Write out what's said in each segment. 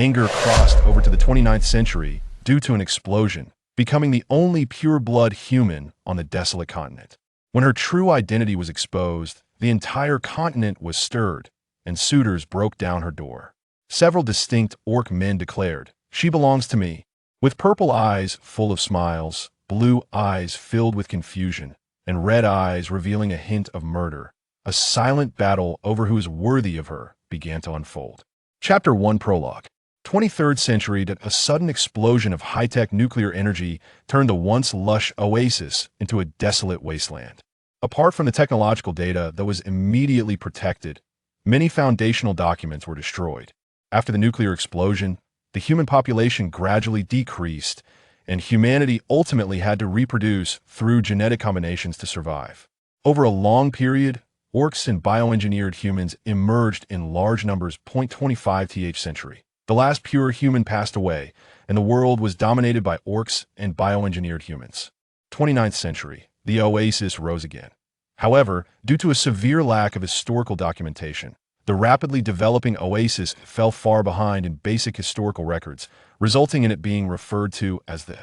Anger crossed over to the 29th century due to an explosion, becoming the only pure-blood human on the desolate continent. When her true identity was exposed, the entire continent was stirred, and suitors broke down her door. Several distinct orc men declared, "She belongs to me." With purple eyes full of smiles, blue eyes filled with confusion, and red eyes revealing a hint of murder, a silent battle over who is worthy of her began to unfold. Chapter 1 Prologue. 23rd century that a sudden explosion of high-tech nuclear energy turned the once lush oasis into a desolate wasteland. Apart from the technological data that was immediately protected, many foundational documents were destroyed. After the nuclear explosion, the human population gradually decreased, and humanity ultimately had to reproduce through genetic combinations to survive. Over a long period, orcs and bioengineered humans emerged in large numbers. 25th century. The last pure human passed away, and the world was dominated by orcs and bioengineered humans. 29th century. The oasis rose again. However, due to a severe lack of historical documentation, the rapidly developing oasis fell far behind in basic historical records, resulting in it being referred to as the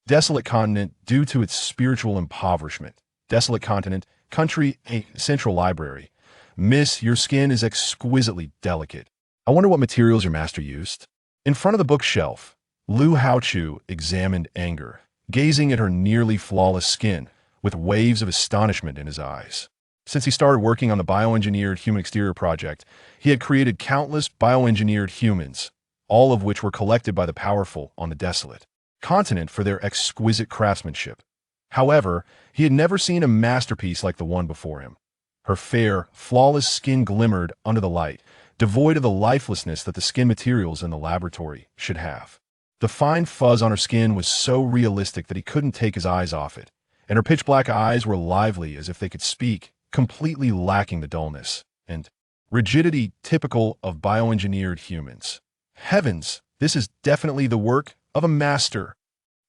desolate continent due to its spiritual impoverishment. Desolate continent, country, a central library. Miss, your skin is exquisitely delicate. I wonder what materials your master used. In front of the bookshelf, Lu Haochu examined Anger, gazing at her nearly flawless skin, with waves of astonishment in his eyes. Since he started working on the bioengineered human exterior project, he had created countless bioengineered humans, all of which were collected by the powerful on the desolate continent for their exquisite craftsmanship. However, he had never seen a masterpiece like the one before him. Her fair, flawless skin glimmered under the light, devoid of the lifelessness that the skin materials in the laboratory should have. The fine fuzz on her skin was so realistic that he couldn't take his eyes off it, and her pitch-black eyes were lively as if they could speak, completely lacking the dullness and rigidity typical of bioengineered humans. Heavens, this is definitely the work of a master.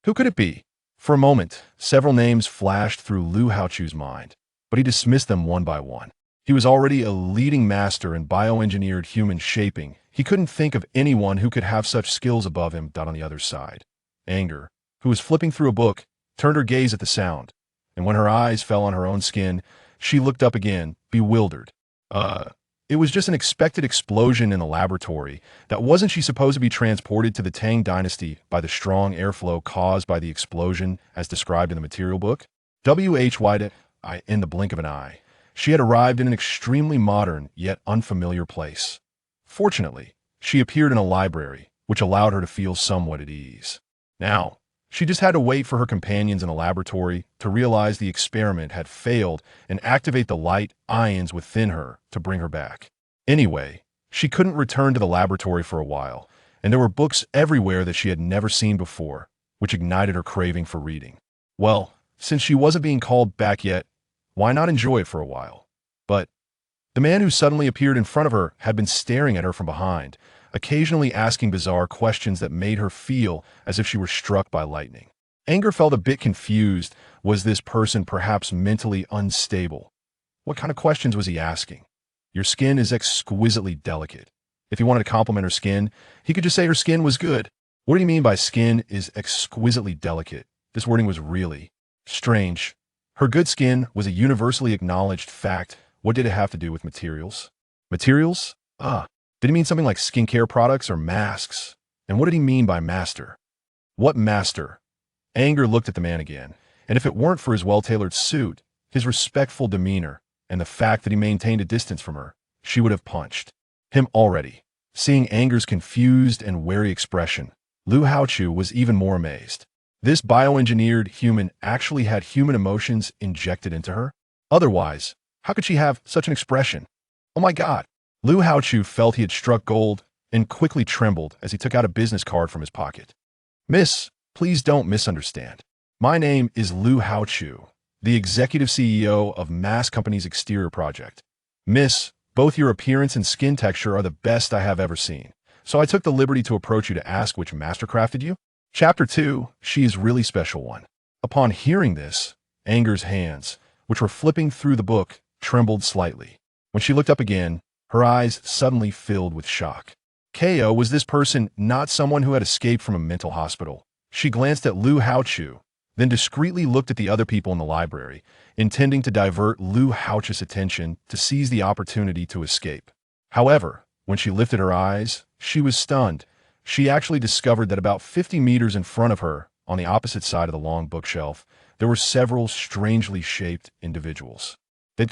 Who could it be? For a moment, several names flashed through Lu Haochu's mind, but he dismissed them one by one. He was already a leading master in bioengineered human shaping. He couldn't think of anyone who could have such skills above him. On the other side, Anger, who was flipping through a book, turned her gaze at the sound, and when her eyes fell on her own skin, she looked up again, bewildered. It was just an expected explosion in the laboratory. That wasn't she supposed to be transported to the Tang dynasty by the strong airflow caused by the explosion as described in the material book? In the blink of an eye, she had arrived in an extremely modern yet unfamiliar place. Fortunately, she appeared in a library, which allowed her to feel somewhat at ease. Now, she just had to wait for her companions in the laboratory to realize the experiment had failed and activate the light ions within her to bring her back. Anyway, she couldn't return to the laboratory for a while, and there were books everywhere that she had never seen before, which ignited her craving for reading. Well, since she wasn't being called back yet, why not enjoy it for a while? But the man who suddenly appeared in front of her had been staring at her from behind, occasionally asking bizarre questions that made her feel as if she were struck by lightning. Anger felt a bit confused. Was this person perhaps mentally unstable? What kind of questions was he asking? Your skin is exquisitely delicate. If he wanted to compliment her skin, he could just say her skin was good. What do you mean by skin is exquisitely delicate? This wording was really strange. Her good skin was a universally acknowledged fact. What did it have to do with materials? Materials? Did he mean something like skincare products or masks? And what did he mean by master? What master? Anger looked at the man again, and if it weren't for his well-tailored suit, his respectful demeanor, and the fact that he maintained a distance from her, she would have punched him already. Seeing Anger's confused and wary expression, Lu Haochu was even more amazed. This bioengineered human actually had human emotions injected into her? Otherwise, how could she have such an expression? Oh my God! Lu Haochu felt he had struck gold and quickly trembled as he took out a business card from his pocket. Miss, please don't misunderstand. My name is Lu Haochu, the executive CEO of Mass Company's exterior project. Miss, both your appearance and skin texture are the best I have ever seen, so I took the liberty to approach you to ask which master crafted you. Chapter 2, She is Really Special One. Upon hearing this, Anger's hands, which were flipping through the book, trembled slightly. When she looked up again, her eyes suddenly filled with shock. KO was this person not someone who had escaped from a mental hospital. She glanced at Lu Haochu, then discreetly looked at the other people in the library, intending to divert Lu Haochu's attention to seize the opportunity to escape. However, when she lifted her eyes, she was stunned. She actually discovered that about 50 meters in front of her, on the opposite side of the long bookshelf, there were several strangely shaped individuals. They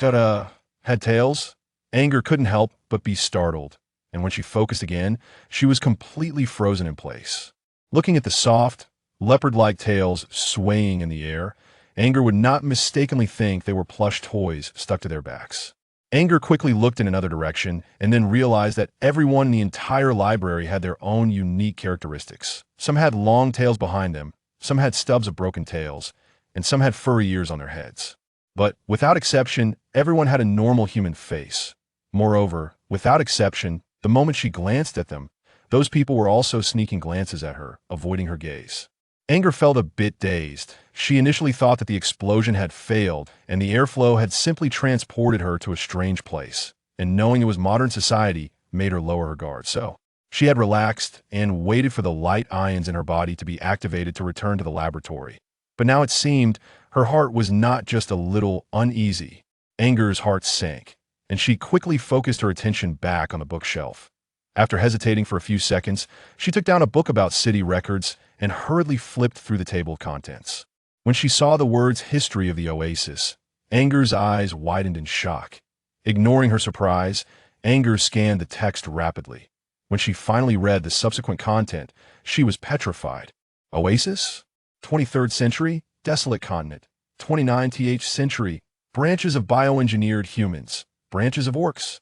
had tails. Anger couldn't help but be startled, and when she focused again, she was completely frozen in place. Looking at the soft, leopard-like tails swaying in the air, Anger would not mistakenly think they were plush toys stuck to their backs. Anger quickly looked in another direction and then realized that everyone in the entire library had their own unique characteristics. Some had long tails behind them, some had stubs of broken tails, and some had furry ears on their heads. But, without exception, everyone had a normal human face. Moreover, without exception, the moment she glanced at them, those people were also sneaking glances at her, avoiding her gaze. Anger felt a bit dazed. She initially thought that the explosion had failed, and the airflow had simply transported her to a strange place, and knowing it was modern society made her lower her guard. So, she had relaxed and waited for the light ions in her body to be activated to return to the laboratory. But now it seemed her heart was not just a little uneasy. Anger's heart sank, and she quickly focused her attention back on the bookshelf. After hesitating for a few seconds, she took down a book about city records and hurriedly flipped through the table of contents. When she saw the words History of the Oasis, Anger's eyes widened in shock. Ignoring her surprise, Anger scanned the text rapidly. When she finally read the subsequent content, she was petrified. Oasis? 23rd century, desolate continent. 29th century, branches of bioengineered humans, branches of orcs.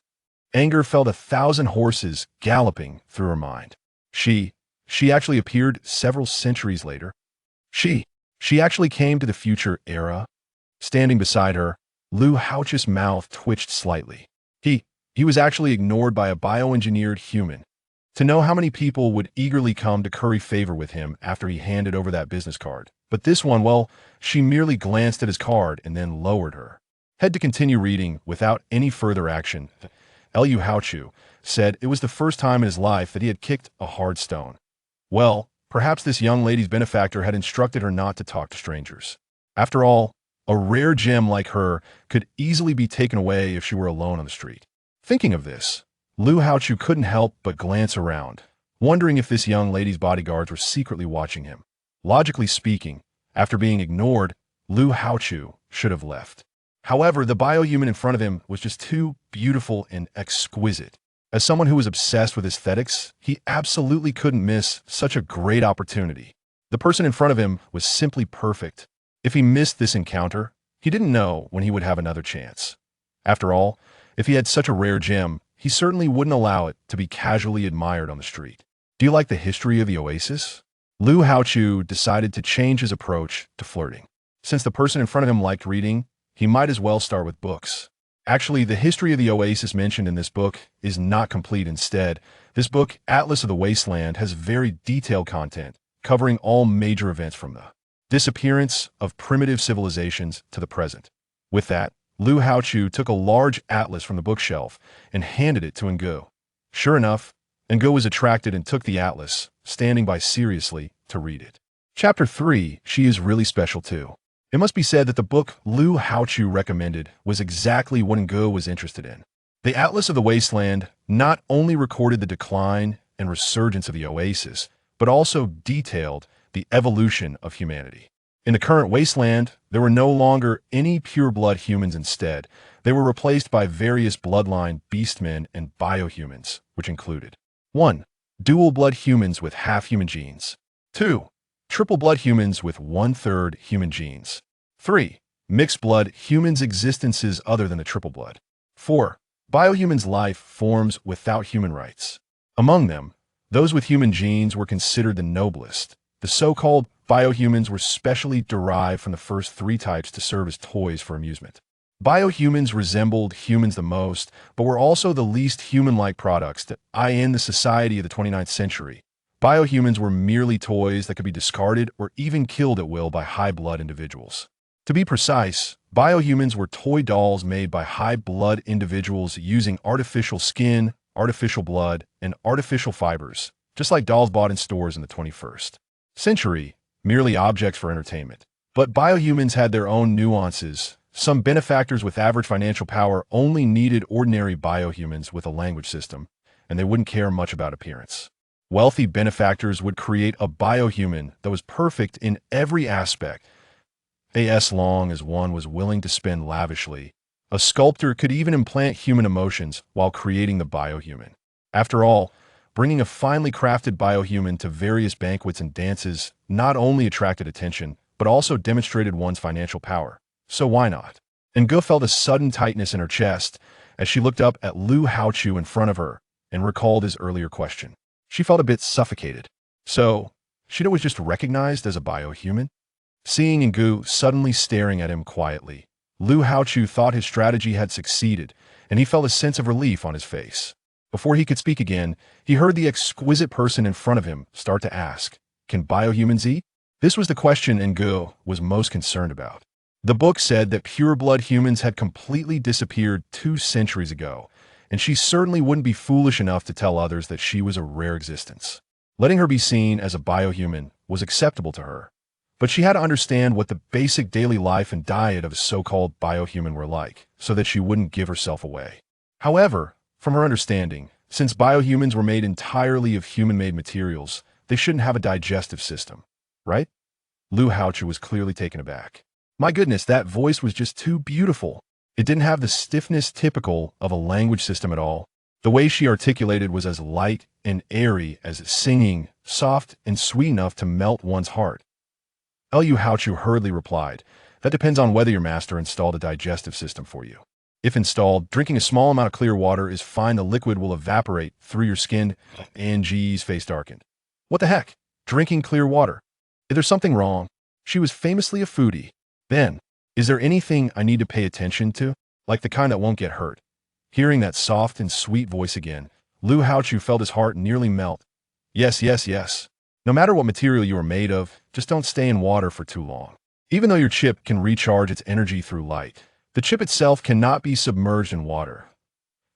Anger felt 1,000 horses galloping through her mind. She actually appeared several centuries later. She actually came to the future era. Standing beside her, Lu Haochu's mouth twitched slightly. He was actually ignored by a bioengineered human. To know how many people would eagerly come to curry favor with him after he handed over that business card. But this one, well, she merely glanced at his card and then lowered her head to continue reading without any further action. Lu Haochu said it was the first time in his life that he had kicked a hard stone. Well, perhaps this young lady's benefactor had instructed her not to talk to strangers. After all, a rare gem like her could easily be taken away if she were alone on the street. Thinking of this, Lu Haochu couldn't help but glance around, wondering if this young lady's bodyguards were secretly watching him. Logically speaking, after being ignored, Lu Haochu should have left. However, the biohuman in front of him was just too beautiful and exquisite. As someone who was obsessed with aesthetics, he absolutely couldn't miss such a great opportunity. The person in front of him was simply perfect. If he missed this encounter, he didn't know when he would have another chance. After all, if he had such a rare gem, he certainly wouldn't allow it to be casually admired on the street. Do you like the history of the Oasis? Lu Haochu decided to change his approach to flirting. Since the person in front of him liked reading, he might as well start with books. Actually, the history of the Oasis mentioned in this book is not complete. Instead, this book, Atlas of the Wasteland, has very detailed content, covering all major events from the disappearance of primitive civilizations to the present. With that, Lu Haochu took a large atlas from the bookshelf and handed it to Ngu. Sure enough, Ngu was attracted and took the atlas, standing by seriously to read it. Chapter 3, She is Really Special Too. It must be said that the book Lu Haochu recommended was exactly what Ngu was interested in. The Atlas of the Wasteland not only recorded the decline and resurgence of the Oasis, but also detailed the evolution of humanity. In the current wasteland, there were no longer any pure-blood humans. Instead, they were replaced by various bloodline beastmen and biohumans, which included 1. Dual-blood humans with half-human genes. 2. Triple-blood humans with 1/3 human genes. 3. Mixed-blood humans existences other than the triple-blood. 4. Biohumans life forms without human rights. Among them, those with human genes were considered the noblest. The so-called biohumans were specially derived from the first 3 types to serve as toys for amusement. Biohumans resembled humans the most, but were also the least human-like products that in the society of the 29th century. Biohumans were merely toys that could be discarded or even killed at will by high-blood individuals. To be precise, biohumans were toy dolls made by high-blood individuals using artificial skin, artificial blood, and artificial fibers, just like dolls bought in stores in the 21st century, merely objects for entertainment. But biohumans had their own nuances. Some benefactors with average financial power only needed ordinary biohumans with a language system, and they wouldn't care much about appearance. Wealthy benefactors would create a biohuman that was perfect in every aspect, as long as one was willing to spend lavishly. A sculptor could even implant human emotions while creating the biohuman. After all, bringing a finely crafted biohuman to various banquets and dances not only attracted attention, but also demonstrated one's financial power. So why not? And Gu felt a sudden tightness in her chest as she looked up at Lu Haochu in front of her and recalled his earlier question. She felt a bit suffocated. So, Shida was just recognized as a biohuman? Seeing Ngu suddenly staring at him quietly, Lu Haochu thought his strategy had succeeded, and he felt a sense of relief on his face. Before he could speak again, he heard the exquisite person in front of him start to ask, "Can biohumans eat?" This was the question Ngu was most concerned about. The book said that pure-blood humans had completely disappeared 2 centuries ago, and she certainly wouldn't be foolish enough to tell others that she was a rare existence. Letting her be seen as a biohuman was acceptable to her, but she had to understand what the basic daily life and diet of a so-called biohuman were like, so that she wouldn't give herself away. However, from her understanding, since biohumans were made entirely of human-made materials, they shouldn't have a digestive system, right? Lu Haochu was clearly taken aback. My goodness, that voice was just too beautiful. It didn't have the stiffness typical of a language system at all. The way she articulated was as light and airy as singing, soft and sweet enough to melt one's heart. Lu Haochu hurriedly replied, "That depends on whether your master installed a digestive system for you. If installed, drinking a small amount of clear water is fine. The liquid will evaporate through your skin." Angie's face darkened. What the heck? Drinking clear water? Is there something wrong? She was famously a foodie. Then, is there anything I need to pay attention to? Like the kind that won't get hurt? Hearing that soft and sweet voice again, Lu Haochu felt his heart nearly melt. Yes, yes, yes. No matter what material you are made of, just don't stay in water for too long. Even though your chip can recharge its energy through light, the chip itself cannot be submerged in water.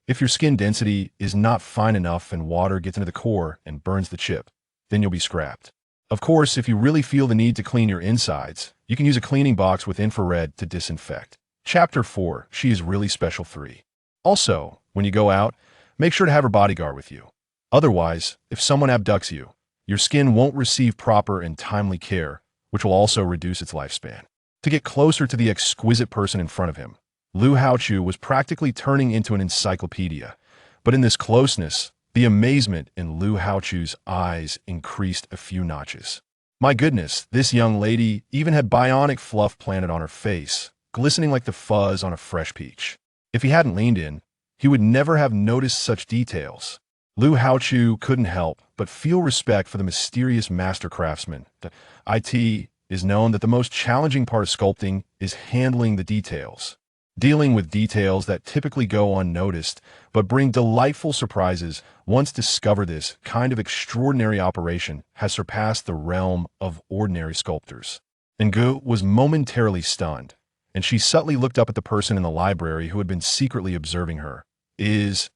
If your skin density is not fine enough and water gets into the core and burns the chip, then you'll be scrapped. Of course, if you really feel the need to clean your insides, you can use a cleaning box with infrared to disinfect. Chapter 4, She is Really Special 3. Also, when you go out, make sure to have a bodyguard with you. Otherwise, if someone abducts you, your skin won't receive proper and timely care, which will also reduce its lifespan. To get closer to the exquisite person in front of him, Lu Haochu was practically turning into an encyclopedia. But in this closeness, the amazement in Lu Haochu's eyes increased a few notches. My goodness, this young lady even had bionic fluff planted on her face, glistening like the fuzz on a fresh peach. If he hadn't leaned in, he would never have noticed such details. Lu Haochu couldn't help but feel respect for the mysterious master craftsman. It is known that the most challenging part of sculpting is handling the details. Dealing with details that typically go unnoticed but bring delightful surprises. Once discovered, this kind of extraordinary operation has surpassed the realm of ordinary sculptors. Ngu was momentarily stunned, and she subtly looked up at the person in the library who had been secretly observing her. Is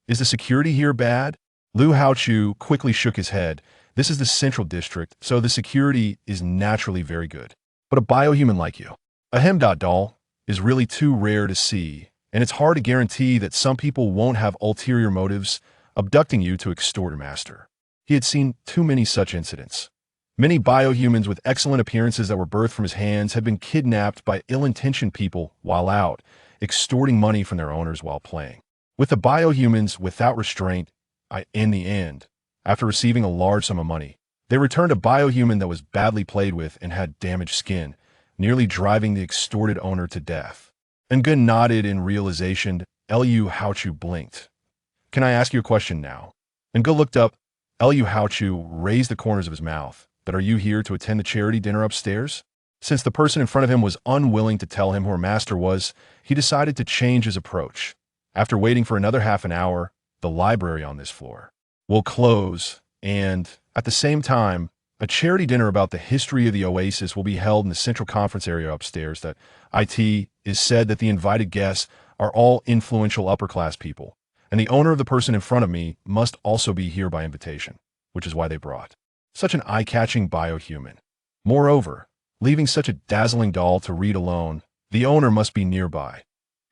the security here bad? Lu Haochu quickly shook his head. This is the Central District, so the security is naturally very good. But a biohuman like you, doll, is really too rare to see, and it's hard to guarantee that some people won't have ulterior motives abducting you to extort a master. He had seen too many such incidents. Many biohumans with excellent appearances that were birthed from his hands had been kidnapped by ill-intentioned people while out, extorting money from their owners while playing. With the biohumans without restraint, in the end, after receiving a large sum of money, they returned a biohuman that was badly played with and had damaged skin, nearly driving the extorted owner to death. Ngun nodded in realization. Lu Haochu blinked. Can I ask you a question now? Ngun looked up. Lu Haochu raised the corners of his mouth. But are you here to attend the charity dinner upstairs? Since the person in front of him was unwilling to tell him who her master was, he decided to change his approach. After waiting for another half an hour, the library on this floor will close, and at the same time, a charity dinner about the history of the oasis will be held in the central conference area upstairs. That it is said that the invited guests are all influential upper-class people, and the owner of the person in front of me must also be here by invitation, which is why they brought such an eye-catching biohuman. Moreover, leaving such a dazzling doll to read alone, the owner must be nearby.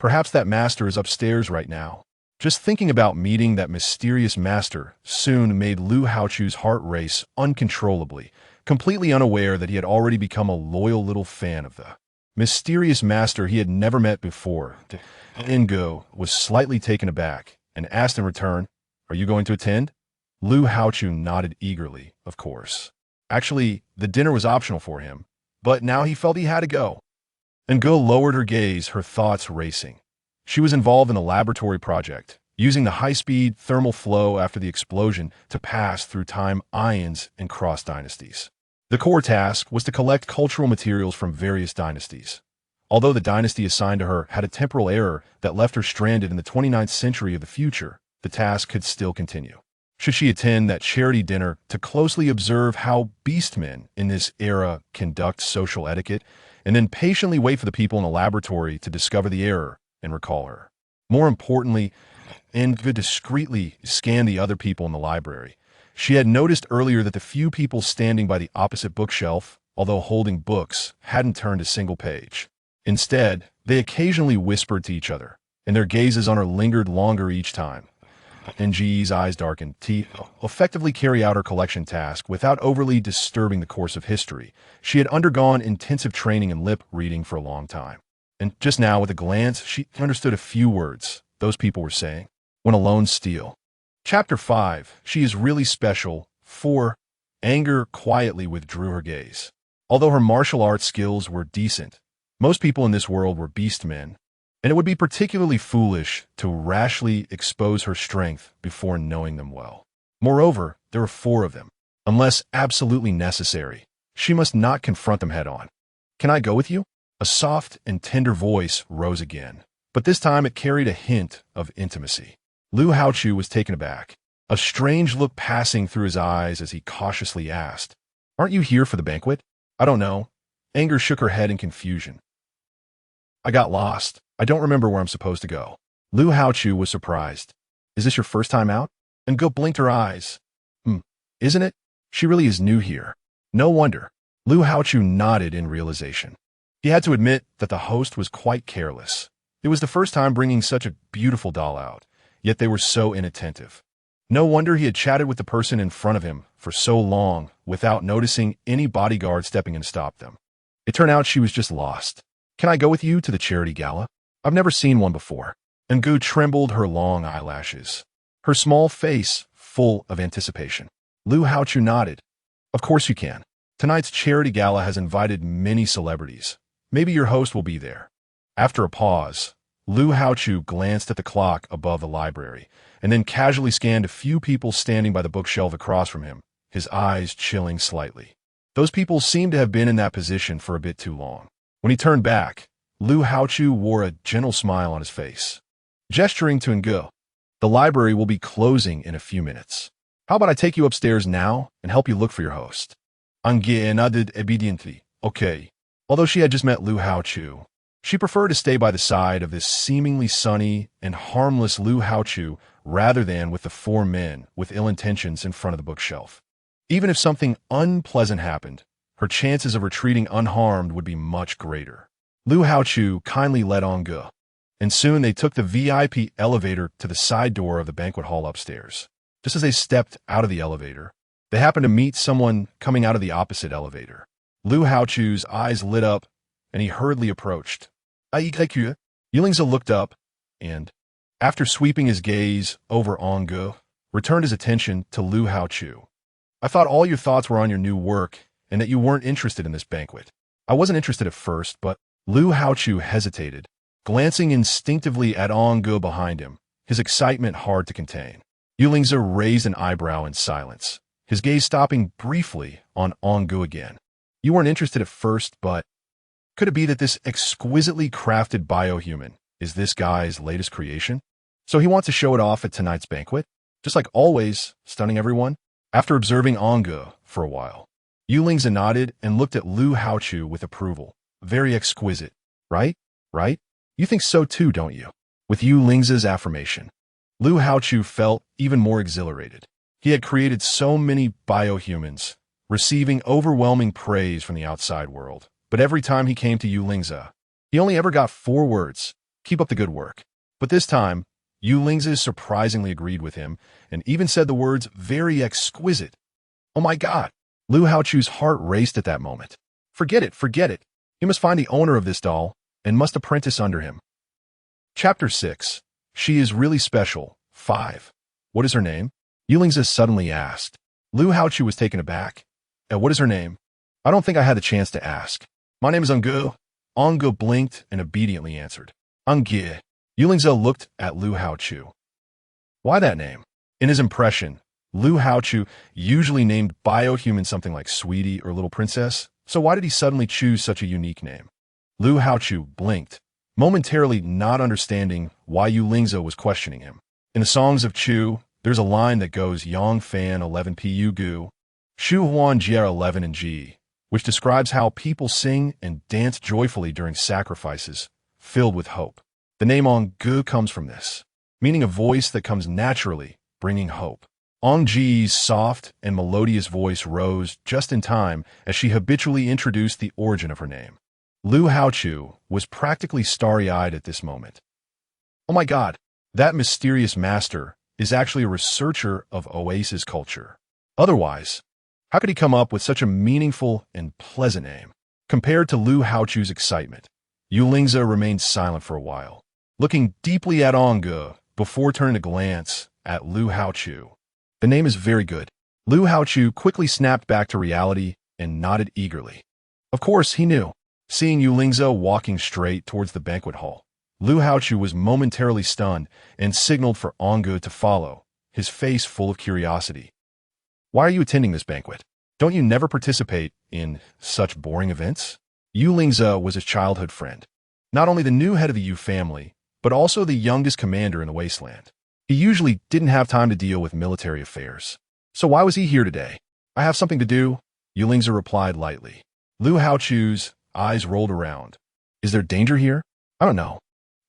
Perhaps that master is upstairs right now. Just thinking about meeting that mysterious master soon made Lu Haochu's heart race uncontrollably, completely unaware that he had already become a loyal little fan of the mysterious master he had never met before. Ingo was slightly taken aback and asked in return, "Are you going to attend?" Lu Haochu nodded eagerly, of course. Actually, the dinner was optional for him, but now he felt he had to go. Ingo lowered her gaze, her thoughts racing. She was involved in a laboratory project, using the high-speed thermal flow after the explosion to pass through time ions and cross dynasties. The core task was to collect cultural materials from various dynasties. Although the dynasty assigned to her had a temporal error that left her stranded in the 29th century of the future, the task could still continue. Should she attend that charity dinner to closely observe how beastmen in this era conduct social etiquette, and then patiently wait for the people in the laboratory to discover the error and recall her? More importantly, Inga discreetly scanned the other people in the library. She had noticed earlier that the few people standing by the opposite bookshelf, although holding books, hadn't turned a single page. Instead, they occasionally whispered to each other, and their gazes on her lingered longer each time. Ng's eyes darkened to effectively carry out her collection task without overly disturbing the course of history. She had undergone intensive training in lip reading for a long time. And just now, with a glance, she understood a few words those people were saying. When alone, steal. Chapter 5, She is Really Special. 4. Anger quietly withdrew her gaze. Although her martial arts skills were decent, most people in this world were beastmen, and it would be particularly foolish to rashly expose her strength before knowing them well. Moreover, there were 4 of them. Unless absolutely necessary, she must not confront them head-on. "Can I go with you?" A soft and tender voice rose again, but this time it carried a hint of intimacy. Lu Haochu was taken aback, a strange look passing through his eyes as he cautiously asked, "Aren't you here for the banquet?" "I don't know." Anger shook her head in confusion. "I got lost. I don't remember where I'm supposed to go." Lu Haochu was surprised. "Is this your first time out?" And Go blinked her eyes. Isn't it? She really is new here." "No wonder." Lu Haochu nodded in realization. He had to admit that the host was quite careless. It was the first time bringing such a beautiful doll out, yet they were so inattentive. No wonder he had chatted with the person in front of him for so long without noticing any bodyguard stepping in to stop them. It turned out she was just lost. "Can I go with you to the charity gala? I've never seen one before." And Gu trembled her long eyelashes, her small face full of anticipation. Lu Haochu nodded. "Of course you can. Tonight's charity gala has invited many celebrities. Maybe your host will be there." After a pause, Lu Haochu glanced at the clock above the library, and then casually scanned a few people standing by the bookshelf across from him, his eyes chilling slightly. Those people seemed to have been in that position for a bit too long. When he turned back, Lu Haochu wore a gentle smile on his face. Gesturing to Ngo, "The library will be closing in a few minutes. How about I take you upstairs now and help you look for your host?" Ngo nodded obediently. "Okay." Although she had just met Lu Haochu, she preferred to stay by the side of this seemingly sunny and harmless Lu Haochu rather than with the 4 men with ill intentions in front of the bookshelf. Even if something unpleasant happened, her chances of retreating unharmed would be much greater. Lu Haochu kindly led on Ge, and soon they took the VIP elevator to the side door of the banquet hall upstairs. Just as they stepped out of the elevator, they happened to meet someone coming out of the opposite elevator. Lu Haochu's eyes lit up, and he hurriedly approached. Yulingza looked up, and, after sweeping his gaze over Ongu, returned his attention to Lu Haochu. "I thought all your thoughts were on your new work, and that you weren't interested in this banquet." "I wasn't interested at first, but..." Lu Haochu hesitated, glancing instinctively at Ongu behind him, his excitement hard to contain. Yulingza raised an eyebrow in silence, his gaze stopping briefly on Ongu again. "You weren't interested at first, but... could it be that this exquisitely crafted biohuman is this guy's latest creation? So he wants to show it off at tonight's banquet? Just like always, stunning everyone?" After observing Ongu for a while, Yulingza nodded and looked at Lu Haochu with approval. "Very exquisite, right? Right? You think so too, don't you?" With Yulingza's affirmation, Lu Haochu felt even more exhilarated. He had created so many biohumans, receiving overwhelming praise from the outside world. But every time he came to Yu Lingzi, he only ever got 4 words: keep up the good work. But this time, Yu Lingzi surprisingly agreed with him and even said the words very exquisite. Oh my God! Lu Haochu's heart raced at that moment. Forget it, forget it. He must find the owner of this doll and must apprentice under him. Chapter 6. She is really special. 5. What is her name? Yu Lingzi suddenly asked. Lu Haochu was taken aback. What is her name? I don't think I had the chance to ask. My name is Angu. Angu blinked and obediently answered. Angu. Yu Lingzi looked at Lu Haochu. Why that name? In his impression, Lu Haochu usually named biohuman something like Sweetie or Little Princess, so why did he suddenly choose such a unique name? Lu Haochu blinked, momentarily not understanding why Yu Lingzi was questioning him. In the songs of Chu, there's a line that goes Yang Fan 11 Pu Gu, Shu Huan Jia 11 and G, which describes how people sing and dance joyfully during sacrifices, filled with hope. The name Angu comes from this, meaning a voice that comes naturally, bringing hope. Ji's soft and melodious voice rose just in time as she habitually introduced the origin of her name. Lu Haochu was practically starry-eyed at this moment. Oh my God, that mysterious master is actually a researcher of Oasis culture. Otherwise, how could he come up with such a meaningful and pleasant name? Compared to Lu Haochu's excitement, Yu Lingzi remained silent for a while, looking deeply at Angu before turning a glance at Lu Haochu. The name is very good. Lu Haochu quickly snapped back to reality and nodded eagerly. Of course, he knew. Seeing Yu Lingzi walking straight towards the banquet hall, Lu Haochu was momentarily stunned and signaled for Angu to follow, his face full of curiosity. Why are you attending this banquet? Don't you never participate in such boring events? Yu Lingzi was his childhood friend. Not only the new head of the Yu family, but also the youngest commander in the wasteland. He usually didn't have time to deal with military affairs. So why was he here today? I have something to do, Yu Lingzi replied lightly. Lu Haochu's eyes rolled around. Is there danger here? I don't know.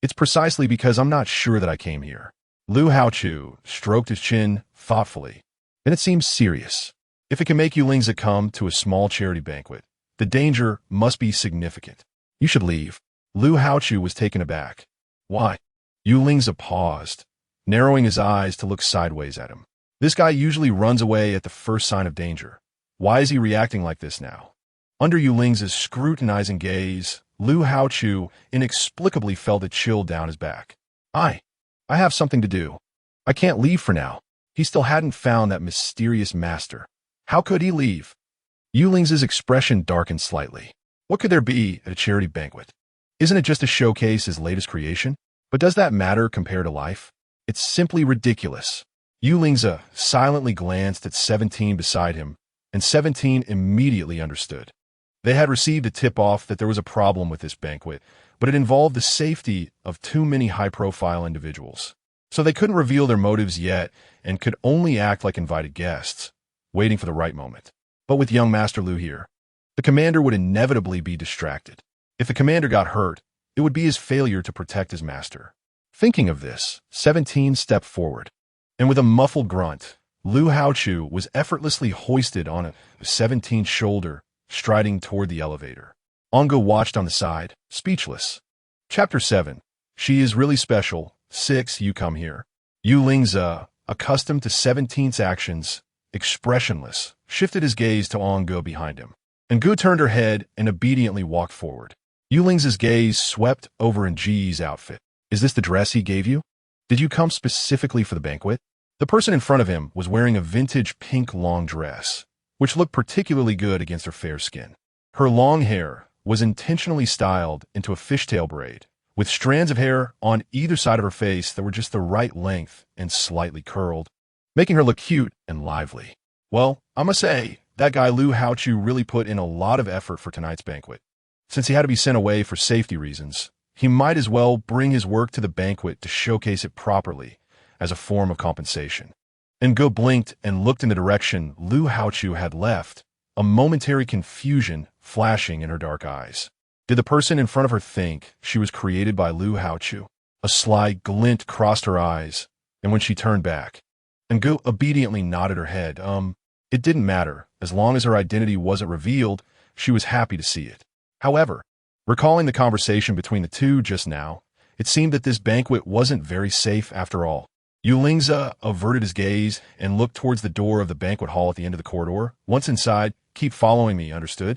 It's precisely because I'm not sure that I came here. Lu Haochu stroked his chin thoughtfully. Then it seems serious. If it can make Yu Lingzi come to a small charity banquet, the danger must be significant. You should leave. Lu Haochu was taken aback. Why? Yu Lingzi paused, narrowing his eyes to look sideways at him. This guy usually runs away at the first sign of danger. Why is he reacting like this now? Under Yu Lingzi's scrutinizing gaze, Lu Haochu inexplicably felt a chill down his back. I have something to do. I can't leave for now. He still hadn't found that mysterious master. How could he leave? Yu Lingzi's expression darkened slightly. What could there be at a charity banquet? Isn't it just to showcase his latest creation? But does that matter compared to life? It's simply ridiculous. Yu Lingzi silently glanced at 17 beside him, and 17 immediately understood. They had received a tip-off that there was a problem with this banquet, but it involved the safety of too many high-profile individuals. So they couldn't reveal their motives yet and could only act like invited guests, waiting for the right moment. But with young Master Lu here, the commander would inevitably be distracted. If the commander got hurt, it would be his failure to protect his master. Thinking of this, 17 stepped forward, and with a muffled grunt, Lu Haochu was effortlessly hoisted on a 17's shoulder, striding toward the elevator. Angu watched on the side, speechless. Chapter 7. She is really special. 6. You come here. Yu Lingzi, accustomed to 17's actions, expressionless, shifted his gaze to Angu behind him. Angu turned her head and obediently walked forward. Yu Lingzi's gaze swept over Ji's outfit. Is this the dress he gave you? Did you come specifically for the banquet? The person in front of him was wearing a vintage pink long dress, which looked particularly good against her fair skin. Her long hair was intentionally styled into a fishtail braid, with strands of hair on either side of her face that were just the right length and slightly curled, making her look cute and lively. Well, I must say, that guy Lu Haochu really put in a lot of effort for tonight's banquet. Since he had to be sent away for safety reasons, he might as well bring his work to the banquet to showcase it properly as a form of compensation. Angu blinked and looked in the direction Lu Haochu had left, a momentary confusion flashing in her dark eyes. Did the person in front of her think she was created by Lu Haochu? A sly glint crossed her eyes, And when she turned back, Ngu obediently nodded her head. It didn't matter. As long as her identity wasn't revealed, she was happy to see it. However, recalling the conversation between the two just now, it seemed that this banquet wasn't very safe after all. Yulingza averted his gaze and looked towards the door of the banquet hall at the end of the corridor. Once inside, keep following me, understood?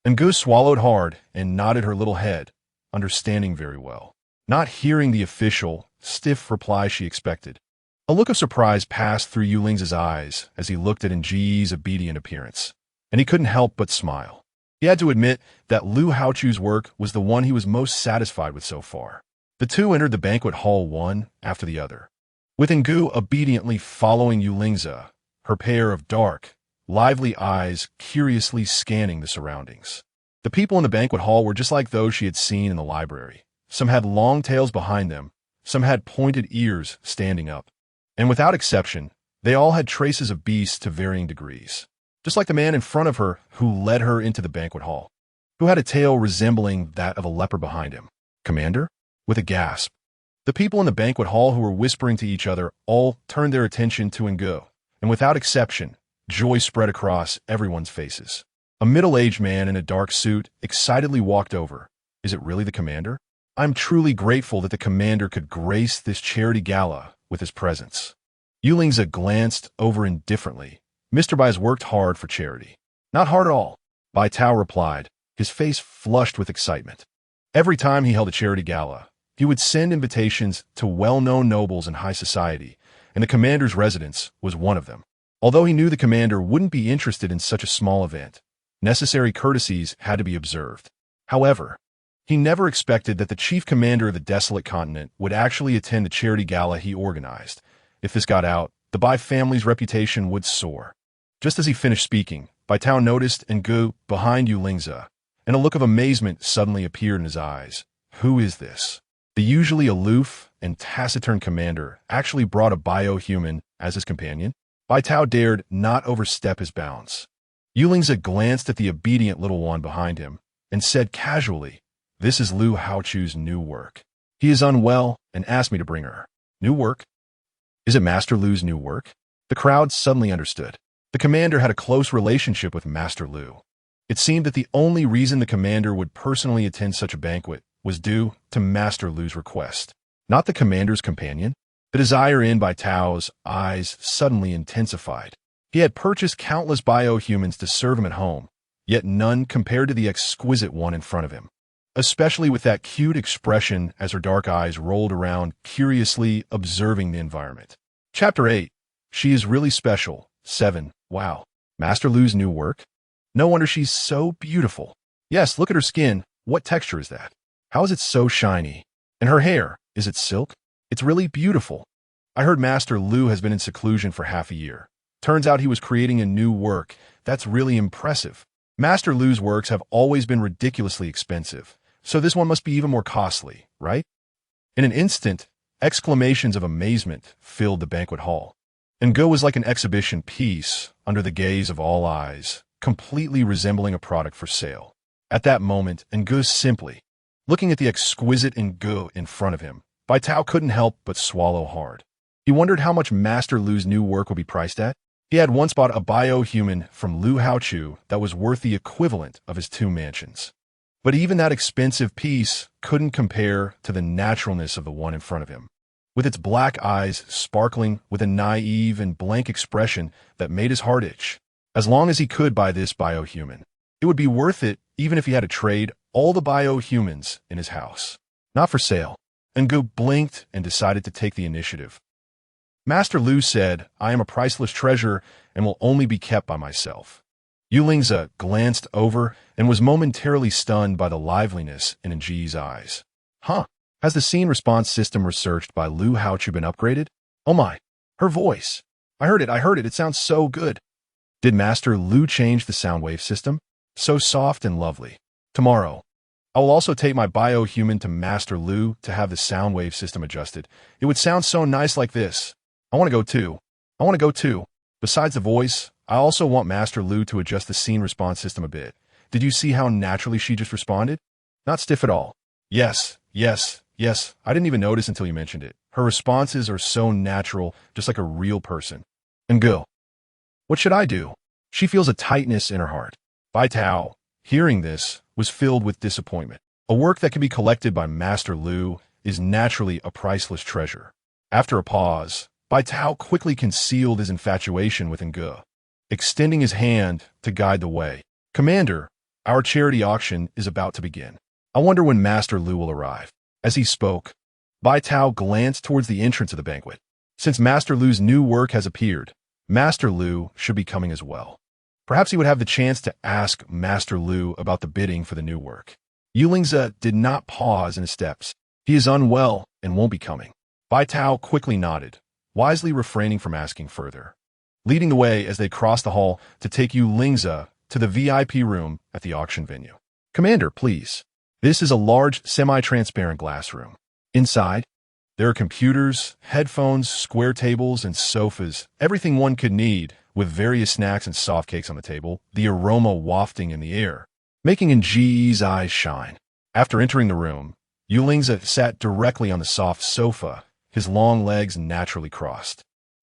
Ngu swallowed hard and nodded her little head, understanding very well, not hearing the official, stiff reply she expected. A look of surprise passed through Yuling's eyes as he looked at Nji's obedient appearance, and he couldn't help but smile. He had to admit that Lu Haochu's work was the one he was most satisfied with so far. The two entered the banquet hall one after the other, with Ngu obediently following Yulingza, her pair of dark, lively eyes curiously scanning the surroundings. The people in the banquet hall were just like those she had seen in the library. Some had long tails behind them, some had pointed ears standing up. And without exception, they all had traces of beasts to varying degrees. Just like the man in front of her who led her into the banquet hall, who had a tail resembling that of a leopard behind him. Commander? With a gasp, the people in the banquet hall who were whispering to each other all turned their attention to Ngu, and without exception, joy spread across everyone's faces. A middle-aged man in a dark suit excitedly walked over. Is it really the commander? I'm truly grateful that the commander could grace this charity gala with his presence. Yulingza glanced over indifferently. Mr. Bai has worked hard for charity. Not hard at all, Bai Tao replied, his face flushed with excitement. Every time he held a charity gala, he would send invitations to well-known nobles in high society, and the commander's residence was one of them. Although he knew the commander wouldn't be interested in such a small event, necessary courtesies had to be observed. However, he never expected that the chief commander of the desolate continent would actually attend the charity gala he organized. If this got out, the Bai family's reputation would soar. Just as he finished speaking, Bai Tao noticed Ngu behind Yulingza, and a look of amazement suddenly appeared in his eyes. Who is this? The usually aloof and taciturn commander actually brought a biohuman as his companion. Bai Tao dared not overstep his bounds. Yulingza glanced at the obedient little one behind him and said casually, "This is Lu Haochu's new work. He is unwell and asked me to bring her." New work? Is it Master Lu's new work? The crowd suddenly understood. The commander had a close relationship with Master Lu. It seemed that the only reason the commander would personally attend such a banquet was due to Master Lu's request, not the commander's companion. The desire in Bai Tao's eyes suddenly intensified. He had purchased countless biohumans to serve him at home, yet none compared to the exquisite one in front of him, especially with that cute expression as her dark eyes rolled around, curiously observing the environment. Chapter 8. She is really special. 7. Wow. Master Lu's new work? No wonder she's so beautiful. Yes, look at her skin. What texture is that? How is it so shiny? And her hair, is it silk? It's really beautiful. I heard Master Lu has been in seclusion for half a year. Turns out he was creating a new work. That's really impressive. Master Lu's works have always been ridiculously expensive, so this one must be even more costly, right? In an instant, exclamations of amazement filled the banquet hall. Ngu was like an exhibition piece under the gaze of all eyes, completely resembling a product for sale. At that moment, Ngu simply, looking at the exquisite Ngu in front of him, Bai Tao couldn't help but swallow hard. He wondered how much Master Lu's new work would be priced at. He had once bought a biohuman from Lu Haochu that was worth the equivalent of his 2 mansions. But even that expensive piece couldn't compare to the naturalness of the one in front of him, with its black eyes sparkling with a naive and blank expression that made his heart itch. As long as he could buy this biohuman, it would be worth it even if he had to trade all the biohumans in his house. Not for sale. Ngu blinked and decided to take the initiative. Master Lu said, "I am a priceless treasure and will only be kept by myself." Yulingza glanced over and was momentarily stunned by the liveliness in Nji's eyes. Huh? Has the scene response system researched by Lu Haochu been upgraded? Oh my, her voice. I heard it, it sounds so good. Did Master Lu change the sound wave system? So soft and lovely. Tomorrow, I will also take my biohuman to Master Lu to have the sound wave system adjusted. It would sound so nice like this. I want to go too. Besides the voice, I also want Master Lu to adjust the scene response system a bit. Did you see how naturally she just responded? Not stiff at all. Yes. I didn't even notice until you mentioned it. Her responses are so natural, just like a real person. And go. What should I do? She feels a tightness in her heart. Bai Tao, hearing this, was filled with disappointment. A work that can be collected by Master Lu is naturally a priceless treasure. After a pause, Bai Tao quickly concealed his infatuation with Nge, extending his hand to guide the way. Commander, our charity auction is about to begin. I wonder when Master Lu will arrive. As he spoke, Bai Tao glanced towards the entrance of the banquet. Since Master Lu's new work has appeared, Master Lu should be coming as well. Perhaps he would have the chance to ask Master Lu about the bidding for the new work. Yulingze did not pause in his steps. He is unwell and won't be coming. Bai Tao quickly nodded, wisely refraining from asking further, leading the way as they crossed the hall to take Yulingze to the VIP room at the auction venue. Commander, please. This is a large, semi-transparent glass room. Inside, there are computers, headphones, square tables, and sofas, everything one could need, with various snacks and soft cakes on the table, the aroma wafting in the air, making Nge's eyes shine. After entering the room, Yulingze sat directly on the soft sofa, his long legs naturally crossed.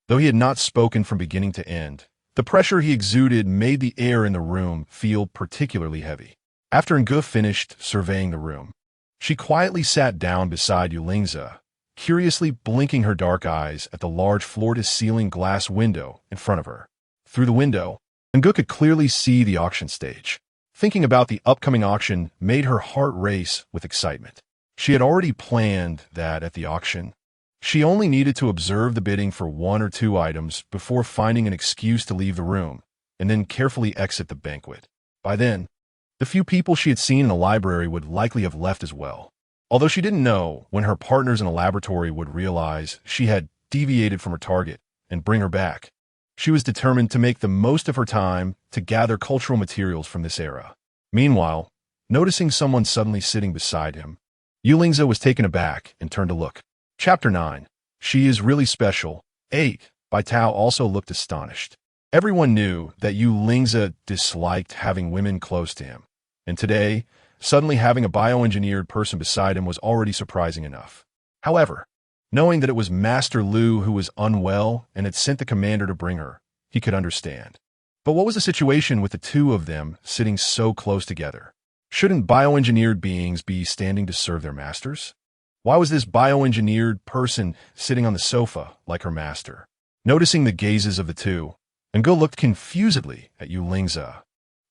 Though he had not spoken from beginning to end, the pressure he exuded made the air in the room feel particularly heavy. After Nge finished surveying the room, she quietly sat down beside Yulingze, curiously blinking her dark eyes at the large floor-to-ceiling glass window in front of her. Through the window, Nge could clearly see the auction stage. Thinking about the upcoming auction made her heart race with excitement. She had already planned that at the auction, she only needed to observe the bidding for 1 or 2 items before finding an excuse to leave the room, and then carefully exit the banquet. By then, the few people she had seen in the library would likely have left as well. Although she didn't know when her partners in the laboratory would realize she had deviated from her target and bring her back, she was determined to make the most of her time to gather cultural materials from this era. Meanwhile, noticing someone suddenly sitting beside him, Yulingze was taken aback and turned to look. Chapter 9. She is really special. 8. Bai Tao also looked astonished. Everyone knew that Yulingze disliked having women close to him, and today, suddenly having a bioengineered person beside him was already surprising enough. However, knowing that it was Master Lu who was unwell and had sent the commander to bring her, he could understand. But what was the situation with the two of them sitting so close together? Shouldn't bioengineered beings be standing to serve their masters? Why was this bioengineered person sitting on the sofa like her master? Noticing the gazes of the two, Nge looked confusedly at Yulingze,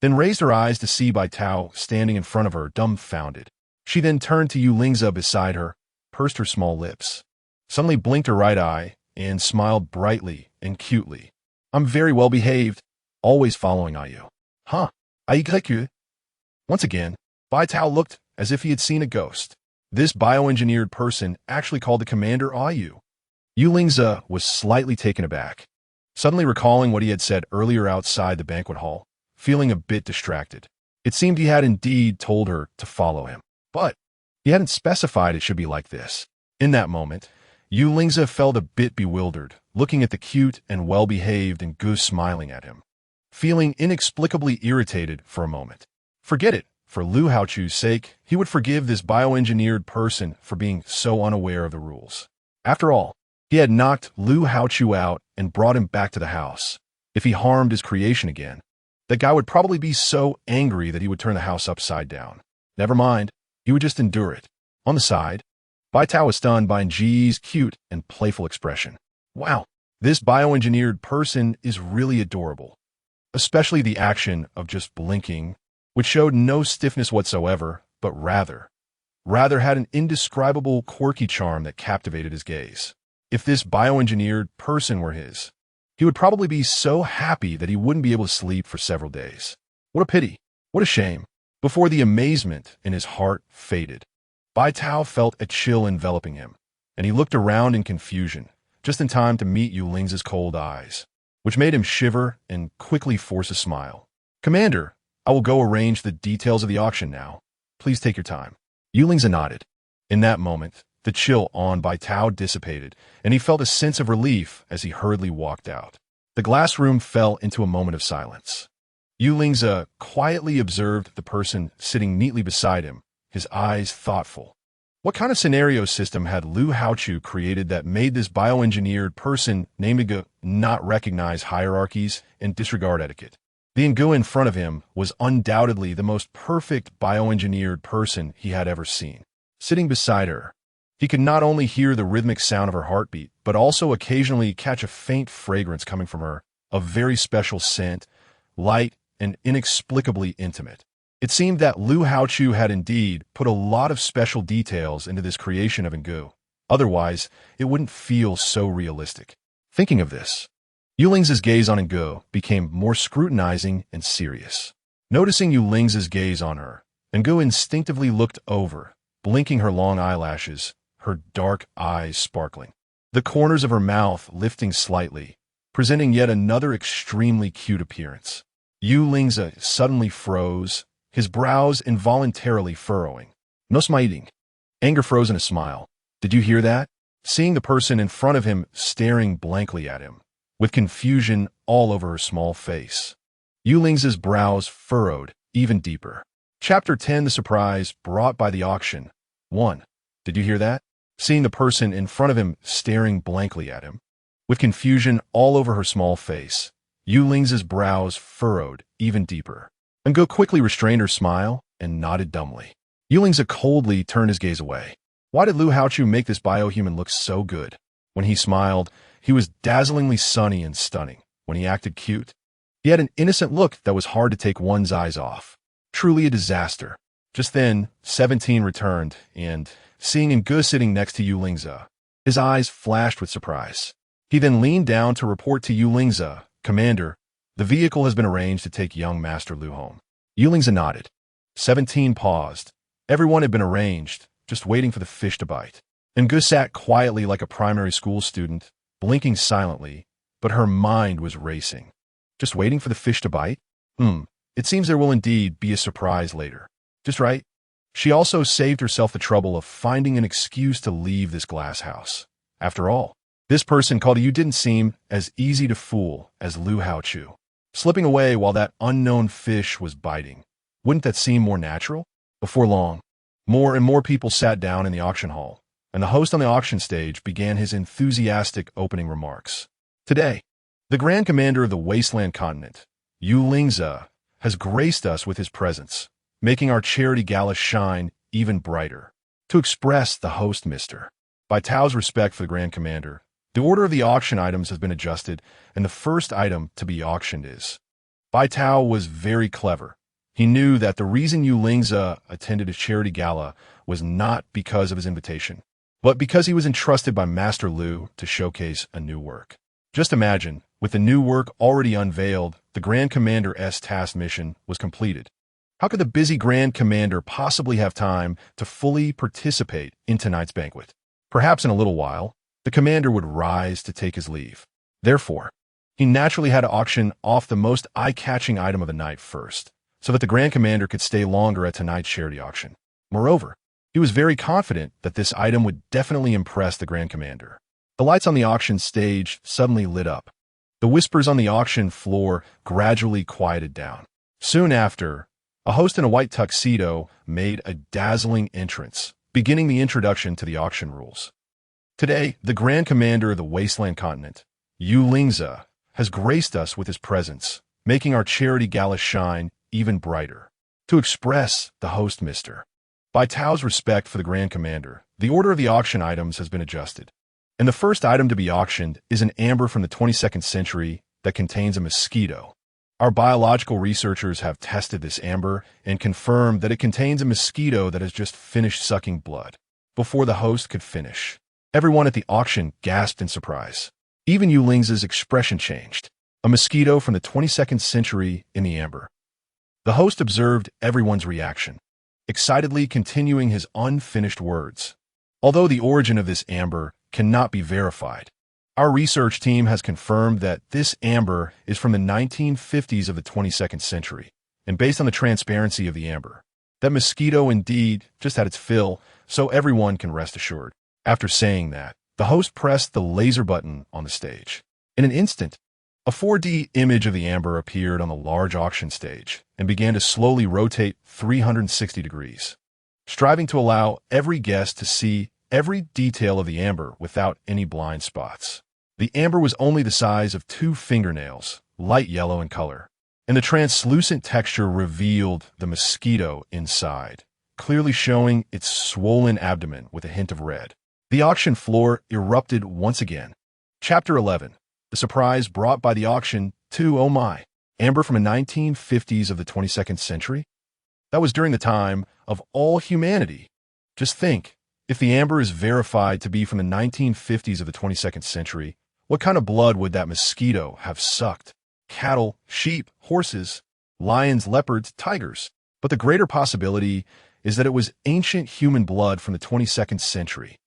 then raised her eyes to see Bai Tao standing in front of her, dumbfounded. She then turned to Yulingze beside her, pursed her small lips, suddenly blinked her right eye, and smiled brightly and cutely. I'm very well behaved, always following you. Huh? You? Once again, Bai Tao looked as if he had seen a ghost. This bioengineered person actually called the commander Ayu. Yulingze was slightly taken aback, suddenly recalling what he had said earlier outside the banquet hall, feeling a bit distracted. It seemed he had indeed told her to follow him, but he hadn't specified it should be like this. In that moment, Yulingze felt a bit bewildered, looking at the cute and well-behaved Nge smiling at him, feeling inexplicably irritated for a moment. Forget it. For Lu Haochu's sake, he would forgive this bioengineered person for being so unaware of the rules. After all, he had knocked Lu Haochu out and brought him back to the house. If he harmed his creation again, that guy would probably be so angry that he would turn the house upside down. Never mind, he would just endure it. On the side, Bai Tao was stunned by Nge's cute and playful expression. Wow, this bioengineered person is really adorable. Especially the action of just blinking, which showed no stiffness whatsoever, but rather had an indescribable quirky charm that captivated his gaze. If this bioengineered person were his, he would probably be so happy that he wouldn't be able to sleep for several days. What a pity. What a shame. Before the amazement in his heart faded, Bai Tao felt a chill enveloping him, and he looked around in confusion, just in time to meet Yulingze's cold eyes, which made him shiver and quickly force a smile. Commander, I will go arrange the details of the auction now. Please take your time. Yulingze nodded. In that moment, the chill on Bai Tao dissipated, and he felt a sense of relief as he hurriedly walked out. The glass room fell into a moment of silence. Yulingze quietly observed the person sitting neatly beside him, his eyes thoughtful. What kind of scenario system had Lu Haochu created that made this bioengineered person named Ngu not recognize hierarchies and disregard etiquette? The Ngu in front of him was undoubtedly the most perfect bioengineered person he had ever seen. Sitting beside her, he could not only hear the rhythmic sound of her heartbeat, but also occasionally catch a faint fragrance coming from her, a very special scent, light and inexplicably intimate. It seemed that Lu Haochu had indeed put a lot of special details into this creation of Ngu. Otherwise, it wouldn't feel so realistic. Thinking of this, Yuling's gaze on Ngu became more scrutinizing and serious. Noticing Yuling's gaze on her, Ngu instinctively looked over, blinking her long eyelashes, her dark eyes sparkling. The corners of her mouth lifting slightly, presenting yet another extremely cute appearance. Yuling's suddenly froze, his brows involuntarily furrowing. No smiting. Anger froze in a smile. Did you hear that? Seeing the person in front of him staring blankly at him, with confusion all over her small face. Yuling's brows furrowed even deeper. Chapter 10: The Surprise Brought by the Auction. 1. Did you hear that? Seeing the person in front of him staring blankly at him, with confusion all over her small face. Yuling's brows furrowed even deeper. Ngu quickly restrained her smile and nodded dumbly. Yuling's coldly turned his gaze away. Why did Lu Haochu make this biohuman look so good? When he smiled, he was dazzlingly sunny and stunning. When he acted cute, he had an innocent look that was hard to take one's eyes off. Truly a disaster. Just then, 17 returned, and, seeing Ngu sitting next to Yuling's, his eyes flashed with surprise. He then leaned down to report to Yuling's, Commander, the vehicle has been arranged to take young Master Lu home. Yuling's nodded. 17 paused. Everyone had been arranged, just waiting for the fish to bite. Ngu sat quietly like a primary school student, blinking silently, but her mind was racing. Just waiting for the fish to bite? It seems there will indeed be a surprise later. Just right. She also saved herself the trouble of finding an excuse to leave this glass house. After all, this person called you didn't seem as easy to fool as Lu Haochu. Slipping away while that unknown fish was biting. Wouldn't that seem more natural? Before long, more and more people sat down in the auction hall, and the host on the auction stage began his enthusiastic opening remarks. Today, the Grand Commander of the Wasteland Continent, Yuling's, has graced us with his presence, making our charity gala shine even brighter. To express the host, Mr. Bai Tao's respect for the Grand Commander, the order of the auction items has been adjusted, and the first item to be auctioned is. Bai Tao was very clever. He knew that the reason Yuling's attended a charity gala was not because of his invitation, but because he was entrusted by Master Lu to showcase a new work. Just imagine, with the new work already unveiled, the Grand Commander's task mission was completed. How could the busy Grand Commander possibly have time to fully participate in tonight's banquet? Perhaps in a little while, the commander would rise to take his leave. Therefore, he naturally had to auction off the most eye-catching item of the night first, so that the Grand Commander could stay longer at tonight's charity auction. Moreover, he was very confident that this item would definitely impress the Grand Commander. The lights on the auction stage suddenly lit up. The whispers on the auction floor gradually quieted down. Soon after, a host in a white tuxedo made a dazzling entrance, beginning the introduction to the auction rules. Today, the Grand Commander of the Wasteland Continent, Yuling's, has graced us with his presence, making our charity gala shine even brighter. To express the host, Mr. Bai Tao's respect for the Grand Commander, the order of the auction items has been adjusted, and the first item to be auctioned is an amber from the 22nd century that contains a mosquito. Our biological researchers have tested this amber and confirmed that it contains a mosquito that has just finished sucking blood. Before the host could finish, everyone at the auction gasped in surprise. Even Yuling's expression changed. A mosquito from the 22nd century in the amber. The host observed everyone's reaction, excitedly continuing his unfinished words. Although the origin of this amber cannot be verified, our research team has confirmed that this amber is from the 1950s of the 22nd century, and based on the transparency of the amber, that mosquito indeed just had its fill, so everyone can rest assured. After saying that, the host pressed the laser button on the stage. In an instant, a 4D image of the amber appeared on the large auction stage and began to slowly rotate 360 degrees. striving to allow every guest to see every detail of the amber without any blind spots. The amber was only the size of 2 fingernails, light yellow in color, and the translucent texture revealed the mosquito inside, clearly showing its swollen abdomen with a hint of red. The auction floor erupted once again. Chapter 11. The surprise brought by the auction to, oh my, amber from the 1950s of the 22nd century? That was during the time of all humanity. Just think, if the amber is verified to be from the 1950s of the 22nd century, what kind of blood would that mosquito have sucked? Cattle, sheep, horses, lions, leopards, tigers. But the greater possibility is that it was ancient human blood from the 22nd century.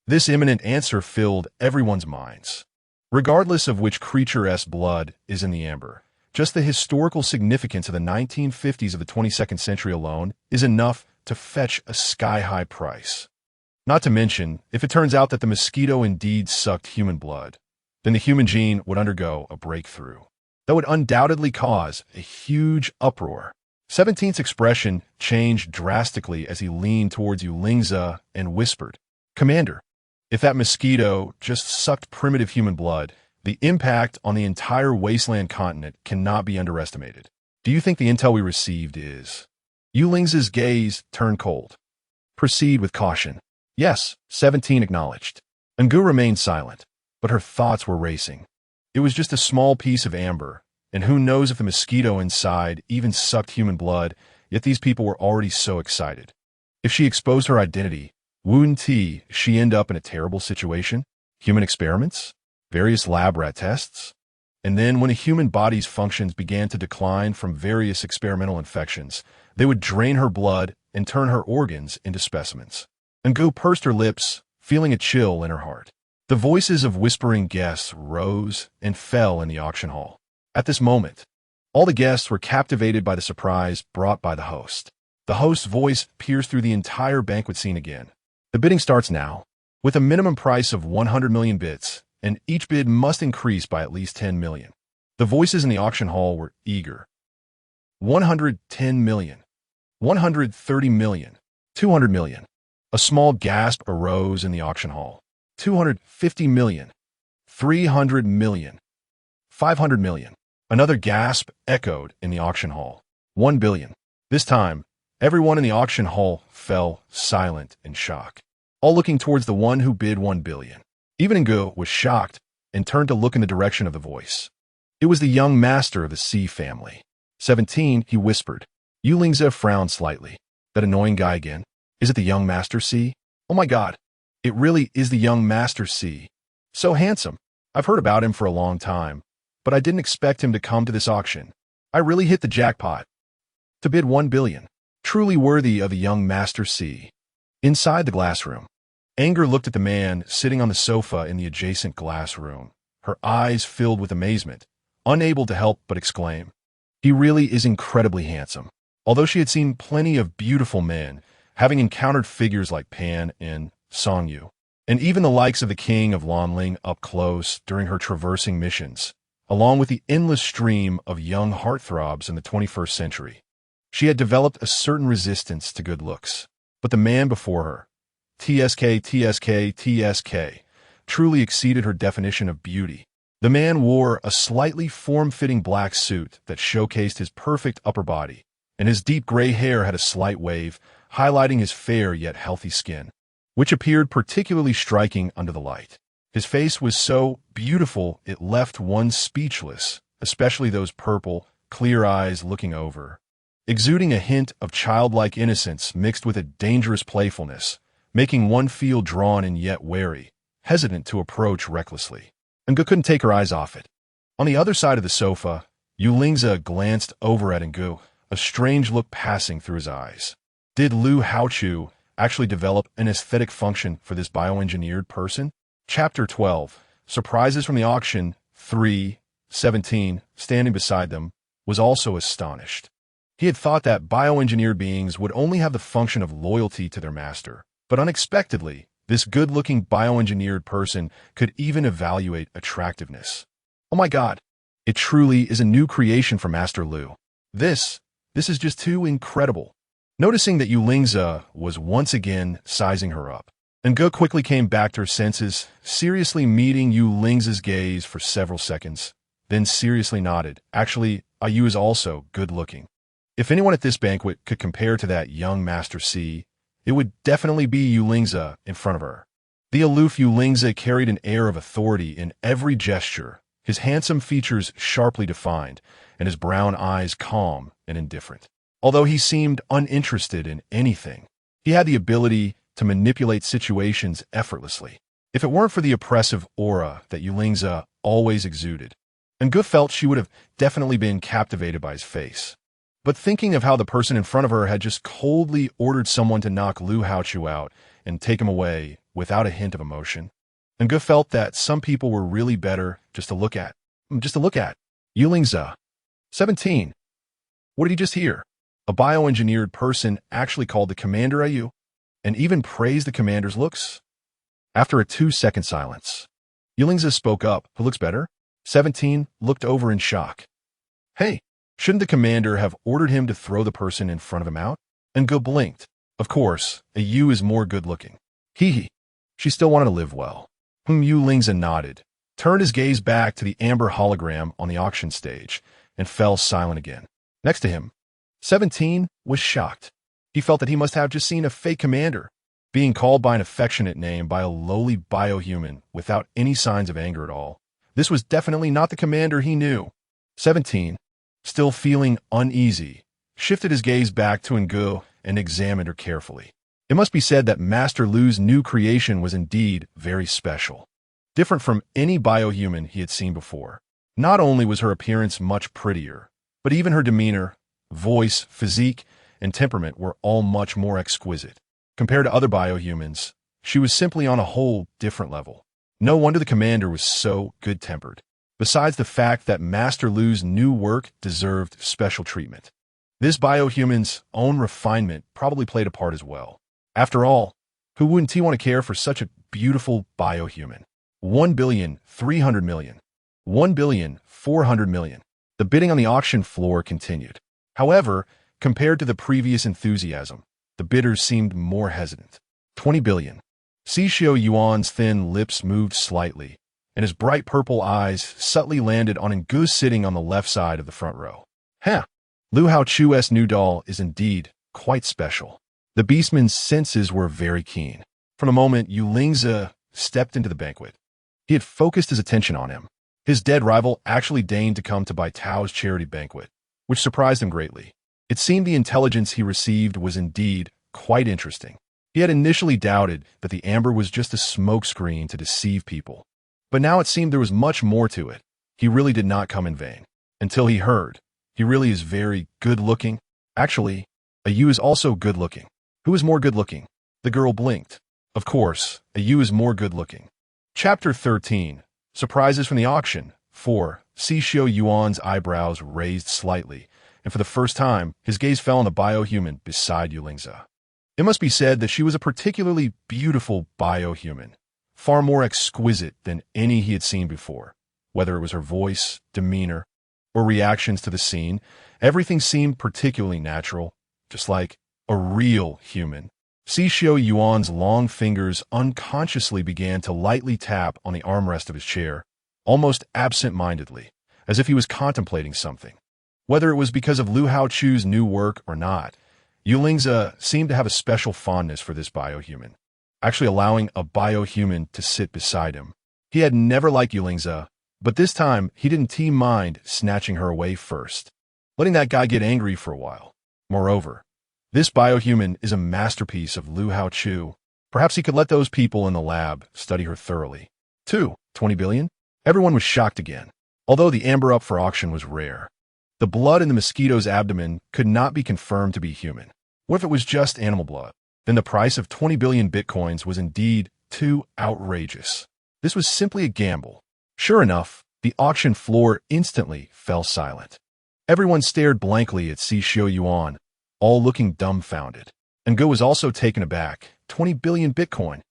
This imminent answer filled everyone's minds. Regardless of which creature's blood is in the amber, just the historical significance of the 1950s of the 22nd century alone is enough to fetch a sky-high price. Not to mention, if it turns out that the mosquito indeed sucked human blood, then the human gene would undergo a breakthrough. That would undoubtedly cause a huge uproar. 17's expression changed drastically as he leaned towards ELUSIVE and whispered, "Commander, if that mosquito just sucked primitive human blood, the impact on the entire wasteland continent cannot be underestimated. Do you think the intel we received is?" ELUSIVE's gaze turned cold. "Proceed with caution." "Yes," 17 acknowledged. Angu remained silent, but her thoughts were racing. It was just a small piece of amber, and who knows if the mosquito inside even sucked human blood, yet these people were already so excited. If she exposed her identity, wouldn't she end up in a terrible situation? Human experiments? Various lab rat tests? And then when a human body's functions began to decline from various experimental infections, they would drain her blood and turn her organs into specimens. Angu pursed her lips, feeling a chill in her heart. The voices of whispering guests rose and fell in the auction hall. At this moment, all the guests were captivated by the surprise brought by the host. The host's voice pierced through the entire banquet scene again. "The bidding starts now, with a minimum price of 100 million bits, and each bid must increase by at least 10 million. The voices in the auction hall were eager. 110 million, 130 million, 200 million. A small gasp arose in the auction hall. 250 million, 300 million, 500 million. Another gasp echoed in the auction hall. 1 billion. This time, everyone in the auction hall fell silent in shock, all looking towards the one who bid 1 billion. Even Angu was shocked and turned to look in the direction of the voice. It was the young master of the C family. 17, he whispered. ELUSIVE frowned slightly. That annoying guy again? Is it the young master C? Oh my god, it really is the young master C. So handsome. I've heard about him for a long time, but I didn't expect him to come to this auction. I really hit the jackpot. To bid 1 billion. Truly worthy of the young master C. Inside the glass room, Anger looked at the man sitting on the sofa in the adjacent glass room, her eyes filled with amazement, unable to help but exclaim, "He really is incredibly handsome." Although she had seen plenty of beautiful men, having encountered figures like Pan and Songyu, and even the likes of the king of Lonling up close during her traversing missions, along with the endless stream of young heartthrobs in the 21st century, she had developed a certain resistance to good looks. But the man before her, TSK, truly exceeded her definition of beauty. The man wore a slightly form-fitting black suit that showcased his perfect upper body, and his deep gray hair had a slight wave, highlighting his fair yet healthy skin, which appeared particularly striking under the light. His face was so beautiful it left one speechless, especially those purple, clear eyes looking over, exuding a hint of childlike innocence mixed with a dangerous playfulness, making one feel drawn and yet wary, hesitant to approach recklessly. Angu couldn't take her eyes off it. On the other side of the sofa, ELUSIVE glanced over at Angu, a strange look passing through his eyes. Did Lu Haochu actually develop an aesthetic function for this bioengineered person? Chapter 12. Surprises from the auction. 3:17, standing beside them, was also astonished. He had thought that bioengineered beings would only have the function of loyalty to their master, but unexpectedly, this good-looking bioengineered person could even evaluate attractiveness. Oh my god, it truly is a new creation from Master Lu. This is just too incredible. Noticing that Yulingza was once again sizing her up, Nga quickly came back to her senses, seriously meeting Yulingza's gaze for several seconds, then seriously nodded. Actually, Ayu is also good-looking. If anyone at this banquet could compare to that young Master C, it would definitely be Yulingza in front of her. The aloof Yulingza carried an air of authority in every gesture, his handsome features sharply defined, and his brown eyes calm and indifferent. Although he seemed uninterested in anything, he had the ability to manipulate situations effortlessly. If it weren't for the oppressive aura that Yulingza always exuded, Nga felt she would have definitely been captivated by his face. But thinking of how the person in front of her had just coldly ordered someone to knock Lu Haochu out and take him away without a hint of emotion, Nga felt that some people were really better just to look at. Yulingza. 17. What did he just hear? A bioengineered person actually called the commander Ayu, and even praised the commander's looks? After a 2-second silence, Yulingza spoke up. Who looks better? 17 looked over in shock. Hey, shouldn't the commander have ordered him to throw the person in front of him out? And Go blinked. Of course, Ayu is more good-looking. Hee. She still wanted to live well. Yulingza nodded, turned his gaze back to the amber hologram on the auction stage, and fell silent again. Next to him, 17 was shocked. He felt that he must have just seen a fake commander, being called by an affectionate name by a lowly biohuman without any signs of anger at all. This was definitely not the commander he knew. 17, still feeling uneasy, shifted his gaze back to Ngu and examined her carefully. It must be said that Master Lu's new creation was indeed very special, different from any biohuman he had seen before. Not only was her appearance much prettier, but even her demeanor, voice, physique, and temperament were all much more exquisite. Compared to other biohumans, she was simply on a whole different level. No wonder the commander was so good-tempered. Besides the fact that Master Lu's new work deserved special treatment, this biohuman's own refinement probably played a part as well. After all, who wouldn't he want to care for such a beautiful biohuman? 1,300,000,000. 1,400,000,000. The bidding on the auction floor continued. However, compared to the previous enthusiasm, the bidders seemed more hesitant. 20 billion. Xishio Yuan's thin lips moved slightly, and his bright purple eyes subtly landed on Ngu sitting on the left side of the front row. Lu Haochu's new doll is indeed quite special. The beastman's senses were very keen. From the moment Yulingza stepped into the banquet, he had focused his attention on him. His dead rival actually deigned to come to Bai Tao's charity banquet, which surprised him greatly. It seemed the intelligence he received was indeed quite interesting. He had initially doubted that the amber was just a smokescreen to deceive people, but now it seemed there was much more to it. He really did not come in vain. Until he heard, he really is very good-looking. Actually, Ayu is also good-looking. Who is more good-looking? The girl blinked. Of course, Ayu is more good-looking. Chapter 13. Surprises from the auction. 4. Xishio Yuan's eyebrows raised slightly, and for the first time, his gaze fell on the biohuman beside Yulingza. It must be said that she was a particularly beautiful biohuman, far more exquisite than any he had seen before. Whether it was her voice, demeanor, or reactions to the scene, everything seemed particularly natural, just like a real human. Xishio Yuan's long fingers unconsciously began to lightly tap on the armrest of his chair, almost absent-mindedly, as if he was contemplating something. Whether it was because of Lu Haochu's new work or not, Yulingza seemed to have a special fondness for this biohuman, actually allowing a biohuman to sit beside him. He had never liked Yulingza, but this time he didn't mind snatching her away first, letting that guy get angry for a while. Moreover, this biohuman is a masterpiece of Lu Haochu. Perhaps he could let those people in the lab study her thoroughly. 2. 20 billion? Everyone was shocked again. Although the amber up for auction was rare, the blood in the mosquito's abdomen could not be confirmed to be human. What if it was just animal blood? Then the price of 20 billion bitcoins was indeed too outrageous. This was simply a gamble. Sure enough, the auction floor instantly fell silent. Everyone stared blankly at Xishio Yuan, all looking dumbfounded. Ngu was also taken aback. 20 billion bitcoin.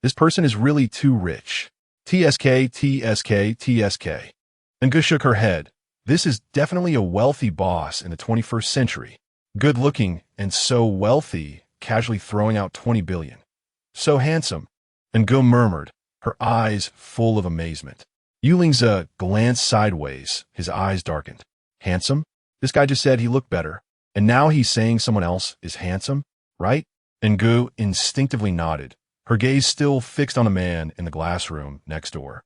This person is really too rich. TSK. Ngu shook her head. This is definitely a wealthy boss in the 21st century. Good-looking and so wealthy, casually throwing out 20 billion. So handsome. And Go murmured, her eyes full of amazement. Yulingza glanced sideways, his eyes darkened. Handsome? This guy just said he looked better. And now he's saying someone else is handsome, right? And Go instinctively nodded, her gaze still fixed on a man in the glass room next door.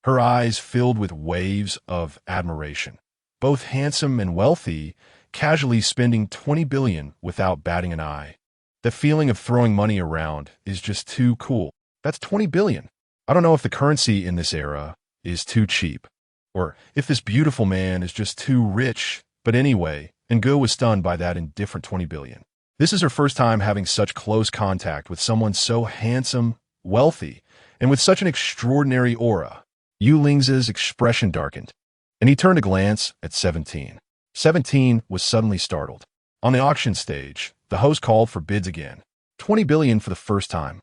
Her eyes filled with waves of admiration. Both handsome and wealthy, casually spending 20 billion without batting an eye. The feeling of throwing money around is just too cool. That's 20 billion. I don't know if the currency in this era is too cheap, or if this beautiful man is just too rich, but anyway, Ngo was stunned by that indifferent 20 billion. This is her first time having such close contact with someone so handsome, wealthy, and with such an extraordinary aura. Yulingza's expression darkened, and he turned to glance at 17. 17 was suddenly startled. On the auction stage, the host called for bids again. 20 billion for the first time.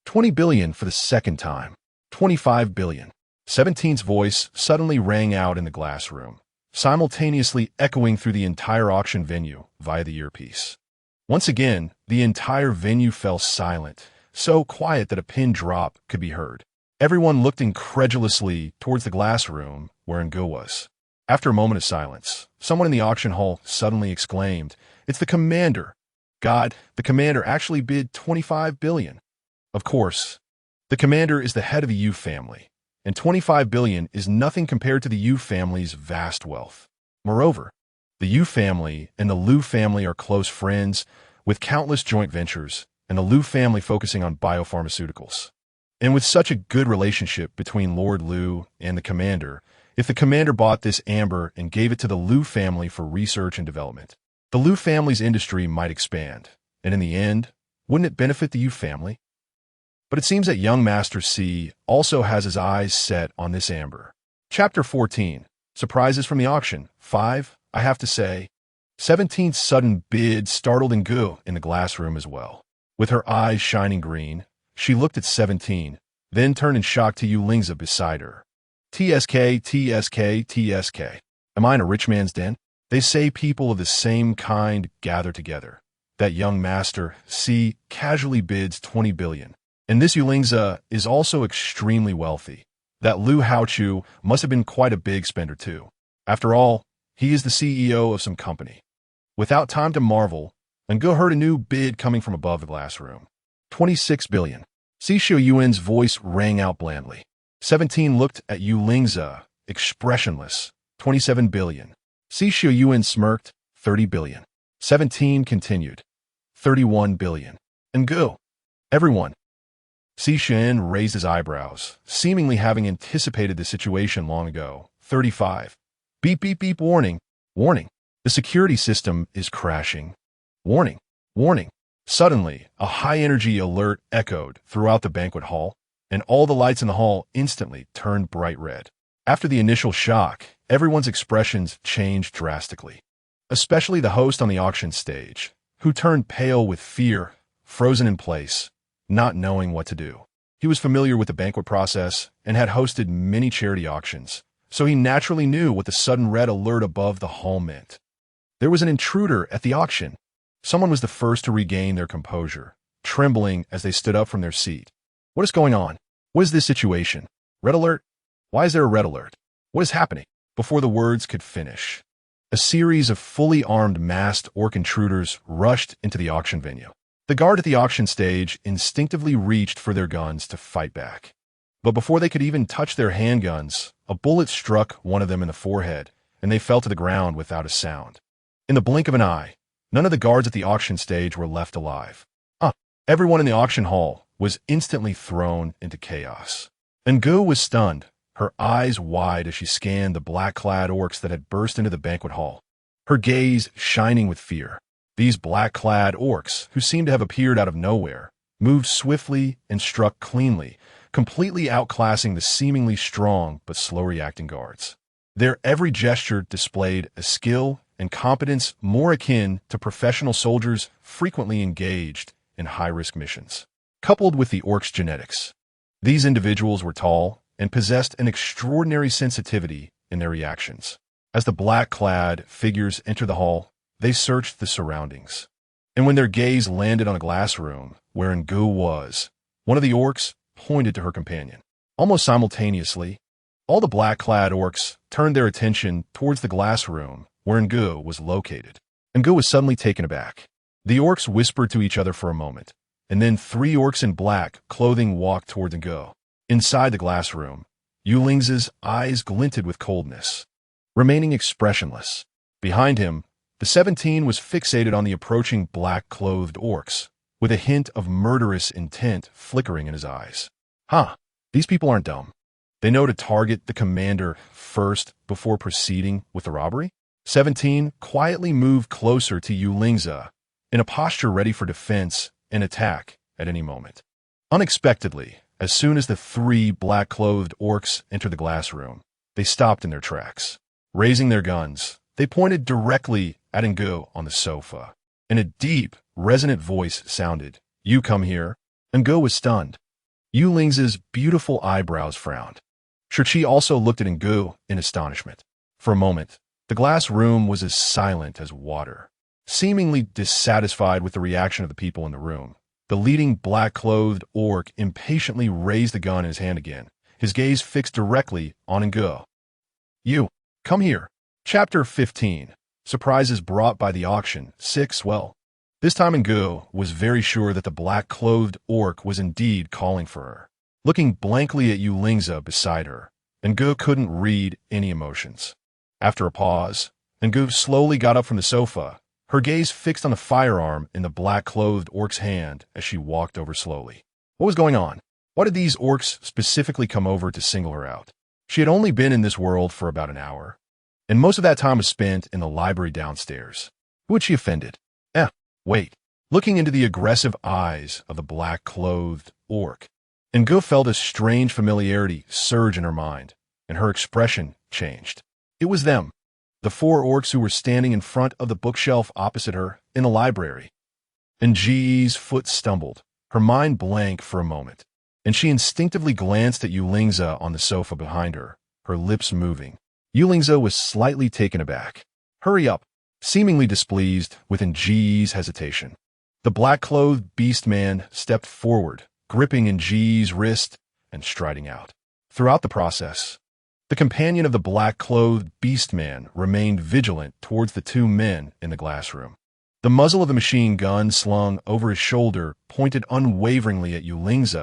20 billion for the second time. 25 billion. 17's voice suddenly rang out in the glass room, simultaneously echoing through the entire auction venue via the earpiece. Once again, the entire venue fell silent, so quiet that a pin drop could be heard. Everyone looked incredulously towards the glass room where Ngo was. After a moment of silence, someone in the auction hall suddenly exclaimed, "It's the commander! God, the commander actually bid 25 billion. Of course, the commander is the head of the Yu family, and 25 billion is nothing compared to the Yu family's vast wealth. Moreover, the Yu family and the Liu family are close friends with countless joint ventures, and the Liu family focusing on biopharmaceuticals. And with such a good relationship between Lord Liu and the commander, if the commander bought this amber and gave it to the Liu family for research and development, the Liu family's industry might expand, and in the end, wouldn't it benefit the Yu family? But it seems that young Master C also has his eyes set on this amber. Chapter 14. Surprises from the auction. 5. I have to say, 17's sudden bid startled Ngu in the glass room as well. With her eyes shining green, she looked at 17, then turned in shock to Yulingza beside her. TSK, TSK, TSK. Am I in a rich man's den? They say people of the same kind gather together. That young Master C casually bids 20 billion. And this Yulingza is also extremely wealthy. That Liu Haochu must have been quite a big spender too. After all, he is the CEO of some company. Without time to marvel, Ngu heard a new bid coming from above the glass room. 26 billion. Xi Yuan's voice rang out blandly. 17 looked at Yulingza, expressionless. 27 billion. Xi Yuan smirked. 30 billion. 17 continued. 31 billion. Ngu. Everyone. Xi Shen raised his eyebrows, seemingly having anticipated the situation long ago. 35. Beep, beep, beep, warning. Warning. The security system is crashing. Warning. Warning. Suddenly, a high-energy alert echoed throughout the banquet hall, and all the lights in the hall instantly turned bright red. After the initial shock, everyone's expressions changed drastically, especially the host on the auction stage, who turned pale with fear, frozen in place, not knowing what to do. He was familiar with the banquet process and had hosted many charity auctions, so he naturally knew what the sudden red alert above the hall meant. There was an intruder at the auction. Someone was the first to regain their composure, trembling as they stood up from their seat. What is going on? What is this situation? Red alert? Why is there a red alert? What is happening? Before the words could finish, a series of fully armed masked orc intruders rushed into the auction venue. The guard at the auction stage instinctively reached for their guns to fight back. But before they could even touch their handguns, a bullet struck one of them in the forehead, and they fell to the ground without a sound. In the blink of an eye, none of the guards at the auction stage were left alive. Everyone in the auction hall was instantly thrown into chaos. Ngu was stunned, her eyes wide as she scanned the black-clad orcs that had burst into the banquet hall, her gaze shining with fear. These black-clad orcs, who seemed to have appeared out of nowhere, moved swiftly and struck cleanly, completely outclassing the seemingly strong but slow-reacting guards. Their every gesture displayed a skill and competence more akin to professional soldiers frequently engaged in high-risk missions. Coupled with the orcs' genetics, these individuals were tall and possessed an extraordinary sensitivity in their reactions. As the black-clad figures entered the hall, They searched the surroundings. And when their gaze landed on a glass room wherein Gu was, one of the orcs pointed to her companion. Almost simultaneously, all the black-clad orcs turned their attention towards the glass room wherein Gu was located. And Gu was suddenly taken aback. The orcs whispered to each other for a moment, and then 3 orcs in black clothing walked toward Gu. Inside the glass room, Yuling's eyes glinted with coldness, remaining expressionless. Behind him, the 17 was fixated on the approaching black-clothed orcs, with a hint of murderous intent flickering in his eyes. These people aren't dumb. They know to target the commander first before proceeding with the robbery. 17 quietly moved closer to Yuling's in a posture ready for defense and attack at any moment. Unexpectedly, as soon as the 3 black-clothed orcs entered the glass room, they stopped in their tracks. Raising their guns, they pointed directly at Ngu on the sofa. In a deep, resonant voice sounded, "You come here." Ngu was stunned. Yuling's beautiful eyebrows frowned. Shirchi also looked at Ngu in astonishment. For a moment, the glass room was as silent as water. Seemingly dissatisfied with the reaction of the people in the room, the leading black-clothed orc impatiently raised the gun in his hand again, his gaze fixed directly on Ngu. "You, come here." Chapter 15. Surprises brought by the auction. 6. Well, this time Ngu was very sure that the black-clothed orc was indeed calling for her. Looking blankly at Yuling's beside her, Ngu couldn't read any emotions. After a pause, Ngu slowly got up from the sofa, her gaze fixed on the firearm in the black-clothed orc's hand as she walked over slowly. What was going on? Why did these orcs specifically come over to single her out? She had only been in this world for about an hour, and most of that time was spent in the library downstairs. Who had she offended? Wait. Looking into the aggressive eyes of the black-clothed orc, Ngu felt a strange familiarity surge in her mind, and her expression changed. It was them, the 4 orcs who were standing in front of the bookshelf opposite her in the library. Ngi's foot stumbled, her mind blank for a moment, and she instinctively glanced at Yuling's on the sofa behind her, her lips moving. Yuling's was slightly taken aback. "Hurry up," seemingly displeased with Ngi's hesitation. The black-clothed beastman stepped forward, gripping Ngi's wrist and striding out. Throughout the process, the companion of the black-clothed beastman remained vigilant towards the 2 men in the glass room. The muzzle of the machine gun slung over his shoulder pointed unwaveringly at Yuling's,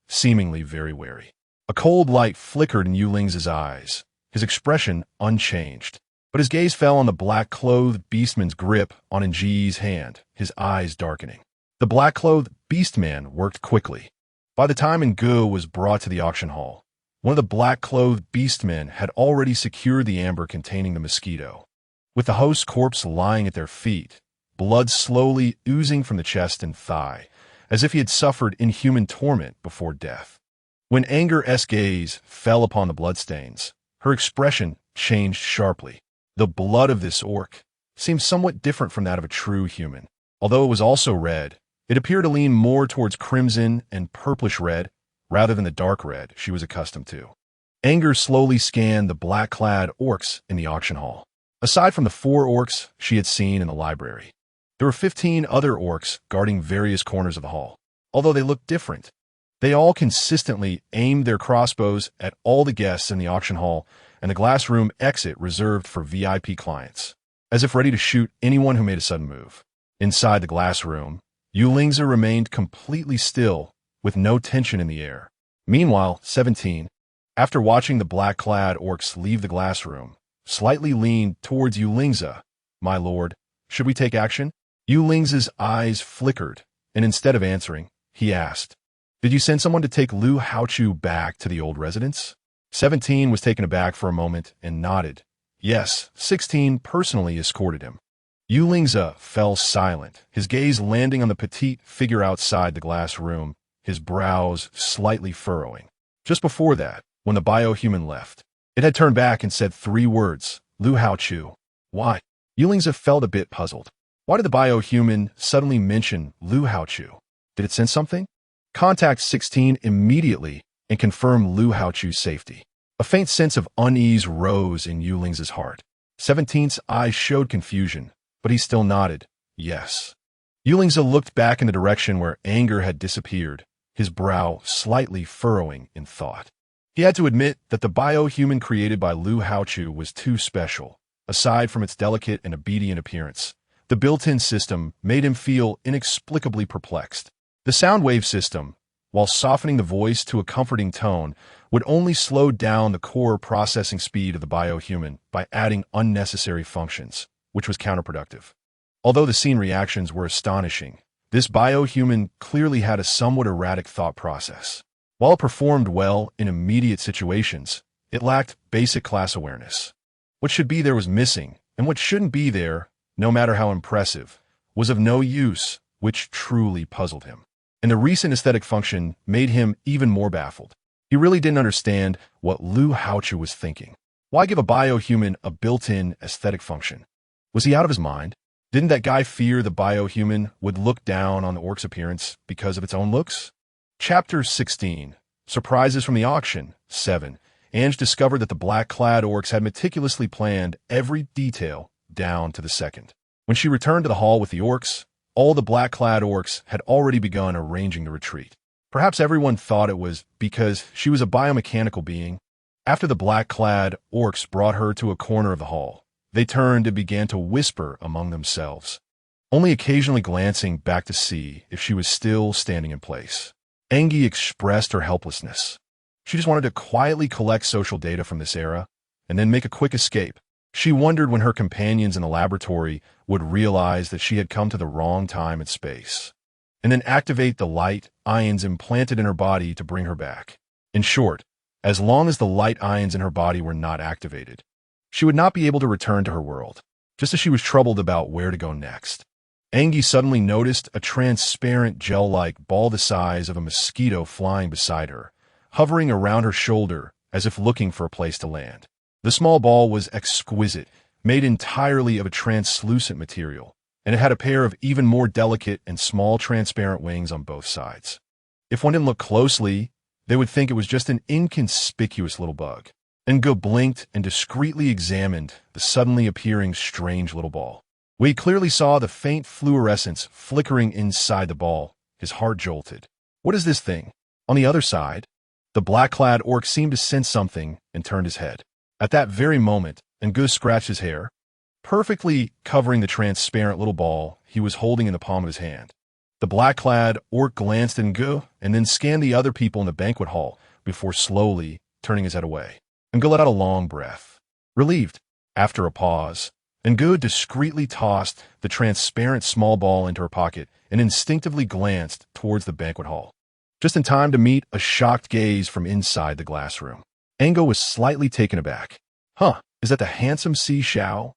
seemingly very wary. A cold light flickered in Yuling's eyes, his expression unchanged. But his gaze fell on the black-clothed beastman's grip on Ngi's hand, his eyes darkening. The black-clothed beastman worked quickly. By the time Ngu was brought to the auction hall, one of the black-clothed beastmen had already secured the amber containing the mosquito. With the host's corpse lying at their feet, blood slowly oozing from the chest and thigh, as if he had suffered inhuman torment before death. When Anger's gaze fell upon the bloodstains, her expression changed sharply. The blood of this orc seemed somewhat different from that of a true human. Although it was also red, it appeared to lean more towards crimson and purplish red rather than the dark red she was accustomed to. Anger slowly scanned the black-clad orcs in the auction hall. Aside from the 4 orcs she had seen in the library, there were 15 other orcs guarding various corners of the hall. Although they looked different, they all consistently aimed their crossbows at all the guests in the auction hall and the glass room exit reserved for VIP clients, as if ready to shoot anyone who made a sudden move. Inside the glass room, Yuling's remained completely still, with no tension in the air. Meanwhile, 17, after watching the black-clad orcs leave the glass room, slightly leaned towards Yuling's. "My lord, should we take action?" Yuling's eyes flickered, and instead of answering, he asked, "Did you send someone to take Lu Haochu back to the old residence?" 17 was taken aback for a moment and nodded. Yes, 16 personally escorted him. Yuling's fell silent, his gaze landing on the petite figure outside the glass room, his brows slightly furrowing. Just before that, when the biohuman left, it had turned back and said 3 words, "Lu Haochu." Why? Yuling's felt a bit puzzled. Why did the biohuman suddenly mention Lu Haochu? Did it sense something? Contact 16 immediately and confirm Lu Haochu's safety. A faint sense of unease rose in Yuling's heart. 17's eyes showed confusion, but he still nodded, yes. Yulingza looked back in the direction where anger had disappeared, his brow slightly furrowing in thought. He had to admit that the biohuman created by Lu Haochu was too special. Aside from its delicate and obedient appearance, the built-in system made him feel inexplicably perplexed. The sound wave system, while softening the voice to a comforting tone, would only slow down the core processing speed of the biohuman by adding unnecessary functions, which was counterproductive. Although the scene reactions were astonishing, this biohuman clearly had a somewhat erratic thought process. While it performed well in immediate situations, it lacked basic class awareness. What should be there was missing, and what shouldn't be there, no matter how impressive, was of no use, which truly puzzled him. And the recent aesthetic function made him even more baffled. He really didn't understand what Lu Haochu was thinking. Why give a biohuman a built-in aesthetic function? Was he out of his mind? Didn't that guy fear the biohuman would look down on the orc's appearance because of its own looks? Chapter 16. Surprises from the Auction. 7. Ange discovered that the black-clad orcs had meticulously planned every detail down to the second. When she returned to the hall with the orcs, all the black-clad orcs had already begun arranging the retreat. Perhaps everyone thought it was because she was a biomechanical being. After the black-clad orcs brought her to a corner of the hall, they turned and began to whisper among themselves, only occasionally glancing back to see if she was still standing in place. Engi expressed her helplessness. She just wanted to quietly collect social data from this era and then make a quick escape. She wondered when her companions in the laboratory would realize that she had come to the wrong time and space, and then activate the light ions implanted in her body to bring her back. In short, as long as the light ions in her body were not activated, she would not be able to return to her world, just as she was troubled about where to go next. Engi suddenly noticed a transparent gel-like ball the size of a mosquito flying beside her, hovering around her shoulder as if looking for a place to land. The small ball was exquisite, made entirely of a translucent material, and it had a pair of even more delicate and small transparent wings on both sides. If one didn't look closely, they would think it was just an inconspicuous little bug. Ngo blinked and discreetly examined the suddenly appearing strange little ball. Wade clearly saw the faint fluorescence flickering inside the ball. His heart jolted. What is this thing? On the other side, the black-clad orc seemed to sense something and turned his head. At that very moment, Ngo scratched his hair, perfectly covering the transparent little ball he was holding in the palm of his hand. The black-clad orc glanced at Ngo and then scanned the other people in the banquet hall before slowly turning his head away. Ngo let out a long breath. Relieved. After a pause, Ngo discreetly tossed the transparent small ball into her pocket and instinctively glanced towards the banquet hall, just in time to meet a shocked gaze from inside the glass room. Ngo was slightly taken aback. Is that the handsome Si Xiao?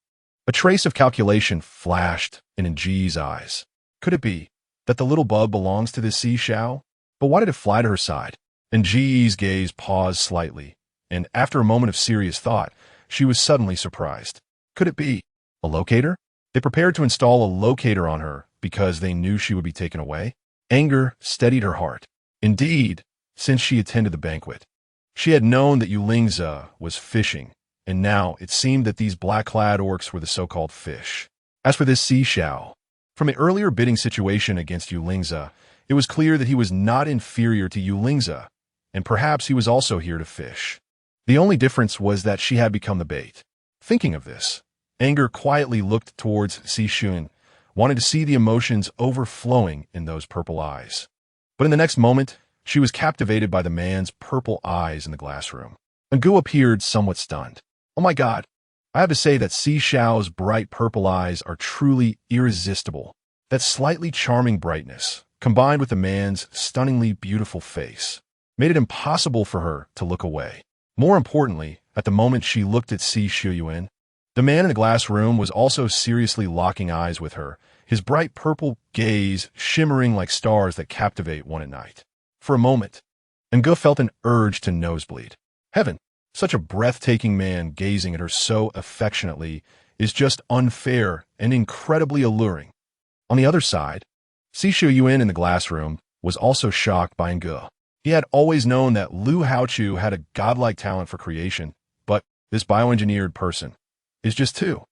A trace of calculation flashed in Nji's eyes. Could it be that the little bug belongs to this Si Xiao? But why did it fly to her side? Nji's gaze paused slightly, and after a moment of serious thought, she was suddenly surprised. Could it be a locator? They prepared to install a locator on her because they knew she would be taken away? Anger steadied her heart. Indeed, since she attended the banquet, she had known that Yulingza was fishing, and now it seemed that these black-clad orcs were the so-called fish. As for this Si Xiao, from an earlier bidding situation against Yulingza, it was clear that he was not inferior to Yulingza, and perhaps he was also here to fish. The only difference was that she had become the bait. Thinking of this, anger quietly looked towards Si Shun, wanting to see the emotions overflowing in those purple eyes. But in the next moment, she was captivated by the man's purple eyes in the glass room. Ngo appeared somewhat stunned. Oh my God, I have to say that Si Xiao's bright purple eyes are truly irresistible. That slightly charming brightness, combined with the man's stunningly beautiful face, made it impossible for her to look away. More importantly, at the moment she looked at Si Shuyuan, the man in the glass room was also seriously locking eyes with her, his bright purple gaze shimmering like stars that captivate one at night. For a moment, Ngo felt an urge to nosebleed. Heaven, such a breathtaking man gazing at her so affectionately is just unfair and incredibly alluring. On the other side, Si Shuyuan in the glass room was also shocked by Ngo. He had always known that Lu Haochu had a godlike talent for creation, but this bioengineered person is just too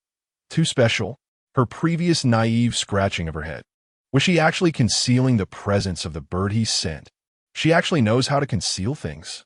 special. her previous naive scratching of her head. Was she actually concealing the presence of the bird he sent? She actually knows how to conceal things.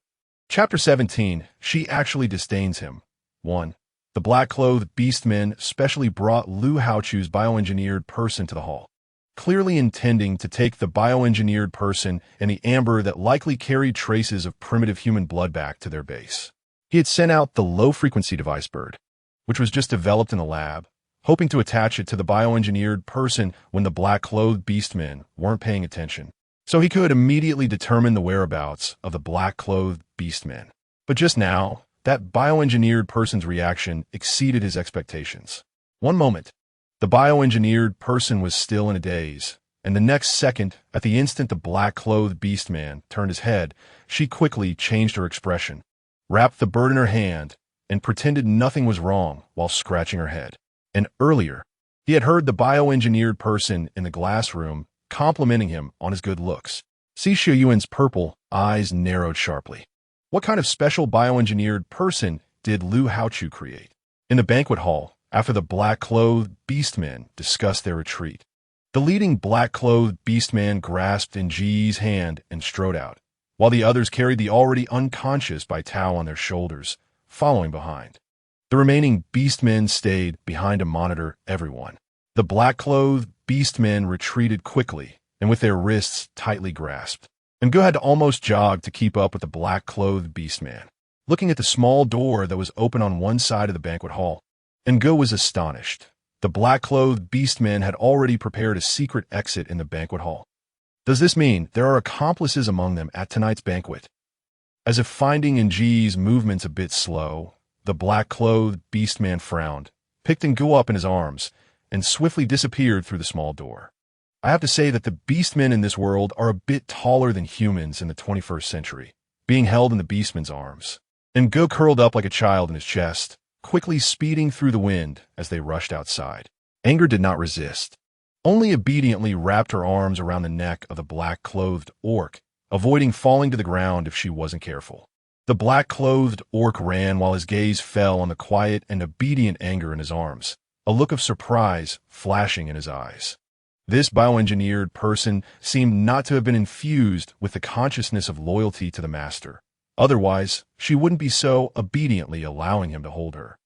Chapter 17. She actually disdains him. 1. The black-clothed beastmen specially brought Lu Haochu's bioengineered person to the hall, clearly intending to take the bioengineered person and the amber that likely carried traces of primitive human blood back to their base. He had sent out the low-frequency device bird, which was just developed in the lab, hoping to attach it to the bioengineered person when the black-clothed beastmen weren't paying attention, so he could immediately determine the whereabouts of the black-clothed beastmen. But just now, that bioengineered person's reaction exceeded his expectations. One moment, the bioengineered person was still in a daze, and the next second, at the instant the black-clothed beastman turned his head, she quickly changed her expression, wrapped the bird in her hand, and pretended nothing was wrong while scratching her head. And earlier, he had heard the bioengineered person in the glass room complimenting him on his good looks. Si Shiyuan's purple eyes narrowed sharply. What kind of special bioengineered person did Lu Haochu create? In the banquet hall, after the black-clothed beastmen discussed their retreat, the leading black-clothed beastman grasped Ji's hand and strode out, while the others carried the already unconscious Bai Tao on their shoulders, following behind. The remaining beastmen stayed behind to monitor everyone. The black-clothed beastmen retreated quickly and with their wrists tightly grasped, and Go had to almost jog to keep up with the black-clothed beastman. Looking at the small door that was open on one side of the banquet hall, and Go was astonished. The black-clothed beastmen had already prepared a secret exit in the banquet hall. Does this mean there are accomplices among them at tonight's banquet? As if finding Ji's movements a bit slow, the black-clothed beastman frowned, picked Go up in his arms, and swiftly disappeared through the small door. I have to say that the beastmen in this world are a bit taller than humans in the 21st century, being held in the beastmen's arms. And Go curled up like a child in his chest, quickly speeding through the wind as they rushed outside. Anger did not resist, only obediently wrapped her arms around the neck of the black-clothed orc, avoiding falling to the ground if she wasn't careful. The black-clothed orc ran while his gaze fell on the quiet and obedient anger in his arms, a look of surprise flashing in his eyes. This bioengineered person seemed not to have been infused with the consciousness of loyalty to the master. Otherwise, she wouldn't be so obediently allowing him to hold her,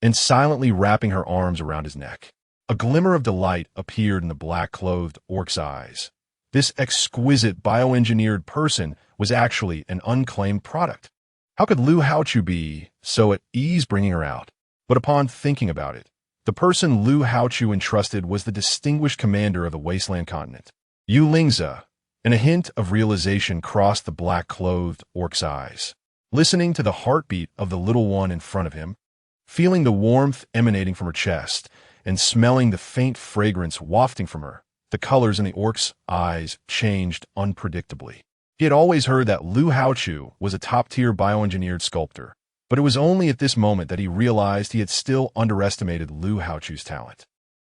and silently wrapping her arms around his neck. A glimmer of delight appeared in the black-clothed orc's eyes. This exquisite bioengineered person was actually an unclaimed product. How could Lu Haochu be so at ease bringing her out? But upon thinking about it, the person Lu Haochu entrusted was the distinguished commander of the Wasteland Continent, Yu Lingze, and a hint of realization crossed the black-clothed orc's eyes. Listening to the heartbeat of the little one in front of him, feeling the warmth emanating from her chest, and smelling the faint fragrance wafting from her, the colors in the orc's eyes changed unpredictably. He had always heard that Lu Haochu was a top-tier bioengineered sculptor, but it was only at this moment that he realized he had still underestimated Lu Haochu's talent.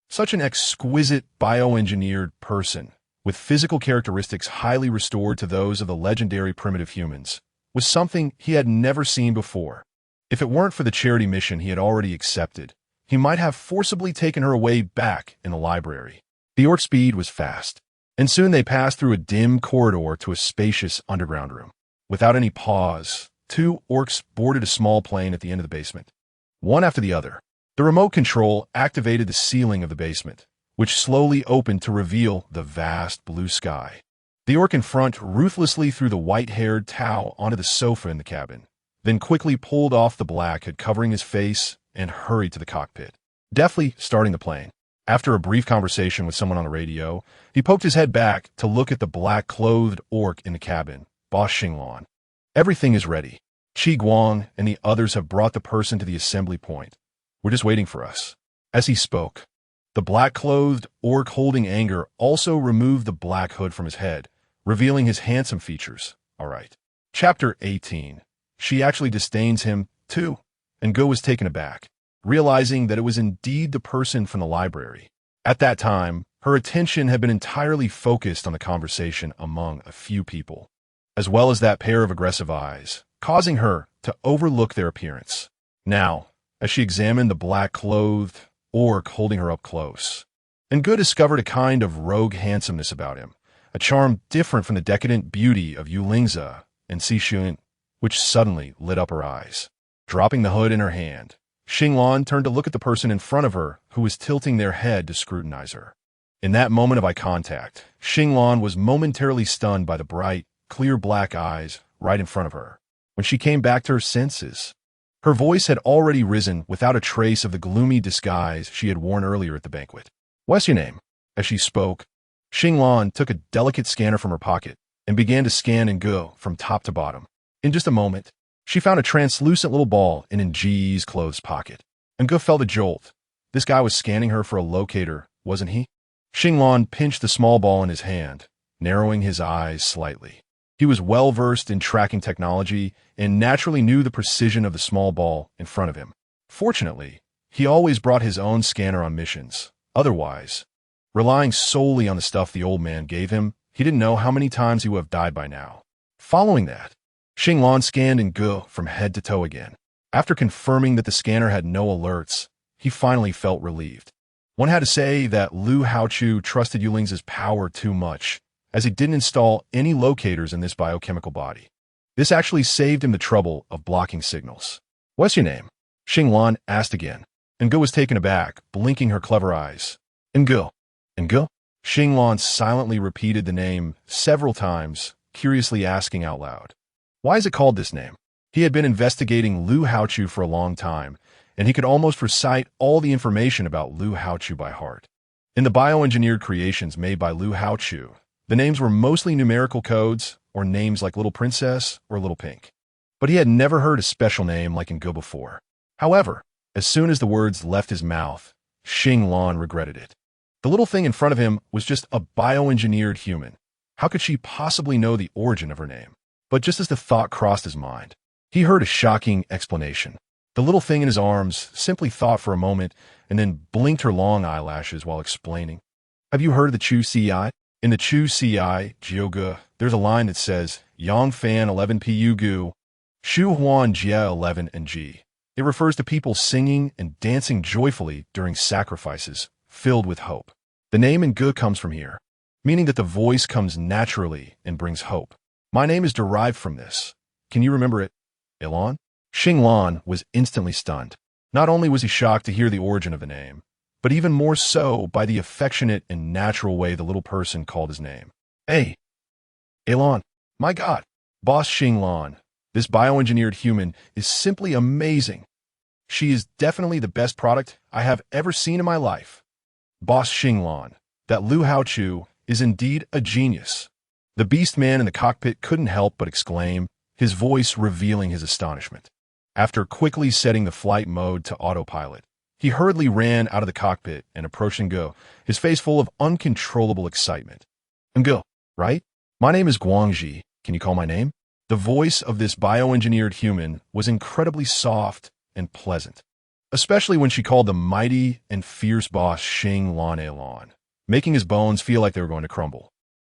Such an exquisite bioengineered person, with physical characteristics highly restored to those of the legendary primitive humans, was something he had never seen before. If it weren't for the charity mission he had already accepted, he might have forcibly taken her away back in the library. The orc's speed was fast, and soon they passed through a dim corridor to a spacious underground room. Without any pause, two orcs boarded a small plane at the end of the basement, one after the other. The remote control activated the ceiling of the basement, which slowly opened to reveal the vast blue sky. The orc in front ruthlessly threw the white-haired Tao onto the sofa in the cabin, then quickly pulled off the black hood covering his face and hurried to the cockpit, deftly starting the plane. After a brief conversation with someone on the radio, he poked his head back to look at the black-clothed orc in the cabin, Boss Xinglan. Everything is ready. Qi Guang and the others have brought the person to the assembly point. We're just waiting for us. As he spoke, the black-clothed orc holding anger also removed the black hood from his head, revealing his handsome features. All right. Chapter 18. She actually disdains him, too, and Go was taken aback, realizing that it was indeed the person from the library. At that time, her attention had been entirely focused on the conversation among a few people, as well as that pair of aggressive eyes, causing her to overlook their appearance. Now, as she examined the black-clothed orc holding her up close, Nge discovered a kind of rogue handsomeness about him, a charm different from the decadent beauty of Yulingza and Xixun, which suddenly lit up her eyes. Dropping the hood in her hand, Xinglan turned to look at the person in front of her who was tilting their head to scrutinize her. In that moment of eye contact, Xinglan was momentarily stunned by the bright, clear black eyes right in front of her. When she came back to her senses, her voice had already risen without a trace of the gloomy disguise she had worn earlier at the banquet. "What's your name?" As she spoke, Xinglan took a delicate scanner from her pocket and began to scan Nge from top to bottom. In just a moment, she found a translucent little ball in Nge's clothes pocket. Nge felt a jolt. This guy was scanning her for a locator, wasn't he? Xinglan pinched the small ball in his hand, narrowing his eyes slightly. He was well-versed in tracking technology and naturally knew the precision of the small ball in front of him. Fortunately, he always brought his own scanner on missions. Otherwise, relying solely on the stuff the old man gave him, he didn't know how many times he would have died by now. Following that, Xinglan scanned Nge from head to toe again. After confirming that the scanner had no alerts, he finally felt relieved. One had to say that Lu Haochu trusted Yuling's power too much, as he didn't install any locators in this biochemical body. This actually saved him the trouble of blocking signals. "What's your name?" Xinglan asked again. Nge was taken aback, blinking her clever eyes. "Nge." "Nge?" Xinglan silently repeated the name several times, curiously asking out loud, "Why is it called this name?" He had been investigating Lu Haochu for a long time, and he could almost recite all the information about Lu Haochu by heart. In the bioengineered creations made by Lu Haochu, the names were mostly numerical codes, or names like Little Princess or Little Pink. But he had never heard a special name like Nge before. However, as soon as the words left his mouth, Xinglan regretted it. The little thing in front of him was just a bioengineered human. How could she possibly know the origin of her name? But just as the thought crossed his mind, he heard a shocking explanation. The little thing in his arms simply thought for a moment and then blinked her long eyelashes while explaining. "Have you heard of the Chu Ci? In the Chu Ci, Jioge, there's a line that says, Yang Fan 11 Pu Gu, Shu Huan Jia 11 and G. It refers to people singing and dancing joyfully during sacrifices, filled with hope. The name Nge comes from here, meaning that the voice comes naturally and brings hope. My name is derived from this. Can you remember it, Elon?" Xinglan was instantly stunned. Not only was he shocked to hear the origin of the name, but even more so by the affectionate and natural way the little person called his name. "Hey, Elon, my God, Boss Xinglan, this bioengineered human is simply amazing. She is definitely the best product I have ever seen in my life. Boss Xinglan, that Lu Haochu is indeed a genius." The beastman in the cockpit couldn't help but exclaim, his voice revealing his astonishment. After quickly setting the flight mode to autopilot, he hurriedly ran out of the cockpit and approached Nge, his face full of uncontrollable excitement. "Nge, right? My name is Guangji. Can you call my name?" The voice of this bioengineered human was incredibly soft and pleasant, especially when she called the mighty and fierce boss Xinglan Elon, making his bones feel like they were going to crumble.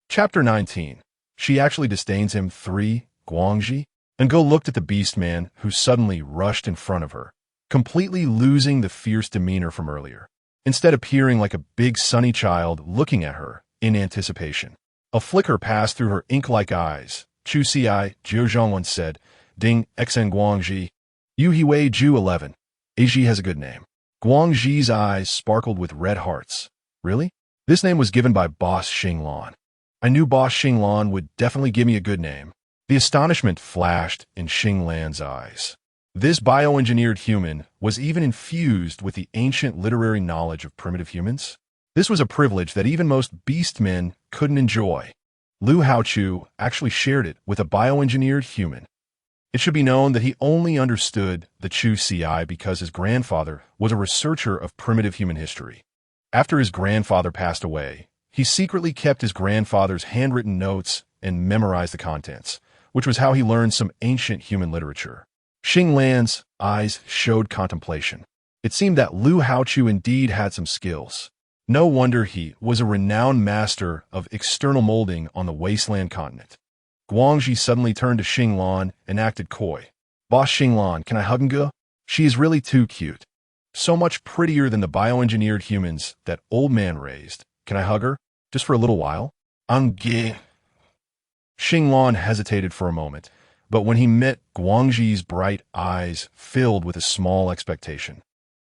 Chapter 19. She actually disdains him 3, Guangji? Nge looked at the beastman who suddenly rushed in front of her, completely losing the fierce demeanor from earlier, instead appearing like a big sunny child looking at her in anticipation. A flicker passed through her ink-like eyes. "Chu Ci," Jiuzhong once said, "Ding Xen Guangji. Yu Hiwei Ju 11. Aji has a good name." Guangji's eyes sparkled with red hearts. "Really? This name was given by Boss Xinglan. I knew Boss Xinglan would definitely give me a good name." The astonishment flashed in Xinglan's eyes. This bioengineered human was even infused with the ancient literary knowledge of primitive humans. This was a privilege that even most beastmen couldn't enjoy. Lu Haochu actually shared it with a bioengineered human. It should be known that he only understood the Chu Ci because his grandfather was a researcher of primitive human history. After his grandfather passed away, he secretly kept his grandfather's handwritten notes and memorized the contents, which was how he learned some ancient human literature. Xinglan's eyes showed contemplation. It seemed that Lu Haochu indeed had some skills. No wonder he was a renowned master of external molding on the wasteland continent. Guangji suddenly turned to Xinglan and acted coy. "Boss Xinglan, can I hug Nge? She is really too cute." So much prettier than the bioengineered humans that old man raised. Can I hug her? Just for a little while? I'm gay. Xinglan hesitated for a moment, but when he met Guangxi's bright eyes filled with a small expectation,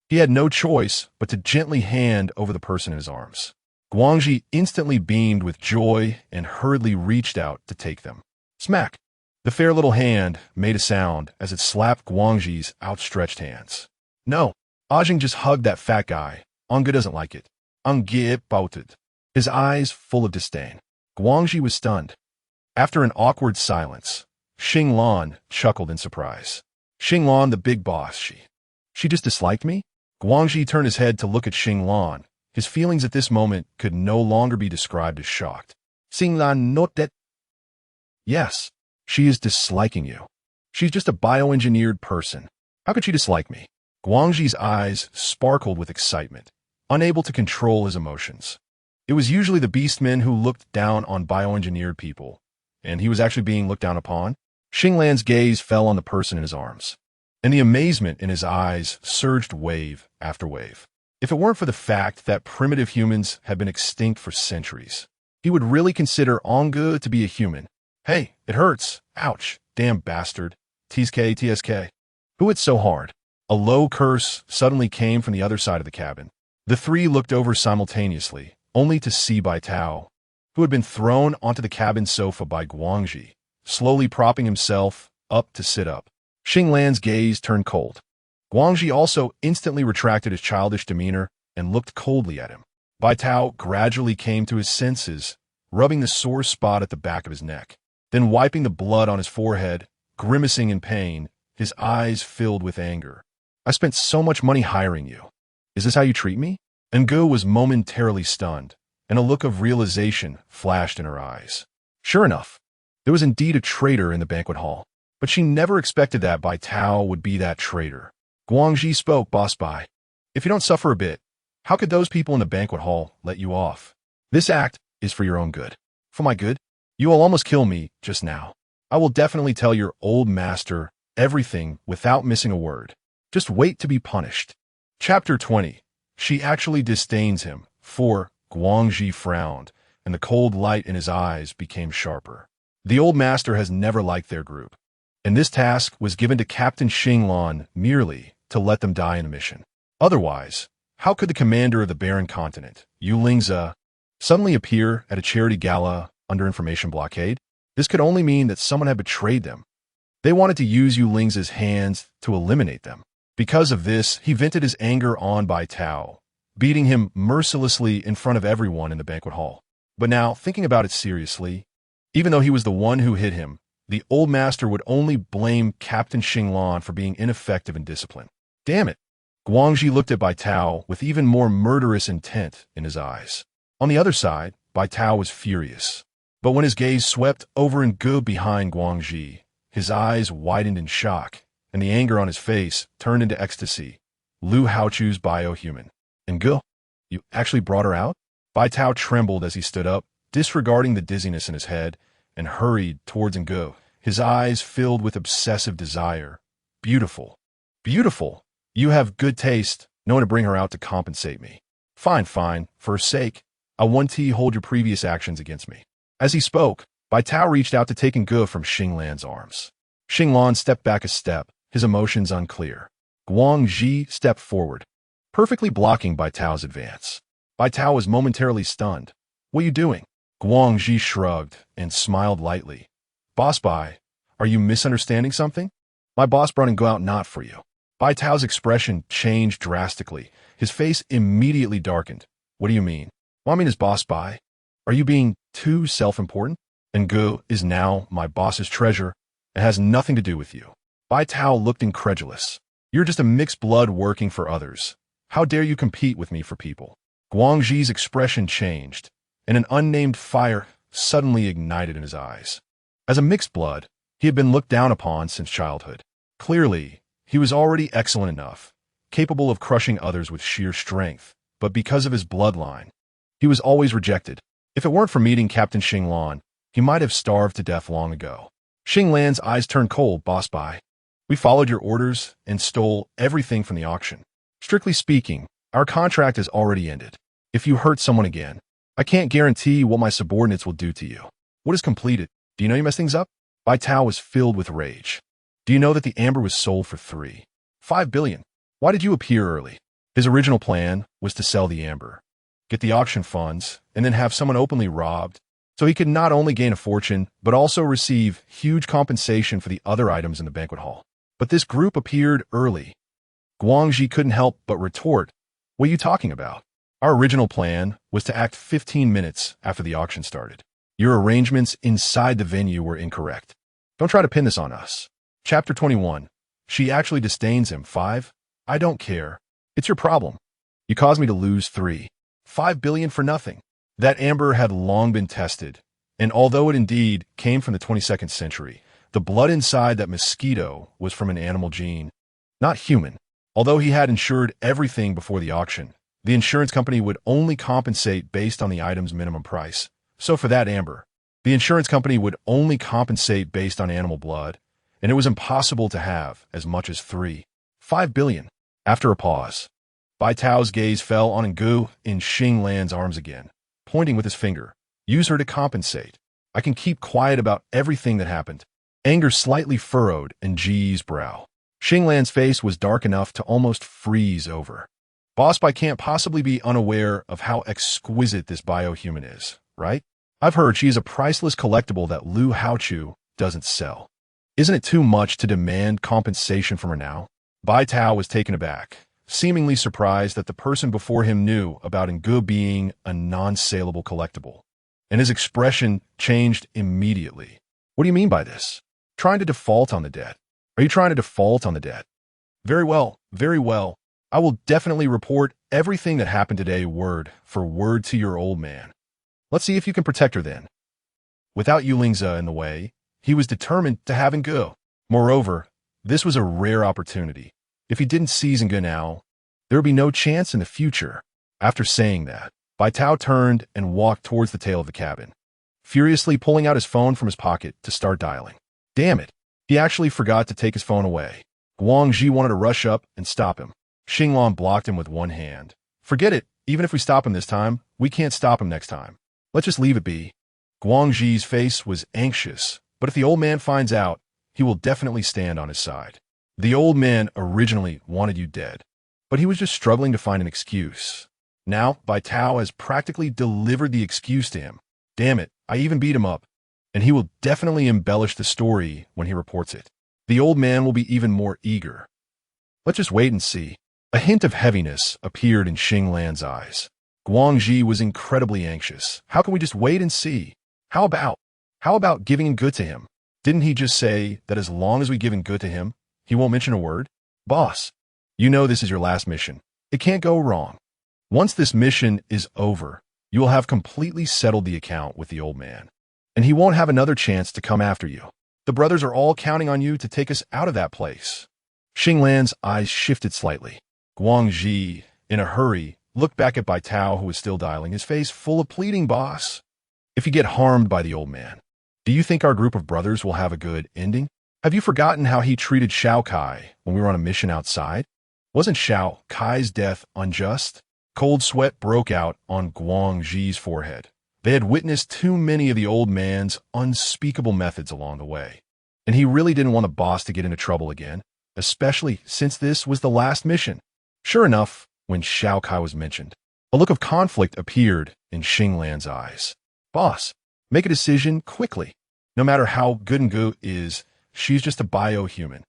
he had no choice but to gently hand over the person in his arms. Guangxi instantly beamed with joy and hurriedly reached out to take them. Smack! The fair little hand made a sound as it slapped Guangxi's outstretched hands. No, Ajing just hugged that fat guy. Anga doesn't like it. Anga pouted, his eyes full of disdain. Guangxi was stunned. After an awkward silence, Xinglan chuckled in surprise. Xinglan, the big boss, she just disliked me? Guangxi turned his head to look at Xinglan. His feelings at this moment could no longer be described as shocked. Xinglan, not that. Yes, she is disliking you. She's just a bioengineered person. How could she dislike me? Guangxi's eyes sparkled with excitement, unable to control his emotions. It was usually the beastmen who looked down on bioengineered people, and he was actually being looked down upon. Xinglan's gaze fell on the person in his arms, and the amazement in his eyes surged wave after wave. If it weren't for the fact that primitive humans had been extinct for centuries, he would really consider Ongu to be a human. Hey, it hurts. Ouch. Damn bastard. TSK. Who hit so hard? A low curse suddenly came from the other side of the cabin. The three looked over simultaneously, only to see Bai Tao, who had been thrown onto the cabin sofa by Guangxi, slowly propping himself up to sit up. Xinglan's gaze turned cold. Guangxi also instantly retracted his childish demeanor and looked coldly at him. Bai Tao gradually came to his senses, rubbing the sore spot at the back of his neck, then wiping the blood on his forehead, grimacing in pain, his eyes filled with anger. I spent so much money hiring you. Is this how you treat me? Ngu was momentarily stunned, and a look of realization flashed in her eyes. Sure enough, there was indeed a traitor in the banquet hall, but she never expected that Bai Tao would be that traitor. Guangxi spoke, Boss Bai. If you don't suffer a bit, how could those people in the banquet hall let you off? This act is for your own good. For my good? You will almost kill me just now. I will definitely tell your old master everything without missing a word. Just wait to be punished. Chapter 20. She actually disdains him, for Guangxi frowned, and the cold light in his eyes became sharper. The old master has never liked their group, and this task was given to Captain Xinglan merely to let them die in a mission. Otherwise, how could the commander of the barren continent, Yulingza, suddenly appear at a charity gala under information blockade? This could only mean that someone had betrayed them. They wanted to use Yulingza's hands to eliminate them. Because of this, he vented his anger on Bai Tao, beating him mercilessly in front of everyone in the banquet hall. But now, thinking about it seriously, even though he was the one who hit him, the old master would only blame Captain Xinglan for being ineffective in discipline. Damn it! Guangxi looked at Bai Tao with even more murderous intent in his eyes. On the other side, Bai Tao was furious. But when his gaze swept over Ngu behind Guangxi, his eyes widened in shock, and the anger on his face turned into ecstasy. Lu Haochu's biohuman. Ngu, you actually brought her out? Bai Tao trembled as he stood up, disregarding the dizziness in his head, and hurried towards Ngu, his eyes filled with obsessive desire. Beautiful. Beautiful. You have good taste, knowing to bring her out to compensate me. Fine. For her sake, I want to hold your previous actions against me. As he spoke, Bai Tao reached out to take Ngu from Xinglan's arms. Xinglan stepped back a step, his emotions unclear. Guangxi stepped forward, perfectly blocking Bai Tao's advance. Bai Tao was momentarily stunned. What are you doing? Guangxi shrugged and smiled lightly. Boss Bai, are you misunderstanding something? My boss brought Ngu out not for you. Bai Tao's expression changed drastically. His face immediately darkened. What do you mean? Well, I mean, as Boss Bai, are you being too self-important? Ngu is now my boss's treasure. It has nothing to do with you. Bai Tao looked incredulous. You're just a mixed blood working for others. How dare you compete with me for people? Guangxi's expression changed, and an unnamed fire suddenly ignited in his eyes. As a mixed blood, he had been looked down upon since childhood. Clearly, he was already excellent enough, capable of crushing others with sheer strength, but because of his bloodline, he was always rejected. If it weren't for meeting Captain Xinglan, he might have starved to death long ago. Xinglan's eyes turned cold, Boss Bai. We followed your orders and stole everything from the auction. Strictly speaking, our contract has already ended. If you hurt someone again, I can't guarantee what my subordinates will do to you. What is completed? Do you know you messed things up? Bai Tao was filled with rage. Do you know that the amber was sold for 3.5 billion? Why did you appear early? His original plan was to sell the amber, get the auction funds, and then have someone openly robbed, so he could not only gain a fortune, but also receive huge compensation for the other items in the banquet hall. But this group appeared early. Guangxi couldn't help but retort, "What are you talking about? Our original plan was to act 15 minutes after the auction started. Your arrangements inside the venue were incorrect. Don't try to pin this on us." Chapter 21. She actually disdains him. 5. I don't care. It's your problem. You caused me to lose 3.5 billion for nothing. That amber had long been tested, and although it indeed came from the 22nd century, the blood inside that mosquito was from an animal gene, not human. Although he had insured everything before the auction, the insurance company would only compensate based on the item's minimum price. So for that amber, the insurance company would only compensate based on animal blood, and it was impossible to have as much as 3.5 billion. After a pause, Bai Tao's gaze fell on Ngu in Xing Lan's arms again, pointing with his finger. Use her to compensate. I can keep quiet about everything that happened. Anger slightly furrowed Ng's brow. Xing Lan's face was dark enough to almost freeze over. Boss Bai can't possibly be unaware of how exquisite this biohuman is, right? I've heard she is a priceless collectible that Lu Haochu doesn't sell. Isn't it too much to demand compensation from her now? Bai Tao was taken aback, seemingly surprised that the person before him knew about Ngu being a non-saleable collectible, and his expression changed immediately. What do you mean by this? Trying to default on the debt? Are you trying to default on the debt? Very well, very well. I will definitely report everything that happened today word for word to your old man. Let's see if you can protect her then. Without Yulingza in the way, he was determined to have Ngu. Moreover, this was a rare opportunity. If he didn't seize Ngu now, there would be no chance in the future. After saying that, Bai Tao turned and walked towards the tail of the cabin, furiously pulling out his phone from his pocket to start dialing. Damn it, he actually forgot to take his phone away. Guangxi wanted to rush up and stop him. Xinglan blocked him with one hand. Forget it, even if we stop him this time, we can't stop him next time. Let's just leave it be. Guangxi's face was anxious, but if the old man finds out, he will definitely stand on his side. The old man originally wanted you dead, but he was just struggling to find an excuse. Now, Bai Tao has practically delivered the excuse to him. Damn it, I even beat him up. And he will definitely embellish the story when he reports it. The old man will be even more eager. Let's just wait and see. A hint of heaviness appeared in Xing Lan's eyes. Guangxi was incredibly anxious. How can we just wait and see? How about giving Ngu to him? Didn't he just say that as long as we give Ngu to him, he won't mention a word? Boss, you know this is your last mission. It can't go wrong. Once this mission is over, you will have completely settled the account with the old man, and he won't have another chance to come after you. The brothers are all counting on you to take us out of that place. Xing Lan's eyes shifted slightly. Guangxi, in a hurry, looked back at Bai Tao, who was still dialing, his face full of pleading. Boss, if you get harmed by the old man, do you think our group of brothers will have a good ending? Have you forgotten how he treated Xiao Kai when we were on a mission outside? Wasn't Xiao Kai's death unjust? Cold sweat broke out on Guangxi's forehead. They had witnessed too many of the old man's unspeakable methods along the way, and he really didn't want the boss to get into trouble again, especially since this was the last mission. Sure enough, when Xiao Kai was mentioned, a look of conflict appeared in Xing Lan's eyes. Boss, make a decision quickly. No matter how good Ngu is, she's just a biohuman.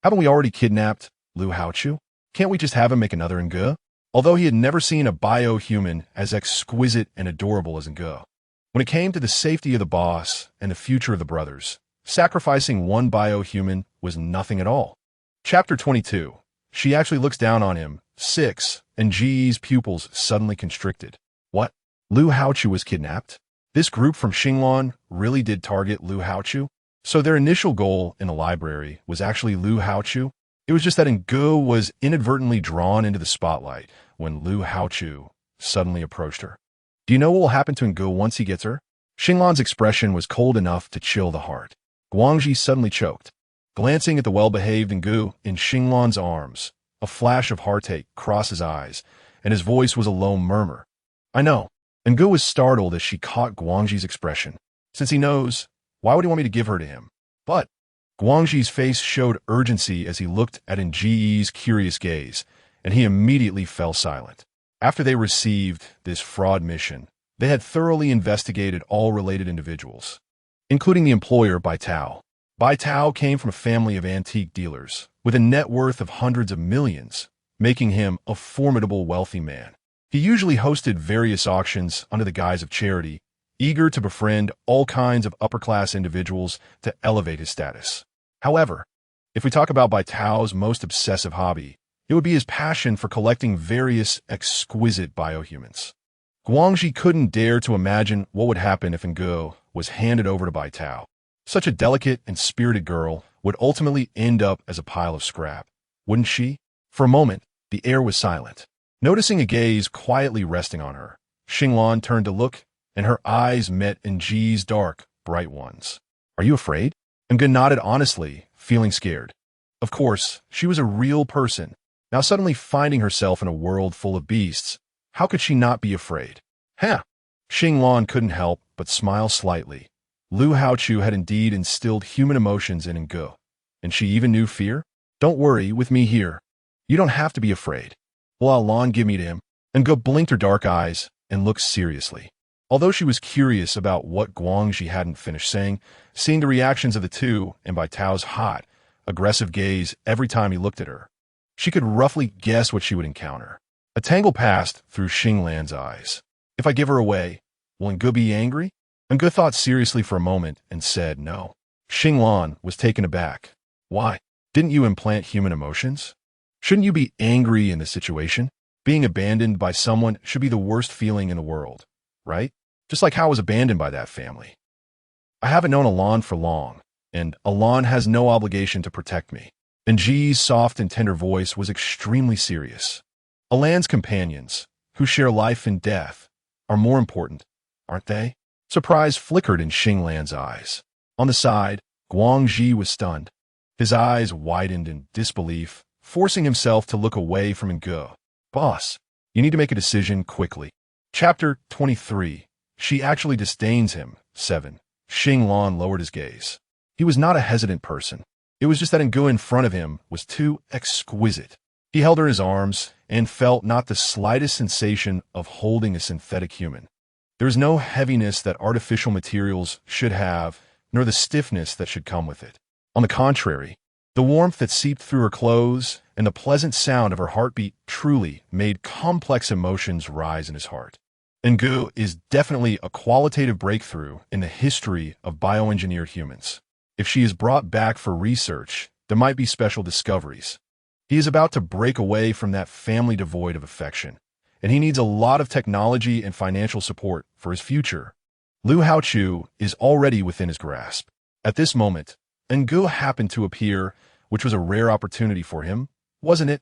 Haven't we already kidnapped Lu Haochu? Can't we just have him make another Ngu? Although he had never seen a biohuman as exquisite and adorable as Ngu. When it came to the safety of the boss and the future of the brothers, sacrificing one biohuman was nothing at all. Chapter 22. She actually looks down on him. 6. And Ji's pupils suddenly constricted. What? Lu Haochu was kidnapped? This group from Xinglan really did target Lu Haochu? So their initial goal in the library was actually Lu Haochu? It was just that Ngu was inadvertently drawn into the spotlight when Lu Haochu suddenly approached her. Do you know what will happen to Ngu once he gets her? Xinglan's expression was cold enough to chill the heart. Guangxi suddenly choked. Glancing at the well-behaved Ngu in Xinglan's arms, A flash of heartache crossed his eyes, and his voice was a low murmur. I know. And Gu was startled as she caught Guangxi's expression. Since he knows, why would he want me to give her to him? But Guangxi's face showed urgency as he looked at Nji's curious gaze, and he immediately fell silent. After they received this fraud mission, they had thoroughly investigated all related individuals, including the employer, Bai Tao. Bai Tao came from a family of antique dealers, with a net worth of hundreds of millions, making him a formidable wealthy man. He usually hosted various auctions under the guise of charity, eager to befriend all kinds of upper-class individuals to elevate his status. However, if we talk about Bai Tao's most obsessive hobby, it would be his passion for collecting various exquisite biohumans. Guangxi couldn't dare to imagine what would happen if Ngu was handed over to Bai Tao. Such a delicate and spirited girl would ultimately end up as a pile of scrap, wouldn't she? For a moment, the air was silent. Noticing a gaze quietly resting on her, Xinglan turned to look, and her eyes met Nji's dark, bright ones. Are you afraid? Ngu nodded honestly, feeling scared. Of course, she was a real person. Now suddenly finding herself in a world full of beasts, how could she not be afraid? Huh! Xinglan couldn't help but smile slightly. Lu Haochu had indeed instilled human emotions in Ngu, and she even knew fear. Don't worry with me here. You don't have to be afraid. Will Allah give me to him? Ngu blinked her dark eyes and looked seriously. Although she was curious about what Guangxi hadn't finished saying, seeing the reactions of the two and Bai Tao's hot, aggressive gaze every time he looked at her, she could roughly guess what she would encounter. A tangle passed through Xinglan's eyes. If I give her away, will Ngu be angry? Ngu thought seriously for a moment and said no. Xinglan was taken aback. Why? Didn't you implant human emotions? Shouldn't you be angry in this situation? Being abandoned by someone should be the worst feeling in the world, right? Just like how I was abandoned by that family. I haven't known Alan for long, and Alan has no obligation to protect me. Nji's soft and tender voice was extremely serious. Alan's companions, who share life and death, are more important, aren't they? Surprise flickered in Xinglan's eyes. On the side, Guangxi was stunned. His eyes widened in disbelief, forcing himself to look away from Ngu. Boss, you need to make a decision quickly. Chapter 23. She actually disdains him. 7. Xinglan lowered his gaze. He was not a hesitant person. It was just that Ngu in front of him was too exquisite. He held her in his arms and felt not the slightest sensation of holding a synthetic human. There was no heaviness that artificial materials should have, nor the stiffness that should come with it. On the contrary, the warmth that seeped through her clothes and the pleasant sound of her heartbeat truly made complex emotions rise in his heart. Ngu is definitely a qualitative breakthrough in the history of bioengineered humans. If she is brought back for research, there might be special discoveries. He is about to break away from that family devoid of affection, and he needs a lot of technology and financial support for his future. Lu Haochu is already within his grasp. At this moment, Ngu happened to appear, which was a rare opportunity for him, wasn't it?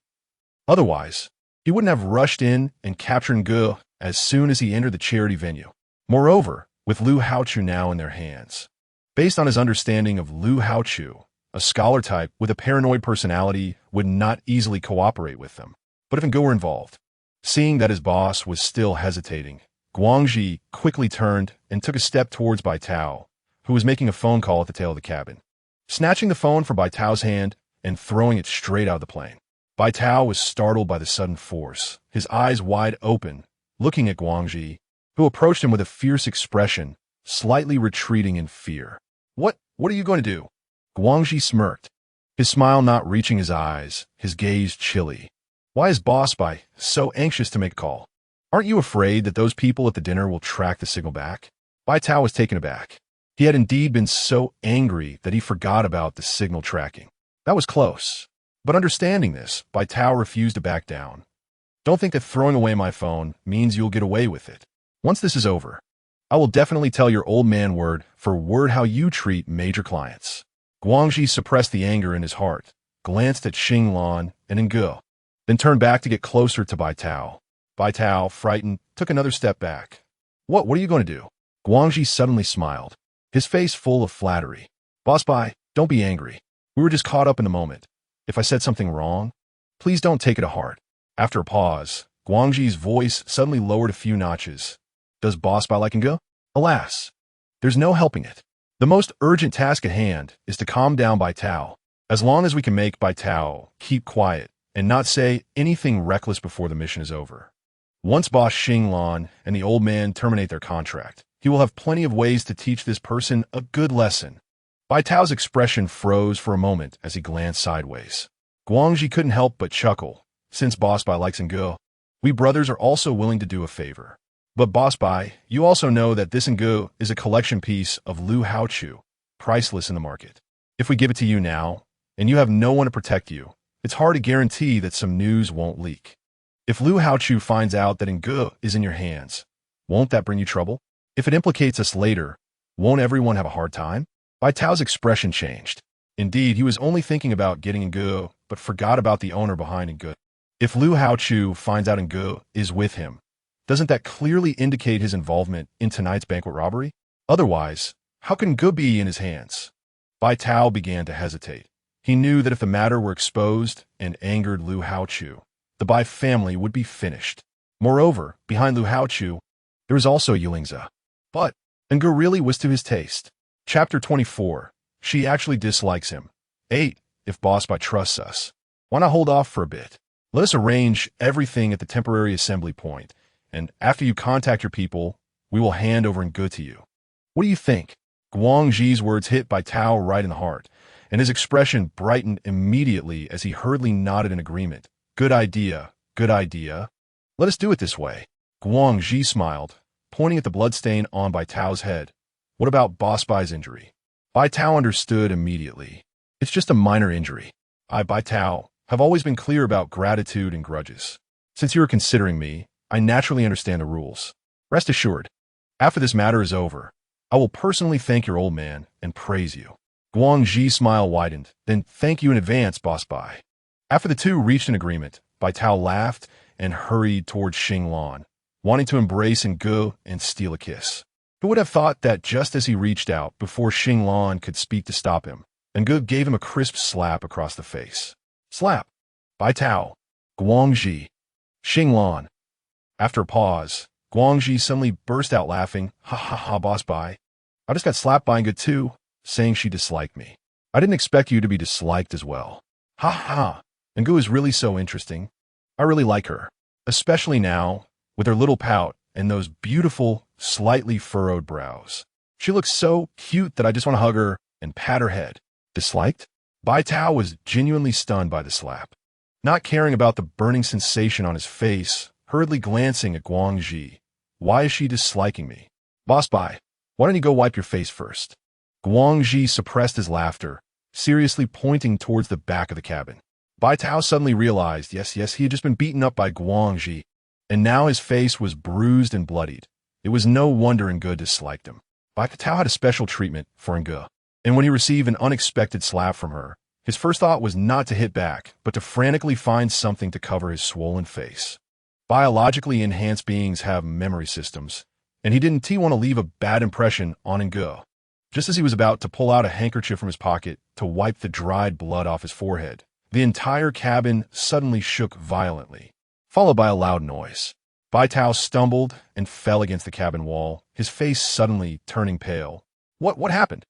Otherwise, he wouldn't have rushed in and captured Ngu as soon as he entered the charity venue. Moreover, with Lu Haochu now in their hands, based on his understanding of Lu Haochu, a scholar type with a paranoid personality would not easily cooperate with them. But if Ngu were involved, seeing that his boss was still hesitating, Guangxi quickly turned and took a step towards Bai Tao, who was making a phone call at the tail of the cabin. Snatching the phone from Bai Tao's hand and throwing it straight out of the plane. Bai Tao was startled by the sudden force, his eyes wide open, looking at Guangxi, who approached him with a fierce expression, slightly retreating in fear. What are you going to do? Guangxi smirked, his smile not reaching his eyes, his gaze chilly. Why is Boss Bai so anxious to make a call? Aren't you afraid that those people at the dinner will track the signal back? Bai Tao was taken aback. He had indeed been so angry that he forgot about the signal tracking. That was close. But understanding this, Bai Tao refused to back down. Don't think that throwing away my phone means you'll get away with it. Once this is over, I will definitely tell your old man word for word how you treat major clients. Guangxi suppressed the anger in his heart, glanced at Xinglan and Ngu, then turned back to get closer to Bai Tao. Bai Tao, frightened, took another step back. What are you going to do? Guangxi suddenly smiled, his face full of flattery. Boss Bai, don't be angry. We were just caught up in the moment. If I said something wrong, Please don't take it to heart. After a pause, Guangji's voice suddenly lowered a few notches. Does boss Bai like and go? Alas, there's no helping it. The most urgent task at hand is to calm down Bai Tao. As long as we can make Bai Tao keep quiet and not say anything reckless before the mission is over. Once boss Xinglan and the old man terminate their contract, he will have plenty of ways to teach this person a good lesson. Bai Tao's expression froze for a moment as he glanced sideways. Guangji couldn't help but chuckle. Since boss Bai likes and go, we brothers are also willing to do a favor. But boss Bai, you also know that this Ngu is a collection piece of Lu Haochu, priceless in the market. If we give it to you now, and you have no one to protect you, it's hard to guarantee that some news won't leak. If Lu Haochu finds out that Ngu is in your hands, won't that bring you trouble? If it implicates us later, won't everyone have a hard time? Bai Tao's expression changed. Indeed, he was only thinking about getting Ngu, but forgot about the owner behind Ngu. If Lu Haochu finds out Ngu is with him, doesn't that clearly indicate his involvement in tonight's banquet robbery? Otherwise, how can Ngu be in his hands? Bai Tao began to hesitate. He knew that if the matter were exposed and angered Lu Haochu, the Bai family would be finished. Moreover, behind Lu Haochu, there was also Yulingza. But Ngu really was to his taste. Chapter 24. She actually dislikes him. 8. If boss Bai trusts us, why not hold off for a bit? Let us arrange everything at the temporary assembly point, and after you contact your people, we will hand over Ngu to you. What do you think? Guangji's words hit Bai Tao right in the heart, and his expression brightened immediately as he hurriedly nodded in agreement. Good idea, good idea. Let us do it this way. Guangji smiled, pointing at the bloodstain on Bai Tao's head. What about boss Bai's injury? Bai Tao understood immediately. It's just a minor injury. I, Bai Tao, have always been clear about gratitude and grudges. Since you are considering me, I naturally understand the rules. Rest assured, after this matter is over, I will personally thank your old man and praise you. Guangji's smile widened. Then thank you in advance, boss Bai. After the two reached an agreement, Bai Tao laughed and hurried towards Xinglan, wanting to embrace Ngu and steal a kiss. Who would have thought that just as he reached out before Xinglan could speak to stop him, Ngu gave him a crisp slap across the face. Slap. Bai Tao. Guangji. Xinglan. After a pause, Guangji suddenly burst out laughing. Ha ha ha, boss Bai. I just got slapped by Ngu too, saying she disliked me. I didn't expect you to be disliked as well. Ha ha. Ngu is really so interesting. I really like her, especially now, with her little pout and those beautiful, slightly furrowed brows. She looks so cute that I just want to hug her and pat her head. Disliked? Bai Tao was genuinely stunned by the slap. Not caring about the burning sensation on his face, hurriedly glancing at Guangji. Why is she disliking me? Boss Bai, why don't you go wipe your face first? Guangji suppressed his laughter, seriously pointing towards the back of the cabin. Bai Tao suddenly realized, yes, he had just been beaten up by Guangji, and now his face was bruised and bloodied. It was no wonder Ngu disliked him. Bai Tao had a special treatment for Ngu, and when he received an unexpected slap from her, his first thought was not to hit back, but to frantically find something to cover his swollen face. Biologically enhanced beings have memory systems, and he didn't want to leave a bad impression on Ngu. Just as he was about to pull out a handkerchief from his pocket to wipe the dried blood off his forehead, the entire cabin suddenly shook violently, followed by a loud noise. Bai Tao stumbled and fell against the cabin wall, his face suddenly turning pale. What happened?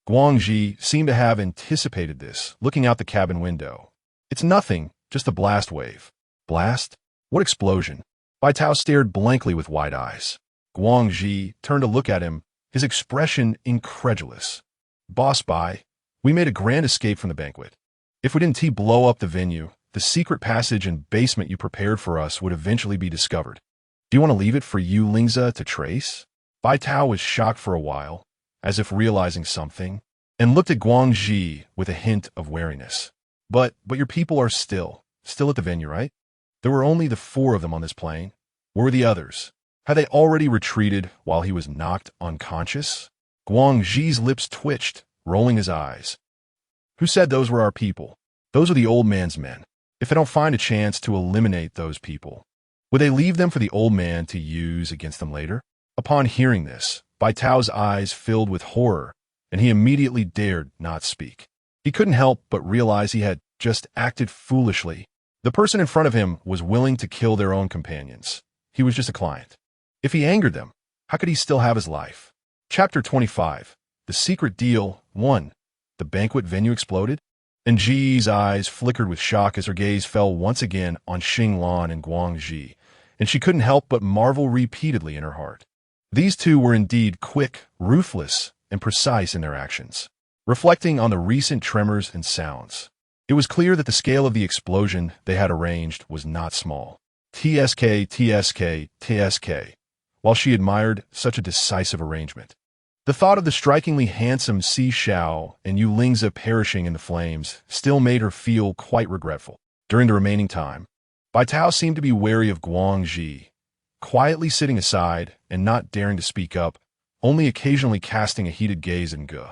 Guangji seemed to have anticipated this, looking out the cabin window. It's nothing, just a blast wave. Blast? What explosion? Bai Tao stared blankly with wide eyes. Guangji turned to look at him, his expression incredulous. Boss Bai, we made a grand escape from the banquet. If we didn't blow up the venue, the secret passage and basement you prepared for us would eventually be discovered. Do you want to leave it for Yulingza to trace? Bai Tao was shocked for a while, as if realizing something, and looked at Guangji with a hint of wariness. But your people are still at the venue, right? There were only the 4 of them on this plane. Where were the others? Had they already retreated while he was knocked unconscious? Guangji's lips twitched, rolling his eyes. Who said those were our people? Those are the old man's men. If I don't find a chance to eliminate those people, would they leave them for the old man to use against them later? Upon hearing this, Bai Tao's eyes filled with horror, and he immediately dared not speak. He couldn't help but realize he had just acted foolishly. The person in front of him was willing to kill their own companions. He was just a client. If he angered them, how could he still have his life? Chapter 25. The Secret Deal 1. The banquet venue exploded? And Ji's eyes flickered with shock as her gaze fell once again on Xinglan and Guangxi, and she couldn't help but marvel repeatedly in her heart. These two were indeed quick, ruthless, and precise in their actions. Reflecting on the recent tremors and sounds, it was clear that the scale of the explosion they had arranged was not small. TSK, TSK, TSK, while she admired such a decisive arrangement. The thought of the strikingly handsome Si Xiao and Yu Lingzi perishing in the flames still made her feel quite regretful. During the remaining time, Bai Tao seemed to be wary of Guangxi, quietly sitting aside and not daring to speak up, only occasionally casting a heated gaze at Ge.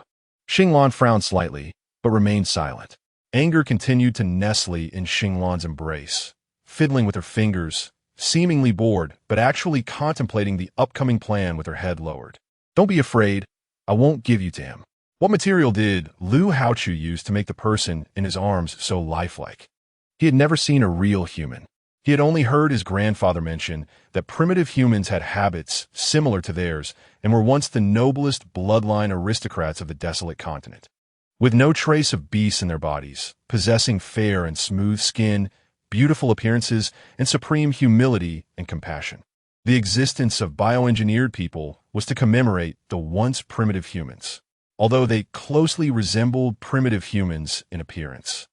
Xinglan frowned slightly, but remained silent. Anger continued to nestle in Xinglan's embrace, fiddling with her fingers, seemingly bored, but actually contemplating the upcoming plan with her head lowered. Don't be afraid. I won't give you to him. What material did Lu Haochu use to make the person in his arms so lifelike? He had never seen a real human. He had only heard his grandfather mention that primitive humans had habits similar to theirs and were once the noblest bloodline aristocrats of the desolate continent. With no trace of beasts in their bodies, possessing fair and smooth skin, beautiful appearances, and supreme humility and compassion. The existence of bioengineered people was to commemorate the once primitive humans. Although they closely resembled primitive humans in appearance,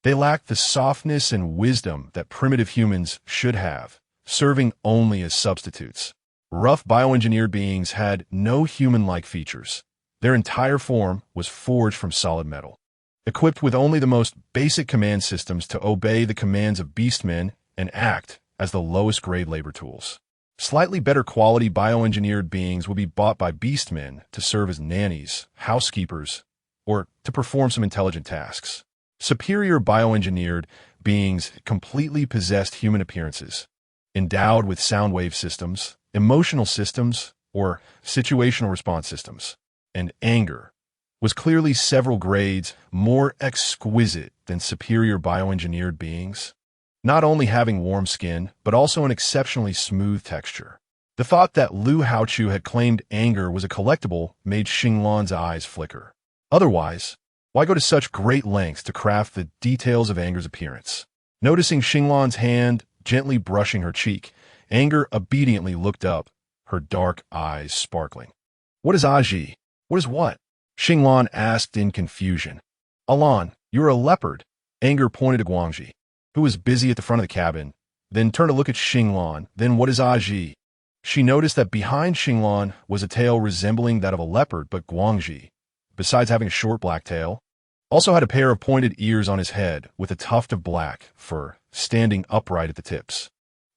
they lacked the softness and wisdom that primitive humans should have, serving only as substitutes. Rough bioengineered beings had no human-like features. Their entire form was forged from solid metal, equipped with only the most basic command systems to obey the commands of beastmen and act as the lowest-grade labor tools. Slightly better quality bioengineered beings would be bought by beastmen to serve as nannies, housekeepers, or to perform some intelligent tasks. Superior bioengineered beings completely possessed human appearances, endowed with sound wave systems, emotional systems, or situational response systems. And anger was clearly several grades more exquisite than superior bioengineered beings, not only having warm skin, but also an exceptionally smooth texture. The thought that Lu Haochu had claimed anger was a collectible made Xinglan's eyes flicker. Otherwise, why go to such great lengths to craft the details of anger's appearance? Noticing Xinglan's hand gently brushing her cheek, Anger obediently looked up, her dark eyes sparkling. What is Aji? What is what? Xinglan asked in confusion. Alan, you're a leopard. Anger pointed to Guangxi, who was busy at the front of the cabin, then turned to look at Xinglan. Then what is Aji? She noticed that behind Xinglan was a tail resembling that of a leopard, but Guangxi, besides having a short black tail, also had a pair of pointed ears on his head with a tuft of black fur standing upright at the tips.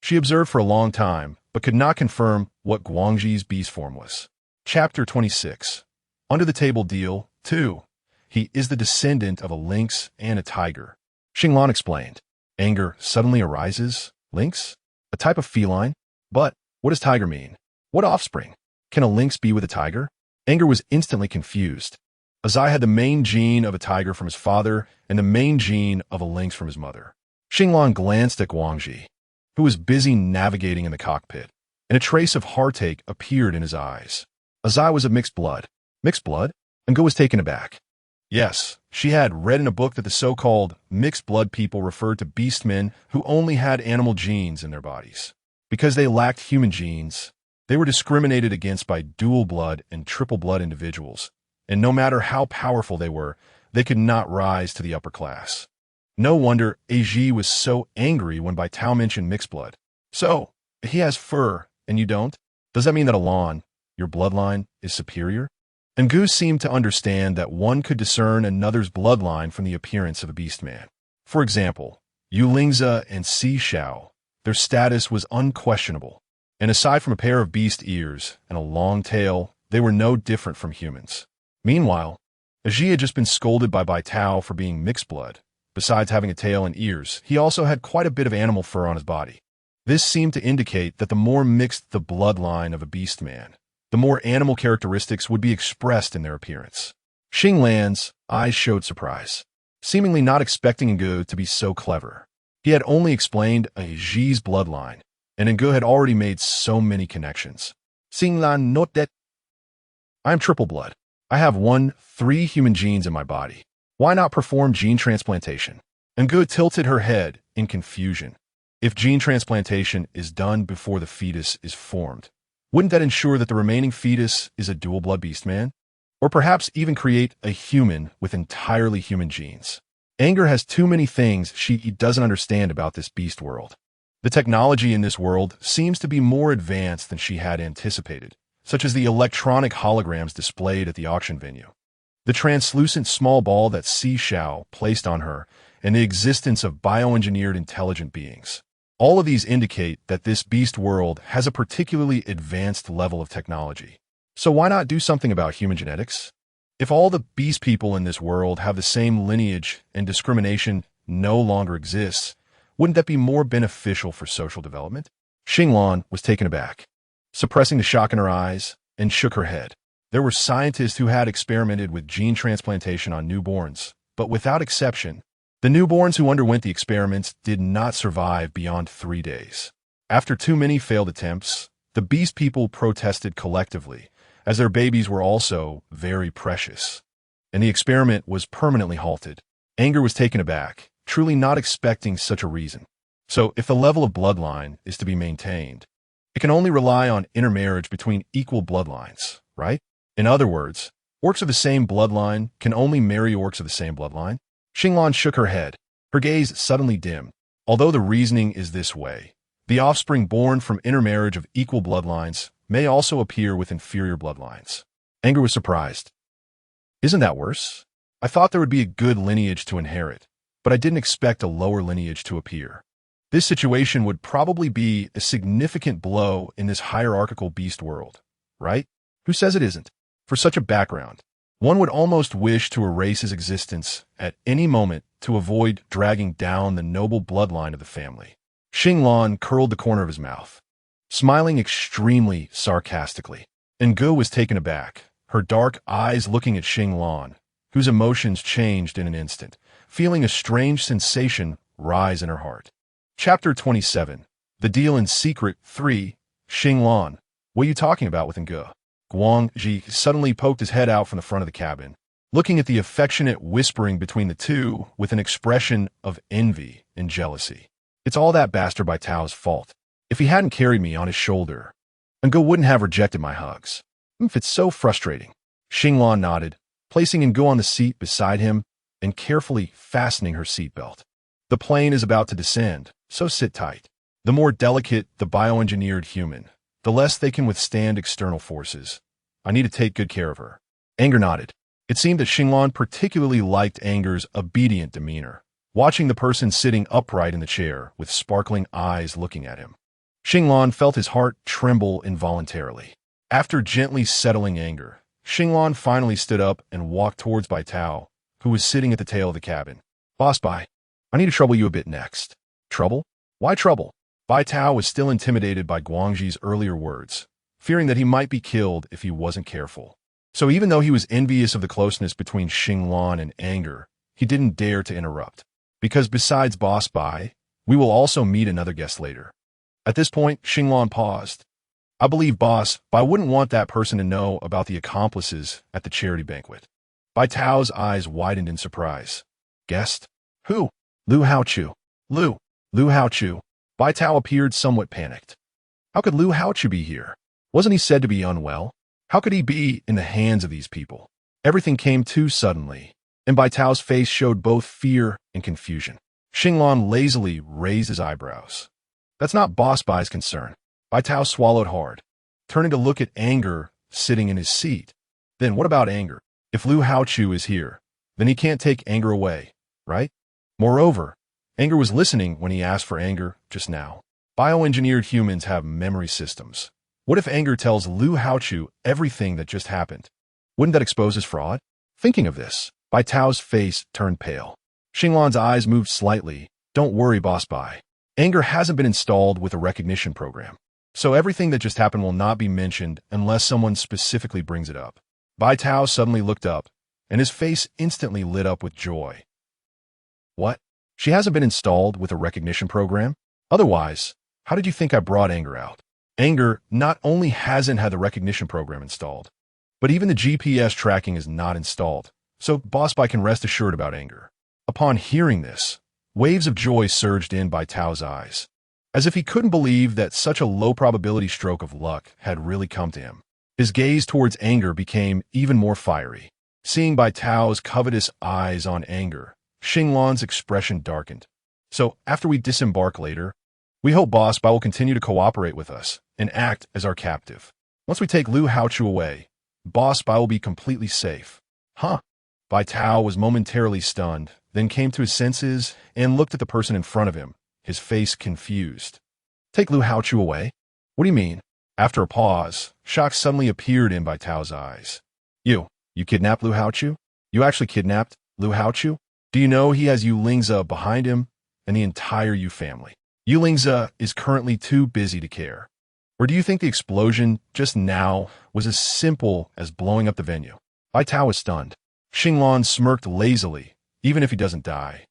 She observed for a long time, but could not confirm what Guangxi's beast form was. Chapter 26. Under the Table Deal 2. He is the descendant of a lynx and a tiger. Xinglan explained. Anger suddenly arises. Lynx? A type of feline? But what does tiger mean? What offspring? Can a lynx be with a tiger? Anger was instantly confused. Azai had the main gene of a tiger from his father and the main gene of a lynx from his mother. Xinglan glanced at Guangxi, who was busy navigating in the cockpit, and a trace of heartache appeared in his eyes. Azai was of mixed blood. Mixed blood? Ngo was taken aback. Yes, she had read in a book that the so-called mixed blood people referred to beastmen who only had animal genes in their bodies. Because they lacked human genes, they were discriminated against by dual blood and triple blood individuals, and no matter how powerful they were, they could not rise to the upper class. No wonder Aji was so angry when Bai Tao mentioned mixed blood. So, he has fur, and you don't? Does that mean that Alan, your bloodline, is superior? Ngu seemed to understand that one could discern another's bloodline from the appearance of a beastman. For example, Yu Lingzi and Si Xiao, their status was unquestionable, and aside from a pair of beast ears and a long tail, they were no different from humans. Meanwhile, Aji had just been scolded by Bai Tao for being mixed blood. Besides having a tail and ears, he also had quite a bit of animal fur on his body. This seemed to indicate that the more mixed the bloodline of a beastman, the more animal characteristics would be expressed in their appearance. Xinglan's eyes showed surprise, seemingly not expecting Ngu to be so clever. He had only explained a Ji's bloodline, and Ngu had already made so many connections. Xinglan note that I am triple blood. I have 3 human genes in my body. Why not perform gene transplantation? Ngu tilted her head in confusion. If gene transplantation is done before the fetus is formed, wouldn't that ensure that the remaining fetus is a dual-blood beastman? Or perhaps even create a human with entirely human genes? Anger has too many things she doesn't understand about this beast world. The technology in this world seems to be more advanced than she had anticipated, such as the electronic holograms displayed at the auction venue, the translucent small ball that Xiao placed on her, and the existence of bioengineered intelligent beings. All of these indicate that this beast world has a particularly advanced level of technology. So why not do something about human genetics? If all the beast people in this world have the same lineage and discrimination no longer exists, wouldn't that be more beneficial for social development? Xinglan was taken aback, suppressing the shock in her eyes, and shook her head. There were scientists who had experimented with gene transplantation on newborns, but without exception, the newborns who underwent the experiments did not survive beyond 3 days. After too many failed attempts, the beast people protested collectively, as their babies were also very precious, and the experiment was permanently halted. Anger was taken aback, truly not expecting such a reason. So if the level of bloodline is to be maintained, it can only rely on intermarriage between equal bloodlines, right? In other words, orcs of the same bloodline can only marry orcs of the same bloodline? Xinglan shook her head, her gaze suddenly dimmed. Although the reasoning is this way, the offspring born from intermarriage of equal bloodlines may also appear with inferior bloodlines. Anger was surprised. Isn't that worse? I thought there would be a good lineage to inherit, but I didn't expect a lower lineage to appear. This situation would probably be a significant blow in this hierarchical beast world, right? Who says it isn't? For such a background, one would almost wish to erase his existence at any moment to avoid dragging down the noble bloodline of the family. Xinglan curled the corner of his mouth, smiling extremely sarcastically. Ngu was taken aback, her dark eyes looking at Xinglan, whose emotions changed in an instant, feeling a strange sensation rise in her heart. Chapter 27. The Deal in Secret 3. Xinglan, what are you talking about with Ngu? Guangji suddenly poked his head out from the front of the cabin, looking at the affectionate whispering between the two with an expression of envy and jealousy. It's all that bastard Baitao's fault. If he hadn't carried me on his shoulder, Ngu wouldn't have rejected my hugs. It's so frustrating. Xinglan nodded, placing Ngu on the seat beside him and carefully fastening her seatbelt. The plane is about to descend, so sit tight. The more delicate the bioengineered human, the less they can withstand external forces. I need to take good care of her. Anger nodded. It seemed that Xinglan particularly liked Anger's obedient demeanor, watching the person sitting upright in the chair with sparkling eyes looking at him. Xinglan felt his heart tremble involuntarily. After gently settling Anger, Xinglan finally stood up and walked towards Baitao, who was sitting at the tail of the cabin. Boss Bai, I need to trouble you a bit next. Trouble? Why trouble? Baitao was still intimidated by Guangji's earlier words, fearing that he might be killed if he wasn't careful. So even though he was envious of the closeness between Xinglan and Anger, he didn't dare to interrupt. Because besides Boss Bai, we will also meet another guest later. At this point, Xinglan paused. I believe Boss Bai wouldn't want that person to know about the accomplices at the charity banquet. Baitao's eyes widened in surprise. Guest? Who? Lu Haochu. Lu Haochu. Baitao appeared somewhat panicked. How could Lu Haochu be here? Wasn't he said to be unwell? How could he be in the hands of these people? Everything came too suddenly, and Baitao's face showed both fear and confusion. Xinglan lazily raised his eyebrows. That's not Boss Bai's concern. Baitao swallowed hard, turning to look at Anger sitting in his seat. Then what about Anger? If Lu Haochu is here, then he can't take Anger away, right? Moreover, Anger was listening when he asked for Anger just now. Bioengineered humans have memory systems. What if Anger tells Lu Haochu everything that just happened? Wouldn't that expose his fraud? Thinking of this, Baitao's face turned pale. Xinglan's eyes moved slightly. Don't worry, Boss Bai. Anger hasn't been installed with a recognition program, so everything that just happened will not be mentioned unless someone specifically brings it up. Baitao suddenly looked up, and his face instantly lit up with joy. What? She hasn't been installed with a recognition program? Otherwise, how did you think I brought Anger out? Anger not only hasn't had the recognition program installed, but even the GPS tracking is not installed, so Boss Bai can rest assured about Anger. Upon hearing this, waves of joy surged in Bai Tao's eyes, as if he couldn't believe that such a low-probability stroke of luck had really come to him. His gaze towards Anger became even more fiery. Seeing Bai Tao's covetous eyes on Anger, Xinglan's expression darkened. So, after we disembark later, we hope Boss Bai will continue to cooperate with us and act as our captive. Once we take Lu Haochu away, Boss Bai will be completely safe. Huh? Bai Tao was momentarily stunned, then came to his senses and looked at the person in front of him, his face confused. Take Lu Haochu away? What do you mean? After a pause, shock suddenly appeared in Bai Tao's eyes. You kidnapped Lu Haochu? You actually kidnapped Lu Haochu? Do you know he has Yu Lingzi behind him and the entire Yu family? Yu Lingzi is currently too busy to care. Or do you think the explosion just now was as simple as blowing up the venue? Bai Tao was stunned. Xinglan smirked lazily. Even if he doesn't die,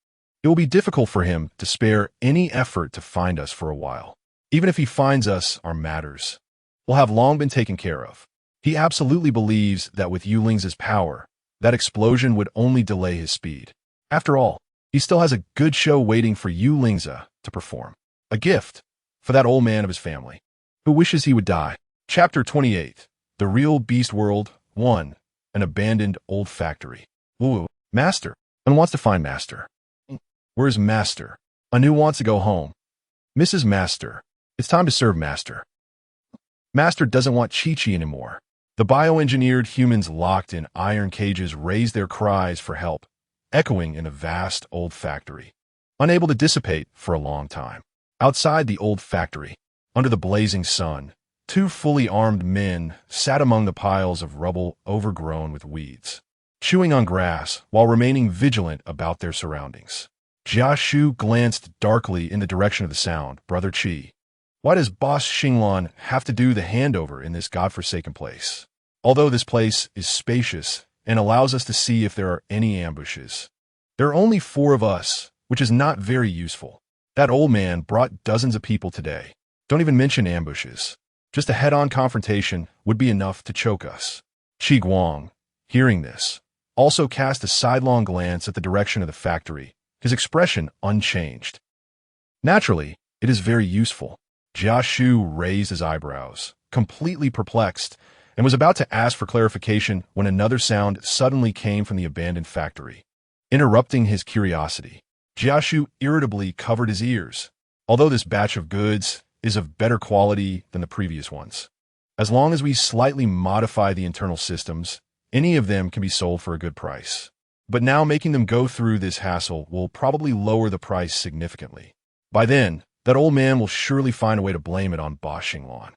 it will be difficult for him to spare any effort to find us for a while. Even if he finds us, our matters will have long been taken care of. He absolutely believes that with Yu Lingzi's power, that explosion would only delay his speed. After all, he still has a good show waiting for Yu Lingzi to perform. A gift for that old man of his family, who wishes he would die. Chapter 28. The Real Beast World 1. An Abandoned Old Factory. Woo, Master. An wants to find Master. Where's Master? Anu wants to go home. Mrs. Master. It's time to serve Master. Master doesn't want Chi-Chi anymore. The bioengineered humans locked in iron cages raised their cries for help, echoing in a vast old factory, unable to dissipate for a long time. Outside the old factory, under the blazing sun, two fully armed men sat among the piles of rubble overgrown with weeds, chewing on grass while remaining vigilant about their surroundings. Jia Shu glanced darkly in the direction of the sound. Brother Qi, why does Boss Xinglan have to do the handover in this godforsaken place? Although this place is spacious and allows us to see if there are any ambushes, there are only 4 of us, which is not very useful. That old man brought dozens of people today. Don't even mention ambushes. Just a head-on confrontation would be enough to choke us. Qi Guang, hearing this, also cast a sidelong glance at the direction of the factory, his expression unchanged. Naturally, it is very useful. Jia Shu raised his eyebrows, completely perplexed, and was about to ask for clarification when another sound suddenly came from the abandoned factory, interrupting his curiosity. Jia Shu irritably covered his ears. Although this batch of goods is of better quality than the previous ones, as long as we slightly modify the internal systems, any of them can be sold for a good price. But now making them go through this hassle will probably lower the price significantly. By then, that old man will surely find a way to blame it on Boss Xinglan.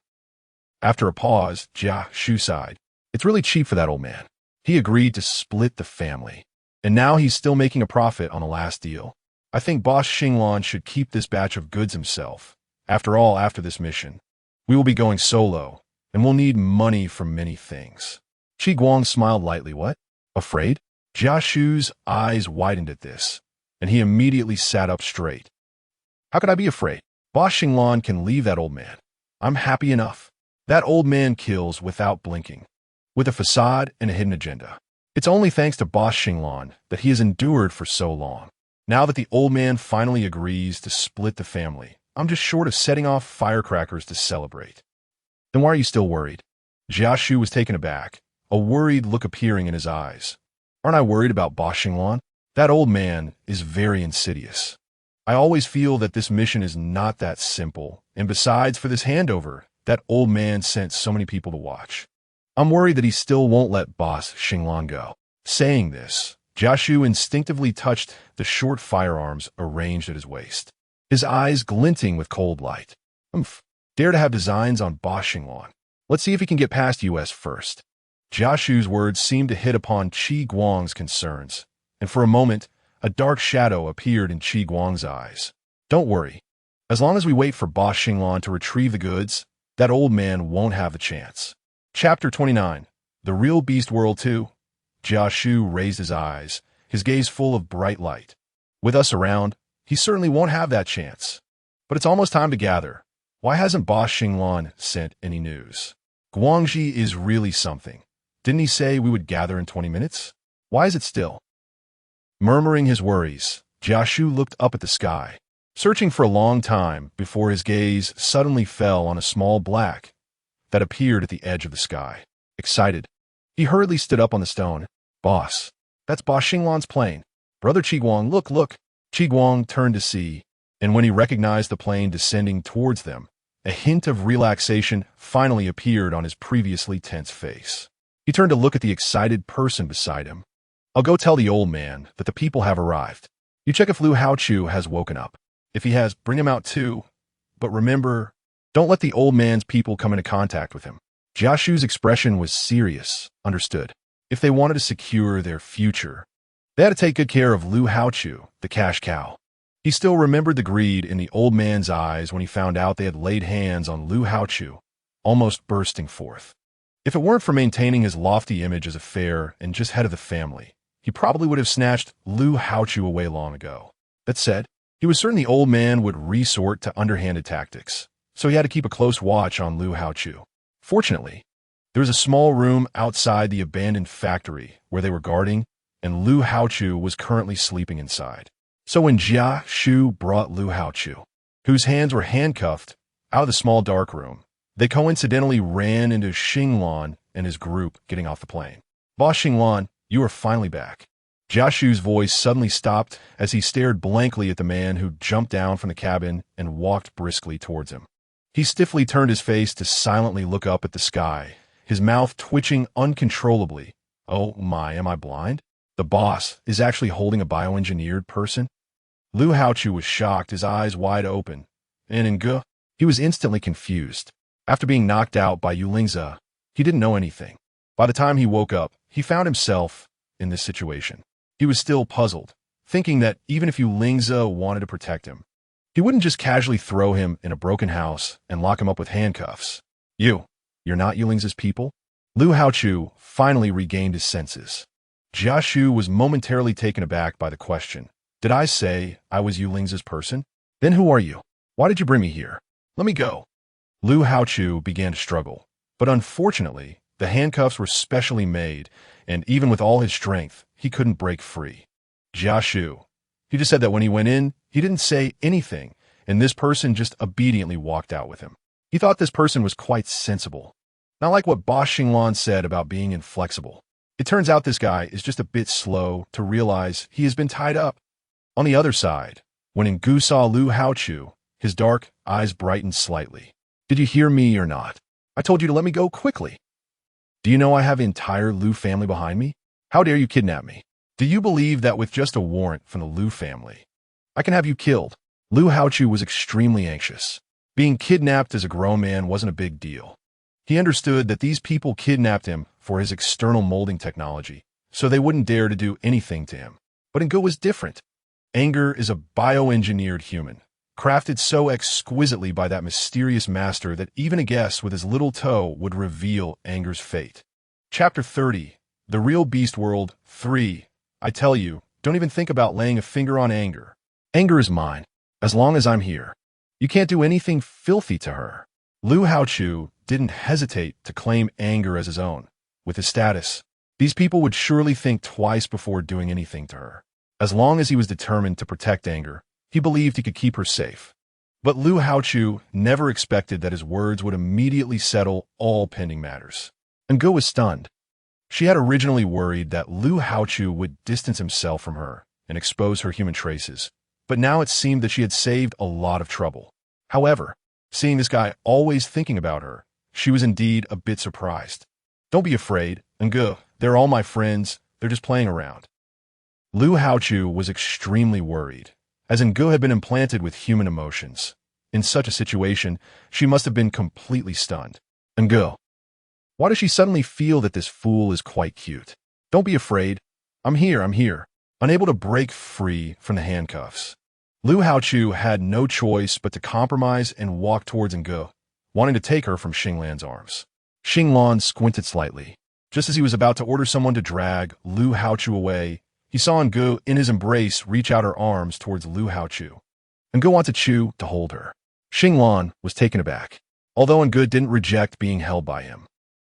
After a pause, Jia Shu sighed. It's really cheap for that old man. He agreed to split the family, and now he's still making a profit on the last deal. I think Boss Xinglan should keep this batch of goods himself. After all, after this mission, we will be going solo, and we'll need money for many things. Qi Guang smiled lightly. What? Afraid? Jia Shu's eyes widened at this, and he immediately sat up straight. How could I be afraid? Boss Xinglan can leave that old man. I'm happy enough. That old man kills without blinking, with a facade and a hidden agenda. It's only thanks to Boss Xinglan that he has endured for so long. Now that the old man finally agrees to split the family, I'm just short of setting off firecrackers to celebrate. Then why are you still worried? Jia Shu was taken aback, a worried look appearing in his eyes. Aren't I worried about Boss Xinglan? That old man is very insidious. I always feel that this mission is not that simple, and besides, for this handover, that old man sent so many people to watch. I'm worried that he still won't let Boss Xinglan go. Saying this, Jia Shu instinctively touched the short firearms arranged at his waist, his eyes glinting with cold light. Dare to have designs on Boss Xinglan. Let's see if he can get past US first. Jia Shu's words seemed to hit upon Qi Guang's concerns, and for a moment, a dark shadow appeared in Qi Guang's eyes. Don't worry. As long as we wait for Boss Xinglan to retrieve the goods, that old man won't have a chance. Chapter 29. The Real Beast World 2. Jia Shu raised his eyes, his gaze full of bright light. With us around, He certainly won't have that chance. But it's almost time to gather. Why hasn't boss Xinglan sent any news? Guangxi is really something. Didn't he say we would gather in 20 minutes? Why is it still? Murmuring his worries, Jiashu looked up at the sky, searching for a long time before his gaze suddenly fell on a small black that appeared at the edge of the sky. Excited, he hurriedly stood up on the stone. Boss, that's boss Xinglan's plane. Brother Qiguang, look, look. Qiguang turned to see, and when he recognized the plane descending towards them, a hint of relaxation finally appeared on his previously tense face. He turned to look at the excited person beside him. I'll go tell the old man that the people have arrived. You check if Lu Haochu has woken up. If he has, bring him out too. But remember, don't let the old man's people come into contact with him. Jiashu's expression was serious. Understood. If they wanted to secure their future, they had to take good care of Lu Haochu, the cash cow. He still remembered the greed in the old man's eyes when he found out they had laid hands on Lu Haochu, almost bursting forth. If it weren't for maintaining his lofty image as a fair and just head of the family, he probably would have snatched Lu Haochu away long ago. That said, he was certain the old man would resort to underhanded tactics, so he had to keep a close watch on Lu Haochu. Fortunately, there was a small room outside the abandoned factory where they were guarding, and Lu Haochu was currently sleeping inside. So when Jiashu brought Lu Haochu, whose hands were handcuffed, out of the small dark room, they coincidentally ran into Xinglan and his group getting off the plane. Boss Xinglan, you are finally back. Jiashu's voice suddenly stopped as he stared blankly at the man who jumped down from the cabin and walked briskly towards him. He stiffly turned his face to silently look up at the sky, his mouth twitching uncontrollably. Oh my, am I blind? The boss is actually holding a bioengineered person? Lu Haochu was shocked, his eyes wide open. And Nge, he was instantly confused. After being knocked out by Yulingzi, he didn't know anything. By the time he woke up, he found himself in this situation. He was still puzzled, thinking that even if Yulingzi wanted to protect him, he wouldn't just casually throw him in a broken house and lock him up with handcuffs. You're not Yulingzi's people? Lu Haochu finally regained his senses. Jiashu was momentarily taken aback by the question. Did I say I was Yulingzi's person? Then who are you? Why did you bring me here? Let me go. Lu Haochu began to struggle, but unfortunately, the handcuffs were specially made, and even with all his strength, he couldn't break free. Jiashu, he just said that when he went in, he didn't say anything, and this person just obediently walked out with him. He thought this person was quite sensible, not like what boss Xinglan said about being inflexible. It turns out this guy is just a bit slow to realize he has been tied up. On the other side, when Ngu saw Lu Haochu, his dark eyes brightened slightly. Did you hear me or not? I told you to let me go quickly. Do you know I have the entire Lu family behind me? How dare you kidnap me? Do you believe that with just a warrant from the Lu family, I can have you killed? Lu Haochu was extremely anxious. Being kidnapped as a grown man wasn't a big deal. He understood that these people kidnapped him for his external molding technology, so they wouldn't dare to do anything to him. But Ngu was different. Anger is a bioengineered human, crafted so exquisitely by that mysterious master that even a guess with his little toe would reveal Anger's fate. Chapter 30, The Real Beast World 3. I tell you, don't even think about laying a finger on Anger. Anger is mine, as long as I'm here. You can't do anything filthy to her. Lu Haochu didn't hesitate to claim Anger as his own. With his status, these people would surely think twice before doing anything to her. As long as he was determined to protect Anger, he believed he could keep her safe. But Lu Haochu never expected that his words would immediately settle all pending matters. Ngu was stunned. She had originally worried that Lu Haochu would distance himself from her and expose her human traces, but now it seemed that she had saved a lot of trouble. However, seeing this guy always thinking about her, she was indeed a bit surprised. Don't be afraid, Ngu. They're all my friends. They're just playing around. Lu Haochu was extremely worried, as Ngu had been implanted with human emotions. In such a situation, she must have been completely stunned. Ngu, why does she suddenly feel that this fool is quite cute? Don't be afraid. I'm here. Unable to break free from the handcuffs, Lu Haochu had no choice but to compromise and walk towards Ngu, wanting to take her from Xinglan's arms. Xinglan squinted slightly. Just as he was about to order someone to drag Lu Haochu away, he saw Ngu in his embrace reach out her arms towards Lu Haochu. Ngu wanted Chu to hold her. Xinglan was taken aback, although Ngu didn't reject being held by him.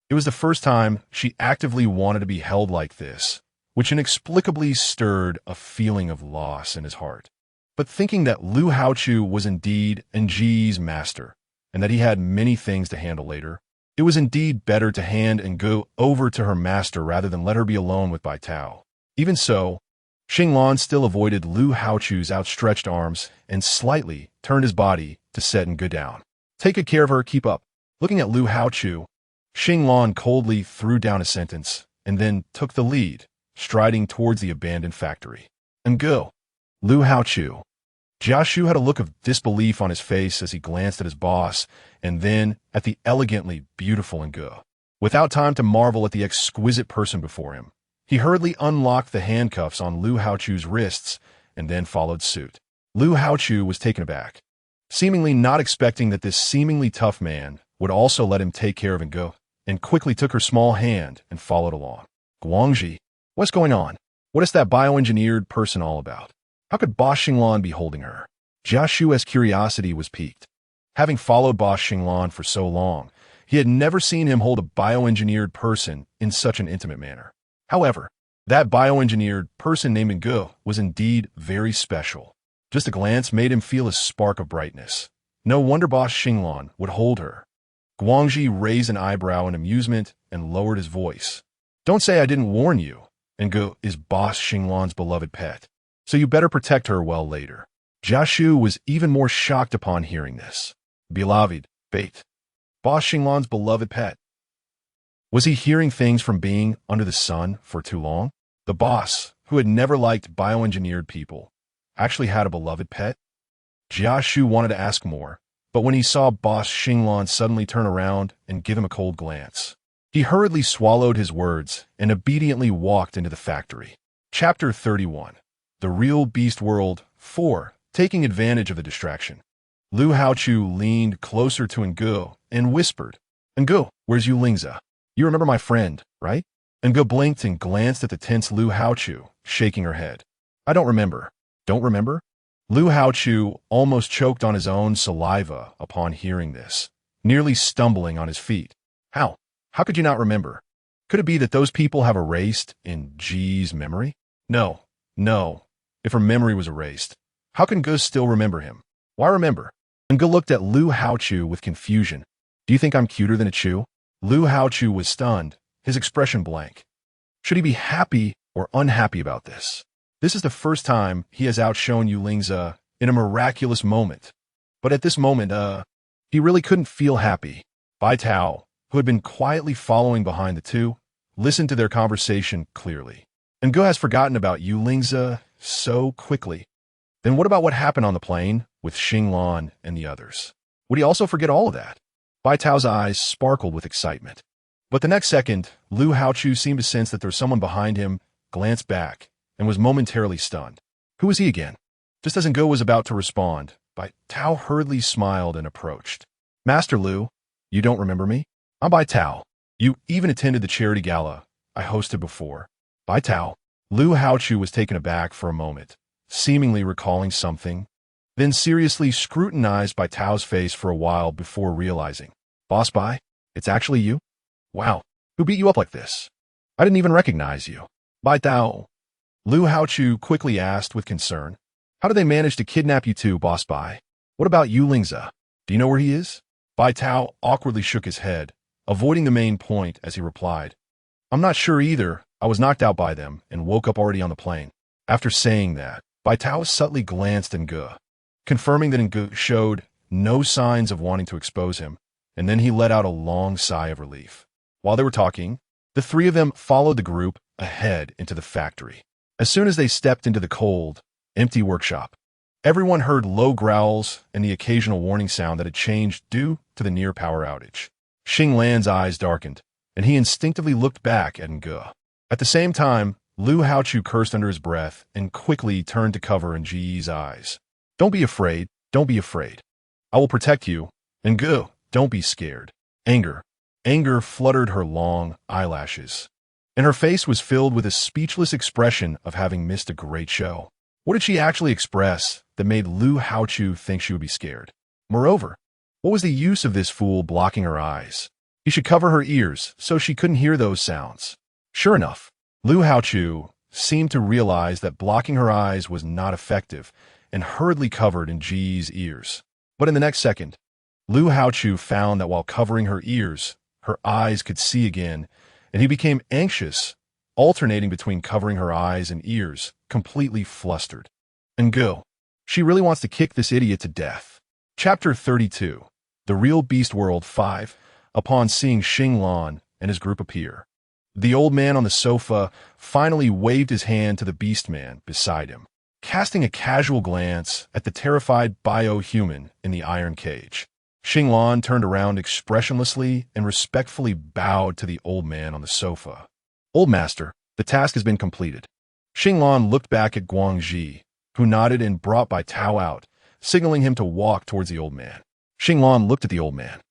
It was the first time she actively wanted to be held like this, which inexplicably stirred a feeling of loss in his heart. But thinking that Lu Haochu was indeed Nji's master, and that he had many things to handle later, it was indeed better to hand Ngu over to her master rather than let her be alone with Bai Tao. Even so, Xinglan still avoided Lu Haochu's outstretched arms and slightly turned his body to set Ngu down. Take good care of her, keep up. Looking at Lu Haochu, Xinglan coldly threw down a sentence and then took the lead, striding towards the abandoned factory. Ngu, Lu Haochu. Jiashu had a look of disbelief on his face as he glanced at his boss and then at the elegantly beautiful Ngu. Without time to marvel at the exquisite person before him, he hurriedly unlocked the handcuffs on Lu Haochu's wrists and then followed suit. Lu Haochu was taken aback, seemingly not expecting that this seemingly tough man would also let him take care of Ngu, and quickly took her small hand and followed along. Guangji, what's going on? What is that bioengineered person all about? How could Boss Xinglan be holding her? Jiashu's curiosity was piqued. Having followed Boss Xinglan for so long, he had never seen him hold a bioengineered person in such an intimate manner. However, that bioengineered person named Ngu was indeed very special. Just a glance made him feel a spark of brightness. No wonder Boss Xinglan would hold her. Guangji raised an eyebrow in amusement and lowered his voice. Don't say I didn't warn you. Ngu is Boss Xinglan's beloved pet, so you better protect her well later. Jiashu was even more shocked upon hearing this. Beloved, bait. Boss Xinglan's beloved pet. Was he hearing things from being under the sun for too long? The boss, who had never liked bioengineered people, actually had a beloved pet? Jiashu wanted to ask more, but when he saw Boss Xinglan suddenly turn around and give him a cold glance, he hurriedly swallowed his words and obediently walked into the factory. Chapter 31. The Real Beast World 4. Taking advantage of the distraction. Lu Haochu leaned closer to Ngu and whispered, Ngu, where's Yulingza? You remember my friend, right? Ngu blinked and glanced at the tense Lu Haochu, shaking her head. I don't remember. Don't remember? Lu Haochu almost choked on his own saliva upon hearing this, nearly stumbling on his feet. How? How could you not remember? Could it be that those people have erased in G's memory? No. If her memory was erased, how can Ngu still remember him? Why remember? Ngu looked at Lu Haochu with confusion. Do you think I'm cuter than a Chu? Lu Haochu was stunned, his expression blank. Should he be happy or unhappy about this? This is the first time he has outshone Yulingza in a miraculous moment. But at this moment, he really couldn't feel happy. Bai Tao, who had been quietly following behind the two, listened to their conversation clearly. Ngu has forgotten about Yulingza so quickly. Then what about what happened on the plane with Xinglan and the others? Would he also forget all of that? Bai Tao's eyes sparkled with excitement. But the next second, Lu Haochu seemed to sense that there was someone behind him, glanced back, and was momentarily stunned. Who was he again? Just as Ngu was about to respond, Bai Tao hurriedly smiled and approached. Master Lu, you don't remember me? I'm Bai Tao. You even attended the charity gala I hosted before. Bai Tao. Lu Haochu was taken aback for a moment, seemingly recalling something, then seriously scrutinized Bai Tao's face for a while before realizing. Boss Bai, it's actually you? Wow, who beat you up like this? I didn't even recognize you. Bai Tao. Lu Haochu quickly asked with concern. How did they manage to kidnap you two, Boss Bai? What about Yulingza? Do you know where he is? Bai Tao awkwardly shook his head, avoiding the main point as he replied. I'm not sure either. I was knocked out by them and woke up already on the plane. After saying that, Bai Tao subtly glanced at Ngu, confirming that Ngu showed no signs of wanting to expose him, and then he let out a long sigh of relief. While they were talking, the three of them followed the group ahead into the factory. As soon as they stepped into the cold, empty workshop, everyone heard low growls and the occasional warning sound that had changed due to the near power outage. Xinglan's eyes darkened, and he instinctively looked back at Ngu. At the same time, Lu Haochu cursed under his breath and quickly turned to cover Nji's eyes. Don't be afraid. Don't be afraid. I will protect you. Ngu, don't be scared. Anger fluttered her long eyelashes. and her face was filled with a speechless expression of having missed a great show. What did she actually express that made Lu Haochu think she would be scared? Moreover, what was the use of this fool blocking her eyes? He should cover her ears so she couldn't hear those sounds. Sure enough, Lu Haochu seemed to realize that blocking her eyes was not effective and hurriedly covered in Ji's ears. But in the next second, Lu Haochu found that while covering her ears, her eyes could see again, and he became anxious, alternating between covering her eyes and ears, completely flustered. And go. She really wants to kick this idiot to death. Chapter 32. The Real Beast World 5. Upon seeing Xinglan and his group appear, the old man on the sofa finally waved his hand to the beastman beside him, casting a casual glance at the terrified bio-human in the iron cage. Xinglan turned around expressionlessly and respectfully bowed to the old man on the sofa. Old master, the task has been completed. Xinglan looked back at Guangxi, who nodded and brought Bai Tao out, signaling him to walk towards the old man. Xinglan looked at the old man.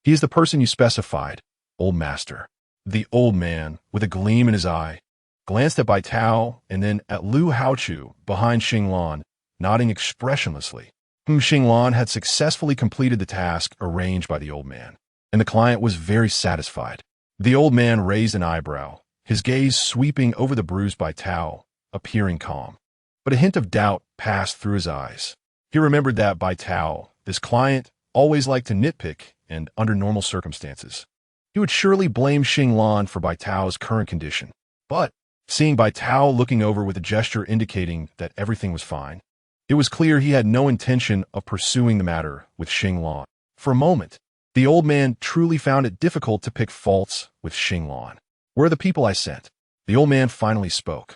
He is the person you specified, old master. The old man, with a gleam in his eye, glanced at Bai Tao and then at Lu Haochu behind Xinglan, nodding expressionlessly. Xinglan had successfully completed the task arranged by the old man, and the client was very satisfied. The old man raised an eyebrow, his gaze sweeping over the bruised Bai Tao, appearing calm. But a hint of doubt passed through his eyes. He remembered that Bai Tao, this client, always liked to nitpick, and under normal circumstances, he would surely blame Xinglan for Bai Tao's current condition. But, seeing Bai Tao looking over with a gesture indicating that everything was fine, it was clear he had no intention of pursuing the matter with Xinglan. For a moment, the old man truly found it difficult to pick faults with Xinglan. Where are the people I sent? The old man finally spoke.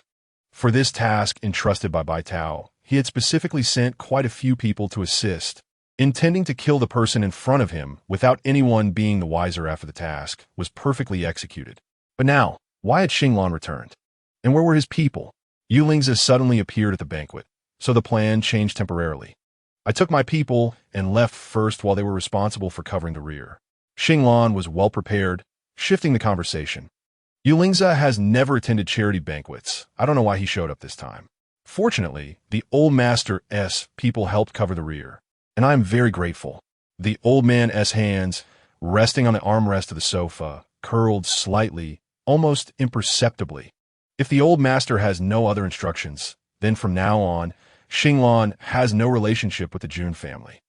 For this task entrusted by Bai Tao, he had specifically sent quite a few people to assist. Intending to kill the person in front of him without anyone being the wiser after the task was perfectly executed. But now, why had Xinglan returned? And where were his people? Yulingza suddenly appeared at the banquet, so the plan changed temporarily. I took my people and left first while they were responsible for covering the rear. Xinglan was well prepared, shifting the conversation. Yulingza has never attended charity banquets. I don't know why he showed up this time. Fortunately, the old master's people helped cover the rear, and I am very grateful. The old man's hands, resting on the armrest of the sofa, curled slightly, almost imperceptibly. If the old master has no other instructions, then from now on, Xinglan has no relationship with the Jun family.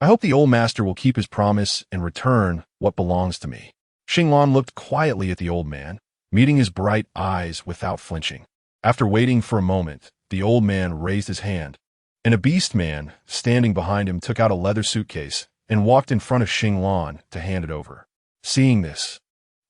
I hope the old master will keep his promise and return what belongs to me. Xinglan looked quietly at the old man, meeting his bright eyes without flinching. After waiting for a moment, the old man raised his hand, and a beastman standing behind him took out a leather suitcase and walked in front of Xinglan to hand it over. Seeing this,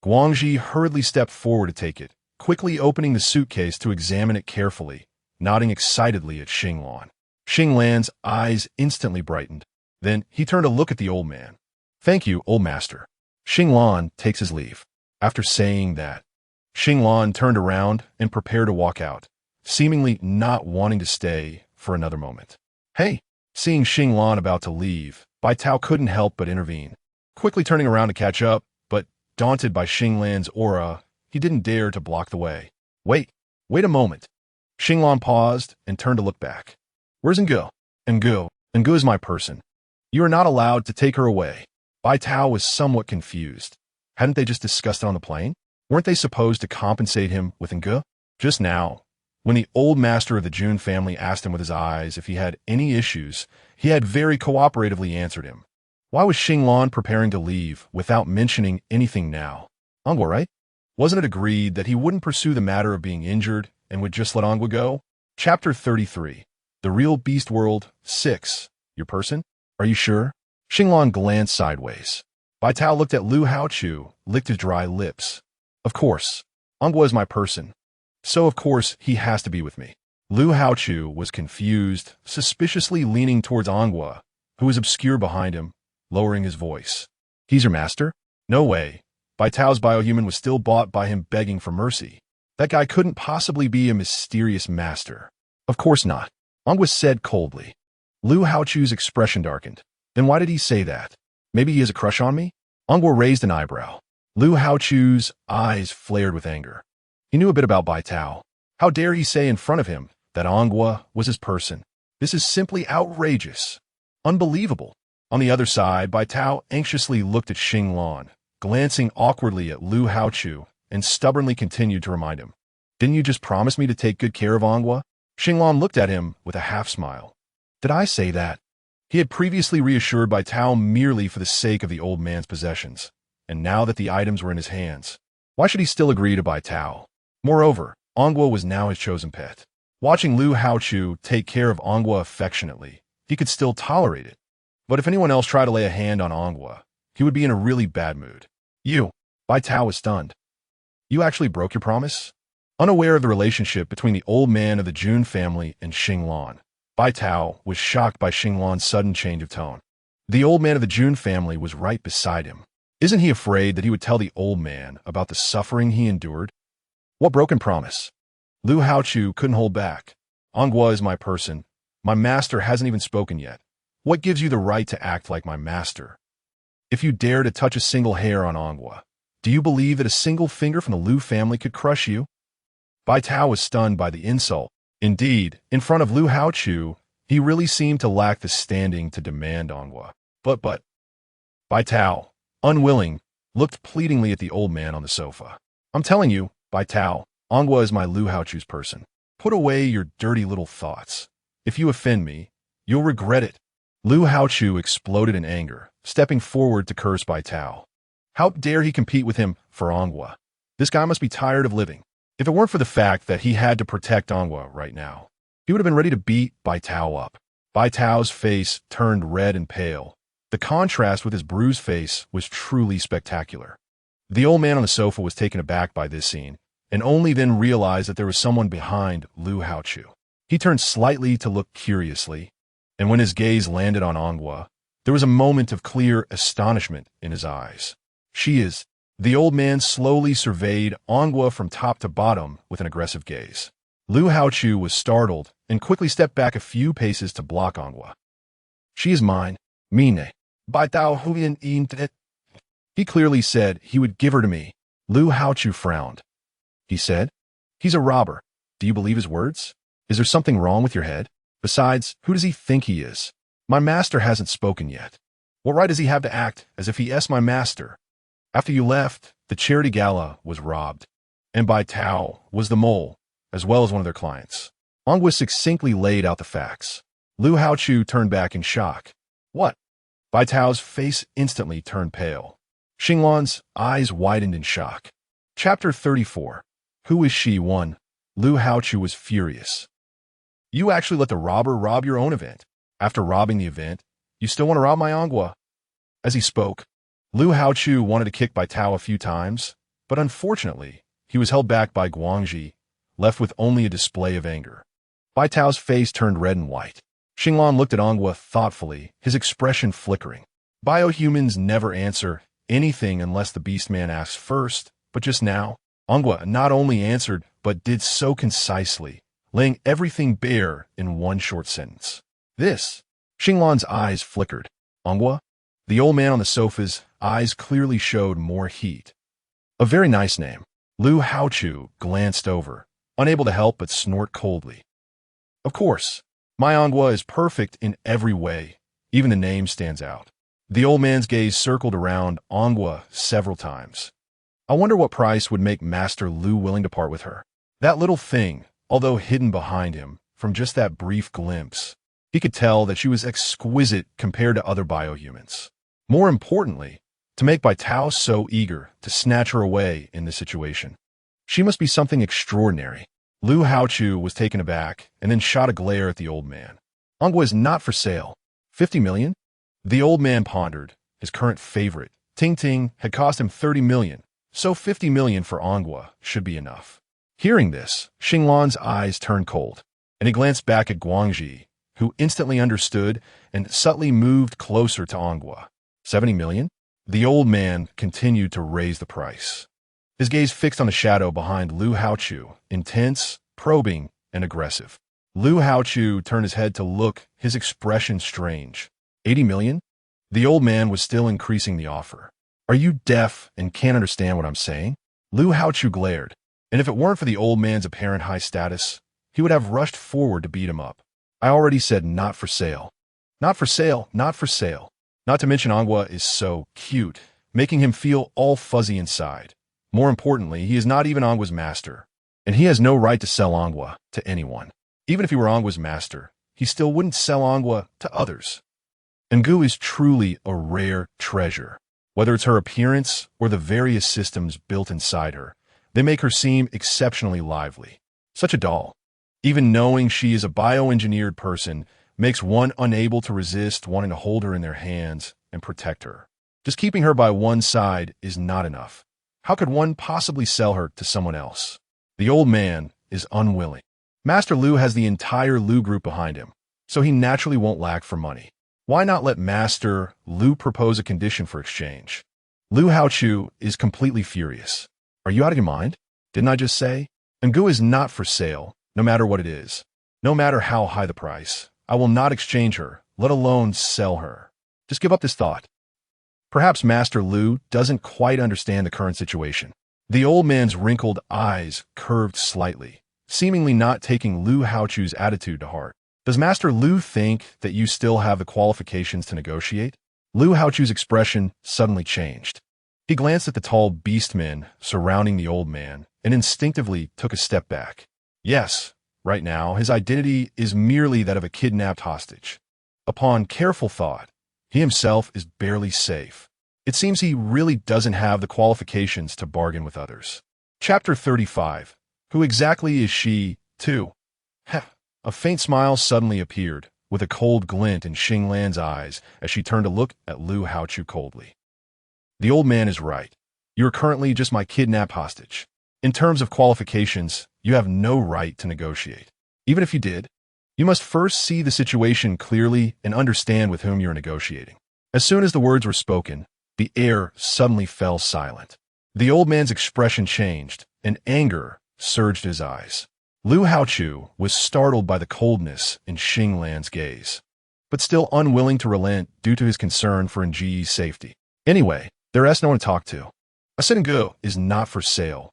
Guangxi hurriedly stepped forward to take it, quickly opening the suitcase to examine it carefully, nodding excitedly at Xinglan. Xinglan's eyes instantly brightened. Then he turned to look at the old man. Thank you, old master. Xinglan takes his leave. After saying that, Xinglan turned around and prepared to walk out, seemingly not wanting to stay for another moment. Hey! Seeing Xinglan about to leave, Bai Tao couldn't help but intervene, quickly turning around to catch up, but daunted by Xinglan's aura, he didn't dare to block the way. Wait a moment. Xinglan paused and turned to look back. Where's Ngu? Ngu is my person. You are not allowed to take her away. Bai Tao was somewhat confused. Hadn't they just discussed it on the plane? Weren't they supposed to compensate him with Ngu? Just now, when the old master of the Jun family asked him with his eyes if he had any issues, he had very cooperatively answered him. Why was Xinglan preparing to leave without mentioning anything now? Angua, right? Wasn't it agreed that he wouldn't pursue the matter of being injured and would just let Angua go? Chapter 33. The Real Beast World 6. Your person? Are you sure? Xinglan glanced sideways. Bai Tao looked at Lu Haochu, licked his dry lips. Of course. Angua is my person. So of course he has to be with me. Lu Haochu was confused, suspiciously leaning towards Angua, who was obscure behind him, lowering his voice. He's your master? No way. Bai Tao's biohuman was still bought by him begging for mercy. That guy couldn't possibly be a mysterious master. Of course not. Angua said coldly. Lu Haochu's expression darkened. Then why did he say that? Maybe he has a crush on me? Angua raised an eyebrow. Lu Haochu's eyes flared with anger. He knew a bit about Bai Tao. How dare he say in front of him that Ongwa was his person? This is simply outrageous. Unbelievable. On the other side, Bai Tao anxiously looked at Xinglan, glancing awkwardly at Lu Haochu, and stubbornly continued to remind him. Didn't you just promise me to take good care of Ongwa? Xinglan looked at him with a half-smile. Did I say that? He had previously reassured Bai Tao merely for the sake of the old man's possessions, and now that the items were in his hands, why should he still agree to Bai Tao? Moreover, Ongwa was now his chosen pet. Watching Lu Haochu take care of Ongwa affectionately, he could still tolerate it. But if anyone else tried to lay a hand on Ongwa, he would be in a really bad mood. You, Bai Tao was stunned. You actually broke your promise? Unaware of the relationship between the old man of the Jun family and Xinglan, Bai Tao was shocked by Xinglan's sudden change of tone. The old man of the Jun family was right beside him. Isn't he afraid that he would tell the old man about the suffering he endured? What broken promise? Lu Haochu couldn't hold back. Ongwa is my person. My master hasn't even spoken yet. What gives you the right to act like my master? If you dare to touch a single hair on Ongwa, do you believe that a single finger from the Lu family could crush you? Bai Tao was stunned by the insult. Indeed, in front of Lu Haochu, he really seemed to lack the standing to demand Ongwa. But, Bai Tao, unwilling, looked pleadingly at the old man on the sofa. I'm telling you, Bai Tao, Ongwa is my Lu Haochu's person. Put away your dirty little thoughts. If you offend me, you'll regret it. Lu Haochu exploded in anger, stepping forward to curse Bai Tao. How dare he compete with him for Ongwa? This guy must be tired of living. If it weren't for the fact that he had to protect Ongwa right now, he would have been ready to beat Bai Tao up. Bai Tao's face turned red and pale. The contrast with his bruised face was truly spectacular. The old man on the sofa was taken aback by this scene, and only then realized that there was someone behind Lu Haochu. He turned slightly to look curiously, and when his gaze landed on Ongwa, there was a moment of clear astonishment in his eyes. She is. The old man slowly surveyed Ongwa from top to bottom with an aggressive gaze. Lu Haochu was startled and quickly stepped back a few paces to block Ongwa. She is mine. Mine. Bai Tao Huyan Yin. He clearly said he would give her to me. Lu Haochu frowned. He said, he's a robber. Do you believe his words? Is there something wrong with your head? Besides, who does he think he is? My master hasn't spoken yet. What right does he have to act as if he is my master? After you left, the charity gala was robbed, and Bai Tao was the mole, as well as one of their clients. Ongwa succinctly laid out the facts. Lu Haochu turned back in shock. What? Bai Tao's face instantly turned pale. Xinglan's eyes widened in shock. Chapter 34. Who is she? 1. Lu Haochu was furious. You actually let the robber rob your own event. After robbing the event, you still want to rob my Ongwa? As he spoke, Lu Haochu wanted to kick Bai Tao a few times, but unfortunately, he was held back by Guangji, left with only a display of anger. Bai Tao's face turned red and white. Xinglan looked at Ongwa thoughtfully, his expression flickering. Biohumans never answer anything unless the beastman asks first, but just now, Ongwa not only answered, but did so concisely, laying everything bare in one short sentence. This. Xinglan's eyes flickered. Ongwa? The old man on the sofa's eyes clearly showed more heat. A very nice name. Lu Haochu glanced over, unable to help but snort coldly. Of course, my Ongwa is perfect in every way. Even the name stands out. The old man's gaze circled around Ongwa several times. I wonder what price would make Master Lu willing to part with her. That little thing, although hidden behind him, from just that brief glimpse, he could tell that she was exquisite compared to other biohumans. More importantly, to make Bai Tao so eager to snatch her away in this situation. She must be something extraordinary. Lu Haochu was taken aback and then shot a glare at the old man. Ongwa is not for sale. 50 million? The old man pondered. His current favorite, Ting Ting, had cost him 30 million, so 50 million for Ongwa should be enough. Hearing this, Xinglan's eyes turned cold, and he glanced back at Guangji, who instantly understood and subtly moved closer to Ongwa. 70 million? The old man continued to raise the price. His gaze fixed on the shadow behind Lu Haochu, intense, probing, and aggressive. Lu Haochu turned his head to look, his expression strange. 80 million? The old man was still increasing the offer. Are you deaf and can't understand what I'm saying? Lu Haochu glared. And if it weren't for the old man's apparent high status, he would have rushed forward to beat him up. I already said not for sale. Not for sale, not for sale. Not to mention Angwa is so cute, making him feel all fuzzy inside. More importantly, he is not even Angwa's master, and he has no right to sell Angwa to anyone. Even if he were Angwa's master, he still wouldn't sell Angwa to others. Ngu is truly a rare treasure. Whether it's her appearance or the various systems built inside her, they make her seem exceptionally lively. Such a doll. Even knowing she is a bioengineered person makes one unable to resist wanting to hold her in their hands and protect her. Just keeping her by one side is not enough. How could one possibly sell her to someone else? The old man is unwilling. Master Lu has the entire Lu group behind him, so he naturally won't lack for money. Why not let Master Lu propose a condition for exchange? Lu Haochu is completely furious. Are you out of your mind? Didn't I just say? Ngu is not for sale, no matter what it is. No matter how high the price, I will not exchange her, let alone sell her. Just give up this thought. Perhaps Master Lu doesn't quite understand the current situation. The old man's wrinkled eyes curved slightly, seemingly not taking Lu Haochu's attitude to heart. Does Master Lu think that you still have the qualifications to negotiate? Lu Haochu's expression suddenly changed. He glanced at the tall beastmen surrounding the old man and instinctively took a step back. Yes, right now his identity is merely that of a kidnapped hostage. Upon careful thought, he himself is barely safe. It seems he really doesn't have the qualifications to bargain with others. Chapter 35. Who exactly is she, too? Heh. A faint smile suddenly appeared, with a cold glint in Xinglan's eyes as she turned to look at Lu Haochu coldly. The old man is right. You are currently just my kidnapped hostage. In terms of qualifications, you have no right to negotiate. Even if you did, you must first see the situation clearly and understand with whom you are negotiating. As soon as the words were spoken, the air suddenly fell silent. The old man's expression changed, and anger surged in his eyes. Lu Haochu was startled by the coldness in Xinglan's gaze, but still unwilling to relent due to his concern for Nji's safety. Anyway, there is no one to talk to. A Ngu is not for sale.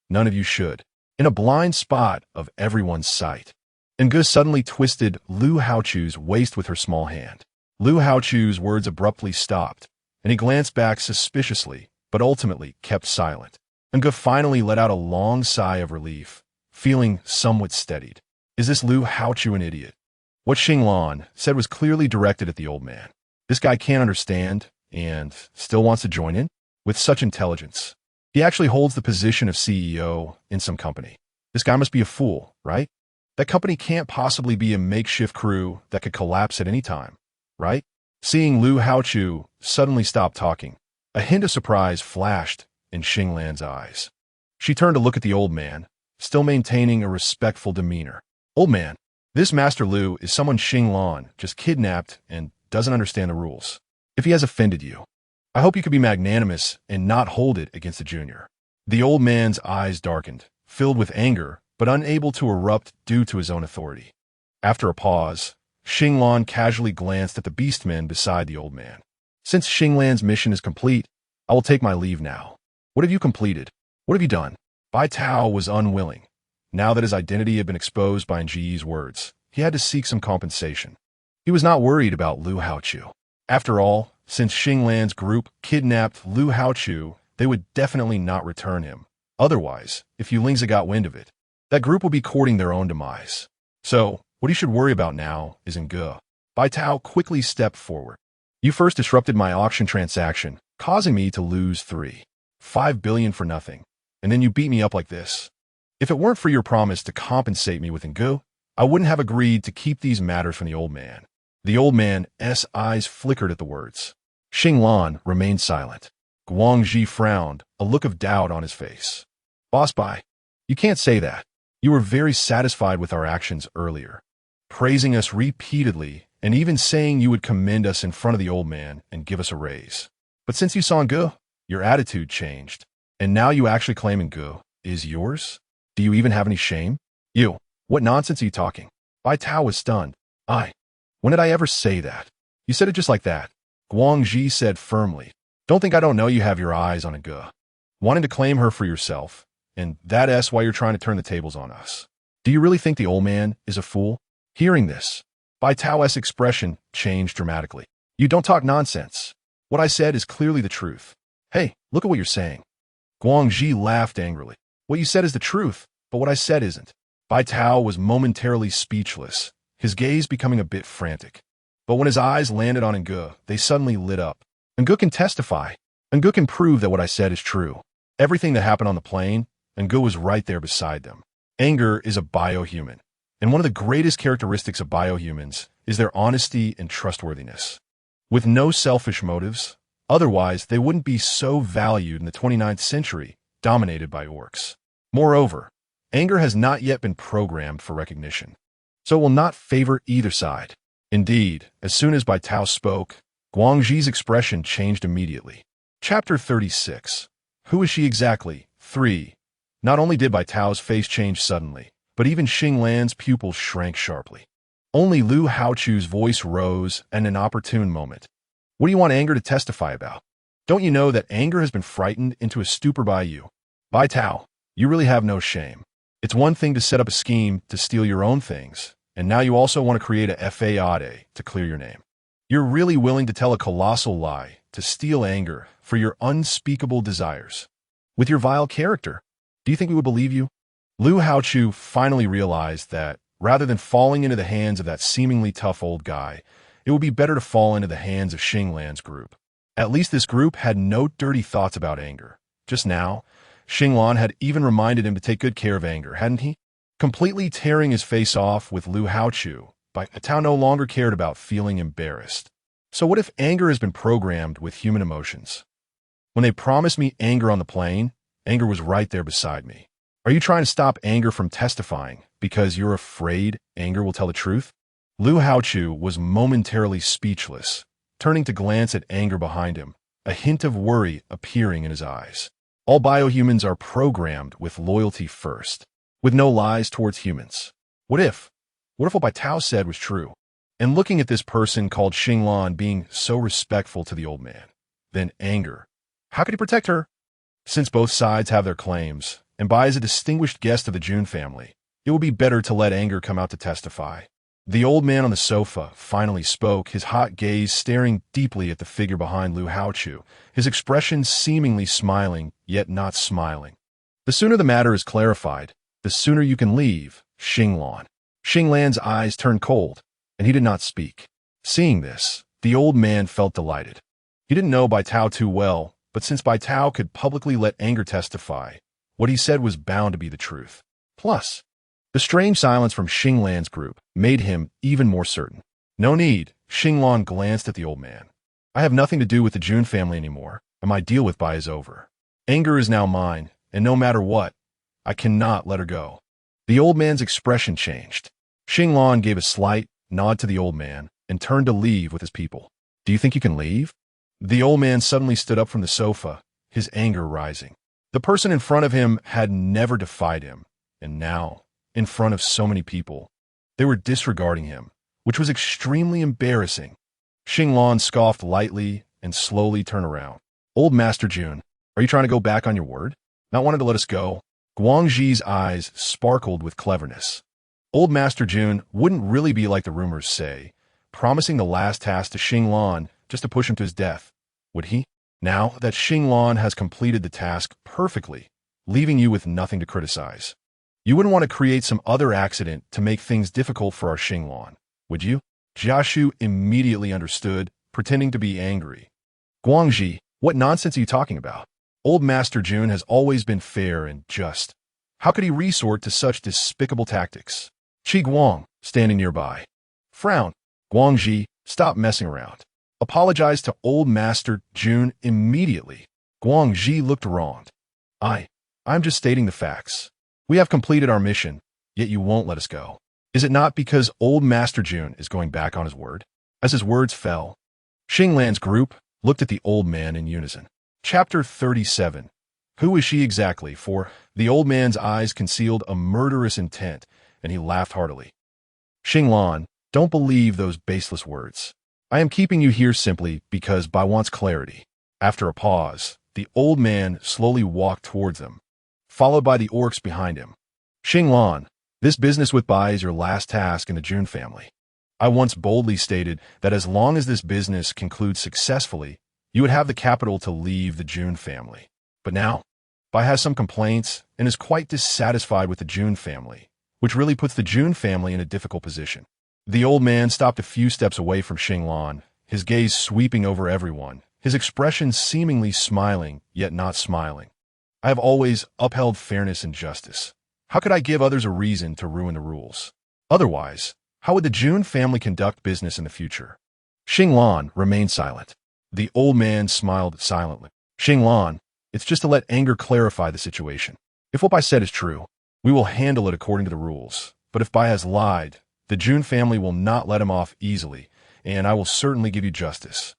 None of you should. In a blind spot of everyone's sight, Ngu suddenly twisted Lu Haochu's waist with her small hand. Lu Haochu's words abruptly stopped, and he glanced back suspiciously, but ultimately kept silent. Ngu finally let out a long sigh of relief, feeling somewhat steadied. Is this Lu Haochu an idiot? What Xinglan said was clearly directed at the old man. This guy can't understand and still wants to join in? With such intelligence. He actually holds the position of CEO in some company. This guy must be a fool, right? That company can't possibly be a makeshift crew that could collapse at any time, right? Seeing Lu Haochu suddenly stop talking, a hint of surprise flashed in Xinglan's eyes. She turned to look at the old man, still maintaining a respectful demeanor. Old man, this Master Lu is someone Xinglan just kidnapped and doesn't understand the rules. If he has offended you, I hope you could be magnanimous and not hold it against the junior. The old man's eyes darkened, filled with anger, but unable to erupt due to his own authority. After a pause, Xinglan casually glanced at the beastmen beside the old man. Since Xinglan's mission is complete, I will take my leave now. What have you completed? What have you done? Bai Tao was unwilling. Now that his identity had been exposed by Nji's words, he had to seek some compensation. He was not worried about Lu Haochu. After all, since Xinglan's group kidnapped Lu Haochu, they would definitely not return him. Otherwise, if Yulingza got wind of it, that group will be courting their own demise. So, what he should worry about now is Ngu. Bai Tao quickly stepped forward. You first disrupted my auction transaction, causing me to lose 3.5 billion for nothing, and then you beat me up like this. If it weren't for your promise to compensate me with Ngu, I wouldn't have agreed to keep these matters from the old man. The old man's eyes flickered at the words. Xinglan remained silent. Guangji frowned, a look of doubt on his face. Boss Bai, you can't say that. You were very satisfied with our actions earlier, praising us repeatedly and even saying you would commend us in front of the old man and give us a raise. But since you saw Ngu, your attitude changed, and now you actually claim Ngu is yours? Do you even have any shame? You, what nonsense are you talking? Bai Tao was stunned. When did I ever say that? You said it just like that. Guangji said firmly. Don't think I don't know you have your eyes on Ngu. Wanting to claim her for yourself, And that's why you're trying to turn the tables on us. Do you really think the old man is a fool? Hearing this, Bai Tao's expression changed dramatically. You don't talk nonsense. What I said is clearly the truth. Hey, look at what you're saying. Guangxi laughed angrily. What you said is the truth, but what I said isn't. Bai Tao was momentarily speechless, his gaze becoming a bit frantic. But when his eyes landed on Nge, they suddenly lit up. Nge can testify. Nge can prove that what I said is true. Everything that happened on the plane, Nge was right there beside them. Anger is a biohuman, and one of the greatest characteristics of biohumans is their honesty and trustworthiness. With no selfish motives, otherwise they wouldn't be so valued in the 29th century, dominated by orcs. Moreover, anger has not yet been programmed for recognition, so it will not favor either side. Indeed, as soon as Bai Tao spoke, Guangxi's expression changed immediately. Chapter 36. Who is she exactly? 3. Not only did Bai Tao's face change suddenly, but even Xing Lan's pupils shrank sharply. Only Lu Haochu's voice rose at an opportune moment. What do you want anger to testify about? Don't you know that anger has been frightened into a stupor by you? Bai Tao, you really have no shame. It's one thing to set up a scheme to steal your own things, and now you also want to create a infatuated to clear your name. You're really willing to tell a colossal lie to steal anger for your unspeakable desires. With your vile character, do you think we would believe you? Lu Haochu finally realized that, rather than falling into the hands of that seemingly tough old guy, it would be better to fall into the hands of Xing Lan's group. At least this group had no dirty thoughts about anger. Just now, Xing Lan had even reminded him to take good care of anger, hadn't he? Completely tearing his face off with Lu Haochu, Bai Tao no longer cared about feeling embarrassed. So what if anger has been programmed with human emotions? When they promised me anger on the plane, anger was right there beside me. Are you trying to stop anger from testifying because you're afraid anger will tell the truth? Lu Haochu was momentarily speechless, turning to glance at anger behind him, a hint of worry appearing in his eyes. All biohumans are programmed with loyalty first, with no lies towards humans. What if what Bai Tao said was true? And looking at this person called Xing Lan being so respectful to the old man, then anger. How could he protect her? Since both sides have their claims, and Bai is a distinguished guest of the Jun family, it would be better to let anger come out to testify. The old man on the sofa finally spoke, his hot gaze staring deeply at the figure behind Lu Haochu, his expression seemingly smiling, yet not smiling. The sooner the matter is clarified, the sooner you can leave, Xing Lan. Xing Lan's eyes turned cold, and he did not speak. Seeing this, the old man felt delighted. He didn't know Bai Tao too well, but since Bai Tao could publicly let anger testify, what he said was bound to be the truth. Plus, the strange silence from Xing Lan's group made him even more certain. No need, Xing Lan glanced at the old man. I have nothing to do with the Jun family anymore, and my deal with Bai is over. Anger is now mine, and no matter what, I cannot let her go. The old man's expression changed. Xing Lan gave a slight nod to the old man and turned to leave with his people. Do you think you can leave? The old man suddenly stood up from the sofa, his anger rising. The person in front of him had never defied him, and now, in front of so many people, they were disregarding him, which was extremely embarrassing. Xing Lan scoffed lightly and slowly turned around. Old Master Jun, are you trying to go back on your word? Not wanting to let us go? Guangxi's eyes sparkled with cleverness. Old Master Jun wouldn't really be like the rumors say, promising the last task to Xing Lan just to push him to his death, would he? Now that Xing Lan has completed the task perfectly, leaving you with nothing to criticize. You wouldn't want to create some other accident to make things difficult for our Xing Lan, would you? Jiashu immediately understood, pretending to be angry. Guangxi, what nonsense are you talking about? Old Master Jun has always been fair and just. How could he resort to such despicable tactics? Qi Guang, standing nearby, frowned. Guangxi, stop messing around. Apologize to Old Master Jun immediately. Guangxi looked wronged. I'm just stating the facts. We have completed our mission, yet you won't let us go. Is it not because Old Master Jun is going back on his word? As his words fell, Xing Lan's group looked at the old man in unison. Chapter 37. Who is she exactly? For the old man's eyes concealed a murderous intent, and he laughed heartily. Xing Lan, don't believe those baseless words. I am keeping you here simply because Bai wants clarity. After a pause, the old man slowly walked towards them. followed by the orcs behind him. Xinglan, this business with Bai is your last task in the Jun family. I once boldly stated that as long as this business concludes successfully, you would have the capital to leave the Jun family. But now, Bai has some complaints and is quite dissatisfied with the Jun family, which really puts the Jun family in a difficult position. The old man stopped a few steps away from Xinglan, his gaze sweeping over everyone, his expression seemingly smiling, yet not smiling. I have always upheld fairness and justice. How could I give others a reason to ruin the rules? Otherwise, how would the Jun family conduct business in the future? Xinglan remained silent. The old man smiled silently. Xinglan, it's just to let anger clarify the situation. If what Bai said is true, we will handle it according to the rules. But if Bai has lied, the Jun family will not let him off easily, and I will certainly give you justice.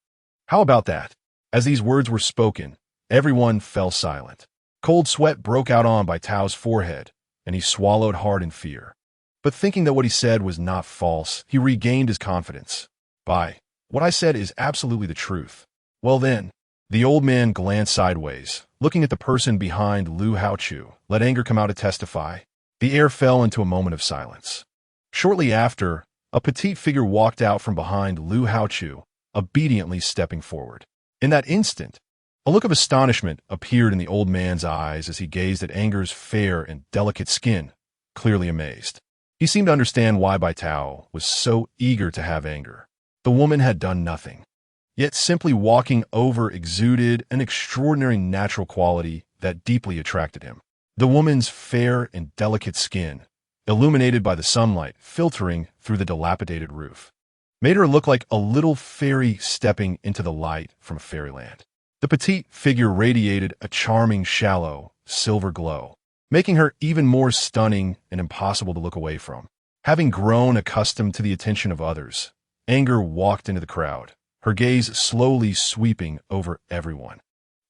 How about that? As these words were spoken, everyone fell silent. Cold sweat broke out on Bai Tao's forehead, and he swallowed hard in fear. But thinking that what he said was not false, he regained his confidence. Bai, what I said is absolutely the truth. Well then, the old man glanced sideways, looking at the person behind Lu Haochu, let anger come out to testify. The air fell into a moment of silence. Shortly after, a petite figure walked out from behind Lu Haochu, obediently stepping forward. In that instant, a look of astonishment appeared in the old man's eyes as he gazed at Anger's fair and delicate skin, clearly amazed. He seemed to understand why Bai Tao was so eager to have Anger. The woman had done nothing, yet simply walking over exuded an extraordinary natural quality that deeply attracted him. The woman's fair and delicate skin, illuminated by the sunlight filtering through the dilapidated roof, made her look like a little fairy stepping into the light from fairyland. The petite figure radiated a charming, shallow, silver glow, making her even more stunning and impossible to look away from. Having grown accustomed to the attention of others, Anger walked into the crowd, her gaze slowly sweeping over everyone.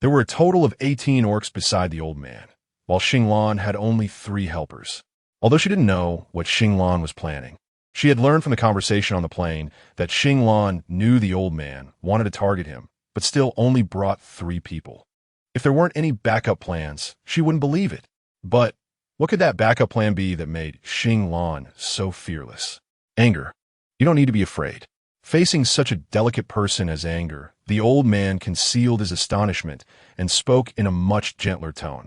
There were a total of 18 orcs beside the old man, while Xinglan had only 3 helpers. Although she didn't know what Xinglan was planning, she had learned from the conversation on the plane that Xinglan knew the old man wanted to target him, but still only brought 3 people. If there weren't any backup plans, she wouldn't believe it. But what could that backup plan be that made Xinglan so fearless? Anger, you don't need to be afraid. Facing such a delicate person as Anger, the old man concealed his astonishment and spoke in a much gentler tone.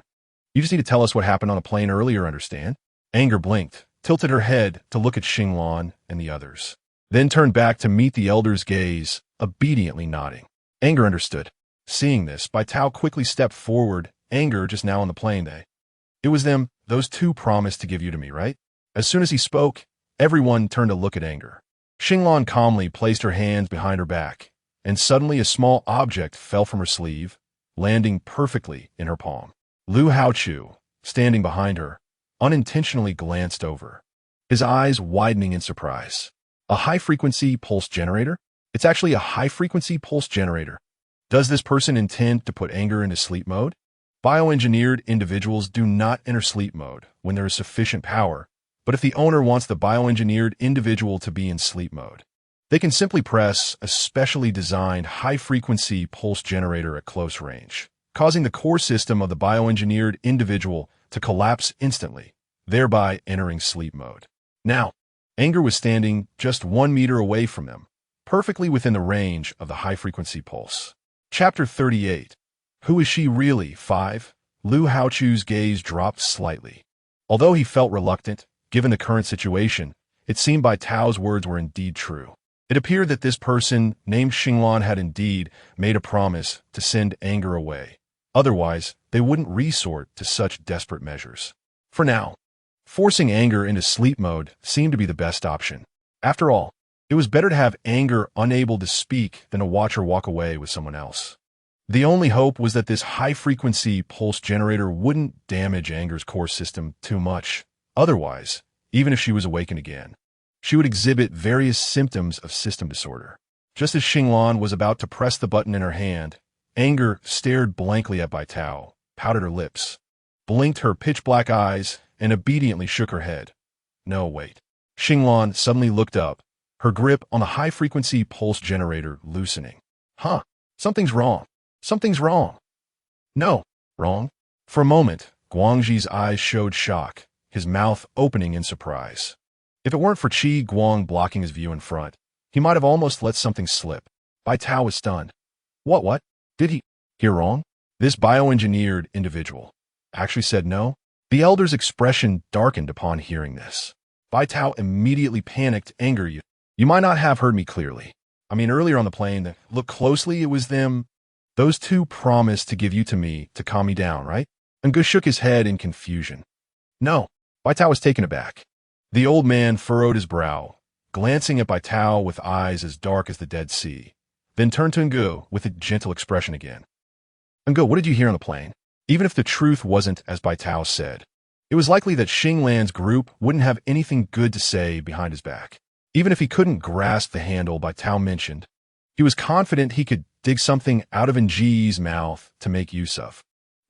You just need to tell us what happened on the plane earlier, understand? Anger blinked, tilted her head to look at Xinglan and the others, then turned back to meet the elder's gaze, obediently nodding. Anger understood. Seeing this, Bai Tao quickly stepped forward. Anger just now on the plane, It was them, those 2 promised to give you to me, right? As soon as he spoke, everyone turned to look at Anger. Xinglan calmly placed her hands behind her back, and suddenly a small object fell from her sleeve, landing perfectly in her palm. Lu Haochu, standing behind her, unintentionally glanced over, his eyes widening in surprise. A high-frequency pulse generator? It's actually a high-frequency pulse generator. Does this person intend to put Anger into sleep mode? Bioengineered individuals do not enter sleep mode when there is sufficient power, but if the owner wants the bioengineered individual to be in sleep mode, they can simply press a specially designed high-frequency pulse generator at close range, causing the core system of the bioengineered individual to collapse instantly, thereby entering sleep mode. Now, Anger was standing just 1 meter away from them, perfectly within the range of the high-frequency pulse. Chapter 38. Who is she really? 5. Lu Haochu's gaze dropped slightly. Although he felt reluctant, given the current situation, it seemed Bai Tao's words were indeed true. It appeared that this person, named Xinglan, had indeed made a promise to send Anger away. Otherwise, they wouldn't resort to such desperate measures. For now, forcing Anger into sleep mode seemed to be the best option. After all, it was better to have Anger unable to speak than to watch her walk away with someone else. The only hope was that this high-frequency pulse generator wouldn't damage Anger's core system too much. Otherwise, even if she was awakened again, she would exhibit various symptoms of system disorder. Just as Xinglan was about to press the button in her hand, Anger stared blankly at Bai Tao, pouted her lips, blinked her pitch-black eyes, and obediently shook her head. No, wait. Xinglan suddenly looked up, her grip on the high-frequency pulse generator loosening. Something's wrong. Something's wrong. No, wrong. For a moment, Guangxi's eyes showed shock, his mouth opening in surprise. If it weren't for Qi Guang blocking his view in front, he might have almost let something slip. Bai Tao was stunned. What? Did he hear wrong? This bioengineered individual actually said no? The elder's expression darkened upon hearing this. Bai Tao immediately panicked, anger. You might not have heard me clearly. I mean, earlier on the plane, look closely, it was them. Those two promised to give you to me to calm me down, right? And Gu shook his head in confusion. No. Bai Tao was taken aback. The old man furrowed his brow, glancing at Bai Tao with eyes as dark as the Dead Sea, then turned to Ngu with a gentle expression again. Ngu, what did you hear on the plane? Even if the truth wasn't as Bai Tao said, it was likely that Xinglan's group wouldn't have anything good to say behind his back. Even if he couldn't grasp the handle Bai Tao mentioned, he was confident he could dig something out of Nji's mouth to make use of.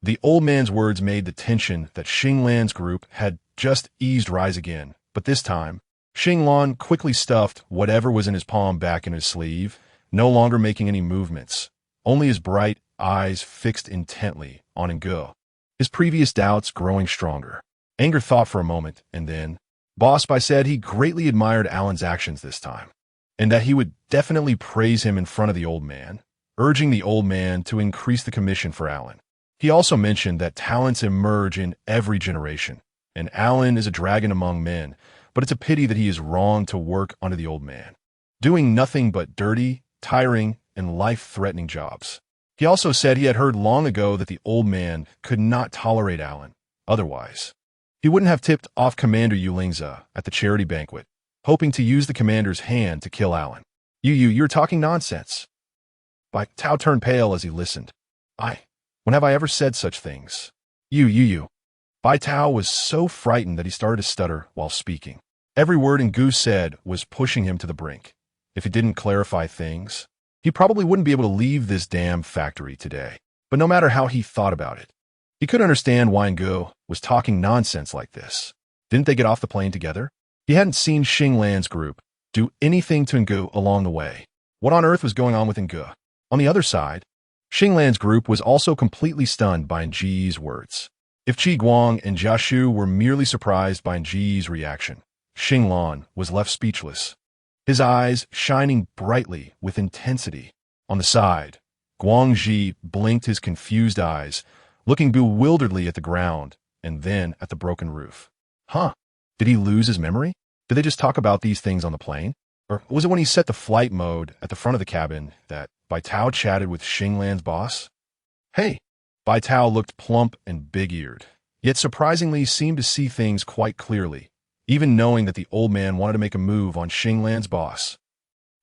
The old man's words made the tension that Xinglan's group had just eased rise again, but this time, Xinglan quickly stuffed whatever was in his palm back in his sleeve, no longer making any movements, only his bright eyes fixed intently on Ngu, his previous doubts growing stronger. Anger thought for a moment, and then, Boss Bai said he greatly admired Alan's actions this time, and that he would definitely praise him in front of the old man, urging the old man to increase the commission for Alan. He also mentioned that talents emerge in every generation, and Alan is a dragon among men, but it's a pity that he is wrong to work under the old man, doing nothing but dirty, tiring, and life-threatening jobs. He also said he had heard long ago that the old man could not tolerate Alan. Otherwise, he wouldn't have tipped off Commander Yulingza at the charity banquet, hoping to use the commander's hand to kill Alan. You're talking nonsense. Bai Tao turned pale as he listened. When have I ever said such things? You. Bai Tao was so frightened that he started to stutter while speaking. Every word Ngu said was pushing him to the brink. If he didn't clarify things, he probably wouldn't be able to leave this damn factory today. But no matter how he thought about it, he couldn't understand why Ngu was talking nonsense like this. Didn't they get off the plane together? He hadn't seen Xinglan's group do anything to Ngu along the way. What on earth was going on with Ngu? On the other side, Xinglan's group was also completely stunned by Nji's words. If Qi Guang and Jia Shu were merely surprised by Nji's reaction, Xinglan was left speechless, his eyes shining brightly with intensity. On the side, Guangxi blinked his confused eyes, looking bewilderedly at the ground and then at the broken roof. Did he lose his memory? Did they just talk about these things on the plane? Or was it when he set the flight mode at the front of the cabin that Bai Tao chatted with Xinglan's boss? Hey! Bai Tao looked plump and big-eared, yet surprisingly seemed to see things quite clearly, even knowing that the old man wanted to make a move on Xinglan's boss.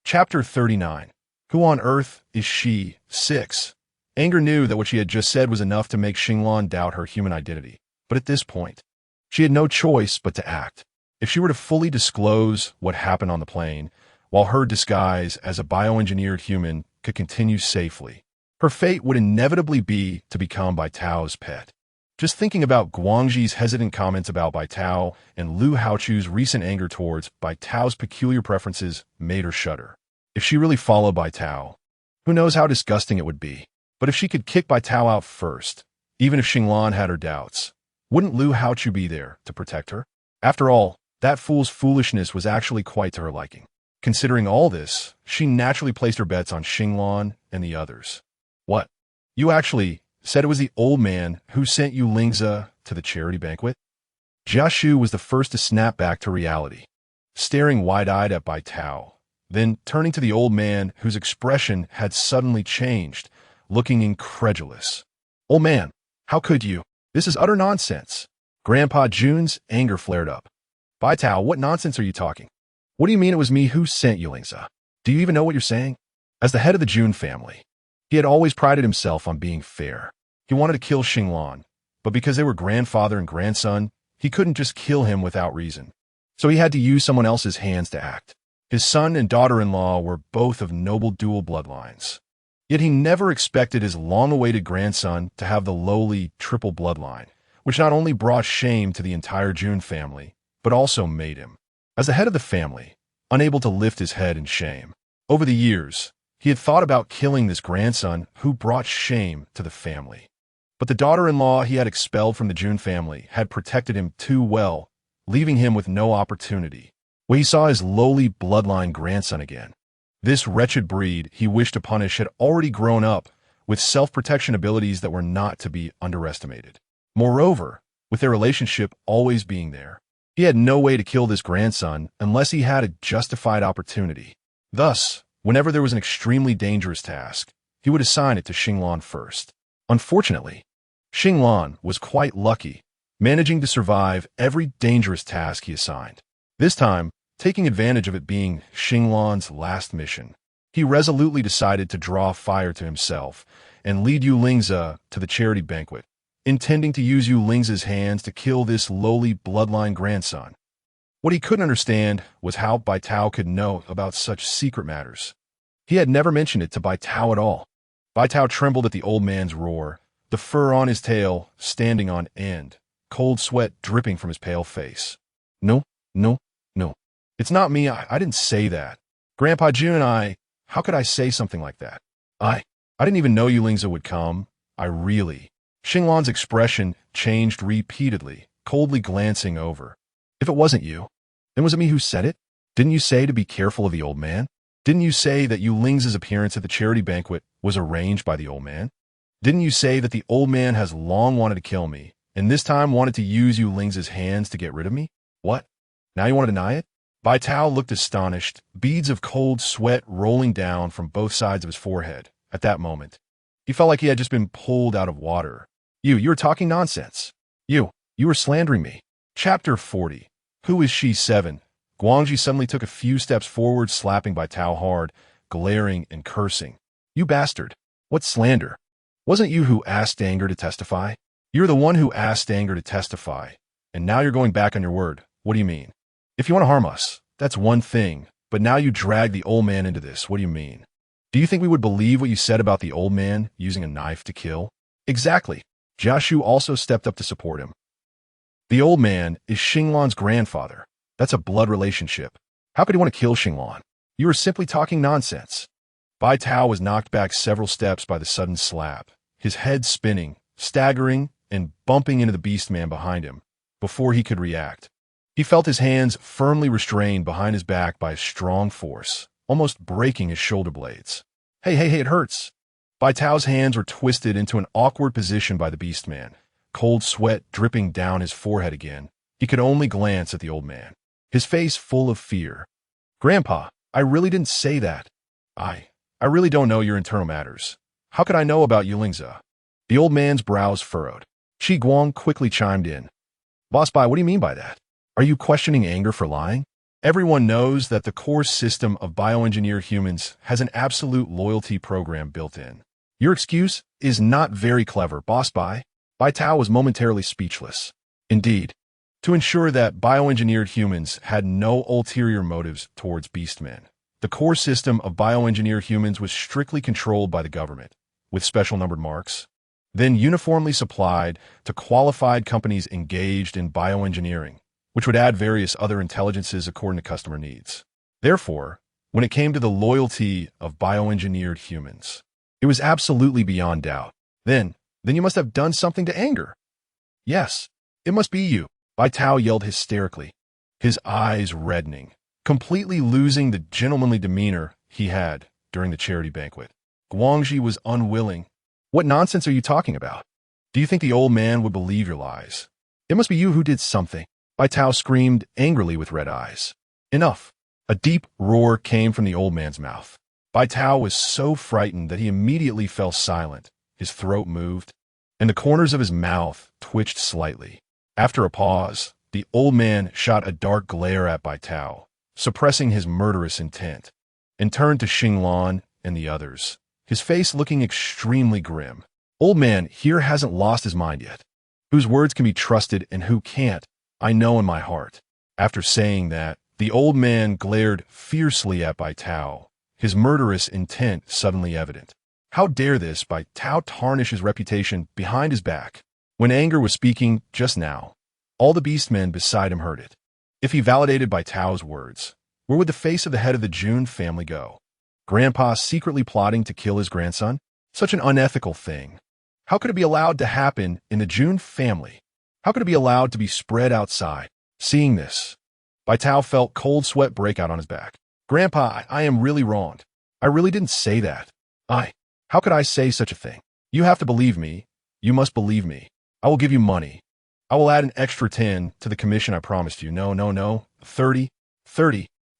Chapter 39. Who on earth is she? 6. Anger knew that what she had just said was enough to make Xinglan doubt her human identity, but at this point, she had no choice but to act. If she were to fully disclose what happened on the plane, while her disguise as a bioengineered human could continue safely, her fate would inevitably be to become Bai Tao's pet. Just thinking about Guangxi's hesitant comments about Bai Tao and Lu Haochu's recent anger towards Bai Tao's peculiar preferences made her shudder. If she really followed Bai Tao, who knows how disgusting it would be. But if she could kick Bai Tao out first, even if Xinglan had her doubts, wouldn't Lu Haochu be there to protect her? After all, that fool's foolishness was actually quite to her liking. Considering all this, she naturally placed her bets on Xinglan and the others. What? You actually said it was the old man who sent you Lingza to the charity banquet? Jia Shu was the first to snap back to reality, staring wide-eyed at Bai Tao, then turning to the old man whose expression had suddenly changed, looking incredulous. Old man, how could you? This is utter nonsense. Grandpa Jun's anger flared up. Bai Tao, what nonsense are you talking? What do you mean it was me who sent you Lingza? Do you even know what you're saying? As the head of the Jun family, he had always prided himself on being fair. He wanted to kill Xinglan, but because they were grandfather and grandson, he couldn't just kill him without reason. So he had to use someone else's hands to act. His son and daughter-in-law were both of noble dual bloodlines. Yet he never expected his long-awaited grandson to have the lowly triple bloodline, which not only brought shame to the entire Jun family, but also made him, as the head of the family, unable to lift his head in shame. Over the years, he had thought about killing this grandson who brought shame to the family. But the daughter-in-law he had expelled from the Jun family had protected him too well, leaving him with no opportunity. When he saw his lowly bloodline grandson again, this wretched breed he wished to punish had already grown up with self-protection abilities that were not to be underestimated. Moreover, with their relationship always being there, he had no way to kill this grandson unless he had a justified opportunity. Thus, whenever there was an extremely dangerous task, he would assign it to Xinglan first. Unfortunately, Xinglan was quite lucky, managing to survive every dangerous task he assigned. This time, taking advantage of it being Xinglan's last mission, he resolutely decided to draw fire to himself and lead Yu Lingzi to the charity banquet, intending to use Yu Lingzi's hands to kill this lowly bloodline grandson. What he couldn't understand was how Bai Tao could know about such secret matters. He had never mentioned it to Bai Tao at all. Bai Tao trembled at the old man's roar, the fur on his tail standing on end, cold sweat dripping from his pale face. No, no, no. It's not me. I didn't say that. Grandpa Jun, how could I say something like that? I didn't even know Yu Lingzi would come. Xinglan's expression changed repeatedly, coldly glancing over. If it wasn't you, then was it me who said it? Didn't you say to be careful of the old man? Didn't you say that Yu Lingzi's appearance at the charity banquet was arranged by the old man? Didn't you say that the old man has long wanted to kill me, and this time wanted to use Yu Lingzi's hands to get rid of me? What? Now you want to deny it? Bai Tao looked astonished, beads of cold sweat rolling down from both sides of his forehead. At that moment, he felt like he had just been pulled out of water. You were talking nonsense. You were slandering me. Chapter 40. Who is she? 7. Guangji suddenly took a few steps forward, slapping Bai Tao hard, glaring and cursing. You bastard. What slander? Wasn't you who asked Anger to testify? You're the one who asked Anger to testify, and now you're going back on your word. What do you mean? If you want to harm us, that's one thing, but now you drag the old man into this. What do you mean? Do you think we would believe what you said about the old man using a knife to kill? Exactly. Jiashu also stepped up to support him. The old man is Xinglan's grandfather. That's a blood relationship. How could he want to kill Xinglan? You are simply talking nonsense. Bai Tao was knocked back several steps by the sudden slap, his head spinning, staggering, and bumping into the beastman behind him before he could react. He felt his hands firmly restrained behind his back by a strong force, almost breaking his shoulder blades. Hey, it hurts. Bai Tao's hands were twisted into an awkward position by the beastman, cold sweat dripping down his forehead again. He could only glance at the old man, his face full of fear. Grandpa, I really didn't say that. I really don't know your internal matters. How could I know about Yu Lingzi? The old man's brows furrowed. Qi Guang quickly chimed in. Boss Bai, what do you mean by that? Are you questioning Anger for lying? Everyone knows that the core system of bioengineered humans has an absolute loyalty program built in. Your excuse is not very clever, Boss Bai. Bai Tao was momentarily speechless. Indeed, to ensure that bioengineered humans had no ulterior motives towards beastmen, the core system of bioengineered humans was strictly controlled by the government, with special numbered marks, then uniformly supplied to qualified companies engaged in bioengineering, which would add various other intelligences according to customer needs. Therefore, when it came to the loyalty of bioengineered humans, it was absolutely beyond doubt. Then you must have done something to Anger. Yes, it must be you, Bai Tao yelled hysterically, his eyes reddening, completely losing the gentlemanly demeanor he had during the charity banquet. Guangji was unwilling. What nonsense are you talking about? Do you think the old man would believe your lies? It must be you who did something. Bai Tao screamed angrily with red eyes. Enough. A deep roar came from the old man's mouth. Bai Tao was so frightened that he immediately fell silent. His throat moved, and the corners of his mouth twitched slightly. After a pause, the old man shot a dark glare at Bai Tao, suppressing his murderous intent, and turned to Xinglan and the others, his face looking extremely grim. Old man here hasn't lost his mind yet. Whose words can be trusted and who can't, I know in my heart. After saying that, the old man glared fiercely at Bai Tao, his murderous intent suddenly evident. How dare this Bai Tao tarnish his reputation behind his back? When Anger was speaking just now, all the beastmen beside him heard it. If he validated Bai Tao's words, where would the face of the head of the Jun family go? Grandpa secretly plotting to kill his grandson? Such an unethical thing. How could it be allowed to happen in the June family? How could it be allowed to be spread outside? Seeing this, Baitao felt cold sweat break out on his back. Grandpa, I am really wronged. I really didn't say that. How could I say such a thing? You have to believe me. You must believe me. I will give you money. I will add an extra 10 to the commission I promised you. No. 30.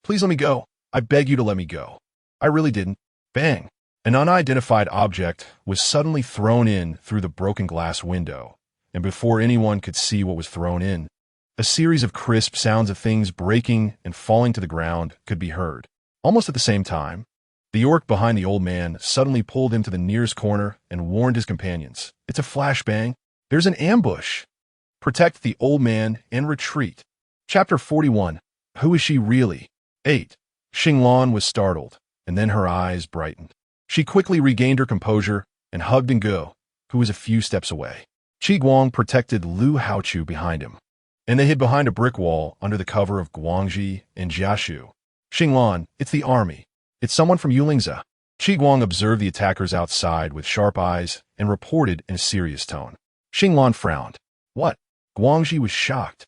Please let me go. I beg you to let me go. I really didn't. Bang. An unidentified object was suddenly thrown in through the broken glass window, and before anyone could see what was thrown in, a series of crisp sounds of things breaking and falling to the ground could be heard. Almost at the same time, the orc behind the old man suddenly pulled him to the nearest corner and warned his companions. It's a flashbang. There's an ambush. Protect the old man and retreat. Chapter 41. Who is she really? 8. Xinglan was startled, and then her eyes brightened. She quickly regained her composure and hugged Ngo, who was a few steps away. Qi Guang protected Lu Haochu behind him, and they hid behind a brick wall under the cover of Guangji and Jiashu. Xinglan, it's the army. It's someone from Yulingza. Qi Guang observed the attackers outside with sharp eyes and reported in a serious tone. Xinglan frowned. What? Guangji was shocked.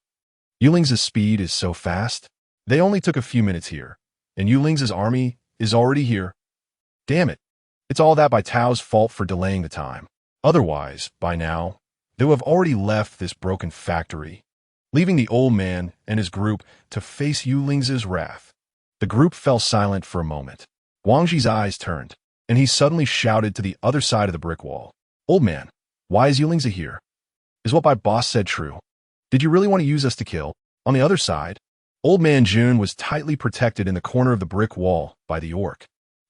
Yulingza's speed is so fast. They only took a few minutes here, and Yulingza's army is already here. Damn it. It's all that Baitao's fault for delaying the time. Otherwise, by now, they would have already left this broken factory, leaving the old man and his group to face Yulingza's wrath. The group fell silent for a moment. Guangji's eyes turned, and he suddenly shouted to the other side of the brick wall. Old man, why is Yulingza here? Is what my boss said true? Did you really want to use us to kill? On the other side, Old Man June was tightly protected in the corner of the brick wall by the orc.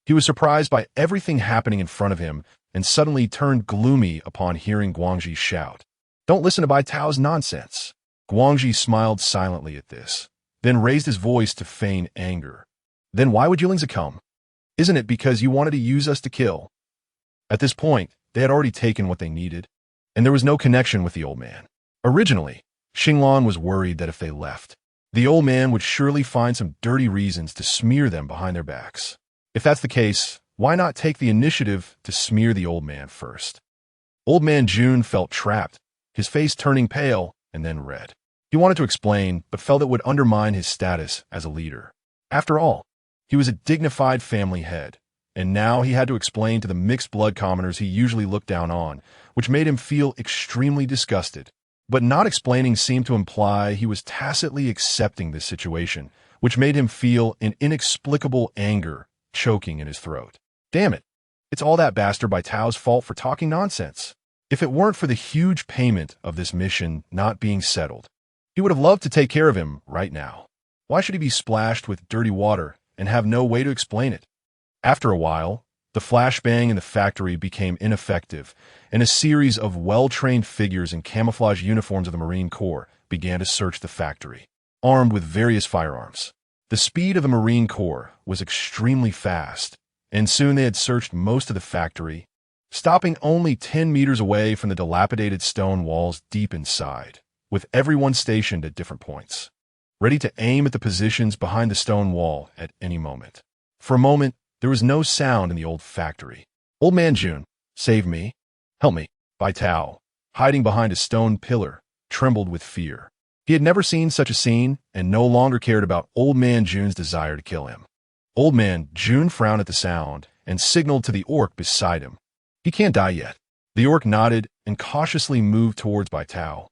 He was surprised by everything happening in front of him and suddenly turned gloomy upon hearing Guangji shout. Don't listen to Baitao's nonsense. Guangji smiled silently at this, then raised his voice to feign anger. Then why would Yulingza come? Isn't it because you wanted to use us to kill? At this point, they had already taken what they needed, and there was no connection with the old man. Originally, Xinglan was worried that if they left, the old man would surely find some dirty reasons to smear them behind their backs. If that's the case, why not take the initiative to smear the old man first? Old Man June felt trapped, his face turning pale and then red. He wanted to explain, but felt it would undermine his status as a leader. After all, he was a dignified family head, and now he had to explain to the mixed-blood commoners he usually looked down on, which made him feel extremely disgusted. But not explaining seemed to imply he was tacitly accepting this situation, which made him feel an inexplicable anger choking in his throat. Damn it, it's all that bastard Baitao's fault for talking nonsense. If it weren't for the huge payment of this mission not being settled, he would have loved to take care of him right now. Why should he be splashed with dirty water and have no way to explain it? After a while, the flashbang in the factory became ineffective, and a series of well-trained figures in camouflage uniforms of the Marine Corps began to search the factory, armed with various firearms. The speed of the Marine Corps was extremely fast, and soon they had searched most of the factory, stopping only 10 meters away from the dilapidated stone walls deep inside, with everyone stationed at different points, ready to aim at the positions behind the stone wall at any moment. For a moment, there was no sound in the old factory. Old Man June, save me. Help me. Baitao, hiding behind a stone pillar, trembled with fear. He had never seen such a scene and no longer cared about Old Man June's desire to kill him. Old Man June frowned at the sound and signaled to the orc beside him. He can't die yet. The orc nodded and cautiously moved towards Baitao.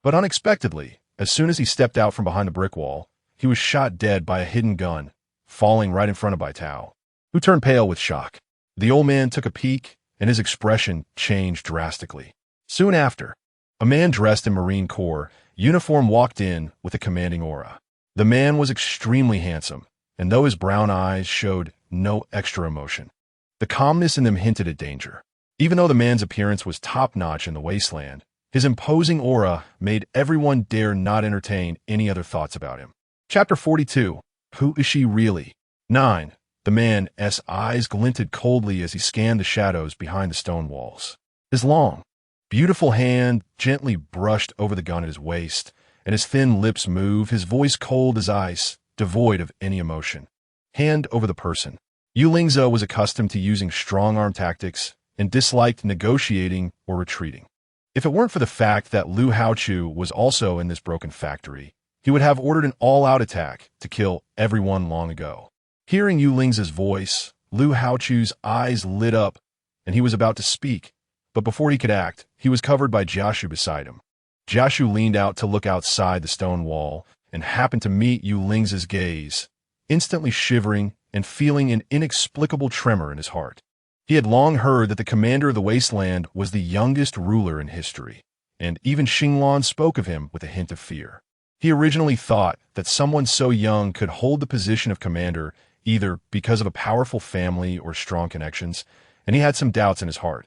But unexpectedly, as soon as he stepped out from behind the brick wall, he was shot dead by a hidden gun, falling right in front of Baitao, who turned pale with shock. The old man took a peek, and his expression changed drastically. Soon after, a man dressed in Marine Corps uniform walked in with a commanding aura. The man was extremely handsome, and though his brown eyes showed no extra emotion, the calmness in them hinted at danger. Even though the man's appearance was top-notch in the wasteland, his imposing aura made everyone dare not entertain any other thoughts about him. Chapter 42. Who is she really? 9. The man's eyes glinted coldly as he scanned the shadows behind the stone walls. His long, beautiful hand gently brushed over the gun at his waist, and his thin lips moved, his voice cold as ice, devoid of any emotion. Hand over the person. Yulingza was accustomed to using strong-arm tactics, and disliked negotiating or retreating. If it weren't for the fact that Lu Haochu was also in this broken factory, he would have ordered an all-out attack to kill everyone long ago. Hearing Yu Ling's voice, Lu Haochu's eyes lit up, and he was about to speak, but before he could act, he was covered by Jiashu beside him. Jiashu leaned out to look outside the stone wall and happened to meet Yu Ling's gaze, instantly shivering and feeling an inexplicable tremor in his heart. He had long heard that the commander of the wasteland was the youngest ruler in history, and even Xinglan spoke of him with a hint of fear. He originally thought that someone so young could hold the position of commander either because of a powerful family or strong connections, and he had some doubts in his heart.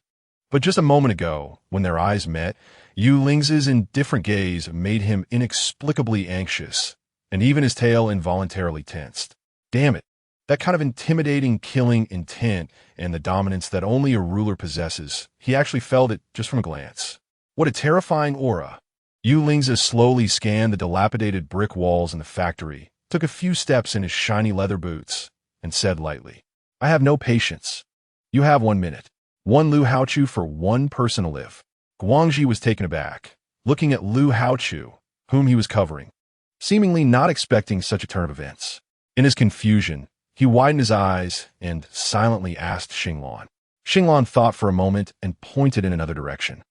But just a moment ago, when their eyes met, Yu Ling's indifferent gaze made him inexplicably anxious, and even his tail involuntarily tensed. Damn it! That kind of intimidating, killing intent and the dominance that only a ruler possesses, he actually felt it just from a glance. What a terrifying aura! Yu Ling's slowly scanned the dilapidated brick walls in the factory, took a few steps in his shiny leather boots, and said lightly, "I have no patience. You have 1 minute. One Lu Haochu for one person to live." Guangxi was taken aback, looking at Lu Haochu, whom he was covering, seemingly not expecting such a turn of events. In his confusion, he widened his eyes and silently asked Xinglan. Xinglan thought for a moment and pointed in another direction.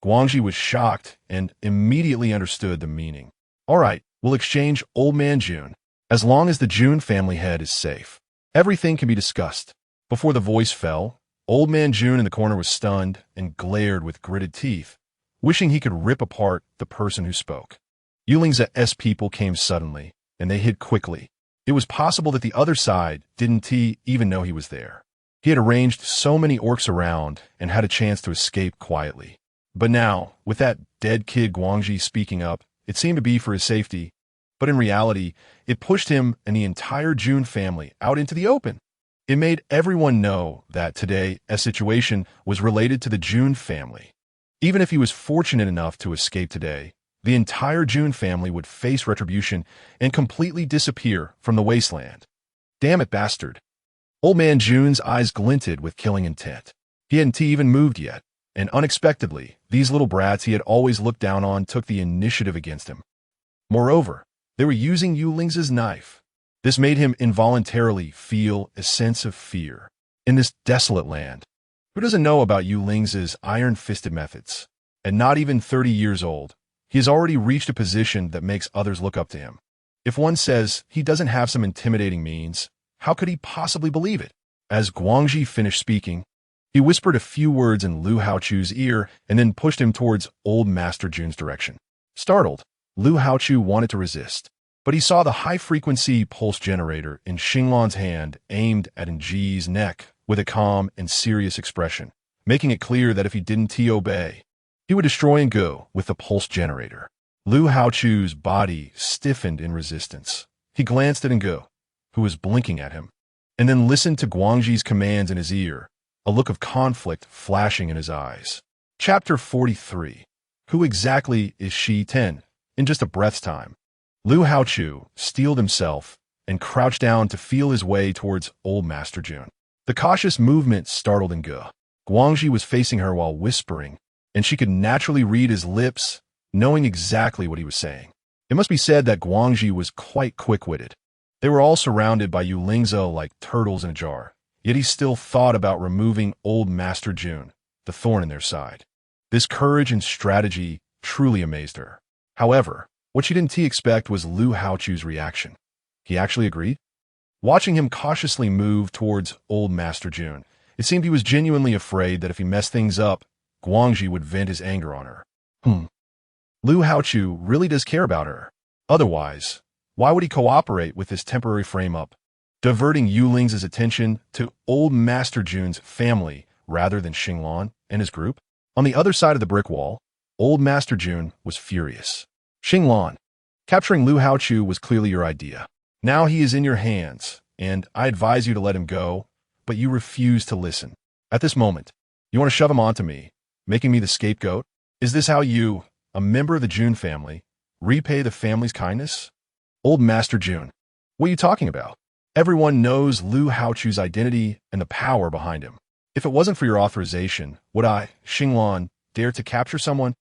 Guangxi was shocked and immediately understood the meaning. "All right, we'll exchange Old Man Jun. As long as the Jun family head is safe, everything can be discussed." Before the voice fell, Old Man Jun in the corner was stunned and glared with gritted teeth, wishing he could rip apart the person who spoke. Yu Ling's people came suddenly, and they hid quickly. It was possible that the other side didn't even know he was there. He had arranged so many orcs around and had a chance to escape quietly. But now, with that dead kid Guangxi speaking up, it seemed to be for his safety, but in reality, it pushed him and the entire Jun family out into the open. It made everyone know that today a situation was related to the Jun family. Even if he was fortunate enough to escape today, the entire Jun family would face retribution and completely disappear from the wasteland. Damn it, bastard. Old Man Jun's eyes glinted with killing intent. He hadn't even moved yet, and unexpectedly, these little brats he had always looked down on took the initiative against him. Moreover, they were using Yu Ling's knife. This made him involuntarily feel a sense of fear. In this desolate land, who doesn't know about Yu Ling's iron-fisted methods? And not even 30 years old, he has already reached a position that makes others look up to him. If one says he doesn't have some intimidating means, how could he possibly believe it? As Guangxi finished speaking, he whispered a few words in Lu Haochu's ear and then pushed him towards Old Master Jun's direction. Startled, Lu Haochu wanted to resist, but he saw the high-frequency pulse generator in Xinglan's hand aimed at Nji's neck with a calm and serious expression, making it clear that if he didn't obey, he would destroy Ngu with the pulse generator. Lu Haochu's body stiffened in resistance. He glanced at Ngu, who was blinking at him, and then listened to Guangxi's commands in his ear, a look of conflict flashing in his eyes. Chapter 43. Who exactly is Shi Ten? In just a breath's time, Lu Haochu steeled himself and crouched down to feel his way towards Old Master Jun. The cautious movement startled Ngu. Guangxi was facing her while whispering, and she could naturally read his lips, knowing exactly what he was saying. It must be said that Guangxi was quite quick-witted. They were all surrounded by Yu Ling's like turtles in a jar, yet he still thought about removing Old Master Jun, the thorn in their side. This courage and strategy truly amazed her. However, what she didn't expect was Lu Haochu's reaction. He actually agreed. Watching him cautiously move towards Old Master Jun, it seemed he was genuinely afraid that if he messed things up, Guangxi would vent his anger on her. Lu Haochu really does care about her. Otherwise, why would he cooperate with this temporary frame-up, diverting Yu Ling's attention to Old Master Jun's family rather than Xinglan and his group? On the other side of the brick wall, Old Master Jun was furious. Xinglan, capturing Lu Haochu was clearly your idea. Now he is in your hands, and I advise you to let him go, but you refuse to listen. At this moment, you want to shove him onto me, making me the scapegoat? Is this how you, a member of the Jun family, repay the family's kindness? Old Master Jun, what are you talking about? Everyone knows Lu Haochu's identity and the power behind him. If it wasn't for your authorization, would I, Xinglan, dare to capture someone?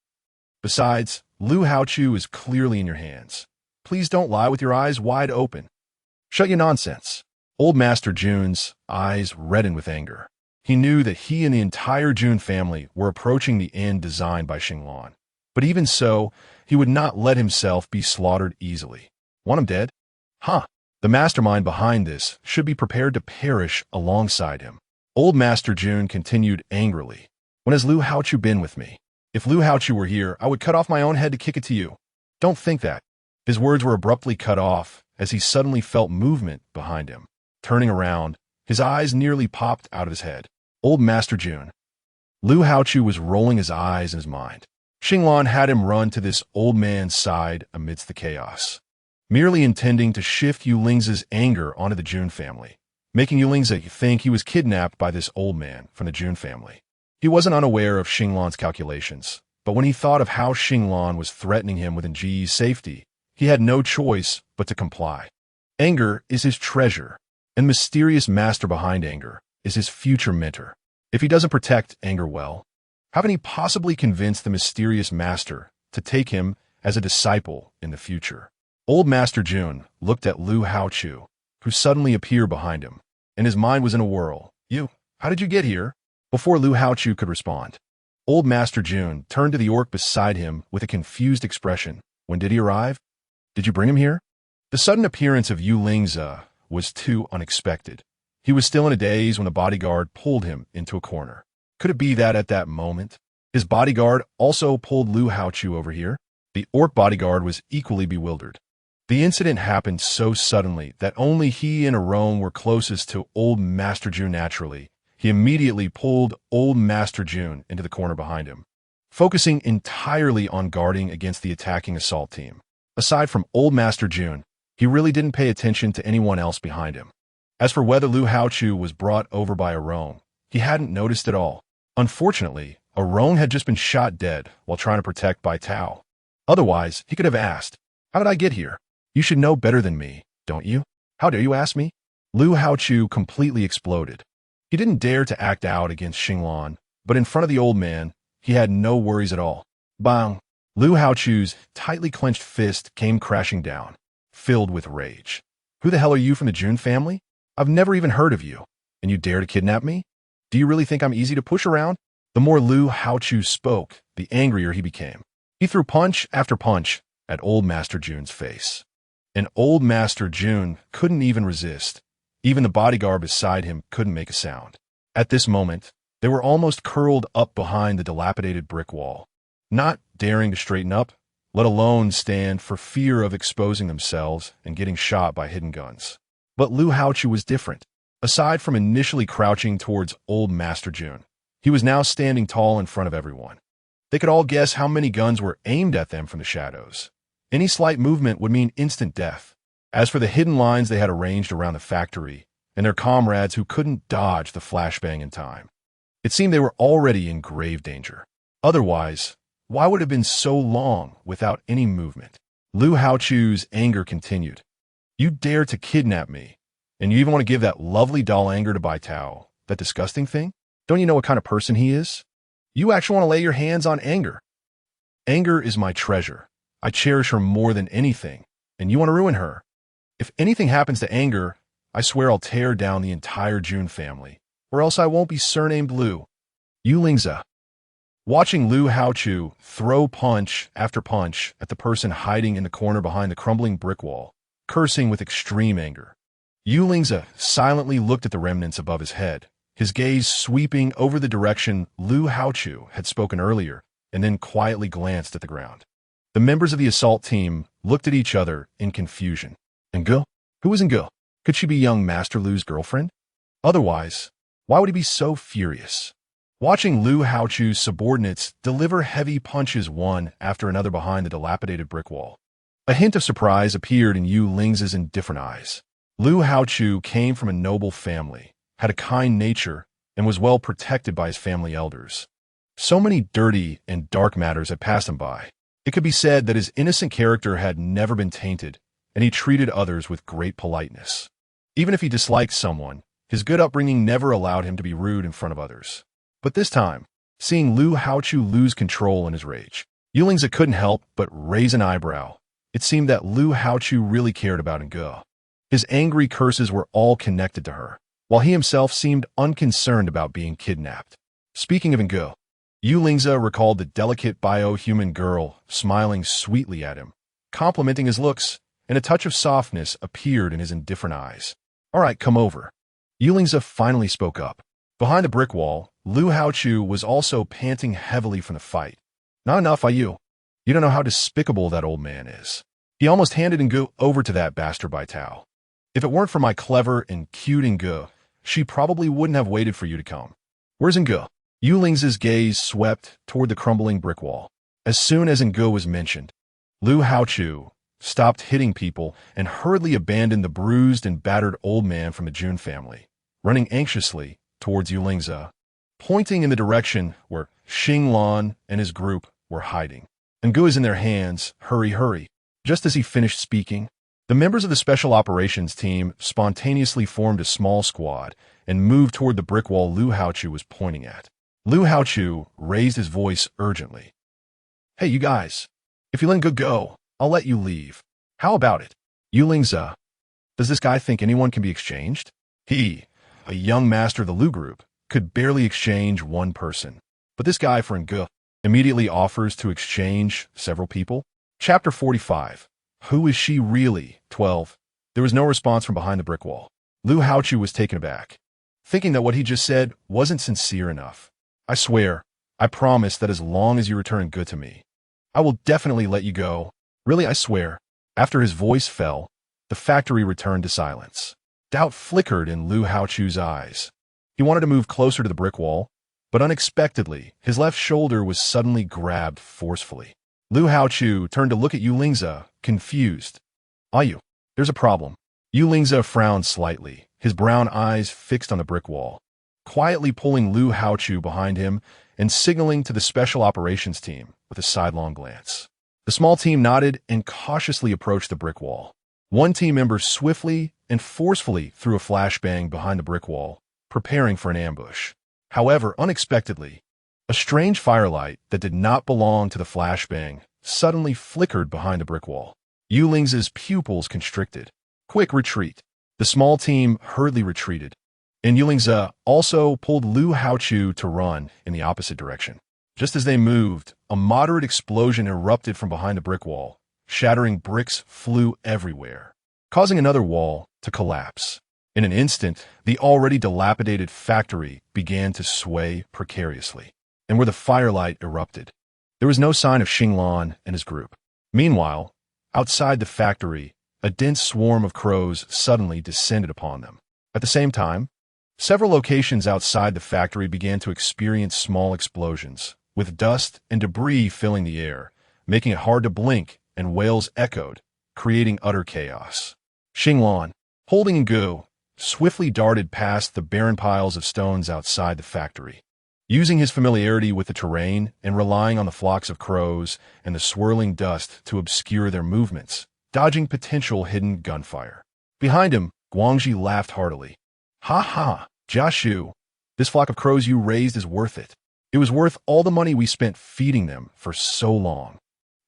Besides, Lu Haochu is clearly in your hands. Please don't lie with your eyes wide open. Shut your nonsense. Old Master Jun's eyes reddened with anger. He knew that he and the entire Jun family were approaching the end designed by Xinglan. But even so, he would not let himself be slaughtered easily. Want him dead? Huh. The mastermind behind this should be prepared to perish alongside him. Old Master Jun continued angrily. When has Lu Haochu been with me? If Lu Haochu were here, I would cut off my own head to kick it to you. Don't think that. His words were abruptly cut off as he suddenly felt movement behind him. Turning around, his eyes nearly popped out of his head. Old Master Jun. Lu Haochu was rolling his eyes in his mind. Xinglan had him run to this old man's side amidst the chaos, merely intending to shift Yuling's anger onto the Jun family, making Yuling's think he was kidnapped by this old man from the Jun family. He wasn't unaware of Xinglan's calculations, but when he thought of how Xinglan was threatening him with Ji's safety, he had no choice but to comply. Anger is his treasure, and the mysterious master behind anger is his future mentor. If he doesn't protect anger well, how can he possibly convince the mysterious master to take him as a disciple in the future? Old Master Jun looked at Lu Haochu, who suddenly appeared behind him, and his mind was in a whirl. You, how did you get here? Before Lu Haochu could respond, Old Master Jun turned to the orc beside him with a confused expression. When did he arrive? Did you bring him here? The sudden appearance of Yuling's was too unexpected. He was still in a daze when the bodyguard pulled him into a corner. Could it be that at that moment, his bodyguard also pulled Lu Haochu over here? The orc bodyguard was equally bewildered. The incident happened so suddenly that only he and Aron were closest to Old Master Jun naturally. He immediately pulled Old Master Jun into the corner behind him, focusing entirely on guarding against the attacking assault team. Aside from Old Master Jun, he really didn't pay attention to anyone else behind him. As for whether Lu Haochu was brought over by Aron, he hadn't noticed at all. Unfortunately, Aron had just been shot dead while trying to protect Bai Tao. Otherwise, he could have asked, "How did I get here? You should know better than me, don't you? How dare you ask me?" Lu Haochu completely exploded. He didn't dare to act out against Xinglan, but in front of the old man, he had no worries at all. Bang! Lu Haochu's tightly clenched fist came crashing down, filled with rage. Who the hell are you from the Jun family? I've never even heard of you, and you dare to kidnap me? Do you really think I'm easy to push around? The more Lu Haochu spoke, the angrier he became. He threw punch after punch at Old Master Jun's face. And Old Master Jun couldn't even resist. Even the bodyguard beside him couldn't make a sound. At this moment, they were almost curled up behind the dilapidated brick wall, not daring to straighten up, let alone stand for fear of exposing themselves and getting shot by hidden guns. But Lu Haochu was different. Aside from initially crouching towards Old Master Jun, he was now standing tall in front of everyone. They could all guess how many guns were aimed at them from the shadows. Any slight movement would mean instant death. As for the hidden lines they had arranged around the factory, and their comrades who couldn't dodge the flashbang in time, it seemed they were already in grave danger. Otherwise, why would it have been so long without any movement? Lu Haochu's anger continued. You dare to kidnap me, and you even want to give that lovely doll anger to Bai Tao, that disgusting thing? Don't you know what kind of person he is? You actually want to lay your hands on anger. Anger is my treasure. I cherish her more than anything, and you want to ruin her. If anything happens to anger, I swear I'll tear down the entire Jun family, or else I won't be surnamed Lu. Yuling's. Watching Lu Haochu throw punch after punch at the person hiding in the corner behind the crumbling brick wall, cursing with extreme anger, Yuling's silently looked at the remnants above his head, his gaze sweeping over the direction Lu Haochu had spoken earlier, and then quietly glanced at the ground. The members of the assault team looked at each other in confusion. Ngul? Who was Ngul? Could she be young Master Lu's girlfriend? Otherwise, why would he be so furious? Watching Lu Haochu's subordinates deliver heavy punches one after another behind the dilapidated brick wall, a hint of surprise appeared in Yuling's indifferent eyes. Lu Haochu came from a noble family, had a kind nature, and was well protected by his family elders. So many dirty and dark matters had passed him by. It could be said that his innocent character had never been tainted, and he treated others with great politeness. Even if he disliked someone, His good upbringing never allowed him to be rude in front of others. But this time, seeing Lu Haochu lose control in his rage, Yulingza couldn't help but raise an eyebrow. It seemed that Lu Haochu really cared about Nge. His angry curses were all connected to her, while he himself seemed unconcerned about being kidnapped. Speaking of Nge, Yulingza recalled the delicate bio-human girl smiling sweetly at him, complimenting his looks, and a touch of softness appeared in his indifferent eyes. "All right, come over." Yulingza finally spoke up. Behind the brick wall, Lu Haochu was also panting heavily from the fight. "Not enough, are you? You don't know how despicable that old man is. He almost handed Nge over to that bastard by Tao. If it weren't for my clever and cute Nge, she probably wouldn't have waited for you to come. Where's Nge?" Yulingza's gaze swept toward the crumbling brick wall. As soon as Nge was mentioned, Lu Haochu stopped hitting people and hurriedly abandoned the bruised and battered old man from the Jun family, running anxiously towards Yulingza, pointing in the direction where Xinglan and his group were hiding. "Nge is in their hands. Hurry, hurry." Just as he finished speaking, the members of the Special Operations team spontaneously formed a small squad and moved toward the brick wall Lu Haochu was pointing at. Lu Haochu raised his voice urgently. "Hey, you guys, if you let Nge go, I'll let you leave. How about it?" Yulingza, does this guy think anyone can be exchanged? He, a young master of the Lu group, could barely exchange one person. But this guy for Nge immediately offers to exchange several people? Chapter 45. Who is she really? 12. There was no response from behind the brick wall. Lu Haochu was taken aback, thinking that what he just said wasn't sincere enough. "I swear, I promise that as long as you return Nge to me, I will definitely let you go. Really, I swear." After his voice fell, the factory returned to silence. Doubt flickered in Lu Haochu's eyes. He wanted to move closer to the brick wall, but unexpectedly, his left shoulder was suddenly grabbed forcefully. Lu Haochu turned to look at Yulingza, confused. "Are you? There's a problem." Yulingza frowned slightly, his brown eyes fixed on the brick wall, quietly pulling Lu Haochu behind him and signaling to the Special Operations team with a sidelong glance. The small team nodded and cautiously approached the brick wall. One team member swiftly and forcefully threw a flashbang behind the brick wall, preparing for an ambush. However, unexpectedly, a strange firelight that did not belong to the flashbang suddenly flickered behind the brick wall. Yulingza's pupils constricted. "Quick retreat." The small team hurriedly retreated, and Yulingza also pulled Lu Haochu to run in the opposite direction. Just as they moved, a moderate explosion erupted from behind the brick wall. Shattering bricks flew everywhere, causing another wall to collapse. In an instant, the already dilapidated factory began to sway precariously, and where the firelight erupted, there was no sign of Xinglan and his group. Meanwhile, outside the factory, a dense swarm of crows suddenly descended upon them. At the same time, several locations outside the factory began to experience small explosions, with dust and debris filling the air, making it hard to blink, and wails echoed, creating utter chaos. Xinglan, holding Nge, swiftly darted past the barren piles of stones outside the factory. Using his familiarity with the terrain and relying on the flocks of crows and the swirling dust to obscure their movements, dodging potential hidden gunfire. Behind him, Guangxi laughed heartily. "Ha ha, Jiashu, this flock of crows you raised is worth it. It was worth all the money we spent feeding them for so long."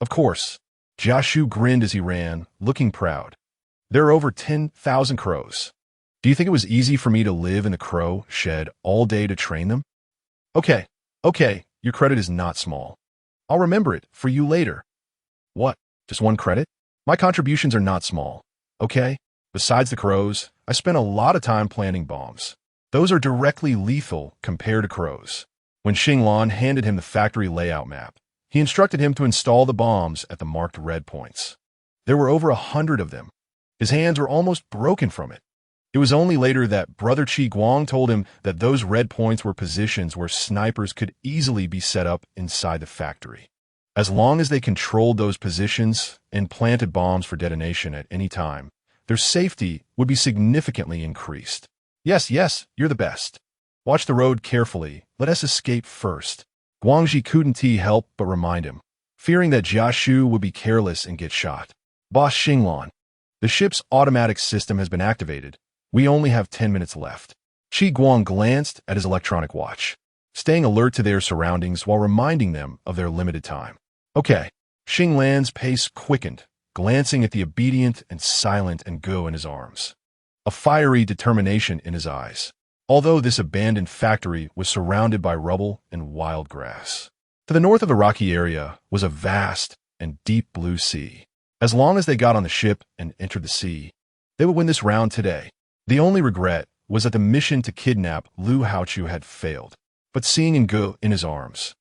Of course, Jiashu grinned as he ran, looking proud. "There are over 10,000 crows. Do you think it was easy for me to live in the crow shed all day to train them? Okay, your credit is not small. I'll remember it for you later." "What, just one credit? My contributions are not small, okay? Besides the crows, I spent a lot of time planting bombs. Those are directly lethal compared to crows." When Xinglan handed him the factory layout map, he instructed him to install the bombs at the marked red points. There were over 100 of them. His hands were almost broken from it. It was only later that Brother Qi Guang told him that those red points were positions where snipers could easily be set up inside the factory. As long as they controlled those positions and planted bombs for detonation at any time, their safety would be significantly increased. Yes, you're the best. Watch the road carefully. Let us escape first." Guangxi couldn't help but remind him, fearing that Jiashu would be careless and get shot. "Boss Xinglan, the ship's automatic system has been activated. We only have 10 minutes left. Qi Guang glanced at his electronic watch, staying alert to their surroundings while reminding them of their limited time. Okay. Xing Lan's pace quickened, glancing at the obedient and silent Go in his arms, a fiery determination in his eyes, although this abandoned factory was surrounded by rubble and wild grass. To the north of the rocky area was a vast and deep blue sea. As long as they got on the ship and entered the sea, they would win this round today. The only regret was that the mission to kidnap Lu Haochu had failed. But seeing Go in his arms,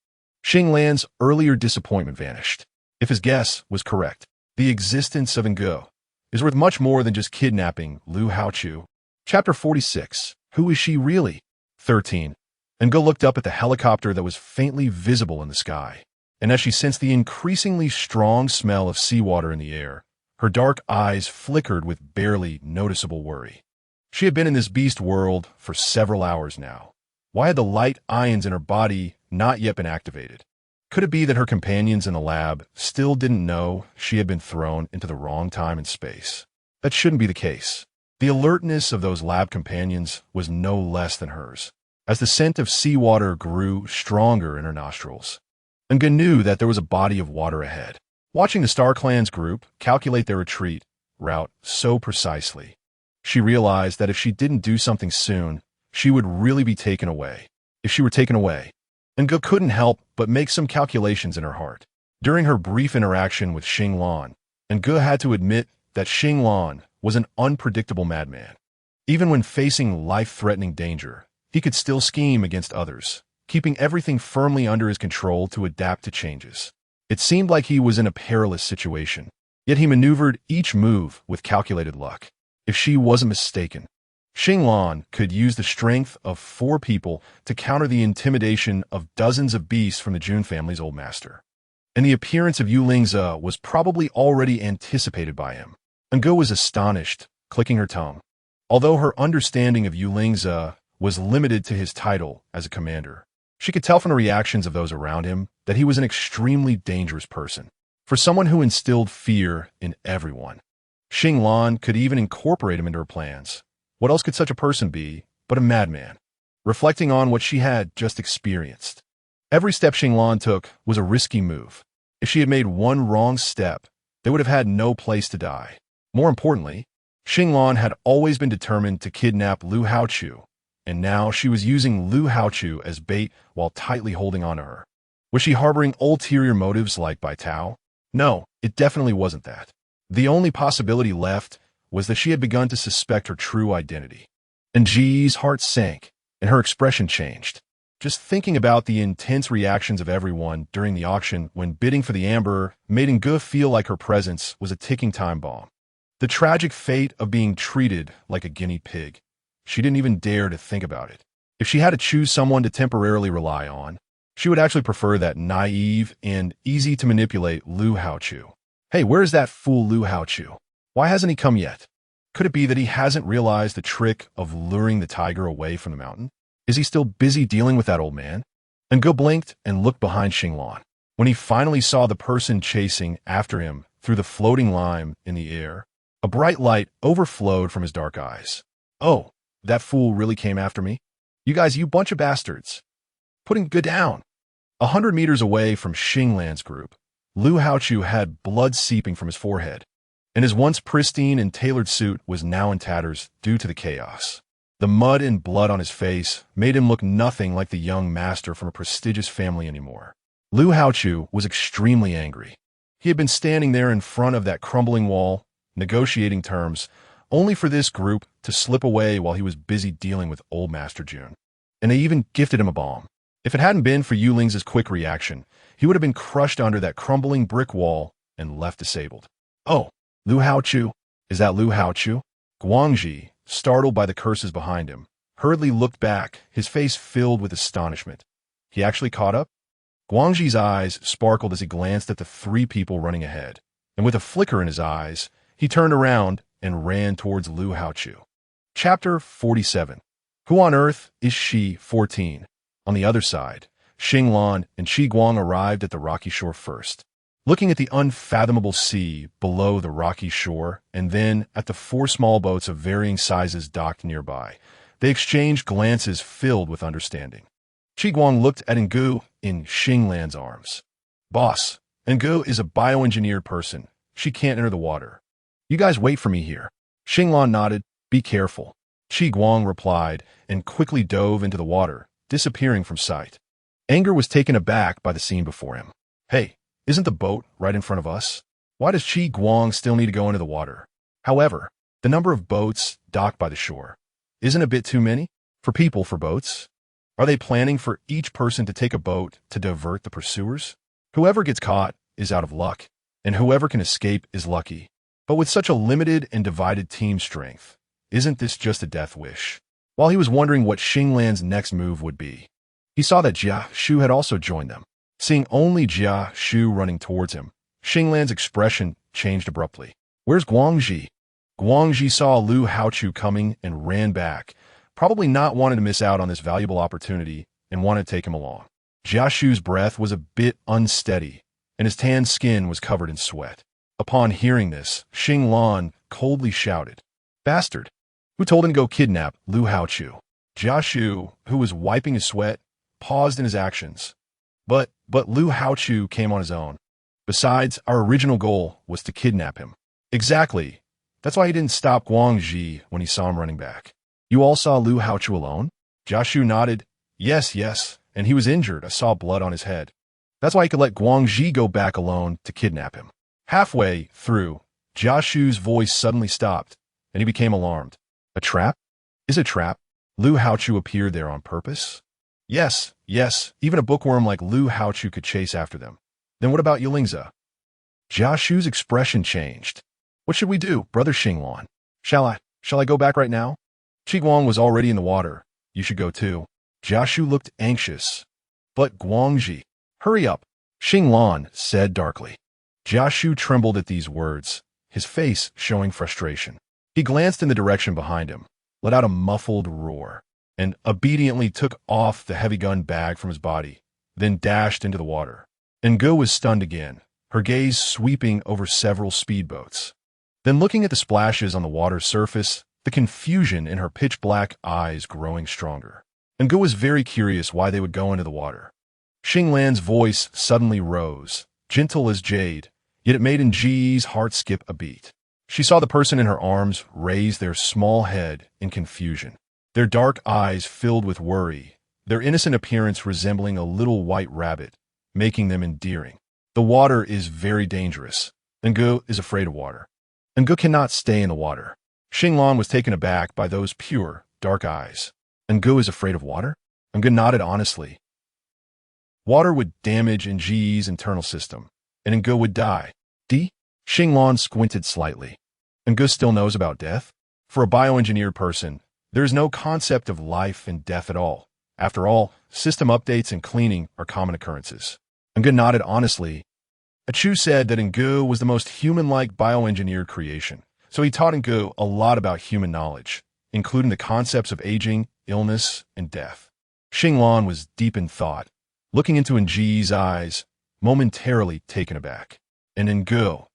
Xing Lan's earlier disappointment vanished. If his guess was correct, the existence of Go is worth much more than just kidnapping Lu Haochu. Chapter 46. Who is she really? 13. Go looked up at the helicopter that was faintly visible in the sky, and as she sensed the increasingly strong smell of seawater in the air, her dark eyes flickered with barely noticeable worry. She had been in this beast world for several hours now. Why had the light ions in her body not yet been activated? Could it be that her companions in the lab still didn't know she had been thrown into the wrong time and space? That shouldn't be the case. The alertness of those lab companions was no less than hers, as the scent of seawater grew stronger in her nostrils. Nga knew that there was a body of water ahead. Watching the Star Clan's group calculate their retreat route so precisely, she realized that if she didn't do something soon, she would really be taken away. If she were taken away, Nga couldn't help but make some calculations in her heart. During her brief interaction with Xing Lan, Nga had to admit that Xing Lan was an unpredictable madman. Even when facing life-threatening danger, he could still scheme against others, keeping everything firmly under his control to adapt to changes. It seemed like he was in a perilous situation, yet he maneuvered each move with calculated luck. If she wasn't mistaken, Xing Lan could use the strength of 4 people to counter the intimidation of dozens of beasts from the Jun family's old master. And the appearance of Yulingze was probably already anticipated by him. Ngo was astonished, clicking her tongue. Although her understanding of Yulingze was limited to his title as a commander, she could tell from the reactions of those around him that he was an extremely dangerous person. For someone who instilled fear in everyone, Xing Lan could even incorporate him into her plans. What else could such a person be but a madman? Reflecting on what she had just experienced, every step Xing Lan took was a risky move. If she had made one wrong step, they would have had no place to die. More importantly, Xing Lan had always been determined to kidnap Lu Haochu, and now she was using Lu Haochu as bait while tightly holding on to her. Was she harboring ulterior motives like Bai Tao? No, it definitely wasn't that. The only possibility left was that she had begun to suspect her true identity. And Ji's heart sank, and her expression changed. Just thinking about the intense reactions of everyone during the auction when bidding for the amber made Nge feel like her presence was a ticking time bomb. The tragic fate of being treated like a guinea pig. She didn't even dare to think about it. If she had to choose someone to temporarily rely on, she would actually prefer that naive and easy-to-manipulate Lu Haochu. Hey, where's that fool Lu Haochu? Why hasn't he come yet? Could it be that he hasn't realized the trick of luring the tiger away from the mountain? Is he still busy dealing with that old man? Nge blinked and looked behind Xing Lan. When he finally saw the person chasing after him through the floating lime in the air, a bright light overflowed from his dark eyes. Oh, that fool really came after me? You guys, you bunch of bastards. Putting Nge down. 100 meters away from Xing Lan's group, Lu Haochu had blood seeping from his forehead, and his once pristine and tailored suit was now in tatters due to the chaos. The mud and blood on his face made him look nothing like the young master from a prestigious family anymore. Lu Haochu was extremely angry. He had been standing there in front of that crumbling wall, negotiating terms, only for this group to slip away while he was busy dealing with old Master Jun. And they even gifted him a bomb. If it hadn't been for Yuling's quick reaction, he would have been crushed under that crumbling brick wall and left disabled. Oh, Lu Haochu? Is that Lu Haochu? Guangji, startled by the curses behind him, hurriedly looked back, his face filled with astonishment. He actually caught up? Guangji's eyes sparkled as he glanced at the 3 people running ahead, and with a flicker in his eyes, he turned around and ran towards Lu Haochu. Chapter 47. Who on earth is she? 14. On the other side, Xing Lan and Qi Guang arrived at the rocky shore first. Looking at the unfathomable sea below the rocky shore, and then at the 4 small boats of varying sizes docked nearby, They exchanged glances filled with understanding. Qi Guang looked at Ngu in Xinglan's arms. Boss, Ngu is a bioengineered person. She can't enter the water. You guys wait for me here. Xinglan nodded. Be careful. Qi Guang replied and quickly dove into the water, disappearing from sight. Anger was taken aback by the scene before him. Hey, isn't the boat right in front of us? Why does Qi Guang still need to go into the water? However, the number of boats docked by the shore isn't a bit too many for people for boats. Are they planning for each person to take a boat to divert the pursuers? Whoever gets caught is out of luck, and whoever can escape is lucky. But with such a limited and divided team strength, isn't this just a death wish? While he was wondering what Xinglan's next move would be, he saw that Jia Shu had also joined them. Seeing only Jia Shu running towards him, Xinglan's expression changed abruptly. Where's Guangji? Guangji saw Lu Haochu coming and ran back, probably not wanting to miss out on this valuable opportunity and wanted to take him along. Jia Shu's breath was a bit unsteady, and his tan skin was covered in sweat. Upon hearing this, Xinglan coldly shouted, Bastard! Who told him to go kidnap Lu Haochu? Jia Shu, who was wiping his sweat, paused in his actions. But Lu Haochu came on his own. Besides, our original goal was to kidnap him. Exactly. That's why he didn't stop Guangji when he saw him running back. You all saw Lu Haochu alone? Jia Shu nodded. Yes, and he was injured. I saw blood on his head. That's why he could let Guangji go back alone to kidnap him. Halfway through, Jia Shu's voice suddenly stopped, and he became alarmed. A trap? Is it a trap? Lu Haochu appeared there on purpose? Yes, even a bookworm like Lu Haochu could chase after them. Then what about Yulingza? Jia Shu's expression changed. What should we do, Brother Xinglan? Shall I go back right now? Qi Guang was already in the water. You should go too. Jia Shu looked anxious. But Guangji, hurry up, Xinglan said darkly. Jia Shu trembled at these words, his face showing frustration. He glanced in the direction behind him, let out a muffled roar, and obediently took off the heavy gun bag from his body, then dashed into the water. Ngu was stunned again, her gaze sweeping over several speedboats. Then looking at the splashes on the water's surface, the confusion in her pitch-black eyes growing stronger. Ngu was very curious why they would go into the water. Xinglan's voice suddenly rose, gentle as jade, yet it made Nji's heart skip a beat. She saw the person in her arms raise their small head in confusion, their dark eyes filled with worry, their innocent appearance resembling a little white rabbit, making them endearing. The water is very dangerous. Ngu is afraid of water. Ngu cannot stay in the water. Xinglan was taken aback by those pure, dark eyes. Ngu is afraid of water? Ngu nodded honestly. Water would damage Nji's internal system, and Ngu would die. Xinglan squinted slightly. Ngu still knows about death? For a bioengineered person, there is no concept of life and death at all. After all, system updates and cleaning are common occurrences. Ngu nodded honestly. Achu said that Ngu was the most human-like bioengineered creation, so he taught Ngu a lot about human knowledge, including the concepts of aging, illness, and death. Xinglan was deep in thought, looking into Nji's eyes, momentarily taken aback. And Ngu,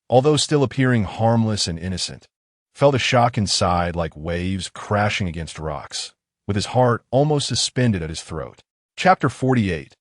although still appearing harmless and innocent, felt a shock inside like waves crashing against rocks, with his heart almost suspended at his throat. Chapter 48.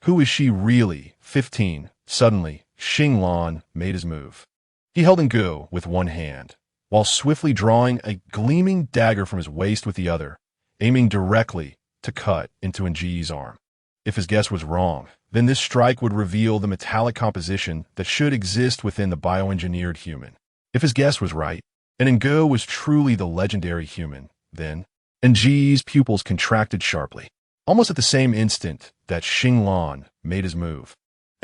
Who is she really? 15. Suddenly, Xinglan made his move. He held Ngu with one hand, while swiftly drawing a gleaming dagger from his waist with the other, aiming directly to cut into Nji's arm. If his guess was wrong, then this strike would reveal the metallic composition that should exist within the bioengineered human. If his guess was right, and Ngu was truly the legendary human, then Nji's pupils contracted sharply, almost at the same instant that Xinglan made his move.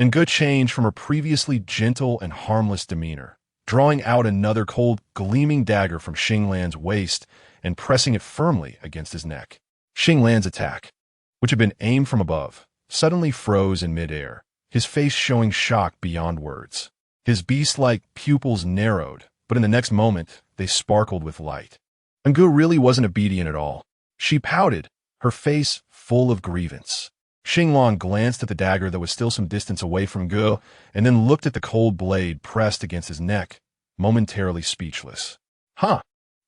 Ngu changed from her previously gentle and harmless demeanor, drawing out another cold, gleaming dagger from Xinglan's waist and pressing it firmly against his neck. Xinglan's attack, which had been aimed from above, suddenly froze in midair, his face showing shock beyond words. His beast-like pupils narrowed, but in the next moment, they sparkled with light. Ngu really wasn't obedient at all. She pouted, her face full of grievance. Xinglan glanced at the dagger that was still some distance away from Ngu, and then looked at the cold blade pressed against his neck, momentarily speechless.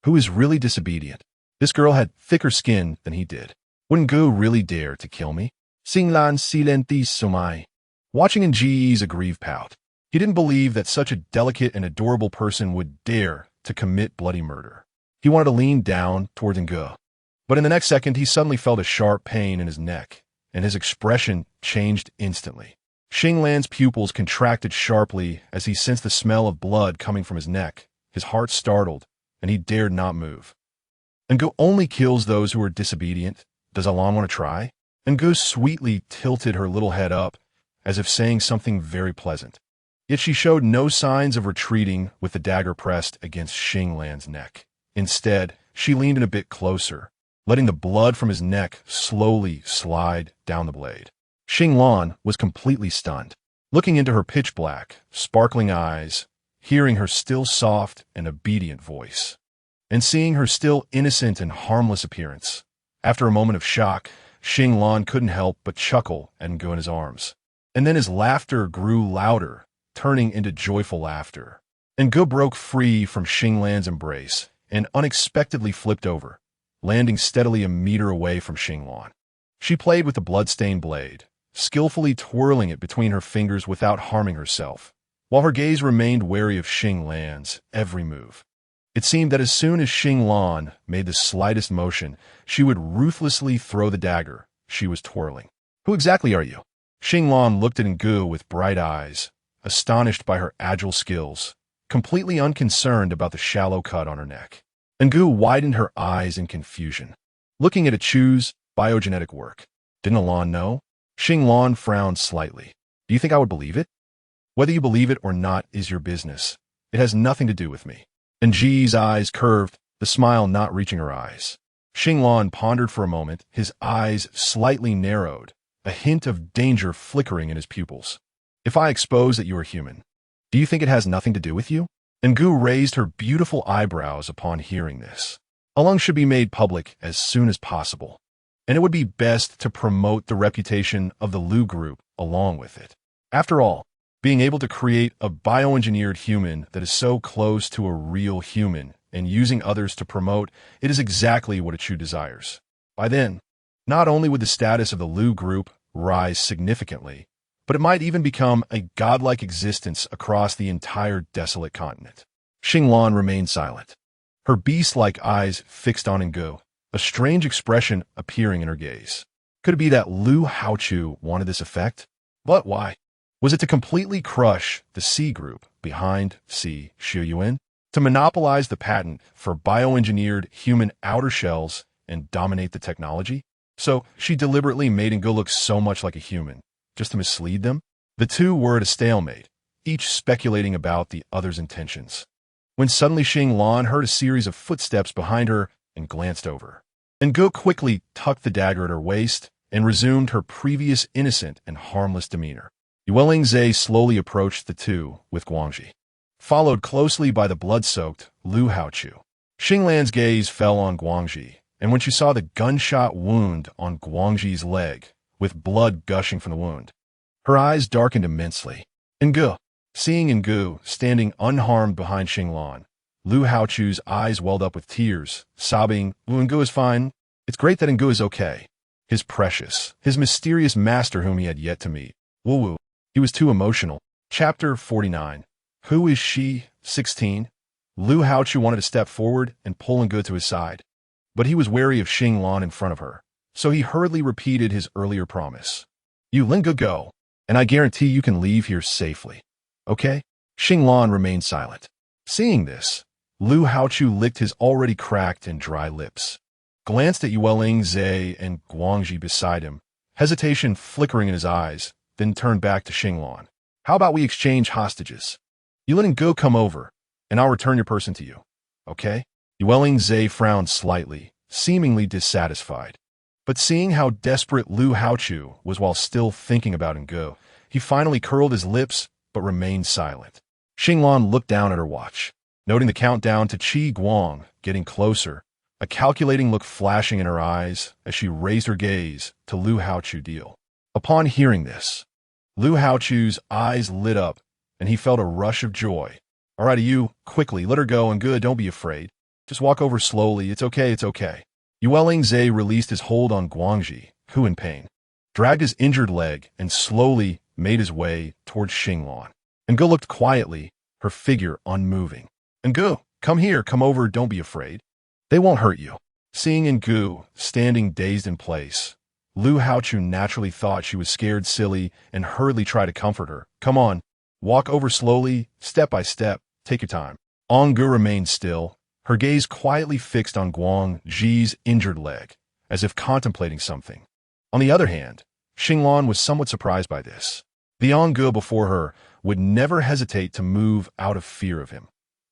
Who is really disobedient? This girl had thicker skin than he did. Wouldn't Gu really dare to kill me? Singlan silentissumai. Watching Nji's aggrieved pout. He didn't believe that such a delicate and adorable person would dare to commit bloody murder. He wanted to lean down toward Ngu. But in the next second, he suddenly felt a sharp pain in his neck, and his expression changed instantly. Xinglan's pupils contracted sharply as he sensed the smell of blood coming from his neck. His heart startled, and he dared not move. Ngu only kills those who are disobedient. Does Alan want to try? Ngu sweetly tilted her little head up, as if saying something very pleasant. Yet she showed no signs of retreating with the dagger pressed against Xinglan's neck. Instead, she leaned in a bit closer, letting the blood from his neck slowly slide down the blade. Xinglan was completely stunned, looking into her pitch-black, sparkling eyes, hearing her still soft and obedient voice, and seeing her still innocent and harmless appearance. After a moment of shock, Xinglan couldn't help but chuckle and go in his arms. And then his laughter grew louder, turning into joyful laughter. Ngu broke free from Xinglan's embrace and unexpectedly flipped over, landing steadily a meter away from Xinglan. She played with the blood-stained blade, skillfully twirling it between her fingers without harming herself, while her gaze remained wary of Xinglan's every move. It seemed that as soon as Xinglan made the slightest motion, she would ruthlessly throw the dagger she was twirling. Who exactly are you? Xinglan looked at Ngu with bright eyes, astonished by her agile skills, completely unconcerned about the shallow cut on her neck. Ngu widened her eyes in confusion, looking at Achu's biogenetic work. Didn't Alan know? Xinglan frowned slightly. Do you think I would believe it? Whether you believe it or not is your business. It has nothing to do with me. Nji's eyes curved, the smile not reaching her eyes. Xinglan pondered for a moment, his eyes slightly narrowed, a hint of danger flickering in his pupils. If I expose that you are human, do you think it has nothing to do with you? Ngu raised her beautiful eyebrows upon hearing this. Alung should be made public as soon as possible, and it would be best to promote the reputation of the Lu group along with it. After all, being able to create a bioengineered human that is so close to a real human and using others to promote it is exactly what Achu desires. By then, not only would the status of the Lu group rise significantly, but it might even become a godlike existence across the entire desolate continent. Xinglan remained silent, her beast-like eyes fixed on Ngu, a strange expression appearing in her gaze. Could it be that Lu Haochu wanted this effect? But why? Was it to completely crush the C group behind C Shuyuan, to monopolize the patent for bioengineered human outer shells and dominate the technology? So she deliberately made Ngu look so much like a human, just to mislead them? The two were at a stalemate, each speculating about the other's intentions, when suddenly Xinglan heard a series of footsteps behind her and glanced over. Ngu quickly tucked the dagger at her waist and resumed her previous innocent and harmless demeanor. Yuelingze slowly approached the two with Guangxi, followed closely by the blood-soaked Lu Haochu. Xinglan's gaze fell on Guangxi, and when she saw the gunshot wound on Guangxi's leg, with blood gushing from the wound, her eyes darkened immensely. Ngu. Seeing Ngu standing unharmed behind Xinglan, Lu Haochu's eyes welled up with tears, sobbing, Ngu is fine. It's great that Ngu is okay. His precious, his mysterious master whom he had yet to meet. Woo-woo. He was too emotional. Chapter 49. Who is she? 16. Lu Haochu wanted to step forward and pull Ngu to his side, but he was wary of Xinglan in front of her, so he hurriedly repeated his earlier promise. You let Ngu go, and I guarantee you can leave here safely. Okay? Xinglan remained silent. Seeing this, Lu Haochu licked his already cracked and dry lips, glanced at Yuelingze and Guangxi beside him, hesitation flickering in his eyes, then turned back to Xinglan. How about we exchange hostages? You let Ngu come over, and I'll return your person to you. Okay? Yuelingze frowned slightly, seemingly dissatisfied. But seeing how desperate Lu Haochu was while still thinking about Ngu, he finally curled his lips but remained silent. Xinglan looked down at her watch, noting the countdown to Qi Guang getting closer, a calculating look flashing in her eyes as she raised her gaze to Lu Haochu deal. Upon hearing this, Lu Haochu's eyes lit up, and he felt a rush of joy. All right, you, quickly, let her go, and good, don't be afraid. Just walk over slowly. It's okay, it's okay. Yuelingze released his hold on Guangji, who in pain, dragged his injured leg and slowly made his way towards Xinglan. Ngu looked quietly, her figure unmoving. Ngu, come here, come over, don't be afraid. They won't hurt you. Seeing Ngu standing dazed in place, Lu Haochu naturally thought she was scared silly and hurriedly tried to comfort her. Come on, walk over slowly, step by step, take your time. Ngu remained still, her gaze quietly fixed on Guang Ji's injured leg, as if contemplating something. On the other hand, Xinglan was somewhat surprised by this. The Ngu before her would never hesitate to move out of fear of him.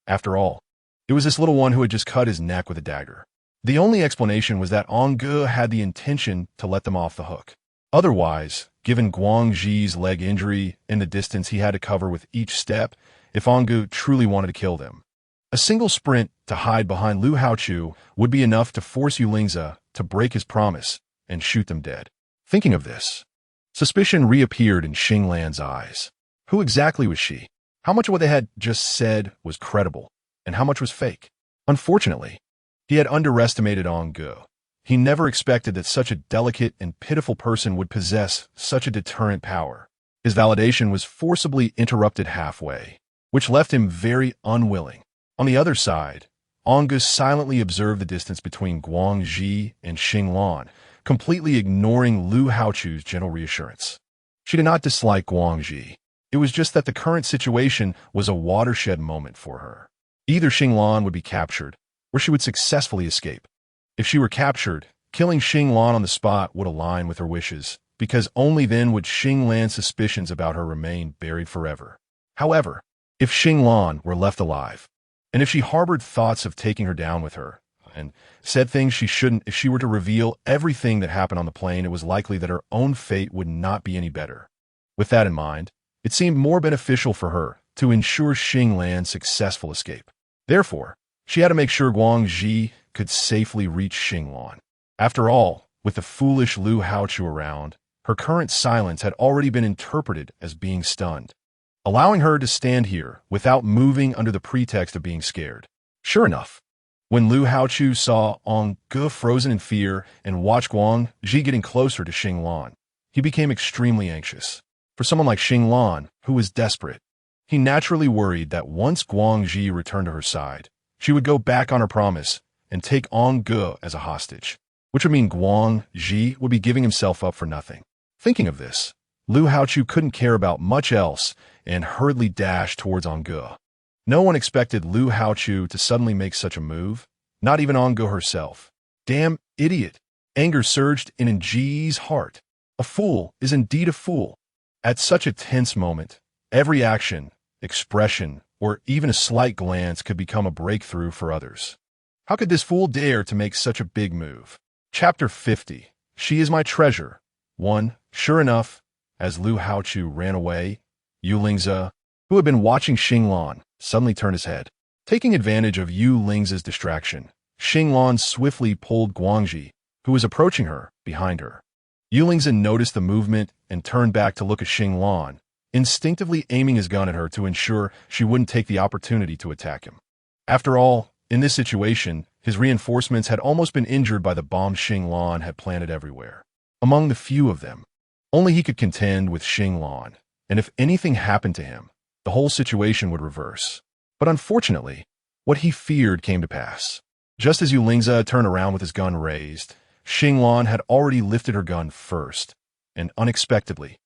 After all, it was this little one who had just cut his neck with a dagger. The only explanation was that Ngu had the intention to let them off the hook. Otherwise, given Guang Ji's leg injury and the distance he had to cover with each step, if Ngu truly wanted to kill them, a single sprint to hide behind Lu Haochu would be enough to force Yulingze to break his promise and shoot them dead. Thinking of this, suspicion reappeared in Xinglan's eyes. Who exactly was she? How much of what they had just said was credible, and how much was fake? Unfortunately, he had underestimated Ngu. He never expected that such a delicate and pitiful person would possess such a deterrent power. His validation was forcibly interrupted halfway, which left him very unwilling. On the other side, Ngu silently observed the distance between Guang Ji and Xinglan, completely ignoring Lu Haochu's gentle reassurance. She did not dislike Guang Ji. It was just that the current situation was a watershed moment for her. Either Xinglan would be captured, or she would successfully escape. If she were captured, killing Xinglan on the spot would align with her wishes, because only then would Xinglan's suspicions about her remain buried forever. However, if Xinglan were left alive, and if she harbored thoughts of taking her down with her, and said things she shouldn't, if she were to reveal everything that happened on the plane, it was likely that her own fate would not be any better. With that in mind, it seemed more beneficial for her to ensure Xinglan's successful escape. Therefore, she had to make sure Guang Ji could safely reach Xinglan. After all, with the foolish Lu Haochu around, her current silence had already been interpreted as being stunned, allowing her to stand here without moving under the pretext of being scared. Sure enough, when Lu Haochu saw Ngu frozen in fear and watched Guang Ji getting closer to Xinglan, he became extremely anxious. For someone like Xinglan, who was desperate, he naturally worried that once Guang Ji returned to her side, she would go back on her promise and take Ngu as a hostage, which would mean Guang Ji would be giving himself up for nothing. Thinking of this, Lu Haochu couldn't care about much else and hurriedly dashed towards Ngu. No one expected Lu Haochu to suddenly make such a move, not even Ngu herself. Damn idiot! Anger surged in Nji's heart. A fool is indeed a fool. At such a tense moment, every action, expression, or even a slight glance could become a breakthrough for others. How could this fool dare to make such a big move? Chapter 50. She is my treasure. 1. Sure enough, as Lu Haochu ran away, Yulingze, who had been watching Xinglan, suddenly turned his head. Taking advantage of Yulingze's distraction, Xinglan swiftly pulled Guangji, who was approaching her, behind her. Yulingze noticed the movement and turned back to look at Xinglan, instinctively aiming his gun at her to ensure she wouldn't take the opportunity to attack him. After all, in this situation, his reinforcements had almost been injured by the bombs Xinglan had planted everywhere. Among the few of them, only he could contend with Xinglan, and if anything happened to him, the whole situation would reverse. But unfortunately, what he feared came to pass. Just as Yulingze turned around with his gun raised, Xinglan had already lifted her gun first, and unexpectedly,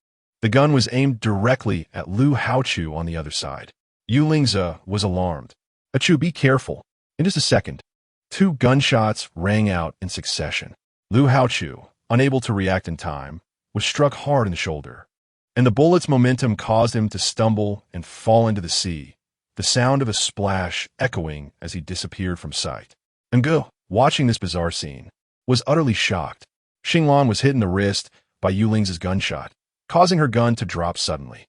the gun was aimed directly at Lu Haochu on the other side. Yulingze was alarmed. "Achu, be careful." In just a second, 2 gunshots rang out in succession. Lu Haochu, unable to react in time, was struck hard in the shoulder, and the bullet's momentum caused him to stumble and fall into the sea, the sound of a splash echoing as he disappeared from sight. Ngu, watching this bizarre scene, was utterly shocked. Xinglan was hit in the wrist by Yulingze's gunshot, causing her gun to drop suddenly.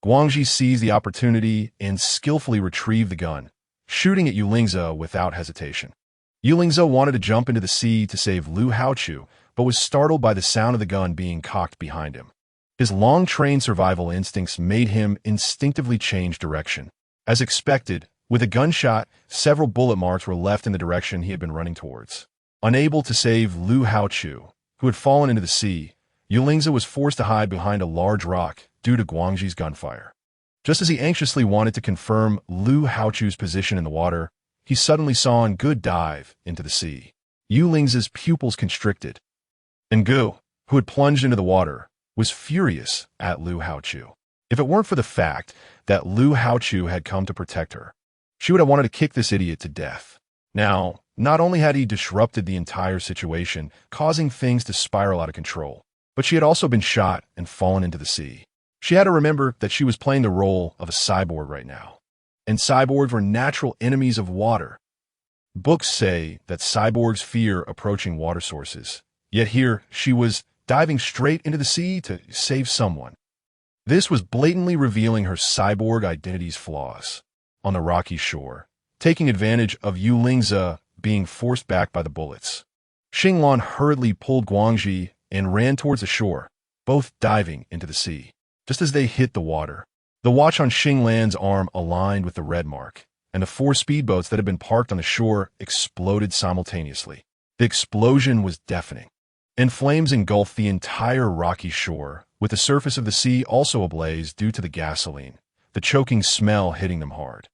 Guangji seized the opportunity and skillfully retrieved the gun, shooting at Yulingze without hesitation. Yulingze wanted to jump into the sea to save Lu Haochu, but was startled by the sound of the gun being cocked behind him. His long-trained survival instincts made him instinctively change direction. As expected, With a gunshot, several bullet marks were left in the direction he had been running towards. Unable to save Lu Haochu, who had fallen into the sea, Yulingzi was forced to hide behind a large rock due to Guangxi's gunfire. Just as he anxiously wanted to confirm Lu Haochu's position in the water, he suddenly saw An Gu dive into the sea. Yulingzi's pupils constricted. An Gu, who had plunged into the water, was furious at Lu Haochu. If it weren't for the fact that Lu Haochu had come to protect her, she would have wanted to kick this idiot to death. Now, not only had he disrupted the entire situation, causing things to spiral out of control, but she had also been shot and fallen into the sea. She had to remember that she was playing the role of a cyborg right now. And cyborgs were natural enemies of water. Books say that cyborgs fear approaching water sources, yet here she was diving straight into the sea to save someone. This was blatantly revealing her cyborg identity's flaws. On the rocky shore, taking advantage of Yulingzi being forced back by the bullets, Xinglan hurriedly pulled Guangxi and ran towards the shore, both diving into the sea. Just as they hit the water, the watch on Xinglan's arm aligned with the red mark, and the 4 speedboats that had been parked on the shore exploded simultaneously. The explosion was deafening, and flames engulfed the entire rocky shore, with the surface of the sea also ablaze due to the gasoline, the choking smell hitting them hard.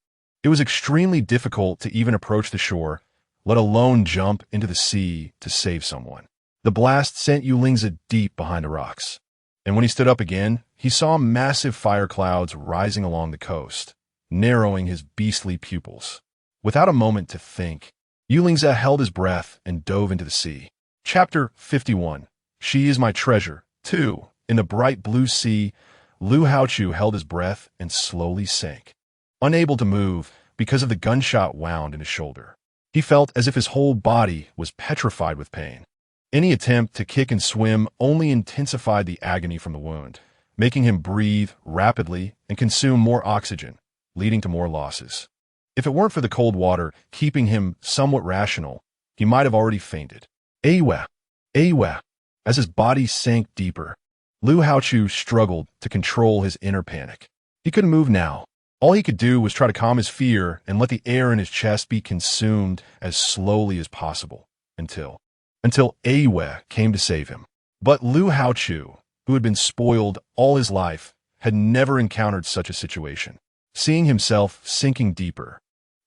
It was extremely difficult to even approach the shore, let alone jump into the sea to save someone. The blast sent Yulingzi deep behind the rocks, and when he stood up again, he saw massive fire clouds rising along the coast, narrowing his beastly pupils. Without a moment to think, Yulingzi held his breath and dove into the sea. Chapter 51. She is my treasure. 2. In the bright blue sea, Lu Haochu held his breath and slowly sank. Unable to move because of the gunshot wound in his shoulder, he felt as if his whole body was petrified with pain. Any attempt to kick and swim only intensified the agony from the wound, making him breathe rapidly and consume more oxygen, leading to more losses. If it weren't for the cold water keeping him somewhat rational, he might have already fainted. Awa! Awa! As his body sank deeper, Lu Haochu struggled to control his inner panic. He couldn't move now. All he could do was try to calm his fear and let the air in his chest be consumed as slowly as possible, until Awa came to save him. But Lu Haochu, who had been spoiled all his life, had never encountered such a situation. Seeing himself sinking deeper,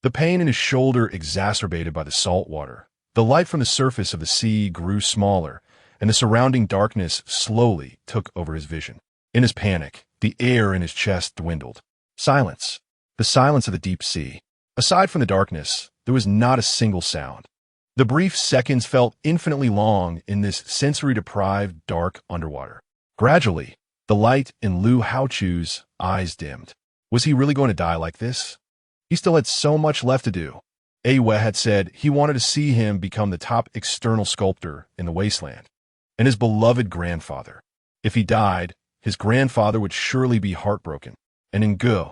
the pain in his shoulder exacerbated by the salt water, the light from the surface of the sea grew smaller, and the surrounding darkness slowly took over his vision. In his panic, the air in his chest dwindled. Silence. The silence of the deep sea. Aside from the darkness, there was not a single sound. The brief seconds felt infinitely long in this sensory-deprived, dark underwater. Gradually, the light in Lu Haochu's eyes dimmed. Was he really going to die like this? He still had so much left to do. Awa had said he wanted to see him become the top external sculptor in the wasteland, and his beloved grandfather. If he died, his grandfather would surely be heartbroken. And An Gu,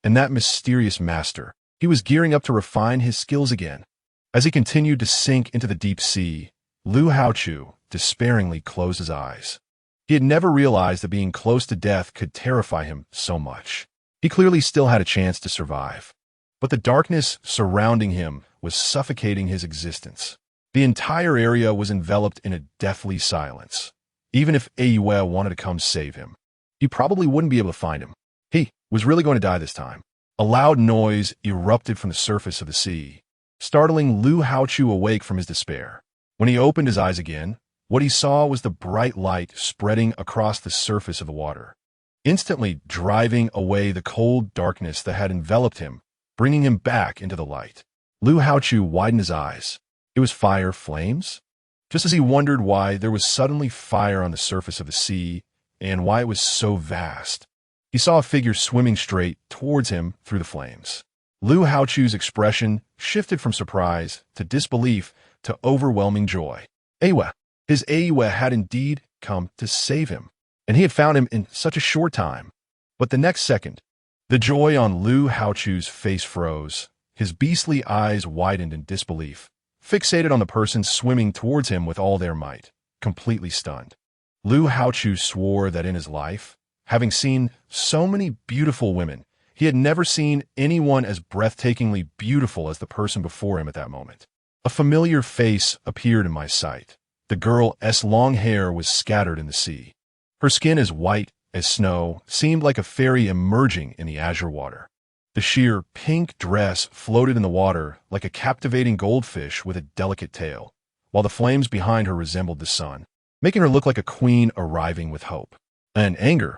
and that mysterious master, he was gearing up to refine his skills again. As he continued to sink into the deep sea, Lu Haochu despairingly closed his eyes. He had never realized that being close to death could terrify him so much. He clearly still had a chance to survive, but the darkness surrounding him was suffocating his existence. The entire area was enveloped in a deathly silence. Even if Awa wanted to come save him, he probably wouldn't be able to find him. He was really going to die this time. A loud noise erupted from the surface of the sea, startling Lu Haochu awake from his despair. When he opened his eyes again, what he saw was the bright light spreading across the surface of the water, instantly driving away the cold darkness that had enveloped him, bringing him back into the light. Lu Haochu widened his eyes. It was fire flames? Just as he wondered why there was suddenly fire on the surface of the sea and why it was so vast, he saw a figure swimming straight towards him through the flames. Lu Haochu's expression shifted from surprise to disbelief to overwhelming joy. Awa! His Awa had indeed come to save him, and he had found him in such a short time. But the next second, the joy on Lu Haochu's face froze. His beastly eyes widened in disbelief, fixated on the person swimming towards him with all their might, completely stunned. Lu Haochu swore that in his life, having seen so many beautiful women, He had never seen anyone as breathtakingly beautiful as the person before him at that moment. A familiar face appeared in my sight. The girl's long hair was scattered in the sea. Her skin, as white as snow, seemed like a fairy emerging in the azure water. The sheer pink dress floated in the water like a captivating goldfish with a delicate tail, while the flames behind her resembled the sun, making her look like a queen arriving with hope. And anger.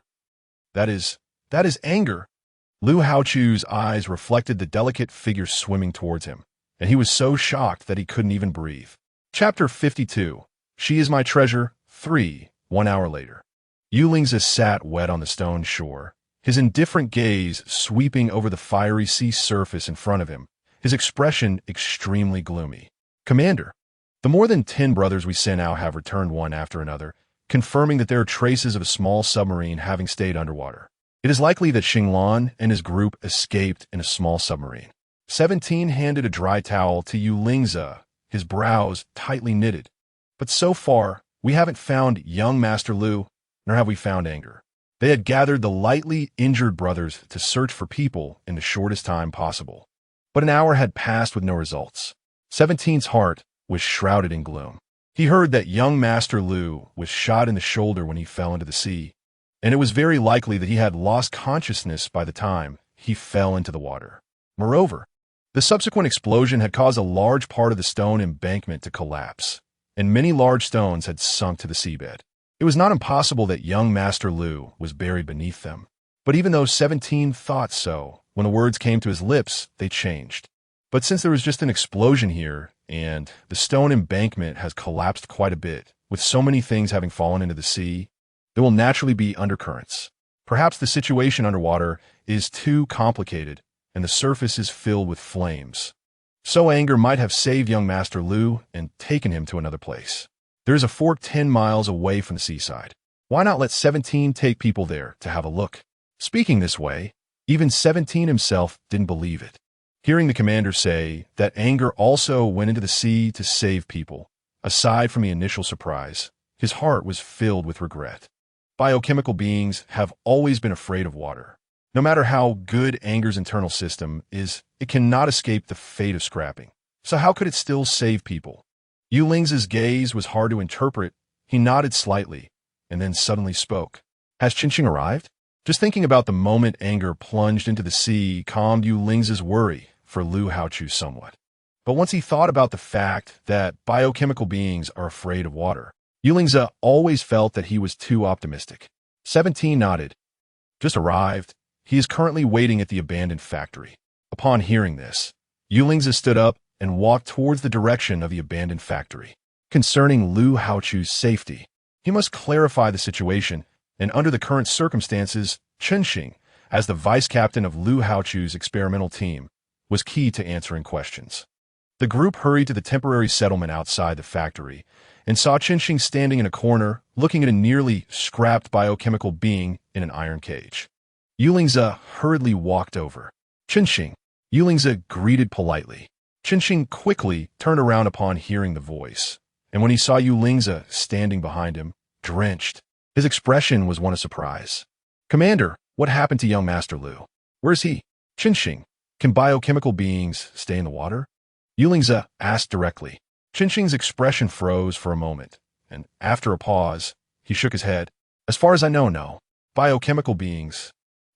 That is anger. Lu Haochu's eyes reflected the delicate figure swimming towards him, and he was so shocked that he couldn't even breathe. Chapter 52. She is my treasure. 3. 1 hour later. Yu Lingzi sat wet on the stone shore, his indifferent gaze sweeping over the fiery sea surface in front of him, his expression extremely gloomy. Commander, the more than 10 brothers we sent out have returned one after another, confirming that there are traces of a small submarine having stayed underwater. It is likely that Xinglan and his group escaped in a small submarine. 17 handed a dry towel to Yu Lingzi, his brows tightly knitted. But so far, we haven't found young Master Lu, nor have we found anger. They had gathered the lightly injured brothers to search for people in the shortest time possible. But an hour had passed with no results. 17's heart was shrouded in gloom. He heard that young Master Lu was shot in the shoulder when he fell into the sea, and it was very likely that he had lost consciousness by the time he fell into the water. Moreover, the subsequent explosion had caused a large part of the stone embankment to collapse, and many large stones had sunk to the seabed. It was not impossible that young Master Lu was buried beneath them. But even though 17 thought so, when the words came to his lips, they changed. But since there was just an explosion here, and the stone embankment has collapsed quite a bit, with so many things having fallen into the sea, there will naturally be undercurrents. Perhaps the situation underwater is too complicated, and the surface is filled with flames. So anger might have saved young Master Lu and taken him to another place. There is a fort 10 miles away from the seaside. Why not let 17 take people there to have a look? Speaking this way, even 17 himself didn't believe it. Hearing the commander say that anger also went into the sea to save people, aside from the initial surprise, his heart was filled with regret. Biochemical beings have always been afraid of water. No matter how good anger's internal system is, it cannot escape the fate of scrapping. So how could it still save people? Yu Lingzi's gaze was hard to interpret. He nodded slightly, and then suddenly spoke. Has Qinqing arrived? Just thinking about the moment anger plunged into the sea calmed Yu Lingzi's worry for Lu Haochu somewhat. But once he thought about the fact that biochemical beings are afraid of water, Yu Lingzi always felt that he was too optimistic. 17 nodded. Just arrived. He is currently waiting at the abandoned factory. Upon hearing this, Yu Lingzi stood up and walked towards the direction of the abandoned factory. Concerning Lu Haochu's safety, he must clarify the situation, and under the current circumstances, Qinqing, as the vice captain of Lu Haochu's experimental team, was key to answering questions. The group hurried to the temporary settlement outside the factory and saw Qinqing standing in a corner, looking at a nearly scrapped biochemical being in an iron cage. Yu Lingzi hurriedly walked over. Qinqing. Yu Lingzi greeted politely. Qinqing quickly turned around upon hearing the voice, and when he saw Yu Lingzi standing behind him, drenched, his expression was one of surprise. Commander, what happened to young Master Lu? Where is he? Qinqing, can biochemical beings stay in the water? Yu Lingzi asked directly. Qinqing's expression froze for a moment, and after a pause, he shook his head. As far as I know, no. Biochemical beings,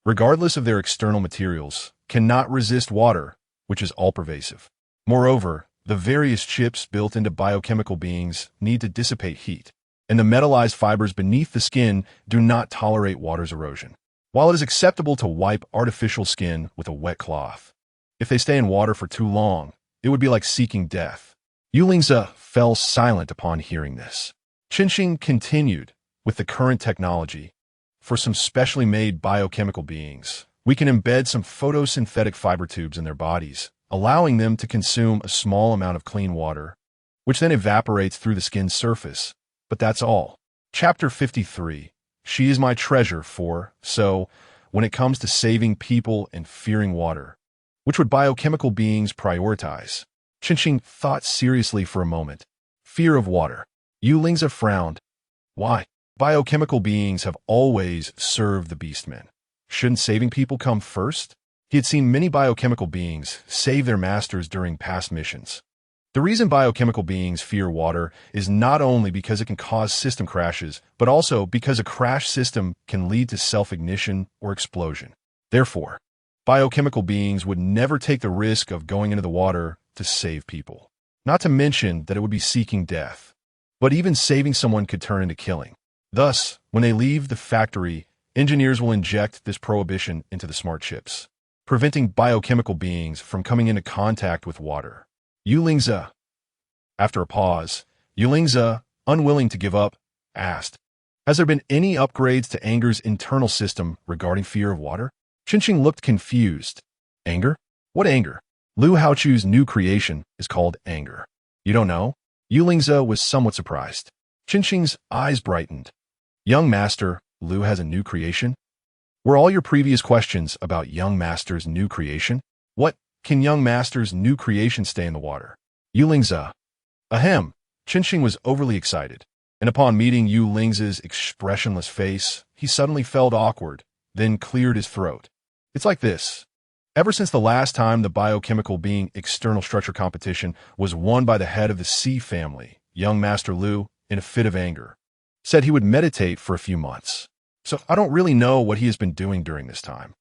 regardless of their external materials, cannot resist water, which is all-pervasive. Moreover, the various chips built into biochemical beings need to dissipate heat, and the metallized fibers beneath the skin do not tolerate water's erosion. While it is acceptable to wipe artificial skin with a wet cloth, if they stay in water for too long, it would be like seeking death. Yu Lingzi fell silent upon hearing this. Qinqing continued, with the current technology, for some specially made biochemical beings, we can embed some photosynthetic fiber tubes in their bodies, allowing them to consume a small amount of clean water, which then evaporates through the skin's surface. But that's all. Chapter 53. She is my treasure. 4. So, when it comes to saving people and fearing water, which would biochemical beings prioritize? Qinqing thought seriously for a moment. Fear of water. Yu Lingzi frowned. Why? Biochemical beings have always served the beastmen. Shouldn't saving people come first? He had seen many biochemical beings save their masters during past missions. The reason biochemical beings fear water is not only because it can cause system crashes, but also because a crash system can lead to self-ignition or explosion. Therefore, biochemical beings would never take the risk of going into the water to save people. Not to mention that it would be seeking death. But even saving someone could turn into killing. Thus, when they leave the factory, engineers will inject this prohibition into the smart chips, preventing biochemical beings from coming into contact with water. Yulingza. After a pause, Yulingza, unwilling to give up, asked, "Has there been any upgrades to Anger's internal system regarding fear of water?" Qinqing looked confused. Anger? What anger? Lu Haochu's new creation is called Anger. You don't know? Yulingza was somewhat surprised. Qinqing's eyes brightened. Young Master, Lu has a new creation? Were all your previous questions about Young Master's new creation? What? Can Young Master's new creation stay in the water? Yulingza. Ahem. Qinqing was overly excited, and upon meeting Yulingza's expressionless face, he suddenly felt awkward, then cleared his throat. It's like this. Ever since the last time the biochemical being external structure competition was won by the head of the C family, Young Master Lu, in a fit of anger, said he would meditate for a few months. So I don't really know what he has been doing during this time.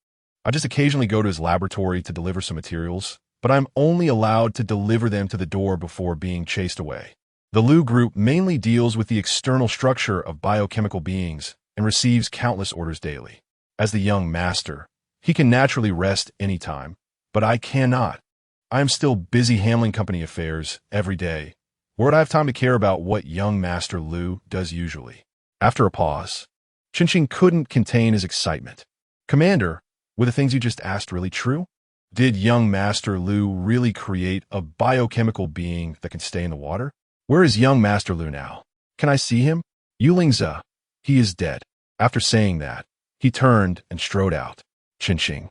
I just occasionally go to his laboratory to deliver some materials, but I'm only allowed to deliver them to the door before being chased away. The Lu group mainly deals with the external structure of biochemical beings and receives countless orders daily. As the Young Master, he can naturally rest anytime, but I cannot. I am still busy handling company affairs every day. Where would I have time to care about what Young Master Lu does usually? After a pause, Qinqing couldn't contain his excitement. Commander, were the things you just asked really true? Did Young Master Lu really create a biochemical being that can stay in the water? Where is Young Master Lu now? Can I see him? Yulingza. He is dead. After saying that, he turned and strode out. Qinqing.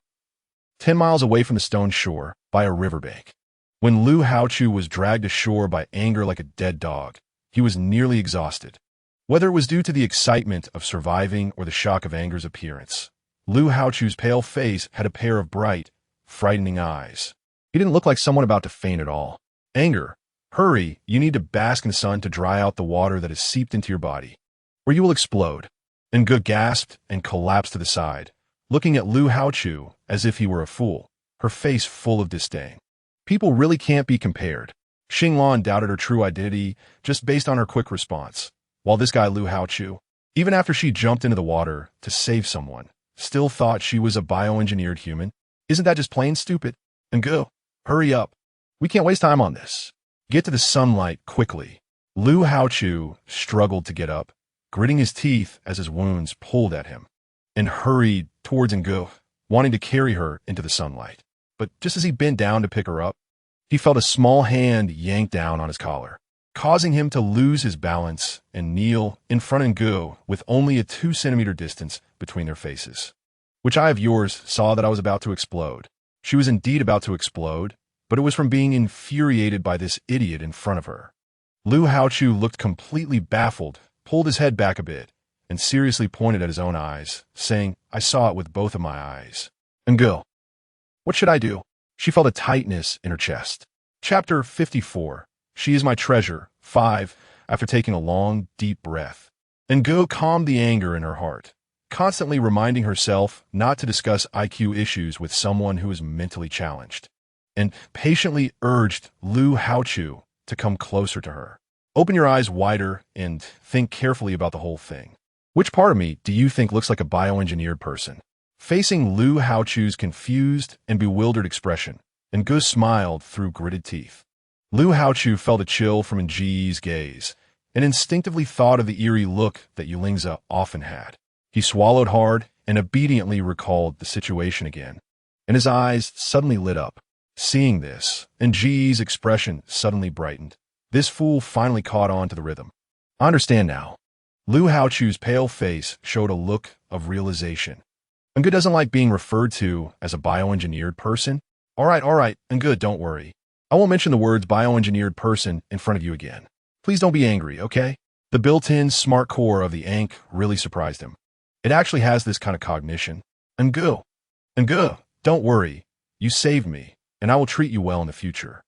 10 miles away from the stone shore, by a riverbank. When Lu Haochu was dragged ashore by anger like a dead dog, he was nearly exhausted. Whether it was due to the excitement of surviving or the shock of Anger's appearance, Lu Haochu's pale face had a pair of bright, frightening eyes. He didn't look like someone about to faint at all. Anger, hurry, you need to bask in the sun to dry out the water that has seeped into your body, or you will explode. Nge gasped and collapsed to the side, looking at Lu Haochu as if he were a fool, her face full of disdain. People really can't be compared. Xinglan doubted her true identity just based on her quick response, while this guy Lu Haochu, even after she jumped into the water to save someone, still thought she was a bioengineered human. Isn't that just plain stupid? Nge, hurry up. We can't waste time on this. Get to the sunlight quickly. Lu Haochu struggled to get up, gritting his teeth as his wounds pulled at him, and hurried towards Nge, wanting to carry her into the sunlight. But just as he bent down to pick her up, he felt a small hand yank down on his collar, causing him to lose his balance and kneel in front of Nge with only a 2-centimeter distance between their faces. Which eye of yours saw that I was about to explode? She was indeed about to explode, but it was from being infuriated by this idiot in front of her. Lu Haochu looked completely baffled, pulled his head back a bit, and seriously pointed at his own eyes, saying, I saw it with both of my eyes. Nge, what should I do? She felt a tightness in her chest. Chapter 54. She is my treasure. 5. After taking a long, deep breath, Nge calmed the anger in her heart, constantly reminding herself not to discuss IQ issues with someone who is mentally challenged, and patiently urged Lu Haochu to come closer to her. Open your eyes wider and think carefully about the whole thing. Which part of me do you think looks like a bioengineered person? Facing Lu Haochu's confused and bewildered expression, Nge smiled through gritted teeth. Lu Haochu felt a chill from Nge's gaze, and instinctively thought of the eerie look that Yulingza often had. He swallowed hard and obediently recalled the situation again, and his eyes suddenly lit up. Seeing this, Nge's expression suddenly brightened. This fool finally caught on to the rhythm. I understand now. Lu Haochu's pale face showed a look of realization. Nge doesn't like being referred to as a bioengineered person. All right, Nge, don't worry. I won't mention the words bioengineered person in front of you again. Please don't be angry, okay? The built-in smart core of the Ankh really surprised him. It actually has this kind of cognition. Nge, don't worry. You saved me, and I will treat you well in the future.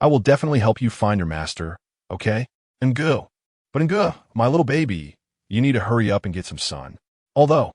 I will definitely help you find your master, okay? N'Gu. But N'Gu, my little baby, you need to hurry up and get some sun. Although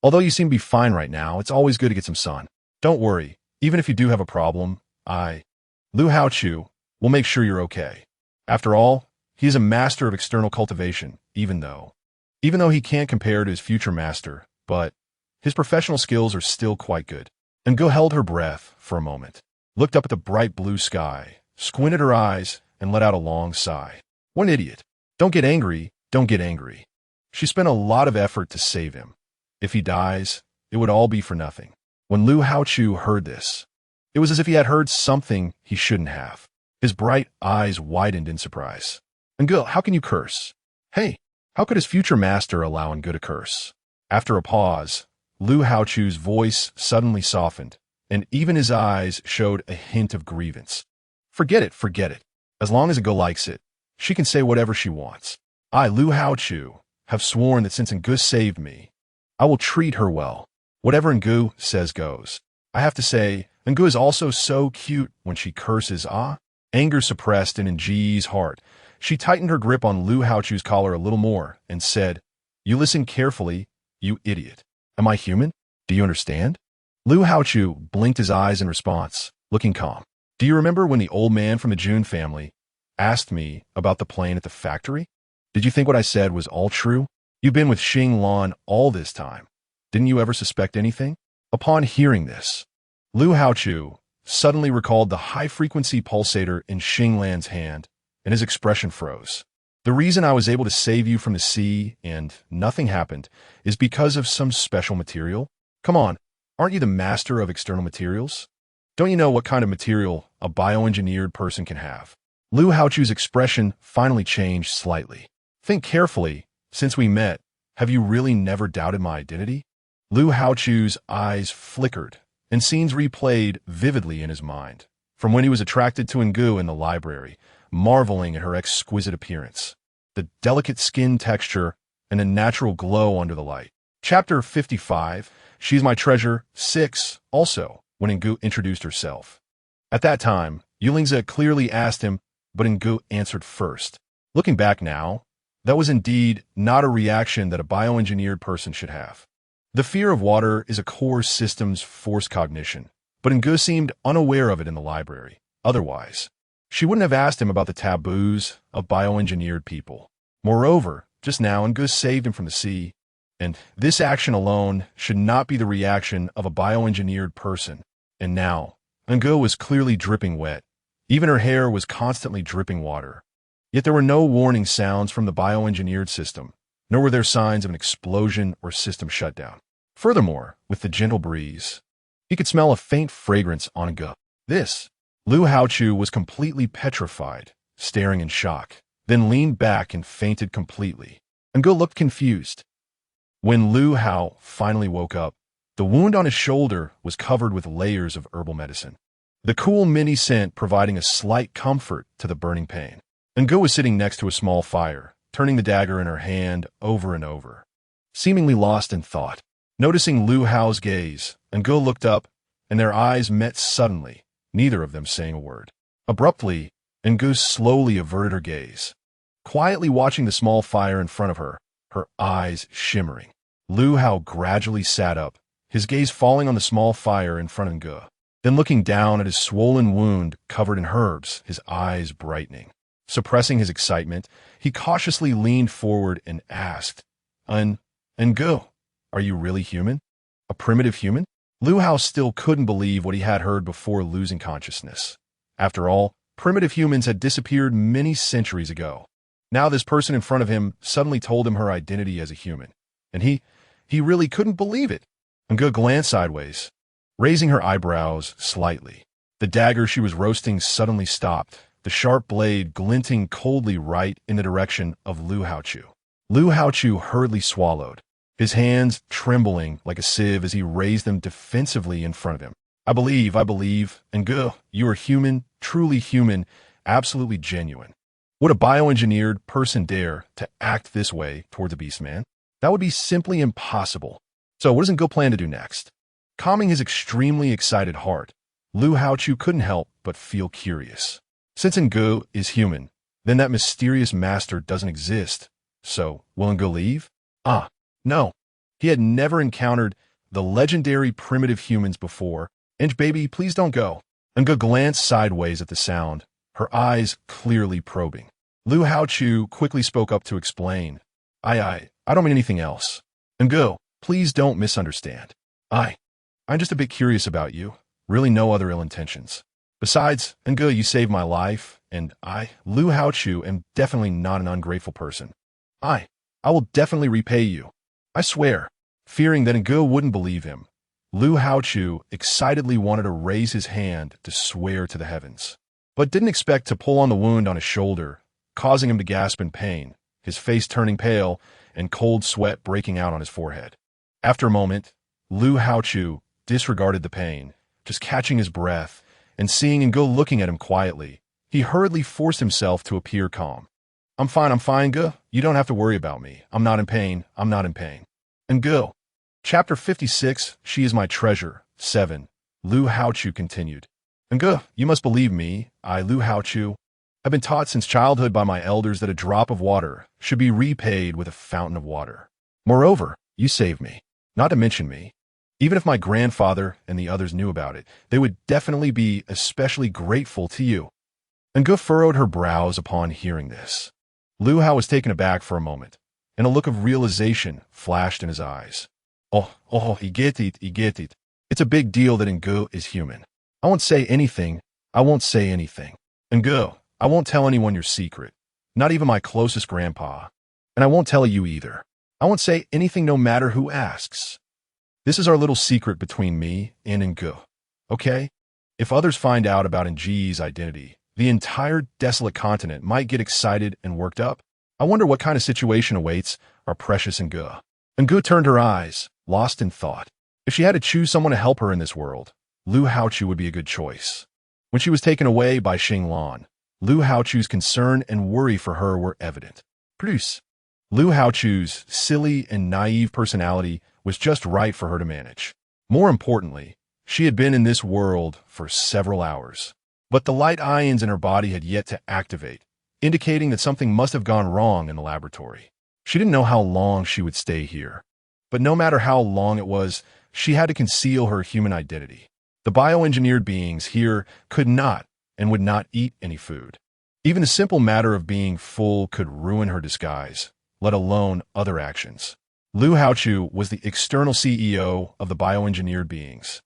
you seem to be fine right now, it's always good to get some sun. Don't worry, even if you do have a problem, Lu Haochu, will make sure you're okay. After all, he is a master of external cultivation, even though he can't compare to his future master, but his professional skills are still quite good. N'Gu held her breath for a moment, looked up at the bright blue sky, squinted her eyes, and let out a long sigh. What an idiot. Don't get angry, don't get angry. She spent a lot of effort to save him. If he dies, it would all be for nothing. When Lu Haochu heard this, it was as if he had heard something he shouldn't have. His bright eyes widened in surprise. N'Gu, how can you curse? Hey, how could his future master allow N'Gu to curse? After a pause, Lu Haochu's voice suddenly softened, and even his eyes showed a hint of grievance. Forget it. As long as N'Gu likes it, she can say whatever she wants. I, Lu Haochu, have sworn that since N'Gu saved me, I will treat her well. Whatever N'Gu says goes. I have to say, N'Gu is also so cute when she curses. Anger suppressed in N'Ji's heart. She tightened her grip on Lu Haochu's collar a little more and said, You listen carefully, you idiot. Am I human? Do you understand? Lu Haochu blinked his eyes in response, looking calm. Do you remember when the old man from the Jun family asked me about the plane at the factory? Did you think what I said was all true? You've been with Xing Lan all this time. Didn't you ever suspect anything? Upon hearing this, Lu Haochu suddenly recalled the high-frequency pulsator in Xing Lan's hand, and his expression froze. The reason I was able to save you from the sea and nothing happened is because of some special material? Come on, aren't you the master of external materials? Don't you know what kind of material a bioengineered person can have? Lu Haochu's expression finally changed slightly. Think carefully. Since we met, have you really never doubted my identity? Lu Haochu's eyes flickered, and scenes replayed vividly in his mind, from when he was attracted to N'Gu in the library, marveling at her exquisite appearance, the delicate skin texture, and a natural glow under the light. Chapter 55, She's My Treasure, 6, also, when N'Gu introduced herself. At that time, Yulingza clearly asked him, but N'Gu answered first. Looking back now, that was indeed not a reaction that a bioengineered person should have. The fear of water is a core system's force cognition, but N'Gu seemed unaware of it in the library. Otherwise, she wouldn't have asked him about the taboos of bioengineered people. Moreover, just now N'Gu saved him from the sea, and this action alone should not be the reaction of a bioengineered person. And now, N'Gu was clearly dripping wet. Even her hair was constantly dripping water. Yet there were no warning sounds from the bioengineered system, nor were there signs of an explosion or system shutdown. Furthermore, with the gentle breeze, he could smell a faint fragrance on N'Gu. Lu Haochu was completely petrified, staring in shock, then leaned back and fainted completely. N'Gu looked confused. When Lu Hao finally woke up, the wound on his shoulder was covered with layers of herbal medicine, the cool mini scent providing a slight comfort to the burning pain. N'Gu was sitting next to a small fire, turning the dagger in her hand over and over, seemingly lost in thought. Noticing Lu Hao's gaze, N'Gu looked up, and their eyes met suddenly, neither of them saying a word. Abruptly, N'Gu slowly averted her gaze, quietly watching the small fire in front of her, her eyes shimmering. Lu Hao gradually sat up, his gaze falling on the small fire in front of N'Gu, then looking down at his swollen wound covered in herbs, his eyes brightening. Suppressing his excitement, he cautiously leaned forward and asked, N'Gu, are you really human? A primitive human? Lu Hao still couldn't believe what he had heard before losing consciousness. After all, primitive humans had disappeared many centuries ago. Now this person in front of him suddenly told him her identity as a human, and he really couldn't believe it. N'Gu glanced sideways, raising her eyebrows slightly. The dagger she was roasting suddenly stopped, the sharp blade glinting coldly right in the direction of Lu Haochu. Lu Haochu hurriedly swallowed, his hands trembling like a sieve as he raised them defensively in front of him. I believe, N'Gu, you are human, truly human, absolutely genuine. Would a bioengineered person dare to act this way towards a beastman? That would be simply impossible. So what does N'Gu plan to do next? Calming his extremely excited heart, Lu Haochu couldn't help but feel curious. Since Ngu is human, then that mysterious master doesn't exist. So, will Ngu leave? No. He had never encountered the legendary primitive humans before. And baby, please don't go. Ngu glanced sideways at the sound, her eyes clearly probing. Lu Haochu quickly spoke up to explain. I don't mean anything else. Ngu, please don't misunderstand. I'm just a bit curious about you. Really no other ill intentions. Besides, Ngu, you saved my life, and Lu Haochu, am definitely not an ungrateful person. I will definitely repay you. I swear. Fearing that Ngu wouldn't believe him, Lu Haochu excitedly wanted to raise his hand to swear to the heavens, but didn't expect to pull on the wound on his shoulder, causing him to gasp in pain, his face turning pale and cold sweat breaking out on his forehead. After a moment, Lu Haochu disregarded the pain, just catching his breath, and seeing Ngu looking at him quietly, he hurriedly forced himself to appear calm. I'm fine, Ngu. You don't have to worry about me. I'm not in pain. Ngu. Chapter 56, She is My Treasure, 7. Lu Haochu continued. Ngu, you must believe me. Lu Haochu, have been taught since childhood by my elders that a drop of water should be repaid with a fountain of water. Moreover, you saved me. Not to mention me. Even if my grandfather and the others knew about it, they would definitely be especially grateful to you. Ngu furrowed her brows upon hearing this. Lu Hao was taken aback for a moment, and a look of realization flashed in his eyes. I get it. It's a big deal that Ngu is human. I won't say anything. Ngu, I won't tell anyone your secret, not even my closest grandpa. And I won't tell you either. I won't say anything no matter who asks. This is our little secret between me and Ngu, okay? If others find out about Ngu's identity, the entire desolate continent might get excited and worked up. I wonder what kind of situation awaits our precious Ngu. Ngu turned her eyes, lost in thought. If she had to choose someone to help her in this world, Lu Haochu would be a good choice. When she was taken away by Xinglan, Lu Haochu's concern and worry for her were evident. Plus, Lu Haochu's silly and naive personality was just right for her to manage. More importantly, she had been in this world for several hours, but the light ions in her body had yet to activate, indicating that something must have gone wrong in the laboratory. She didn't know how long she would stay here, but no matter how long it was, she had to conceal her human identity. The bioengineered beings here could not and would not eat any food. Even the simple matter of being full could ruin her disguise, let alone other actions. Lu Haochu was the external CEO of the bioengineered beings,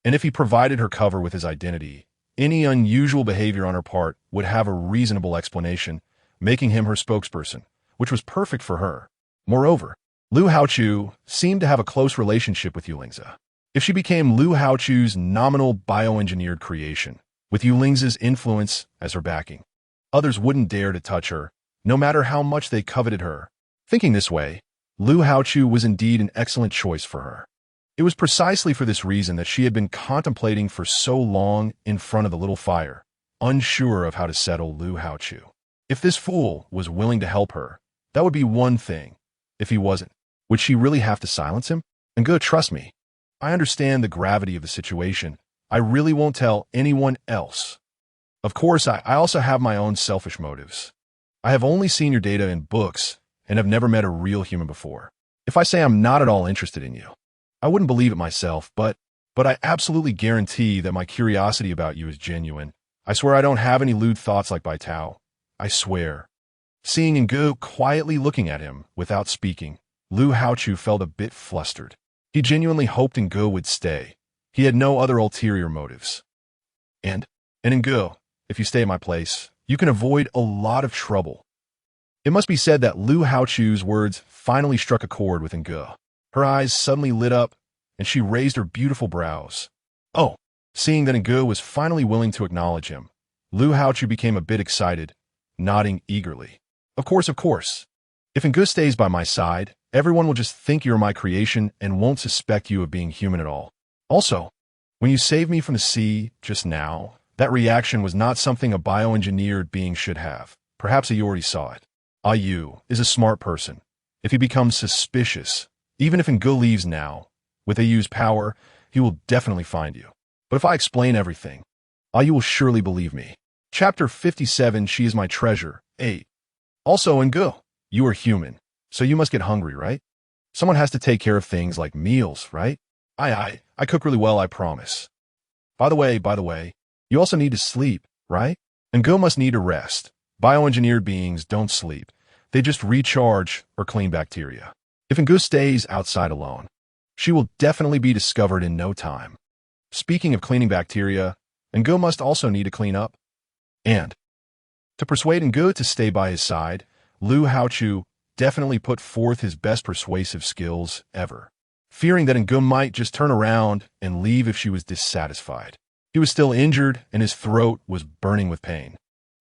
and if he provided her cover with his identity, any unusual behavior on her part would have a reasonable explanation, making him her spokesperson, which was perfect for her. Moreover, Lu Haochu seemed to have a close relationship with Yulingzi. If she became Lu Haochu's nominal bioengineered creation, with Yulingzi's influence as her backing, others wouldn't dare to touch her, no matter how much they coveted her. Thinking this way, Lu Haochu was indeed an excellent choice for her. It was precisely for this reason that she had been contemplating for so long in front of the little fire, unsure of how to settle Lu Haochu. If this fool was willing to help her, that would be one thing. If he wasn't, would she really have to silence him? Ngu, trust me. I understand the gravity of the situation. I really won't tell anyone else. Of course, I also have my own selfish motives. I have only seen your data in books and have never met a real human before. If I say I'm not at all interested in you, I wouldn't believe it myself, but I absolutely guarantee that my curiosity about you is genuine. I swear I don't have any lewd thoughts like Bai Tao. I swear. Seeing Ngu quietly looking at him without speaking, Lu Haochu felt a bit flustered. He genuinely hoped Ngu would stay. He had no other ulterior motives. And Ngu, if you stay at my place, you can avoid a lot of trouble. It must be said that Lu Haochu's words finally struck a chord with Ngu. Her eyes suddenly lit up, and she raised her beautiful brows. Oh, seeing that Ngu was finally willing to acknowledge him, Lu Haochu became a bit excited, nodding eagerly. Of course. If Ngu stays by my side, everyone will just think you're my creation and won't suspect you of being human at all. Also, when you saved me from the sea just now, that reaction was not something a bioengineered being should have. Perhaps you already saw it. Yu is a smart person. If he becomes suspicious, even if Ngu leaves now, with Ayu's power, he will definitely find you. But if I explain everything, you will surely believe me. Chapter 57, She is my treasure. 8. Also, Ngu, you are human, so you must get hungry, right? Someone has to take care of things like meals, right? I cook really well, I promise. By the way, you also need to sleep, right? Ngu must need to rest. Bioengineered beings don't sleep. They just recharge or clean bacteria. If Ngu stays outside alone, she will definitely be discovered in no time. Speaking of cleaning bacteria, Ngu must also need to clean up. And to persuade Ngu to stay by his side, Lu Haochu definitely put forth his best persuasive skills ever, fearing that Ngu might just turn around and leave if she was dissatisfied. He was still injured and his throat was burning with pain.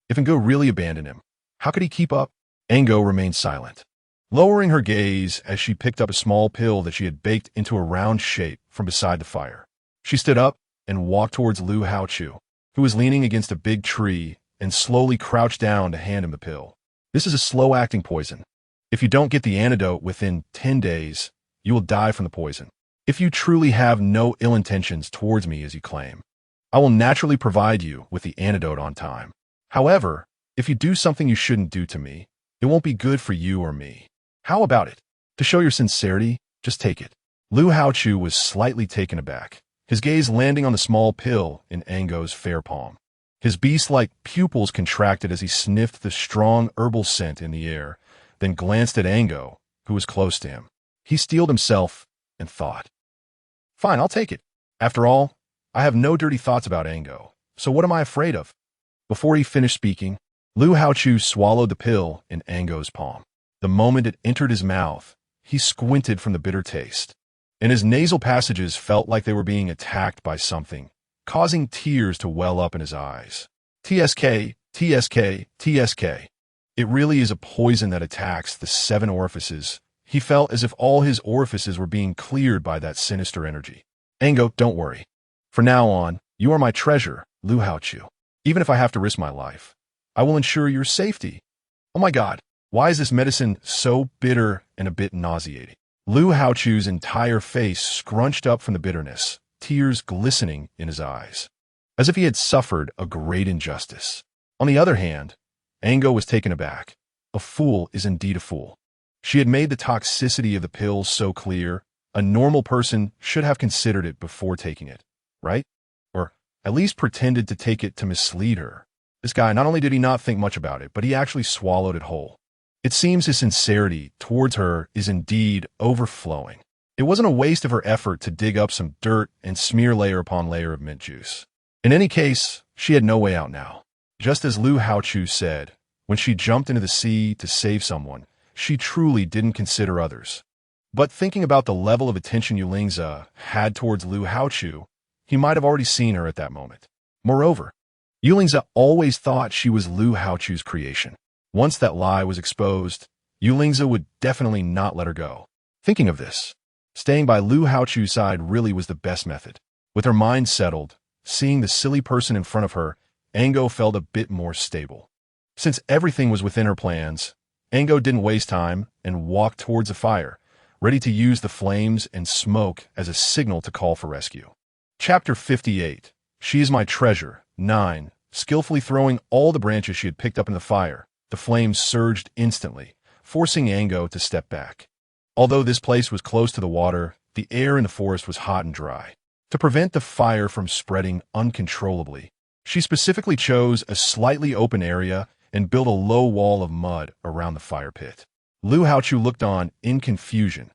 If Ngu really abandoned him, how could he keep up? Ngu remained silent, lowering her gaze as she picked up a small pill that she had baked into a round shape from beside the fire. She stood up and walked towards Lu Haochu, who was leaning against a big tree, and slowly crouched down to hand him the pill. This is a slow-acting poison. If you don't get the antidote within 10 days, you will die from the poison. If you truly have no ill intentions towards me as you claim, I will naturally provide you with the antidote on time. However, if you do something you shouldn't do to me, it won't be good for you or me. How about it? To show your sincerity, just take it. Lu Haochu was slightly taken aback, his gaze landing on the small pill in Ngu's fair palm. His beast-like pupils contracted as he sniffed the strong herbal scent in the air, then glanced at Ngu, who was close to him. He steeled himself and thought, "Fine, I'll take it. After all, I have no dirty thoughts about Ngu, so what am I afraid of?" Before he finished speaking, Lu Haochu swallowed the pill in Ngu's palm. The moment it entered his mouth, he squinted from the bitter taste, and his nasal passages felt like they were being attacked by something, causing tears to well up in his eyes. TSK, TSK, TSK. It really is a poison that attacks the 7 orifices. He felt as if all his orifices were being cleared by that sinister energy. Ngu, don't worry. From now on, you are my treasure, Lu Haochu. Even if I have to risk my life, I will ensure your safety. Oh my God, why is this medicine so bitter and a bit nauseating? Lu Haochu's entire face scrunched up from the bitterness, tears glistening in his eyes, as if he had suffered a great injustice. On the other hand, Ngu was taken aback. A fool is indeed a fool. She had made the toxicity of the pills so clear, a normal person should have considered it before taking it, right? Or at least pretended to take it to mislead her. This guy, not only did he not think much about it, but he actually swallowed it whole. It seems his sincerity towards her is indeed overflowing. It wasn't a waste of her effort to dig up some dirt and smear layer upon layer of mint juice. In any case, she had no way out now. Just as Lu Haochu said, when she jumped into the sea to save someone, she truly didn't consider others. But thinking about the level of attention Yulingza had towards Lu Haochu, he might have already seen her at that moment. Moreover, Yulingza always thought she was Lu Haochu's creation. Once that lie was exposed, Yulingza would definitely not let her go. Thinking of this, staying by Lu Haochu's side really was the best method. With her mind settled, seeing the silly person in front of her, Ngu felt a bit more stable. Since everything was within her plans, Ngu didn't waste time and walked towards the fire, ready to use the flames and smoke as a signal to call for rescue. Chapter 58. She is my treasure. 9. Skillfully throwing all the branches she had picked up in the fire, the flames surged instantly, forcing Ngu to step back. Although this place was close to the water, the air in the forest was hot and dry. To prevent the fire from spreading uncontrollably, she specifically chose a slightly open area and built a low wall of mud around the fire pit. Lu Haochu looked on in confusion.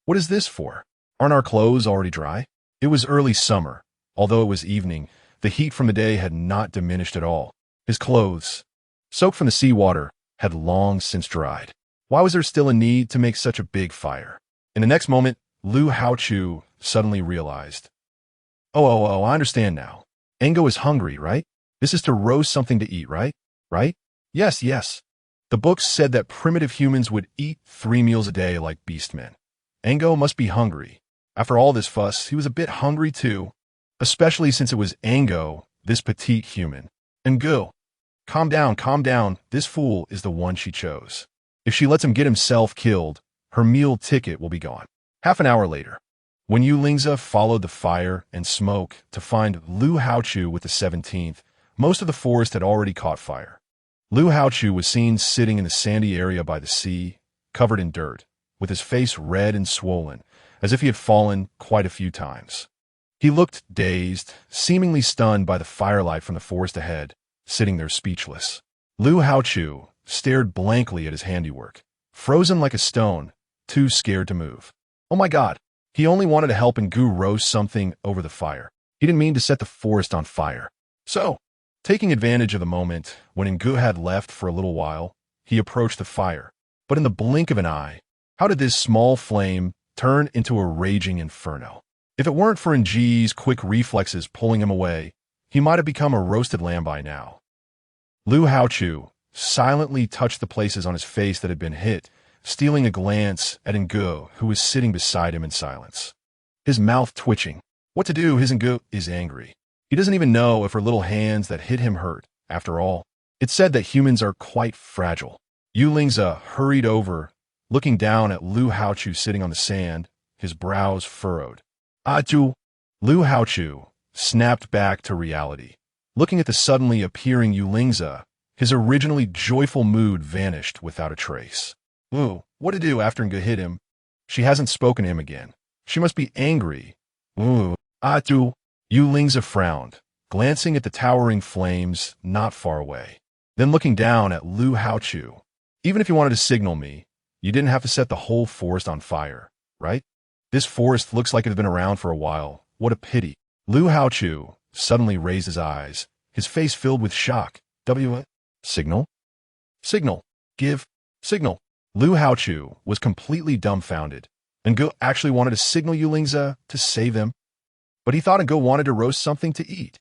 What is this for? Aren't our clothes already dry? It was early summer. Although it was evening, the heat from the day had not diminished at all. His clothes, soaked from the seawater, had long since dried. Why was there still a need to make such a big fire? In the next moment, Lu Haochu suddenly realized. Oh, I understand now. Ngu is hungry, right? This is to roast something to eat, right? Right? Yes. The books said that primitive humans would eat 3 meals a day like beastmen. Ngu must be hungry. After all this fuss, he was a bit hungry too, especially since it was Ngu, this petite human. Ngu, calm down, this fool is the one she chose. If she lets him get himself killed, her meal ticket will be gone. Half an hour later, When Yulingza followed the fire and smoke to find Lu Haochu with the 17th, most of the forest had already caught fire. Lu Haochu was seen sitting in the sandy area by the sea, covered in dirt, with his face red and swollen, as if he had fallen quite a few times. He looked dazed, seemingly stunned by the firelight from the forest ahead, sitting there speechless. Lu Haochu stared blankly at his handiwork, frozen like a stone, too scared to move. Oh my God! He only wanted to help Ngu roast something over the fire. He didn't mean to set the forest on fire. So, taking advantage of the moment when Ngu had left for a little while, he approached the fire. But in the blink of an eye, how did this small flame turn into a raging inferno? If it weren't for Nji's quick reflexes pulling him away, he might have become a roasted lamb by now. Lu Haochu silently touched the places on his face that had been hit, stealing a glance at Ngu, who was sitting beside him in silence. His mouth twitching. What to do? His Ngu is angry. He doesn't even know if her little hands that hit him hurt. After all, it's said that humans are quite fragile. Yulingza hurried over, looking down at Lu Haochu sitting on the sand, his brows furrowed. Aju! Lu Haochu snapped back to reality. Looking at the suddenly appearing Yulingza, his originally joyful mood vanished without a trace. Ooh, what to do after Ngu hit him? She hasn't spoken to him again. She must be angry. Ooh, Atu! Yulingza frowned, glancing at the towering flames not far away. Then looking down at Lu Haochu. Even if you wanted to signal me, you didn't have to set the whole forest on fire, right? This forest looks like it had been around for a while. What a pity. Lu Haochu suddenly raised his eyes, his face filled with shock. Signal? Signal. Give. Signal. Lu Haochu was completely dumbfounded. Ngu actually wanted to signal Yulingza to save him, but he thought Ngu wanted to roast something to eat.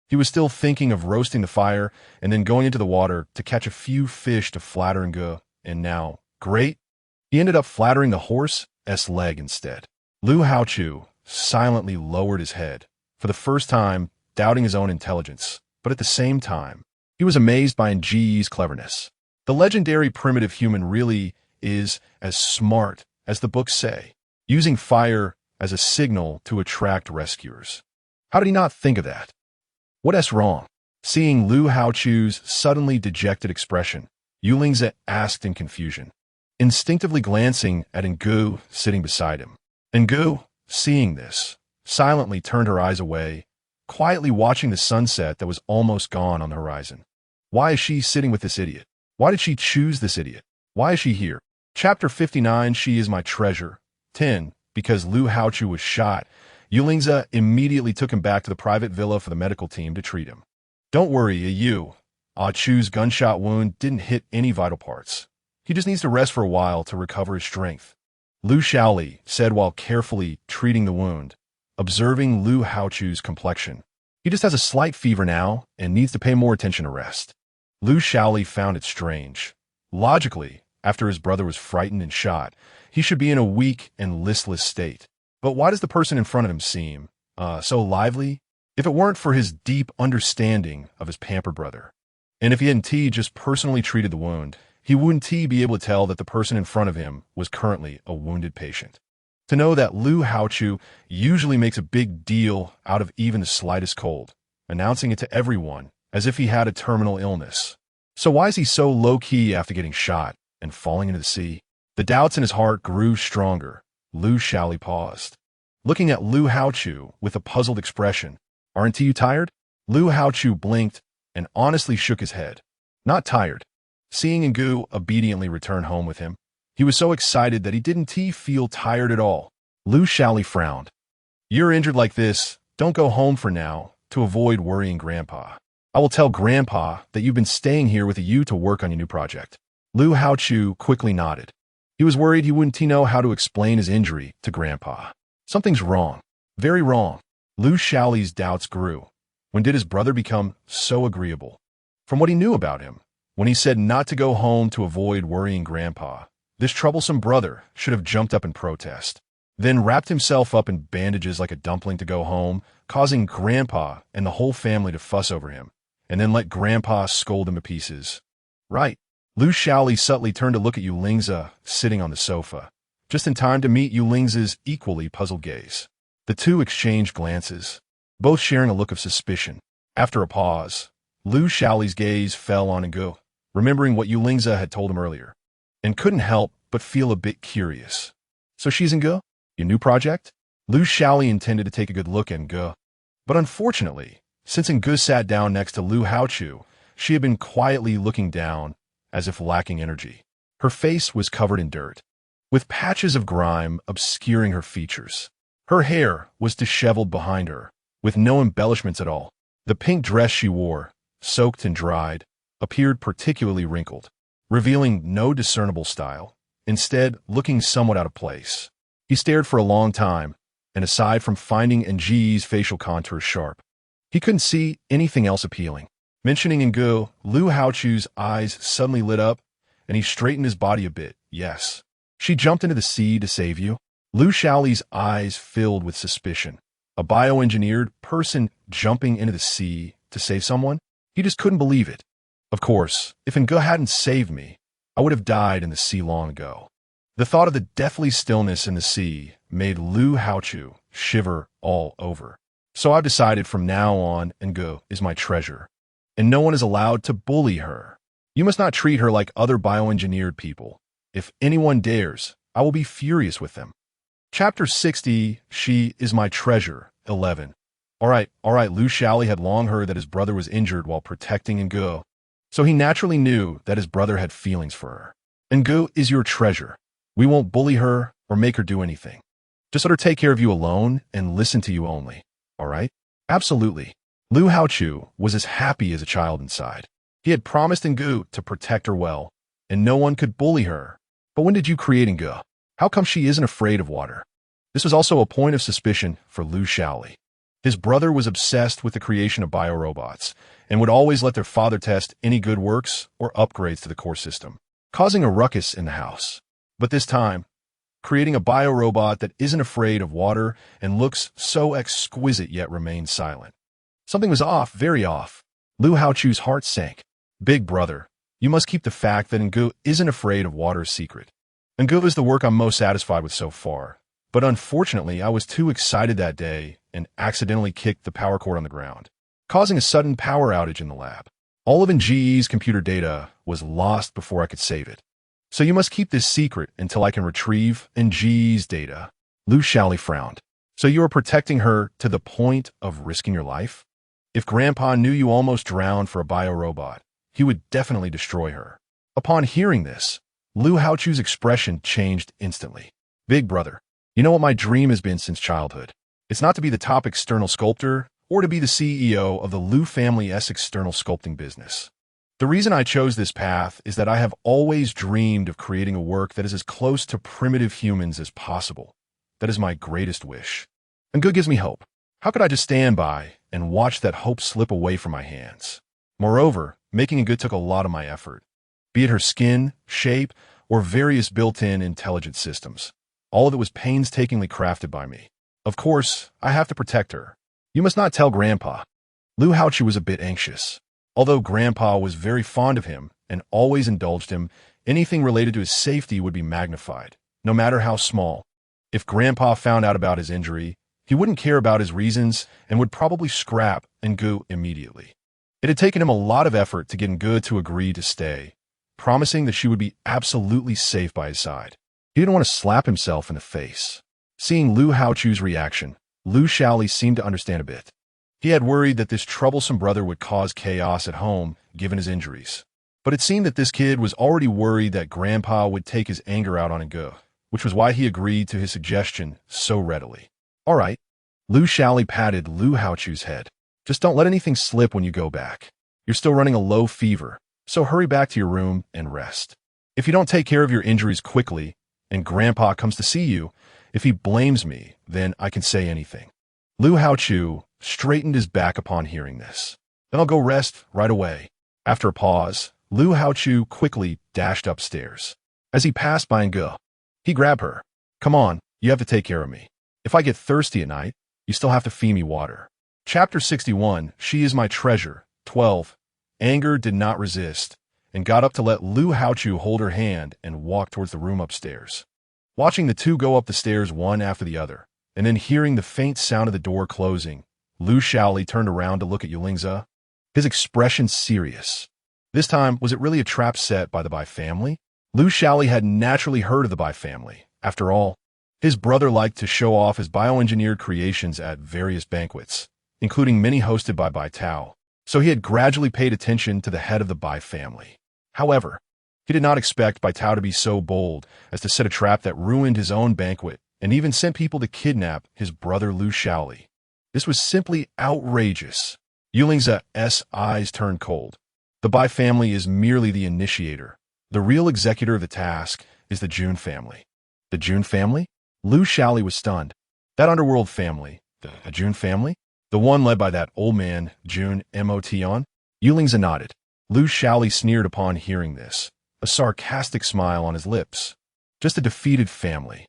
He was still thinking of roasting the fire and then going into the water to catch a few fish to flatter Ngu, and now, great, he ended up flattering the horse's leg instead. Lu Haochu silently lowered his head, for the first time doubting his own intelligence, but at the same time, he was amazed by Nji's cleverness. The legendary primitive human really is as smart as the books say, using fire as a signal to attract rescuers. How did he not think of that? What's wrong? Seeing Lu Haochu's suddenly dejected expression, Yulingza asked in confusion, instinctively glancing at Ngu sitting beside him. Ngu, seeing this, silently turned her eyes away, quietly watching the sunset that was almost gone on the horizon. Why is she sitting with this idiot? Why did she choose this idiot? Why is she here? Chapter 59, She is My Treasure. 10. Because Lu Haochu was shot, Yulingza immediately took him back to the private villa for the medical team to treat him. Don't worry, Chu's gunshot wound didn't hit any vital parts. He just needs to rest for a while to recover his strength. Lu Shaoli said while carefully treating the wound, observing Lu Haochu's complexion. He just has a slight fever now and needs to pay more attention to rest. Lu Shaoli found it strange. Logically, after his brother was frightened and shot, he should be in a weak and listless state. But why does the person in front of him seem so lively? If it weren't for his deep understanding of his pampered brother, and if he hadn't just personally treated the wound, he wouldn't be able to tell that the person in front of him was currently a wounded patient. To know that Lu Haochu usually makes a big deal out of even the slightest cold, announcing it to everyone as if he had a terminal illness. So why is he so low-key after getting shot and falling into the sea? The doubts in his heart grew stronger. Lu Shaoli paused, looking at Lu Haochu with a puzzled expression. Aren't you tired? Lu Haochu blinked and honestly shook his head. Not tired. Seeing Ngu obediently return home with him, he was so excited that he didn't feel tired at all. Lu Shaoli frowned. You're injured like this, don't go home for now, to avoid worrying Grandpa. I will tell Grandpa that you've been staying here with you to work on your new project. Lu Haochu quickly nodded. He was worried he wouldn't know how to explain his injury to Grandpa. Something's wrong. Very wrong. Lu Shaoli's doubts grew. When did his brother become so agreeable? From what he knew about him, when he said not to go home to avoid worrying Grandpa, this troublesome brother should have jumped up in protest, then wrapped himself up in bandages like a dumpling to go home, causing Grandpa and the whole family to fuss over him, and then let Grandpa scold him to pieces. Right. Lu Shaoli subtly turned to look at Yulingza sitting on the sofa, just in time to meet Yu Ling's equally puzzled gaze. The two exchanged glances, both sharing a look of suspicion. After a pause, Lu Shaoli's gaze fell on Ngu, remembering what Yu Ling's had told him earlier, and couldn't help but feel a bit curious. So she's Ngu? Your new project? Lu Shaoli intended to take a good look at Ngu, but unfortunately, since Ngu sat down next to Lu Haochu, she had been quietly looking down, as if lacking energy. Her face was covered in dirt, with patches of grime obscuring her features. Her hair was disheveled behind her, with no embellishments at all. The pink dress she wore, soaked and dried, appeared particularly wrinkled, revealing no discernible style, instead looking somewhat out of place. He stared for a long time, and aside from finding Ng's facial contours sharp, he couldn't see anything else appealing. Mentioning Ngu, Lu Haochu's eyes suddenly lit up, and he straightened his body a bit. Yes. She jumped into the sea to save you? Lu Shaoli's eyes filled with suspicion. A bioengineered person jumping into the sea to save someone? He just couldn't believe it. Of course, if Ngu hadn't saved me, I would have died in the sea long ago. The thought of the deathly stillness in the sea made Lu Haochu shiver all over. So I've decided from now on, Ngu is my treasure, and no one is allowed to bully her. You must not treat her like other bioengineered people. If anyone dares, I will be furious with them. Chapter 60, She is My Treasure, 11. All right, Lu Shaoli had long heard that his brother was injured while protecting Ngu, so he naturally knew that his brother had feelings for her. Ngu is your treasure. We won't bully her or make her do anything. Just let her take care of you alone and listen to you only. All right? Absolutely. Lu Haochu was as happy as a child inside. He had promised Ngu to protect her well, and no one could bully her. But when did you create Ngu? How come she isn't afraid of water? This was also a point of suspicion for Lu Shaoli. His brother was obsessed with the creation of biorobots and would always let their father test any good works or upgrades to the core system, causing a ruckus in the house. But this time, creating a biorobot that isn't afraid of water and looks so exquisite yet remains silent. Something was off, very off. Lu Haochu's heart sank. Big brother, you must keep the fact that Ngu isn't afraid of water secret. Ngu is the work I'm most satisfied with so far, but unfortunately I was too excited that day and accidentally kicked the power cord on the ground, causing a sudden power outage in the lab. All of Ng's computer data was lost before I could save it. So you must keep this secret until I can retrieve Ng's data. Lu Shaoli frowned. So you are protecting her to the point of risking your life? If Grandpa knew you almost drowned for a biorobot, he would definitely destroy her. Upon hearing this, Lu Haochu's expression changed instantly. Big brother, you know what my dream has been since childhood. It's not to be the top external sculptor or to be the CEO of the Lu family's external sculpting business. The reason I chose this path is that I have always dreamed of creating a work that is as close to primitive humans as possible. That is my greatest wish. Ngu gives me hope. How could I just stand by and watch that hope slip away from my hands? Moreover, making Ngu took a lot of my effort, be it her skin, shape, or various built-in intelligent systems. All of it was painstakingly crafted by me. Of course, I have to protect her. You must not tell Grandpa. Lu Haochu was a bit anxious. Although Grandpa was very fond of him and always indulged him, anything related to his safety would be magnified, no matter how small. If Grandpa found out about his injury, he wouldn't care about his reasons and would probably scrap Ngu immediately. It had taken him a lot of effort to get Ngu to agree to stay, promising that she would be absolutely safe by his side. He didn't want to slap himself in the face. Seeing Lu Haochu's reaction, Lu Shaoli seemed to understand a bit. He had worried that this troublesome brother would cause chaos at home, given his injuries. But it seemed that this kid was already worried that Grandpa would take his anger out on Ngu, which was why he agreed to his suggestion so readily. All right. Lu Shaoli patted Lu Haochu's head. Just don't let anything slip when you go back. You're still running a low fever, so hurry back to your room and rest. If you don't take care of your injuries quickly, and Grandpa comes to see you, if he blames me, then I can say anything. Lu Haochu straightened his back upon hearing this. Then I'll go rest right away. After a pause, Lu Haochu quickly dashed upstairs. As he passed by Ngu, he grabbed her. Come on, you have to take care of me. If I get thirsty at night, you still have to feed me water. Chapter 61, She is My Treasure, 12. Anger did not resist, and got up to let Lu Haochu hold her hand and walk towards the room upstairs. Watching the two go up the stairs one after the other, and then hearing the faint sound of the door closing, Lu Shaoli turned around to look at Yulingza, his expression serious. This time, was it really a trap set by the Bai family? Lu Shaoli had naturally heard of the Bai family. After all, his brother liked to show off his bioengineered creations at various banquets, including many hosted by Bai Tao, so he had gradually paid attention to the head of the Bai family. However, he did not expect Bai Tao to be so bold as to set a trap that ruined his own banquet and even sent people to kidnap his brother Lu Shaoli. This was simply outrageous. Yulingza's eyes turned cold. The Bai family is merely the initiator. The real executor of the task is the Jun family. The Jun family? Lu Shaoli was stunned. That underworld family, the Jun family? The one led by that old man, Jun.An? Yulingza nodded. Lu Shaoli sneered upon hearing this, a sarcastic smile on his lips. Just a defeated family.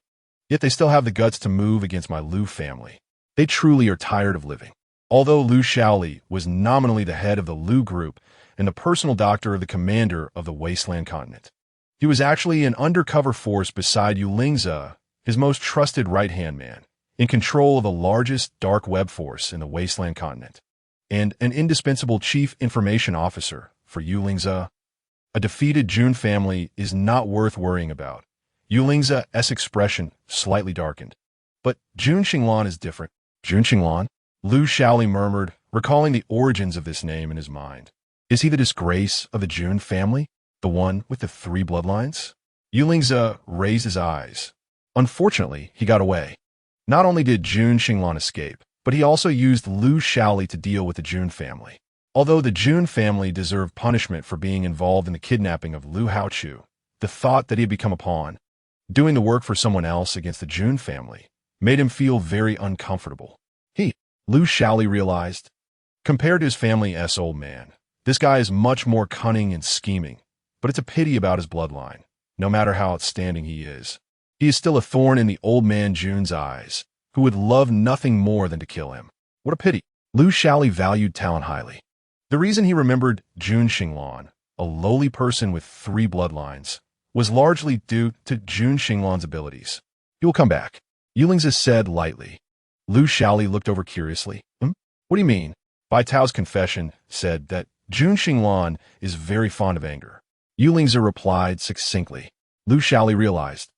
Yet they still have the guts to move against my Lu family. They truly are tired of living. Although Lu Shaoli was nominally the head of the Lu group and the personal doctor of the commander of the Wasteland continent, he was actually an undercover force beside Yulingza, his most trusted right-hand man, in control of the largest dark web force in the Wasteland continent, and an indispensable chief information officer for Yulingza. A defeated Jun family is not worth worrying about. Yulingza's expression slightly darkened. But Jun Xinglan is different. Jun Xinglan? Lu Shaoli murmured, recalling the origins of this name in his mind. Is he the disgrace of the Jun family? The one with the 3 bloodlines? Yulingza raised his eyes. Unfortunately, he got away. Not only did Jun Xinglan escape, but he also used Lu Shaoli to deal with the Jun family. Although the Jun family deserved punishment for being involved in the kidnapping of Lu Haochu, the thought that he had become a pawn, doing the work for someone else against the Jun family, made him feel very uncomfortable. Lu Shaoli realized, compared to his family's old man, this guy is much more cunning and scheming, but it's a pity about his bloodline, no matter how outstanding he is. He is still a thorn in the old man Jun's eyes, who would love nothing more than to kill him. What a pity. Lu Shaoli valued talent highly. The reason he remembered Jun Xinglan, a lowly person with 3 bloodlines, was largely due to Jun Xinglan's abilities. He will come back, Yulingza said lightly. Lu Shaoli looked over curiously. What do you mean? Bai Tao's confession said that Jun Xinglan is very fond of anger. Yulingza replied succinctly. Lu Shaoli realized.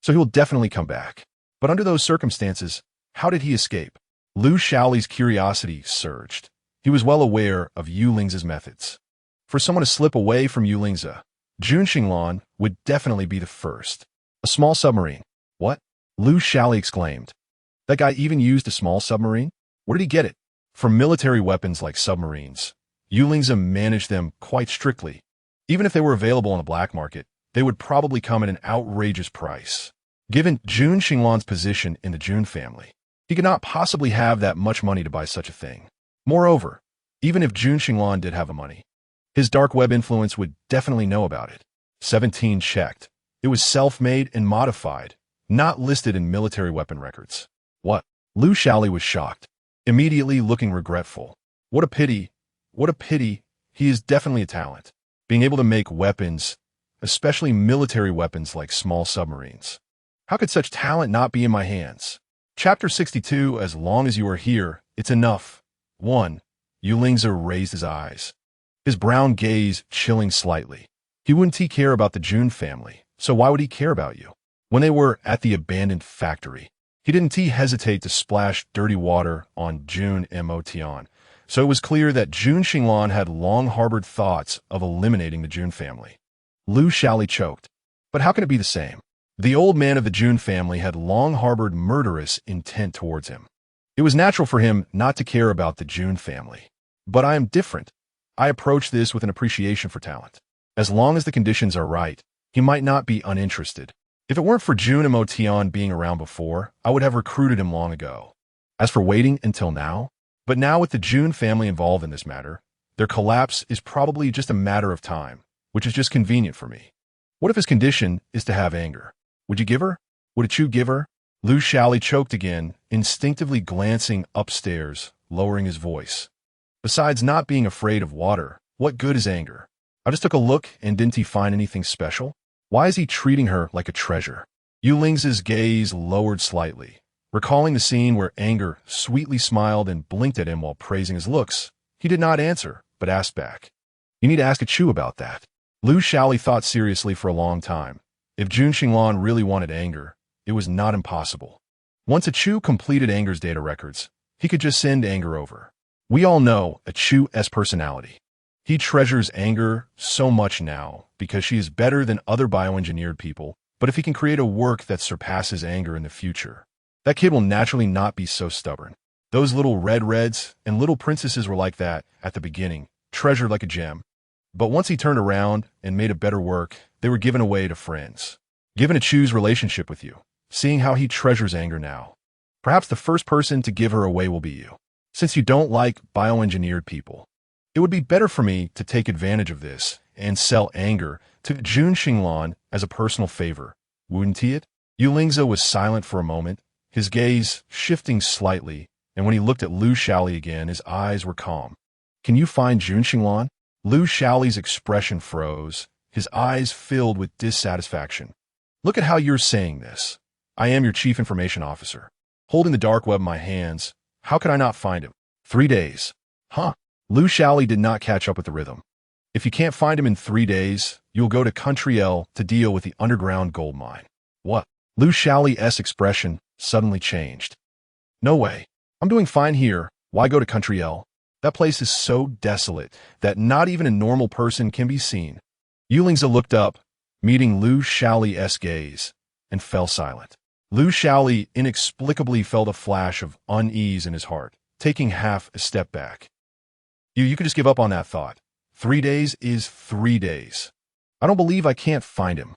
So he will definitely come back. But under those circumstances, how did he escape? Lu Shaoli's curiosity surged. He was well aware of Yulingza's methods. For someone to slip away from Yulingza, Jun Xinglan would definitely be the first. A small submarine. What? Lu Shaoli exclaimed. That guy even used a small submarine? Where did he get it? From military weapons like submarines. Yulingza managed them quite strictly. Even if they were available on the black market, they would probably come at an outrageous price. Given Jun Xinglan's position in the Jun family, he could not possibly have that much money to buy such a thing. Moreover, even if Jun Xinglan did have the money, his dark web influence would definitely know about it. 17 checked. It was self-made and modified, not listed in military weapon records. What? Lu Shaoli was shocked, immediately looking regretful. What a pity. What a pity. He is definitely a talent. Being able to make weapons, especially military weapons like small submarines. How could such talent not be in my hands? Chapter 62, As long as you are here, it's enough. 1. Yulingza raised his eyes, his brown gaze chilling slightly. He wouldn't care about the Jun family, so why would he care about you? When they were at the abandoned factory, he didn't hesitate to splash dirty water on Jun.An, so it was clear that Jun Xinglan had long harbored thoughts of eliminating the Jun family. Lu Shaoli choked. But how can it be the same? The old man of the Jun family had long harbored murderous intent towards him. It was natural for him not to care about the Jun family. But I am different. I approach this with an appreciation for talent. As long as the conditions are right, he might not be uninterested. If it weren't for Jun.An being around before, I would have recruited him long ago. As for waiting until now, but now with the Jun family involved in this matter, their collapse is probably just a matter of time, which is just convenient for me. What if his condition is to have anger? Would you give her? Would a Chu give her? Lu Shaoli choked again, instinctively glancing upstairs, lowering his voice. Besides not being afraid of water, what good is anger? I just took a look and didn't he find anything special? Why is he treating her like a treasure? Yuling's gaze lowered slightly, recalling the scene where anger sweetly smiled and blinked at him while praising his looks. He did not answer, but asked back. You need to ask a Chu about that. Lu Shaoli thought seriously for a long time. If Jun Xinglan really wanted anger, it was not impossible. Once a Chu completed anger's data records, he could just send anger over. We all know a Chu's personality. He treasures anger so much now because she is better than other bioengineered people, but if he can create a work that surpasses anger in the future, that kid will naturally not be so stubborn. Those little reds and little princesses were like that at the beginning, treasured like a gem. But once he turned around and made a better work, they were given away to friends. Given a Chu's relationship with you, seeing how he treasures anger now. Perhaps the first person to give her away will be you. Since you don't like bioengineered people, it would be better for me to take advantage of this and sell anger to Jun Xinglan as a personal favor, wouldn't he? Yulingza was silent for a moment, his gaze shifting slightly, and when he looked at Lu Shaoli again, his eyes were calm. Can you find Jun Xinglan? Lu Shaoli's expression froze, his eyes filled with dissatisfaction. Look at how you're saying this. I am your chief information officer. Holding the dark web in my hands, how could I not find him? 3 days. Huh? Lu Shaoli did not catch up with the rhythm. If you can't find him in 3 days, you'll go to Country L to deal with the underground gold mine. What? Lu Shaoli's expression suddenly changed. No way. I'm doing fine here. Why go to Country L? That place is so desolate that not even a normal person can be seen. Yulingza looked up, meeting Lu Shaoli's gaze, and fell silent. Lu Shaoli inexplicably felt a flash of unease in his heart, taking half a step back. You could just give up on that thought. 3 days is 3 days. I don't believe I can't find him.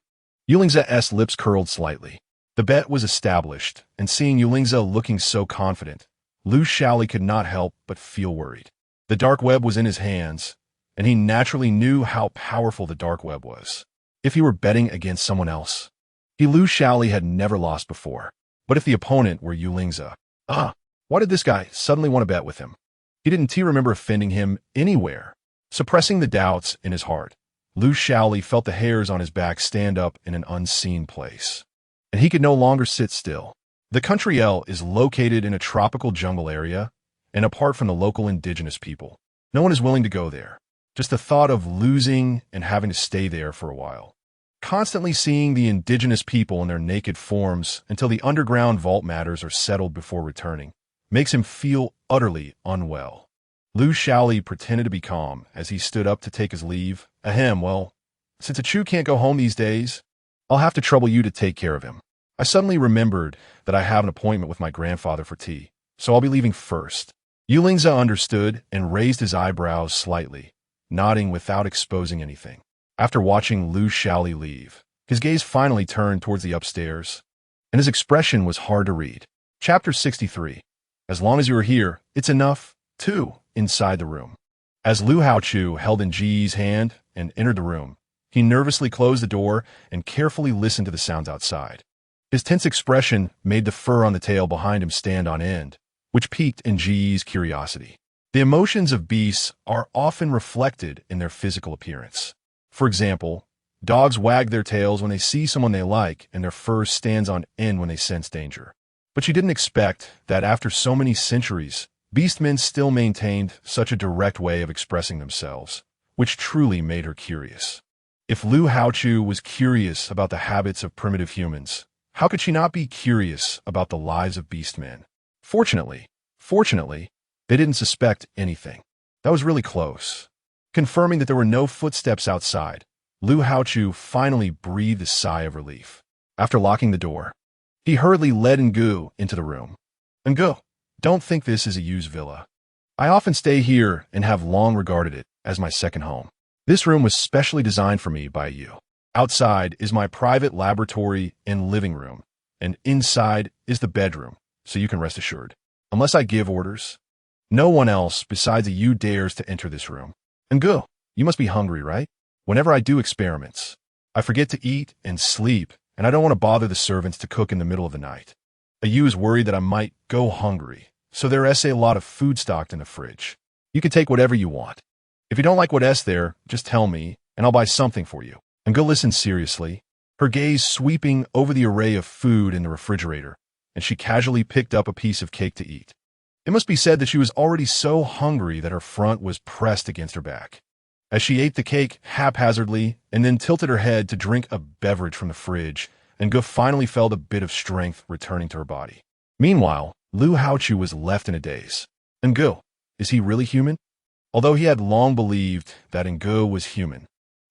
Yulingza's lips curled slightly. The bet was established, and seeing Yulingza looking so confident, Lu Shaoli could not help but feel worried. The dark web was in his hands, and he naturally knew how powerful the dark web was. If he were betting against someone else, Lu Shaoli had never lost before. But if the opponent were Yulingza, why did this guy suddenly want to bet with him? He didn't remember offending him anywhere. Suppressing the doubts in his heart, Lu Shaoli felt the hairs on his back stand up in an unseen place. And he could no longer sit still. The Country L is located in a tropical jungle area, and apart from the local indigenous people, no one is willing to go there. Just the thought of losing and having to stay there for a while. Constantly seeing the indigenous people in their naked forms until the underground vault matters are settled before returning, makes him feel utterly unwell. Lu Shaoli pretended to be calm as he stood up to take his leave. Ahem, well, since a Chu can't go home these days, I'll have to trouble you to take care of him. I suddenly remembered that I have an appointment with my grandfather for tea, so I'll be leaving first. Yulingza understood and raised his eyebrows slightly, nodding without exposing anything. After watching Lu Shaoli leave, his gaze finally turned towards the upstairs, and his expression was hard to read. Chapter 63. As long as you are here, it's enough. 2. Inside the room. As Lu Haochu held in Ji's hand and entered the room, he nervously closed the door and carefully listened to the sounds outside. His tense expression made the fur on the tail behind him stand on end, which piqued in Ji's curiosity. The emotions of beasts are often reflected in their physical appearance. For example, dogs wag their tails when they see someone they like, and their fur stands on end when they sense danger. But she didn't expect that after so many centuries, beastmen still maintained such a direct way of expressing themselves, which truly made her curious. If Lu Haochu was curious about the habits of primitive humans, how could she not be curious about the lives of beastmen? Fortunately, they didn't suspect anything. That was really close. Confirming that there were no footsteps outside, Lu Haochu finally breathed a sigh of relief. After locking the door, he hurriedly led Ngu into the room. Ngu, don't think this is a used villa. I often stay here and have long regarded it as my second home. This room was specially designed for me by you. Outside is my private laboratory and living room, and inside is the bedroom, so you can rest assured. Unless I give orders, no one else besides you dares to enter this room. Ngu, you must be hungry, right? Whenever I do experiments, I forget to eat and sleep, and I don't want to bother the servants to cook in the middle of the night. You is worried that I might go hungry, so there is a lot of food stocked in the fridge. You can take whatever you want. If you don't like what is there, just tell me, and I'll buy something for you. And go listen seriously. her gaze sweeping over the array of food in the refrigerator, and she casually picked up a piece of cake to eat. It must be said that she was already so hungry that her front was pressed against her back. As she ate the cake haphazardly and then tilted her head to drink a beverage from the fridge, Ngu finally felt a bit of strength returning to her body. Meanwhile, Lu Haochu was left in a daze. Ngu, is he really human? Although he had long believed that Ngu was human,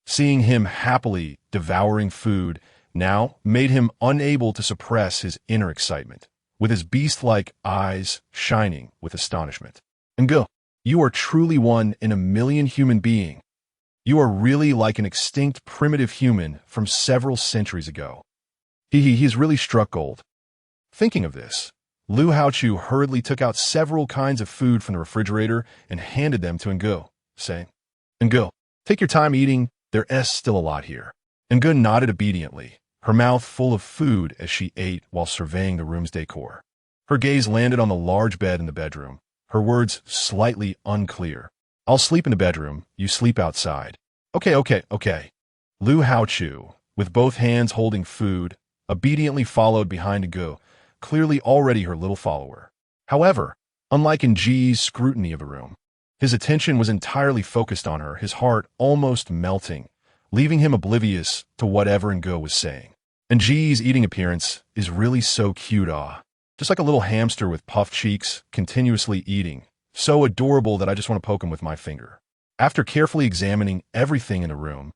seeing him happily devouring food now made him unable to suppress his inner excitement, with his beast-like eyes shining with astonishment. Ngu, you are truly one in a million human being. You are really like an extinct primitive human from several centuries ago. He's really struck gold. Thinking of this, Lu Haochu hurriedly took out several kinds of food from the refrigerator and handed them to Ngu, saying, Ngu, take your time eating, there's still a lot here. Ngu nodded obediently, her mouth full of food as she ate while surveying the room's decor. Her gaze landed on the large bed in the bedroom, her words slightly unclear. I'll sleep in the bedroom, you sleep outside. Okay. Lu Haochu, with both hands holding food, obediently followed behind Ngu, clearly already her little follower. However, unlike Nji's scrutiny of the room, his attention was entirely focused on her, his heart almost melting, leaving him oblivious to whatever Ngu was saying. Nji's eating appearance is really so cute, just like a little hamster with puffed cheeks, continuously eating, so adorable that I just want to poke him with my finger. After carefully examining everything in the room,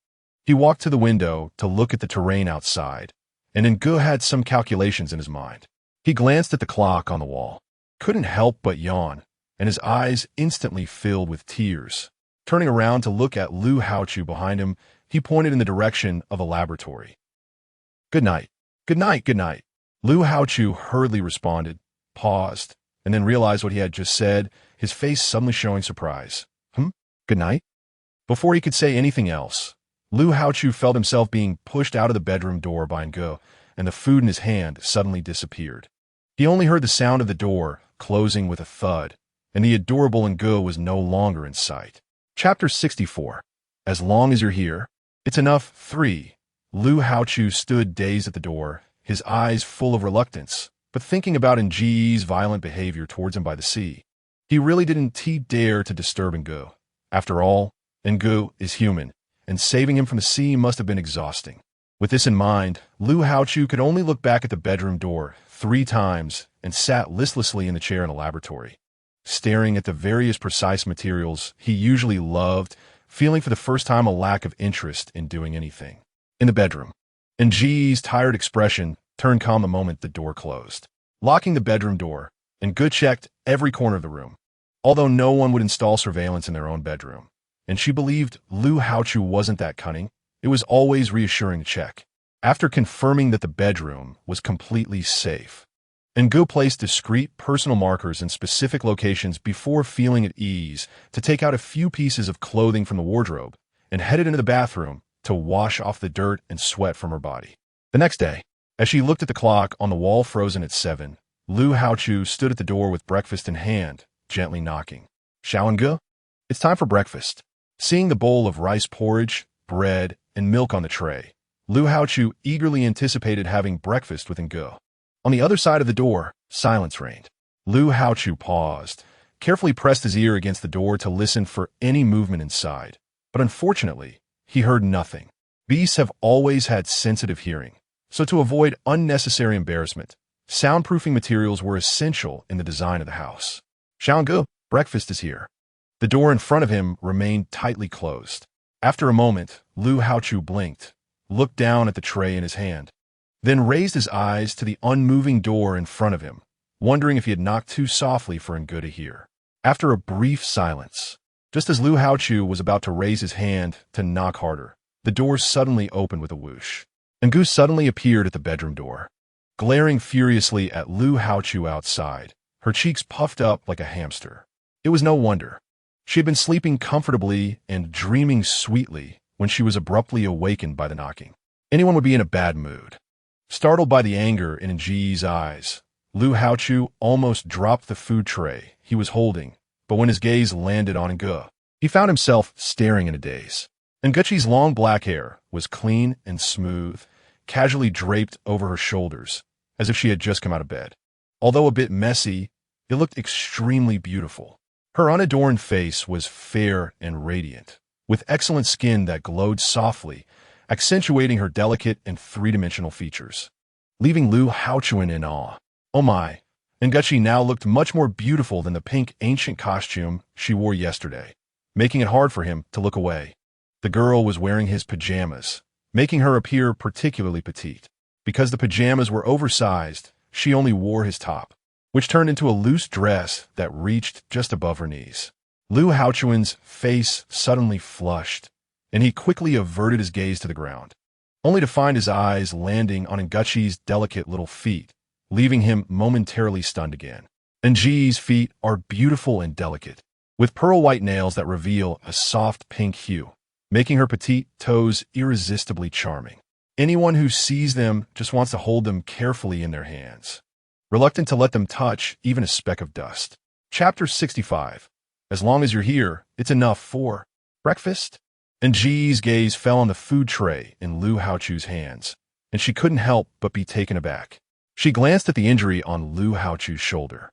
he walked to the window to look at the terrain outside, and Ngu had some calculations in his mind. He glanced at the clock on the wall, couldn't help but yawn, and his eyes instantly filled with tears. Turning around to look at Lu Haochu behind him, he pointed in the direction of a laboratory. Good night. Lu Haochu hurriedly responded, paused, and then realized what he had just said, his face suddenly showing surprise. Good night? Before he could say anything else, Lu Haochu felt himself being pushed out of the bedroom door by Ngu, and the food in his hand suddenly disappeared. He only heard the sound of the door closing with a thud, and the adorable Ngu was no longer in sight. Chapter 64. As long as you're here, it's enough. 3. Lu Haochu stood dazed at the door, his eyes full of reluctance, but thinking about Nji's violent behavior towards him by the sea. He really didn't dare to disturb Ngu. After all, Ngu is human, and saving him from the sea must have been exhausting. With this in mind, Lu Haochu could only look back at the bedroom door 3 times and sat listlessly in the chair in the laboratory, staring at the various precise materials he usually loved, feeling for the first time a lack of interest in doing anything. In the bedroom, Nji's tired expression turned calm the moment the door closed. Locking the bedroom door, Ngu checked every corner of the room. Although no one would install surveillance in their own bedroom, and she believed Lu Haochu wasn't that cunning, it was always reassuring to check. After confirming that the bedroom was completely safe, Ngu placed discreet personal markers in specific locations before feeling at ease to take out a few pieces of clothing from the wardrobe and headed into the bathroom to wash off the dirt and sweat from her body. The next day, as she looked at the clock on the wall frozen at 7, Lu Haochu stood at the door with breakfast in hand, gently knocking. Xiao Ngu, it's time for breakfast. Seeing the bowl of rice porridge, bread, and milk on the tray, Lu Haochu eagerly anticipated having breakfast with Ngu. On the other side of the door, silence reigned. Lu Haochu paused, carefully pressed his ear against the door to listen for any movement inside, but unfortunately, he heard nothing. Beasts have always had sensitive hearing, so to avoid unnecessary embarrassment, soundproofing materials were essential in the design of the house. Xiao Ngu, breakfast is here. The door in front of him remained tightly closed. After a moment, Lu Haochu blinked, looked down at the tray in his hand, then raised his eyes to the unmoving door in front of him, wondering if he had knocked too softly for Ngu to hear. After a brief silence, just as Lu Haochu was about to raise his hand to knock harder, the door suddenly opened with a whoosh. Ngu suddenly appeared at the bedroom door, glaring furiously at Lu Haochu outside, her cheeks puffed up like a hamster. It was no wonder. She had been sleeping comfortably and dreaming sweetly when she was abruptly awakened by the knocking. Anyone would be in a bad mood. Startled by the anger in Nji's eyes, Lu Haochu almost dropped the food tray he was holding, but when his gaze landed on Ngu, he found himself staring in a daze. Nguchi's long black hair was clean and smooth, casually draped over her shoulders, as if she had just come out of bed. Although a bit messy, it looked extremely beautiful. Her unadorned face was fair and radiant, with excellent skin that glowed softly, accentuating her delicate and three-dimensional features, leaving Lu Haochuan in awe. Oh my! Nguchi now looked much more beautiful than the pink ancient costume she wore yesterday, making it hard for him to look away. The girl was wearing his pajamas, making her appear particularly petite. Because the pajamas were oversized, she only wore his top, which turned into a loose dress that reached just above her knees. Lu Haochuan's face suddenly flushed, and he quickly averted his gaze to the ground, only to find his eyes landing on Nguchi's delicate little feet, leaving him momentarily stunned again. Nguchi's feet are beautiful and delicate, with pearl-white nails that reveal a soft pink hue, making her petite toes irresistibly charming. Anyone who sees them just wants to hold them carefully in their hands, reluctant to let them touch even a speck of dust. Chapter 65. As long as you're here, it's enough for breakfast? Nguchi's gaze fell on the food tray in Lu Haochu's hands, and she couldn't help but be taken aback. She glanced at the injury on Lu Haochu's shoulder,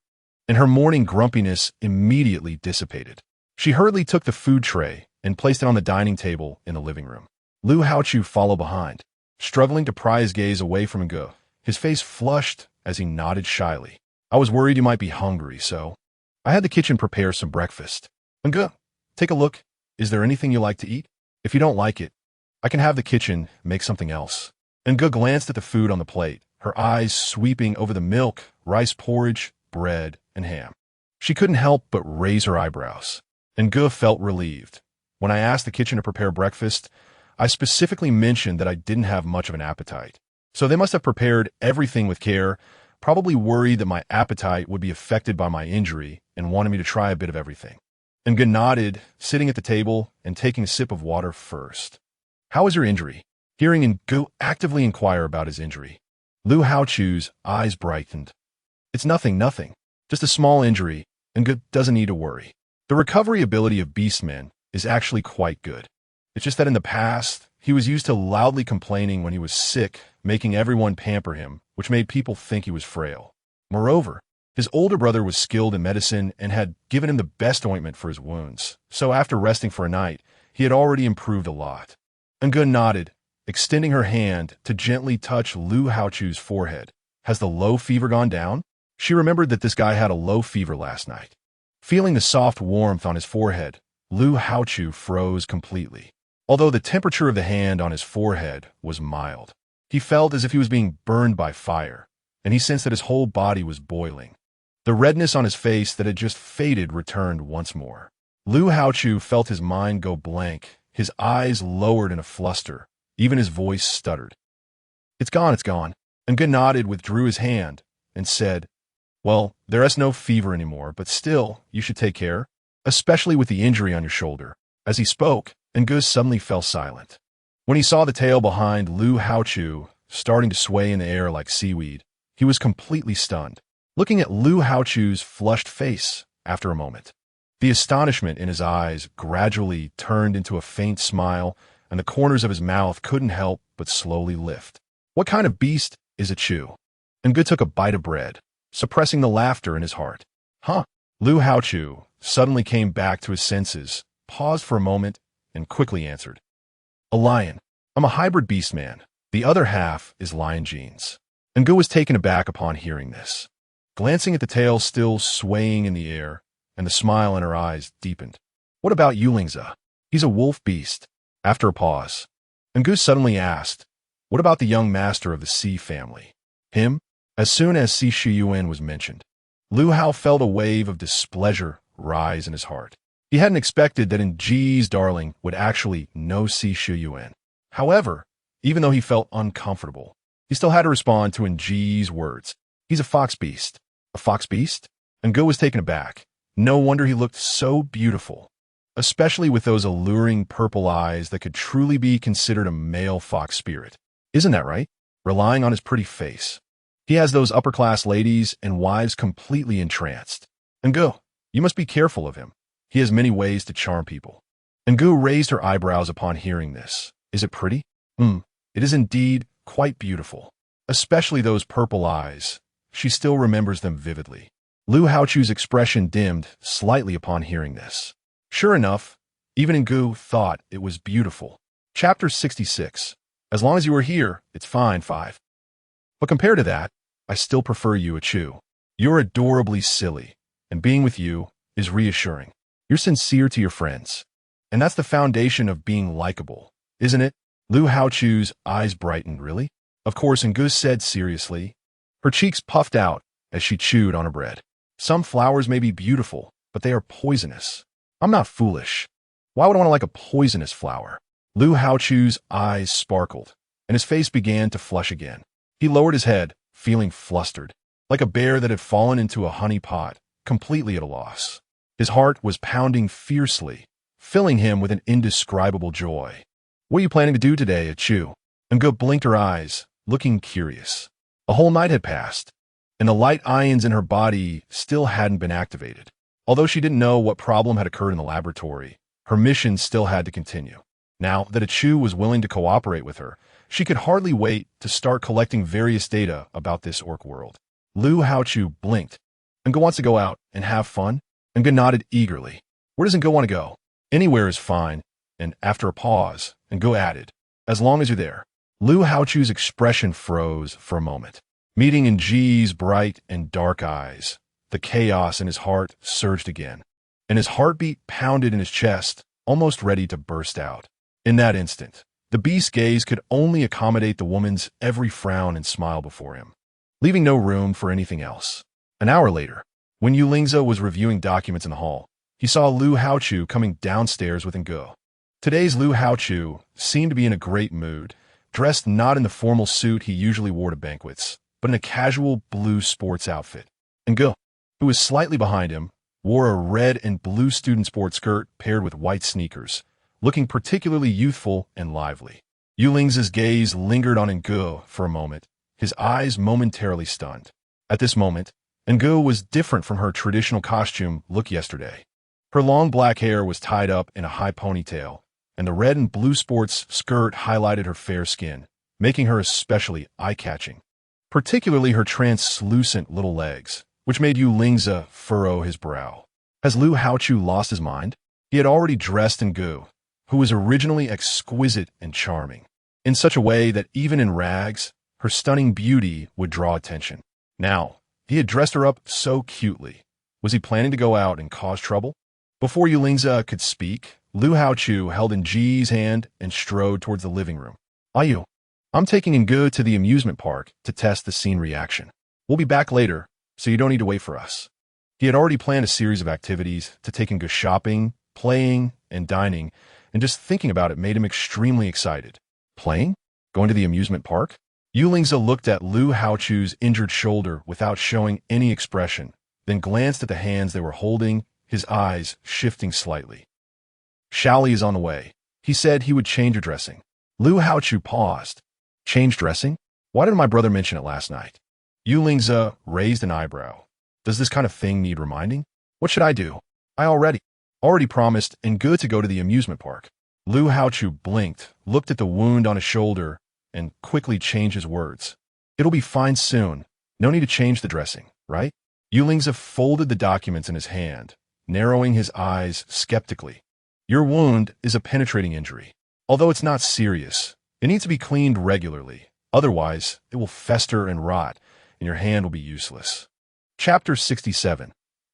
and her morning grumpiness immediately dissipated. She hurriedly took the food tray and placed it on the dining table in the living room. Lu Haochu followed behind, struggling to pry his gaze away from Nge. His face flushed as he nodded shyly. I was worried you might be hungry, so I had the kitchen prepare some breakfast. Nge, take a look. Is there anything you like to eat? If you don't like it, I can have the kitchen make something else. Nge glanced at the food on the plate, her eyes sweeping over the milk, rice porridge, bread, and ham. She couldn't help but raise her eyebrows. Nge felt relieved. When I asked the kitchen to prepare breakfast, I specifically mentioned that I didn't have much of an appetite. So they must have prepared everything with care, probably worried that my appetite would be affected by my injury and wanted me to try a bit of everything. Nge nodded, sitting at the table and taking a sip of water first. How is your injury? Hearing Nge actively inquire about his injury, Lu Haochu's eyes brightened. It's nothing. Just a small injury, Nge doesn't need to worry. The recovery ability of beastmen is actually quite good. It's just that in the past, he was used to loudly complaining when he was sick, making everyone pamper him, which made people think he was frail. Moreover, his older brother was skilled in medicine and had given him the best ointment for his wounds, so after resting for a night, he had already improved a lot. Nge nodded, extending her hand to gently touch Lu Haochu's forehead. Has the low fever gone down? She remembered that this guy had a low fever last night. Feeling the soft warmth on his forehead, Lu Haochu froze completely. Although the temperature of the hand on his forehead was mild, he felt as if he was being burned by fire, and he sensed that his whole body was boiling. The redness on his face that had just faded returned once more. Lu Haochu felt his mind go blank, his eyes lowered in a fluster, even his voice stuttered. It's gone. Nge nodded, withdrew his hand, and said, well, there is no fever anymore, but still, you should take care, especially with the injury on your shoulder. As he spoke, Nge suddenly fell silent. When he saw the tail behind Lu Haochu starting to sway in the air like seaweed, he was completely stunned, looking at Lu Haochu's flushed face after a moment. The astonishment in his eyes gradually turned into a faint smile, and the corners of his mouth couldn't help but slowly lift. What kind of beast is a Chu? Nge took a bite of bread, suppressing the laughter in his heart. Huh? Lu Haochu suddenly came back to his senses, paused for a moment, and quickly answered. A lion. I'm a hybrid beastman. The other half is lion genes. Nge was taken aback upon hearing this. Glancing at the tail still swaying in the air, and the smile in her eyes deepened. What about Yulingza? He's a wolf beast. After a pause, Nge suddenly asked, what about the young master of the sea family? Him? As soon as Si Shiyuan was mentioned, Lu Hao felt a wave of displeasure rise in his heart. He hadn't expected that Ngu's darling would actually know Si Shiyuan. However, even though he felt uncomfortable, he still had to respond to Ngu's words. He's a fox beast. A fox beast? Nge was taken aback. No wonder he looked so beautiful, especially with those alluring purple eyes that could truly be considered a male fox spirit. Isn't that right? Relying on his pretty face, he has those upper-class ladies and wives completely entranced. Nge, you must be careful of him. He has many ways to charm people. Nge raised her eyebrows upon hearing this. Is it pretty? It is indeed quite beautiful. Especially those purple eyes. She still remembers them vividly. Lu Haochu's expression dimmed slightly upon hearing this. Sure enough, even Ngu thought it was beautiful. Chapter 66. As long as you are here, it's fine, 5. But compared to that, I still prefer you, Chu. You're adorably silly, and being with you is reassuring. You're sincere to your friends. And that's the foundation of being likable, isn't it? Lu Haochu's eyes brightened. Really? Of course, Ngu said seriously. Her cheeks puffed out as she chewed on her bread. Some flowers may be beautiful, but they are poisonous. I'm not foolish. Why would I want to like a poisonous flower? Lu Haochu's eyes sparkled, and his face began to flush again. He lowered his head, feeling flustered, like a bear that had fallen into a honey pot, completely at a loss. His heart was pounding fiercely, filling him with an indescribable joy. What are you planning to do today, Chu? Ngu blinked her eyes, looking curious. A whole night had passed, and the light ions in her body still hadn't been activated. Although she didn't know what problem had occurred in the laboratory, her mission still had to continue. Now that Chu was willing to cooperate with her, she could hardly wait to start collecting various data about this orc world. Lu Haochu blinked. Ngu wants to go out and have fun? Ngu nodded eagerly. Where does Ngu want to go? Anywhere is fine. And after a pause, Ngu added, as long as you're there. Lu Haochu's expression froze for a moment. Meeting Nji's bright and dark eyes, the chaos in his heart surged again, and his heartbeat pounded in his chest, almost ready to burst out. In that instant, the beast's gaze could only accommodate the woman's every frown and smile before him, leaving no room for anything else. An hour later, when Yulingza was reviewing documents in the hall, he saw Lu Haochu coming downstairs with Ngu. Today's Lu Haochu seemed to be in a great mood, dressed not in the formal suit he usually wore to banquets, but in a casual blue sports outfit. Ngu, who was slightly behind him, wore a red and blue student sport skirt paired with white sneakers, looking particularly youthful and lively. Yulingza's gaze lingered on Ngu for a moment, his eyes momentarily stunned. At this moment, Ngu was different from her traditional costume look yesterday. Her long black hair was tied up in a high ponytail, and the red and blue sports skirt highlighted her fair skin, making her especially eye-catching. Particularly her translucent little legs, which made Yulingza furrow his brow. Has Lu Haochu lost his mind? He had already dressed Ngu, who was originally exquisite and charming, in such a way that even in rags, her stunning beauty would draw attention. Now, he had dressed her up so cutely. Was he planning to go out and cause trouble? Before Yulingza could speak, Lu Haochu held Nji's hand and strode towards the living room. Ayu, I'm taking Ngu to the amusement park to test the scene reaction. We'll be back later, so you don't need to wait for us. He had already planned a series of activities to take Ngu shopping, playing, and dining, and just thinking about it made him extremely excited. Playing? Going to the amusement park? Yulingza looked at Lu Haochu's injured shoulder without showing any expression, then glanced at the hands they were holding, his eyes shifting slightly. Shaoli is on the way. He said he would change her dressing. Lu Haochu paused. Change dressing? Why didn't my brother mention it last night? Yulingza raised an eyebrow. Does this kind of thing need reminding? What should I do? I already promised Ngu to go to the amusement park. Lu Haochu blinked, looked at the wound on his shoulder, and quickly changed his words. It'll be fine soon. No need to change the dressing, right? Yulingza folded the documents in his hand, narrowing his eyes skeptically. Your wound is a penetrating injury. Although it's not serious, it needs to be cleaned regularly. Otherwise, it will fester and rot, and your hand will be useless. Chapter 67.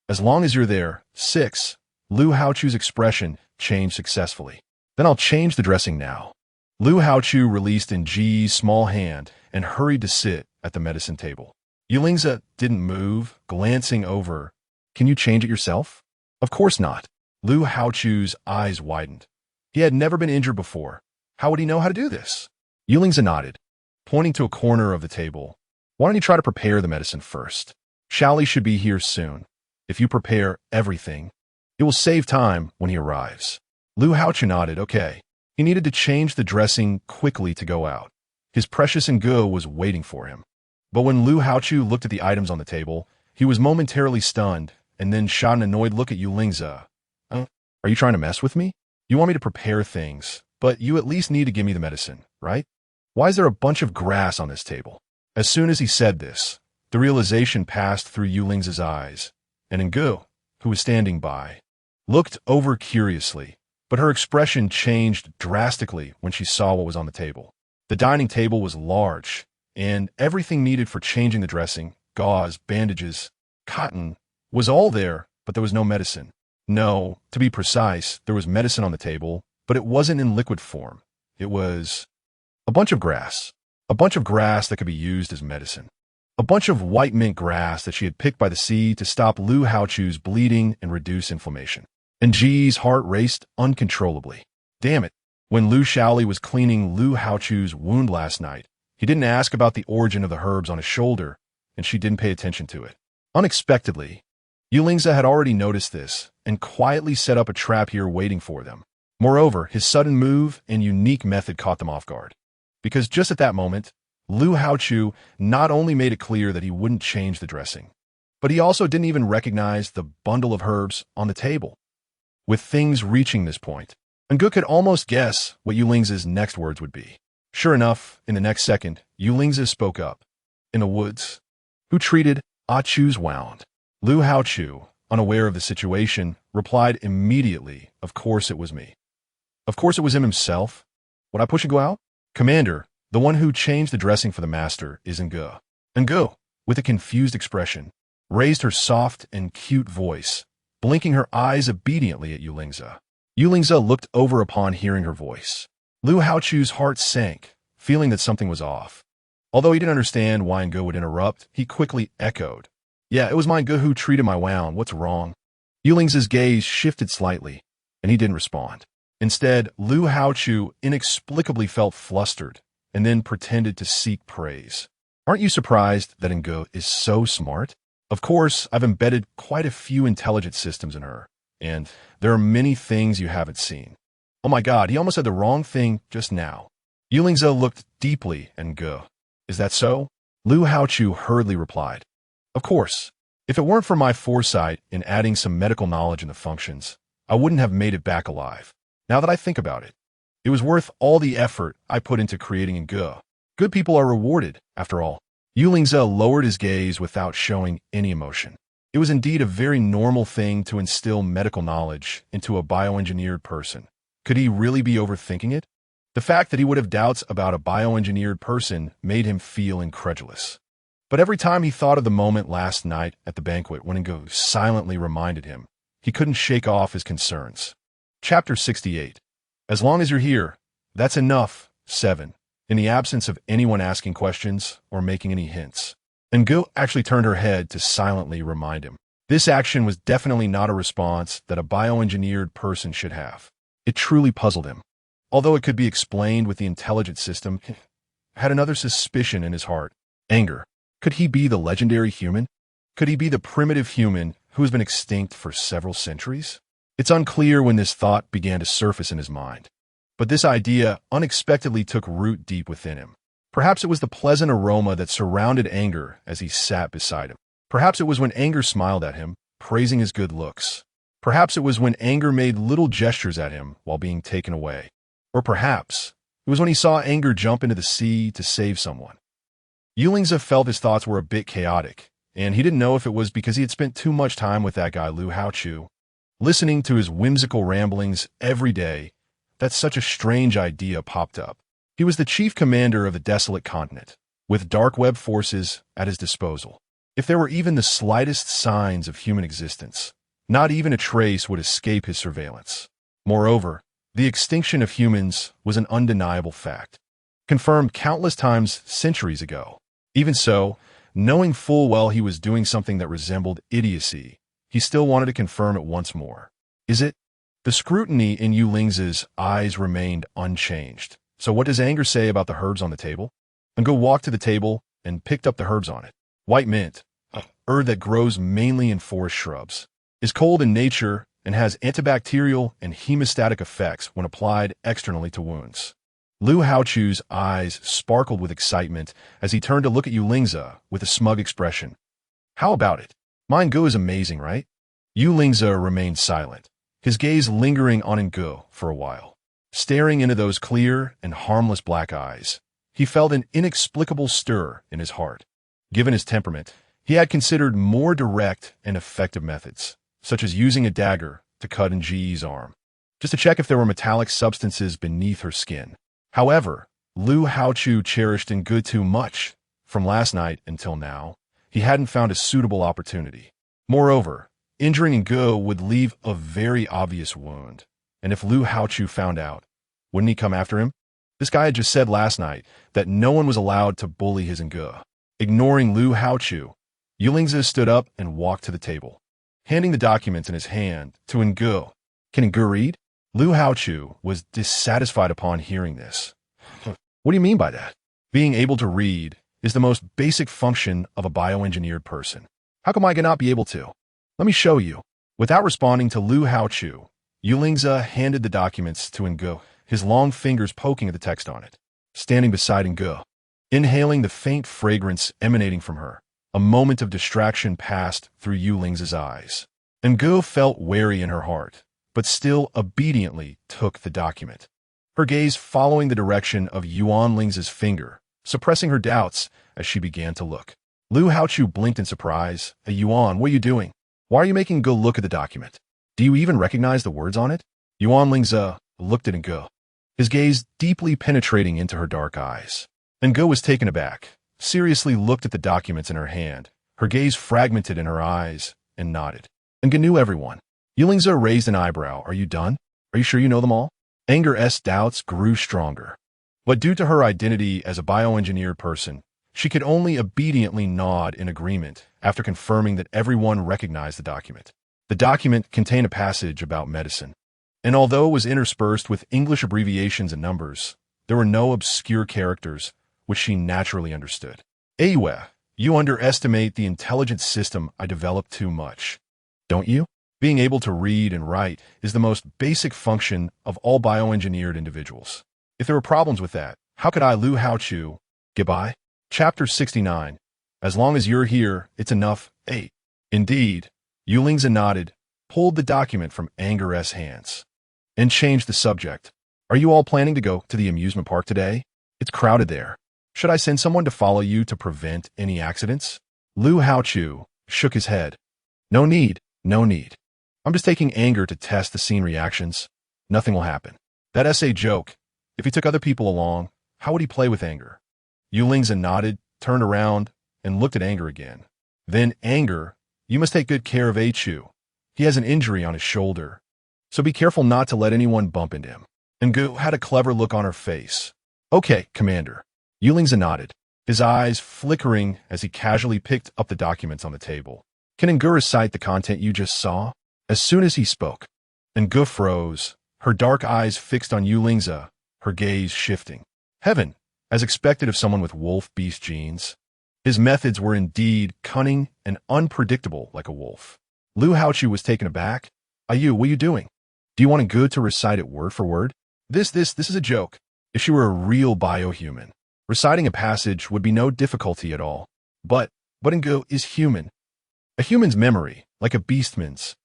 As long as you're there. 6. Lu Haochu's expression changed successfully. Then I'll change the dressing now. Lu Haochu released Nji's small hand and hurried to sit at the medicine table. Yulingza didn't move, glancing over. Can you change it yourself? Of course not. Lu Haochu's eyes widened. He had never been injured before. How would he know how to do this? Yulingza nodded, pointing to a corner of the table. Why don't you try to prepare the medicine first? Shaoli should be here soon. If you prepare everything, it will save time when he arrives. Lu Haochu nodded. Okay. He needed to change the dressing quickly to go out. His precious Ngu was waiting for him. But when Lu Haochu looked at the items on the table, he was momentarily stunned and then shot an annoyed look at Yulingza. Are you trying to mess with me? You want me to prepare things, but you at least need to give me the medicine, right? Why is there a bunch of grass on this table? As soon as he said this, the realization passed through Yuling's eyes, and Ngu, who was standing by, looked over curiously, but her expression changed drastically when she saw what was on the table. The dining table was large, and everything needed for changing the dressing, gauze, bandages, cotton, was all there, but there was no medicine. No, to be precise, there was medicine on the table, but it wasn't in liquid form. It was a bunch of grass. A bunch of grass that could be used as medicine. A bunch of white mint grass that she had picked by the sea to stop Lu Haochu's bleeding and reduce inflammation. And Ji's heart raced uncontrollably. Damn it. When Lu Shaoli was cleaning Lu Haochu's wound last night, he didn't ask about the origin of the herbs on his shoulder, and she didn't pay attention to it. Unexpectedly, Yulingza had already noticed this and quietly set up a trap here waiting for them. Moreover, his sudden move and unique method caught them off guard. Because just at that moment, Lu Haochu not only made it clear that he wouldn't change the dressing, but he also didn't even recognize the bundle of herbs on the table. With things reaching this point, Ngu could almost guess what Yulingza's next words would be. Sure enough, in the next second, Yulingza spoke up. In the woods, who treated Achu's wound? Lu Haochu, unaware of the situation, replied immediately, of course it was me. Of course it was him himself. Would I push Ngu out? Commander, the one who changed the dressing for the master is Ngu. Ngu, with a confused expression, raised her soft and cute voice, blinking her eyes obediently at Yulingza. Yulingza looked over upon hearing her voice. Lu Haochu's heart sank, feeling that something was off. Although he didn't understand why Ngu would interrupt, he quickly echoed. Yeah, it was my Ngu who treated my wound. What's wrong? Yulingza's gaze shifted slightly, and he didn't respond. Instead, Lu Haochu inexplicably felt flustered and then pretended to seek praise. Aren't you surprised that Ngu is so smart? Of course, I've embedded quite a few intelligent systems in her, and there are many things you haven't seen. Oh my god, he almost said the wrong thing just now. Yulingza looked deeply at Ngu. Is that so? Lu Haochu hurriedly replied. Of course. If it weren't for my foresight in adding some medical knowledge in the functions, I wouldn't have made it back alive. Now that I think about it, it was worth all the effort I put into creating Ngu. Good people are rewarded, after all. Yulingza lowered his gaze without showing any emotion. It was indeed a very normal thing to instill medical knowledge into a bioengineered person. Could he really be overthinking it? The fact that he would have doubts about a bioengineered person made him feel incredulous. But every time he thought of the moment last night at the banquet when Ngu silently reminded him, he couldn't shake off his concerns. Chapter 68. As long as you're here, that's enough. 7. In the absence of anyone asking questions or making any hints, Ngu actually turned her head to silently remind him. This action was definitely not a response that a bioengineered person should have. It truly puzzled him. Although it could be explained with the intelligent system, he had another suspicion in his heart. Anger. Could he be the legendary human? Could he be the primitive human who has been extinct for several centuries? It's unclear when this thought began to surface in his mind. But this idea unexpectedly took root deep within him. Perhaps it was the pleasant aroma that surrounded Anger as he sat beside him. Perhaps it was when Anger smiled at him, praising his good looks. Perhaps it was when Anger made little gestures at him while being taken away. Or perhaps it was when he saw Anger jump into the sea to save someone. Yulingza felt his thoughts were a bit chaotic, and he didn't know if it was because he had spent too much time with that guy Lu Haochu, listening to his whimsical ramblings every day, that such a strange idea popped up. He was the chief commander of the desolate continent, with dark web forces at his disposal. If there were even the slightest signs of human existence, not even a trace would escape his surveillance. Moreover, the extinction of humans was an undeniable fact, confirmed countless times centuries ago. Even so, knowing full well he was doing something that resembled idiocy, he still wanted to confirm it once more. Is it? The scrutiny in Yulingza's eyes remained unchanged. So what does Anger say about the herbs on the table? Ngu walked to the table and picked up the herbs on it. White mint, a herb that grows mainly in forest shrubs, is cold in nature and has antibacterial and hemostatic effects when applied externally to wounds. Lu Haochu's eyes sparkled with excitement as he turned to look at Yulingza with a smug expression. How about it? My Ngu is amazing, right? Yulingza remained silent, his gaze lingering on Ngu for a while. Staring into those clear and harmless black eyes, he felt an inexplicable stir in his heart. Given his temperament, he had considered more direct and effective methods, such as using a dagger to cut Nji's arm, just to check if there were metallic substances beneath her skin. However, Lu Haochu cherished Ngu too much. From last night until now, he hadn't found a suitable opportunity. Moreover, injuring Ngu would leave a very obvious wound, and if Lu Haochu found out, wouldn't he come after him? This guy had just said last night that no one was allowed to bully his Ngu. Ignoring Lu Haochu, Yulingzi stood up and walked to the table, handing the documents in his hand to Ngu. Can Ngu read? Lu Haochu was dissatisfied upon hearing this. What do you mean by that? Being able to read is the most basic function of a bioengineered person. How come I cannot be able to? Let me show you. Without responding to Lu Haochu, Yulingzi handed the documents to Ngu, his long fingers poking at the text on it. Standing beside Ngu, inhaling the faint fragrance emanating from her, a moment of distraction passed through Yulingzi's eyes. Ngu felt wary in her heart, but still obediently took the document, her gaze following the direction of Yuan Lingzi's finger, suppressing her doubts as she began to look. Lu Haochu blinked in surprise. Hey, Yuan, what are you doing? Why are you making Ngu look at the document? Do you even recognize the words on it? Yuan Lingzi looked at Ngu, his gaze deeply penetrating into her dark eyes. Ngu was taken aback, seriously looked at the documents in her hand, her gaze fragmented in her eyes, and nodded. Ngu knew everyone. Yulingzi raised an eyebrow. Are you done? Are you sure you know them all? Anger's doubts grew stronger. But due to her identity as a bioengineered person, she could only obediently nod in agreement after confirming that everyone recognized the document. The document contained a passage about medicine, and although it was interspersed with English abbreviations and numbers, there were no obscure characters which she naturally understood. Anyway, you underestimate the intelligent system I developed too much, don't you? Being able to read and write is the most basic function of all bioengineered individuals. If there were problems with that, how could I, Lu Haochu, get by? Chapter 69. As long as you're here, it's enough. 8. Indeed, Yulingzi nodded, pulled the document from Anger's hands, and changed the subject. Are you all planning to go to the amusement park today? It's crowded there. Should I send someone to follow you to prevent any accidents? Lu Haochu shook his head. No need, no need. I'm just taking Anger to test the scene reactions. Nothing will happen. That essay joke. If he took other people along, how would he play with Anger? Yulingzi nodded, turned around, and looked at Anger again. Then, Anger, you must take good care of Chu. He has an injury on his shoulder, so be careful not to let anyone bump into him. Ngu had a clever look on her face. Okay, Commander. Yulingzi nodded, his eyes flickering as he casually picked up the documents on the table. Can Ngu recite the content you just saw? As soon as he spoke, Ngu froze, her dark eyes fixed on Yulingzi, her gaze shifting. Heaven, as expected of someone with wolf-beast genes. His methods were indeed cunning and unpredictable like a wolf. Lu Haochu was taken aback. Ayu, what are you doing? Do you want Ngu to recite it word for word? This is a joke. If she were a real biohuman, reciting a passage would be no difficulty at all. But Ngu is human. A human's memory, like a beastman's,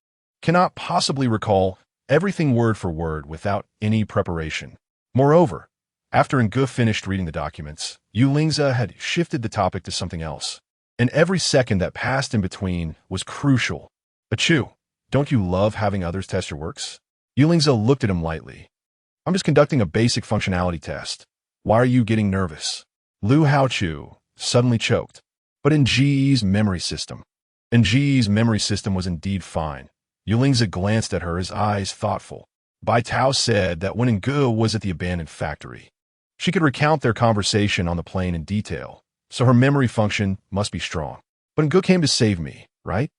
cannot possibly recall everything word for word without any preparation. Moreover, after Ngu finished reading the documents, Yulingzi had shifted the topic to something else, and every second that passed in between was crucial. Achu, don't you love having others test your works? Yulingzi looked at him lightly. I'm just conducting a basic functionality test. Why are you getting nervous? Lu Haochu suddenly choked. But Nji's memory system. Nji's memory system was indeed fine. Yulingzi glanced at her, his eyes thoughtful. Bai Tao said that when Ngu was at the abandoned factory, she could recount their conversation on the plane in detail, so her memory function must be strong. But Ngu came to save me, right?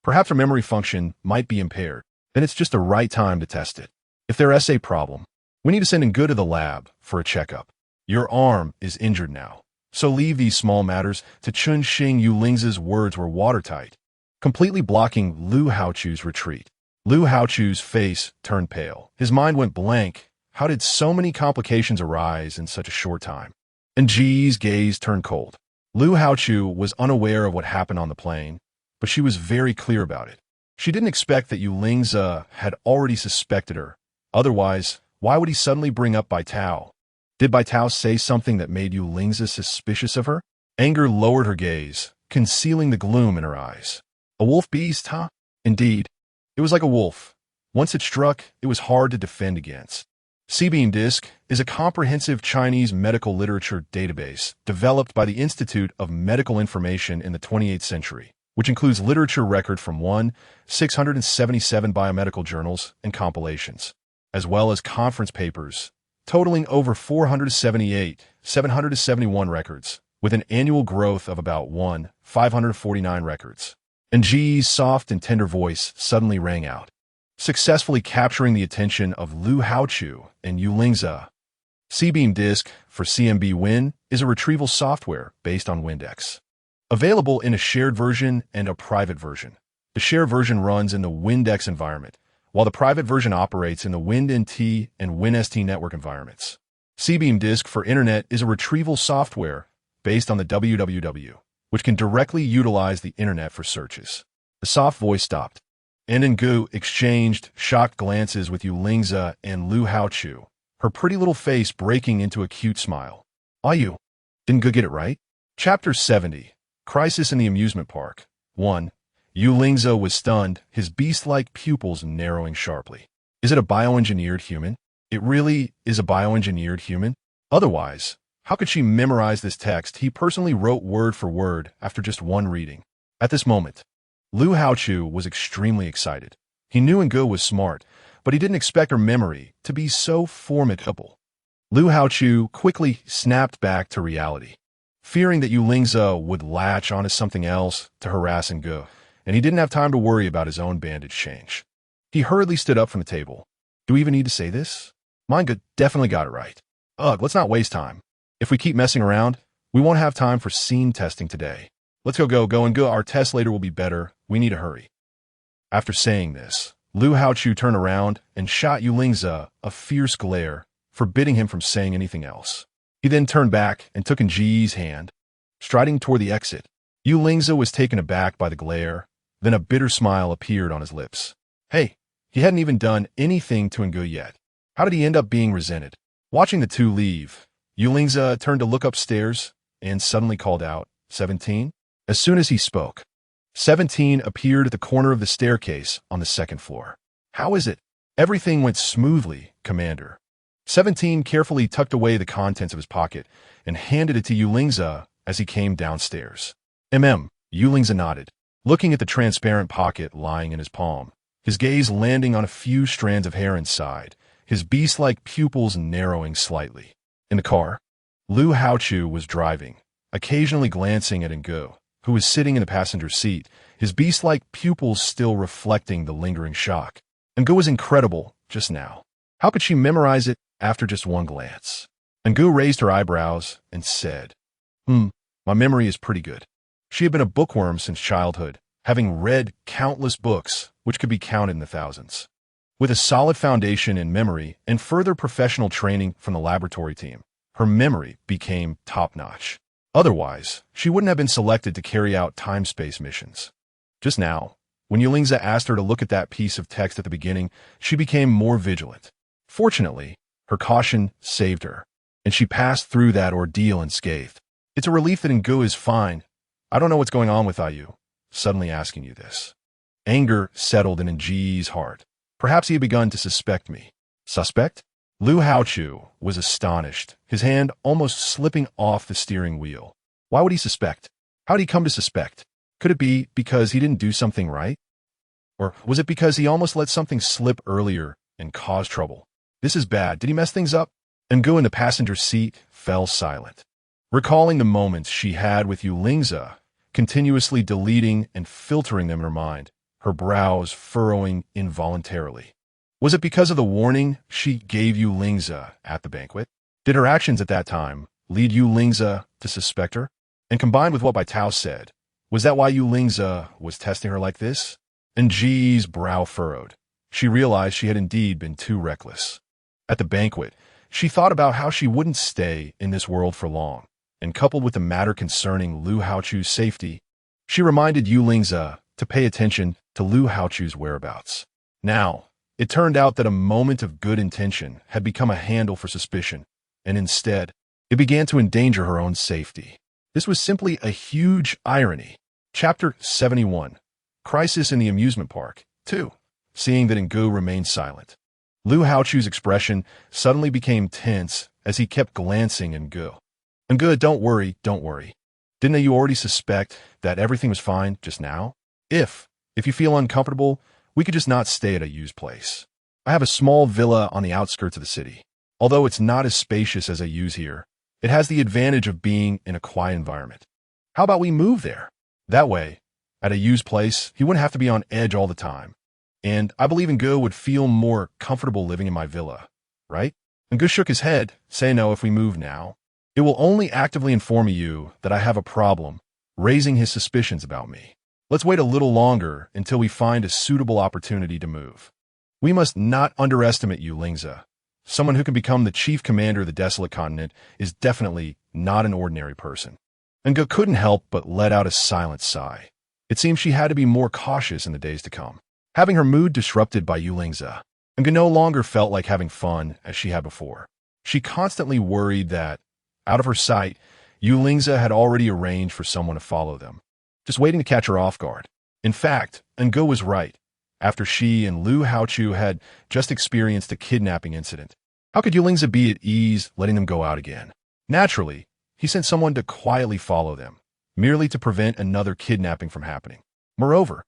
Perhaps her memory function might be impaired. Then it's just the right time to test it. If there's a problem, we need to send Ngu to the lab for a checkup. Your arm is injured now, so leave these small matters to Chun Xing. Yulingzi's words were watertight, completely blocking Lu Haochu's retreat. Lu Haochu's face turned pale. His mind went blank. How did so many complications arise in such a short time? Nji's gaze turned cold. Lu Haochu was unaware of what happened on the plane, but she was very clear about it. She didn't expect that Yulingzi had already suspected her. Otherwise, why would he suddenly bring up Bai Tao? Did Bai Tao say something that made Yu Lingzi suspicious of her? Anger lowered her gaze, concealing the gloom in her eyes. A wolf beast, huh? Indeed. It was like a wolf. Once it struck, it was hard to defend against. C-Beam Disc is a comprehensive Chinese medical literature database developed by the Institute of Medical Information in the 28th century, which includes literature record from 677 biomedical journals and compilations, as well as conference papers, totaling over 771 records, with an annual growth of about 549 records. And Ji's soft and tender voice suddenly rang out, successfully capturing the attention of Lu Haochu and Yu Lingzi. C-Beam Disc for CMB Win is a retrieval software based on Windex. Available in a shared version and a private version. The shared version runs in the Windex environment, while the private version operates in the WinNT and WinST network environments. C-Beam Disc for Internet is a retrieval software based on the www, which can directly utilize the Internet for searches. The soft voice stopped. An and Gu exchanged shocked glances with Yu Lingzi and Lu Haochu, her pretty little face breaking into a cute smile. "Ah, you? Didn't Gu get it right?" Chapter 70. Crisis in the Amusement Park. 1. Yu Lingzi was stunned, his beast-like pupils narrowing sharply. Is it a bioengineered human? It really is a bioengineered human? Otherwise, how could she memorize this text he personally wrote word for word after just one reading? At this moment, Lu Haochu was extremely excited. He knew Ngu was smart, but he didn't expect her memory to be so formidable. Lu Haochu quickly snapped back to reality, fearing that Yu Lingzi would latch onto something else to harass Ngu, and he didn't have time to worry about his own bandage change. He hurriedly stood up from the table. Do we even need to say this? Ngu definitely got it right. Ugh, let's not waste time. If we keep messing around, we won't have time for scene testing today. Let's go, Ngu. Our test later will be better. We need to hurry. After saying this, Lu Haochu turned around and shot Yu Lingzi a fierce glare, forbidding him from saying anything else. He then turned back and took Ji's hand, striding toward the exit. Yu Lingzi was taken aback by the glare, then a bitter smile appeared on his lips. Hey, he hadn't even done anything to Ngu yet. How did he end up being resented? Watching the two leave, Yu Lingzi turned to look upstairs and suddenly called out, 17? As soon as he spoke, 17 appeared at the corner of the staircase on the second floor. How is it? Everything went smoothly, Commander. 17 carefully tucked away the contents of his pocket and handed it to Yu Lingzi as he came downstairs. Yu Lingzi nodded, looking at the transparent pocket lying in his palm, his gaze landing on a few strands of hair inside, his beast-like pupils narrowing slightly. In the car, Lu Haochu was driving, occasionally glancing at Ngu, who was sitting in the passenger seat, his beast-like pupils still reflecting the lingering shock. Ngu was incredible just now. How could she memorize it after just one glance? Ngu raised her eyebrows and said, my memory is pretty good. She had been a bookworm since childhood, having read countless books, which could be counted in the thousands. With a solid foundation in memory and further professional training from the laboratory team, her memory became top-notch. Otherwise, she wouldn't have been selected to carry out time-space missions. Just now, when Yu Lingzi asked her to look at that piece of text at the beginning, she became more vigilant. Fortunately, her caution saved her, and she passed through that ordeal unscathed. It's a relief that Ngu is fine. I don't know what's going on with Ayu, suddenly asking you this. Anger settled in Ji's heart. Perhaps he had begun to suspect me. Suspect? Lu Haochu was astonished, his hand almost slipping off the steering wheel. Why would he suspect? How did he come to suspect? Could it be because he didn't do something right? Or was it because he almost let something slip earlier and cause trouble? This is bad. Did he mess things up? Ngu in the passenger seat fell silent, recalling the moments she had with Yu Lingzi, continuously deleting and filtering them in her mind, her brows furrowing involuntarily. Was it because of the warning she gave Yu Lingzi at the banquet? Did her actions at that time lead Yu Lingzi to suspect her? And combined with what Bai Tao said, was that why Yu Lingzi was testing her like this? And Ji's brow furrowed. She realized she had indeed been too reckless. At the banquet, she thought about how she wouldn't stay in this world for long, and coupled with the matter concerning Lu Haochu's safety, she reminded Yu Lingzi to pay attention to Lu Haochu's whereabouts. Now, it turned out that a moment of good intention had become a handle for suspicion, and instead, it began to endanger her own safety. This was simply a huge irony. Chapter 71. Crisis in the Amusement Park 2. Seeing that Ngu remained silent, Lu Haochu's expression suddenly became tense as he kept glancing at Ngu. Ngu, don't worry, don't worry. Didn't you already suspect that everything was fine just now? If you feel uncomfortable, we could just not stay at a used place. I have a small villa on the outskirts of the city. Although it's not as spacious as I use here, it has the advantage of being in a quiet environment. How about we move there? That way, at a used place, he wouldn't have to be on edge all the time. And I believe Ngu would feel more comfortable living in my villa, right? Ngu shook his head, saying no if we move now. It will only actively inform you that I have a problem, raising his suspicions about me. Let's wait a little longer until we find a suitable opportunity to move. We must not underestimate you, Lingza. Someone who can become the chief commander of the desolate continent is definitely not an ordinary person. Ngu couldn't help but let out a silent sigh. It seemed she had to be more cautious in the days to come. Having her mood disrupted by Yulingza, Ngu no longer felt like having fun as she had before. She constantly worried that, out of her sight, Yulingza had already arranged for someone to follow them, just waiting to catch her off guard. In fact, Ngu was right. After she and Lu Haochu had just experienced a kidnapping incident, how could Yulingza be at ease letting them go out again? Naturally, he sent someone to quietly follow them, merely to prevent another kidnapping from happening. Moreover,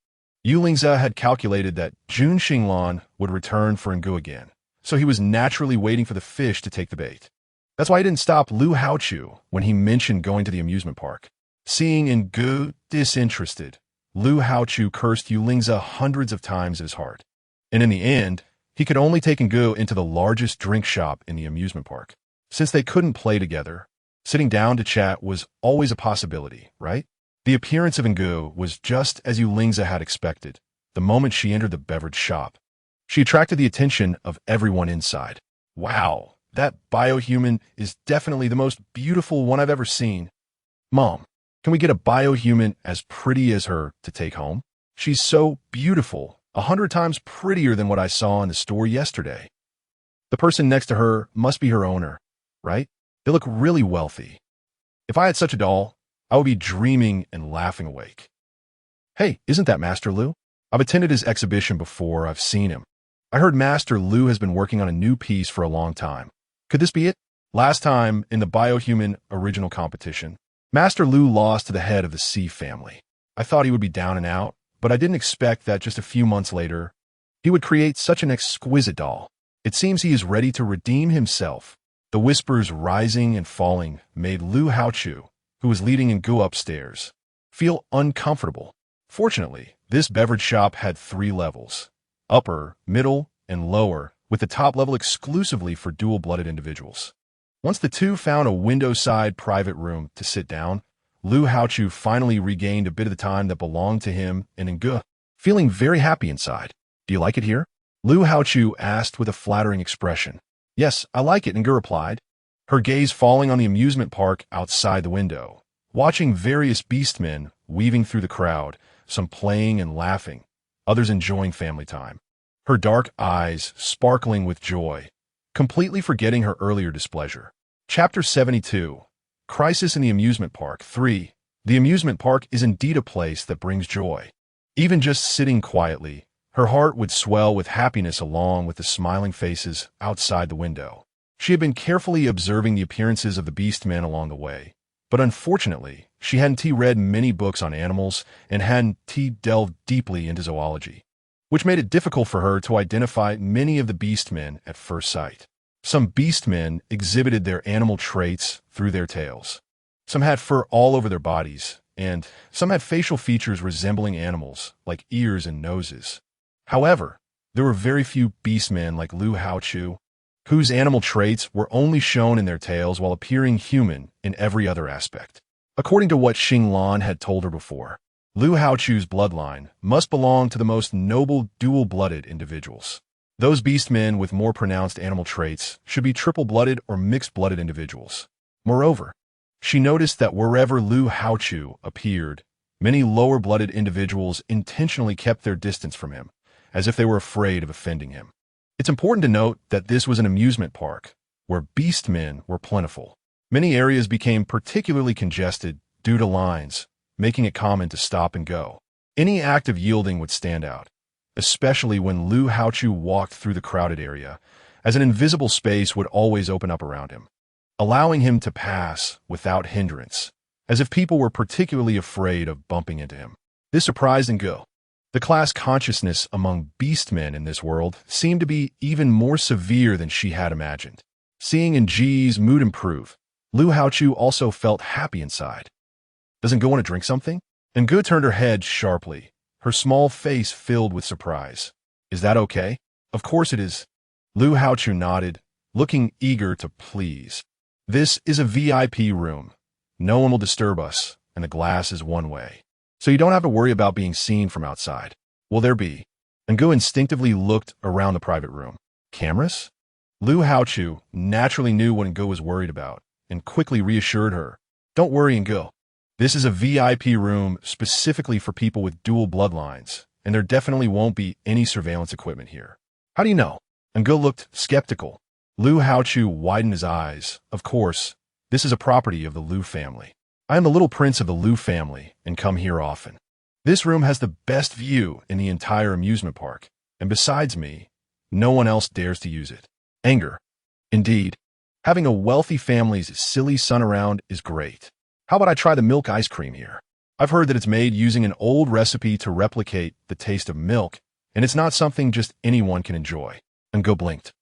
Yulingza had calculated that Jun Xinglan would return for Ngu again, so he was naturally waiting for the fish to take the bait. That's why he didn't stop Lu Haochu when he mentioned going to the amusement park. Seeing Ngu disinterested, Lu Haochu cursed Yulingza hundreds of times in his heart. And in the end, he could only take Ngu into the largest drink shop in the amusement park. Since they couldn't play together, sitting down to chat was always a possibility, right? The appearance of Ngu was just as Yulingza had expected. The moment she entered the beverage shop, she attracted the attention of everyone inside. Wow, that biohuman is definitely the most beautiful one I've ever seen. Mom, can we get a biohuman as pretty as her to take home? She's so beautiful, 100 times prettier than what I saw in the store yesterday. The person next to her must be her owner, right? They look really wealthy. If I had such a doll, I would be dreaming and laughing awake. Hey, isn't that Master Lu? I've attended his exhibition before. I've seen him. I heard Master Lu has been working on a new piece for a long time. Could this be it? Last time, in the biohuman original competition, Master Lu lost to the head of the C family. I thought he would be down and out, but I didn't expect that just a few months later, he would create such an exquisite doll. It seems he is ready to redeem himself. The whispers rising and falling made Lu Haochu, who was leading Ngu upstairs, feel uncomfortable. Fortunately, this beverage shop had 3 levels: upper, middle, and lower, with the top level exclusively for dual-blooded individuals. Once the two found a window-side private room to sit down, Lu Haochu finally regained a bit of the time that belonged to him and Ngu, feeling very happy inside. Do you like it here? Lu Haochu asked with a flattering expression. Yes, I like it, Ngu replied, her gaze falling on the amusement park outside the window, watching various beastmen weaving through the crowd, some playing and laughing, others enjoying family time. Her dark eyes sparkling with joy, completely forgetting her earlier displeasure. Chapter 72. Crisis in the Amusement Park 3. The amusement park is indeed a place that brings joy. Even just sitting quietly, her heart would swell with happiness along with the smiling faces outside the window. She had been carefully observing the appearances of the beastmen along the way, but unfortunately, she hadn't read many books on animals and hadn't delved deeply into zoology, which made it difficult for her to identify many of the beastmen at first sight. Some beastmen exhibited their animal traits through their tails. Some had fur all over their bodies, and some had facial features resembling animals, like ears and noses. However, there were very few beastmen like Lu Haochu, whose animal traits were only shown in their tails while appearing human in every other aspect. According to what Xinglan had told her before, Lu Haochu's bloodline must belong to the most noble dual-blooded individuals. Those beastmen with more pronounced animal traits should be triple-blooded or mixed-blooded individuals. Moreover, she noticed that wherever Lu Haochu appeared, many lower-blooded individuals intentionally kept their distance from him, as if they were afraid of offending him. It's important to note that this was an amusement park, where beastmen were plentiful. Many areas became particularly congested due to lines, making it common to stop and go. Any act of yielding would stand out, especially when Lu Haochu walked through the crowded area, as an invisible space would always open up around him, allowing him to pass without hindrance, as if people were particularly afraid of bumping into him. This surprised Ngo. The class consciousness among beastmen in this world seemed to be even more severe than she had imagined. Seeing Ng's mood improve, Lu Haochu also felt happy inside. Doesn't Ngo want to drink something? Ngo turned her head sharply, her small face filled with surprise. Is that okay? Of course it is. Lu Haochu nodded, looking eager to please. This is a VIP room. No one will disturb us, and the glass is one way. So you don't have to worry about being seen from outside. Will there be? Ngo instinctively looked around the private room. Cameras? Lu Haochu naturally knew what Ngo was worried about, and quickly reassured her. Don't worry, Ngo. This is a VIP room specifically for people with dual bloodlines, and there definitely won't be any surveillance equipment here. How do you know? Ngo looked skeptical. Lu Haochu widened his eyes. Of course, this is a property of the Lu family. I am the little prince of the Lu family and come here often. This room has the best view in the entire amusement park, and besides me, no one else dares to use it. Anger. Indeed, having a wealthy family's silly son around is great. How about I try the milk ice cream here? I've heard that it's made using an old recipe to replicate the taste of milk, and it's not something just anyone can enjoy. Ngo blinked.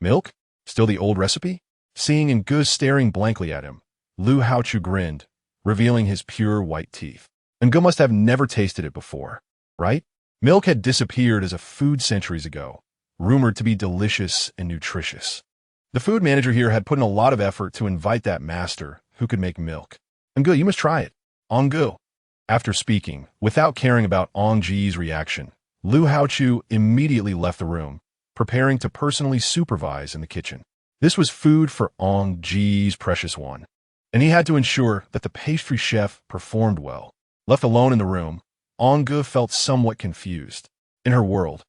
Milk? Still the old recipe? Seeing Ngo staring blankly at him, Lu Haochu grinned, revealing his pure white teeth. Ngo must have never tasted it before, right? Milk had disappeared as a food centuries ago, rumored to be delicious and nutritious. The food manager here had put in a lot of effort to invite that master who could make milk. Ngo, you must try it. Ngo. After speaking, without caring about Ng's reaction, Lu Haochu immediately left the room, preparing to personally supervise in the kitchen. This was food for Ng's precious one, and he had to ensure that the pastry chef performed well. Left alone in the room, Ngo felt somewhat confused. In her world,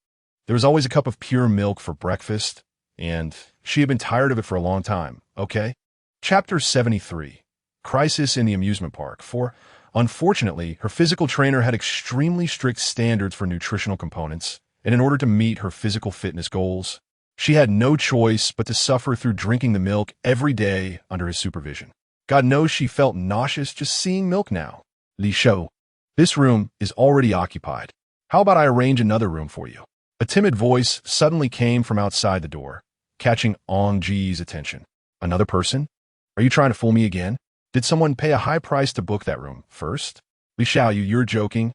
there was always a cup of pure milk for breakfast, and she had been tired of it for a long time, okay? Chapter 73. Crisis in the Amusement Park. For, unfortunately, her physical trainer had extremely strict standards for nutritional components, and in order to meet her physical fitness goals, she had no choice but to suffer through drinking the milk every day under his supervision. God knows she felt nauseous just seeing milk now. Li Shou, this room is already occupied. How about I arrange another room for you? A timid voice suddenly came from outside the door, catching Ng's attention. Another person? Are you trying to fool me again? Did someone pay a high price to book that room first? Li Shao, you're joking?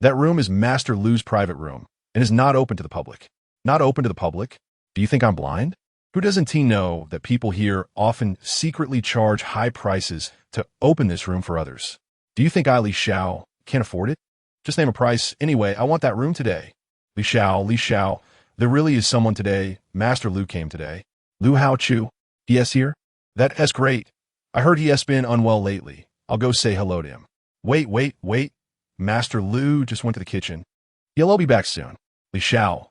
That room is Master Lu's private room and is not open to the public. Not open to the public? Do you think I'm blind? Who doesn't he know that people here often secretly charge high prices to open this room for others? Do you think I, Li Shao, can't afford it? Just name a price. Anyway, I want that room today. Li Shao, there really is someone today. Master Lu came today. Lu Haochu, he is here? That's great. I heard he has been unwell lately. I'll go say hello to him. Wait. Master Lu just went to the kitchen. I'll be back soon. Li Shao,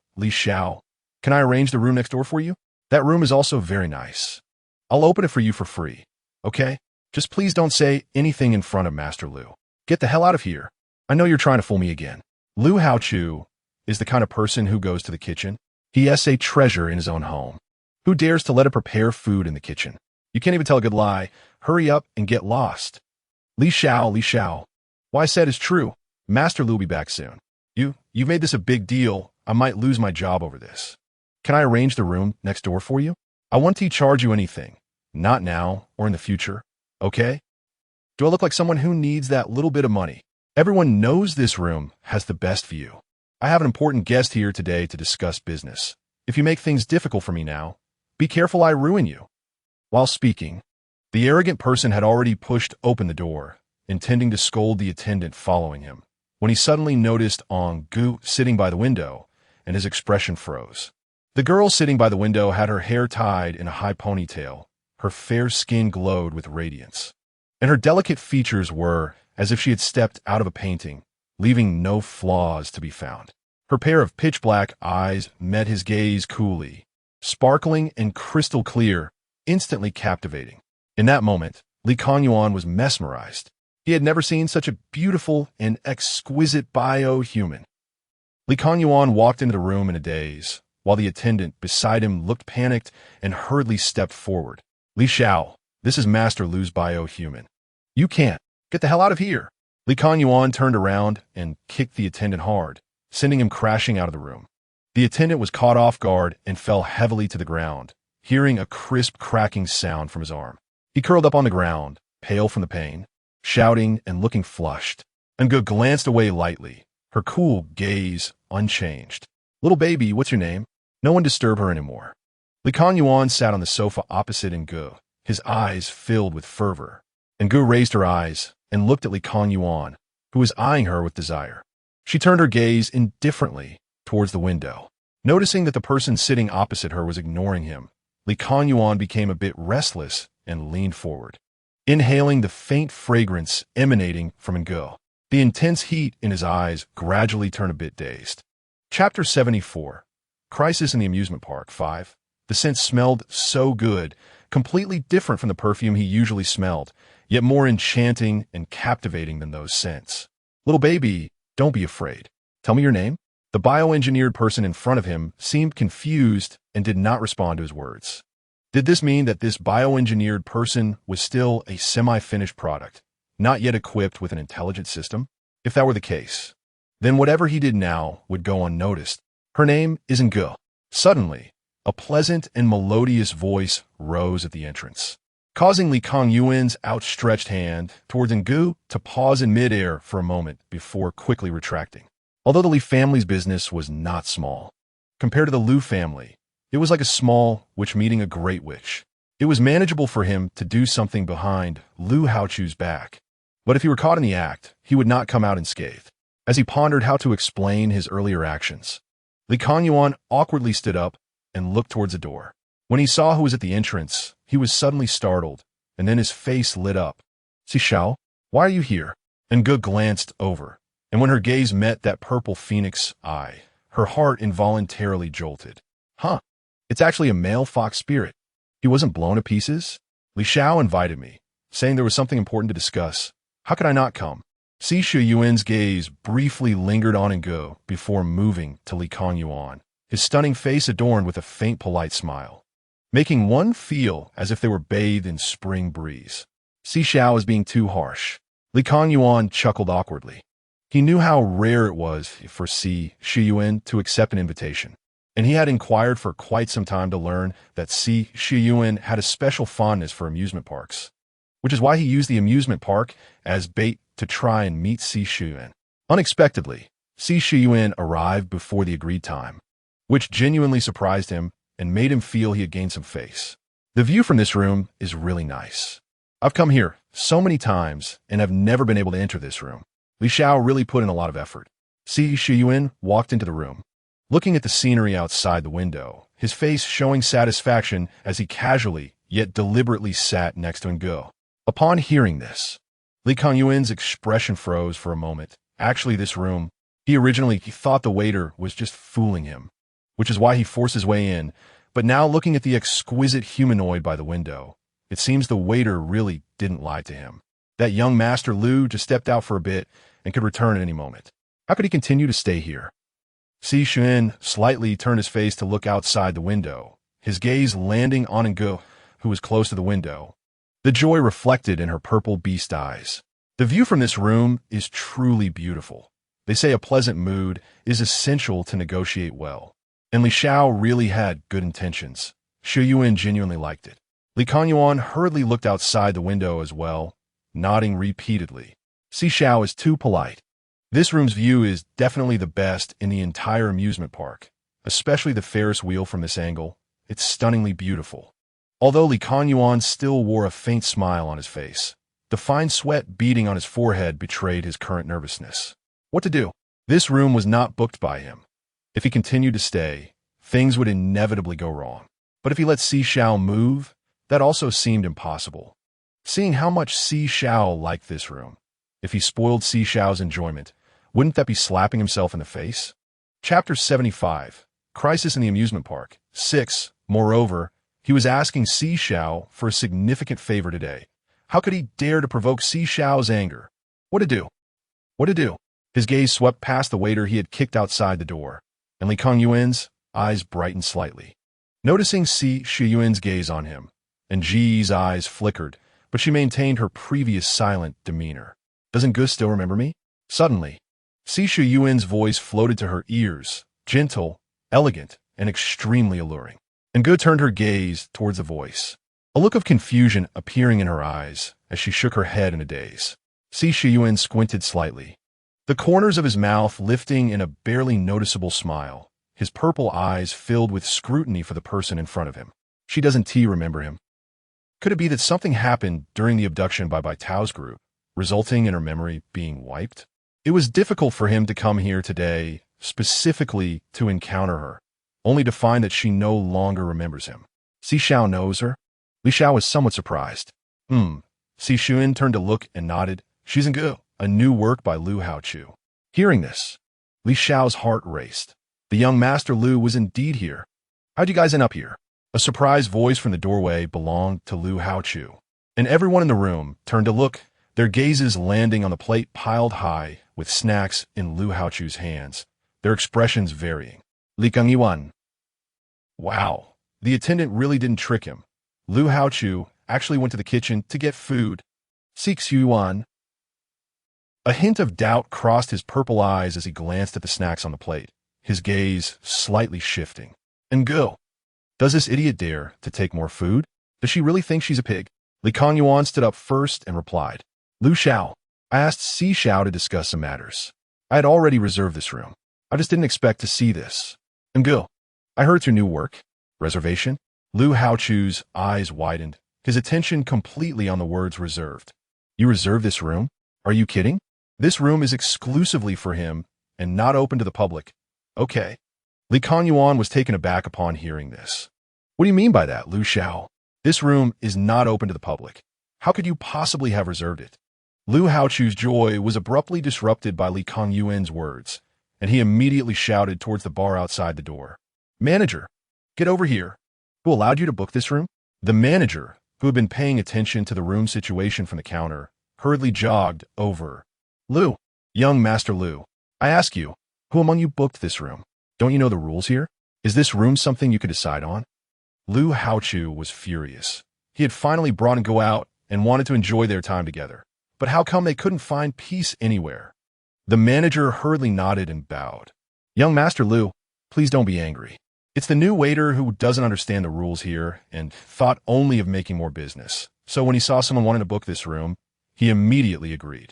can I arrange the room next door for you? That room is also very nice. I'll open it for you for free, okay? Just please don't say anything in front of Master Lu. Get the hell out of here. I know you're trying to fool me again. Lu Haochu is the kind of person who goes to the kitchen. He has a treasure in his own home. Who dares to let it prepare food in the kitchen? You can't even tell a good lie. Hurry up and get lost. Li Shao, what I said is true. Master Lu will be back soon. You've made this a big deal. I might lose my job over this. Can I arrange the room next door for you? I won't charge you anything. Not now or in the future, okay? Do I look like someone who needs that little bit of money? Everyone knows this room has the best view. I have an important guest here today to discuss business. If you make things difficult for me now, be careful I ruin you. While speaking, the arrogant person had already pushed open the door, intending to scold the attendant following him, when he suddenly noticed Gu sitting by the window, and his expression froze. The girl sitting by the window had her hair tied in a high ponytail, her fair skin glowed with radiance, and her delicate features were as if she had stepped out of a painting, leaving no flaws to be found. Her pair of pitch-black eyes met his gaze coolly, sparkling and crystal clear, instantly captivating. In that moment, Li Kanyuan was mesmerized. He had never seen such a beautiful and exquisite bio-human. Li Kanyuan walked into the room in a daze, while the attendant beside him looked panicked and hurriedly stepped forward. Li Xiao, this is Master Lu's bio-human. You can't. Get the hell out of here. Li Kanyuan turned around and kicked the attendant hard, sending him crashing out of the room. The attendant was caught off guard and fell heavily to the ground, hearing a crisp cracking sound from his arm. He curled up on the ground, pale from the pain, shouting and looking flushed. Engu glanced away lightly, her cool gaze unchanged. Little baby, what's your name? No one disturb her anymore. Li Kanyuan sat on the sofa opposite Engu, his eyes filled with fervor. Engu raised her eyes and looked at Li Kanyuan, who was eyeing her with desire. She turned her gaze indifferently towards the window. Noticing that the person sitting opposite her was ignoring him, Li Kanyuan became a bit restless and leaned forward, inhaling the faint fragrance emanating from Engu. The intense heat in his eyes gradually turned a bit dazed. Chapter 74. Crisis in the Amusement Park 5. The scent smelled so good, completely different from the perfume he usually smelled, yet more enchanting and captivating than those scents. Little baby, don't be afraid. Tell me your name. The bioengineered person in front of him seemed confused and did not respond to his words. Did this mean that this bioengineered person was still a semi-finished product, not yet equipped with an intelligent system? If that were the case, then whatever he did now would go unnoticed. Her name is Engu. Suddenly, a pleasant and melodious voice rose at the entrance, causing Li Kanyuan's outstretched hand towards Engu to pause in midair for a moment before quickly retracting. Although the Li family's business was not small, compared to the Lu family, it was like a small witch meeting a great witch. It was manageable for him to do something behind Lu Haochu's back, but if he were caught in the act, he would not come out unscathed. As he pondered how to explain his earlier actions, Li Kanyuan awkwardly stood up and looked towards the door. When he saw who was at the entrance, he was suddenly startled, and then his face lit up. Si Xiao, why are you here? Engu glanced over, and when her gaze met that purple phoenix eye, her heart involuntarily jolted. Huh, it's actually a male fox spirit. He wasn't blown to pieces? Li Xiao invited me, saying there was something important to discuss. How could I not come? Si Shuyuan's gaze briefly lingered on Engu before moving to Li Kanyuan, his stunning face adorned with a faint polite smile, making one feel as if they were bathed in spring breeze. Si Xiao is being too harsh. Li Kanyuan chuckled awkwardly. He knew how rare it was for Si Shuyuan to accept an invitation, and he had inquired for quite some time to learn that Si Shuyuan had a special fondness for amusement parks, which is why he used the amusement park as bait to try and meet Si Shuyuan. Unexpectedly, Si Shuyuan arrived before the agreed time, which genuinely surprised him and made him feel he had gained some face. The view from this room is really nice. I've come here so many times and have never been able to enter this room. Li Xiao really put in a lot of effort. Si Shuyuan walked into the room, looking at the scenery outside the window, his face showing satisfaction as he casually yet deliberately sat next to Engu. Upon hearing this, Li Kanyuan's expression froze for a moment. Actually, this room, he thought the waiter was just fooling him, which is why he forced his way in, but now looking at the exquisite humanoid by the window, it seems the waiter really didn't lie to him. That young Master Lu just stepped out for a bit and could return at any moment. How could he continue to stay here? Si Shuyuan slightly turned his face to look outside the window, his gaze landing on Engu, who was close to the window, the joy reflected in her purple beast eyes. The view from this room is truly beautiful. They say a pleasant mood is essential to negotiate well, and Li Xiao really had good intentions. Shuyuan genuinely liked it. Li Kanyuan hurriedly looked outside the window as well, nodding repeatedly. Si Xiao is too polite. This room's view is definitely the best in the entire amusement park, especially the Ferris wheel from this angle. It's stunningly beautiful. Although Li Kanyuan still wore a faint smile on his face, the fine sweat beading on his forehead betrayed his current nervousness. What to do? This room was not booked by him. If he continued to stay, things would inevitably go wrong. But if he let Si Xiao move, that also seemed impossible. Seeing how much Si Xiao liked this room, if he spoiled Si Xiao's enjoyment, wouldn't that be slapping himself in the face? Chapter 75. Crisis in the Amusement Park 6. Moreover, He was asking Si Xiao for a significant favor today. How could he dare to provoke Si Xiao's anger? What to do? What to do? His gaze swept past the waiter he had kicked outside the door, and Li Kongyuan's eyes brightened slightly. Noticing Si Shiyuan's gaze on him, and Ji's eyes flickered, but she maintained her previous silent demeanor. Doesn't Gus still remember me? Suddenly, Si Shiyuan's voice floated to her ears, gentle, elegant, and extremely alluring. And Gu turned her gaze towards the voice, a look of confusion appearing in her eyes as she shook her head in a daze. Si Shiyuan squinted slightly, the corners of his mouth lifting in a barely noticeable smile, his purple eyes filled with scrutiny for the person in front of him. She doesn't remember him. Could it be that something happened during the abduction by Tao's group, resulting in her memory being wiped? It was difficult for him to come here today, specifically to encounter her, only to find that she no longer remembers him. Si Xiao knows her? Li Xiao was somewhat surprised. Si Shiyuan turned to look and nodded. She's in Gu, a new work by Lu Haochu. Hearing this, Li Xiao's heart raced. The young Master Lu was indeed here. How'd you guys end up here? A surprised voice from the doorway belonged to Lu Haochu, and everyone in the room turned to look, their gazes landing on the plate piled high with snacks in Lu Haochu's hands, their expressions varying. Li Kongyuan. Wow, the attendant really didn't trick him. Lu Haochu actually went to the kitchen to get food. Si Xiyuan. A hint of doubt crossed his purple eyes as he glanced at the snacks on the plate, his gaze slightly shifting. And Gu. Does this idiot dare to take more food? Does she really think she's a pig? Li Kongyuan stood up first and replied. Lu Xiao, I asked Si Xiao to discuss some matters. I had already reserved this room. I just didn't expect to see this. And Gu, I heard it's your new work. Reservation? Lu Haochu's eyes widened, his attention completely on the words reserved. You reserved this room? Are you kidding? This room is exclusively for him and not open to the public. Okay. Li Kongyuan was taken aback upon hearing this. What do you mean by that, Lu Xiao? This room is not open to the public. How could you possibly have reserved it? Lu Haochu's joy was abruptly disrupted by Li Kongyuan's words, and he immediately shouted towards the bar outside the door. Manager, get over here. Who allowed you to book this room? The manager, who had been paying attention to the room situation from the counter, hurriedly jogged over. Lu, young Master Lu, I ask you, who among you booked this room? Don't you know the rules here? Is this room something you could decide on? Lu Haochu was furious. He had finally brought Gu out and wanted to enjoy their time together. But how come they couldn't find peace anywhere? The manager hurriedly nodded and bowed. Young Master Lu, please don't be angry. It's the new waiter who doesn't understand the rules here and thought only of making more business. So when he saw someone wanting to book this room, he immediately agreed.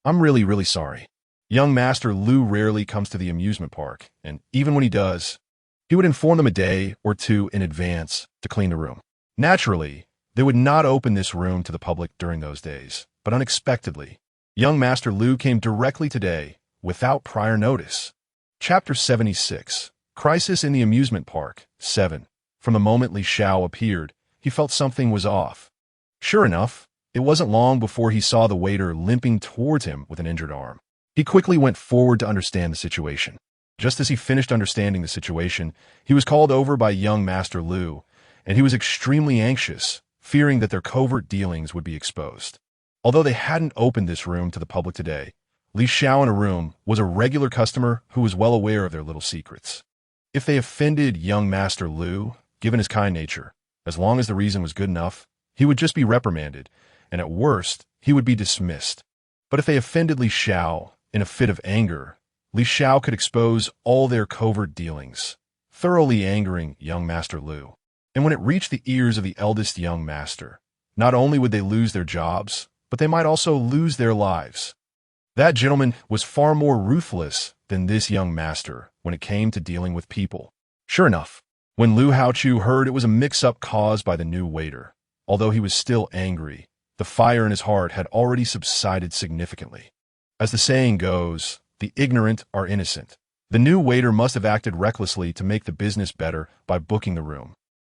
I'm really sorry. Young Master Lu rarely comes to the amusement park, and even when he does, he would inform them a day or two in advance to clean the room. Naturally, they would not open this room to the public during those days, but unexpectedly, young Master Lu came directly today without prior notice. Chapter 76, Crisis in the Amusement Park, 7. From the moment Li Xiao appeared, he felt something was off. Sure enough, it wasn't long before he saw the waiter limping towards him with an injured arm. He quickly went forward to understand the situation. Just as he finished understanding the situation, he was called over by young Master Lu, and he was extremely anxious, fearing that their covert dealings would be exposed. Although they hadn't opened this room to the public today, Li Xiao in a room was a regular customer who was well aware of their little secrets. If they offended young Master Lu, given his kind nature, as long as the reason was good enough, he would just be reprimanded, and at worst, he would be dismissed. But if they offended Li Xiao in a fit of anger, Li Xiao could expose all their covert dealings, thoroughly angering young Master Lu. And when it reached the ears of the eldest young master, not only would they lose their jobs, but they might also lose their lives. That gentleman was far more ruthless than this young master when it came to dealing with people. Sure enough, when Lu Haochu heard it was a mix-up caused by the new waiter, although he was still angry, the fire in his heart had already subsided significantly. As the saying goes, the ignorant are innocent. The new waiter must have acted recklessly to make the business better by booking the room.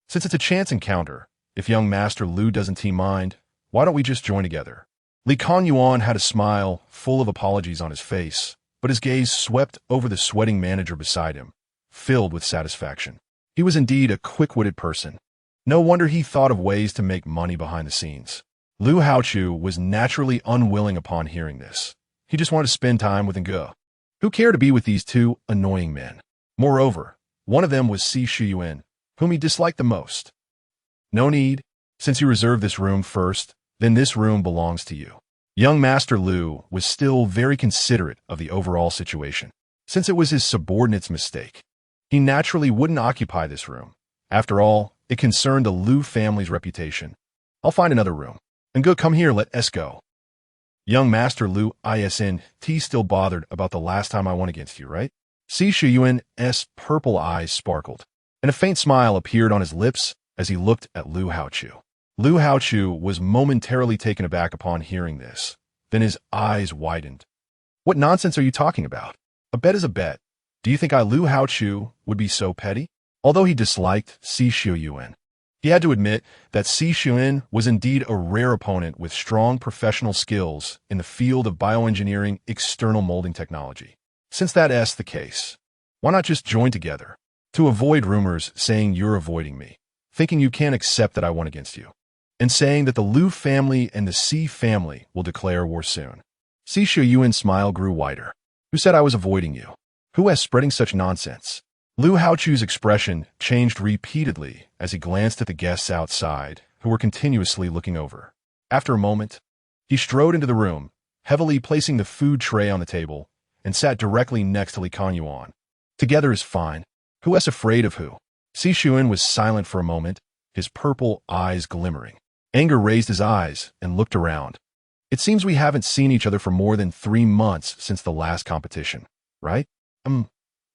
Since it's a chance encounter, if young Master Lu doesn't mind, why don't we just join together? Li Kongyuan had a smile full of apologies on his face, but his gaze swept over the sweating manager beside him, filled with satisfaction. He was indeed a quick-witted person. No wonder he thought of ways to make money behind the scenes. Lu Haochu was naturally unwilling upon hearing this. He just wanted to spend time with Ngo. Who cared to be with these two annoying men? Moreover, one of them was Si Shuyuan, whom he disliked the most. No need. Since you reserved this room first, then this room belongs to you. Young Master Lu was still very considerate of the overall situation. Since it was his subordinate's mistake, he naturally wouldn't occupy this room. After all, it concerned the Lu family's reputation. I'll find another room. And go come here, let us go. Young Master Lu Isn, still bothered about the last time I won against you, right? Si Shuyuan's purple eyes sparkled, and a faint smile appeared on his lips as he looked at Lu Haochu. Lu Haochu was momentarily taken aback upon hearing this. Then his eyes widened. What nonsense are you talking about? A bet is a bet. Do you think Lu Haochu would be so petty? Although he disliked Si Shuyuan, he had to admit that Si Shuyuan was indeed a rare opponent with strong professional skills in the field of bioengineering external molding technology. Since that's the case, why not just join together? To avoid rumors saying you're avoiding me, thinking you can't accept that I won against you, and saying that the Lu family and the Si family will declare war soon. Si Shuyuan's smile grew wider. Who said I was avoiding you? Who is spreading such nonsense? Lu Haochu's expression changed repeatedly as he glanced at the guests outside, who were continuously looking over. After a moment, he strode into the room, heavily placing the food tray on the table, and sat directly next to Li Kanyuan. Together is fine. Who is afraid of who? Si Shuyuan was silent for a moment, his purple eyes glimmering. Anger raised his eyes and looked around. It seems we haven't seen each other for more than 3 months since the last competition, right?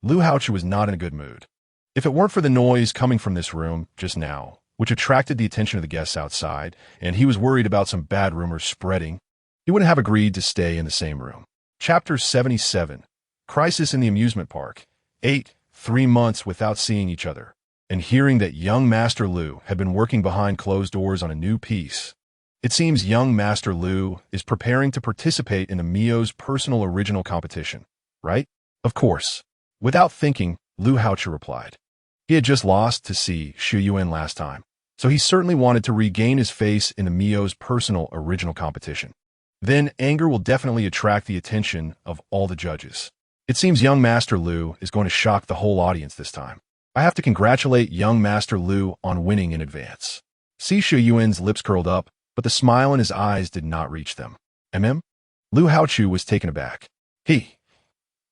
Lu Haochu was not in a good mood. If it weren't for the noise coming from this room just now, which attracted the attention of the guests outside, and he was worried about some bad rumors spreading, he wouldn't have agreed to stay in the same room. Chapter 77. Crisis in the Amusement Park. 3 months without seeing each other, and hearing that young Master Lu had been working behind closed doors on a new piece. It seems young Master Lu is preparing to participate in the Mio's personal original competition, right? Of course. Without thinking, Lu Haochu replied. He had just lost to Si Shuyuan last time, so he certainly wanted to regain his face in the Mio's personal original competition. Then anger will definitely attract the attention of all the judges. It seems young Master Lu is going to shock the whole audience this time. I have to congratulate young Master Lu on winning in advance. Si Shuyuan's lips curled up, but the smile in his eyes did not reach them. Lu Haochu was taken aback. You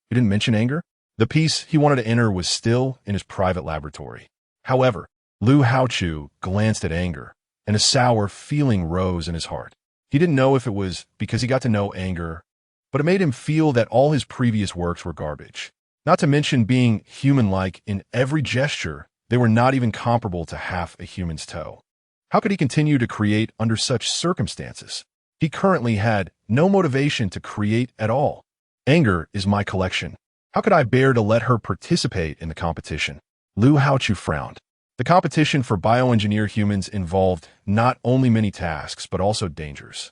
didn't mention anger? The piece he wanted to enter was still in his private laboratory. However, Lu Haochu glanced at anger, and a sour feeling rose in his heart. He didn't know if it was because he got to know anger, but it made him feel that all his previous works were garbage. Not to mention being human-like in every gesture, they were not even comparable to half a human's toe. How could he continue to create under such circumstances? He currently had no motivation to create at all. Anger is my collection. How could I bear to let her participate in the competition? Lu Haochu frowned. The competition for bioengineered humans involved not only many tasks, but also dangers.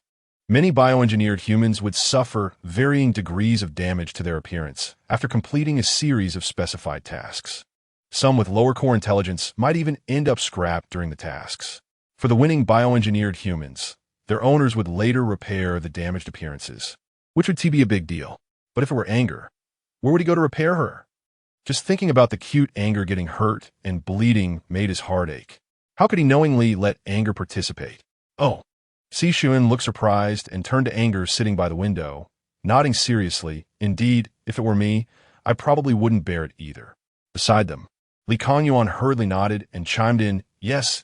Many bioengineered humans would suffer varying degrees of damage to their appearance after completing a series of specified tasks. Some with lower core intelligence might even end up scrapped during the tasks. For the winning bioengineered humans, their owners would later repair the damaged appearances, which would be a big deal. But if it were anger, where would he go to repair her? Just thinking about the cute anger getting hurt and bleeding made his heart ache. How could he knowingly let anger participate? Si Shuyuan looked surprised and turned to anger sitting by the window, nodding seriously. Indeed, if it were me, I probably wouldn't bear it either. Beside them, Li Kanyuan hurriedly nodded and chimed in, yes,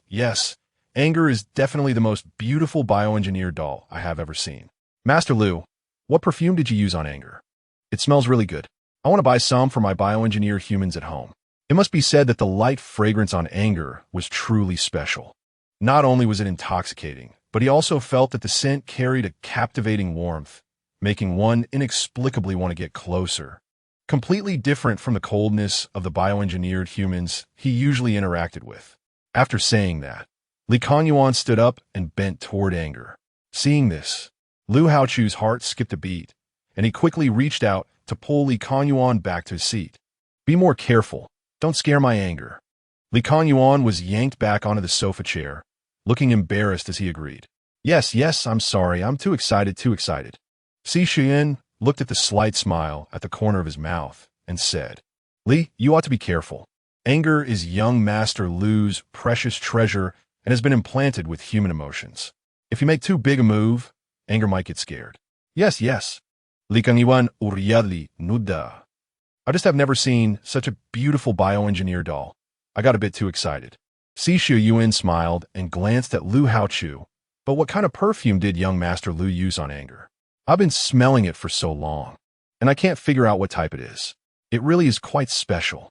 anger is definitely the most beautiful bioengineered doll I have ever seen. Master Lu, what perfume did you use on anger? It smells really good. I want to buy some for my bioengineered humans at home. It must be said that the light fragrance on anger was truly special. Not only was it intoxicating, but he also felt that the scent carried a captivating warmth, making one inexplicably want to get closer. Completely different from the coldness of the bioengineered humans he usually interacted with. After saying that, Li Kanyuan stood up and bent toward anger. Seeing this, Lu Haochu's heart skipped a beat, and he quickly reached out to pull Li Kanyuan back to his seat. Be more careful. Don't scare my anger. Li Kanyuan was yanked back onto the sofa chair, looking embarrassed as he agreed. Yes, yes, I'm sorry, I'm too excited, too excited. Si Shuyan looked at the slight smile at the corner of his mouth and said, Li, you ought to be careful. Anger is young Master Lu's precious treasure and has been implanted with human emotions. If you make too big a move, anger might get scared. Yes, yes. Li Kanyuan uryadli nuda. I just have never seen such a beautiful bioengineered doll. I got a bit too excited. Si Shuyan smiled and glanced at Lu Haochu. But what kind of perfume did young Master Lu use on anger? I've been smelling it for so long, and I can't figure out what type it is. It really is quite special.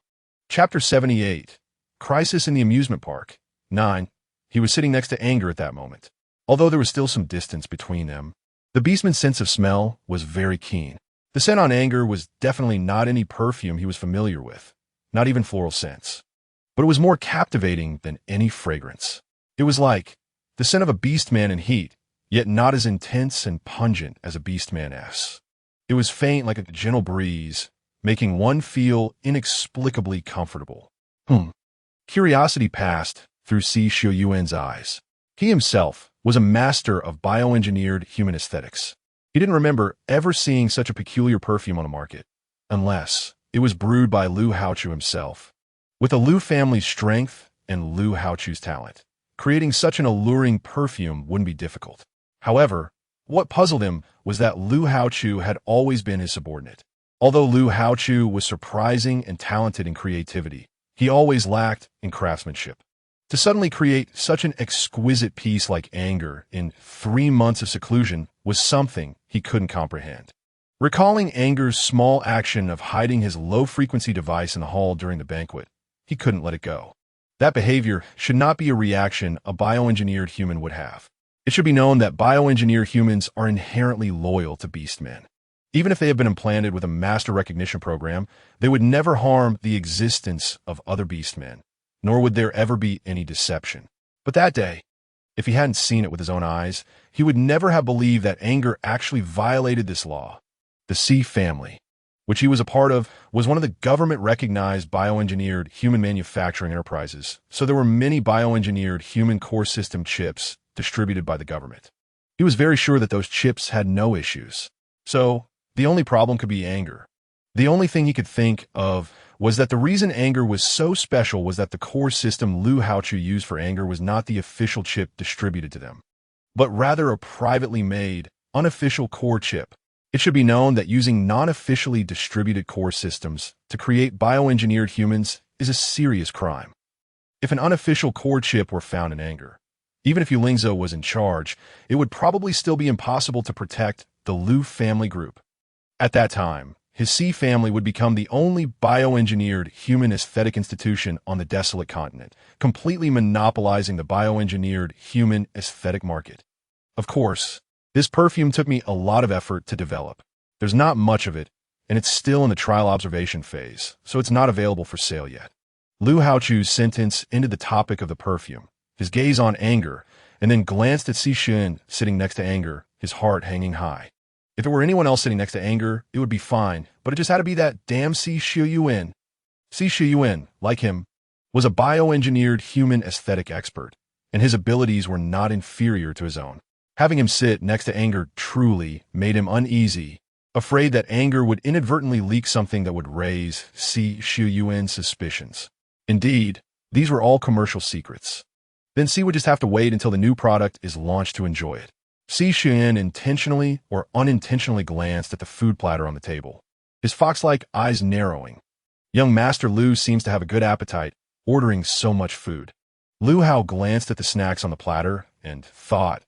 Chapter 78. Crisis in the Amusement Park. 9. He was sitting next to Anger at that moment. Although there was still some distance between them, the beastman's sense of smell was very keen. The scent on Anger was definitely not any perfume he was familiar with, not even floral scents. But it was more captivating than any fragrance. It was like the scent of a beastman in heat, yet not as intense and pungent as a beastman-s. It was faint like a gentle breeze, making one feel inexplicably comfortable. Curiosity passed through Si Shuyan's eyes. He himself was a master of bioengineered human aesthetics. He didn't remember ever seeing such a peculiar perfume on the market, unless it was brewed by Lu Haochu himself. With the Lu family's strength and Lu Haochu's talent, creating such an alluring perfume wouldn't be difficult. However, what puzzled him was that Lu Haochu had always been his subordinate. Although Lu Haochu was surprising and talented in creativity, he always lacked in craftsmanship. To suddenly create such an exquisite piece like Anger in 3 months of seclusion was something he couldn't comprehend. Recalling Anger's small action of hiding his low-frequency device in the hall during the banquet, he couldn't let it go. That behavior should not be a reaction a bioengineered human would have. It should be known that bioengineered humans are inherently loyal to beastmen. Even if they have been implanted with a master recognition program, they would never harm the existence of other beastmen, nor would there ever be any deception. But that day, if he hadn't seen it with his own eyes, he would never have believed that Anger actually violated this law. The C family, which he was a part of, was one of the government-recognized bioengineered human manufacturing enterprises, so there were many bioengineered human core system chips distributed by the government. He was very sure that those chips had no issues. So, the only problem could be Anger. The only thing he could think of was that the reason Anger was so special was that the core system Lu Haochu used for Anger was not the official chip distributed to them, but rather a privately made, unofficial core chip. It should be known that using non-officially distributed core systems to create bioengineered humans is a serious crime. If an unofficial core chip were found in Anger, even if Yulingzo was in charge, it would probably still be impossible to protect the Lu family group. At that time, his C family would become the only bioengineered human aesthetic institution on the desolate continent, completely monopolizing the bioengineered human aesthetic market. Of course, this perfume took me a lot of effort to develop. There's not much of it, and it's still in the trial observation phase, so it's not available for sale yet. Lu Haochu's sentence ended the topic of the perfume, his gaze on Anger, and then glanced at Si Shuyan sitting next to Anger, his heart hanging high. If it were anyone else sitting next to Anger, it would be fine, but it just had to be that damn Si Shuyan. Si Shuyan, like him, was a bioengineered human aesthetic expert, and his abilities were not inferior to his own. Having him sit next to Anger truly made him uneasy, afraid that Anger would inadvertently leak something that would raise Si Shuyan's suspicions. Indeed, these were all commercial secrets. Then Si would just have to wait until the new product is launched to enjoy it. Si Shuyan intentionally or unintentionally glanced at the food platter on the table, his fox-like eyes narrowing. Young Master Lu seems to have a good appetite, ordering so much food. Lu Hao glanced at the snacks on the platter and thought,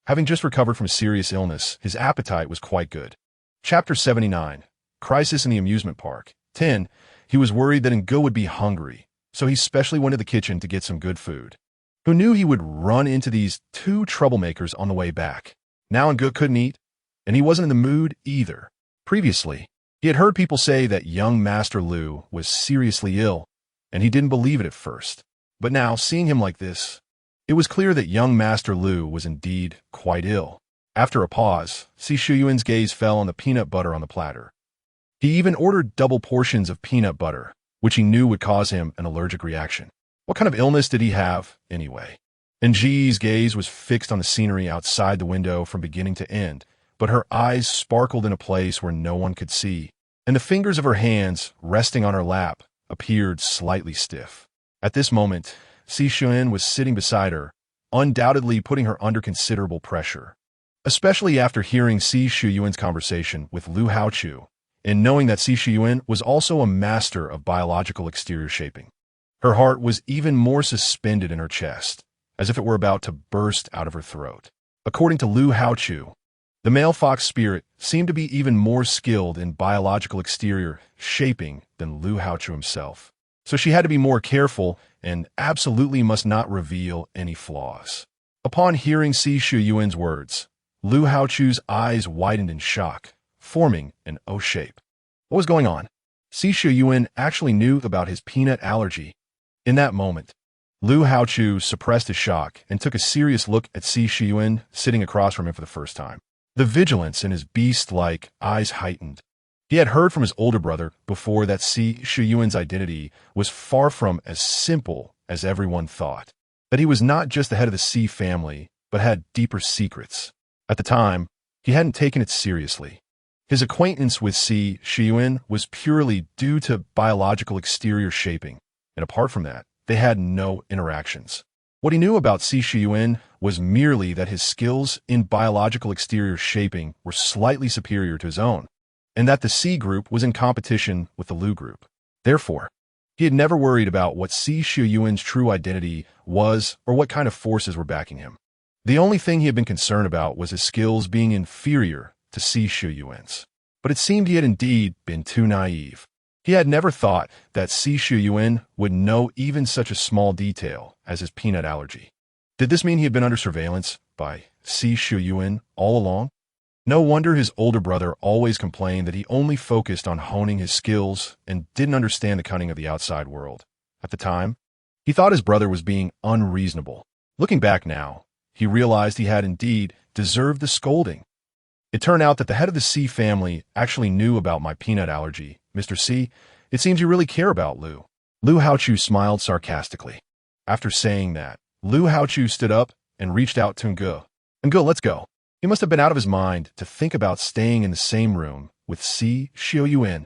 having just recovered from a serious illness, his appetite was quite good. Chapter 79. Crisis in the Amusement Park. 10. He was worried that Ngo would be hungry, so he specially went to the kitchen to get some good food. Who knew he would run into these 2 troublemakers on the way back? Now Ngo couldn't eat, and he wasn't in the mood either. Previously, he had heard people say that young Master Lu was seriously ill, and he didn't believe it at first. But now, seeing him like this, it was clear that young Master Lu was indeed quite ill. After a pause, Si Shuyan's gaze fell on the peanut butter on the platter. He even ordered double portions of peanut butter, which he knew would cause him an allergic reaction. What kind of illness did he have, anyway? Ng's gaze was fixed on the scenery outside the window from beginning to end, but her eyes sparkled in a place where no one could see, and the fingers of her hands, resting on her lap, appeared slightly stiff. At this moment, Si Shuyun was sitting beside her, undoubtedly putting her under considerable pressure, especially after hearing Si Shuyuan's conversation with Lu Haochu, and knowing that Si Shuyuan was also a master of biological exterior shaping. Her heart was even more suspended in her chest, as if it were about to burst out of her throat. According to Lu Haochu, the male fox spirit seemed to be even more skilled in biological exterior shaping than Lu Haochu himself. So she had to be more careful and absolutely must not reveal any flaws. Upon hearing Si Shuyuan's words, Lu Haochu's eyes widened in shock, forming an O shape. What was going on? Si Shuyuan actually knew about his peanut allergy. In that moment, Lu Haochu suppressed his shock and took a serious look at Si Shuyuan sitting across from him for the first time. The vigilance in his beast-like eyes heightened. He had heard from his older brother before that Si Shuyuan's identity was far from as simple as everyone thought, that he was not just the head of the Si family, but had deeper secrets. At the time, he hadn't taken it seriously. His acquaintance with Si Shuyuan was purely due to biological exterior shaping, and apart from that, they had no interactions. What he knew about Si Shuyuan was merely that his skills in biological exterior shaping were slightly superior to his own, and that the Si group was in competition with the Lu group. Therefore, he had never worried about what Si Shuyuan's true identity was or what kind of forces were backing him. The only thing he had been concerned about was his skills being inferior to Si Shuyuan's. But it seemed he had indeed been too naive. He had never thought that Si Shuyuan would know even such a small detail as his peanut allergy. Did this mean he had been under surveillance by Si Shuyuan all along? No wonder his older brother always complained that he only focused on honing his skills and didn't understand the cunning of the outside world. At the time, he thought his brother was being unreasonable. Looking back now, he realized he had indeed deserved the scolding. It turned out that the head of the Si family actually knew about my peanut allergy. Mr. Si, it seems you really care about Lu. Lu Haochu smiled sarcastically. After saying that, Lu Haochu stood up and reached out to Nge. Nge, let's go. He must have been out of his mind to think about staying in the same room with Si Shuyuan.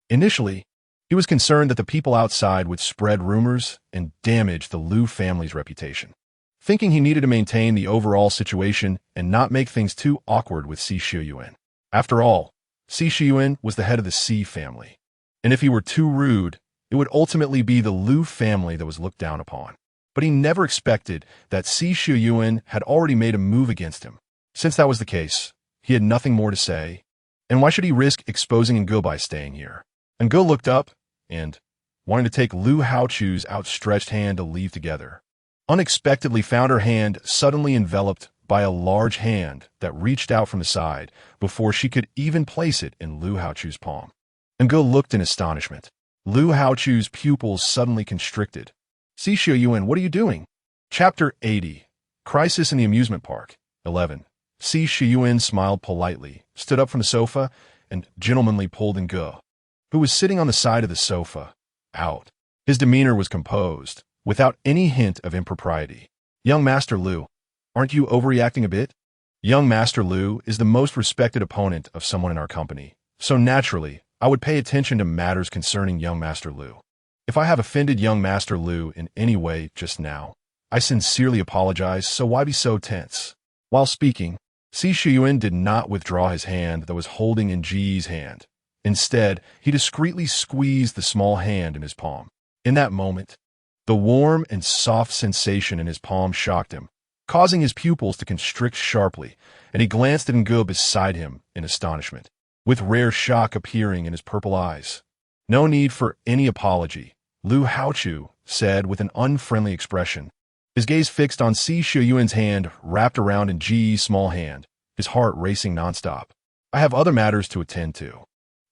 Initially, he was concerned that the people outside would spread rumors and damage the Lu family's reputation. Thinking he needed to maintain the overall situation and not make things too awkward with Si Shuyuan. After all, Si Shuyuan was the head of the Si family, and if he were too rude, it would ultimately be the Lu family that was looked down upon. But he never expected that Si Shuyuan had already made a move against him. Since that was the case, he had nothing more to say, and why should he risk exposing Nge by staying here? Nge looked up and, wanting to take Lu Haochu's outstretched hand to leave together, unexpectedly found her hand suddenly enveloped by a large hand that reached out from the side before she could even place it in Lu Haochu's palm. Nge looked in astonishment. Lu Haochu's pupils suddenly constricted. Si Shuyuan, what are you doing? Chapter 80. Crisis in the Amusement Park. 11. Si Shuyuan smiled politely, stood up from the sofa, and gentlemanly pulled Nge, who was sitting on the side of the sofa, out. His demeanor was composed, without any hint of impropriety. Young Master Lu, aren't you overreacting a bit? Young Master Lu is the most respected opponent of someone in our company, so naturally, I would pay attention to matters concerning young Master Lu. If I have offended young Master Lu in any way just now, I sincerely apologize, so why be so tense? While speaking, Si Shuyuan did not withdraw his hand that was holding Ng's hand. Instead, he discreetly squeezed the small hand in his palm. In that moment, the warm and soft sensation in his palm shocked him, causing his pupils to constrict sharply, and he glanced at Nge beside him in astonishment, with rare shock appearing in his purple eyes. No need for any apology, Lu Haochu said with an unfriendly expression, his gaze fixed on Si Shuyuan's hand wrapped around Ng's small hand, his heart racing nonstop. I have other matters to attend to,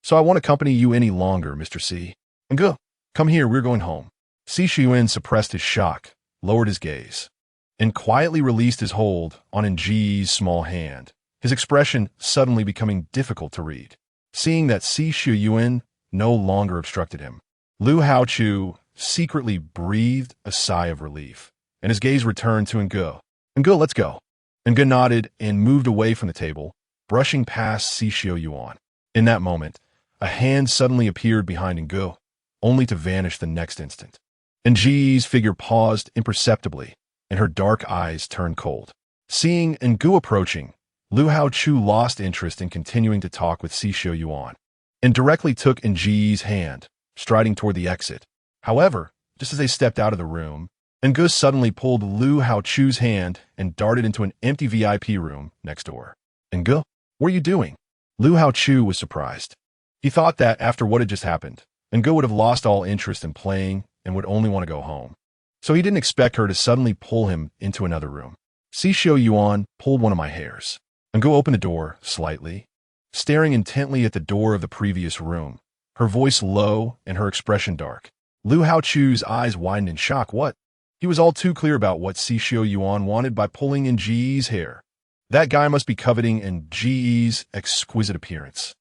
so I won't accompany you any longer, Mr. Si. Nge, come here, we're going home. Si Shuyuan suppressed his shock, lowered his gaze, and quietly released his hold on Ng's small hand, his expression suddenly becoming difficult to read. Seeing that Si Shuyuan no longer obstructed him, Lu Haochu secretly breathed a sigh of relief, and his gaze returned to Ngu. Ngu, let's go. Ngu nodded and moved away from the table, brushing past Xishio Yuan. In that moment, a hand suddenly appeared behind Ngu, only to vanish the next instant. Nji's figure paused imperceptibly, and her dark eyes turned cold. Seeing Ngu approaching, Lu Haochu lost interest in continuing to talk with Xishio Yuan, and directly took Nji's hand, striding toward the exit. However, just as they stepped out of the room, Ngu suddenly pulled Lu Haochu's hand and darted into an empty VIP room next door. Ngu, what are you doing? Lu Haochu was surprised. He thought that after what had just happened, Ngu would have lost all interest in playing and would only want to go home. So he didn't expect her to suddenly pull him into another room. Xishio Yuan pulled one of my hairs. Ngu opened the door slightly, staring intently at the door of the previous room, her voice low and her expression dark. Lu Haochu's eyes widened in shock. What? He was all too clear about what Xishio Yuan wanted by pulling Nji's hair. That guy must be coveting Nji's exquisite appearance,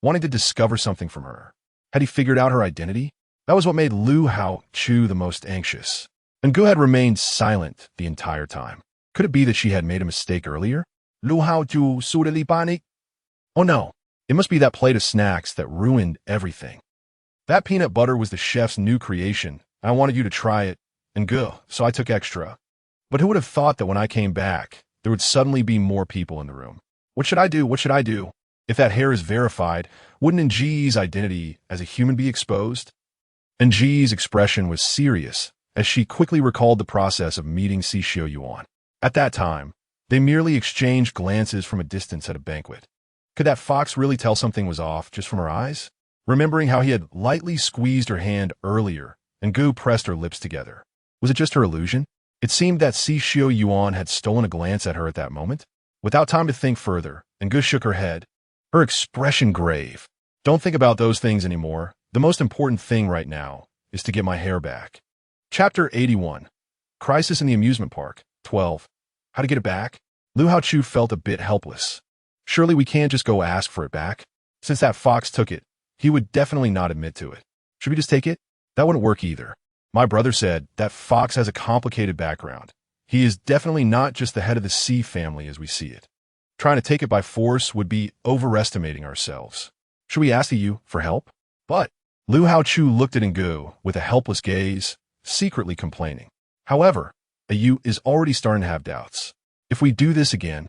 wanting to discover something from her. Had he figured out her identity? That was what made Lu Haochu the most anxious. Ngu had remained silent the entire time. Could it be that she had made a mistake earlier? Lu Haochu suddenly panicked. Oh no, it must be that plate of snacks that ruined everything. That peanut butter was the chef's new creation. I wanted you to try it, Ngu, so I took extra. But who would have thought that when I came back, there would suddenly be more people in the room? What should I do? What should I do? If that hair is verified, wouldn't Nji's identity as a human be exposed? Nji's expression was serious as she quickly recalled the process of meeting Xishio Yuan. At that time, they merely exchanged glances from a distance at a banquet. Could that fox really tell something was off just from her eyes? Remembering how he had lightly squeezed her hand earlier, Ngu pressed her lips together. Was it just her illusion? It seemed that Xishio Yuan had stolen a glance at her at that moment. Without time to think further, Ngu shook her head, her expression grave. Don't think about those things anymore. The most important thing right now is to get my hair back. Chapter 81. Crisis in the Amusement Park. 12. How to get it back? Lu Haochu felt a bit helpless. Surely we can't just go ask for it back. Since that fox took it, he would definitely not admit to it. Should we just take it? That wouldn't work either. My brother said that fox has a complicated background. He is definitely not just the head of the sea family as we see it. Trying to take it by force would be overestimating ourselves. Should we ask the Yu for help? But Lu Haochu looked at Ngu with a helpless gaze, secretly complaining. However, a Yu is already starting to have doubts. If we do this again,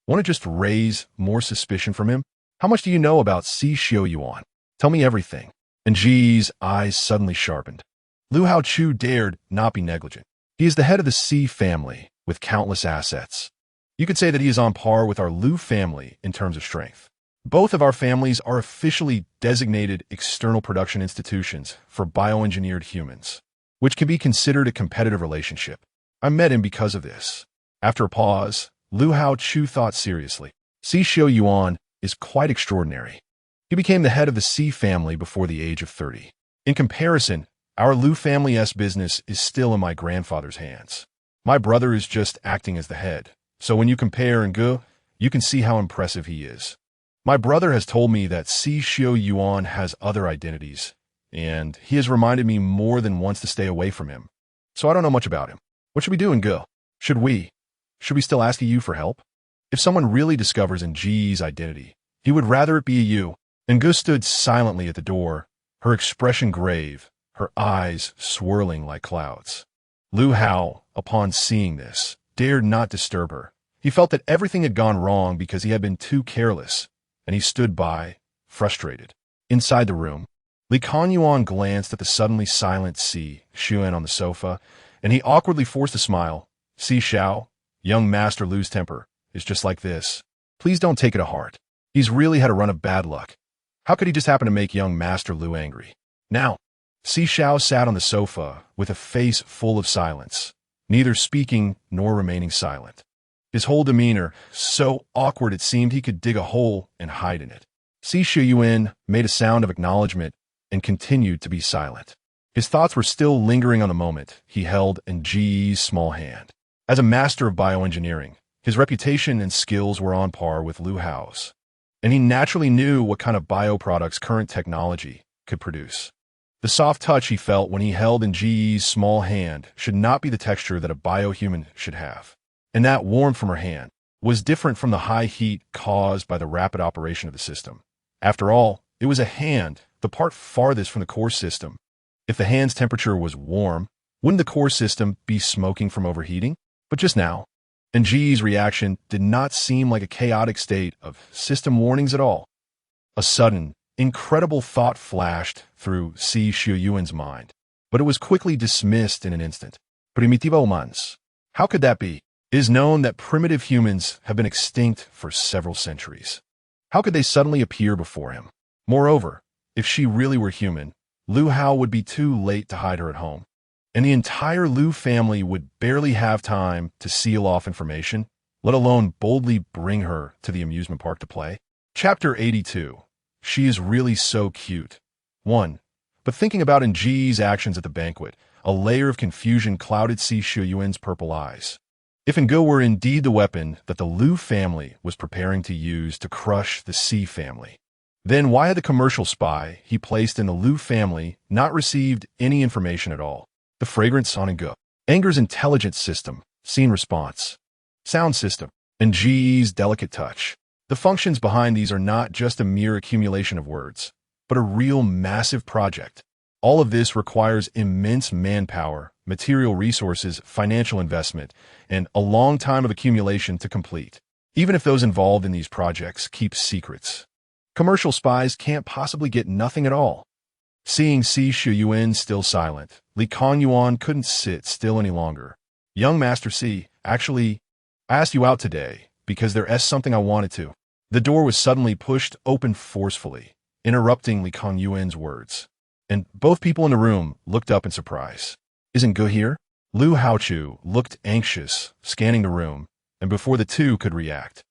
want to just raise more suspicion from him? How much do you know about Xishio Yuan? Tell me everything. Nji's eyes suddenly sharpened. Lu Haochu dared not be negligent. He is the head of the Sea family with countless assets. You could say that he is on par with our Lu family in terms of strength. Both of our families are officially designated external production institutions for bioengineered humans, which can be considered a competitive relationship. I met him because of this. After a pause, Lu Haochu thought seriously. Xishio Yuan is quite extraordinary. He became the head of the Sea family before the age of 30. In comparison, our Lu family's business is still in my grandfather's hands. My brother is just acting as the head. So when you compare Ngu, you can see how impressive he is. My brother has told me that Xishio Yuan has other identities, and he has reminded me more than once to stay away from him. So I don't know much about him. What should we do, Ngu? Should we still ask you for help? If someone really discovers Nji's identity, he would rather it be you. Ngu stood silently at the door, her expression grave, her eyes swirling like clouds. Lu Hao, upon seeing this, dared not disturb her. He felt that everything had gone wrong because he had been too careless, and he stood by, frustrated. Inside the room, Li Kanyuan glanced at the suddenly silent Si Xuan on the sofa, and he awkwardly forced a smile. Si Xiao, young Master Lu's temper, is just like this. Please don't take it to heart. He's really had a run of bad luck. How could he just happen to make young Master Lu angry? Now, Si Xiao sat on the sofa with a face full of silence, neither speaking nor remaining silent. His whole demeanor, so awkward it seemed he could dig a hole and hide in it. Si Shuyuan made a sound of acknowledgement and continued to be silent. His thoughts were still lingering on the moment he held Nji's small hand. As a master of bioengineering, his reputation and skills were on par with Lu Hao's, and he naturally knew what kind of bioproducts current technology could produce. The soft touch he felt when he held in Ji's small hand should not be the texture that a biohuman should have. And that warmth from her hand was different from the high heat caused by the rapid operation of the system. After all, it was a hand, the part farthest from the core system. If the hand's temperature was warm, wouldn't the core system be smoking from overheating? But just now, and Ji's reaction did not seem like a chaotic state of system warnings at all. A sudden, incredible thought flashed through Si Shuyuan's mind, but it was quickly dismissed in an instant. Primitiva humans. How could that be? It is known that primitive humans have been extinct for several centuries. How could they suddenly appear before him? Moreover, if she really were human, Lu Hao would be too late to hide her at home, and the entire Lu family would barely have time to seal off information, let alone boldly bring her to the amusement park to play. Chapter 82. She is really so cute. 1. But thinking about Ji's actions at the banquet, a layer of confusion clouded Si Shuyuan's purple eyes. If Ngo were indeed the weapon that the Lu family was preparing to use to crush the Si family, then why had the commercial spy he placed in the Lu family not received any information at all? The fragrance on Ngo, Anger's intelligence system, scene response, sound system, and Ji's delicate touch. The functions behind these are not just a mere accumulation of words, but a real massive project. All of this requires immense manpower, material resources, financial investment, and a long time of accumulation to complete. Even if those involved in these projects keep secrets, commercial spies can't possibly get nothing at all. Seeing Si Shuyuan still silent, Li Kongyuan couldn't sit still any longer. Young Master Si, actually, I asked you out today because there's something I wanted to. The door was suddenly pushed open forcefully, interrupting Li Kongyuan's words, and both people in the room looked up in surprise. Isn't Ge here? Lu Haochu looked anxious, scanning the room, and before the two could react,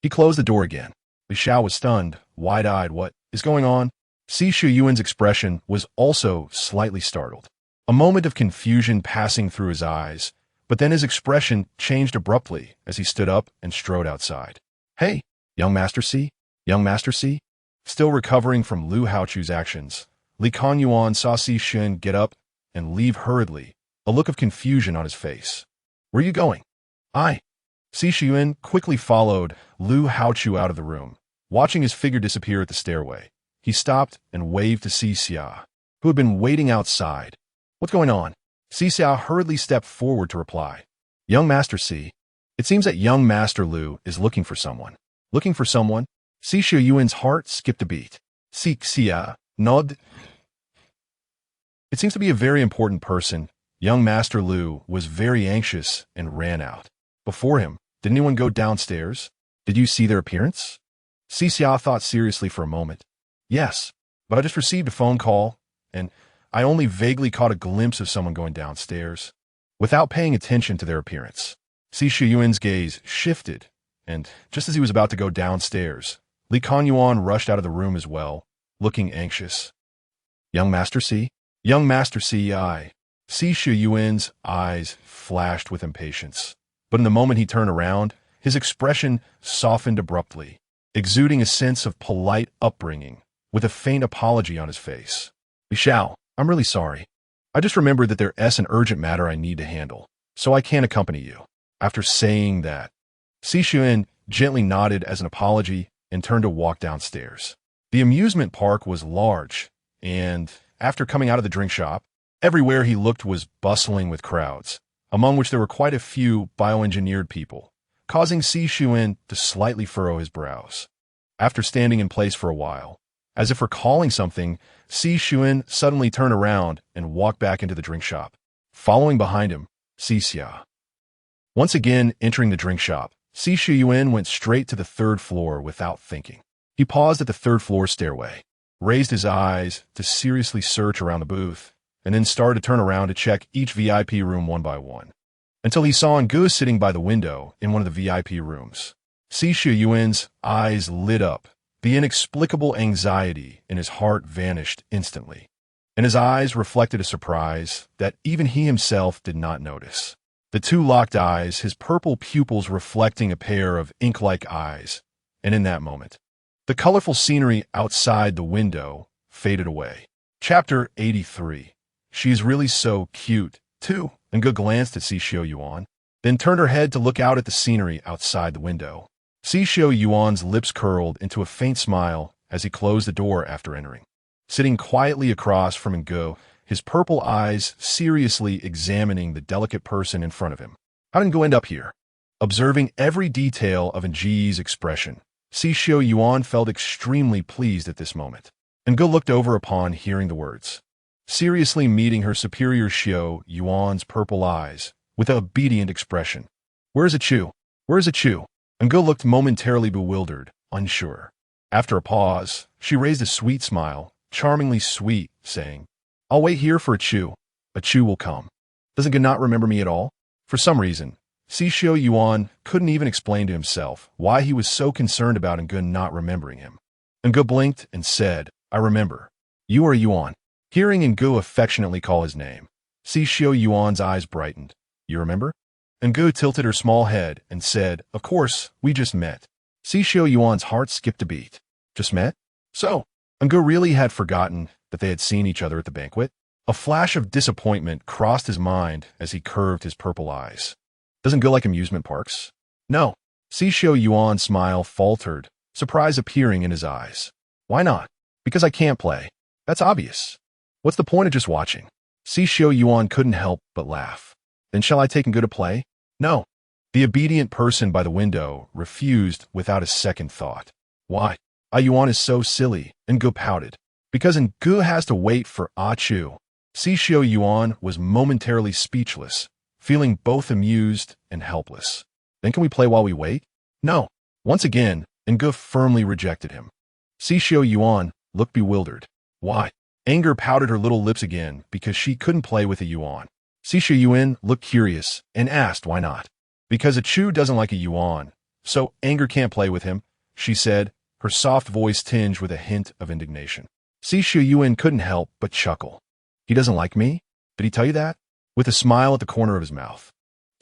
he closed the door again. Li Xiao was stunned, wide-eyed. What is going on? Si Shuyuan's expression was also slightly startled. A moment of confusion passing through his eyes, but then his expression changed abruptly as he stood up and strode outside. Hey, young Master Si? Young Master Si? Still recovering from Lu Haochu's actions, Li Kongyuan saw Si Shuyuan get up and leave hurriedly, a look of confusion on his face. Where are you going? Si Shuyuan quickly followed Lu Haochu out of the room. Watching his figure disappear at the stairway, he stopped and waved to Si Xia, who had been waiting outside. What's going on? Si Xia hurriedly stepped forward to reply. Young Master Si, it seems that young Master Lu is looking for someone. Looking for someone? Si Shuyuan's heart skipped a beat. Si Xia nodded. It seems to be a very important person. Young Master Lu was very anxious and ran out. Before him, did anyone go downstairs? Did you see their appearance? Si Xia thought seriously for a moment. Yes, but I just received a phone call, and I only vaguely caught a glimpse of someone going downstairs. Without paying attention to their appearance, Si Shuyuan's gaze shifted, and just as he was about to go downstairs, Li Kongyuan rushed out of the room as well, looking anxious. Young Master Si? Young Master Si, Si Shuyuan's eyes flashed with impatience, but in the moment he turned around, his expression softened abruptly, exuding a sense of polite upbringing, with a faint apology on his face. Li Xiao, I'm really sorry. I just remembered that there's an urgent matter I need to handle, so I can't accompany you. After saying that, Si Shuyuan gently nodded as an apology and turned to walk downstairs. The amusement park was large, and after coming out of the drink shop, everywhere he looked was bustling with crowds, among which there were quite a few bioengineered people, causing Si Shuyuan to slightly furrow his brows. After standing in place for a while, as if recalling something, Si Shuyuan suddenly turned around and walked back into the drink shop. Following behind him, Si Xia. Once again entering the drink shop, Si Shuyuan went straight to the third floor without thinking. He paused at the third floor stairway, raised his eyes to seriously search around the booth, and then started to turn around to check each VIP room one by one, until he saw Ngo sitting by the window in one of the VIP rooms. Si Shuyuan's eyes lit up. The inexplicable anxiety in his heart vanished instantly, and his eyes reflected a surprise that even he himself did not notice. The two locked eyes, his purple pupils reflecting a pair of ink-like eyes, and in that moment, the colorful scenery outside the window faded away. Chapter 83. She's really so cute, too. And Ge glanced at Xiao Yuan, then turned her head to look out at the scenery outside the window. Xiao Yuan's lips curled into a faint smile as he closed the door after entering. Sitting quietly across from Ge, his purple eyes seriously examining the delicate person in front of him. How did Ge end up here? Observing every detail of Nji's expression, Xiao Yuan felt extremely pleased at this moment. And Ge looked over upon hearing the words, seriously meeting her superior Xiao Yuan's purple eyes with an obedient expression. Where is it, Chu? Where is it, Chu? And Ge looked momentarily bewildered, unsure. After a pause, she raised a sweet smile, charmingly sweet, saying, I'll wait here for a Chu. A Chu will come. Doesn't Ge not remember me at all? For some reason, Xiao Yuan couldn't even explain to himself why he was so concerned about Ge not remembering him. And Ge blinked and said, I remember. You are Yuan. Hearing Ge affectionately call his name, Xiao Yuan's eyes brightened. You remember? And Ge tilted her small head and said, Of course, we just met. Xiao Yuan's heart skipped a beat. Just met? So, and Ge really had forgotten that they had seen each other at the banquet? A flash of disappointment crossed his mind as he curved his purple eyes. Doesn't Ge like amusement parks? No. Xiao Yuan's smile faltered, surprise appearing in his eyes. Why not? Because I can't play. That's obvious. What's the point of just watching? Xiao Yuan couldn't help but laugh. Then shall I take Ge to play? No. The obedient person by the window refused without a second thought. Why? Yuan is so silly, and Ge pouted. Because Ge has to wait for Chu. Xiao Yuan was momentarily speechless, feeling both amused and helpless. Then can we play while we wait? No. Once again, Ge firmly rejected him. Xiao Yuan looked bewildered. Why? Anger pouted her little lips again because she couldn't play with a Yuan. Xiao Yuan looked curious and asked why not. Because a Chu doesn't like a Yuan, so Anger can't play with him, she said, her soft voice tinged with a hint of indignation. Xiao Yuan couldn't help but chuckle. He doesn't like me? Did he tell you that? With a smile at the corner of his mouth.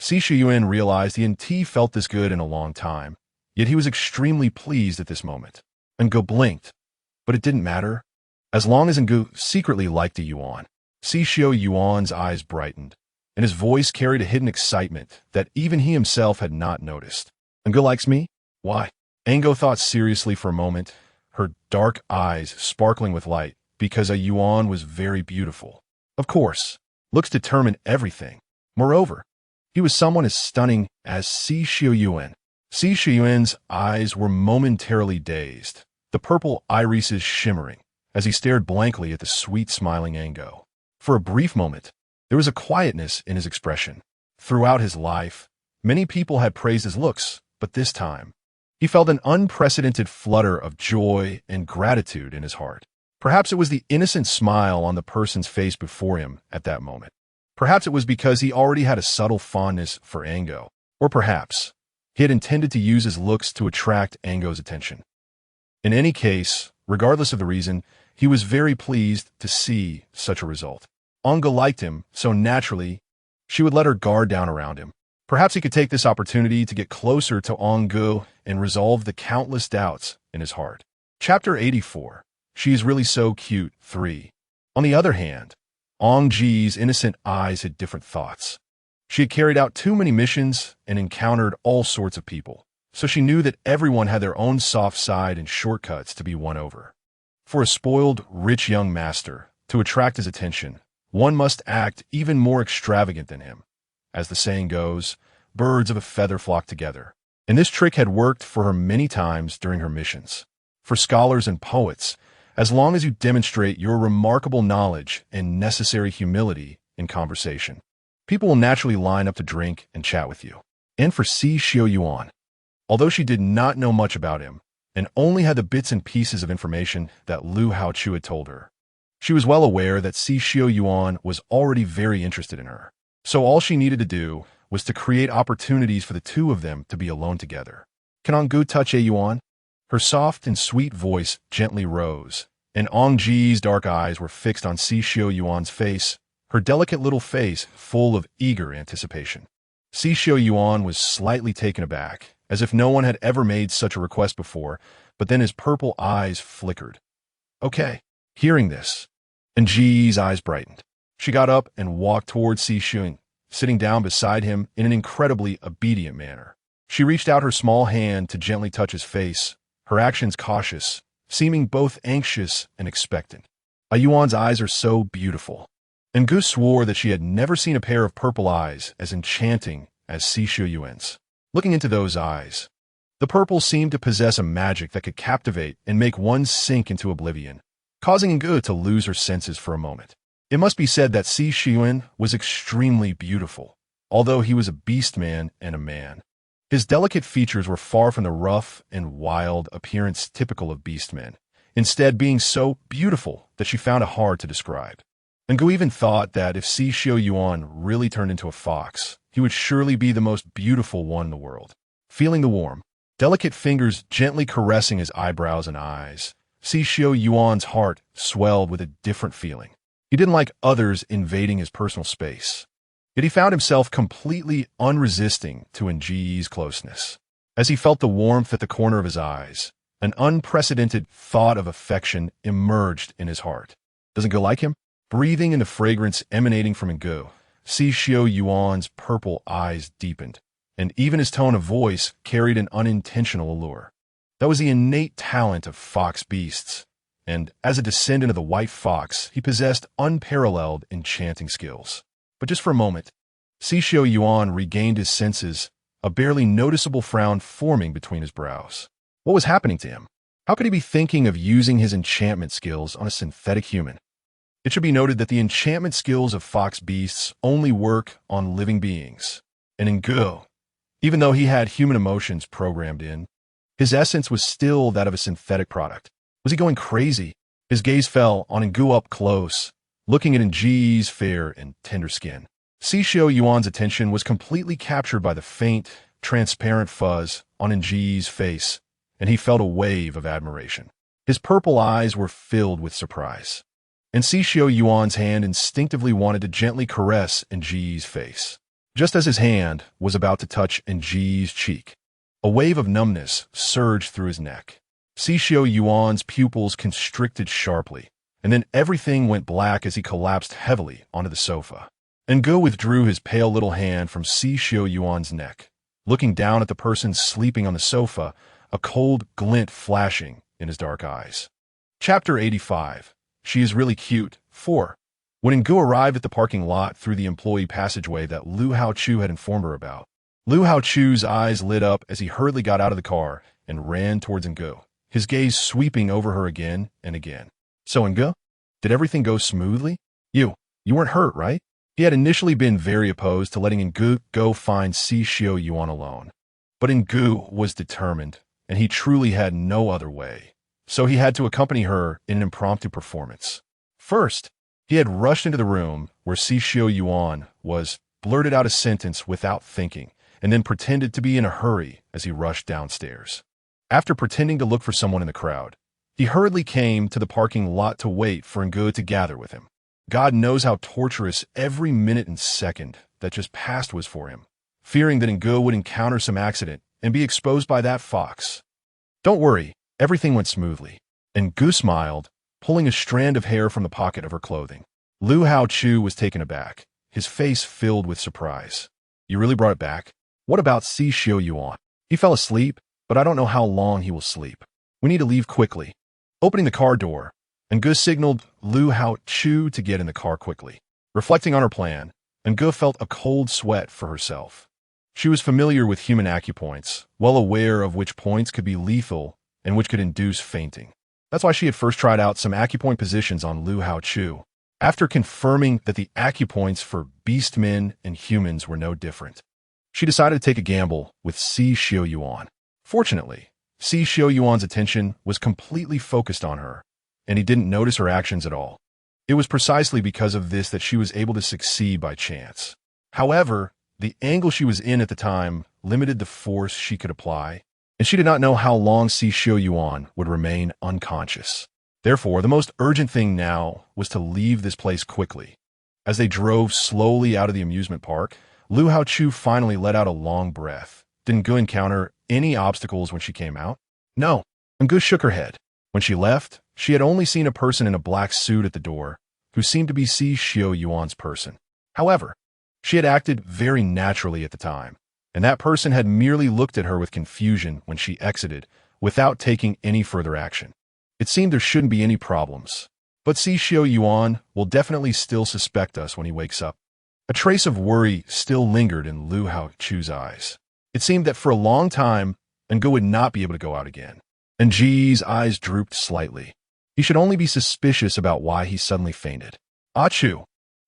Xiao Yuan realized he hadn't felt this good in a long time, yet he was extremely pleased at this moment. And Ge blinked. But it didn't matter. As long as Ge secretly liked a Yuan, Xiao Yuan's eyes brightened, and his voice carried a hidden excitement that even he himself had not noticed. Ge likes me? Why? Ge thought seriously for a moment, her dark eyes sparkling with light, because a Yuan was very beautiful. Of course, looks determine everything. Moreover, he was someone as stunning as Xiao Yuan. Xiao Yuan's eyes were momentarily dazed, the purple irises shimmering, as he stared blankly at the sweet smiling Ge. For a brief moment, there was a quietness in his expression. Throughout his life, many people had praised his looks, but this time, he felt an unprecedented flutter of joy and gratitude in his heart. Perhaps it was the innocent smile on the person's face before him at that moment. Perhaps it was because he already had a subtle fondness for Ge. Or perhaps he had intended to use his looks to attract Ge's attention. In any case, regardless of the reason, he was very pleased to see such a result. Ge liked him, so naturally, she would let her guard down around him. Perhaps he could take this opportunity to get closer to Ge and resolve the countless doubts in his heart. Chapter 84. She is really so cute. 3. On the other hand, Ji's innocent eyes had different thoughts. She had carried out too many missions and encountered all sorts of people, so she knew that everyone had their own soft side and shortcuts to be won over. For a spoiled, rich young master, to attract his attention, one must act even more extravagant than him. As the saying goes, birds of a feather flock together. And this trick had worked for her many times during her missions. For scholars and poets, as long as you demonstrate your remarkable knowledge and necessary humility in conversation, people will naturally line up to drink and chat with you. And for Xiao Yuan, although she did not know much about him, and only had the bits and pieces of information that Lu Haochu had told her, she was well aware that Xiao Yuan was already very interested in her. So all she needed to do was to create opportunities for the two of them to be alone together. Can Ge touch a Yuan? Her soft and sweet voice gently rose, and Ji's dark eyes were fixed on Xiao Yuan's face, her delicate little face full of eager anticipation. Xiao Yuan was slightly taken aback, as if no one had ever made such a request before, but then his purple eyes flickered. Okay. Hearing this, And Ji's eyes brightened. She got up and walked towards Si Shun, sitting down beside him in an incredibly obedient manner. She reached out her small hand to gently touch his face, her actions cautious, seeming both anxious and expectant. Yuan's eyes are so beautiful. And Gu swore that she had never seen a pair of purple eyes as enchanting as Si Shuyuan's. Looking into those eyes, the purple seemed to possess a magic that could captivate and make one sink into oblivion, causing Gu to lose her senses for a moment. It must be said that Si Shuyuan was extremely beautiful, although he was a beastman and a man. His delicate features were far from the rough and wild appearance typical of beastmen, instead being so beautiful that she found it hard to describe. And Gu even thought that if Si Shuyuan really turned into a fox, he would surely be the most beautiful one in the world. Feeling the warm, delicate fingers gently caressing his eyebrows and eyes, Si Shuyuan's heart swelled with a different feeling. He didn't like others invading his personal space. Yet he found himself completely unresisting to Nji's closeness. As he felt the warmth at the corner of his eyes, an unprecedented thought of affection emerged in his heart. Doesn't Gu like him? Breathing in the fragrance emanating from Ngu, Si Shuyuan's purple eyes deepened, and even his tone of voice carried an unintentional allure. That was the innate talent of fox beasts, and as a descendant of the white fox, he possessed unparalleled enchanting skills. But just for a moment, Si Shuyuan regained his senses, a barely noticeable frown forming between his brows. What was happening to him? How could he be thinking of using his enchantment skills on a synthetic human? It should be noted that the enchantment skills of fox beasts only work on living beings. And in Gu, even though he had human emotions programmed in, his essence was still that of a synthetic product. Was he going crazy? His gaze fell on Ngu up close, looking at Nji's fair and tender skin. Si Shuyuan's attention was completely captured by the faint, transparent fuzz on Nji's face, and he felt a wave of admiration. His purple eyes were filled with surprise. And Si Shuyuan's hand instinctively wanted to gently caress Nji's face. Just as his hand was about to touch Nji's cheek, a wave of numbness surged through his neck. Si Shuyuan's pupils constricted sharply, and then everything went black as he collapsed heavily onto the sofa. Ngu withdrew his pale little hand from Si Shuyuan's neck, looking down at the person sleeping on the sofa, a cold glint flashing in his dark eyes. Chapter 85. She is really cute. 4. When Ngu arrived at the parking lot through the employee passageway that Lu Haochu had informed her about, Lu Haochu's eyes lit up as he hurriedly got out of the car and ran towards Ngu, his gaze sweeping over her again and again. So Ngu, did everything go smoothly? You weren't hurt, right? He had initially been very opposed to letting Ngu go find Si Shuyuan alone. But Ngu was determined, and he truly had no other way. So he had to accompany her in an impromptu performance. First, he had rushed into the room where Si Shuyuan was, blurted out a sentence without thinking, and then pretended to be in a hurry as he rushed downstairs. After pretending to look for someone in the crowd, he hurriedly came to the parking lot to wait for Ngu to gather with him. God knows how torturous every minute and second that just passed was for him, fearing that Ngu would encounter some accident and be exposed by that fox. Don't worry. Everything went smoothly, and Gu smiled, pulling a strand of hair from the pocket of her clothing. Lu Haochu was taken aback, his face filled with surprise. You really brought it back? What about Si Shuyuan? He fell asleep, but I don't know how long he will sleep. We need to leave quickly. Opening the car door, Ngu signaled Lu Haochu to get in the car quickly. Reflecting on her plan, Ngu felt a cold sweat for herself. She was familiar with human acupoints, well aware of which points could be lethal and which could induce fainting. That's why she had first tried out some acupoint positions on Lu Haochu, after confirming that the acupoints for beastmen and humans were no different. She decided to take a gamble with Si Shuyuan. Fortunately, Si Shuyuan's attention was completely focused on her, and he didn't notice her actions at all. It was precisely because of this that she was able to succeed by chance. However, the angle she was in at the time limited the force she could apply, and she did not know how long Si Shuyuan would remain unconscious. Therefore, the most urgent thing now was to leave this place quickly. As they drove slowly out of the amusement park, Lu Haochu finally let out a long breath. Did Ngu encounter any obstacles when she came out? No. Ngu shook her head. When she left, she had only seen a person in a black suit at the door, who seemed to be Si Xiao Yuan's person. However, she had acted very naturally at the time, and that person had merely looked at her with confusion when she exited, without taking any further action. It seemed there shouldn't be any problems, but Si Xiao Yuan will definitely still suspect us when he wakes up. A trace of worry still lingered in Lu Haochu's eyes. It seemed that for a long time, Ngo would not be able to go out again. And Ji's eyes drooped slightly. He should only be suspicious about why he suddenly fainted. Ah Chu,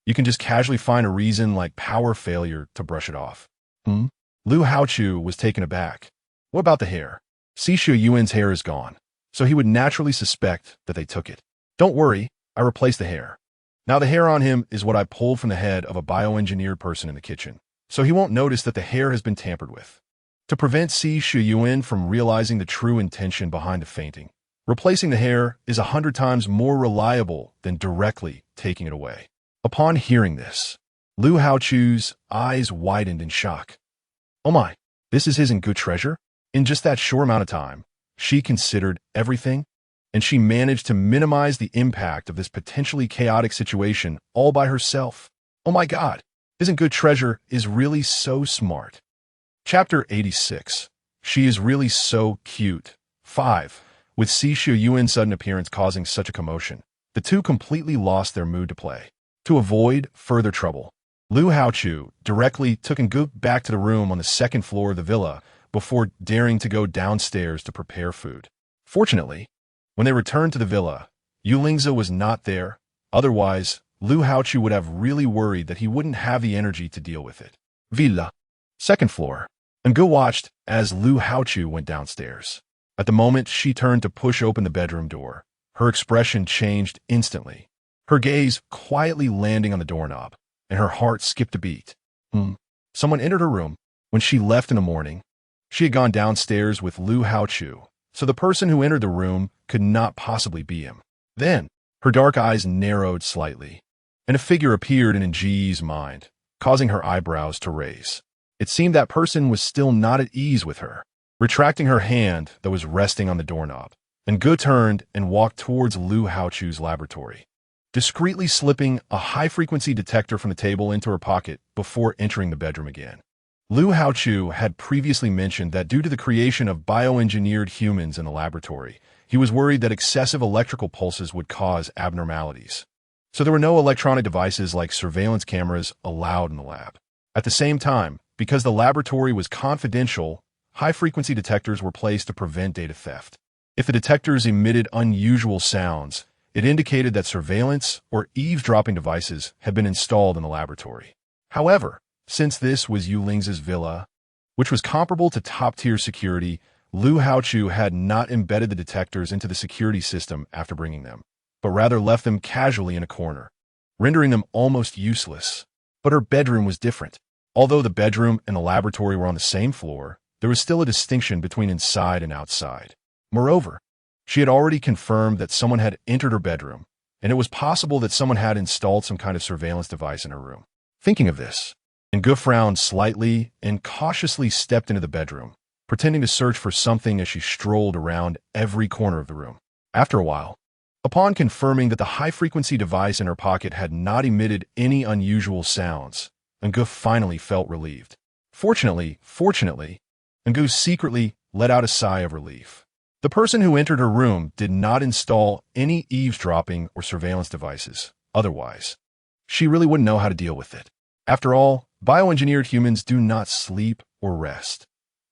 you can just casually find a reason like power failure to brush it off. Lu Haochu was taken aback. What about the hair? Si Xiao Yuan's hair is gone, so he would naturally suspect that they took it. Don't worry, I replaced the hair. Now the hair on him is what I pulled from the head of a bioengineered person in the kitchen, so he won't notice that the hair has been tampered with. To prevent Si Xiao Yuan from realizing the true intention behind the fainting, replacing the hair is 100 times more reliable than directly taking it away. Upon hearing this, Lu Haochu's eyes widened in shock. Oh my, this is his Ngo treasure? In just that short amount of time, she considered everything, and she managed to minimize the impact of this potentially chaotic situation all by herself. Oh my God, his Ngo treasure is really so smart. Chapter 86. She is really so cute. 5. With Si Xiao Yuan's sudden appearance causing such a commotion, the two completely lost their mood to play. To avoid further trouble, Lu Haochu directly took Ngo back to the room on the second floor of the villa before daring to go downstairs to prepare food. Fortunately, when they returned to the villa, Yulingzi was not there. Otherwise, Lu Haochu would have really worried that he wouldn't have the energy to deal with it. Villa. Second floor. Ngo watched as Lu Haochu went downstairs. At the moment she turned to push open the bedroom door, her expression changed instantly. Her gaze quietly landing on the doorknob, and her heart skipped a beat. Someone entered her room. When she left in the morning, she had gone downstairs with Lu Haochu, so the person who entered the room could not possibly be him. Then, her dark eyes narrowed slightly, and a figure appeared in Ji's mind, causing her eyebrows to raise. It seemed that person was still not at ease with her. Retracting her hand that was resting on the doorknob, Ngo turned and walked towards Lu Haochu's laboratory, discreetly slipping a high-frequency detector from the table into her pocket before entering the bedroom again. Lu Haochu had previously mentioned that due to the creation of bioengineered humans in the laboratory, he was worried that excessive electrical pulses would cause abnormalities. So there were no electronic devices like surveillance cameras allowed in the lab. At the same time, because the laboratory was confidential, high-frequency detectors were placed to prevent data theft. If the detectors emitted unusual sounds, it indicated that surveillance or eavesdropping devices had been installed in the laboratory. However, since this was Yulingzi's villa, which was comparable to top-tier security, Lu Haochu had not embedded the detectors into the security system after bringing them, but rather left them casually in a corner, rendering them almost useless. But her bedroom was different. Although the bedroom and the laboratory were on the same floor, there was still a distinction between inside and outside. Moreover, she had already confirmed that someone had entered her bedroom, and it was possible that someone had installed some kind of surveillance device in her room. Thinking of this, Ngo frowned slightly and cautiously stepped into the bedroom, pretending to search for something as she strolled around every corner of the room. After a while, upon confirming that the high-frequency device in her pocket had not emitted any unusual sounds, Ngo finally felt relieved. Fortunately, Ngo secretly let out a sigh of relief. The person who entered her room did not install any eavesdropping or surveillance devices. Otherwise, she really wouldn't know how to deal with it. After all, bioengineered humans do not sleep or rest.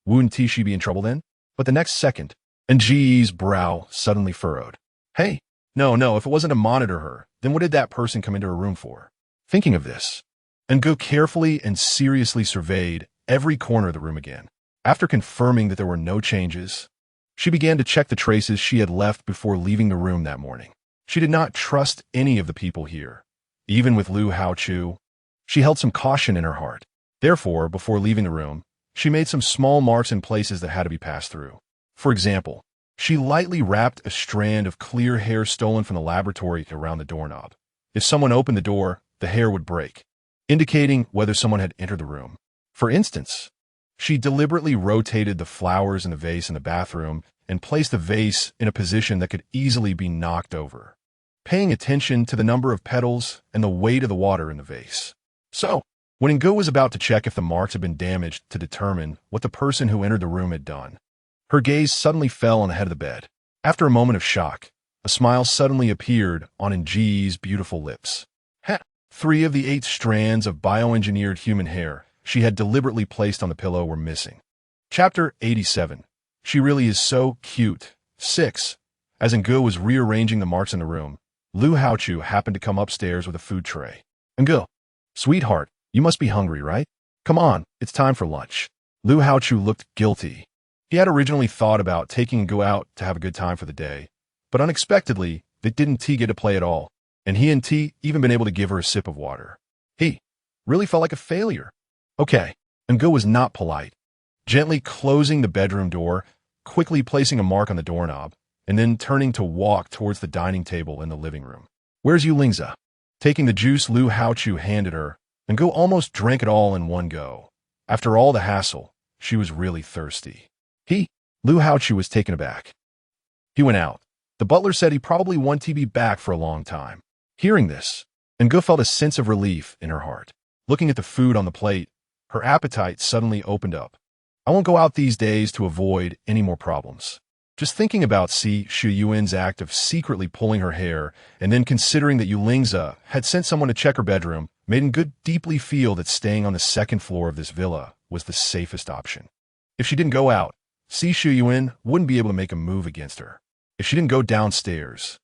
Wouldn't she be in trouble then? But the next second, Ji's brow suddenly furrowed. Hey, no, if it wasn't to monitor her, then what did that person come into her room for? Thinking of this, Ngo carefully and seriously surveyed every corner of the room again. After confirming that there were no changes, she began to check the traces she had left before leaving the room that morning. She did not trust any of the people here. Even with Lu Haochu, she held some caution in her heart. Therefore, before leaving the room, she made some small marks in places that had to be passed through. For example, she lightly wrapped a strand of clear hair stolen from the laboratory around the doorknob. If someone opened the door, the hair would break, indicating whether someone had entered the room. For instance, she deliberately rotated the flowers in the vase in the bathroom and placed the vase in a position that could easily be knocked over. paying attention to the number of petals and the weight of the water in the vase. So, when Ngo was about to check if the marks had been damaged to determine what the person who entered the room had done, her gaze suddenly fell on the head of the bed. After a moment of shock, a smile suddenly appeared on Ng's beautiful lips. 3 of the 8 strands of bioengineered human hair she had deliberately placed on the pillow were missing. Chapter 87. She really is so cute. 6. As Ngo was rearranging the marks in the room, Lu Haochu happened to come upstairs with a food tray. Ngo, sweetheart, you must be hungry, right? Come on, it's time for lunch. Lu Haochu looked guilty. He had originally thought about taking Ngo out to have a good time for the day, but unexpectedly, they didn't get to play at all, and he and T even been able to give her a sip of water. He really felt like a failure. Okay, Ngo was not polite. Gently closing the bedroom door, quickly placing a mark on the doorknob, and then turning to walk towards the dining table in the living room. Where's Yulingza? Taking the juice Lu Haochu handed her, Ngo almost drank it all in one go. After all the hassle, she was really thirsty. Lu Haochu was taken aback. He went out. The butler said he probably won't be back for a long time. Hearing this, Ngo felt a sense of relief in her heart. Looking at the food on the plate, her appetite suddenly opened up. I won't go out these days to avoid any more problems. Just thinking about Si Shuyuan's act of secretly pulling her hair and then considering that Yulingza had sent someone to check her bedroom made Ngo deeply feel that staying on the second floor of this villa was the safest option. If she didn't go out, Si Shuyuan wouldn't be able to make a move against her. If she didn't go downstairs,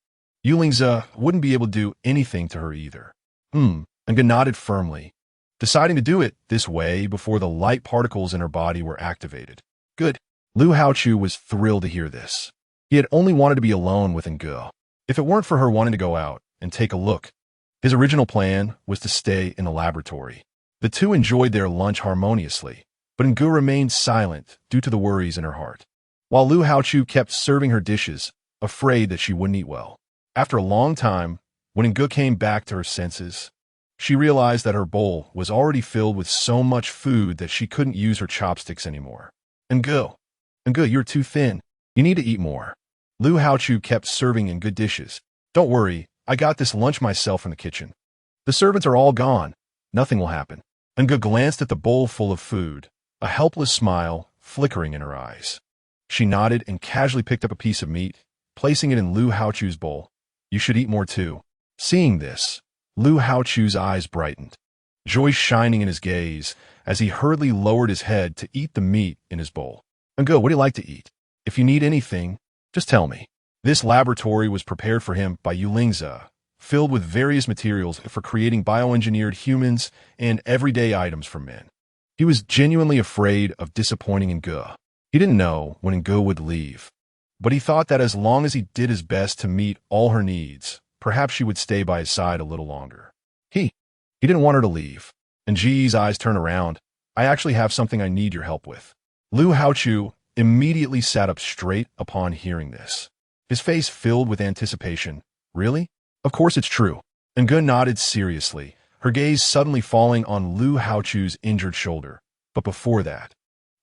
Yulingza wouldn't be able to do anything to her either. Ngo nodded firmly, deciding to do it this way before the light particles in her body were activated. Good. Lu Haochu was thrilled to hear this. He had only wanted to be alone with Ngo. If it weren't for her wanting to go out and take a look, his original plan was to stay in the laboratory. The two enjoyed their lunch harmoniously, but Ngo remained silent due to the worries in her heart, while Lu Haochu kept serving her dishes, afraid that she wouldn't eat well. After a long time, when Ngo came back to her senses, she realized that her bowl was already filled with so much food that she couldn't use her chopsticks anymore. Ngo, you're too thin. You need to eat more. Lu Haochu kept serving Ngo dishes. Don't worry, I got this lunch myself in the kitchen. The servants are all gone. Nothing will happen. Ngo glanced at the bowl full of food, a helpless smile flickering in her eyes. She nodded and casually picked up a piece of meat, placing it in Lu Haochu's bowl. You should eat more too. Seeing this, Lu Haochu's eyes brightened, joy shining in his gaze as he hurriedly lowered his head to eat the meat in his bowl. Ngo, what do you like to eat? If you need anything, just tell me. This laboratory was prepared for him by Yulingza, filled with various materials for creating bioengineered humans and everyday items for men. He was genuinely afraid of disappointing Ngo. He didn't know when Ngo would leave, but he thought that as long as he did his best to meet all her needs, perhaps she would stay by his side a little longer. He didn't want her to leave. And Ji's eyes turned around. I actually have something I need your help with. Lu Haochu immediately sat up straight upon hearing this, his face filled with anticipation. Really? Of course it's true. Ngo nodded seriously, her gaze suddenly falling on Lu Haochu's injured shoulder. But before that,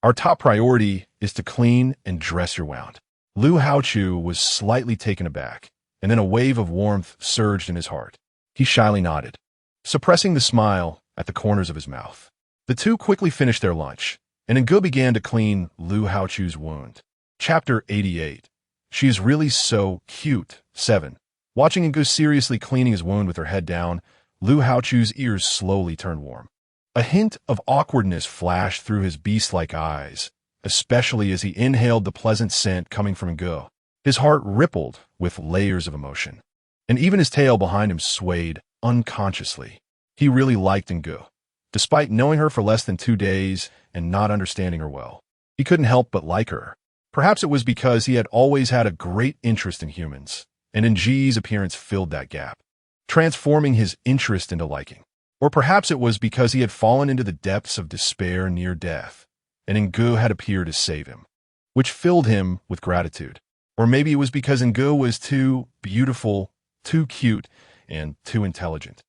our top priority is to clean and dress your wound. Lu Haochu was slightly taken aback, and then a wave of warmth surged in his heart. He shyly nodded, suppressing the smile at the corners of his mouth. The two quickly finished their lunch, and Ngo began to clean Lu Haochu's wound. Chapter 88. She is really so cute. 7. Watching Ngo seriously cleaning his wound with her head down, Lu Haochu's ears slowly turned warm. A hint of awkwardness flashed through his beast-like eyes, especially as he inhaled the pleasant scent coming from Ngo. His heart rippled with layers of emotion, and even his tail behind him swayed unconsciously. He really liked Ngo. Despite knowing her for less than 2 days and not understanding her well, he couldn't help but like her. Perhaps it was because he had always had a great interest in humans, and Ng's appearance filled that gap, transforming his interest into liking. Or perhaps it was because he had fallen into the depths of despair near death, and Ngo had appeared to save him, which filled him with gratitude. Or maybe it was because Ngo was too beautiful, too cute, and too intelligent,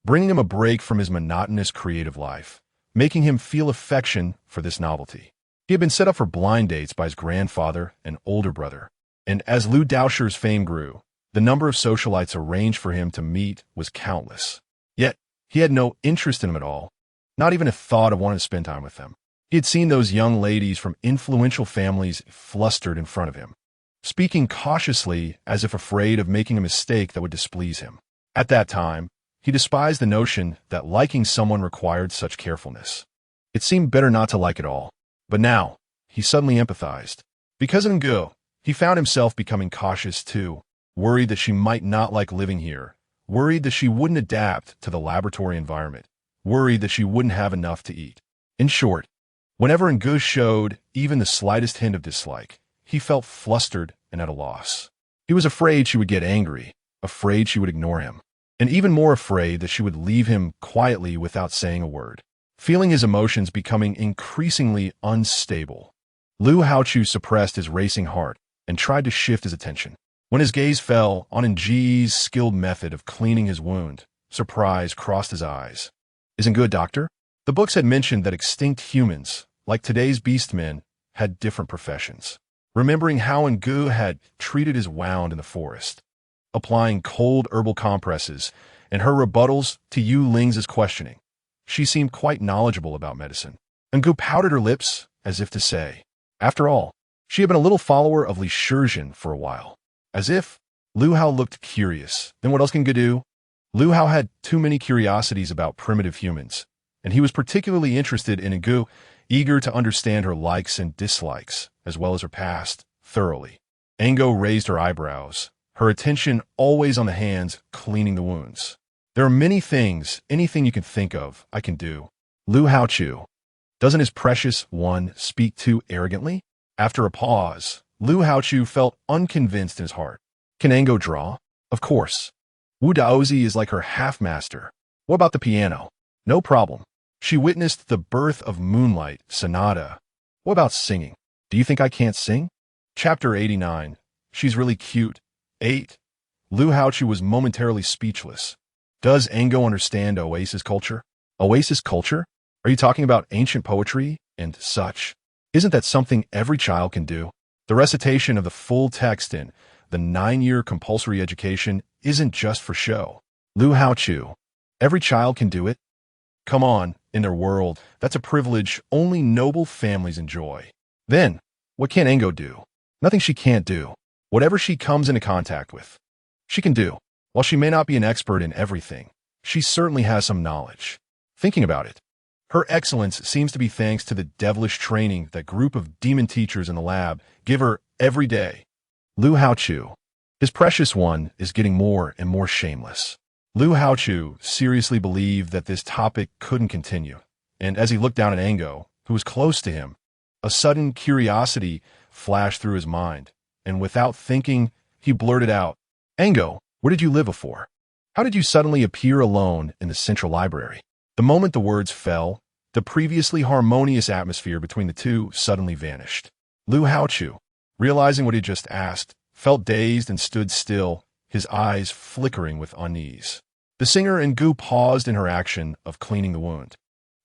bringing him a break from his monotonous creative life, making him feel affection for this novelty. He had been set up for blind dates by his grandfather and older brother, and as Lu Daosher's fame grew, The number of socialites arranged for him to meet was countless. Yet, he had no interest in them at all, not even a thought of wanting to spend time with them. He had seen those young ladies from influential families flustered in front of him, speaking cautiously as if afraid of making a mistake that would displease him. At that time, he despised the notion that liking someone required such carefulness. It seemed better not to like at all. But now, he suddenly empathized. Because of Ngu, he found himself becoming cautious too, worried that she might not like living here, worried that she wouldn't adapt to the laboratory environment, worried that she wouldn't have enough to eat. In short, whenever Ngu showed even the slightest hint of dislike, he felt flustered and at a loss. He was afraid she would get angry, afraid she would ignore him, and even more afraid that she would leave him quietly without saying a word. Feeling his emotions becoming increasingly unstable, Lu Haochu suppressed his racing heart and tried to shift his attention. When his gaze fell on Nji's skilled method of cleaning his wound, surprise crossed his eyes. "Isn't good, doctor?" The books had mentioned that extinct humans, like today's beastmen, had different professions. Remembering how Ngu had treated his wound in the forest, applying cold herbal compresses, and her rebuttals to Yu Ling's questioning, she seemed quite knowledgeable about medicine. Ngu pouted her lips as if to say, after all, she had been a little follower of Li Shizhen for a while. As if Lu Hao looked curious. Then what else can Ngu do? Lu Hao had too many curiosities about primitive humans, and he was particularly interested in Ngu, eager to understand her likes and dislikes, as well as her past, thoroughly. Ango raised her eyebrows, her attention always on the hands cleaning the wounds. "There are many things, anything you can think of, I can do." Lu Haochu. Doesn't his precious one speak too arrogantly? After a pause, Lu Haochu felt unconvinced in his heart. Can Ango draw? Of course. Wu Daozi is like her half-master. What about the piano? No problem. She witnessed the birth of Moonlight Sonata. What about singing? Do you think I can't sing? Chapter 89. She's really cute. 8. Lu Haochu was momentarily speechless. Does Ango understand Oasis culture? Oasis culture? Are you talking about ancient poetry and such? Isn't that something every child can do? The recitation of the full text in the 9-year compulsory education isn't just for show. Lu Haochu. Every child can do it? Come on, in their world, that's a privilege only noble families enjoy. Then, what can Ango do? Nothing she can't do. Whatever she comes into contact with, she can do. While she may not be an expert in everything, she certainly has some knowledge. Thinking about it, her excellence seems to be thanks to the devilish training that group of demon teachers in the lab give her every day. Lu Haochu. His precious one is getting more and more shameless. Lu Haochu seriously believed that this topic couldn't continue, and as he looked down at Ango, who was close to him, a sudden curiosity flashed through his mind, and without thinking, he blurted out, "Ango, where did you live before? How did you suddenly appear alone in the central library?" The moment the words fell, the previously harmonious atmosphere between the two suddenly vanished. Lu Haochu, realizing what he just asked, felt dazed and stood still, his eyes flickering with unease. The singer Ngu paused in her action of cleaning the wound,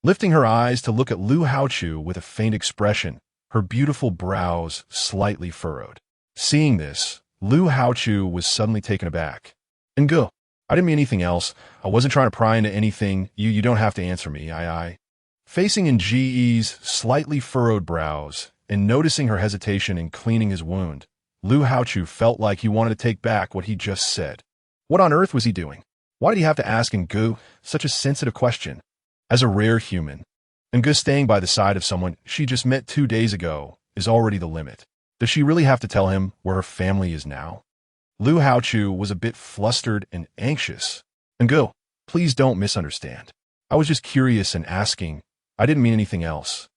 lifting her eyes to look at Lu Haochu with a faint expression, her beautiful brows slightly furrowed. Seeing this, Lu Haochu was suddenly taken aback. "Ngu, I didn't mean anything else. I wasn't trying to pry into anything. You don't have to answer me, I. Facing Nji's slightly furrowed brows and noticing her hesitation in cleaning his wound, Lu Haochu felt like he wanted to take back what he just said. What on earth was he doing? Why did he have to ask Ngu such a sensitive question? As a rare human, Ngu staying by the side of someone she just met 2 days ago is already the limit. Does she really have to tell him where her family is now? Lu Haochu was a bit flustered and anxious. "Ngu, please don't misunderstand. I was just curious and asking. I didn't mean anything else.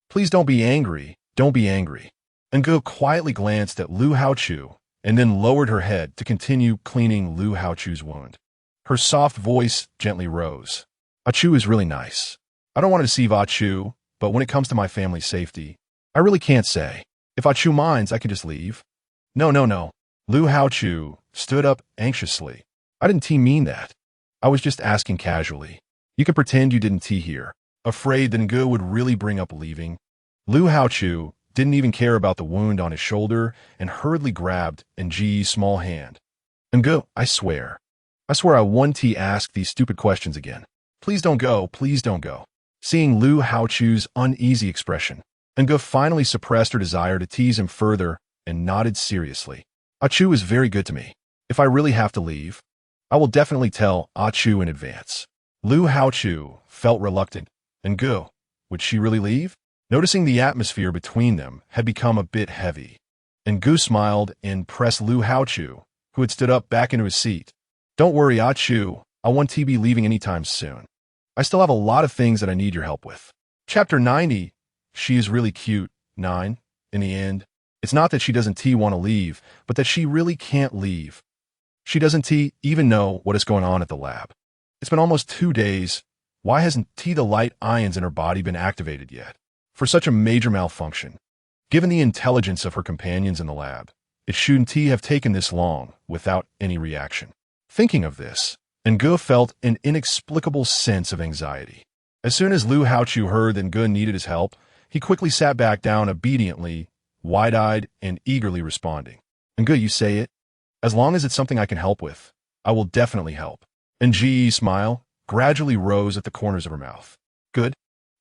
Please don't be angry. Don't be angry." Ngu quietly glanced at Lu Haochu and then lowered her head to continue cleaning Lu Haochu's wound. Her soft voice gently rose. "Achu is really nice. I don't want to deceive Achu, but when it comes to my family's safety, I really can't say. If Achu minds, I can just leave." No. Lu Haochu stood up anxiously. "I didn't mean that. I was just asking casually. You can pretend you didn't here." Afraid that Ngu would really bring up leaving, Lu Haochu didn't even care about the wound on his shoulder and hurriedly grabbed Nji's small hand. Ngu, I swear. I swear I won't ask these stupid questions again. Please don't go, please don't go. Seeing Lu Haochu's uneasy expression, Ngu finally suppressed her desire to tease him further and nodded seriously. Achu is very good to me. If I really have to leave, I will definitely tell Achu in advance. Lu Haochu felt reluctant. Ngu, would she really leave? Noticing the atmosphere between them had become a bit heavy. Ngu smiled and pressed Lu Haochu, who had stood up, back into his seat. Don't worry, Achu, I won't be leaving anytime soon. I still have a lot of things that I need your help with. Chapter 90. She is really cute. 9. In the end, it's not that she doesn't want to leave, but that she really can't leave. She doesn't even know what is going on at the lab. It's been almost 2 days. Why hasn't the light ions in her body been activated yet? For such a major malfunction, given the intelligence of her companions in the lab, it shouldn't have taken this long without any reaction. Thinking of this, Ngu felt an inexplicable sense of anxiety. As soon as Lu Haochu heard that Ngu needed his help, he quickly sat back down obediently, wide-eyed and eagerly responding. Ngu, you say it. As long as it's something I can help with, I will definitely help. Ngi's smile gradually rose at the corners of her mouth. Good.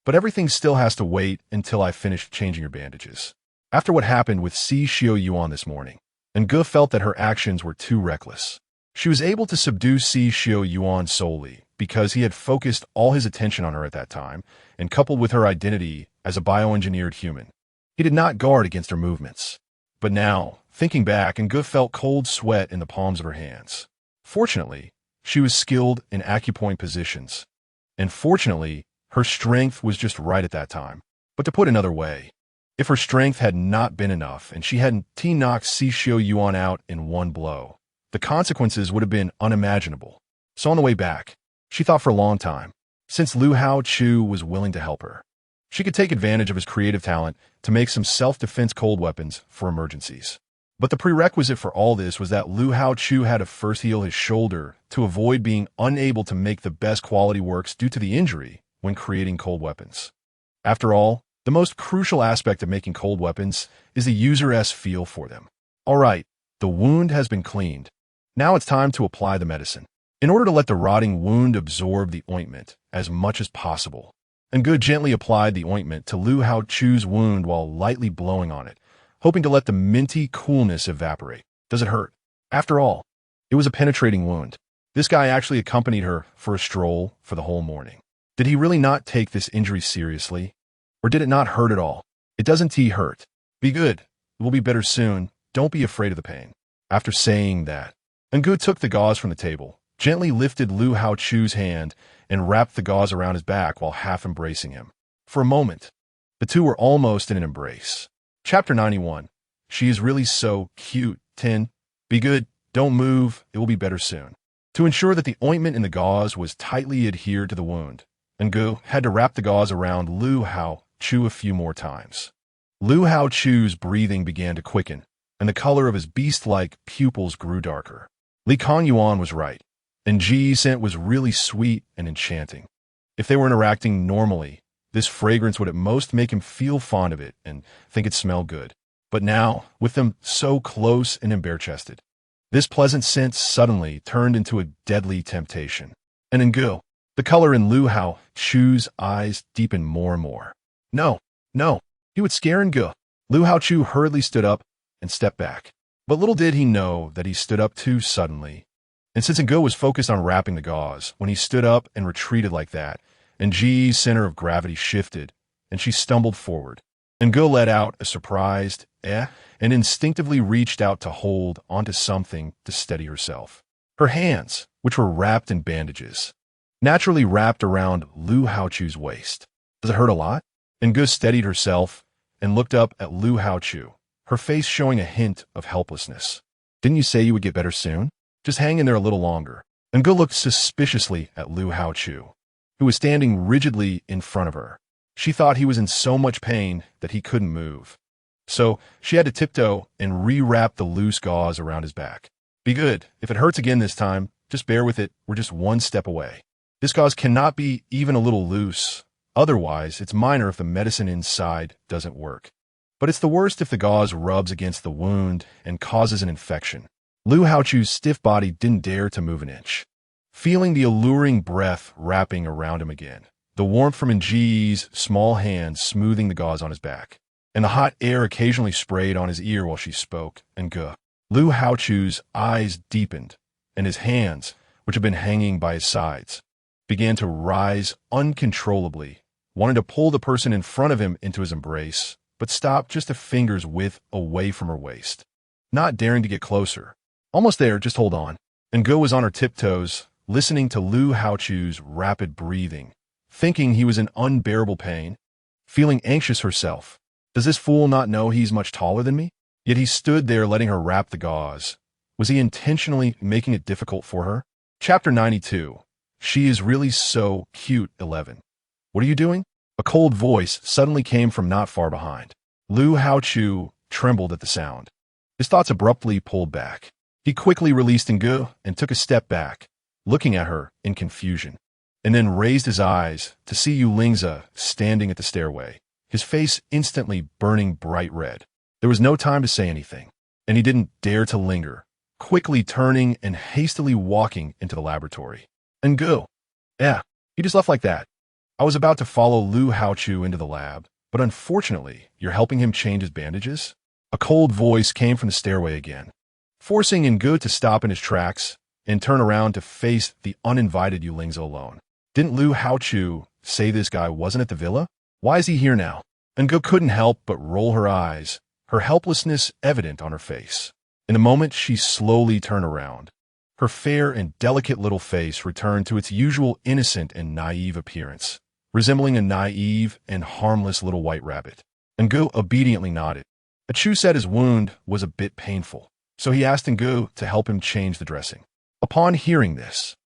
But everything still has to wait until I finish changing your bandages. After what happened with Si Xiao Yuan this morning, Ngu felt that her actions were too reckless. She was able to subdue Si Xiao Yuan solely because he had focused all his attention on her at that time, and coupled with her identity as a bioengineered human, he did not guard against her movements. But now, thinking back, Ngu felt cold sweat in the palms of her hands. Fortunately, she was skilled in acupoint positions, and fortunately, her strength was just right at that time. But to put another way, if her strength had not been enough and she hadn't knocked Si Xiao Yuan out in one blow, the consequences would have been unimaginable. So on the way back, she thought for a long time, since Lu Haochu was willing to help her, she could take advantage of his creative talent to make some self-defense cold weapons for emergencies. But the prerequisite for all this was that Lu Haochu had to first heal his shoulder to avoid being unable to make the best quality works due to the injury when creating cold weapons. After all, the most crucial aspect of making cold weapons is the user's feel for them. All right, the wound has been cleaned. Now it's time to apply the medicine. In order to let the rotting wound absorb the ointment as much as possible, Ngu gently applied the ointment to Lu Haochu's wound while lightly blowing on it, hoping to let the minty coolness evaporate. Does it hurt? After all, it was a penetrating wound. This guy actually accompanied her for a stroll for the whole morning. Did he really not take this injury seriously? Or did it not hurt at all? It doesn't hurt. Be good. It will be better soon. Don't be afraid of the pain. After saying that, Ngu took the gauze from the table, gently lifted Lu Haochu's hand, and wrapped the gauze around his back while half embracing him. For a moment, the two were almost in an embrace. Chapter 91. She is really so cute. 10. Be good. Don't move. It will be better soon. To ensure that the ointment in the gauze was tightly adhered to the wound, Ngu had to wrap the gauze around Lu Haochu a few more times. Lu Haochu's breathing began to quicken, and the color of his beast-like pupils grew darker. Li Yuan was right. Ngi's scent was really sweet and enchanting. If they were interacting normally, this fragrance would at most make him feel fond of it and think it smelled good. But now, with them so close and bare-chested, this pleasant scent suddenly turned into a deadly temptation. And Ngu, the color in Lu Haochu's eyes deepened more and more. No, he would scare Ngu. Lu Haochu hurriedly stood up and stepped back. But little did he know that he stood up too suddenly. And since Ngu was focused on wrapping the gauze, when he stood up and retreated like that, Ngi's center of gravity shifted, and she stumbled forward. Ngu let out a surprised and instinctively reached out to hold onto something to steady herself. Her hands, which were wrapped in bandages, naturally wrapped around Lu Haochu's waist. Does it hurt a lot? Ngu steadied herself and looked up at Lu Haochu, her face showing a hint of helplessness. Didn't you say you would get better soon? Just hang in there a little longer. Ngu looked suspiciously at Lu Haochu, who was standing rigidly in front of her. She thought he was in so much pain that he couldn't move. So she had to tiptoe and re-wrap the loose gauze around his back. Be good. If it hurts again this time, just bear with it. We're just one step away. This gauze cannot be even a little loose. Otherwise, it's minor if the medicine inside doesn't work. But it's the worst if the gauze rubs against the wound and causes an infection. Lu Haochu's stiff body didn't dare to move an inch. Feeling the alluring breath wrapping around him again, the warmth from Nji's small hands smoothing the gauze on his back, and the hot air occasionally sprayed on his ear while she spoke, and Lu Haochu's eyes deepened, and his hands, which had been hanging by his sides, began to rise uncontrollably, wanting to pull the person in front of him into his embrace, but stopped just a finger's width away from her waist, not daring to get closer. Almost there, just hold on. And was on her tiptoes, listening to Lu Haochu's rapid breathing, thinking he was in unbearable pain, feeling anxious herself. Does this fool not know he's much taller than me? Yet he stood there letting her wrap the gauze. Was he intentionally making it difficult for her? Chapter 92. She is really so cute, 11. What are you doing? A cold voice suddenly came from not far behind. Lu Haochu trembled at the sound. His thoughts abruptly pulled back. He quickly released Ngu and took a step back, looking at her in confusion, and then raised his eyes to see Yulingza standing at the stairway, his face instantly burning bright red. There was no time to say anything, and he didn't dare to linger, quickly turning and hastily walking into the laboratory. Ngu, yeah, he just left like that. I was about to follow Lu Haochu into the lab, but unfortunately, you're helping him change his bandages? A cold voice came from the stairway again, forcing Ngu to stop in his tracks and turn around to face the uninvited Yulingza alone. Didn't Lu Haochu say this guy wasn't at the villa? Why is he here now? Ngu couldn't help but roll her eyes, her helplessness evident on her face. In a moment, she slowly turned around. Her fair and delicate little face returned to its usual innocent and naive appearance, resembling a naive and harmless little white rabbit. Ngu obediently nodded. Achu said his wound was a bit painful, so he asked Ngu to help him change the dressing. Upon hearing this,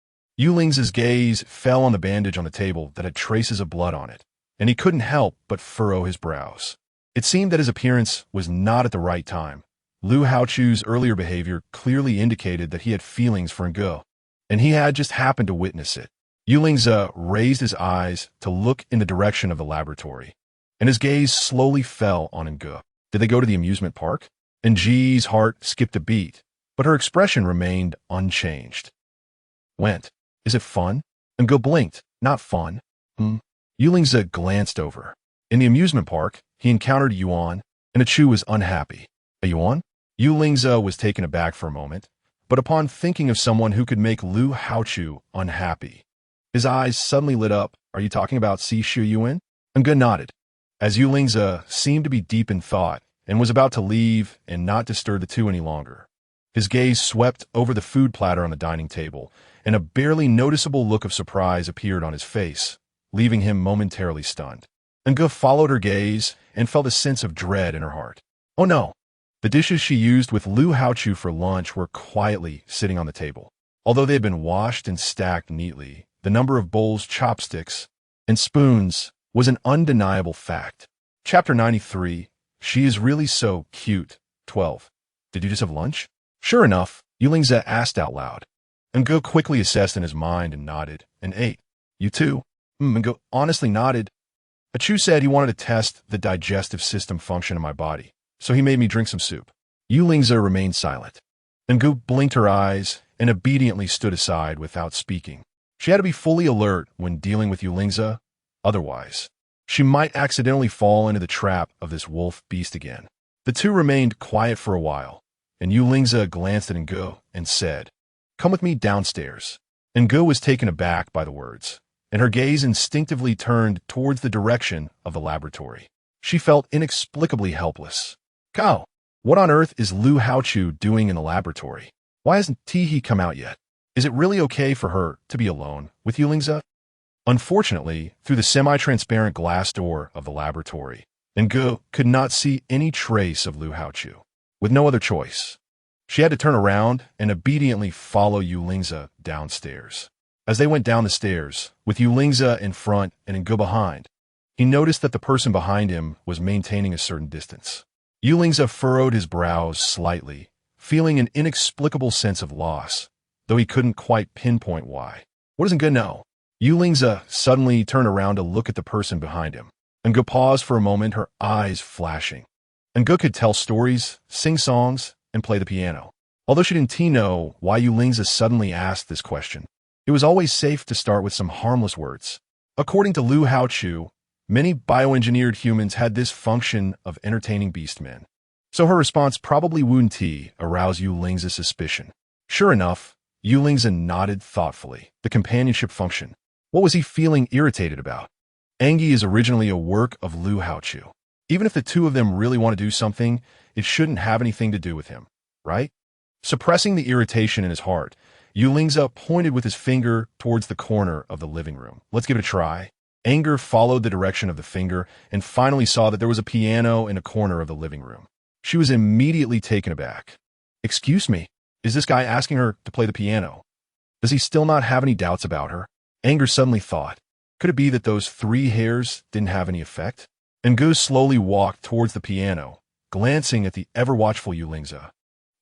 Yuling's gaze fell on the bandage on the table that had traces of blood on it, and he couldn't help but furrow his brows. It seemed that his appearance was not at the right time. Lu Haochu's earlier behavior clearly indicated that he had feelings for Ngu, and he had just happened to witness it. Yulingza raised his eyes to look in the direction of the laboratory, and his gaze slowly fell on Ngu. Did they go to the amusement park? Nji's heart skipped a beat, but her expression remained unchanged. Went. Is it fun? Ngu blinked. Not fun. Yulingza glanced over. In the amusement park, he encountered Yuan, and Achu was unhappy. A Yuan? Yulingza was taken aback for a moment, but upon thinking of someone who could make Lu Haochu unhappy, his eyes suddenly lit up. Are you talking about Si Shu Yuan? Ngu nodded, as Yulingza seemed to be deep in thought and was about to leave and not disturb the two any longer. His gaze swept over the food platter on the dining table, and a barely noticeable look of surprise appeared on his face, leaving him momentarily stunned. Ngu followed her gaze and felt a sense of dread in her heart. Oh no! The dishes she used with Lu Haochu for lunch were quietly sitting on the table. Although they had been washed and stacked neatly, the number of bowls, chopsticks, and spoons was an undeniable fact. Chapter 93. She is really so cute. 12. Did you just have lunch? Sure enough, Yulingza asked out loud. Ngu quickly assessed in his mind and nodded, and ate. You too? Ngu honestly nodded. Achu said he wanted to test the digestive system function in my body, so he made me drink some soup. Yulingza remained silent. Ngu blinked her eyes and obediently stood aside without speaking. She had to be fully alert when dealing with Yulingza, otherwise she might accidentally fall into the trap of this wolf beast again. The two remained quiet for a while, and Yulingza glanced at Ngu and said, "Come with me downstairs." Ngu was taken aback by the words, and her gaze instinctively turned towards the direction of the laboratory. She felt inexplicably helpless. Cow, what on earth is Lu Haochu doing in the laboratory? Why hasn't Tihi come out yet? Is it really okay for her to be alone with Yulingza? Unfortunately, through the semi-transparent glass door of the laboratory, Ngu could not see any trace of Lu Haochu. With no other choice, she had to turn around and obediently follow Yulingza downstairs. As they went down the stairs, with Yulingza in front and Ngu behind, he noticed that the person behind him was maintaining a certain distance. Yulingza furrowed his brows slightly, feeling an inexplicable sense of loss, though he couldn't quite pinpoint why. What does Ngu know? Yulingza suddenly turned around to look at the person behind him. Ngu paused for a moment, her eyes flashing. Ngu could tell stories, sing songs, and play the piano. Although she didn't know why Yulingza suddenly asked this question, it was always safe to start with some harmless words. According to Lu Haochu, many bioengineered humans had this function of entertaining beastmen. So her response probably wouldn't arouse Yulingza's suspicion. Sure enough, Yulingza nodded thoughtfully. The companionship function. What was he feeling irritated about? Angie is originally a work of Lu Haochu. Even if the two of them really want to do something, it shouldn't have anything to do with him, right? Suppressing the irritation in his heart, Yulingza pointed with his finger towards the corner of the living room. Let's give it a try. Anger followed the direction of the finger and finally saw that there was a piano in a corner of the living room. She was immediately taken aback. Excuse me, is this guy asking her to play the piano? Does he still not have any doubts about her? Anger suddenly thought, could it be that those 3 hairs didn't have any effect? Ngu slowly walked towards the piano, glancing at the ever-watchful Yulingza.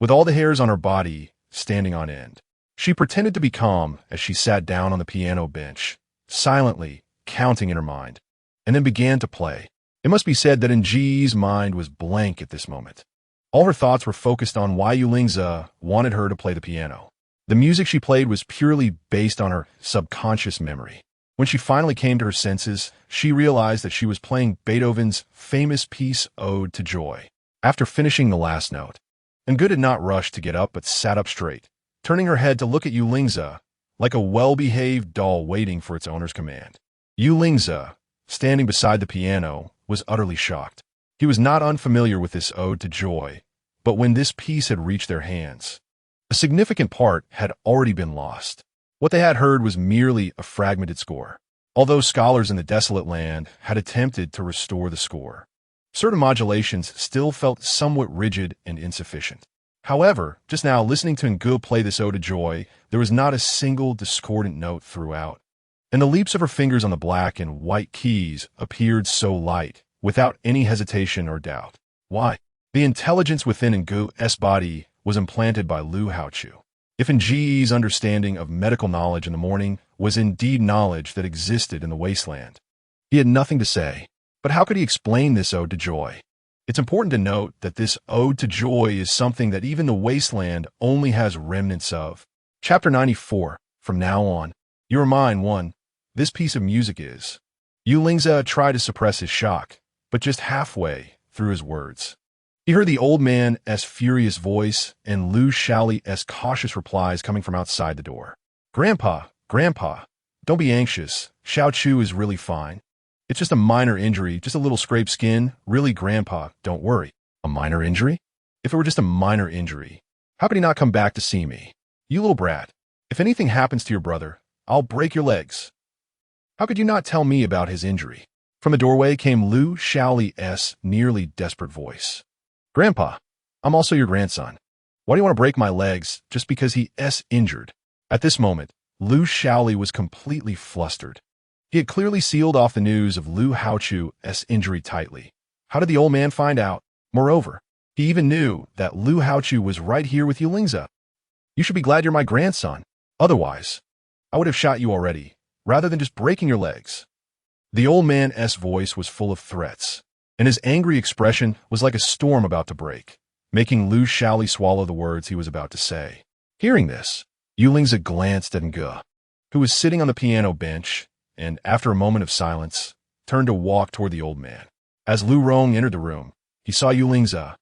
With all the hairs on her body standing on end, she pretended to be calm as she sat down on the piano bench, silently counting in her mind, and then began to play. It must be said that Nji's mind was blank at this moment. All her thoughts were focused on why Yulingza wanted her to play the piano. The music she played was purely based on her subconscious memory. When she finally came to her senses, she realized that she was playing Beethoven's famous piece Ode to Joy. After finishing the last note, Ngu did not rush to get up but sat up straight, turning her head to look at Yulingza like a well-behaved doll waiting for its owner's command. Yulingza, standing beside the piano, was utterly shocked. He was not unfamiliar with this Ode to Joy, but when this piece had reached their hands, a significant part had already been lost. What they had heard was merely a fragmented score, although scholars in the desolate land had attempted to restore the score. Certain modulations still felt somewhat rigid and insufficient. However, just now, listening to Ngu play this Ode to Joy, there was not a single discordant note throughout, and the leaps of her fingers on the black and white keys appeared so light, without any hesitation or doubt. Why? The intelligence within Ngu's body was implanted by Lu Haochu. If Nji's understanding of medical knowledge in the morning was indeed knowledge that existed in the wasteland, he had nothing to say. But how could he explain this Ode to Joy? It's important to note that this Ode to Joy is something that even the wasteland only has remnants of. Chapter 94. From now on, you are mine, one. This piece of music is. Yulingza tried to suppress his shock, but just halfway through his words, he heard the old man's furious voice and Lu Shaoli's cautious replies coming from outside the door. Grandpa, don't be anxious. Xiao Chu is really fine. It's just a minor injury, just a little scraped skin. Really, Grandpa, don't worry. A minor injury? If it were just a minor injury, how could he not come back to see me? You little brat. If anything happens to your brother, I'll break your legs. How could you not tell me about his injury? From the doorway came Lu Shaoli's nearly desperate voice. Grandpa, I'm also your grandson. Why do you want to break my legs just because he's injured? At this moment, Lu Shaoli was completely flustered. He had clearly sealed off the news of Lu Haochu's injury tightly. How did the old man find out? Moreover, he even knew that Lu Haochu was right here with Yulingza. You should be glad you're my grandson. Otherwise, I would have shot you already, rather than just breaking your legs. The old man's voice was full of threats, and his angry expression was like a storm about to break, making Lu Shaoli swallow the words he was about to say. Hearing this, Yulingza glanced at Ngu, who was sitting on the piano bench, and after a moment of silence, turned to walk toward the old man. As Lu Rong entered the room, he saw Yulingza,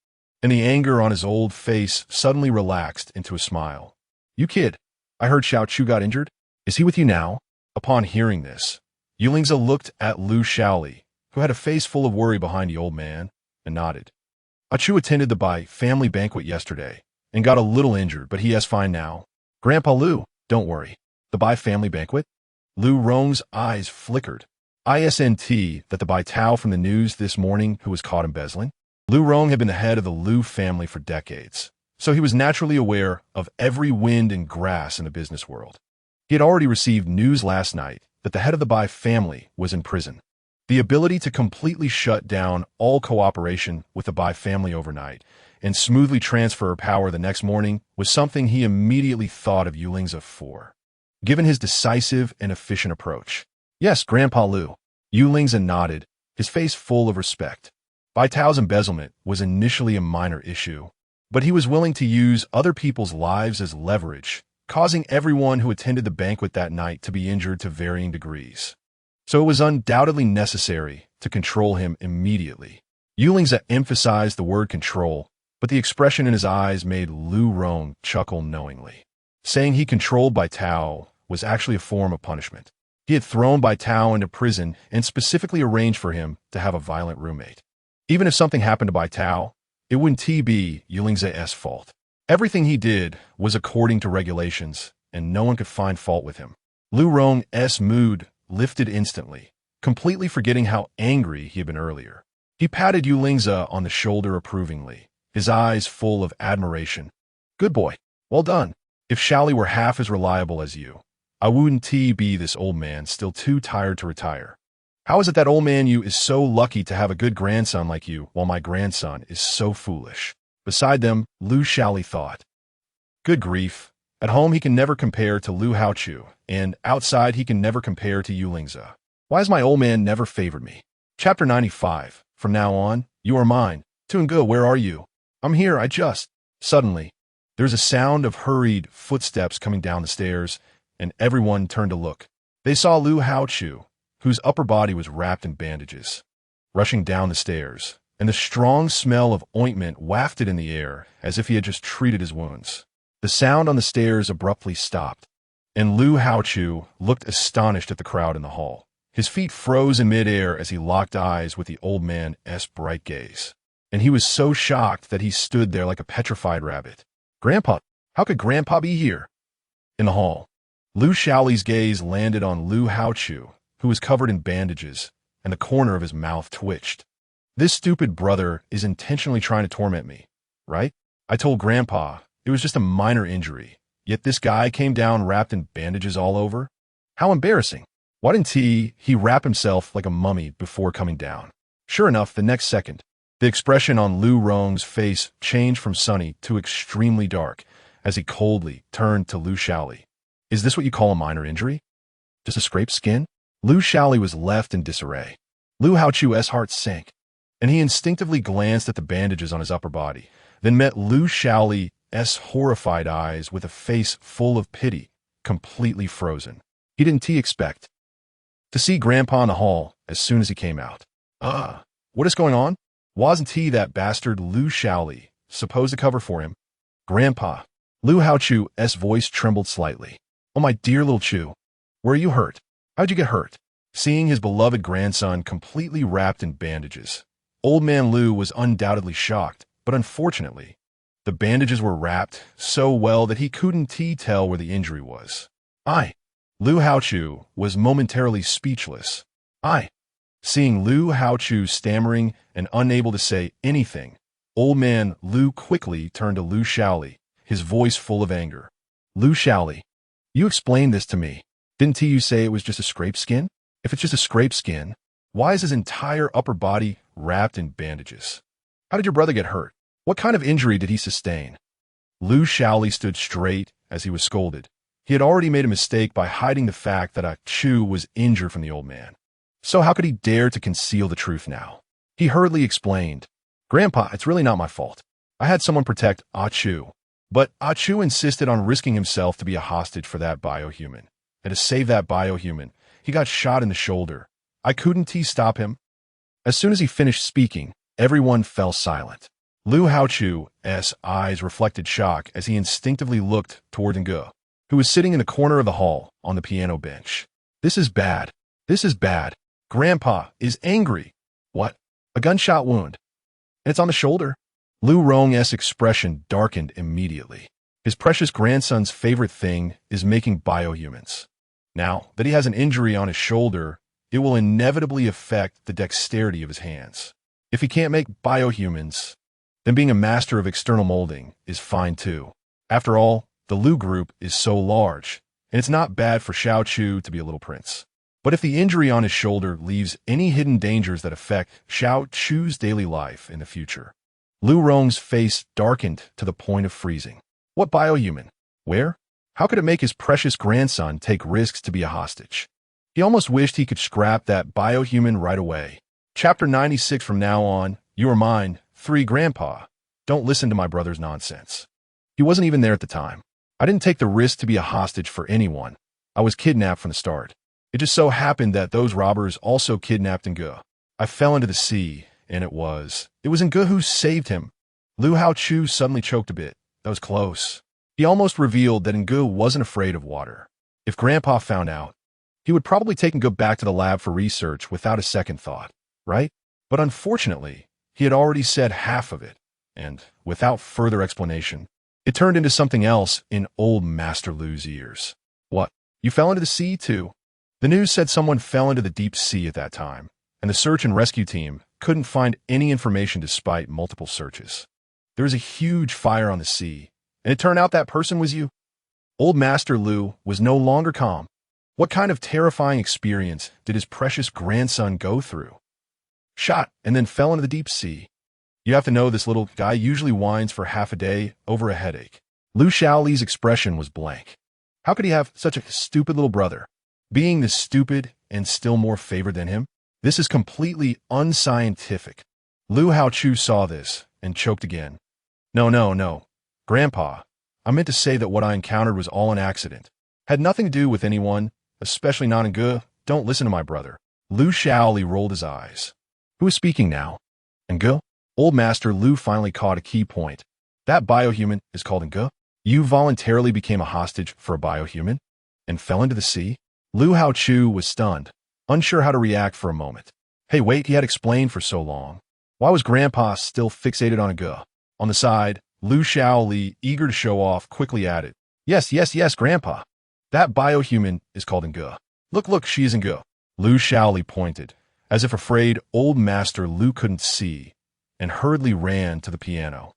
and the anger on his old face suddenly relaxed into a smile. You kid, I heard Xiao Chu got injured. Is he with you now? Upon hearing this, Yulingza looked at Lu Shaoli, who had a face full of worry behind the old man, and nodded. Achu attended the Bai family banquet yesterday and got a little injured, but he is fine now. Grandpa Lu, don't worry. The Bai family banquet? Lu Rong's eyes flickered. Isn't that the Bai Tao from the news this morning who was caught embezzling? Lu Rong had been the head of the Lu family for decades, so he was naturally aware of every wind and grass in the business world. He had already received news last night that the head of the Bai family was in prison. The ability to completely shut down all cooperation with the Bai family overnight and smoothly transfer power the next morning was something he immediately thought of Yulingza for, given his decisive and efficient approach. Yes, Grandpa Lu. Yulingza nodded, his face full of respect. Bai Tao's embezzlement was initially a minor issue, But he was willing to use other people's lives as leverage, causing everyone who attended the banquet that night to be injured to varying degrees. So it was undoubtedly necessary to control him immediately. Yulingza emphasized the word control, but the expression in his eyes made Lu Rong chuckle knowingly. Saying he controlled Bai Tao was actually a form of punishment. He had thrown Bai Tao into prison and specifically arranged for him to have a violent roommate. Even if something happened to Bai Tao, it wouldn't be Yulingza's fault. Everything he did was according to regulations, and no one could find fault with him. Lu Rong's mood lifted instantly, completely forgetting how angry he had been earlier. He patted Yulingza on the shoulder approvingly, his eyes full of admiration. Good boy. Well done. If Shaoli were half as reliable as you, I wouldn't be this old man still too tired to retire. How is it that old man you is so lucky to have a good grandson like you, while my grandson is so foolish? Beside them, Lu Shaoli thought. Good grief. At home he can never compare to Lu Haochu, and outside he can never compare to Yulingza. Why has my old man never favored me? Chapter 95. From now on, you are mine. Tungu, where are you? I'm here, Suddenly, there's a sound of hurried footsteps coming down the stairs, and everyone turned to look. They saw Lu Haochu, whose upper body was wrapped in bandages, rushing down the stairs, and the strong smell of ointment wafted in the air as if he had just treated his wounds. The sound on the stairs abruptly stopped, and Lu Haochu looked astonished at the crowd in the hall. His feet froze in midair as he locked eyes with the old man's bright gaze, and he was so shocked that he stood there like a petrified rabbit. Grandpa, how could Grandpa be here? In the hall, Lu Shaoli's gaze landed on Lu Haochu, who was covered in bandages, and the corner of his mouth twitched. This stupid brother is intentionally trying to torment me, right? I told Grandpa it was just a minor injury, yet this guy came down wrapped in bandages all over? How embarrassing. Why didn't he wrap himself like a mummy before coming down? Sure enough, the next second, the expression on Lu Rong's face changed from sunny to extremely dark as he coldly turned to Lu Shaoli. Is this what you call a minor injury? Just a scraped skin? Lu Shaoli was left in disarray. Lu Haochu's heart sank, and he instinctively glanced at the bandages on his upper body, then met Lu Shaoli's horrified eyes with a face full of pity, completely frozen. He didn't expect to see Grandpa in the hall as soon as he came out. What is going on? Wasn't he that bastard Lu Shaoli supposed to cover for him? Grandpa. Lu Haochu's voice trembled slightly. Oh, my dear little Chu, where are you hurt? How'd you get hurt? Seeing his beloved grandson completely wrapped in bandages, Old Man Lu was undoubtedly shocked, but unfortunately, the bandages were wrapped so well that he couldn't tell where the injury was. Lu Haochu was momentarily speechless. Seeing Lu Haochu stammering and unable to say anything, Old Man Lu quickly turned to Lu Shaoli, his voice full of anger. Lu Shaoli, you explained this to me. Didn't you say it was just a scraped skin? If it's just a scraped skin, why is his entire upper body wrapped in bandages? How did your brother get hurt? What kind of injury did he sustain? Lu Shaoli stood straight as he was scolded. He had already made a mistake by hiding the fact that Chu was injured from the old man. So how could he dare to conceal the truth now? He hurriedly explained, Grandpa, it's really not my fault. I had someone protect Chu, but Chu insisted on risking himself to be a hostage for that biohuman. And to save that biohuman, he got shot in the shoulder. I couldn't stop him. As soon as he finished speaking, everyone fell silent. Lu Haochu's eyes reflected shock as he instinctively looked toward Nge, who was sitting in the corner of the hall on the piano bench. This is bad. This is bad. Grandpa is angry. What? A gunshot wound. And it's on the shoulder? Lu Rong's expression darkened immediately. His precious grandson's favorite thing is making biohumans. Now that he has an injury on his shoulder, it will inevitably affect the dexterity of his hands. If he can't make biohumans, then being a master of external molding is fine too. After all, the Lu group is so large, and it's not bad for Xiao Chu to be a little prince. But if the injury on his shoulder leaves any hidden dangers that affect Xiao Chu's daily life in the future, Lu Rong's face darkened to the point of freezing. What biohuman? Where? How could it make his precious grandson take risks to be a hostage? He almost wished he could scrap that biohuman right away. Chapter 96. From now on, you are mine. 3. Grandpa. don't listen to my brother's nonsense. He wasn't even there at the time. I didn't take the risk to be a hostage for anyone. I was kidnapped from the start. It just so happened that those robbers also kidnapped Nge. I fell into the sea, and it was Nge who saved him. Lu Hao-Chu suddenly choked a bit. That was close. He almost revealed that Nge wasn't afraid of water. If Grandpa found out, he would probably take Nge back to the lab for research without a second thought, right? But unfortunately, he had already said half of it, and without further explanation, it turned into something else in old Master Lu's ears. What? You fell into the sea too? The news said someone fell into the deep sea at that time, and the search and rescue team couldn't find any information despite multiple searches. There was a huge fire on the sea, and it turned out that person was you. Old Master Lu was no longer calm. What kind of terrifying experience did his precious grandson go through? Shot and then fell into the deep sea. You have to know this little guy usually whines for half a day over a headache. Lu Shaoli's expression was blank. How could he have such a stupid little brother? Being this stupid and still more favored than him? This is completely unscientific. Lu Hao-Chu saw this and choked again. No. Grandpa, I meant to say that what I encountered was all an accident. Had nothing to do with anyone, especially not Nge. Don't listen to my brother. Lu Shaoli rolled his eyes. Who is speaking now? Nge? Old Master Lu finally caught a key point. That biohuman is called Nge? You voluntarily became a hostage for a biohuman? And fell into the sea? Lu Hao-Chu was stunned, unsure how to react for a moment. Hey, wait, he had explained for so long. Why was Grandpa still fixated on Nge? On the side, Lu Shaoli, eager to show off, quickly added, Yes, Grandpa. That biohuman is called Nge. Look, she is Nge. Lu Shaoli pointed, as if afraid old Master Lu couldn't see, and hurriedly ran to the piano,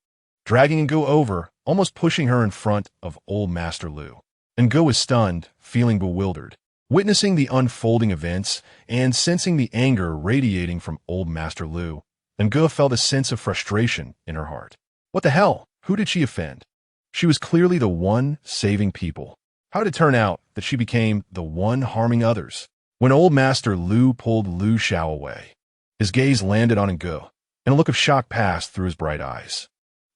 dragging Nge over, almost pushing her in front of old Master Lu. Nge was stunned, feeling bewildered, witnessing the unfolding events and sensing the anger radiating from old Master Lu. Nge felt a sense of frustration in her heart. What the hell? Who did she offend? She was clearly the one saving people. How did it turn out that she became the one harming others? When old Master Lu pulled Lu Shao away, his gaze landed on Nge, and a look of shock passed through his bright eyes.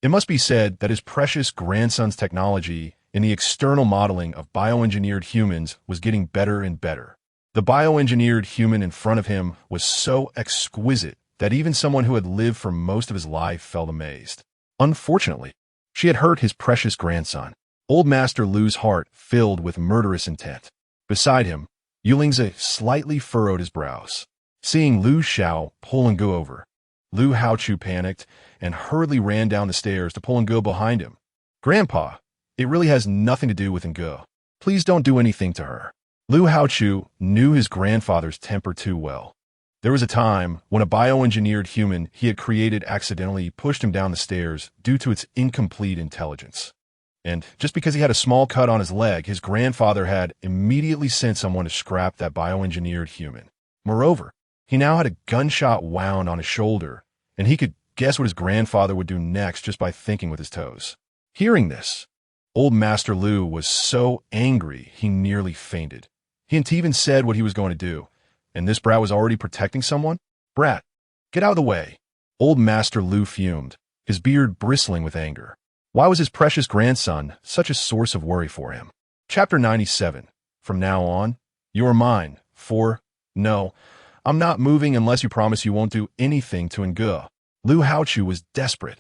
It must be said that his precious grandson's technology in the external modeling of bioengineered humans was getting better and better. The bioengineered human in front of him was so exquisite that even someone who had lived for most of his life felt amazed. Unfortunately, she had hurt his precious grandson. Old Master Lu's heart filled with murderous intent. Beside him, Yulingza slightly furrowed his brows. Seeing Lu Shao pull Nge over, Lu Hao-Chu panicked and hurriedly ran down the stairs to pull Nge behind him. Grandpa, it really has nothing to do with Nge. Please don't do anything to her. Lu Hao-Chu knew his grandfather's temper too well. There was a time when a bioengineered human he had created accidentally pushed him down the stairs due to its incomplete intelligence. And just because he had a small cut on his leg, his grandfather had immediately sent someone to scrap that bioengineered human. Moreover, he now had a gunshot wound on his shoulder, and he could guess what his grandfather would do next just by thinking with his toes. Hearing this, old Master Lu was so angry he nearly fainted. He hadn't even said what he was going to do, and this brat was already protecting someone? Brat, get out of the way. Old Master Lu fumed, his beard bristling with anger. Why was his precious grandson such a source of worry for him? Chapter 97. From now on, you are mine. No, I'm not moving unless you promise you won't do anything to Nge. Lu Hao-Chu was desperate,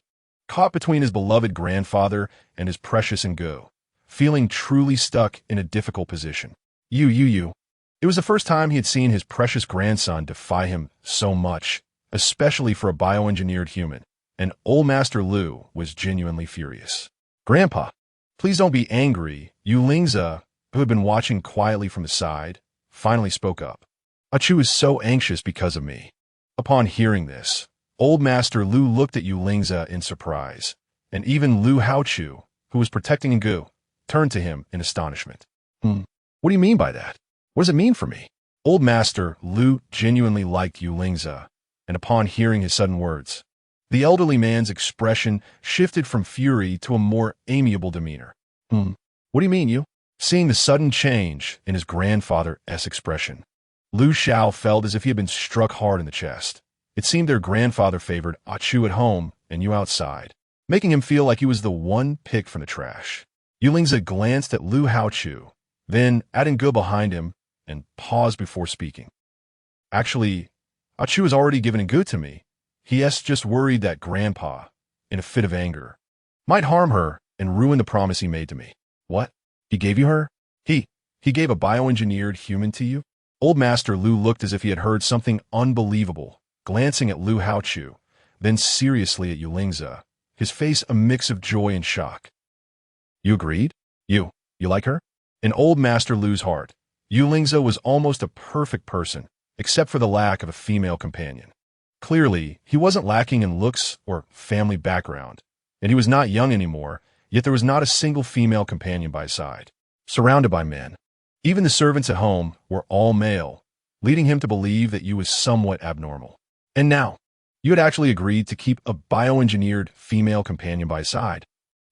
caught between his beloved grandfather and his precious Nge, feeling truly stuck in a difficult position. You. It was the first time he had seen his precious grandson defy him so much, especially for a bioengineered human, and old Master Lu was genuinely furious. Grandpa, please don't be angry. Yulingza, who had been watching quietly from the side, finally spoke up. Achu is so anxious because of me. Upon hearing this, old Master Lu looked at Yulingza in surprise, and even Lu Hao-Chu, who was protecting Nge, turned to him in astonishment. What do you mean by that? What does it mean for me? Old Master Lu genuinely liked Yulingza, and upon hearing his sudden words, the elderly man's expression shifted from fury to a more amiable demeanor. What do you mean, you? Seeing the sudden change in his grandfather's expression, Lu Shao felt as if he had been struck hard in the chest. It seemed their grandfather favored Achu at home and you outside. making him feel like he was the one pick from the trash. Yulingza glanced at Lu Haochu, then at Ngu behind him, and paused before speaking. Actually, Haochu has already given Ngu to me. He is just worried that Grandpa, in a fit of anger, might harm her and ruin the promise he made to me. What? He gave you her? He gave a bioengineered human to you? Old Master Lu looked as if he had heard something unbelievable, glancing at Lu Haochu, then seriously at Yulingza, his face a mix of joy and shock. You agreed? You like her? In Old Master Lu's heart, Yulingza was almost a perfect person, except for the lack of a female companion. Clearly, he wasn't lacking in looks or family background, and he was not young anymore, yet there was not a single female companion by his side. Surrounded by men, even the servants at home were all male, leading him to believe that you was somewhat abnormal. And now, you had actually agreed to keep a bioengineered female companion by his side.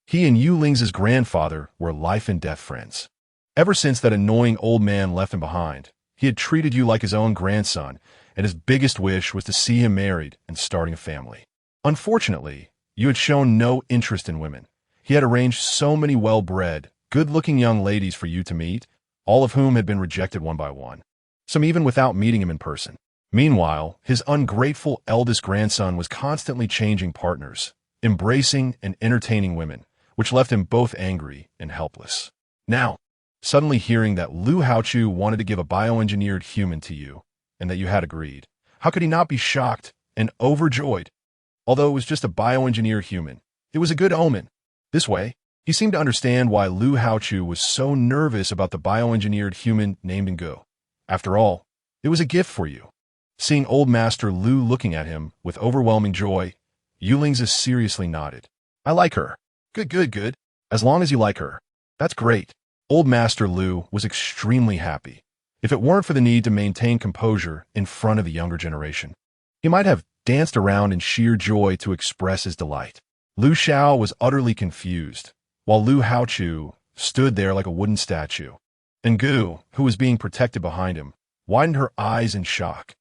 He and Yulingza's grandfather were life and death friends. Ever since that annoying old man left him behind, he had treated you like his own grandson, and his biggest wish was to see him married and starting a family. Unfortunately, you had shown no interest in women. He had arranged so many well-bred, good-looking young ladies for you to meet, all of whom had been rejected one by one, some even without meeting him in person. Meanwhile, his ungrateful eldest grandson was constantly changing partners, embracing and entertaining women, which left him both angry and helpless. Now, suddenly hearing that Lu Haochu wanted to give a bioengineered human to you, and that you had agreed, how could he not be shocked and overjoyed? Although it was just a bioengineered human, it was a good omen. This way, he seemed to understand why Lu Haochu was so nervous about the bioengineered human named Ngu. After all, it was a gift for you. Seeing Old Master Lu looking at him with overwhelming joy, Yulingza seriously nodded. I like her. Good. As long as you like her. That's great. Old Master Lu was extremely happy. If it weren't for the need to maintain composure in front of the younger generation, he might have danced around in sheer joy to express his delight. Lu Xiao was utterly confused, while Lu Haochu stood there like a wooden statue. Ngu, who was being protected behind him, widened her eyes in shock.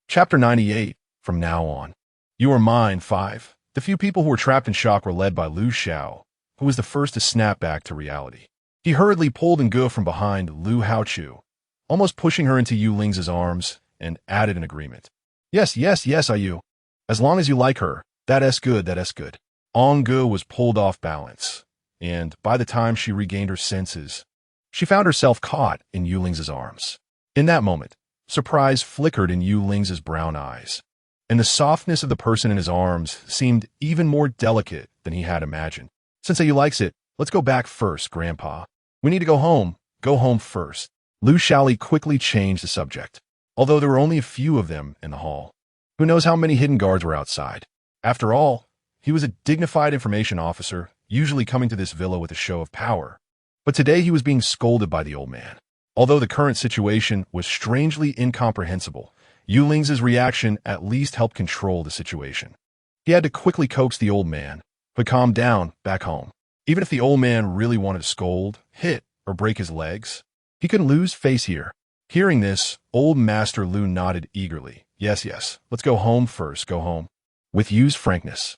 Chapter 98, From Now On. You Are Mine, 5. The few people who were trapped in shock were led by Lu Xiao, who was the first to snap back to reality. He hurriedly pulled Ngu from behind Lu Haochu, almost pushing her into Yulingza's arms, and added an agreement. Yes, Ayu. As long as you like her, that is good. Ngu was pulled off balance, and by the time she regained her senses, she found herself caught in Yulingza's arms. In that moment, surprise flickered in Yulingza's brown eyes, and the softness of the person in his arms seemed even more delicate than he had imagined. Since you likes it, let's go back first, Grandpa. We need to go home. Go home first. Lu Xiaoli quickly changed the subject, although there were only a few of them in the hall. Who knows how many hidden guards were outside? After all, he was a dignified information officer, usually coming to this villa with a show of power. But today he was being scolded by the old man. Although the current situation was strangely incomprehensible, Yulingza's reaction at least helped control the situation. He had to quickly coax the old man, but calm down back home. Even if the old man really wanted to scold, hit, or break his legs, he couldn't lose face here. Hearing this, Old Master Lu nodded eagerly. Yes, let's go home first, go home. With used frankness,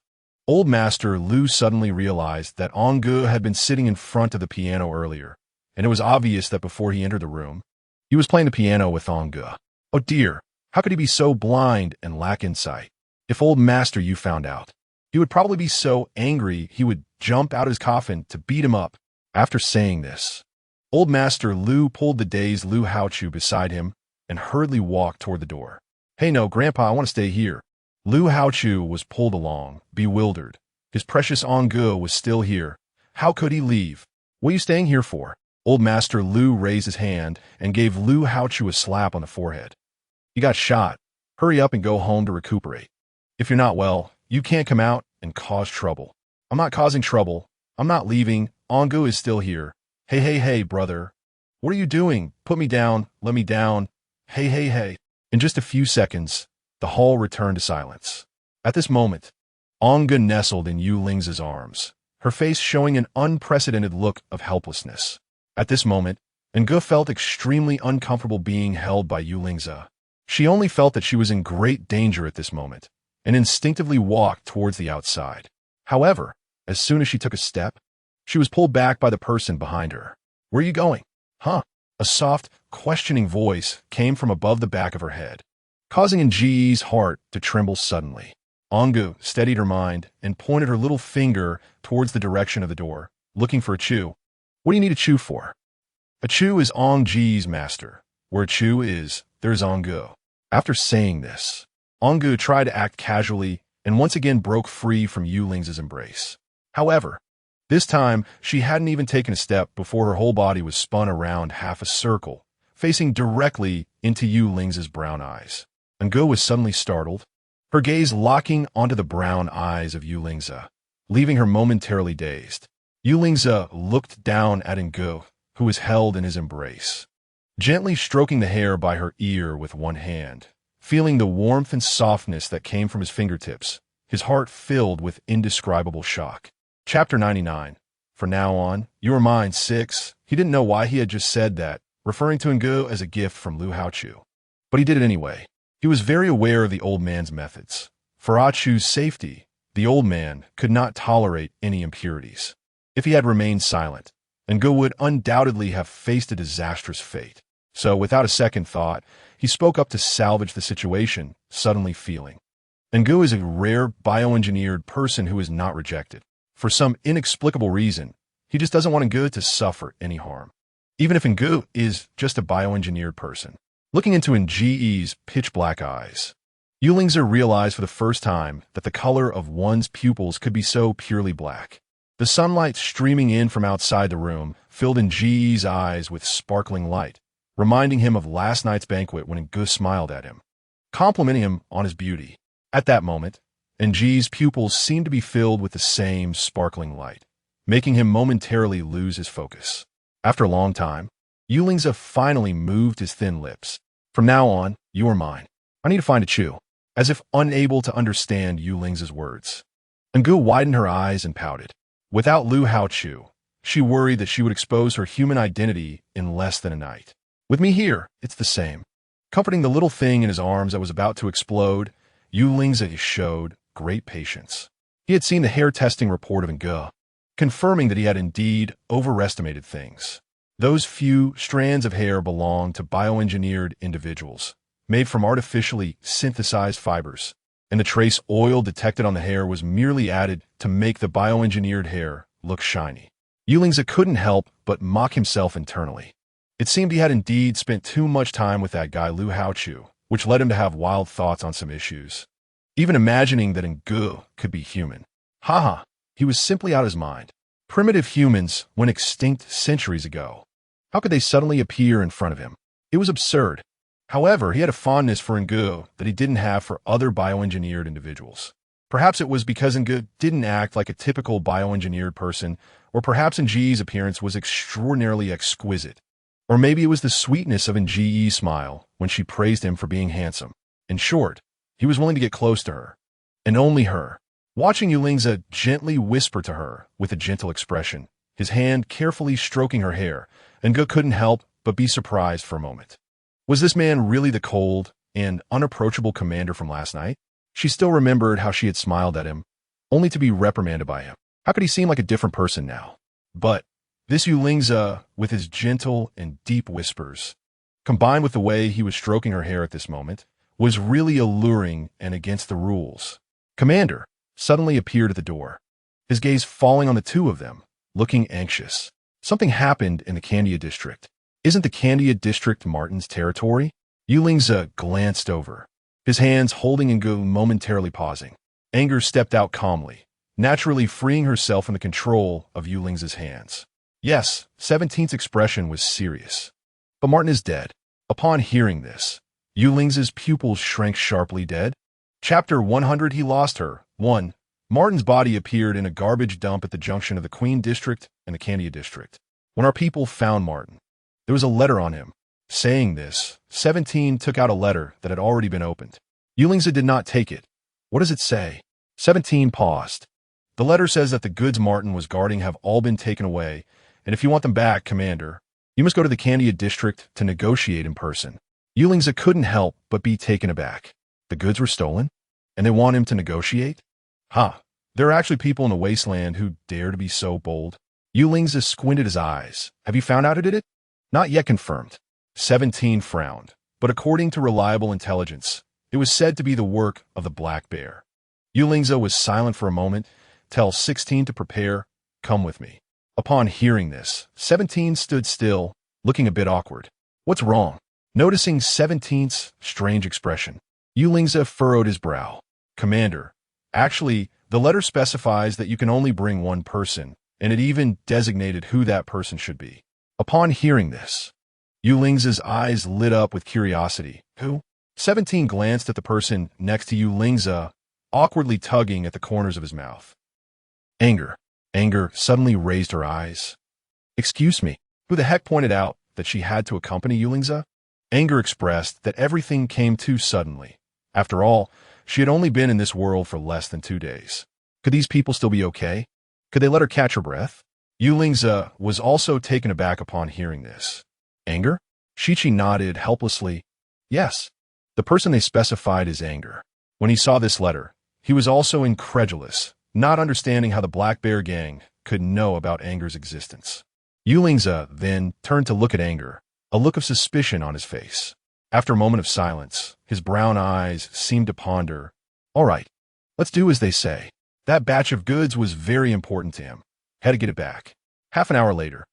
Old Master Lu suddenly realized that Ngu had been sitting in front of the piano earlier, and it was obvious that before he entered the room, he was playing the piano with Ngu. Oh dear, how could he be so blind and lack insight? If Old Master Yu found out, he would probably be so angry he would jump out of his coffin to beat him up. After saying this, Old Master Lu pulled the dazed Lu Haochu beside him and hurriedly walked toward the door. Hey no, Grandpa, I want to stay here. Lu Haochu was pulled along, bewildered. His precious Ngu was still here. How could he leave? What are you staying here for? Old Master Lu raised his hand and gave Lu Haochu a slap on the forehead. You got shot. Hurry up and go home to recuperate. If you're not well, you can't come out and cause trouble. I'm not causing trouble. I'm not leaving. Ngu is still here. Hey, brother. What are you doing? Put me down. Let me down. Hey. In just a few seconds, the hall returned to silence. At this moment, Ngu nestled in Yulingza's arms, her face showing an unprecedented look of helplessness. At this moment, Ngu felt extremely uncomfortable being held by Yulingza. She only felt that she was in great danger at this moment, and instinctively walked towards the outside. However, As soon as she took a step, she was pulled back by the person behind her. "Where are you going?" "Huh?" A soft, questioning voice came from above the back of her head, causing Nji's heart to tremble suddenly. Ongu steadied her mind and pointed her little finger towards the direction of the door, looking for a Chu. "What do you need a Chu for?" "A Chu is Ong Ji's master. Where a Chu is, there's Ongu." After saying this, Ongu tried to act casually and once again broke free from Yuling's embrace. However, this time she hadn't even taken a step before her whole body was spun around half a circle, facing directly into Yuling's brown eyes. Ongu was suddenly startled, her gaze locking onto the brown eyes of Yulingza, leaving her momentarily dazed. Yulingza looked down at Ongu, who was held in his embrace, gently stroking the hair by her ear with one hand. Feeling the warmth and softness that came from his fingertips, his heart filled with indescribable shock. Chapter 99. From now on, you are mine, 6. He didn't know why he had just said that, referring to Ongu as a gift from Lu Haochu. But he did it anyway. He was very aware of the old man's methods. For Ah Chu's safety, the old man could not tolerate any impurities. If he had remained silent, Ongu would undoubtedly have faced a disastrous fate. So, without a second thought, he spoke up to salvage the situation, suddenly feeling. Ongu is a rare bioengineered person who is not rejected. For some inexplicable reason, he just doesn't want Ongu to suffer any harm. Even if Ongu is just a bioengineered person. Looking into Nji's pitch-black eyes, Yulingza realized for the first time that the color of one's pupils could be so purely black. The sunlight streaming in from outside the room filled Nji's eyes with sparkling light, reminding him of last night's banquet when Ongu smiled at him, complimenting him on his beauty. At that moment, Nji's pupils seemed to be filled with the same sparkling light, making him momentarily lose his focus. After a long time, Yulingza finally moved his thin lips. "From now on, you are mine. I need to find a Chu." As if unable to understand Yulingza's words, Ongu widened her eyes and pouted. Without Lu Haochu, she worried that she would expose her human identity in less than a night. "With me here, it's the same." Comforting the little thing in his arms that was about to explode, Yulingza showed great patience. He had seen the hair testing report of Ongu, confirming that he had indeed overestimated things. Those few strands of hair belonged to bioengineered individuals, made from artificially synthesized fibers, and the trace oil detected on the hair was merely added to make the bioengineered hair look shiny. Yulingza couldn't help but mock himself internally. It seemed he had indeed spent too much time with that guy Lu Haochu, which led him to have wild thoughts on some issues. Even imagining that Ongu could be human. Haha, he was simply out of his mind. Primitive humans went extinct centuries ago. How could they suddenly appear in front of him? It was absurd. However, he had a fondness for Ongu that he didn't have for other bioengineered individuals. Perhaps it was because Ongu didn't act like a typical bioengineered person, or perhaps Nji's appearance was extraordinarily exquisite. Or maybe it was the sweetness of Nji's smile when she praised him for being handsome. In short, he was willing to get close to her, and only her. Watching Yulingza gently whisper to her with a gentle expression, his hand carefully stroking her hair, Ongu couldn't help but be surprised for a moment. Was this man really the cold and unapproachable commander from last night? She still remembered how she had smiled at him, only to be reprimanded by him. How could he seem like a different person now? But this Yulingza, with his gentle and deep whispers, combined with the way he was stroking her hair at this moment, was really alluring and against the rules. Commander suddenly appeared at the door, his gaze falling on the two of them, looking anxious. Something happened in the Candia district. Isn't the Candia district Martin's territory? Yulingza glanced over, his hands holding Ongu, momentarily pausing. Anger stepped out calmly, naturally freeing herself from the control of Yulingza's hands. Yes, 17's expression was serious. But Martin is dead. Upon hearing this, Yulingza's pupils shrank sharply. Dead? Chapter 100. He lost her. 1. Martin's body appeared in a garbage dump at the junction of the Queen district and the Candia district. When our people found Martin, there was a letter on him. Saying this, 17 took out a letter that had already been opened. Yulingza did not take it. What does it say? 17 paused. The letter says that the goods Martin was guarding have all been taken away, and if you want them back, Commander, you must go to the Candia district to negotiate in person. Yulingza couldn't help but be taken aback. The goods were stolen, and they want him to negotiate? Ha! There are actually people in the wasteland who dare to be so bold. Yulingza squinted his eyes. Have you found out who did it? Not yet confirmed. 17 frowned, but according to reliable intelligence, it was said to be the work of the Black Bear. Yulingza was silent for a moment. Tell 16 to prepare. Come with me. Upon hearing this, 17 stood still, looking a bit awkward. What's wrong? Noticing 17's strange expression, Yulingza furrowed his brow. Commander, actually, the letter specifies that you can only bring one person, and it even designated who that person should be. Upon hearing this, Yulingza's eyes lit up with curiosity. Who? 17 glanced at the person next to Yulingza, awkwardly tugging at the corners of his mouth. Anger. Anger suddenly raised her eyes. Excuse me, who the heck pointed out that she had to accompany Yulingza? Anger expressed that everything came too suddenly. After all, she had only been in this world for less than 2 days. Could these people still be okay? Could they let her catch her breath? Yulingza was also taken aback upon hearing this. Anger? Shichi nodded helplessly. Yes, the person they specified is Anger. When he saw this letter, he was also incredulous, not understanding how the Black Bear gang could know about Anger's existence. Yulingza then turned to look at Anger, a look of suspicion on his face. After a moment of silence, his brown eyes seemed to ponder. All right, let's do as they say. That batch of goods was very important to him. Had to get it back. Half an hour later,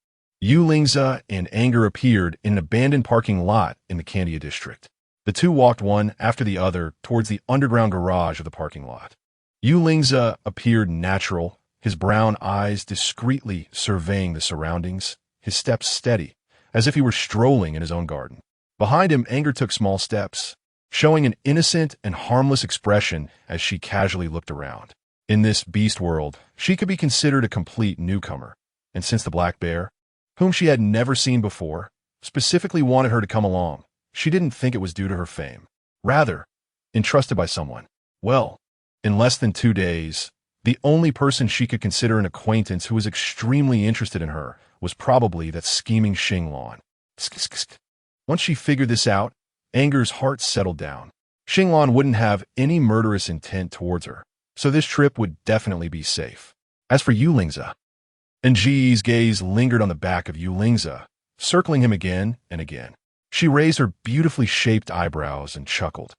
Yulingza and Anger appeared in an abandoned parking lot in the Candia district. The two walked one after the other towards the underground garage of the parking lot. Yulingza appeared natural, his brown eyes discreetly surveying the surroundings, his steps steady, as if he were strolling in his own garden. Behind him, Anger took small steps, showing an innocent and harmless expression as she casually looked around. In this beast world, she could be considered a complete newcomer, and since the Black Bear, whom she had never seen before, specifically wanted her to come along, she didn't think it was due to her fame. Rather, entrusted by someone. Well, in less than 2 days, the only person she could consider an acquaintance who was extremely interested in her was probably that scheming Xinglan. Once she figured this out, Anger's heart settled down. Xinglan wouldn't have any murderous intent towards her, so this trip would definitely be safe. As for Yulingza, Nji's gaze lingered on the back of Yulingza, circling him again and again. She raised her beautifully shaped eyebrows and chuckled,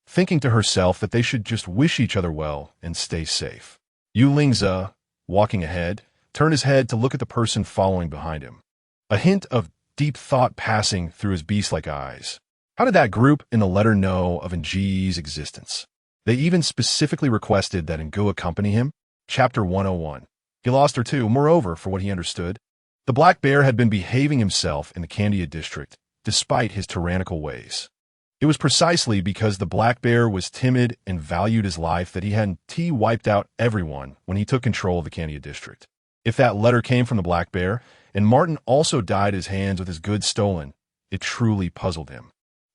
thinking to herself that they should just wish each other well and stay safe. Yulingza, walking ahead, turned his head to look at the person following behind him, a hint of deep thought passing through his beast-like eyes. How did that group in the letter know of Nji's existence? They even specifically requested that Ngu accompany him. Chapter 101. He lost her too, moreover, for what he understood. The Black Bear had been behaving himself in the Candia district, despite his tyrannical ways. It was precisely because the Black Bear was timid and valued his life that he had wiped out everyone when he took control of the Candia district. If that letter came from the Black Bear, and Martin also dyed his hands with his goods stolen, it truly puzzled him.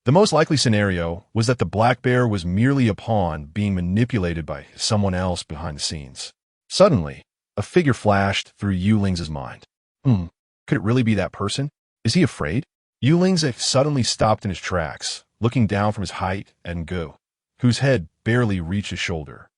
The most likely scenario was that the Black Bear was merely a pawn being manipulated by someone else behind the scenes. Suddenly, a figure flashed through Yulingza's mind. Could it really be that person? Is he afraid? Yulingza suddenly stopped in his tracks, looking down from his height at Ngu, whose head barely reached his shoulder.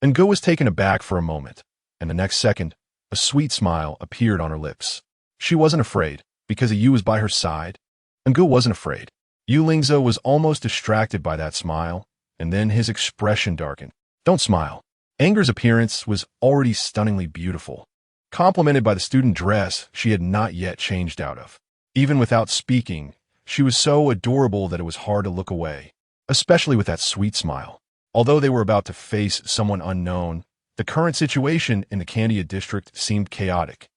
Ngu was taken aback for a moment, and the next second, a sweet smile appeared on her lips. She wasn't afraid, because Yu was by her side. Ngu wasn't afraid. Yulingza was almost distracted by that smile, and then his expression darkened. Don't smile. Anger's appearance was already stunningly beautiful, complemented by the student dress she had not yet changed out of. Even without speaking, she was so adorable that it was hard to look away, especially with that sweet smile. Although they were about to face someone unknown, the current situation in the Candia district seemed chaotic.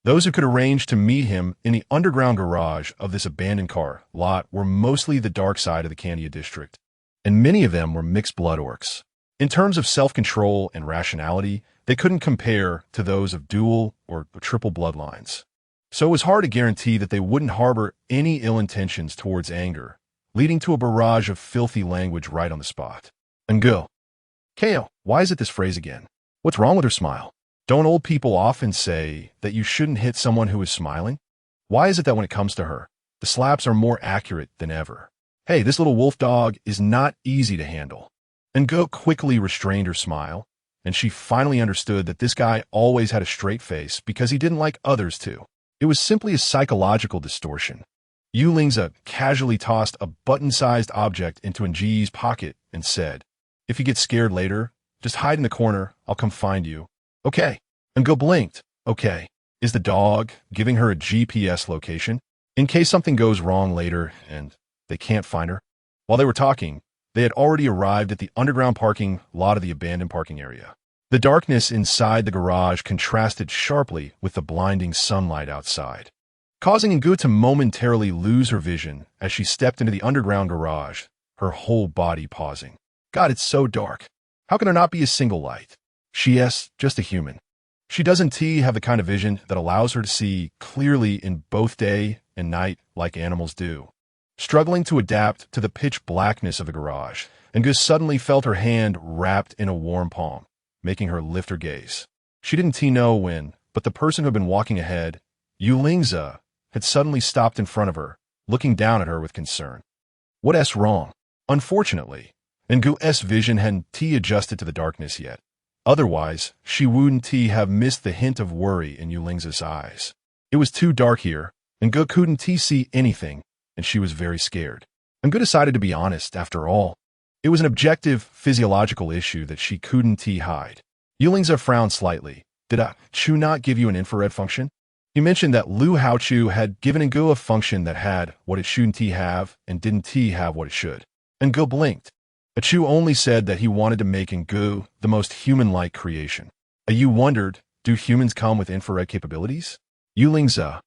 Those who could arrange to meet him in the underground garage of this abandoned car lot were mostly the dark side of the Candia district, and many of them were mixed blood orcs. In terms of self-control and rationality, they couldn't compare to those of dual or triple bloodlines. So it was hard to guarantee that they wouldn't harbor any ill intentions towards Anger, leading to a barrage of filthy language right on the spot. Ngu. Ko, why is it this phrase again? What's wrong with her smile? Don't old people often say that you shouldn't hit someone who is smiling? Why is it that when it comes to her, the slaps are more accurate than ever? Hey, this little wolf dog is not easy to handle. Ngu quickly restrained her smile, and she finally understood that this guy always had a straight face because he didn't like others to. It was simply a psychological distortion. Lingza casually tossed a button-sized object into Nji's pocket and said, "If you get scared later, just hide in the corner. I'll come find you." "Okay." Go blinked. "Okay." Is the dog giving her a GPS location in case something goes wrong later and they can't find her? While they were talking, they had already arrived at the underground parking lot of the abandoned parking area. The darkness inside the garage contrasted sharply with the blinding sunlight outside, causing Ngu to momentarily lose her vision as she stepped into the underground garage, her whole body pausing. God, it's so dark. How can there not be a single light? She's just a human. She doesn't have the kind of vision that allows her to see clearly in both day and night like animals do. Struggling to adapt to the pitch blackness of the garage, Ngu suddenly felt her hand wrapped in a warm palm, making her lift her gaze. She didn't know when, but the person who had been walking ahead, Lingza, had suddenly stopped in front of her, looking down at her with concern. What's wrong? Unfortunately, Ngu's vision hadn't adjusted to the darkness yet. Otherwise, she wouldn't have missed the hint of worry in Lingza's eyes. It was too dark here, Ngu couldn't see anything, and she was very scared. Ngu decided to be honest, after all. It was an objective, physiological issue that she couldn't hide. Lingza frowned slightly. Did Chu not give you an infrared function? He mentioned that Lu Haochu had given Ngu a function that had what it shouldn't have and didn't have what it should. Ngu blinked. Chu only said that he wanted to make Ngu the most human-like creation. You wondered, do humans come with infrared capabilities? Lingza.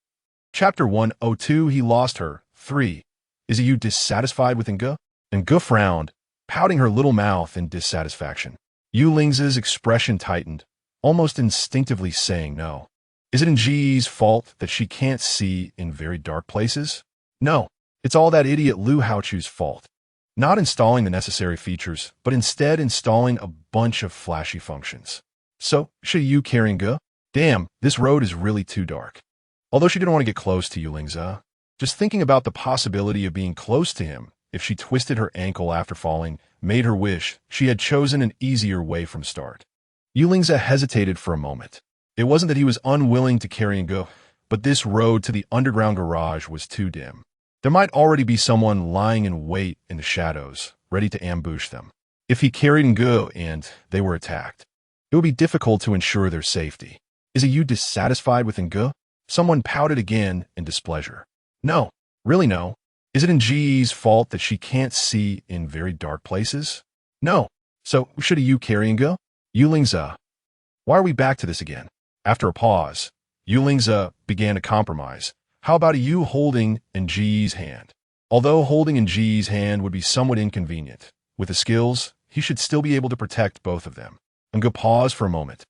Chapter 102, he lost her. 3. Is you dissatisfied with Ngu? Ngu frowned, pouting her little mouth in dissatisfaction. Lingza's expression tightened, almost instinctively saying no. Is it Nji's fault that she can't see in very dark places? No, it's all that idiot Lu Haochu's fault. Not installing the necessary features, but instead installing a bunch of flashy functions. So, should you carry Ngu? Damn, this road is really too dark. Although she didn't want to get close to Lingza, just thinking about the possibility of being close to him if she twisted her ankle after falling made her wish she had chosen an easier way from start. Lingza hesitated for a moment. It wasn't that he was unwilling to carry Ngu, but this road to the underground garage was too dim. There might already be someone lying in wait in the shadows, ready to ambush them. If he carried Ngu and they were attacked, it would be difficult to ensure their safety. Is you dissatisfied with Ngu? Someone pouted again in displeasure. No, really no. Is it Nji's fault that she can't see in very dark places? No. So, should you carry Ngu? Lingza. Why are we back to this again? After a pause, Lingza began a compromise. How about you holding Nji's hand? Although holding Nji's hand would be somewhat inconvenient, with the skills, he should still be able to protect both of them. Ngu paused for a moment,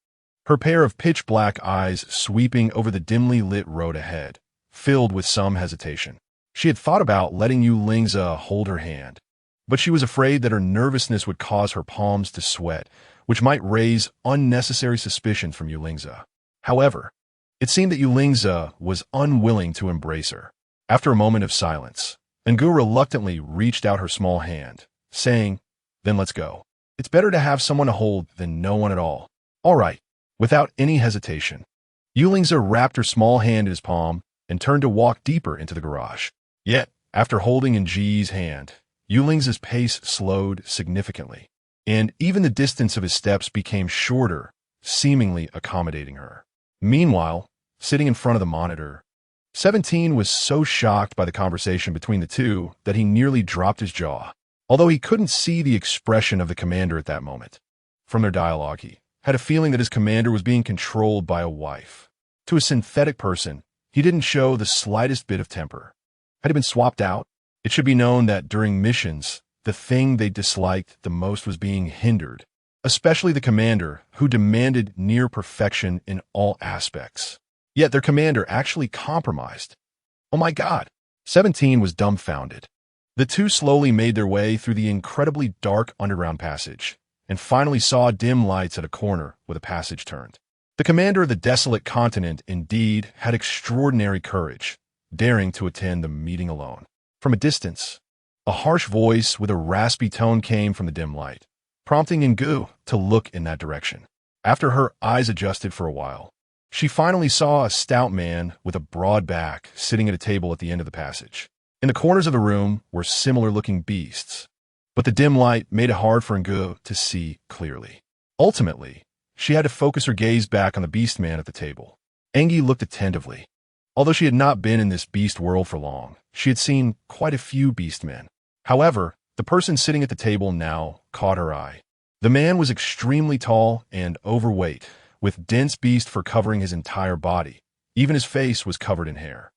her pair of pitch-black eyes sweeping over the dimly lit road ahead, filled with some hesitation. She had thought about letting Lingza hold her hand, but she was afraid that her nervousness would cause her palms to sweat, which might raise unnecessary suspicions from Lingza. However, it seemed that Lingza was unwilling to embrace her. After a moment of silence, Ngu reluctantly reached out her small hand, saying, "Then let's go. It's better to have someone to hold than no one at all." All right. Without any hesitation, Lingza wrapped her small hand in his palm and turned to walk deeper into the garage. Yet, after holding Nji's hand, Lingza's pace slowed significantly, and even the distance of his steps became shorter, seemingly accommodating her. Meanwhile, sitting in front of the monitor, 17 was so shocked by the conversation between the two that he nearly dropped his jaw, although he couldn't see the expression of the commander at that moment. From their dialogue, he had a feeling that his commander was being controlled by a wife. To a synthetic person, he didn't show the slightest bit of temper. Had he been swapped out? It should be known that during missions, the thing they disliked the most was being hindered, especially the commander, who demanded near perfection in all aspects. Yet their commander actually compromised. Oh my God! 17 was dumbfounded. The two slowly made their way through the incredibly dark underground passage, and finally saw dim lights at a corner where the passage turned. The commander of the desolate continent indeed had extraordinary courage, daring to attend the meeting alone. From a distance, a harsh voice with a raspy tone came from the dim light, prompting Ngu to look in that direction. After her eyes adjusted for a while, she finally saw a stout man with a broad back sitting at a table at the end of the passage. In the corners of the room were similar-looking beasts, but the dim light made it hard for Ngo to see clearly. Ultimately, she had to focus her gaze back on the beastman at the table. Engi looked attentively. Although she had not been in this beast world for long, she had seen quite a few beastmen. However, the person sitting at the table now caught her eye. The man was extremely tall and overweight, with dense beast fur covering his entire body. Even his face was covered in hair.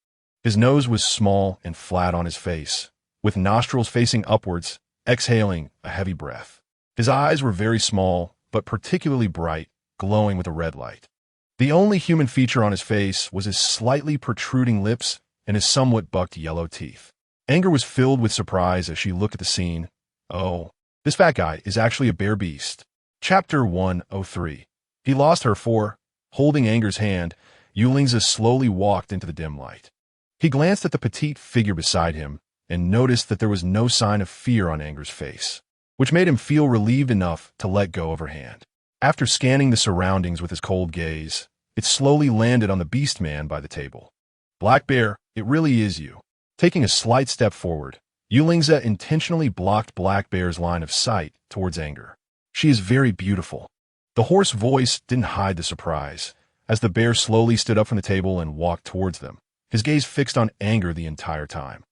His nose was small and flat on his face, with nostrils facing upwards, exhaling a heavy breath. His eyes were very small, but particularly bright, glowing with a red light. The only human feature on his face was his slightly protruding lips and his somewhat bucked yellow teeth. Anger was filled with surprise as she looked at the scene. Oh, this fat guy is actually a bear beast. Chapter 103. He lost her for, holding Anger's hand, Yulingza slowly walked into the dim light. He glanced at the petite figure beside him and noticed that there was no sign of fear on Anger's face, which made him feel relieved enough to let go of her hand. After scanning the surroundings with his cold gaze, it slowly landed on the beast man by the table. Black Bear, it really is you. Taking a slight step forward, Yulingza intentionally blocked Black Bear's line of sight towards Anger. She is very beautiful. The hoarse voice didn't hide the surprise, as the bear slowly stood up from the table and walked towards them, his gaze fixed on Anger the entire time.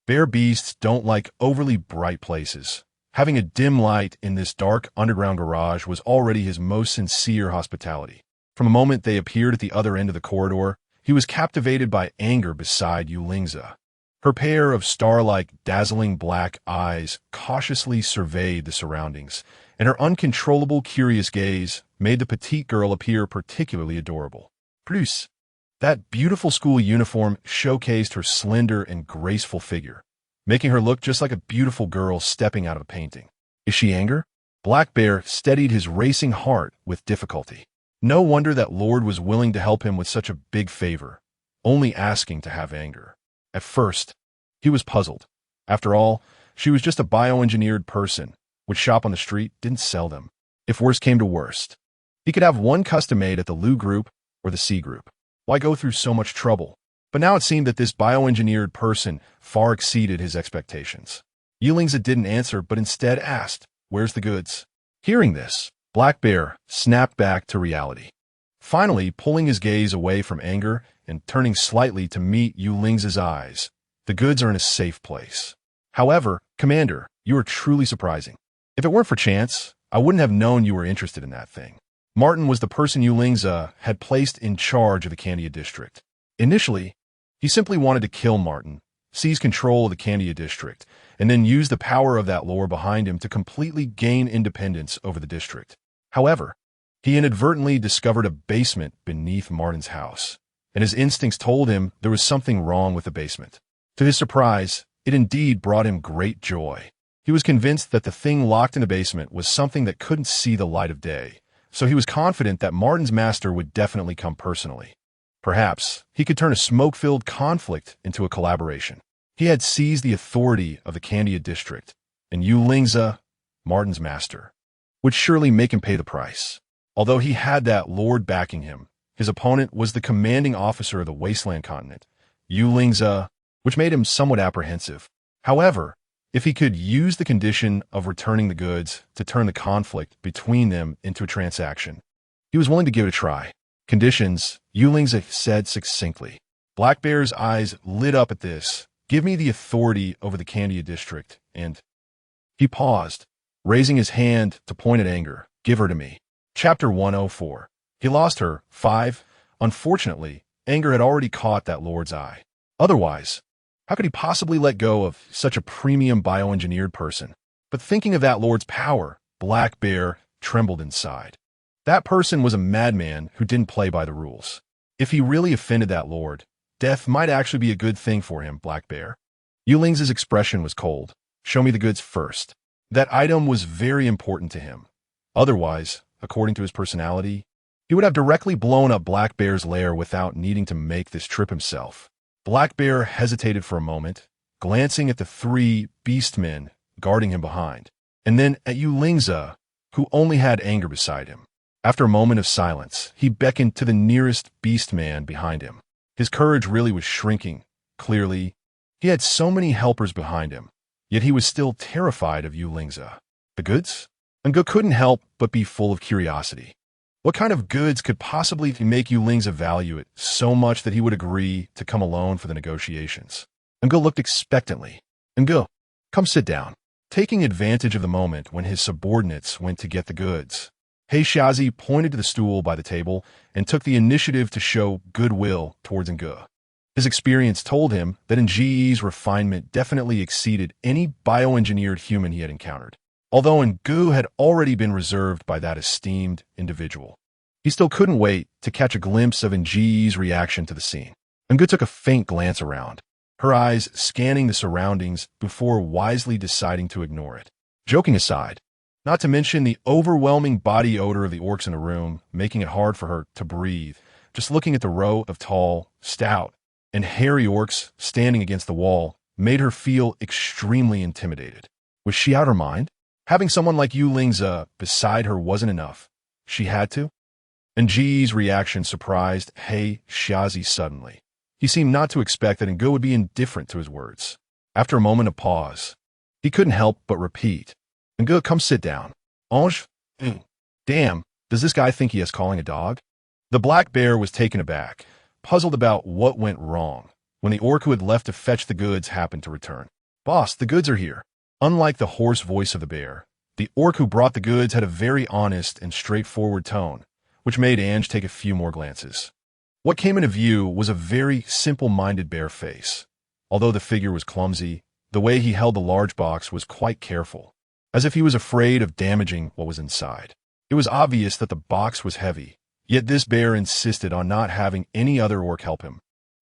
Bear beasts don't like overly bright places. Having a dim light in this dark underground garage was already his most sincere hospitality. From the moment they appeared at the other end of the corridor, he was captivated by Anger beside Yulingza. Her pair of star-like, dazzling black eyes cautiously surveyed the surroundings, and her uncontrollable, curious gaze made the petite girl appear particularly adorable. Plus, that beautiful school uniform showcased her slender and graceful figure, making her look just like a beautiful girl stepping out of a painting. Is she Anger? Black Bear steadied his racing heart with difficulty. No wonder that Lord was willing to help him with such a big favor, only asking to have Anger. At first, he was puzzled. After all, she was just a bioengineered person, would shop on the street, didn't sell them. If worst came to worst, he could have one custom-made at the Lu group or the C group. Why go through so much trouble? But now it seemed that this bioengineered person far exceeded his expectations. Yulingza didn't answer, but instead asked, "Where's the goods?" Hearing this, Black Bear snapped back to reality. Finally, pulling his gaze away from Anger and turning slightly to meet Yulingza's eyes, "The goods are in a safe place. However, Commander, you are truly surprising. If it weren't for chance, I wouldn't have known you were interested in that thing." Martin was the person Yulingza had placed in charge of the Candia district. Initially, he simply wanted to kill Martin, seize control of the Candia district, and then use the power of that lore behind him to completely gain independence over the district. However, he inadvertently discovered a basement beneath Martin's house, and his instincts told him there was something wrong with the basement. To his surprise, it indeed brought him great joy. He was convinced that the thing locked in the basement was something that couldn't see the light of day, so he was confident that Martin's master would definitely come personally. Perhaps he could turn a smoke-filled conflict into a collaboration. He had seized the authority of the Candia district, and Yulingza, Martin's master, would surely make him pay the price. Although he had that lord backing him, his opponent was the commanding officer of the Wasteland continent, Yulingza, which made him somewhat apprehensive. However, if he could use the condition of returning the goods to turn the conflict between them into a transaction, he was willing to give it a try. Conditions, Yulingza said succinctly. Black Bear's eyes lit up at this. "Give me the authority over the Candia district, and..." He paused, raising his hand to point at Anger. "Give her to me." Chapter 104. He lost her. 5. Unfortunately, Anger had already caught that lord's eye. Otherwise, how could he possibly let go of such a premium bioengineered person? But thinking of that lord's power, Black Bear trembled inside. That person was a madman who didn't play by the rules. If he really offended that lord, death might actually be a good thing for him, Black Bear. Yulingza's expression was cold. "Show me the goods first." That item was very important to him. Otherwise, according to his personality, he would have directly blown up Black Bear's lair without needing to make this trip himself. Black Bear hesitated for a moment, glancing at the 3 beastmen guarding him behind, and then at Yulingza, who only had Anger beside him. After a moment of silence, he beckoned to the nearest beastman behind him. His courage really was shrinking. Clearly, he had so many helpers behind him, yet he was still terrified of Yulingza. The goods? Ngo couldn't help but be full of curiosity. What kind of goods could possibly make Yulingza value it so much that he would agree to come alone for the negotiations? Ngo looked expectantly. Ngo, come sit down. Taking advantage of the moment when his subordinates went to get the goods, Heishazi pointed to the stool by the table and took the initiative to show goodwill towards Ngo. His experience told him that Nge's refinement definitely exceeded any bioengineered human he had encountered. Although Ngo had already been reserved by that esteemed individual, he still couldn't wait to catch a glimpse of Nge's reaction to the scene. Ngo took a faint glance around, her eyes scanning the surroundings before wisely deciding to ignore it. Joking aside, not to mention the overwhelming body odor of the orcs in the room, making it hard for her to breathe, just looking at the row of tall, stout, and hairy orcs standing against the wall made her feel extremely intimidated. Was she out of her mind? Having someone like Yulingza beside her wasn't enough. She had to? Nge's reaction surprised Heishazi suddenly. He seemed not to expect that Ngo would be indifferent to his words. After a moment of pause, he couldn't help but repeat, Ngo, come sit down. Ange? Damn, does this guy think he is calling a dog? The black bear was taken aback, puzzled about what went wrong, when the orc who had left to fetch the goods happened to return. Boss, the goods are here. Unlike the hoarse voice of the bear, the orc who brought the goods had a very honest and straightforward tone, which made Ange take a few more glances. What came into view was a very simple-minded bear face. Although the figure was clumsy, the way he held the large box was quite careful, as if he was afraid of damaging what was inside. It was obvious that the box was heavy, yet this bear insisted on not having any other orc help him.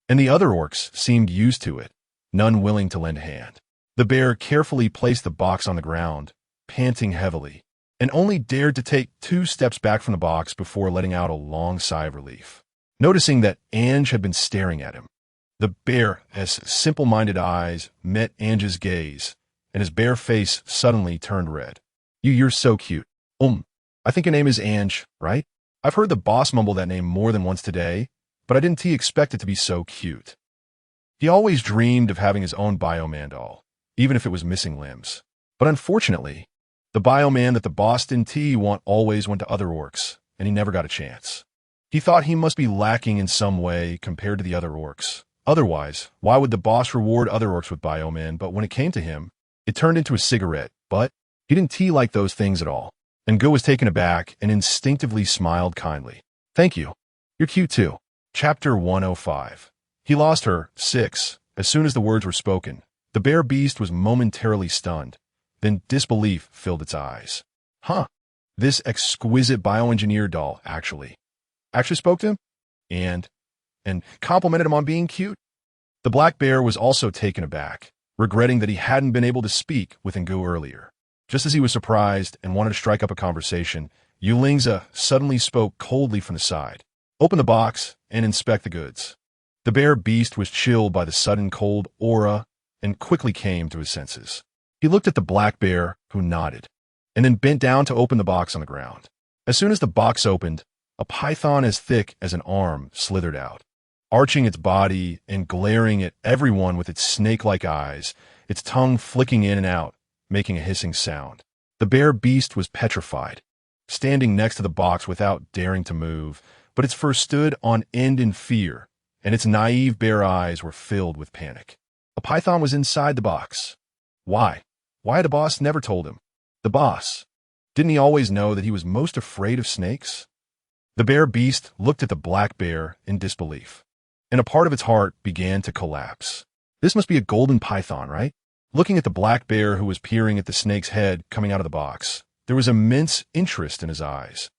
And the other orcs seemed used to it, none willing to lend a hand. The bear carefully placed the box on the ground, panting heavily, and only dared to take 2 steps back from the box before letting out a long sigh of relief. Noticing that Ange had been staring at him, the bear's simple-minded eyes met Ange's gaze, and his bare face suddenly turned red. You're so cute. I think your name is Ange, right? I've heard the boss mumble that name more than once today, but I didn't expect it to be so cute. He always dreamed of having his own bioman doll, even if it was missing limbs. But unfortunately, the bioman that the boss didn't want always went to other orcs, and he never got a chance. He thought he must be lacking in some way compared to the other orcs. Otherwise, why would the boss reward other orcs with bioman? But when it came to him, it turned into a cigarette. But he didn't like those things at all. And Ngo was taken aback and instinctively smiled kindly. Thank you. You're cute too. Chapter 105. He lost her, 6, as soon as the words were spoken. The bear beast was momentarily stunned. Then disbelief filled its eyes. This exquisite bioengineered doll actually spoke to him? And complimented him on being cute? The black bear was also taken aback, regretting that he hadn't been able to speak with Ngo earlier. Just as he was surprised and wanted to strike up a conversation, Yulingza suddenly spoke coldly from the side. Open the box and inspect the goods. The bear beast was chilled by the sudden cold aura and quickly came to his senses. He looked at the black bear, who nodded, and then bent down to open the box on the ground. As soon as the box opened, a python as thick as an arm slithered out, arching its body and glaring at everyone with its snake-like eyes, its tongue flicking in and out, making a hissing sound. The bear beast was petrified, standing next to the box without daring to move, but its fur stood on end in fear, and its naive bear eyes were filled with panic. A python was inside the box. Why? Why had the boss never told him? The boss. Didn't he always know that he was most afraid of snakes? The bear beast looked at the black bear in disbelief, and a part of its heart began to collapse. This must be a golden python, right? Looking at the black bear who was peering at the snake's head coming out of the box, there was immense interest in his eyes.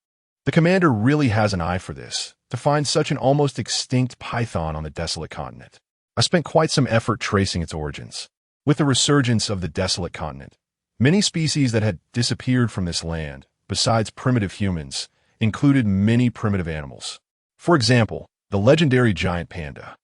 The commander really has an eye for this, to find such an almost extinct python on the desolate continent. I spent quite some effort tracing its origins. With the resurgence of the desolate continent, many species that had disappeared from this land, besides primitive humans, included many primitive animals. For example, the legendary giant panda,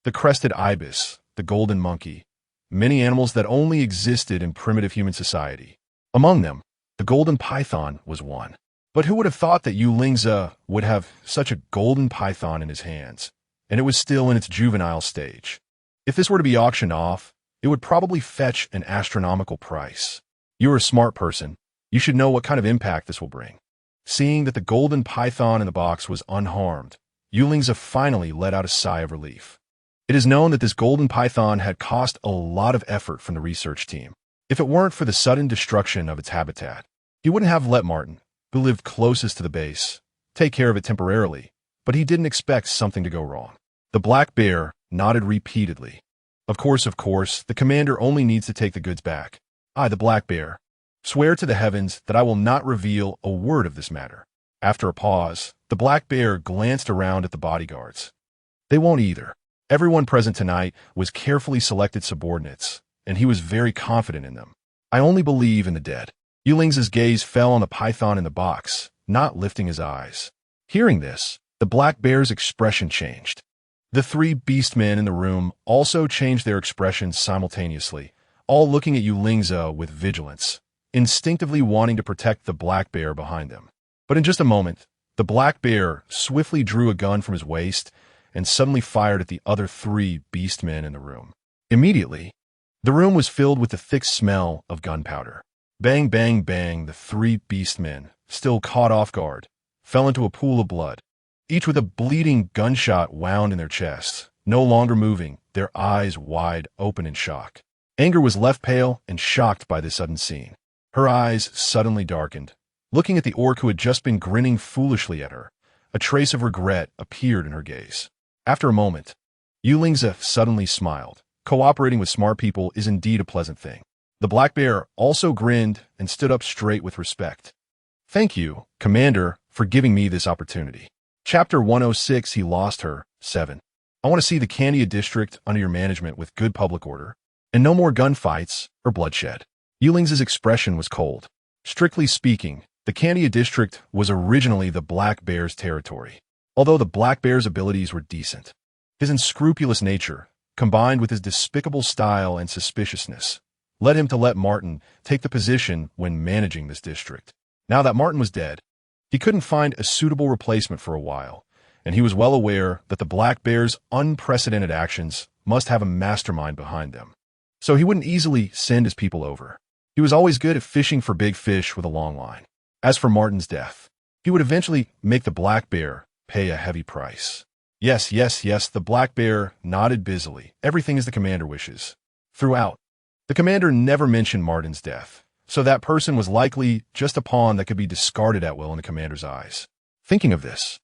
the crested ibis, the golden monkey, many animals that only existed in primitive human society. Among them, the golden python was one. But who would have thought that Yulingza would have such a golden python in his hands, and it was still in its juvenile stage? If this were to be auctioned off, it would probably fetch an astronomical price. You're a smart person. You should know what kind of impact this will bring. Seeing that the golden python in the box was unharmed, Yulingza finally let out a sigh of relief. It is known that this golden python had cost a lot of effort from the research team. If it weren't for the sudden destruction of its habitat, he wouldn't have let Martin, who lived closest to the base, take care of it temporarily, but he didn't expect something to go wrong. The black bear nodded repeatedly. Of course, the commander only needs to take the goods back. I, the black bear, swear to the heavens that I will not reveal a word of this matter. After a pause, the black bear glanced around at the bodyguards. They won't either. Everyone present tonight was carefully selected subordinates, and he was very confident in them. I only believe in the dead. Yulingza's gaze fell on the python in the box, not lifting his eyes. Hearing this, the black bear's expression changed. The three beastmen in the room also changed their expressions simultaneously, all looking at Yulingza with vigilance, instinctively wanting to protect the black bear behind them. But in just a moment, the black bear swiftly drew a gun from his waist and suddenly fired at the other three beastmen in the room. Immediately, the room was filled with the thick smell of gunpowder. Bang, bang, bang, the three beastmen, still caught off guard, fell into a pool of blood, each with a bleeding gunshot wound in their chests, no longer moving, their eyes wide open in shock. Anger was left pale and shocked by this sudden scene. Her eyes suddenly darkened. Looking at the orc who had just been grinning foolishly at her, a trace of regret appeared in her gaze. After a moment, Yulingza suddenly smiled. Cooperating with smart people is indeed a pleasant thing. The black bear also grinned and stood up straight with respect. Thank you, Commander, for giving me this opportunity. Chapter 106, He Lost Her, 7. I want to see the Candia district under your management with good public order, and no more gunfights or bloodshed. Yulingza's expression was cold. Strictly speaking, the Candia district was originally the black bear's territory, although the black bear's abilities were decent. His unscrupulous nature, combined with his despicable style and suspiciousness, led him to let Martin take the position when managing this district. Now that Martin was dead, he couldn't find a suitable replacement for a while, and he was well aware that the black bear's unprecedented actions must have a mastermind behind them. So he wouldn't easily send his people over. He was always good at fishing for big fish with a long line. As for Martin's death, he would eventually make the black bear pay a heavy price. Yes, the black bear nodded busily. Everything as the commander wishes. Throughout, the commander never mentioned Martin's death, so that person was likely just a pawn that could be discarded at will in the commander's eyes. Thinking of this,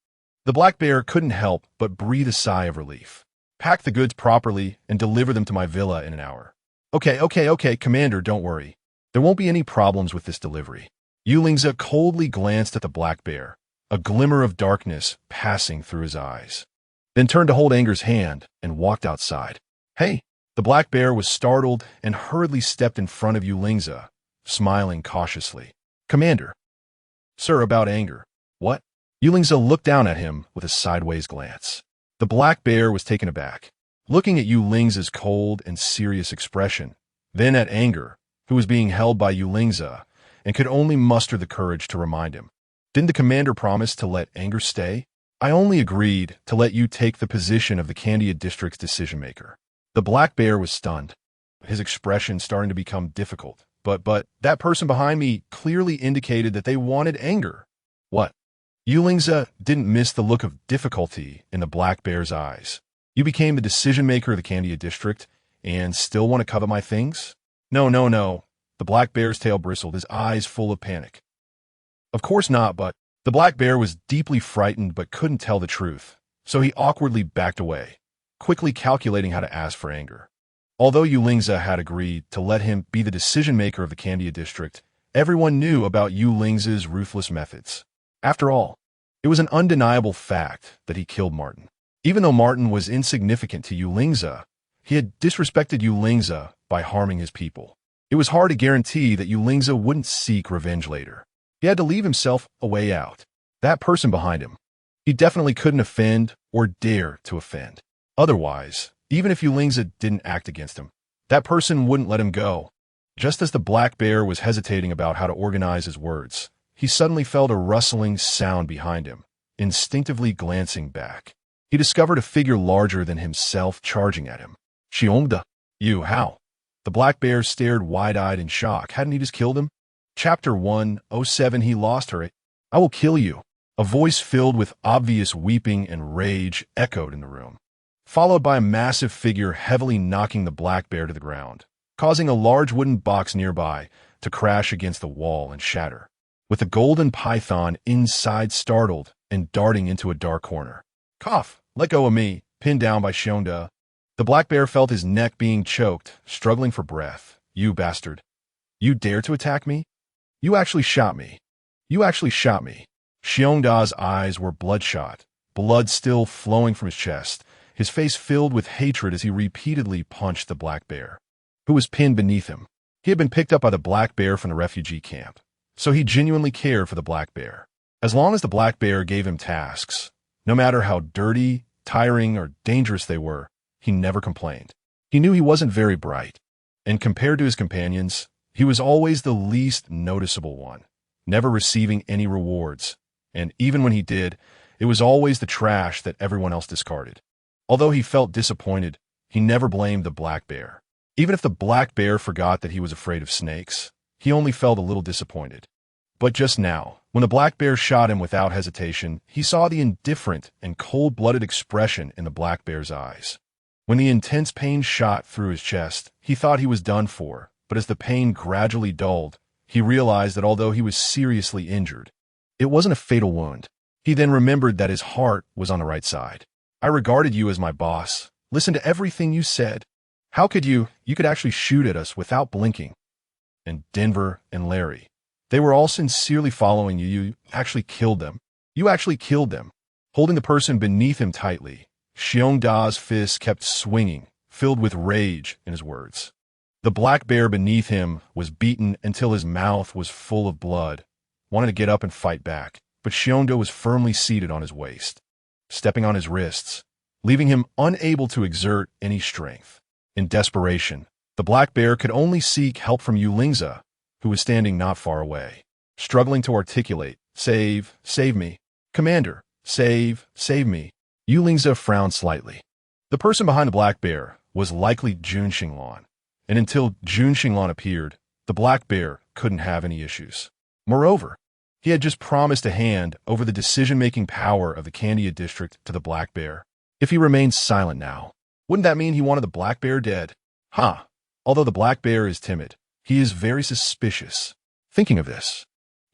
the black bear couldn't help but breathe a sigh of relief. Pack the goods properly and deliver them to my villa in an hour. Okay, Commander, don't worry. There won't be any problems with this delivery. Yulingza coldly glanced at the black bear, a glimmer of darkness passing through his eyes, then turned to hold Anger's hand and walked outside. Hey! The black bear was startled and hurriedly stepped in front of Yulingza, smiling cautiously. Commander. Sir, about Anger. What? Yulingza looked down at him with a sideways glance. The black bear was taken aback, looking at Yulingza's cold and serious expression, then at Anger, who was being held by Yulingza, and could only muster the courage to remind him. Didn't the commander promise to let Anger stay? I only agreed to let you take the position of the Candia district's decision-maker. The black bear was stunned, his expression starting to become difficult. But that person behind me clearly indicated that they wanted Anger. What? Yulingza didn't miss the look of difficulty in the black bear's eyes. You became the decision-maker of the Candia district and still want to covet my things? No. The black bear's tail bristled, his eyes full of panic. Of course not, but the black bear was deeply frightened but couldn't tell the truth, so he awkwardly backed away, quickly calculating how to ask for Anger. Although Yulingza had agreed to let him be the decision-maker of the Candia district, everyone knew about Yulingza's ruthless methods. After all, it was an undeniable fact that he killed Martin. Even though Martin was insignificant to Yulingza, he had disrespected Yulingza by harming his people. It was hard to guarantee that Yulingza wouldn't seek revenge later. He had to leave himself a way out. That person behind him. He definitely couldn't offend or dare to offend. Otherwise, even if Yulingza didn't act against him, that person wouldn't let him go. Just as the black bear was hesitating about how to organize his words, he suddenly felt a rustling sound behind him. Instinctively glancing back, he discovered a figure larger than himself charging at him. "Xiongda, you, how?" The black bear stared wide-eyed in shock. Hadn't he just killed him? Chapter 107. He lost her. "I will kill you." A voice filled with obvious weeping and rage echoed in the room, followed by a massive figure heavily knocking the black bear to the ground, causing a large wooden box nearby to crash against the wall and shatter, with the golden python inside startled and darting into a dark corner. "Cough, let go of me," pinned down by Xiongda. The black bear felt his neck being choked, struggling for breath. "You bastard. You dare to attack me? You actually shot me. You actually shot me." Xiongda's eyes were bloodshot, blood still flowing from his chest, his face filled with hatred as he repeatedly punched the black bear, who was pinned beneath him. He had been picked up by the black bear from the refugee camp, so he genuinely cared for the black bear. As long as the black bear gave him tasks, no matter how dirty, tiring, or dangerous they were, he never complained. He knew he wasn't very bright, and compared to his companions, he was always the least noticeable one, never receiving any rewards, and even when he did, it was always the trash that everyone else discarded. Although he felt disappointed, he never blamed the black bear. Even if the black bear forgot that he was afraid of snakes, he only felt a little disappointed. But just now, when the black bear shot him without hesitation, he saw the indifferent and cold-blooded expression in the black bear's eyes. When the intense pain shot through his chest, he thought he was done for, but as the pain gradually dulled, he realized that although he was seriously injured, it wasn't a fatal wound. He then remembered that his heart was on the right side. "I regarded you as my boss, listened to everything you said. How could you could actually shoot at us without blinking?" And Denver and Larry, they were all sincerely following you. You actually killed them. You actually killed them. Holding the person beneath him tightly, Xiongda's fist kept swinging, filled with rage in his words. The black bear beneath him was beaten until his mouth was full of blood, wanted to get up and fight back, but Xiongda was firmly seated on his waist, stepping on his wrists, leaving him unable to exert any strength. In desperation, the black bear could only seek help from Yulingza, who was standing not far away, struggling to articulate, save me. Commander, save me." Yulingza frowned slightly. The person behind the black bear was likely Jun Xinglan, and until Jun Xinglan appeared, the black bear couldn't have any issues. Moreover, he had just promised to hand over the decision-making power of the Candia district to the black bear. If he remained silent now, wouldn't that mean he wanted the black bear dead? Although the black bear is timid, he is very suspicious. Thinking of this,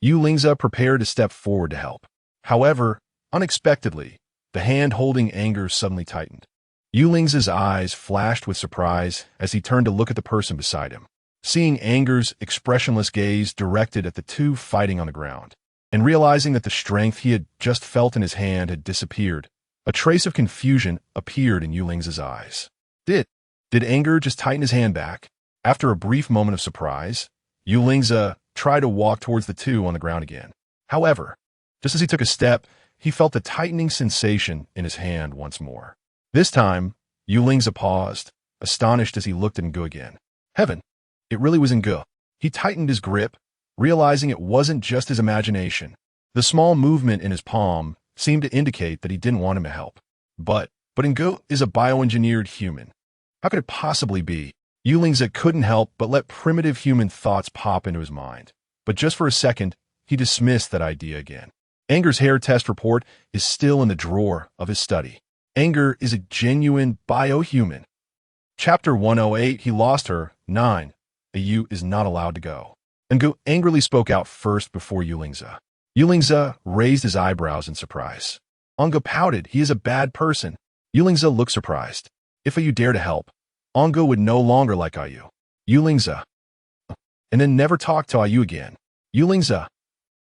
Yulingza prepared to step forward to help. However, unexpectedly, the hand holding Anger suddenly tightened. Yulingza's eyes flashed with surprise as he turned to look at the person beside him, seeing Anger's expressionless gaze directed at the two fighting on the ground, and realizing that the strength he had just felt in his hand had disappeared. A trace of confusion appeared in Yulingza's eyes. Did Anger just tighten his hand back? After a brief moment of surprise, Yulingza tried to walk towards the two on the ground again. However, just as he took a step, he felt the tightening sensation in his hand once more. This time, Yulingza paused, astonished as he looked at Ngu again. Heaven, it really was Ngu. He tightened his grip, realizing it wasn't just his imagination. The small movement in his palm seemed to indicate that he didn't want him to help. But Ngu is a bioengineered human. How could it possibly be? Yulingza couldn't help but let primitive human thoughts pop into his mind. But just for a second, he dismissed that idea again. Anger's hair test report is still in the drawer of his study. Anger is a genuine biohuman. Chapter 108, he lost her. 9. A Yu is not allowed to go. Ngu angrily spoke out first before Yulingza. Yulingza raised his eyebrows in surprise. Ongo pouted. He is a bad person. Yulingza looked surprised. If you dare to help, Ongo would no longer like Ayu. Yulingza. And then never talk to Ayu again. Yulingza.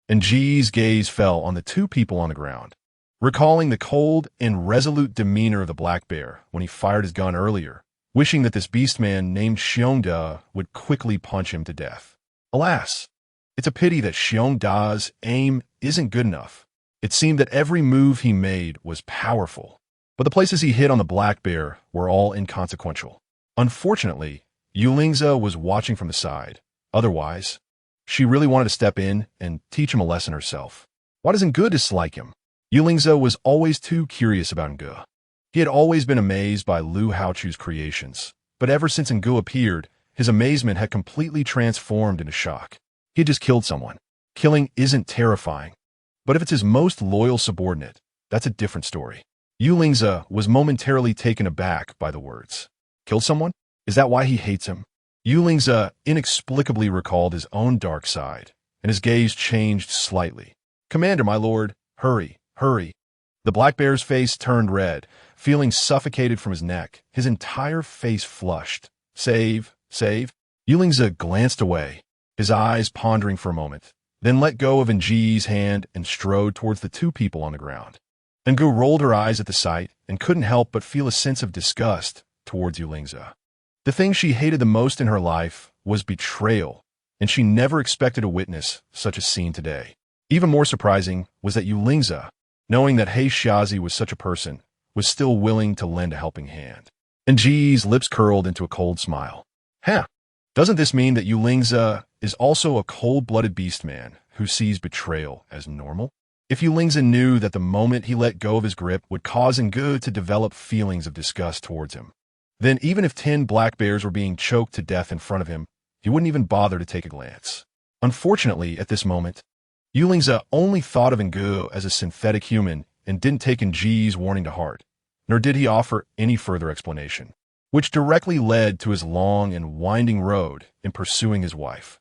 And Ji's gaze fell on the two people on the ground, recalling the cold and resolute demeanor of the black bear when he fired his gun earlier, wishing that this beastman named Xiongda would quickly punch him to death. Alas, it's a pity that Xiongda's aim isn't good enough. It seemed that every move he made was powerful, but the places he hit on the black bear were all inconsequential. Unfortunately, Yulingza was watching from the side. Otherwise, She really wanted to step in and teach him a lesson herself. Why doesn't Ge dislike him? Yulingze was always too curious about Ge. He had always been amazed by Lu Haochu's creations, but ever since Ngu appeared, his amazement had completely transformed into shock. He had just killed someone. Killing isn't terrifying, but if it's his most loyal subordinate, that's a different story. Yulingze was momentarily taken aback by the words. Killed someone? Is that why he hates him? Yulingze inexplicably recalled his own dark side, and his gaze changed slightly. Commander, my lord, hurry, hurry. The black bear's face turned red, feeling suffocated from his neck, his entire face flushed. Save, save. Yulingze glanced away, his eyes pondering for a moment, then let go of Nji's hand and strode towards the two people on the ground. Ngu rolled her eyes at the sight and couldn't help but feel a sense of disgust towards Yulingze. The thing she hated the most in her life was betrayal, and she never expected to witness such a scene today. Even more surprising was that Yulingze, knowing that He Xiazi was such a person, was still willing to lend a helping hand. Nji's lips curled into a cold smile. Huh. Doesn't this mean that Yulingze is also a cold-blooded beastman who sees betrayal as normal? If Yulingze knew that the moment he let go of his grip would cause Ngu to develop feelings of disgust towards him, then even if 10 black bears were being choked to death in front of him, he wouldn't even bother to take a glance. Unfortunately, at this moment, Yulingze only thought of Ngu as a synthetic human and didn't take Nji's warning to heart, nor did he offer any further explanation, which directly led to his long and winding road in pursuing his wife.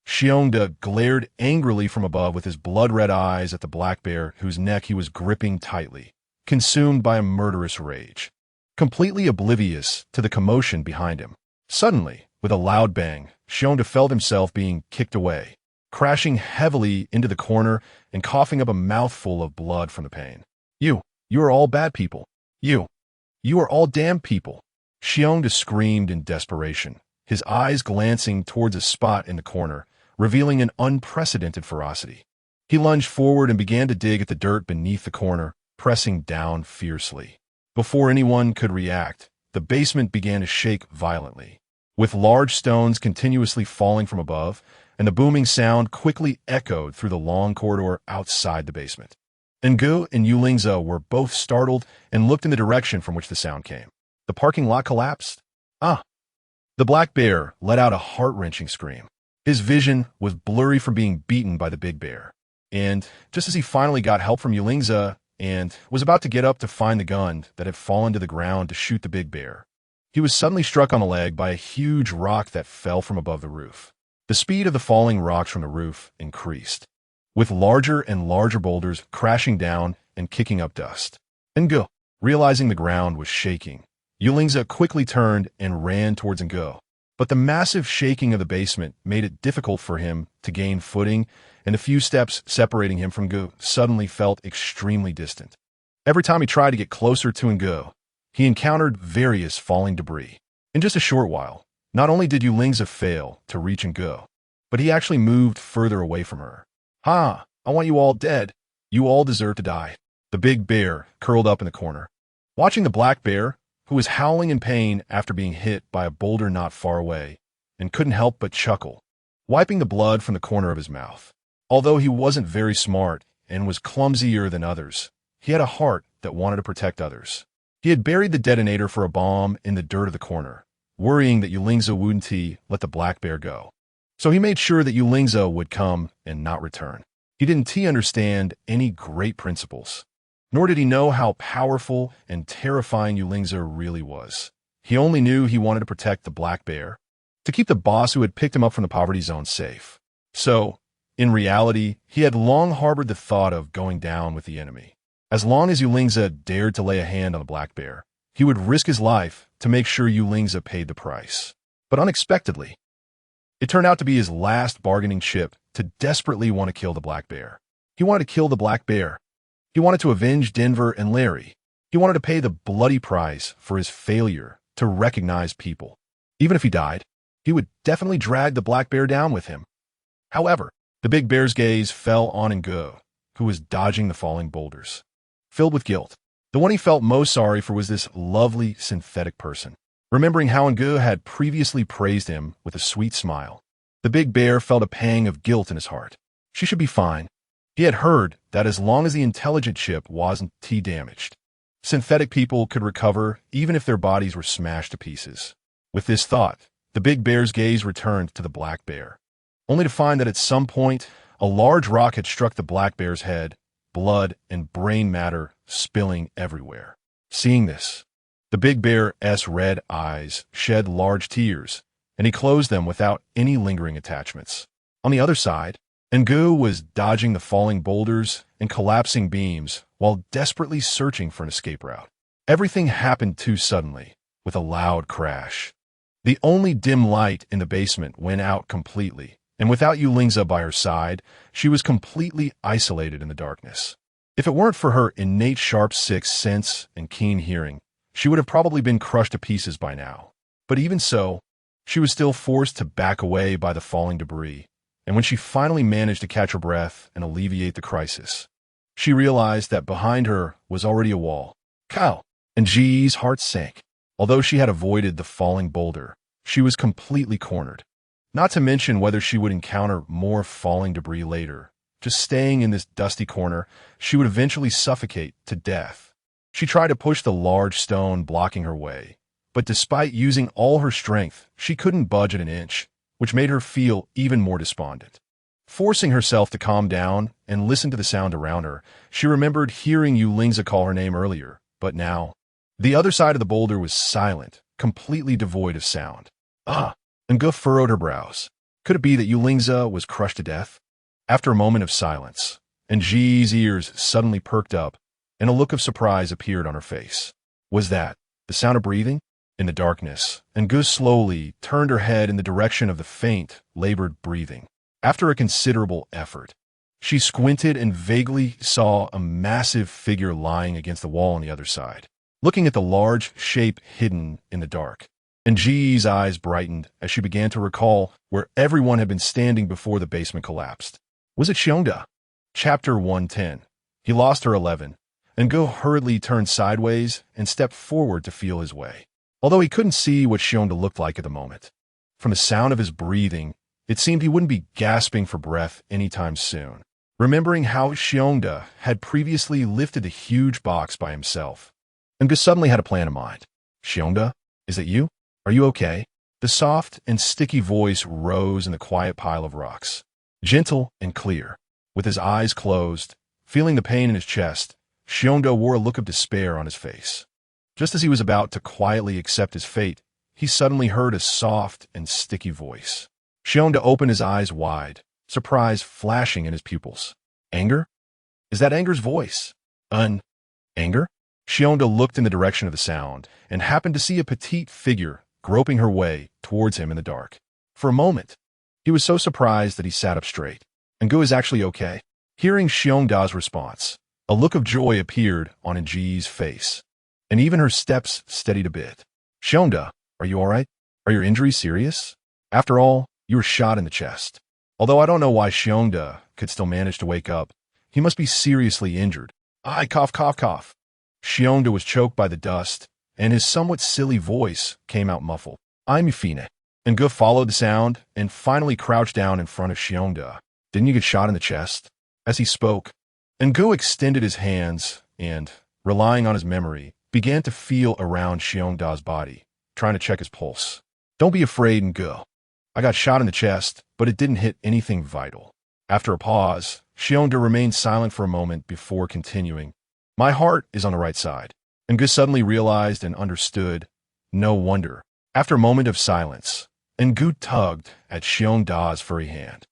Xiongde glared angrily from above with his blood-red eyes at the black bear whose neck he was gripping tightly, consumed by a murderous rage. Completely oblivious to the commotion behind him. Suddenly, with a loud bang, Xiongde felt himself being kicked away, crashing heavily into the corner and coughing up a mouthful of blood from the pain. You are all bad people. You are all damn people. Xiongde screamed in desperation, his eyes glancing towards a spot in the corner, revealing an unprecedented ferocity. He lunged forward and began to dig at the dirt beneath the corner, pressing down fiercely. Before anyone could react, the basement began to shake violently, with large stones continuously falling from above, and the booming sound quickly echoed through the long corridor outside the basement. Ngu and Yulingze were both startled and looked in the direction from which the sound came. The parking lot collapsed? Ah! The black bear let out a heart-wrenching scream. His vision was blurry from being beaten by the big bear. And just as he finally got help from Yulingze and was about to get up to find the gun that had fallen to the ground to shoot the big bear, he was suddenly struck on the leg by a huge rock that fell from above the roof. The speed of the falling rocks from the roof increased, with larger and larger boulders crashing down and kicking up dust. Ngu, realizing the ground was shaking, Yulingze quickly turned and ran towards Ngu. But the massive shaking of the basement made it difficult for him to gain footing, and the few steps separating him from Ngu suddenly felt extremely distant. Every time he tried to get closer to Ngu, he encountered various falling debris. In just a short while, not only did Yulingze fail to reach Ngu, but he actually moved further away from her. Ha! I want you all dead. You all deserve to die. The big bear curled up in the corner. Watching the black bear, who was howling in pain after being hit by a boulder not far away, and couldn't help but chuckle, wiping the blood from the corner of his mouth. Although he wasn't very smart and was clumsier than others, he had a heart that wanted to protect others. He had buried the detonator for a bomb in the dirt of the corner, worrying that Yulingze wouldn't let the black bear go. So he made sure that Yulingze would come and not return. He didn't understand any great principles, nor did he know how powerful and terrifying Yulingze really was. He only knew he wanted to protect the black bear, to keep the boss who had picked him up from the poverty zone safe. So, in reality, he had long harbored the thought of going down with the enemy. As long as Yulingze dared to lay a hand on the black bear, he would risk his life to make sure Yulingze paid the price. But unexpectedly, it turned out to be his last bargaining chip to desperately want to kill the black bear. He wanted to kill the black bear. He wanted to avenge Denver and Larry. He wanted to pay the bloody price for his failure to recognize people. Even if he died, he would definitely drag the black bear down with him. However, the big bear's gaze fell on Ngu, who was dodging the falling boulders. Filled with guilt, the one he felt most sorry for was this lovely synthetic person. Remembering how Ngu had previously praised him with a sweet smile, The big bear felt a pang of guilt in his heart. She should be fine. He had heard that as long as the intelligent chip wasn't damaged, synthetic people could recover even if their bodies were smashed to pieces. With this thought, the big bear's gaze returned to the black bear, only to find that at some point, a large rock had struck the black bear's head, blood and brain matter spilling everywhere. Seeing this, the big bear's red eyes shed large tears, and he closed them without any lingering attachments. On the other side, N'Gu was dodging the falling boulders and collapsing beams while desperately searching for an escape route. Everything happened too suddenly, with a loud crash. The only dim light in the basement went out completely, and without Yulingza by her side, she was completely isolated in the darkness. If it weren't for her innate sharp sixth sense and keen hearing, she would have probably been crushed to pieces by now. But even so, she was still forced to back away by the falling debris, and when she finally managed to catch her breath and alleviate the crisis, she realized that behind her was already a wall. Cow! And Ji's heart sank. Although she had avoided the falling boulder, she was completely cornered. Not to mention whether she would encounter more falling debris later. Just staying in this dusty corner, she would eventually suffocate to death. She tried to push the large stone blocking her way, but despite using all her strength, she couldn't budge it an inch, which made her feel even more despondent. Forcing herself to calm down and listen to the sound around her, she remembered hearing Yulingza call her name earlier, but now, the other side of the boulder was silent, completely devoid of sound. N'Gu furrowed her brows. Could it be that Yulingza was crushed to death? After a moment of silence, N'Ji's ears suddenly perked up, and a look of surprise appeared on her face. Was that the sound of breathing? In the darkness, N'Gu slowly turned her head in the direction of the faint, labored breathing. After a considerable effort, she squinted and vaguely saw a massive figure lying against the wall on the other side, looking at the large shape hidden in the dark. N'Ji's eyes brightened as she began to recall where everyone had been standing before the basement collapsed. Was it Xiongda? Chapter 110. He lost her 11. N'Gu hurriedly turned sideways and stepped forward to feel his way, although he couldn't see what Xiongda looked like at the moment. From the sound of his breathing, it seemed he wouldn't be gasping for breath anytime soon. Remembering how Xiongda had previously lifted the huge box by himself, N'Gu suddenly had a plan in mind. Xiongda, is it you? Are you okay? The soft and sticky voice rose in the quiet pile of rocks. Gentle and clear. With his eyes closed, feeling the pain in his chest, Xiongda wore a look of despair on his face. Just as he was about to quietly accept his fate, he suddenly heard a soft and sticky voice. Xiongda opened his eyes wide, surprise flashing in his pupils. Anger? Is that Anger's voice? Anger? Xiongda looked in the direction of the sound and happened to see a petite figure groping her way towards him in the dark. For a moment, he was so surprised that he sat up straight. N'Gu is actually okay. Hearing Xiongda's response, a look of joy appeared on N'Ji's face, and even her steps steadied a bit. Xiongda, are you all right? Are your injuries serious? After all, you were shot in the chest. Although I don't know why Xiongda could still manage to wake up, he must be seriously injured. Cough, cough, cough. Xiongda was choked by the dust, and his somewhat silly voice came out muffled. I'm Yufine. N'Gu followed the sound and finally crouched down in front of Xiongda. Didn't you get shot in the chest? As he spoke, N'Gu extended his hands and, relying on his memory, began to feel around Xiongda's body, trying to check his pulse. Don't be afraid, N'Gu. I got shot in the chest, but it didn't hit anything vital. After a pause, Xiongda remained silent for a moment before continuing. My heart is on the right side. N'Gu suddenly realized and understood. No wonder. After a moment of silence, N'Gu tugged at Xiongda's furry hand,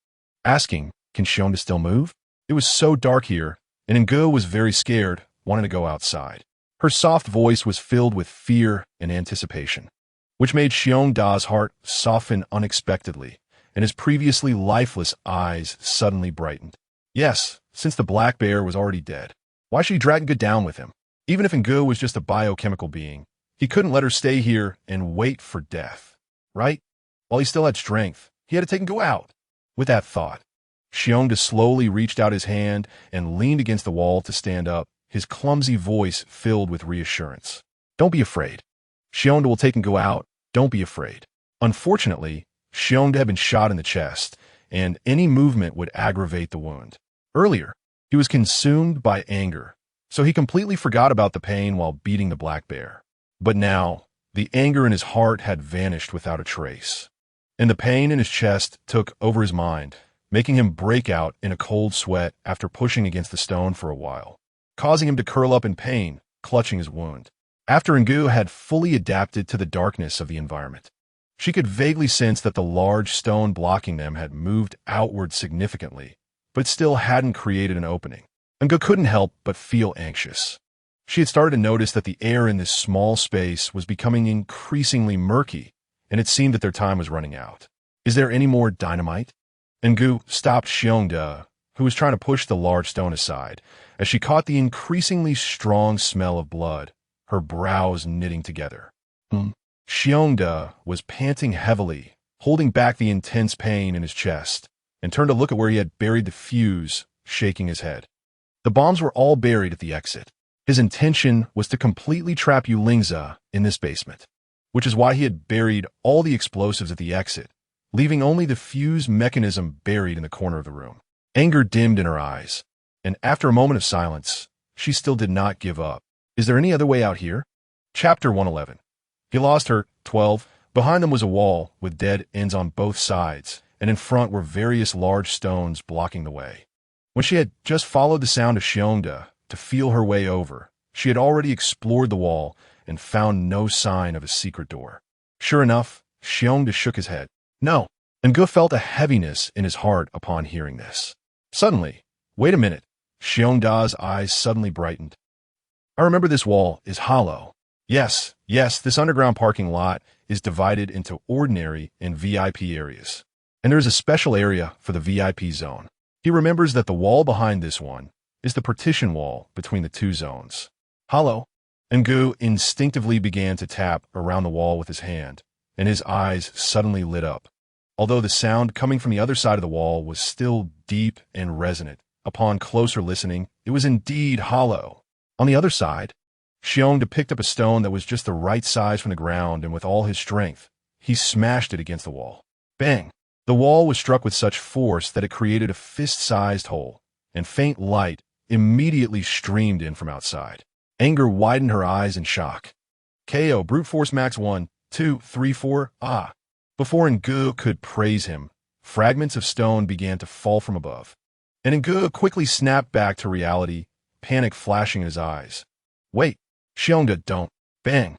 asking, can Xiongda still move? It was so dark here, and N'Gu was very scared, wanting to go outside. Her soft voice was filled with fear and anticipation, which made Xiongda's heart soften unexpectedly, and his previously lifeless eyes suddenly brightened. Yes, since the black bear was already dead, why should he drag N'Gu down with him? Even if N'Gu was just a biochemical being, he couldn't let her stay here and wait for death, right? While he still had strength, he had to take N'Gu out. With that thought, Xiongda slowly reached out his hand and leaned against the wall to stand up, his clumsy voice filled with reassurance. Don't be afraid. Xiongda will take N'Gu out. Don't be afraid. Unfortunately, Xiong had been shot in the chest, and any movement would aggravate the wound. Earlier, he was consumed by anger, so he completely forgot about the pain while beating the black bear. But now, the anger in his heart had vanished without a trace, and the pain in his chest took over his mind, making him break out in a cold sweat after pushing against the stone for a while, causing him to curl up in pain, clutching his wound. After Ngu had fully adapted to the darkness of the environment, she could vaguely sense that the large stone blocking them had moved outward significantly, but still hadn't created an opening. Ngu couldn't help but feel anxious. She had started to notice that the air in this small space was becoming increasingly murky, and it seemed that their time was running out. Is there any more dynamite? Ngu stopped Xiong, who was trying to push the large stone aside, as she caught the increasingly strong smell of blood, her brows knitting together. Xiong was panting heavily, holding back the intense pain in his chest, and turned to look at where he had buried the fuse, shaking his head. The bombs were all buried at the exit. His intention was to completely trap Yulingza in this basement, which is why he had buried all the explosives at the exit, leaving only the fuse mechanism buried in the corner of the room. Anger dimmed in her eyes, and after a moment of silence, she still did not give up. Is there any other way out here? Chapter 111. He lost her. 12. Behind them was a wall with dead ends on both sides, and in front were various large stones blocking the way. When she had just followed the sound of Xiongda to feel her way over, she had already explored the wall and found no sign of a secret door. Sure enough, Xiongda shook his head. No. Ngu felt a heaviness in his heart upon hearing this. Suddenly, wait a minute, Xiongda's eyes suddenly brightened. I remember this wall is hollow. Yes, this underground parking lot is divided into ordinary and VIP areas, and there is a special area for the VIP zone. He remembers that the wall behind this one is the partition wall between the two zones. Hollow. Ngu instinctively began to tap around the wall with his hand, and his eyes suddenly lit up. Although the sound coming from the other side of the wall was still deep and resonant, upon closer listening, it was indeed hollow. On the other side, Xiongda picked up a stone that was just the right size from the ground, and with all his strength, he smashed it against the wall. Bang! The wall was struck with such force that it created a fist-sized hole, and faint light immediately streamed in from outside. Anger widened her eyes in shock. KO, brute force max 1, 2, 3, 4, ah! Before Ngu could praise him, fragments of stone began to fall from above, and Ngu quickly snapped back to reality, panic flashing in his eyes. Wait, Xiongda, don't. Bang!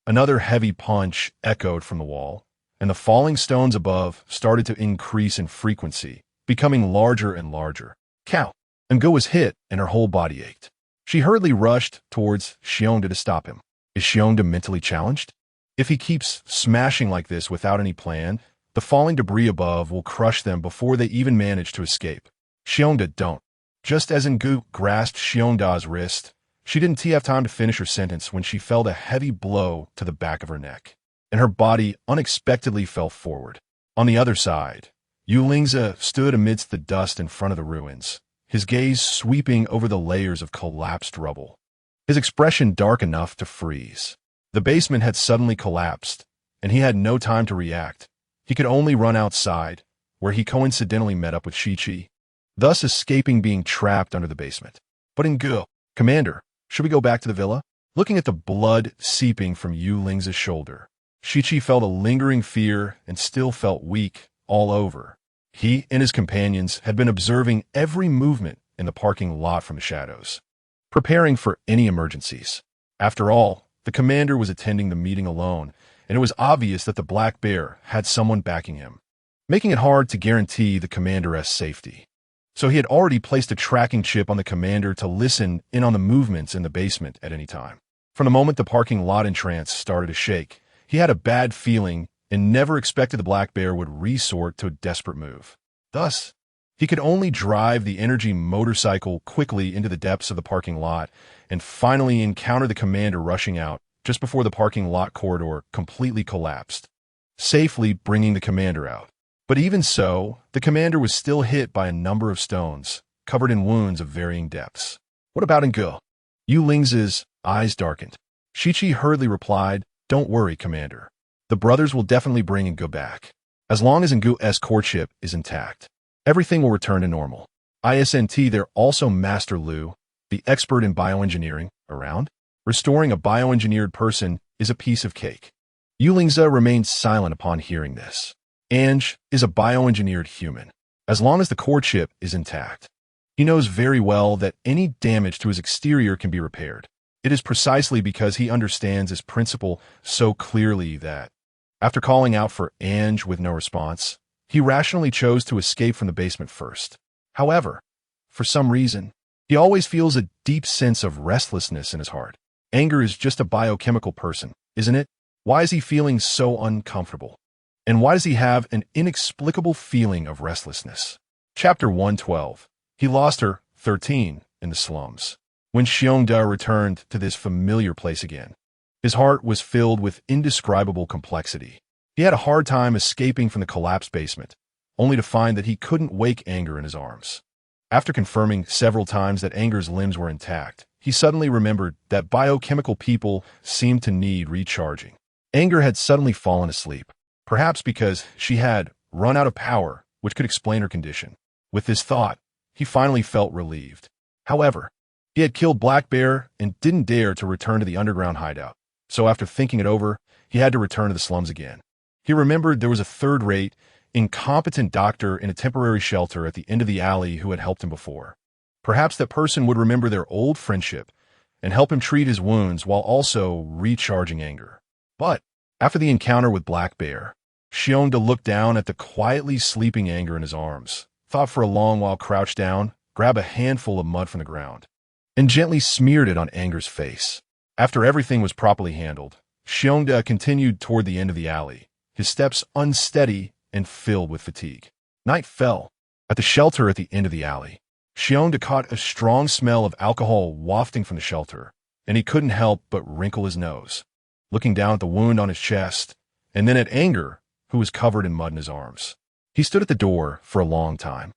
Another heavy punch echoed from the wall, and the falling stones above started to increase in frequency, becoming larger and larger. Cow! Ngu was hit, and her whole body ached. She hurriedly rushed towards Xiongda to stop him. Is Xiongda mentally challenged? If he keeps smashing like this without any plan, the falling debris above will crush them before they even manage to escape. Xiongda, don't. Just as Ngu grasped Xiongda's wrist, she didn't have time to finish her sentence when she felt a heavy blow to the back of her neck, and her body unexpectedly fell forward. On the other side, Yulingza stood amidst the dust in front of the ruins, his gaze sweeping over the layers of collapsed rubble, his expression dark enough to freeze. The basement had suddenly collapsed, and he had no time to react. He could only run outside, where he coincidentally met up with Shichi, thus escaping being trapped under the basement. But Ngu, Commander, should we go back to the villa? Looking at the blood seeping from Yuling's shoulder, Shichi felt a lingering fear and still felt weak all over. He and his companions had been observing every movement in the parking lot from the shadows, preparing for any emergencies. After all, the commander was attending the meeting alone, and it was obvious that the Black Bear had someone backing him, making it hard to guarantee the commander's safety. So he had already placed a tracking chip on the commander to listen in on the movements in the basement at any time. From the moment the parking lot entrance started to shake, he had a bad feeling and never expected the Black Bear would resort to a desperate move. Thus, he could only drive the energy motorcycle quickly into the depths of the parking lot and finally encounter the commander rushing out just before the parking lot corridor completely collapsed, safely bringing the commander out. But even so, the commander was still hit by a number of stones, covered in wounds of varying depths. What about Ngu? Yuling's eyes darkened. Shichi hurriedly replied, Don't worry, Commander. The brothers will definitely bring Ngu back. As long as Ngu's courtship is intact, everything will return to normal. Isn't there also Master Lu, the expert in bioengineering, around? Restoring a bioengineered person is a piece of cake. Yulingza remained silent upon hearing this. Ange is a bioengineered human. As long as the courtship is intact, he knows very well that any damage to his exterior can be repaired. It is precisely because he understands his principle so clearly that, after calling out for Ange with no response, he rationally chose to escape from the basement first. However, for some reason, he always feels a deep sense of restlessness in his heart. Anger is just a biochemical person, isn't it? Why is he feeling so uncomfortable? And why does he have an inexplicable feeling of restlessness? Chapter 112. He lost her, 13, in the slums. When Xiongda returned to this familiar place again, his heart was filled with indescribable complexity. He had a hard time escaping from the collapsed basement, only to find that he couldn't wake Anger in his arms. After confirming several times that Anger's limbs were intact, he suddenly remembered that biochemical people seemed to need recharging. Anger had suddenly fallen asleep, perhaps because she had run out of power, which could explain her condition. With this thought, he finally felt relieved. However, he had killed Black Bear and didn't dare to return to the underground hideout. So after thinking it over, he had to return to the slums again. He remembered there was a third-rate, incompetent doctor in a temporary shelter at the end of the alley who had helped him before. Perhaps that person would remember their old friendship and help him treat his wounds while also recharging Anger. But after the encounter with Black Bear, Xiongda looked down at the quietly sleeping Anger in his arms, thought for a long while, crouched down, grabbed a handful of mud from the ground, and gently smeared it on Anger's face. After everything was properly handled, Xiongda continued toward the end of the alley, his steps unsteady and filled with fatigue. Night fell. At the shelter at the end of the alley, Xiongda caught a strong smell of alcohol wafting from the shelter, and he couldn't help but wrinkle his nose, looking down at the wound on his chest, and then at Anger, who was covered in mud in his arms. He stood at the door for a long time,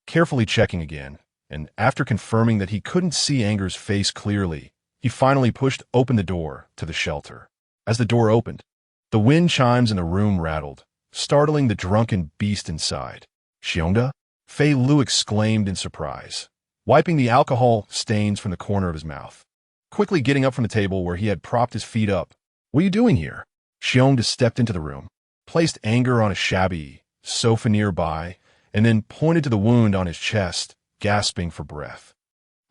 carefully checking again, and after confirming that he couldn't see Anger's face clearly, he finally pushed open the door to the shelter. As the door opened, the wind chimes in the room rattled, startling the drunken beast inside. "Xiongda?" Fei Lu exclaimed in surprise, wiping the alcohol stains from the corner of his mouth. Quickly getting up from the table where he had propped his feet up. "What are you doing here?" Xiongda stepped into the room, placed Anger on a shabby sofa nearby, and then pointed to the wound on his chest, gasping for breath.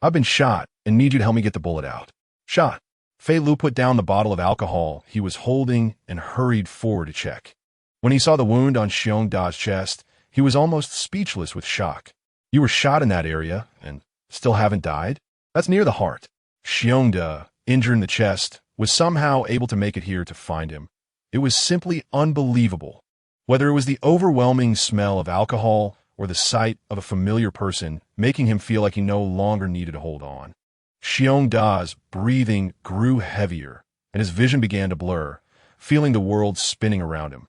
"I've been shot and need you to help me get the bullet out." "Shot?" Fei Lu put down the bottle of alcohol he was holding and hurried forward to check. When he saw the wound on Xiongda's chest, he was almost speechless with shock. "You were shot in that area and still haven't died? That's near the heart." Xiongda, injured in the chest, was somehow able to make it here to find him. It was simply unbelievable. Whether it was the overwhelming smell of alcohol or the sight of a familiar person making him feel like he no longer needed to hold on. Xiongda's breathing grew heavier, and his vision began to blur, feeling the world spinning around him.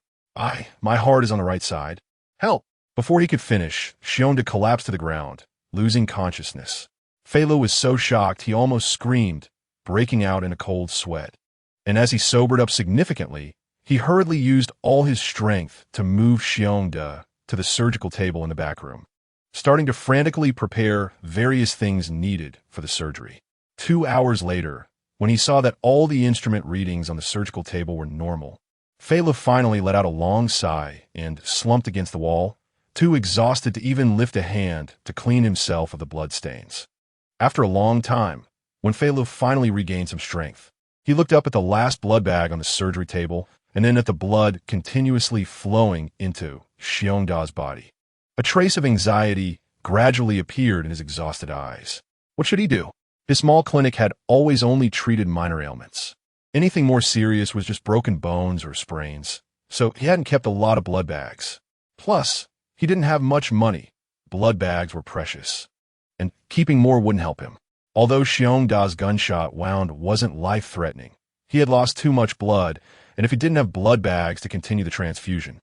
My heart is on the right side. Help!" Before he could finish, Xiongda collapsed to the ground, losing consciousness. Fei Lu was so shocked he almost screamed, breaking out in a cold sweat. And as he sobered up significantly, he hurriedly used all his strength to move Xiongda to the surgical table in the back room, starting to frantically prepare various things needed for the surgery. 2 hours later, when he saw that all the instrument readings on the surgical table were normal, Fei Lu finally let out a long sigh and slumped against the wall, too exhausted to even lift a hand to clean himself of the bloodstains. After a long time, when Fei Lu finally regained some strength, he looked up at the last blood bag on the surgery table and then at the blood continuously flowing into Xiongda's body. A trace of anxiety gradually appeared in his exhausted eyes. What should he do? His small clinic had always only treated minor ailments. Anything more serious was just broken bones or sprains, so he hadn't kept a lot of blood bags. Plus, he didn't have much money. Blood bags were precious, and keeping more wouldn't help him. Although Xiongda's gunshot wound wasn't life-threatening, he had lost too much blood, and if he didn't have blood bags to continue the transfusion,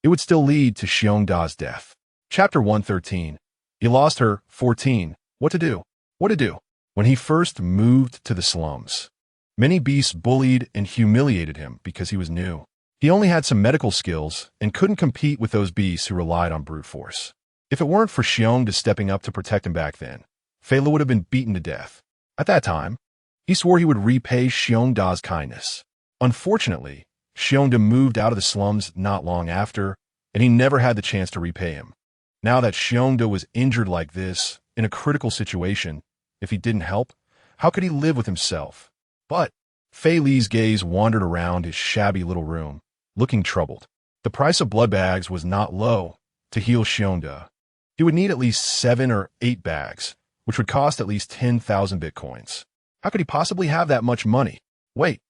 it would still lead to Xiongda's death. Chapter 113. He lost her, 14. What to do? What to do? When he first moved to the slums, many beasts bullied and humiliated him because he was new. He only had some medical skills and couldn't compete with those beasts who relied on brute force. If it weren't for Xiongda stepping up to protect him back then, Fei Lu would have been beaten to death. At that time, he swore he would repay Xiongda's kindness. Unfortunately, Xiongda moved out of the slums not long after, and he never had the chance to repay him. Now that Xiongda was injured like this, in a critical situation, if he didn't help, how could he live with himself? But Fei Li's gaze wandered around his shabby little room, looking troubled. The price of blood bags was not low to heal Xiongda. He would need at least 7 or 8 bags, which would cost at least 10,000 bitcoins. How could he possibly have that much money? Wait.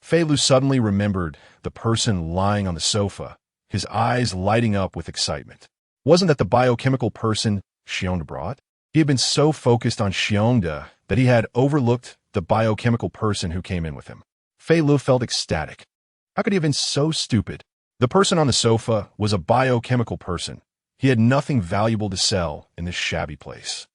Fei Lu suddenly remembered the person lying on the sofa, his eyes lighting up with excitement. Wasn't that the biochemical person Xiongda brought? He had been so focused on Xiongda that he had overlooked the biochemical person who came in with him. Fei Lu felt ecstatic. How could he have been so stupid? The person on the sofa was a biochemical person. He had nothing valuable to sell in this shabby place.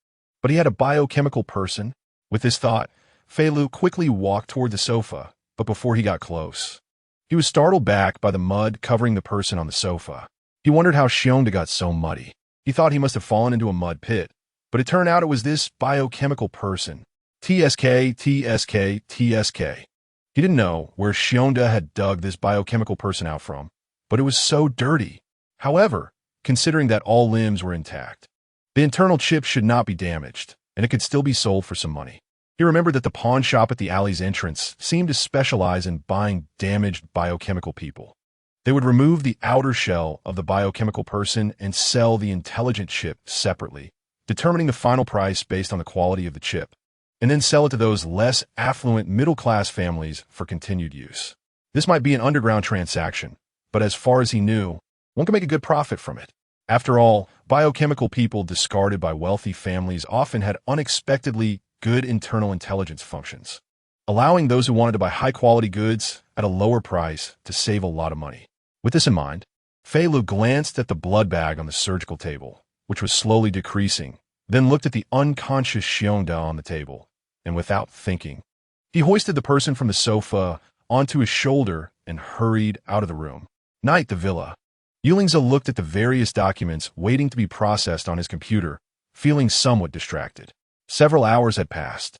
But he had a biochemical person. With this thought, Fei Lu quickly walked toward the sofa, but before he got close, he was startled back by the mud covering the person on the sofa. He wondered how Xiongda got so muddy. He thought he must have fallen into a mud pit, but it turned out it was this biochemical person. TSK, TSK, TSK. He didn't know where Xiongda had dug this biochemical person out from, but it was so dirty. However, considering that all limbs were intact, the internal chip should not be damaged, and it could still be sold for some money. He remembered that the pawn shop at the alley's entrance seemed to specialize in buying damaged biochemical people. They would remove the outer shell of the biochemical person and sell the intelligent chip separately, determining the final price based on the quality of the chip, and then sell it to those less affluent middle-class families for continued use. This might be an underground transaction, but as far as he knew, one could make a good profit from it. After all, biochemical people discarded by wealthy families often had unexpectedly good internal intelligence functions, allowing those who wanted to buy high-quality goods at a lower price to save a lot of money. With this in mind, Fei Lu glanced at the blood bag on the surgical table, which was slowly decreasing, then looked at the unconscious Xiongda on the table, and without thinking, he hoisted the person from the sofa onto his shoulder and hurried out of the room. Night, the villa. Yulingza looked at the various documents waiting to be processed on his computer, feeling somewhat distracted. Several hours had passed,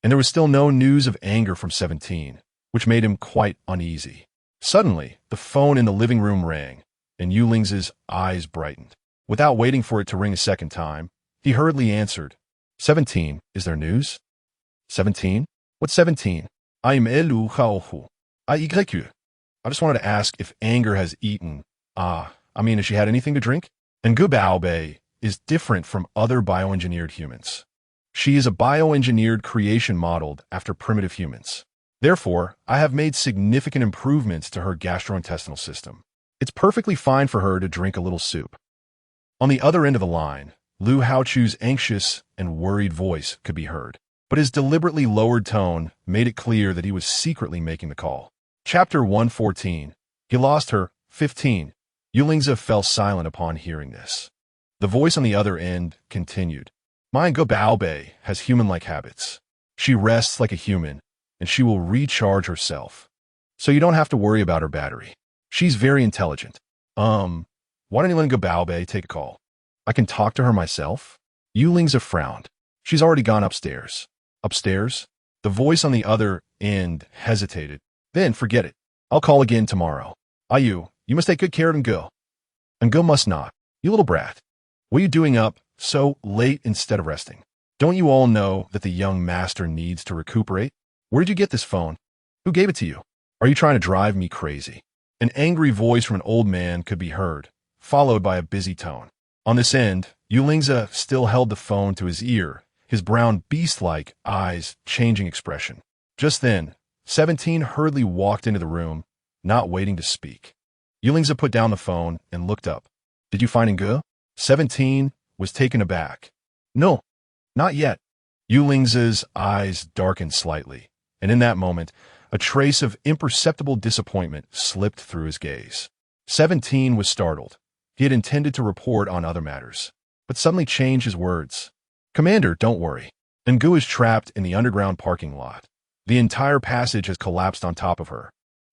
and there was still no news of anger from 17, which made him quite uneasy. Suddenly, the phone in the living room rang, and Yulingza's eyes brightened. Without waiting for it to ring a second time, he hurriedly answered, 17, is there news? 17? What's 17? I'm Elu I just wanted to ask if anger has eaten. Has she had anything to drink? And Gubaobei is different from other bioengineered humans. She is a bioengineered creation modeled after primitive humans. Therefore, I have made significant improvements to her gastrointestinal system. It's perfectly fine for her to drink a little soup. On the other end of the line, Lu Haochu's anxious and worried voice could be heard, but his deliberately lowered tone made it clear that he was secretly making the call. Chapter 114. He lost her. 15. Yulingza fell silent upon hearing this. The voice on the other end continued. Mein Gubaobei has human-like habits. She rests like a human, and she will recharge herself. So you don't have to worry about her battery. She's very intelligent. Why don't you let Gubaobei take a call? I can talk to her myself? Yulingza frowned. She's already gone upstairs. Upstairs? The voice on the other end hesitated. Then forget it. I'll call again tomorrow. You must take good care of Ngo. Ngo must not. You little brat. What are you doing up so late instead of resting? Don't you all know that the young master needs to recuperate? Where did you get this phone? Who gave it to you? Are you trying to drive me crazy? An angry voice from an old man could be heard, followed by a busy tone. On this end, Yulingza still held the phone to his ear, his brown beast-like eyes changing expression. Just then, 17 hurriedly walked into the room, not waiting to speak. Yulingza put down the phone and looked up. Did you find Ngo? 17 was taken aback. No, not yet. Yulingza's eyes darkened slightly, and in that moment, a trace of imperceptible disappointment slipped through his gaze. 17 was startled. He had intended to report on other matters, but suddenly changed his words. Commander, don't worry. Ngo is trapped in the underground parking lot. The entire passage has collapsed on top of her,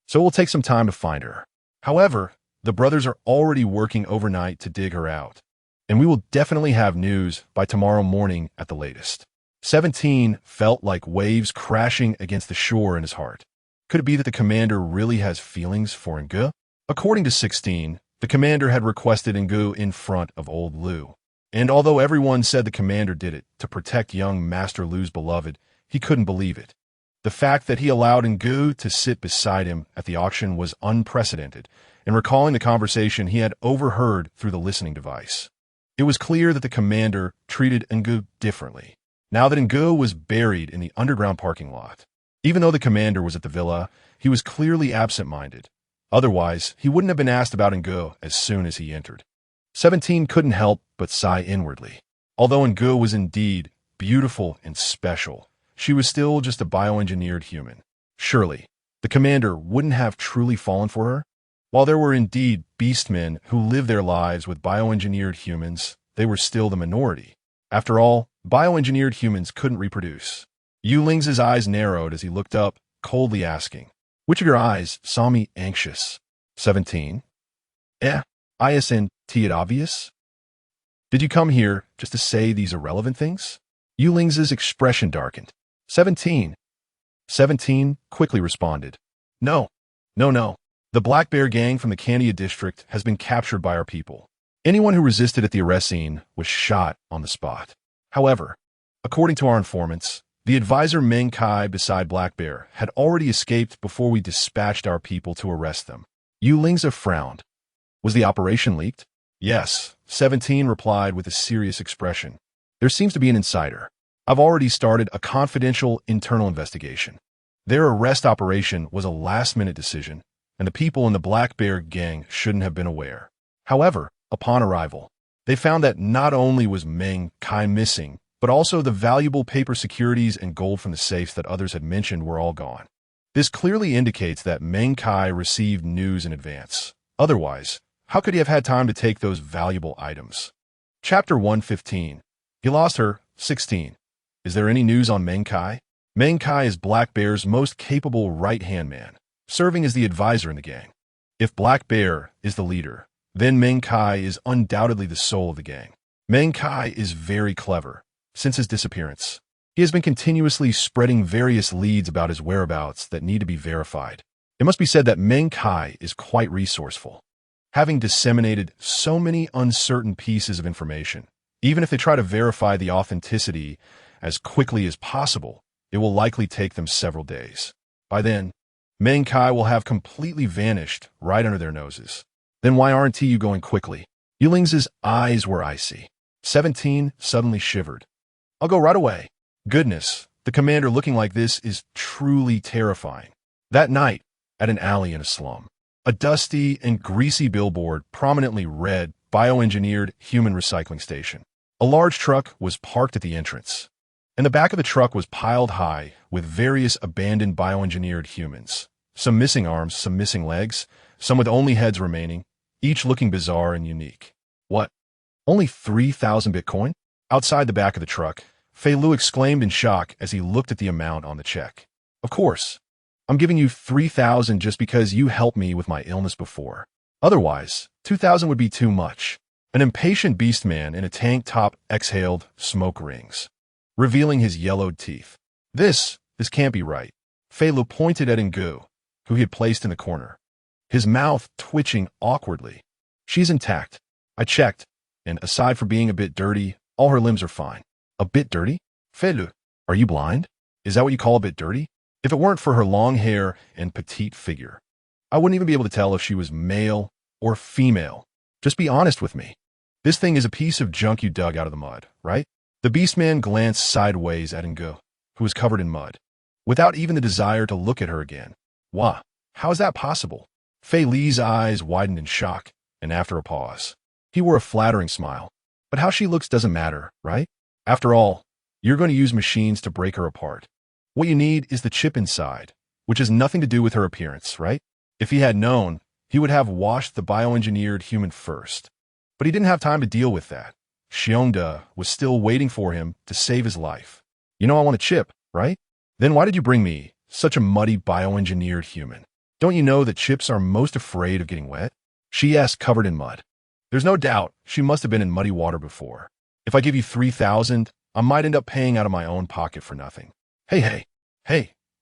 so it will take some time to find her. However, the brothers are already working overnight to dig her out, and we will definitely have news by tomorrow morning at the latest. 17 felt like waves crashing against the shore in his heart. Could it be that the commander really has feelings for Ngu? According to 16, the commander had requested Ngu in front of old Lu. And although everyone said the commander did it to protect young Master Lu's beloved, he couldn't believe it. The fact that he allowed Ngu to sit beside him at the auction was unprecedented, and recalling the conversation he had overheard through the listening device. It was clear that the commander treated Ngu differently, now that Ngu was buried in the underground parking lot. Even though the commander was at the villa, he was clearly absent-minded. Otherwise, he wouldn't have been asked about Ngu as soon as he entered. 17 couldn't help but sigh inwardly. Although Ngu was indeed beautiful and special, she was still just a bioengineered human. Surely, the commander wouldn't have truly fallen for her? While there were indeed beastmen who lived their lives with bioengineered humans, they were still the minority. After all, bioengineered humans couldn't reproduce. Yu Ling's eyes narrowed as he looked up, coldly asking, "Which of your eyes saw me anxious?" 17. Isn't it obvious? Did you come here just to say these irrelevant things? Yu Ling's expression darkened. 17 quickly responded, No. The Black Bear gang from the Candia district has been captured by our people. Anyone who resisted at the arrest scene was shot on the spot. However, according to our informants, the advisor Meng Kai beside Black Bear had already escaped before we dispatched our people to arrest them. Yu Lingza frowned. Was the operation leaked? Yes, 17 replied with a serious expression. There seems to be an insider. I've already started a confidential internal investigation. Their arrest operation was a last-minute decision, and the people in the Black Bear gang shouldn't have been aware. However, upon arrival, they found that not only was Meng Kai missing, but also the valuable paper securities and gold from the safes that others had mentioned were all gone. This clearly indicates that Meng Kai received news in advance. Otherwise, how could he have had time to take those valuable items? Chapter 115. He lost her. 16. Is there any news on Meng Kai? Meng Kai is Black Bear's most capable right-hand man, serving as the advisor in the gang. If Black Bear is the leader, then Meng Kai is undoubtedly the soul of the gang. Meng Kai is very clever. Since his disappearance, he has been continuously spreading various leads about his whereabouts that need to be verified. It must be said that Meng Kai is quite resourceful, having disseminated so many uncertain pieces of information. Even if they try to verify the authenticity as quickly as possible, it will likely take them several days. By then, Meng Kai will have completely vanished right under their noses. Then why aren't you going quickly? Yu Ling's eyes were icy. 17 suddenly shivered. I'll go right away. Goodness, the commander looking like this is truly terrifying. That night, at an alley in a slum, a dusty and greasy billboard prominently read bioengineered human recycling station. A large truck was parked at the entrance, and the back of the truck was piled high with various abandoned bioengineered humans. Some missing arms, some missing legs, some with only heads remaining, each looking bizarre and unique. What? Only 3,000 Bitcoin? Outside the back of the truck, Fei Lu exclaimed in shock as he looked at the amount on the check. Of course. I'm giving you 3,000 just because you helped me with my illness before. Otherwise, 2,000 would be too much. An impatient beastman in a tank top exhaled smoke rings, revealing his yellowed teeth. This can't be right. Fei Lu pointed at Ngu, who he had placed in the corner, his mouth twitching awkwardly. She's intact. I checked, and aside from being a bit dirty, all her limbs are fine. A bit dirty? Fei Lu, are you blind? Is that what you call a bit dirty? If it weren't for her long hair and petite figure, I wouldn't even be able to tell if she was male or female. Just be honest with me. This thing is a piece of junk you dug out of the mud, right? The beastman glanced sideways at Ngu, who was covered in mud, without even the desire to look at her again. Wah, how is that possible? Fei Li's eyes widened in shock, and after a pause, he wore a flattering smile. But how she looks doesn't matter, right? After all, you're going to use machines to break her apart. What you need is the chip inside, which has nothing to do with her appearance, right? If he had known, he would have washed the bioengineered human first. But he didn't have time to deal with that. Xiongda was still waiting for him to save his life. You know I want a chip, right? Then why did you bring me such a muddy bioengineered human? Don't you know that chips are most afraid of getting wet? She asked, covered in mud. There's no doubt she must have been in muddy water before. If I give you 3,000, I might end up paying out of my own pocket for nothing. Hey.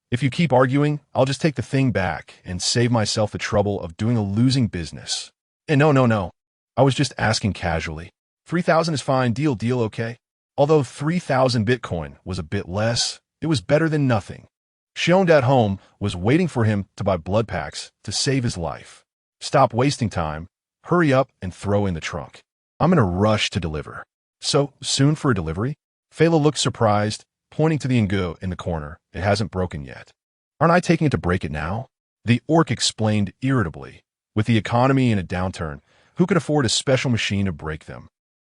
If you keep arguing, I'll just take the thing back and save myself the trouble of doing a losing business. And no. I was just asking casually. 3,000 is fine, deal, okay? Although 3,000 Bitcoin was a bit less, it was better than nothing. Xiong at home was waiting for him to buy blood packs to save his life. Stop wasting time, hurry up and throw in the trunk. I'm in a rush to deliver. So, soon for a delivery? Fela looked surprised, pointing to the Ngu in the corner. It hasn't broken yet. Aren't I taking it to break it now? The orc explained irritably. With the economy in a downturn, who could afford a special machine to break them?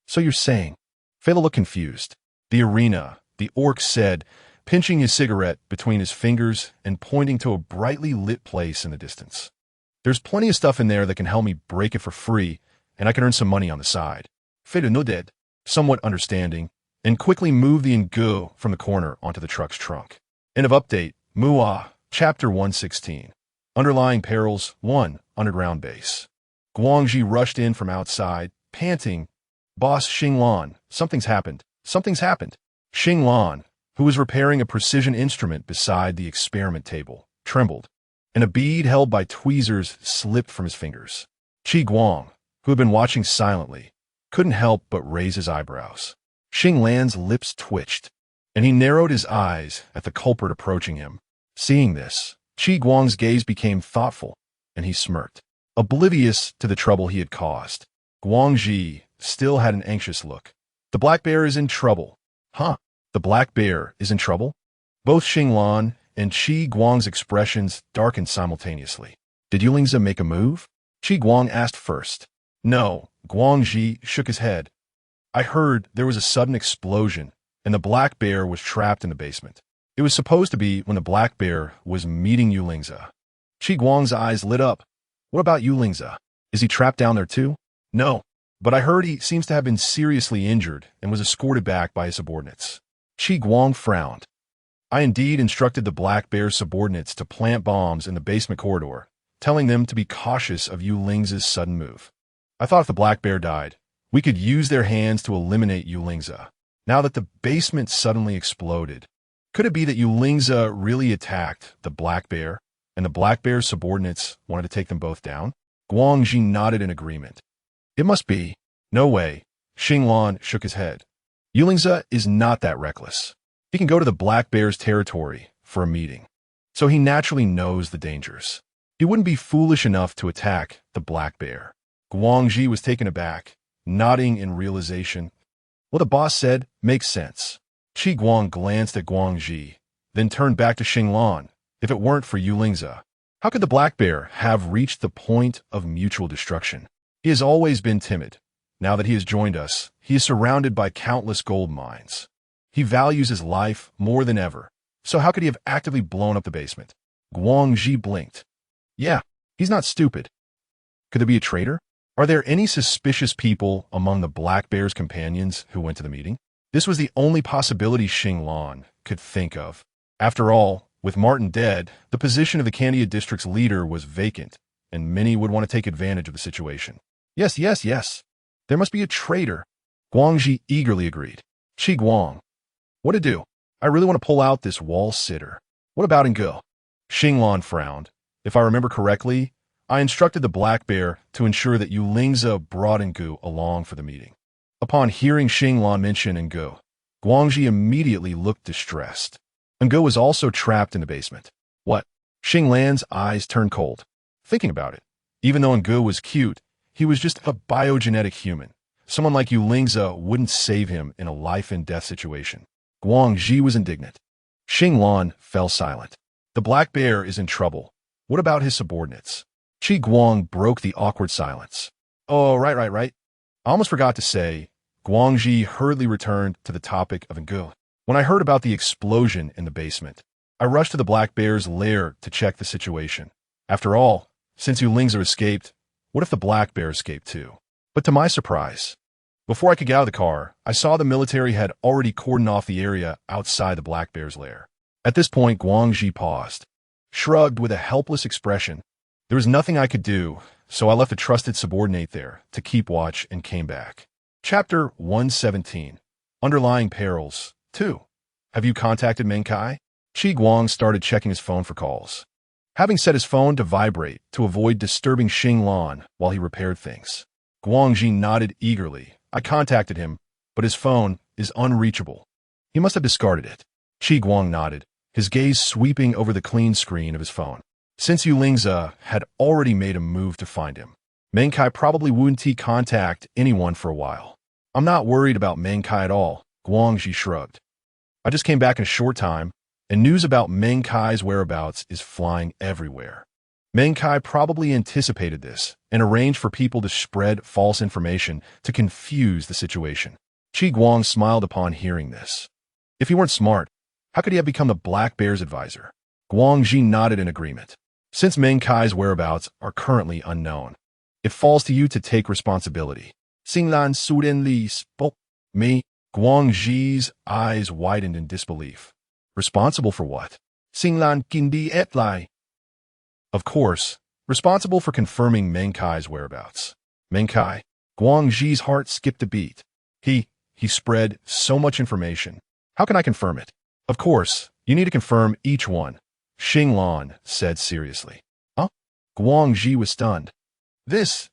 So you're saying? Fela looked confused. The arena, the orc said, pinching his cigarette between his fingers and pointing to a brightly lit place in the distance. There's plenty of stuff in there that can help me break it for free, and I can earn some money on the side. Fela nodded, somewhat understanding, and quickly moved the Ngu from the corner onto the truck's trunk. End of update. Mua, Chapter 116. Underlying Perils 1, Underground Base. Guangji rushed in from outside, panting. Boss Xinglan, something's happened. Xinglan, who was repairing a precision instrument beside the experiment table, trembled, and a bead held by tweezers slipped from his fingers. Qi Guang, who had been watching silently, couldn't help but raise his eyebrows. Xinglan's lips twitched, and he narrowed his eyes at the culprit approaching him. Seeing this, Qi Guang's gaze became thoughtful, and he smirked, oblivious to the trouble he had caused. Guangji still had an anxious look. The black bear is in trouble. Huh? The black bear is in trouble? Both Xinglan and Qi Guang's expressions darkened simultaneously. Did Yulingza make a move? Qi Guang asked first. No, Guangji shook his head. I heard there was a sudden explosion, and the black bear was trapped in the basement. It was supposed to be when the black bear was meeting Yulingza. Qi Guang's eyes lit up. What about Yulingza? Is he trapped down there too? No, but I heard he seems to have been seriously injured and was escorted back by his subordinates. Qi Guang frowned. I indeed instructed the black bear's subordinates to plant bombs in the basement corridor, telling them to be cautious of Yulingza's sudden move. I thought if the black bear died, we could use their hands to eliminate Yulingza. Now that the basement suddenly exploded, could it be that Yulingza really attacked the black bear, and the black bear's subordinates wanted to take them both down? Guangji nodded in agreement. It must be. No way. Xinglan shook his head. Yulingza is not that reckless. He can go to the black bear's territory for a meeting, so he naturally knows the dangers. He wouldn't be foolish enough to attack the black bear. Guangji was taken aback, nodding in realization. What the boss said makes sense. Qi Guang glanced at Guangji, then turned back to Xinglan. If it weren't for Yulingza, how could the black bear have reached the point of mutual destruction? He has always been timid. Now that he has joined us, he is surrounded by countless gold mines. He values his life more than ever. So how could he have actively blown up the basement? Guangji blinked. Yeah, he's not stupid. Could there be a traitor? Are there any suspicious people among the black bear's companions who went to the meeting? This was the only possibility Xinglan could think of. After all, with Martin dead, the position of the Candia district's leader was vacant, and many would want to take advantage of the situation. Yes. There must be a traitor. Guangji eagerly agreed. Qi Guang. What to do? I really want to pull out this wall sitter. What about Ngu? Xinglan frowned. If I remember correctly, I instructed the black bear to ensure that Yulingza brought Ngu along for the meeting. Upon hearing Xinglan mention Ngu, Guangji immediately looked distressed. Ngu was also trapped in the basement. What? Xinglan's eyes turned cold. Thinking about it, even though Ngu was cute, he was just a biogenetic human. Someone like Yulingza wouldn't save him in a life-and-death situation. Guangji was indignant. Xinglan fell silent. The black bear is in trouble. What about his subordinates? Qi Guang broke the awkward silence. Oh, right. I almost forgot to say, Guangji hurriedly returned to the topic of Ngu. When I heard about the explosion in the basement, I rushed to the black bear's lair to check the situation. After all, since Yulingza escaped, what if the black bear escaped too? But to my surprise, before I could get out of the car, I saw the military had already cordoned off the area outside the black bear's lair. At this point, Guangji paused, shrugged with a helpless expression. There was nothing I could do, so I left a trusted subordinate there to keep watch and came back. Chapter 117. Underlying Perils 2. Have you contacted Menkai? Qi Guang started checking his phone for calls, having set his phone to vibrate to avoid disturbing Xing Lan while he repaired things. Guangji nodded eagerly. I contacted him, but his phone is unreachable. He must have discarded it. Qi Guang nodded, his gaze sweeping over the clean screen of his phone. Since Yulingza had already made a move to find him, Menkai probably wouldn't contact anyone for a while. I'm not worried about Menkai at all, Guangji shrugged. I just came back in a short time, and news about Menkai's whereabouts is flying everywhere. Menkai probably anticipated this and arranged for people to spread false information to confuse the situation. Qi Guang smiled upon hearing this. If he weren't smart, how could he have become the Black Bear's advisor? Guangji nodded in agreement. Since Menkai's whereabouts are currently unknown, it falls to you to take responsibility. Xinglan suddenly spoke. Me? Guangji's eyes widened in disbelief. Responsible for what? Xinglan Gindi etlai. Of course, responsible for confirming Menkai's whereabouts. Menkai? Guangji's heart skipped a beat. He spread so much information. How can I confirm it? Of course, you need to confirm each one, Xing Lan said seriously. Huh? Guangji was stunned. This.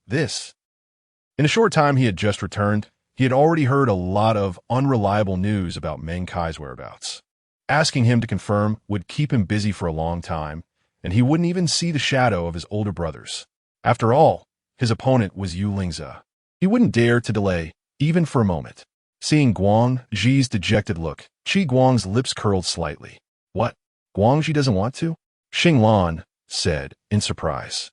In a short time he had just returned, he had already heard a lot of unreliable news about Menkai's whereabouts. Asking him to confirm would keep him busy for a long time, and he wouldn't even see the shadow of his older brothers. After all, his opponent was Yulingza. He wouldn't dare to delay, even for a moment. Seeing Guangji's dejected look, Qi Guang's lips curled slightly. What? Guangji doesn't want to? Xing Lan said, in surprise,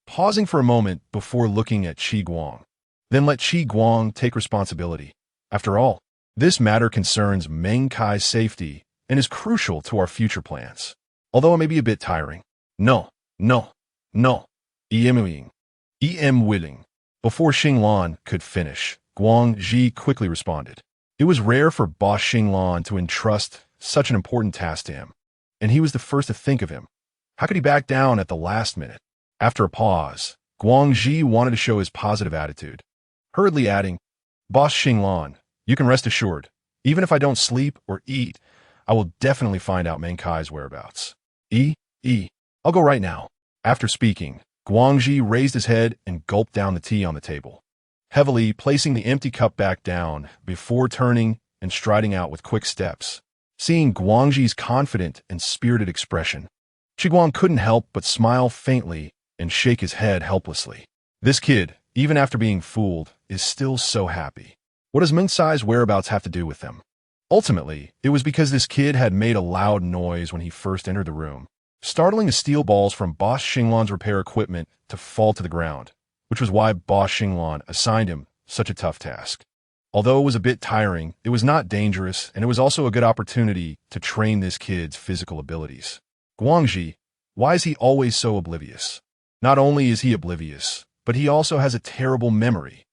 pausing for a moment before looking at Qi Guang. Then let Qi Guang take responsibility. After all, this matter concerns Menkai's safety and is crucial to our future plans. Although it may be a bit tiring. No. Em willing. Before Xing Lan could finish, Guangji quickly responded. It was rare for boss Xing Lan to entrust such an important task to him, and he was the first to think of him. How could he back down at the last minute? After a pause, Guangji wanted to show his positive attitude, hurriedly adding, Boss Xing Lan, you can rest assured, even if I don't sleep or eat, I will definitely find out Menkai's whereabouts. I'll go right now. After speaking, Guangji raised his head and gulped down the tea on the table, heavily placing the empty cup back down before turning and striding out with quick steps. Seeing Guangji's confident and spirited expression, Qi Guang couldn't help but smile faintly and shake his head helplessly. This kid, even after being fooled, is still so happy. What does Menkai's whereabouts have to do with them? Ultimately, it was because this kid had made a loud noise when he first entered the room, startling the steel balls from Boss Xinglan's repair equipment to fall to the ground, which was why Boss Xinglan assigned him such a tough task. Although it was a bit tiring, it was not dangerous, and it was also a good opportunity to train this kid's physical abilities. Guangji, why is he always so oblivious? Not only is he oblivious, but he also has a terrible memory.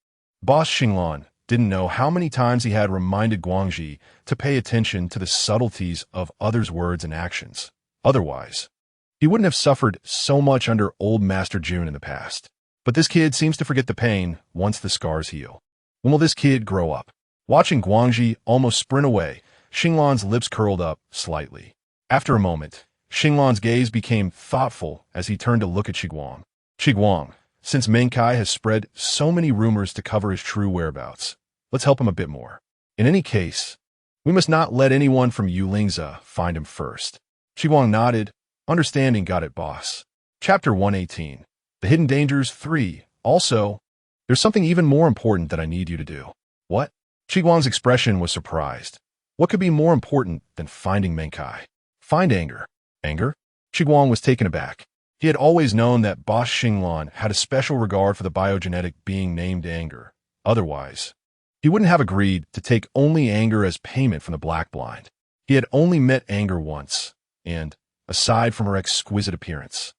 Boss Xinglan didn't know how many times he had reminded Guangji to pay attention to the subtleties of others' words and actions. Otherwise, he wouldn't have suffered so much under old Master Jun in the past. But this kid seems to forget the pain once the scars heal. When will this kid grow up? Watching Guangji almost sprint away, Xinglan's lips curled up slightly. After a moment, Xinglan's gaze became thoughtful as he turned to look at Qi Guang. Qi Guang, since Menkai has spread so many rumors to cover his true whereabouts, let's help him a bit more. In any case, we must not let anyone from Yulingza find him first. Qi Guang nodded. Understanding, got it, boss. Chapter 118. The Hidden Dangers 3. Also, there's something even more important that I need you to do. What? Qi Guang's expression was surprised. What could be more important than finding Menkai? Find anger. Anger? Qi Guang was taken aback. He had always known that Boss Xinglan had a special regard for the biogenetic being named Anger. Otherwise, he wouldn't have agreed to take only Anger as payment from the Black Blind. He had only met Anger once, and, aside from her exquisite appearance,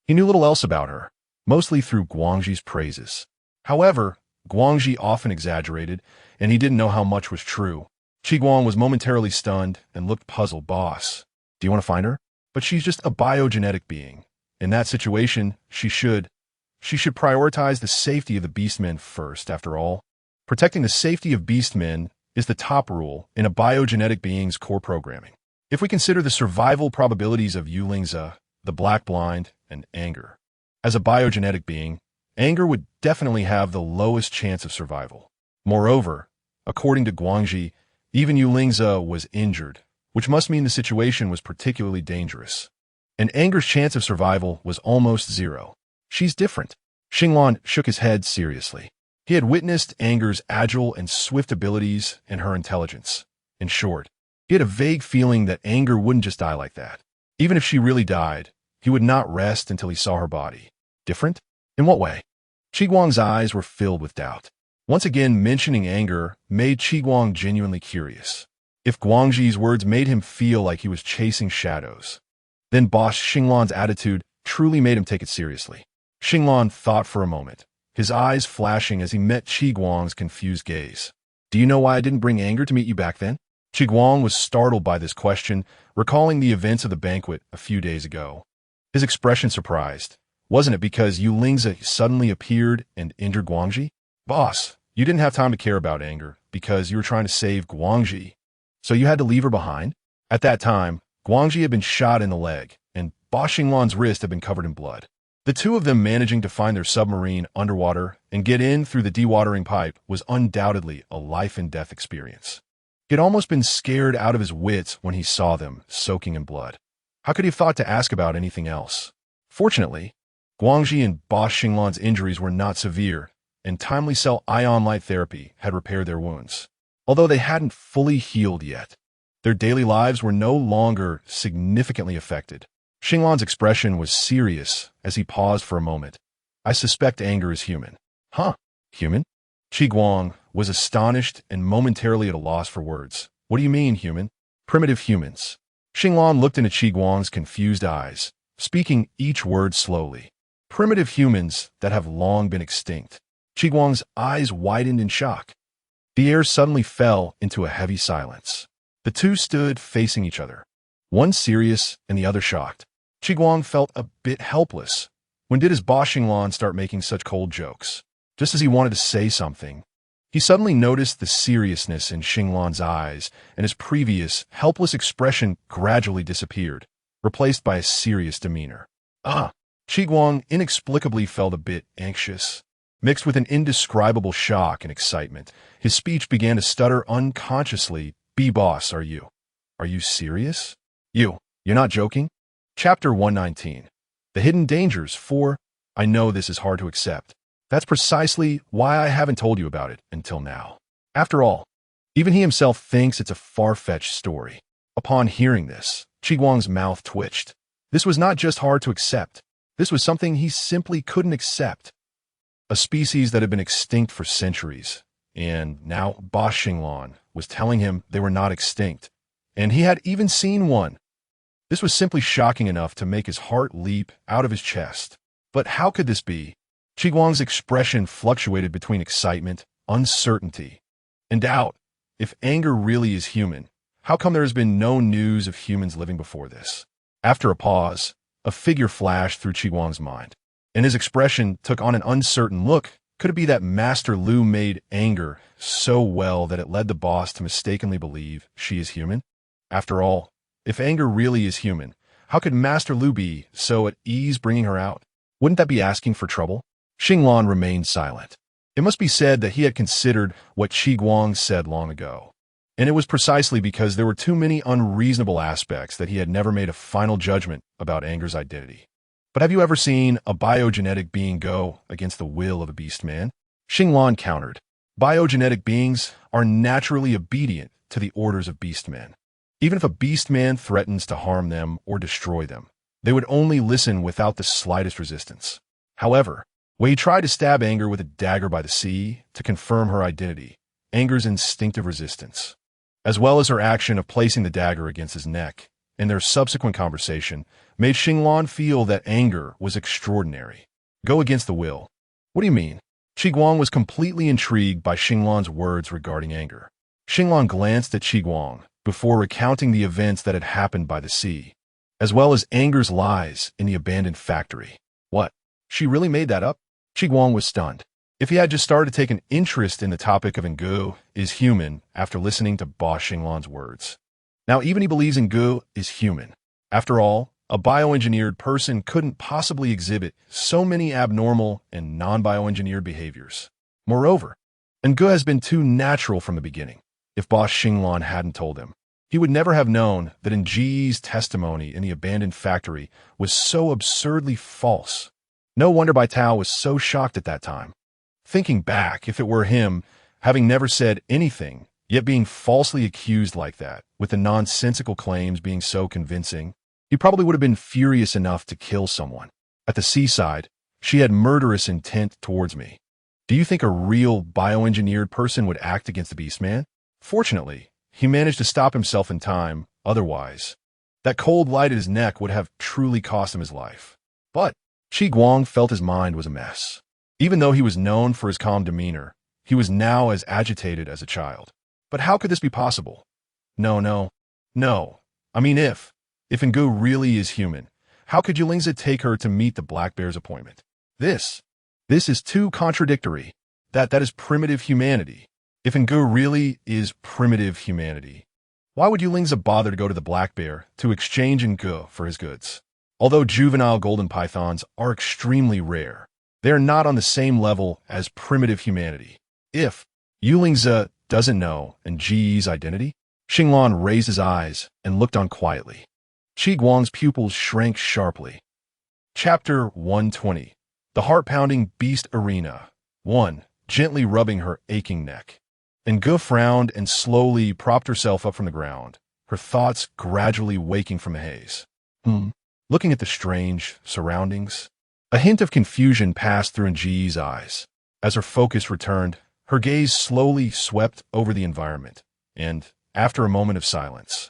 he knew little else about her, mostly through Guangji's praises. However, Guangji often exaggerated, and he didn't know how much was true. Qi Guang was momentarily stunned and looked puzzled. Boss, do you want to find her? But she's just a biogenetic being. In that situation, she should prioritize the safety of the beastmen first, after all. Protecting the safety of beastmen is the top rule in a biogenetic being's core programming. If we consider the survival probabilities of humans.An, the black blind, and anger. As a biogenetic being, anger would definitely have the lowest chance of survival. Moreover, according to Guangxi, even humans.An was injured, which must mean the situation was particularly dangerous. And anger's chance of survival was almost zero. She's different. Xinglan shook his head seriously. He had witnessed anger's agile and swift abilities and her intelligence. In short, he had a vague feeling that anger wouldn't just die like that. Even if she really died, he would not rest until he saw her body. Different? In what way? Qiguang's eyes were filled with doubt. Once again, mentioning anger made Qiguang genuinely curious. If Guangxi's words made him feel like he was chasing shadows, then boss Xinglan's attitude truly made him take it seriously. Xinglan thought for a moment, his eyes flashing as he met Qiguang's confused gaze. Do you know why I didn't bring anger to meet you back then? Qiguang was startled by this question, recalling the events of the banquet a few days ago. His expression surprised. Wasn't it because humans.An suddenly appeared and injured Guangxi? Boss, you didn't have time to care about anger because you were trying to save Guangxi. So you had to leave her behind? At that time, Guangxi had been shot in the leg, and Boss Xinglan's wrist had been covered in blood. The two of them managing to find their submarine underwater and get in through the dewatering pipe was undoubtedly a life-and-death experience. He had almost been scared out of his wits when he saw them soaking in blood. How could he have thought to ask about anything else? Fortunately, Guangxi and Boss Xinglan's injuries were not severe, and timely cell ion light therapy had repaired their wounds. Although they hadn't fully healed yet, their daily lives were no longer significantly affected. Xinglan's expression was serious as he paused for a moment. I suspect anger is human. Huh? Human? Qiguang was astonished and momentarily at a loss for words. What do you mean, human? Primitive humans. Xinglan looked into Qiguang's confused eyes, speaking each word slowly. Primitive humans that have long been extinct. Qiguang's eyes widened in shock. The air suddenly fell into a heavy silence. The two stood facing each other, one serious and the other shocked. Qiguang felt a bit helpless. When did his boss Xinglan start making such cold jokes? Just as he wanted to say something, he suddenly noticed the seriousness in Xinglan's eyes, and his previous, helpless expression gradually disappeared, replaced by a serious demeanor. Qiguang inexplicably felt a bit anxious. Mixed with an indescribable shock and excitement, his speech began to stutter unconsciously. B-boss, are you serious? You're not joking? Chapter 119. The Hidden Dangers 4. I know this is hard to accept. That's precisely why I haven't told you about it until now. After all, even he himself thinks it's a far-fetched story. Upon hearing this, Qiguang's mouth twitched. This was not just hard to accept. This was something he simply couldn't accept. A species that had been extinct for centuries, and now Boss Xinglan was telling him they were not extinct, and he had even seen one. This was simply shocking enough to make his heart leap out of his chest. But how could this be? Qiguang's expression fluctuated between excitement, uncertainty, and doubt. If anger really is human, how come there has been no news of humans living before this? After a pause, a figure flashed through Qiguang's mind, and his expression took on an uncertain look. Could it be that Master Lu made anger so well that it led the boss to mistakenly believe she is human? After all, if anger really is human, how could Master Lu be so at ease bringing her out? Wouldn't that be asking for trouble? Xinglan remained silent. It must be said that he had considered what Qiguang said long ago, and it was precisely because there were too many unreasonable aspects that he had never made a final judgment about anger's identity. But have you ever seen a biogenetic being go against the will of a beastman? Xinglan countered. Biogenetic beings are naturally obedient to the orders of beastmen. Even if a beastman threatens to harm them or destroy them, they would only listen without the slightest resistance. However, when he tried to stab anger with a dagger by the sea to confirm her identity, anger's instinctive resistance, as well as her action of placing the dagger against his neck, and their subsequent conversation, made Xinglan feel that anger was extraordinary. Go against the will. What do you mean? Qiguang was completely intrigued by Xinglan's words regarding anger. Xinglan glanced at Qiguang before recounting the events that had happened by the sea. as well as anger's lies in the abandoned factory. What? She really made that up? Guang was stunned. If he had just started to take an interest in the topic of Ngu is human after listening to Boss Xinglan's words. Now even he believes Ngu is human. After all, a bioengineered person couldn't possibly exhibit so many abnormal and non-bioengineered behaviors. Moreover, Ngu has been too natural from the beginning. If Boss Xinglan hadn't told him, he would never have known that Nji's testimony in the abandoned factory was so absurdly false. No wonder Bai Tao was so shocked at that time. Thinking back, if it were him, having never said anything, yet being falsely accused like that, with the nonsensical claims being so convincing, he probably would have been furious enough to kill someone. At the seaside, she had murderous intent towards me. Do you think a real bioengineered person would act against the beastman? Fortunately, he managed to stop himself in time, otherwise, that cold light at his neck would have truly cost him his life. But Guang felt his mind was a mess. Even though he was known for his calm demeanor, he was now as agitated as a child. But how could this be possible? No. I mean, if Ngu really is human, how could Yulingza take her to meet the Black Bear's appointment? This is too contradictory. That is primitive humanity. If Ngu really is primitive humanity, why would Yulingza bother to go to the Black Bear to exchange Ngu for his goods? Although juvenile golden pythons are extremely rare, they are not on the same level as primitive humanity. If Yulingza doesn't know Nji's identity, Xinglan raised his eyes and looked on quietly. Guang's pupils shrank sharply. Chapter 120. The Heart-Pounding Beast Arena. 1. Gently rubbing her aching neck. Ngu frowned and slowly propped herself up from the ground, her thoughts gradually waking from the haze. Looking at the strange surroundings, a hint of confusion passed through Nji's eyes. As her focus returned, her gaze slowly swept over the environment, and, after a moment of silence,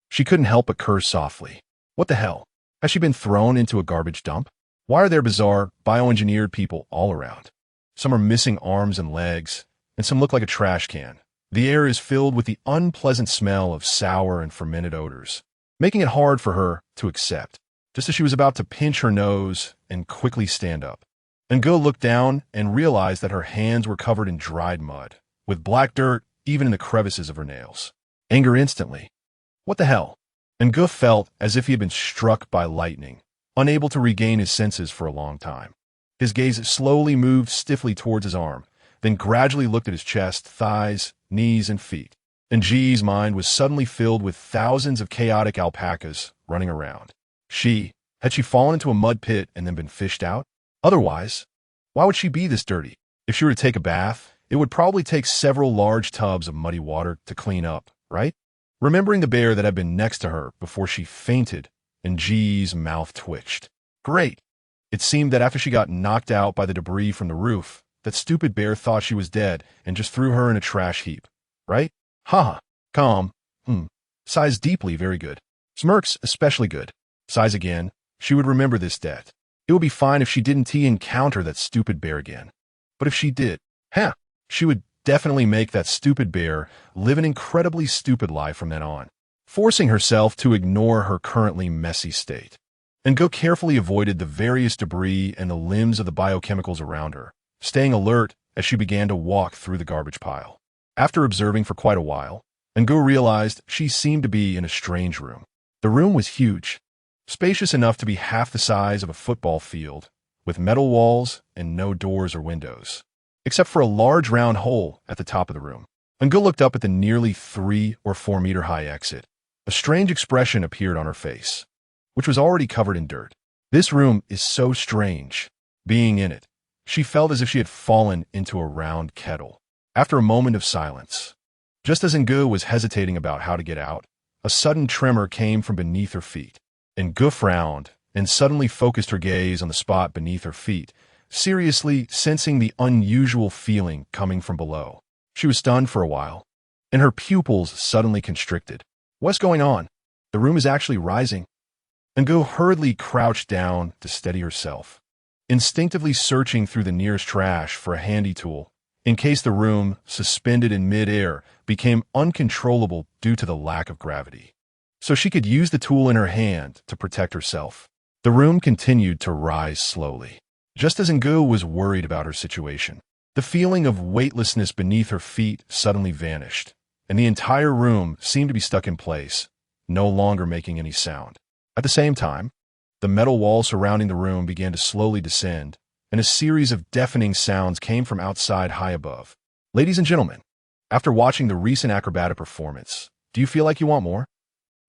she couldn't help but curse softly. What the hell? Has she been thrown into a garbage dump? Why are there bizarre, bioengineered people all around? Some are missing arms and legs, and some look like a trash can. The air is filled with the unpleasant smell of sour and fermented odors, making it hard for her to accept. Just as she was about to pinch her nose and quickly stand up, Ngu looked down and realized that her hands were covered in dried mud, with black dirt even in the crevices of her nails. Anger instantly. What the hell? Ngu felt as if he had been struck by lightning, unable to regain his senses for a long time. His gaze slowly moved stiffly towards his arm, then gradually looked at his chest, thighs, knees, and feet. Nji's mind was suddenly filled with thousands of chaotic alpacas running around. Had she fallen into a mud pit and then been fished out? Otherwise, why would she be this dirty? If she were to take a bath, it would probably take several large tubs of muddy water to clean up, right? Remembering the bear that had been next to her before she fainted, Nji's mouth twitched. Great! It seemed that after she got knocked out by the debris from the roof, that stupid bear thought she was dead and just threw her in a trash heap, right? Haha. Calm. Sighs deeply, very good. Smirks, especially good. Sighs again. She would remember this debt. It would be fine if she didn't encounter that stupid bear again. But if she did, she would definitely make that stupid bear live an incredibly stupid life from then on, forcing herself to ignore her currently messy state. Ngu carefully avoided the various debris and the limbs of the biochemicals around her, staying alert as she began to walk through the garbage pile. After observing for quite a while, Ngu realized she seemed to be in a strange room. The room was huge, spacious enough to be half the size of a football field, with metal walls and no doors or windows, except for a large round hole at the top of the room. Ngu looked up at the nearly 3 or 4 meter high exit. A strange expression appeared on her face, which was already covered in dirt. This room is so strange. Being in it, she felt as if she had fallen into a round kettle. After a moment of silence, just as Ngu was hesitating about how to get out, a sudden tremor came from beneath her feet. Ngu frowned and suddenly focused her gaze on the spot beneath her feet, seriously sensing the unusual feeling coming from below. She was stunned for a while, and her pupils suddenly constricted. What's going on? The room is actually rising. Ngu hurriedly crouched down to steady herself, instinctively searching through the nearest trash for a handy tool, in case the room, suspended in mid-air, became uncontrollable due to the lack of gravity. so she could use the tool in her hand to protect herself. The room continued to rise slowly. Just as Ngu was worried about her situation, the feeling of weightlessness beneath her feet suddenly vanished, and the entire room seemed to be stuck in place, no longer making any sound. At the same time, the metal wall surrounding the room began to slowly descend, and a series of deafening sounds came from outside high above. Ladies and gentlemen, after watching the recent acrobatic performance, do you feel like you want more?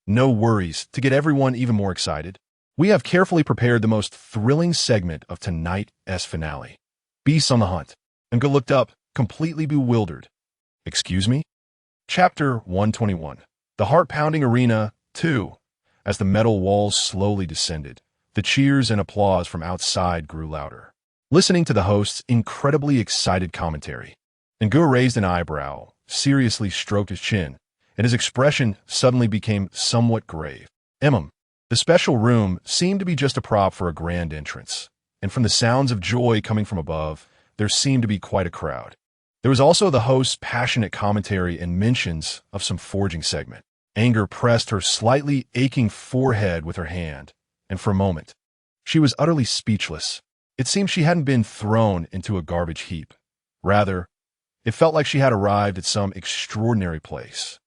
No worries. To get everyone even more excited, we have carefully prepared the most thrilling segment of tonight's finale. Beasts on the Hunt. Ngu looked up, completely bewildered. Excuse me? Chapter 121. The Heart-Pounding Arena 2. As the metal walls slowly descended, the cheers and applause from outside grew louder. Listening to the host's incredibly excited commentary, Ngu raised an eyebrow, seriously stroked his chin, and his expression suddenly became somewhat grave. The special room seemed to be just a prop for a grand entrance, and from the sounds of joy coming from above, there seemed to be quite a crowd. There was also the host's passionate commentary and mentions of some forging segment. Anger pressed her slightly aching forehead with her hand, and for a moment, she was utterly speechless. It seemed she hadn't been thrown into a garbage heap. Rather, it felt like she had arrived at some extraordinary place.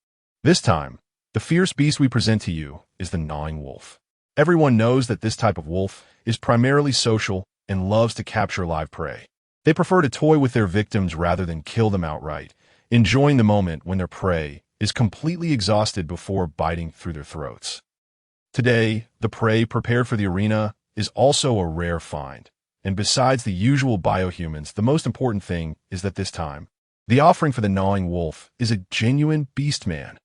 This time, the fierce beast we present to you is the gnawing wolf. Everyone knows that this type of wolf is primarily social and loves to capture live prey. They prefer to toy with their victims rather than kill them outright, enjoying the moment when their prey is completely exhausted before biting through their throats. Today, the prey prepared for the arena is also a rare find, and besides the usual biohumans, the most important thing is that this time, the offering for the gnawing wolf is a genuine beastman.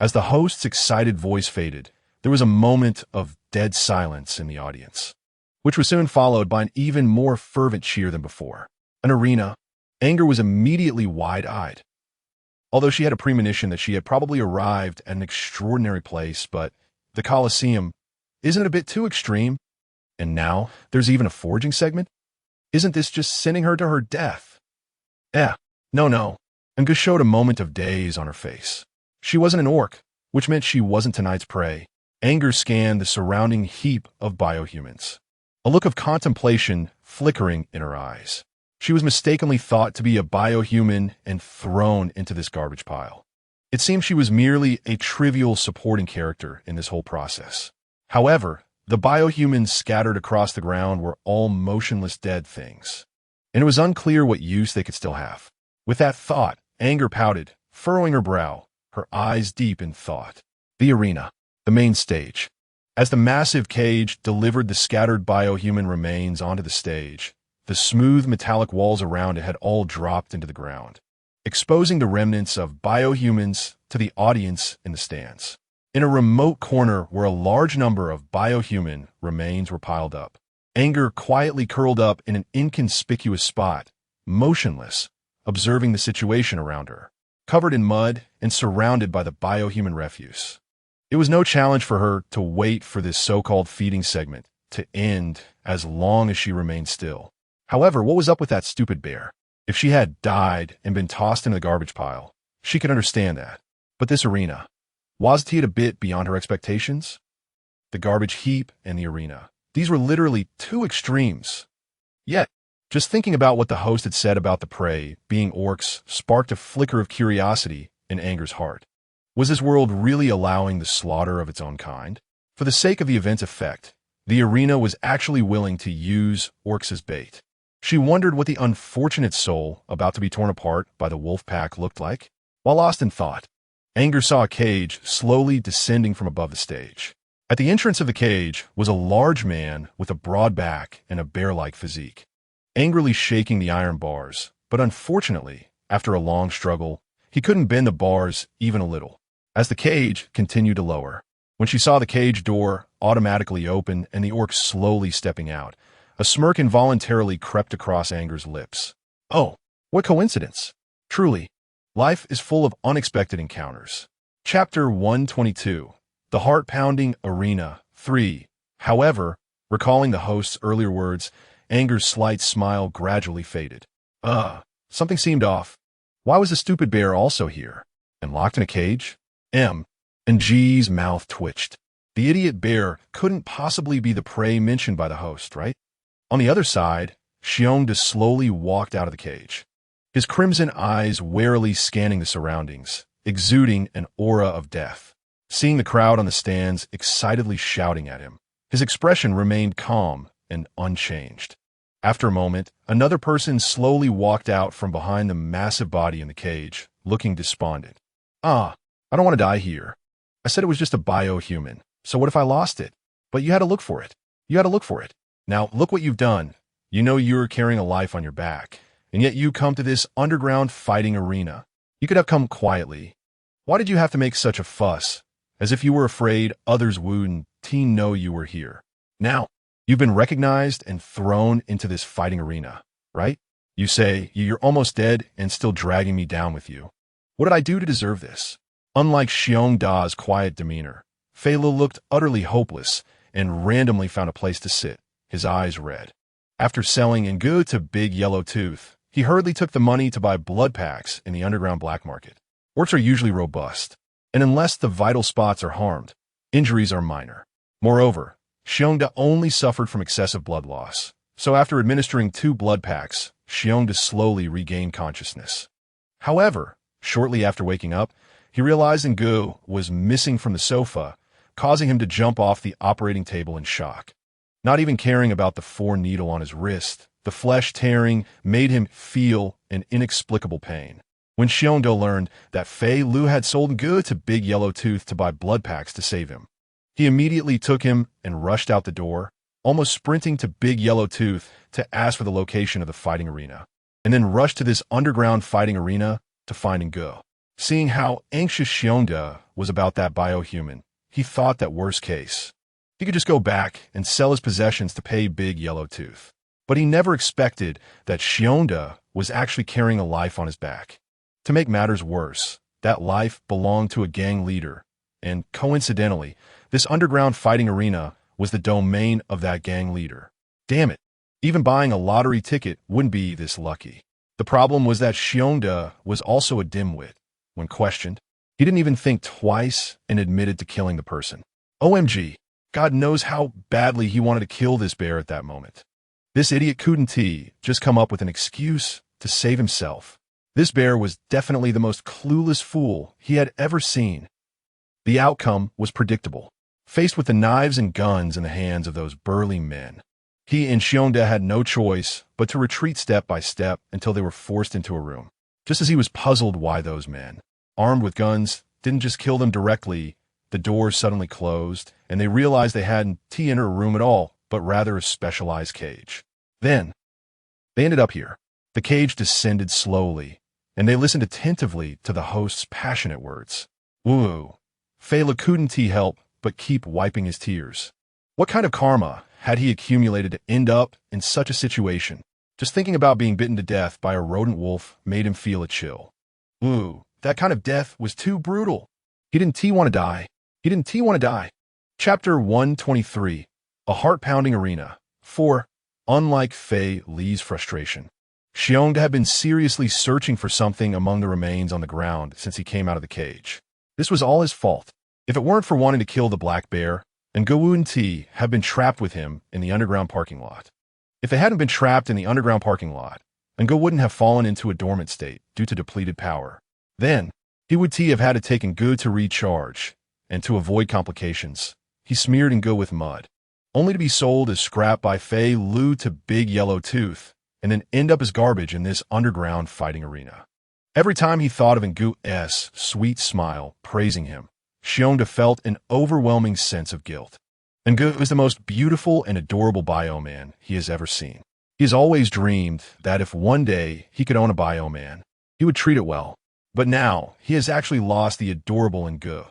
As the host's excited voice faded, there was a moment of dead silence in the audience, which was soon followed by an even more fervent cheer than before. An arena, Anger was immediately wide-eyed. Although she had a premonition that she had probably arrived at an extraordinary place, but the Colosseum isn't it a bit too extreme? And now there's even a forging segment? Isn't this just sending her to her death? No. Ngu showed a moment of daze on her face. She wasn't an orc, which meant she wasn't tonight's prey. Anger scanned the surrounding heap of biohumans, a look of contemplation flickering in her eyes. She was mistakenly thought to be a biohuman and thrown into this garbage pile. It seemed she was merely a trivial supporting character in this whole process. However, the biohumans scattered across the ground were all motionless dead things, and it was unclear what use they could still have. With that thought, Anger pouted, furrowing her brow, her eyes deep in thought. The arena, the main stage. As the massive cage delivered the scattered biohuman remains onto the stage, the smooth metallic walls around it had all dropped into the ground, exposing the remnants of biohumans to the audience in the stands. In a remote corner where a large number of biohuman remains were piled up, Anger quietly curled up in an inconspicuous spot, motionless, observing the situation around her, covered in mud and surrounded by the biohuman refuse. It was no challenge for her to wait for this so-called feeding segment to end as long as she remained still. However, what was up with that stupid bear? If she had died and been tossed into the garbage pile, she could understand that. But this arena, wasn't it a bit beyond her expectations? The garbage heap and the arena. These were literally two extremes. Yet, just thinking about what the host had said about the prey being orcs sparked a flicker of curiosity in Anger's heart. Was this world really allowing the slaughter of its own kind? For the sake of the event's effect, the arena was actually willing to use orcs as bait. She wondered what the unfortunate soul about to be torn apart by the wolf pack looked like. While lost in thought, Anger saw a cage slowly descending from above the stage. At the entrance of the cage was a large man with a broad back and a bear-like physique, angrily shaking the iron bars, but unfortunately, after a long struggle, he couldn't bend the bars even a little. As the cage continued to lower, when she saw the cage door automatically open and the orc slowly stepping out, a smirk involuntarily crept across Anger's lips. Oh, what coincidence! Truly, life is full of unexpected encounters. Chapter 122. The Heart-Pounding Arena 3. However, recalling the host's earlier words, Anger's slight smile gradually faded. Something seemed off. Why was the stupid bear also here? And locked in a cage? and G's mouth twitched. The idiot bear couldn't possibly be the prey mentioned by the host, right? On the other side, Xiongda slowly walked out of the cage, his crimson eyes warily scanning the surroundings, exuding an aura of death. Seeing the crowd on the stands excitedly shouting at him, his expression remained calm and unchanged. After a moment, another person slowly walked out from behind the massive body in the cage, looking despondent. I don't want to die here. I said it was just a biohuman, so what if I lost it? But you had to look for it. You had to look for it. Now, look what you've done. You know you're carrying a life on your back, and yet you come to this underground fighting arena. You could have come quietly. Why did you have to make such a fuss? As if you were afraid others wouldn't know you were here. Now, you've been recognized and thrown into this fighting arena, right? You say you're almost dead and still dragging me down with you. What did I do to deserve this? Unlike Xiongda's quiet demeanor, Fei Lu looked utterly hopeless and randomly found a place to sit, his eyes red. After selling Ngu to Big Yellow Tooth, he hurriedly took the money to buy blood packs in the underground black market. Works are usually robust, and unless the vital spots are harmed, injuries are minor. Moreover, Xiongda only suffered from excessive blood loss, so after administering 2 blood packs, Xiongda slowly regained consciousness. However, shortly after waking up, he realized Ngu was missing from the sofa, causing him to jump off the operating table in shock. Not even caring about the 4 needle on his wrist, the flesh tearing made him feel an inexplicable pain. When Xiongda learned that Fei Lu had sold Ngu to Big Yellow Tooth to buy blood packs to save him, he immediately took him and rushed out the door, almost sprinting to Big Yellow Tooth to ask for the location of the fighting arena, and then rushed to this underground fighting arena to find Ngu. Seeing how anxious Xiongda was about that biohuman, he thought that worst case, he could just go back and sell his possessions to pay Big Yellow Tooth. But he never expected that Xiongda was actually carrying a life on his back. To make matters worse, that life belonged to a gang leader, and coincidentally, this underground fighting arena was the domain of that gang leader. Damn it, even buying a lottery ticket wouldn't be this lucky. The problem was that Xiongda was also a dimwit. When questioned, he didn't even think twice and admitted to killing the person. OMG, God knows how badly he wanted to kill this bear at that moment. This idiot couldn't just come up with an excuse to save himself. This bear was definitely the most clueless fool he had ever seen. The outcome was predictable. Faced with the knives and guns in the hands of those burly men, he and Xiongda had no choice but to retreat step by step until they were forced into a room. Just as he was puzzled why those men, armed with guns, didn't just kill them directly, the doors suddenly closed, and they realized they hadn't entered a room at all, but rather a specialized cage. Then, they ended up here. The cage descended slowly, and they listened attentively to the host's passionate words. Woo! Fei Lu couldn't help but keep wiping his tears. What kind of karma had he accumulated to end up in such a situation? Just thinking about being bitten to death by a rodent wolf made him feel a chill. Ooh, that kind of death was too brutal. He didn't want to die. He didn't want to die. Chapter 123, A Heart-Pounding Arena. 4. Unlike Fei Li's frustration, Xiongda had been seriously searching for something among the remains on the ground since he came out of the cage. This was all his fault. If it weren't for wanting to kill the black bear, and Ngu and T had been trapped with him in the underground parking lot. If they hadn't been trapped in the underground parking lot, Ngu wouldn't have fallen into a dormant state due to depleted power. Then, he would have had to take Ngu to recharge, and to avoid complications, he smeared Ngu with mud, only to be sold as scrap by Fei Lu to Big Yellow Tooth, and then end up as garbage in this underground fighting arena. Every time he thought of Ngu's sweet smile praising him, Xiongda felt an overwhelming sense of guilt. Ngu is the most beautiful and adorable bioman he has ever seen. He has always dreamed that if one day he could own a bioman, he would treat it well. But now, he has actually lost the adorable Ngu.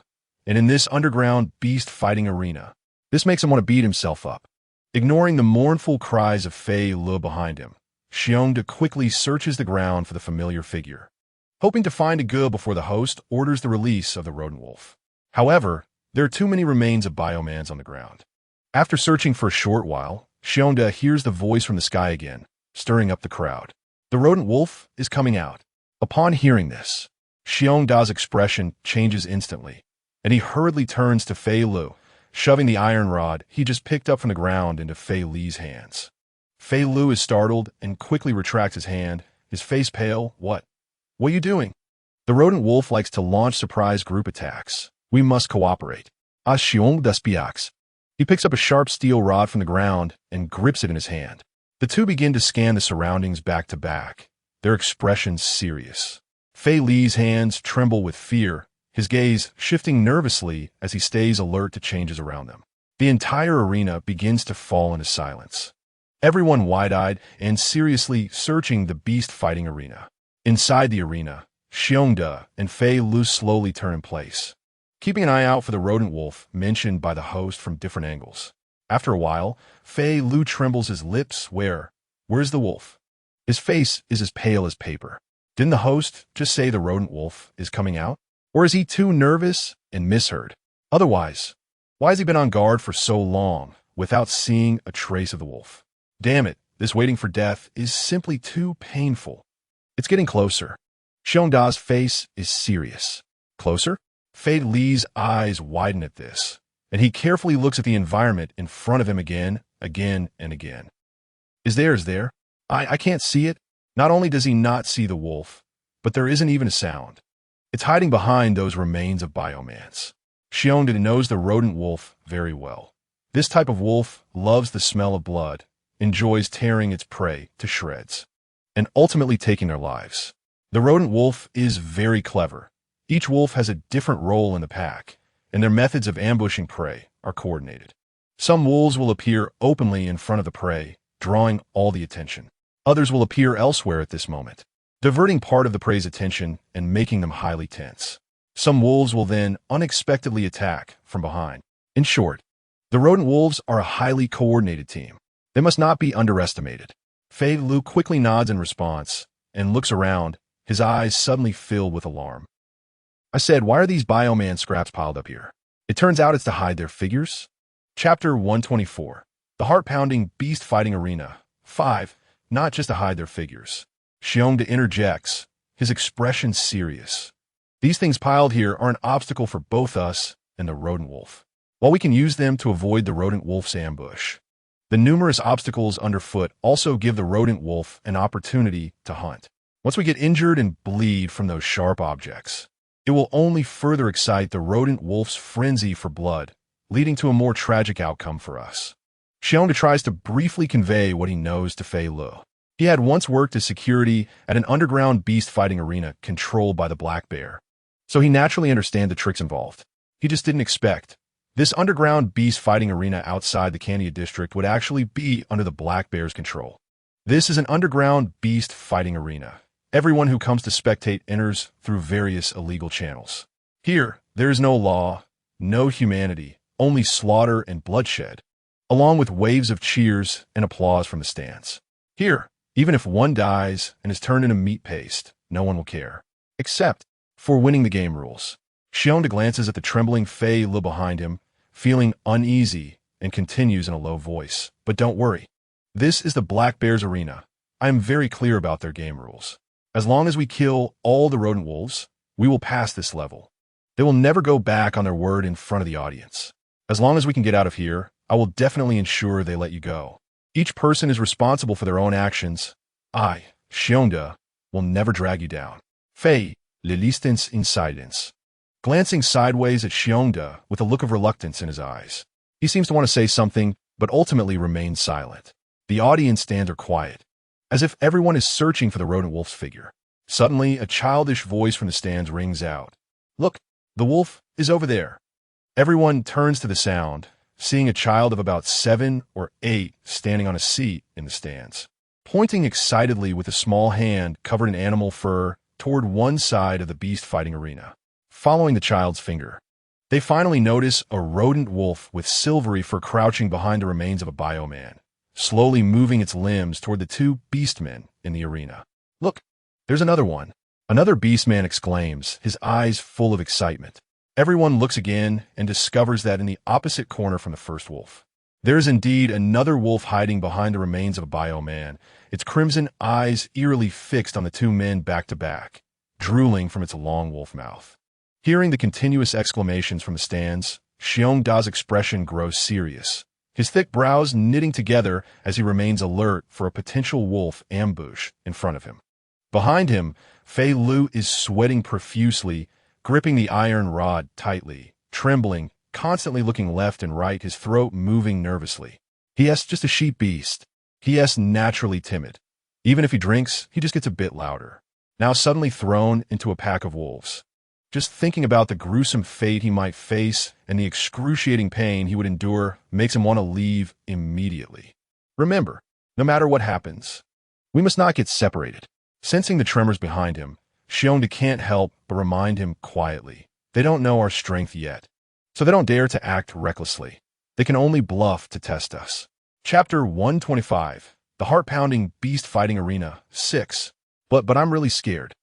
And in this underground beast fighting arena, this makes him want to beat himself up. Ignoring the mournful cries of Fei Lu behind him, Xiongda quickly searches the ground for the familiar figure, hoping to find Ngu before the host orders the release of the rodent wolf. However, there are too many remains of biomans on the ground. After searching for a short while, Xiongda hears the voice from the sky again, stirring up the crowd. The rodent wolf is coming out. Upon hearing this, Xiongda's expression changes instantly. and he hurriedly turns to Fei Lu, shoving the iron rod he just picked up from the ground into Fei Li's hands. Fei Lu is startled and quickly retracts his hand, his face pale. What are you doing? The rodent wolf likes to launch surprise group attacks. We must cooperate. Xiong. He picks up a sharp steel rod from the ground and grips it in his hand. The two begin to scan the surroundings back to back, their expressions serious. Fei Li's hands tremble with fear, his gaze shifting nervously as he stays alert to changes around them. The entire arena begins to fall into silence. Everyone wide-eyed and seriously searching the beast-fighting arena. Inside the arena, Xiong and Fei Lu slowly turn in place, keeping an eye out for the rodent wolf mentioned by the host from different angles. After a while, Fei Lu trembles his lips. Where's the wolf? His face is as pale as paper. Didn't the host just say the rodent wolf is coming out? Or is he too nervous and misheard? Otherwise, why has he been on guard for so long without seeing a trace of the wolf? Damn it, this waiting for death is simply too painful. It's getting closer. Xiongda's face is serious. Closer? Fei Li's eyes widen at this, and he carefully looks at the environment in front of him again and again. Is there? I can't see it. Not only does he not see the wolf, but there isn't even a sound. It's hiding behind those remains of biomans. Xiongda knows the rodent wolf very well. This type of wolf loves the smell of blood, enjoys tearing its prey to shreds, and ultimately taking their lives. The rodent wolf is very clever. Each wolf has a different role in the pack, and their methods of ambushing prey are coordinated. Some wolves will appear openly in front of the prey, drawing all the attention. Others will appear elsewhere at this moment, diverting part of the prey's attention and making them highly tense. Some wolves will then unexpectedly attack from behind. In short, the rodent wolves are a highly coordinated team. They must not be underestimated. Fei Lu quickly nods in response and looks around, his eyes suddenly filled with alarm. I said, why are these bioman scraps piled up here? It turns out it's to hide their figures. Chapter 124. The heart-pounding beast-fighting arena. 5. Not just to hide their figures. Xiongda interjects, his expression serious. These things piled here are an obstacle for both us and the rodent wolf. While we can use them to avoid the rodent wolf's ambush, the numerous obstacles underfoot also give the rodent wolf an opportunity to hunt. Once we get injured and bleed from those sharp objects, it will only further excite the rodent wolf's frenzy for blood, leading to a more tragic outcome for us. Xiongda tries to briefly convey what he knows to Fei Lu. He had once worked as security at an underground beast-fighting arena controlled by the black bear, so he naturally understands the tricks involved. He just didn't expect this underground beast-fighting arena outside the Candia district would actually be under the black bear's control. This is an underground beast-fighting arena. Everyone who comes to spectate enters through various illegal channels. Here, there is no law, no humanity, only slaughter and bloodshed, along with waves of cheers and applause from the stands. Here, even if one dies and is turned into meat paste, no one will care, except for winning the game rules. Xiongda glances at the trembling Fei Lu behind him, feeling uneasy, and continues in a low voice. But don't worry. This is the Black Bear's arena. I am very clear about their game rules. As long as we kill all the rodent wolves, we will pass this level. They will never go back on their word in front of the audience. As long as we can get out of here, I will definitely ensure they let you go. Each person is responsible for their own actions. I, Xiongda, will never drag you down. Fei, Lilistance in silence. Glancing sideways at Xiongda with a look of reluctance in his eyes. He seems to want to say something, but ultimately remains silent. The audience stands are quiet, as if everyone is searching for the rodent wolf's figure. Suddenly, a childish voice from the stands rings out. Look, the wolf is over there. Everyone turns to the sound, seeing a child of about 7 or 8 standing on a seat in the stands, pointing excitedly with a small hand covered in animal fur toward one side of the beast-fighting arena. Following the child's finger, they finally notice a rodent wolf with silvery fur crouching behind the remains of a bioman, slowly moving its limbs toward the 2 beastmen in the arena. Look, there's another one. Another beastman exclaims, his eyes full of excitement. Everyone looks again and discovers that in the opposite corner from the first wolf, there is indeed another wolf hiding behind the remains of a bioman, its crimson eyes eerily fixed on the 2 men back to back, drooling from its long wolf mouth. Hearing the continuous exclamations from the stands, Xiongda's expression grows serious, his thick brows knitting together as he remains alert for a potential wolf ambush in front of him. Behind him, Fei Lu is sweating profusely, gripping the iron rod tightly, trembling, constantly looking left and right, his throat moving nervously. He is just a sheep beast. He is naturally timid. Even if he drinks, he just gets a bit louder. Now suddenly thrown into a pack of wolves. Just thinking about the gruesome fate he might face and the excruciating pain he would endure makes him want to leave immediately. Remember, no matter what happens, we must not get separated. Sensing the tremors behind him, Xiongda can't help but remind him quietly. They don't know our strength yet, so they don't dare to act recklessly. They can only bluff to test us. Chapter 125, The Heart-Pounding Beast Fighting Arena 6. But I'm really scared.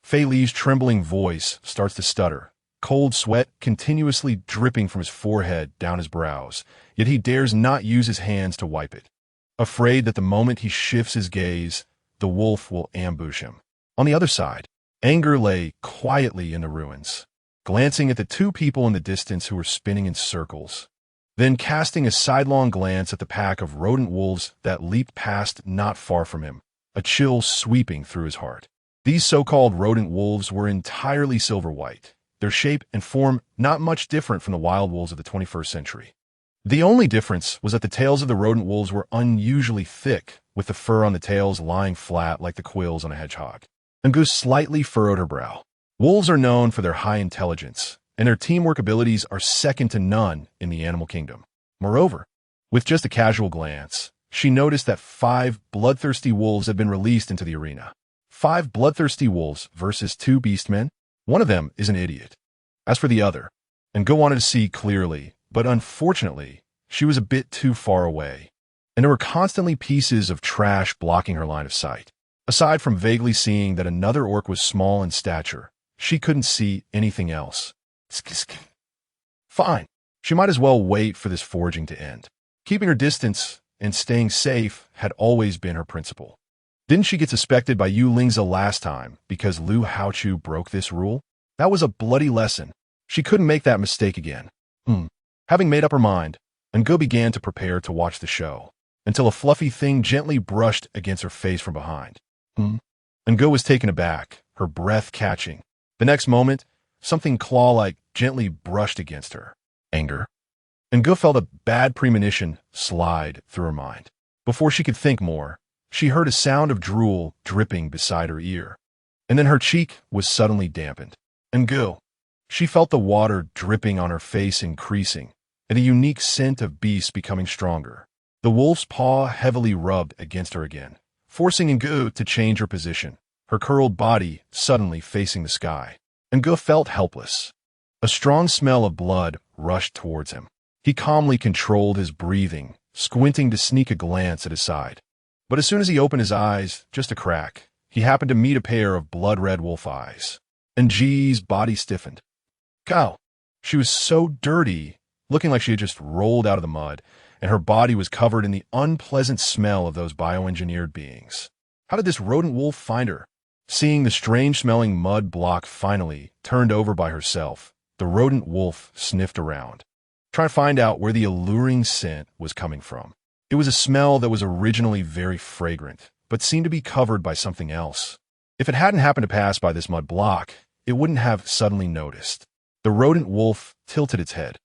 Fei Li's trembling voice starts to stutter, cold sweat continuously dripping from his forehead down his brows, yet he dares not use his hands to wipe it. Afraid that the moment he shifts his gaze, the wolf will ambush him. On the other side, anger lay quietly in the ruins, glancing at the two people in the distance who were spinning in circles, then casting a sidelong glance at the pack of rodent wolves that leaped past not far from him, a chill sweeping through his heart. These so-called rodent wolves were entirely silver-white, their shape and form not much different from the wild wolves of the 21st century. The only difference was that the tails of the rodent wolves were unusually thick, with the fur on the tails lying flat like the quills on a hedgehog. Angus slightly furrowed her brow. Wolves are known for their high intelligence, and their teamwork abilities are second to none in the animal kingdom. Moreover, with just a casual glance, she noticed that 5 bloodthirsty wolves had been released into the arena. 5 bloodthirsty wolves versus 2 beastmen? One of them is an idiot. As for the other, Angus wanted to see clearly, but unfortunately, she was a bit too far away, and there were constantly pieces of trash blocking her line of sight. Aside from vaguely seeing that another orc was small in stature, she couldn't see anything else. Fine. She might as well wait for this foraging to end. Keeping her distance and staying safe had always been her principle. Didn't she get suspected by Yu Lingza last time because Lu Haochu broke this rule? That was a bloody lesson. She couldn't make that mistake again. Having made up her mind, Angus began to prepare to watch the show, until a fluffy thing gently brushed against her face from behind. Angus was taken aback, her breath catching. The next moment, something claw-like gently brushed against her. Anger. Angus felt a bad premonition slide through her mind. Before she could think more, she heard a sound of drool dripping beside her ear, and then her cheek was suddenly dampened. Angus. She felt the water dripping on her face increasing, and the unique scent of beast becoming stronger. The wolf's paw heavily rubbed against her again, forcing Angus to change her position, her curled body suddenly facing the sky. Angus felt helpless. A strong smell of blood rushed towards him. He calmly controlled his breathing, squinting to sneak a glance at his side. But as soon as he opened his eyes, just a crack, he happened to meet a pair of blood-red wolf eyes. Angie's body stiffened. Cow. She was so dirty, looking like she had just rolled out of the mud, and her body was covered in the unpleasant smell of those bioengineered beings. How did this rodent wolf find her? Seeing the strange-smelling mud block finally turned over by herself, the rodent wolf sniffed around, trying to find out where the alluring scent was coming from. It was a smell that was originally very fragrant, but seemed to be covered by something else. If it hadn't happened to pass by this mud block, it wouldn't have suddenly noticed. The rodent wolf tilted its head,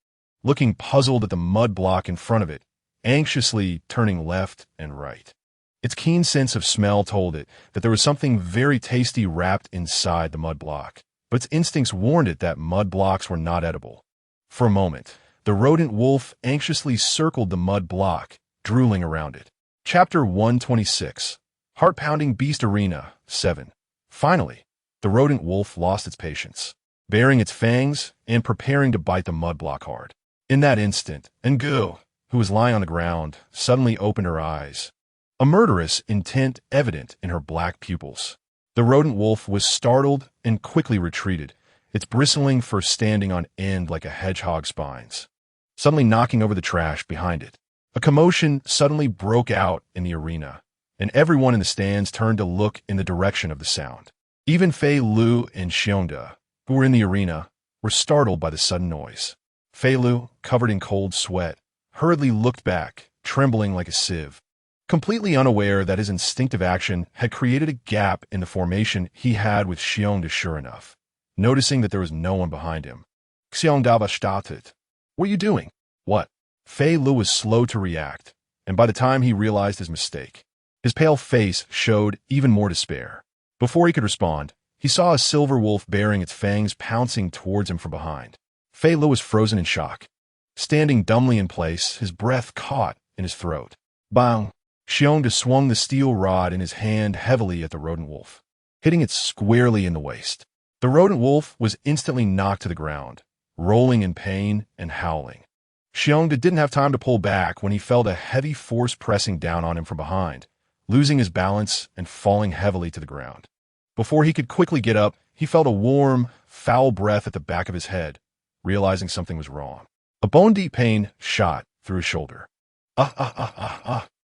looking puzzled at the mud block in front of it, anxiously turning left and right. Its keen sense of smell told it that there was something very tasty wrapped inside the mud block, but its instincts warned it that mud blocks were not edible. For a moment, the rodent wolf anxiously circled the mud block, drooling around it. Chapter 126, Heart-Pounding Beast Arena 7. Finally, the rodent wolf lost its patience, baring its fangs and preparing to bite the mud block hard. In that instant, Angus, who was lying on the ground, suddenly opened her eyes, a murderous intent evident in her black pupils. The rodent wolf was startled and quickly retreated, its bristling fur standing on end like a hedgehog's spines, suddenly knocking over the trash behind it. A commotion suddenly broke out in the arena, and everyone in the stands turned to look in the direction of the sound. Even Fei Lu and Xiongda, who were in the arena, were startled by the sudden noise. Fei Lu, covered in cold sweat, hurriedly looked back, trembling like a sieve, completely unaware that his instinctive action had created a gap in the formation he had with Xiongda. Sure enough, noticing that there was no one behind him, Xiongda was startled. "What are you doing?" "What?" Fei Lu was slow to react, and by the time he realized his mistake, his pale face showed even more despair. Before he could respond, he saw a silver wolf bearing its fangs pouncing towards him from behind. Fei Lu was frozen in shock. Standing dumbly in place, his breath caught in his throat. Bang! Xiongda swung the steel rod in his hand heavily at the rodent wolf, hitting it squarely in the waist. The rodent wolf was instantly knocked to the ground, rolling in pain and howling. Xiongda didn't have time to pull back when he felt a heavy force pressing down on him from behind, losing his balance and falling heavily to the ground. Before he could quickly get up, he felt a warm, foul breath at the back of his head, realizing something was wrong. A bone-deep pain shot through his shoulder.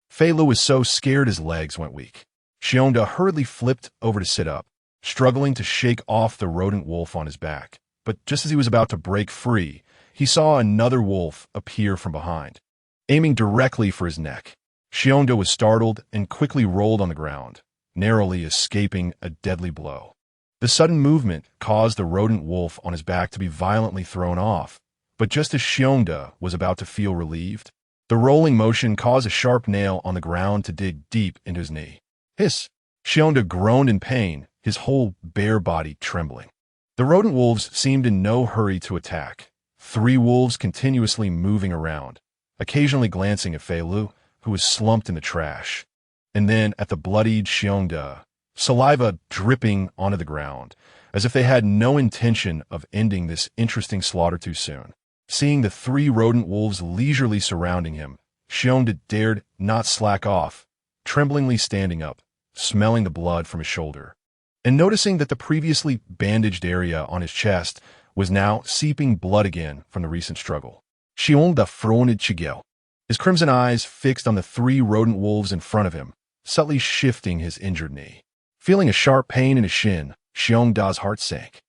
Fei Lu was so scared his legs went weak. Xiongda hurriedly flipped over to sit up, struggling to shake off the rodent wolf on his back. But just as he was about to break free, he saw another wolf appear from behind, aiming directly for his neck. Xiongda was startled and quickly rolled on the ground, narrowly escaping a deadly blow. The sudden movement caused the rodent wolf on his back to be violently thrown off, but just as Xiongda was about to feel relieved, the rolling motion caused a sharp nail on the ground to dig deep into his knee. Hiss! Xiongda groaned in pain, his whole bare body trembling. The rodent wolves seemed in no hurry to attack, 3 wolves continuously moving around, occasionally glancing at Fei Lu, who was slumped in the trash, and then at the bloodied Xiongda, saliva dripping onto the ground, as if they had no intention of ending this interesting slaughter too soon. Seeing the 3 rodent wolves leisurely surrounding him, Xiongda dared not slack off, tremblingly standing up, smelling the blood from his shoulder, and noticing that the previously bandaged area on his chest was now seeping blood again from the recent struggle. Xiongda fronted Chigel, his crimson eyes fixed on the 3 rodent wolves in front of him, subtly shifting his injured knee. Feeling a sharp pain in his shin, Xiongda's heart sank.